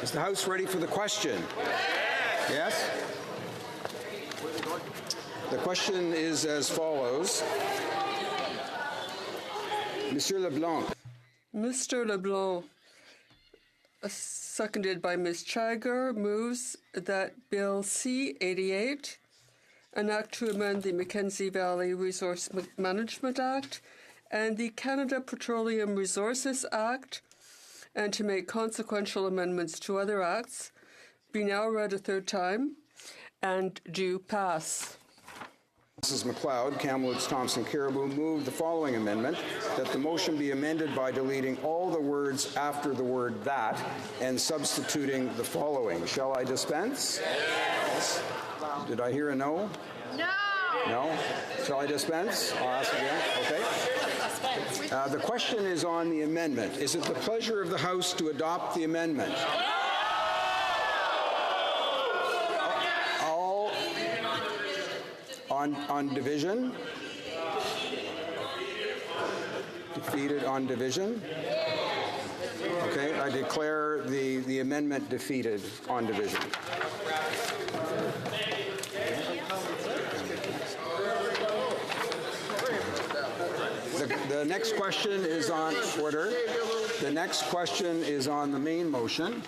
Is the House ready for the question? Yes? The question is as follows. Monsieur LeBlanc. Mr. LeBlanc, seconded by Ms. Chagger, moves that Bill C-88, an act to amend the Mackenzie Valley Resource Management Act and the Canada Petroleum Resources Act, and to make consequential amendments to other acts, be now read a third time and do pass. Mrs. MacLeod, Kamloops, Thompson, Caribou moved the following amendment, that the motion be amended by deleting all the words after the word that and substituting the following. Shall I dispense? Yes. Did I hear a no? No. No? Shall I dispense? I'll ask again. Okay. The question is on the amendment. Is it the pleasure of the House to adopt the amendment? On division? Defeated on division? Okay, I declare the amendment defeated on division. The next question is on order. The next question is on the main motion.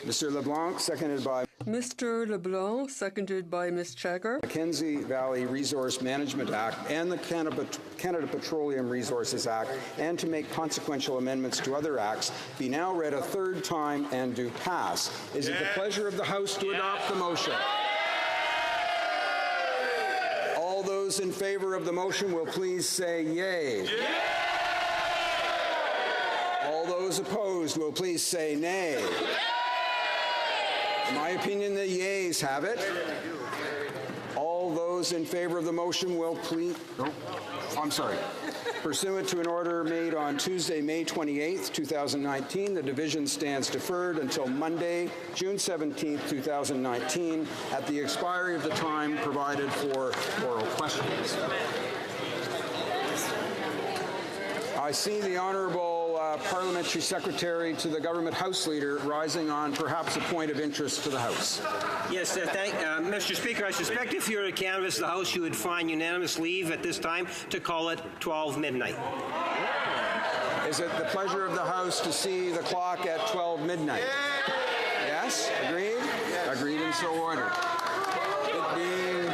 Mr. LeBlanc, seconded by Mr. LeBlanc, seconded by Ms. Chagger. Mackenzie Valley Resource Management Act and the Canada Petroleum Resources Act, and to make consequential amendments to other acts, be now read a third time and do pass. Is it the pleasure of the House to adopt the motion? All those in favor of the motion will please say yea. All those opposed will please say nay. In my opinion, the yeas have it. All those in favor of the motion will please... Oh, I'm sorry. Pursuant to an order made on Tuesday, May 28th, 2019, the division stands deferred until Monday, June 17th, 2019, at the expiry of the time provided for oral questions. I see the Honourable Parliamentary Secretary to the Government House Leader rising on perhaps a point of interest to the House. Yes, Mr. Speaker, I suspect if you're to canvass the House, you would find unanimous leave at this time to call it 12 midnight. Is it the pleasure of the House to see the clock at 12 midnight? Yes? Agreed? Agreed and so ordered. It being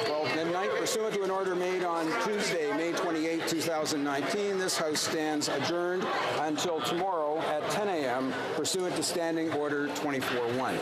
12 midnight, pursuant to an order made on Tuesday, May 28, 2019, this House stands adjourned until tomorrow at 10 a.m. pursuant to Standing Order 24-1.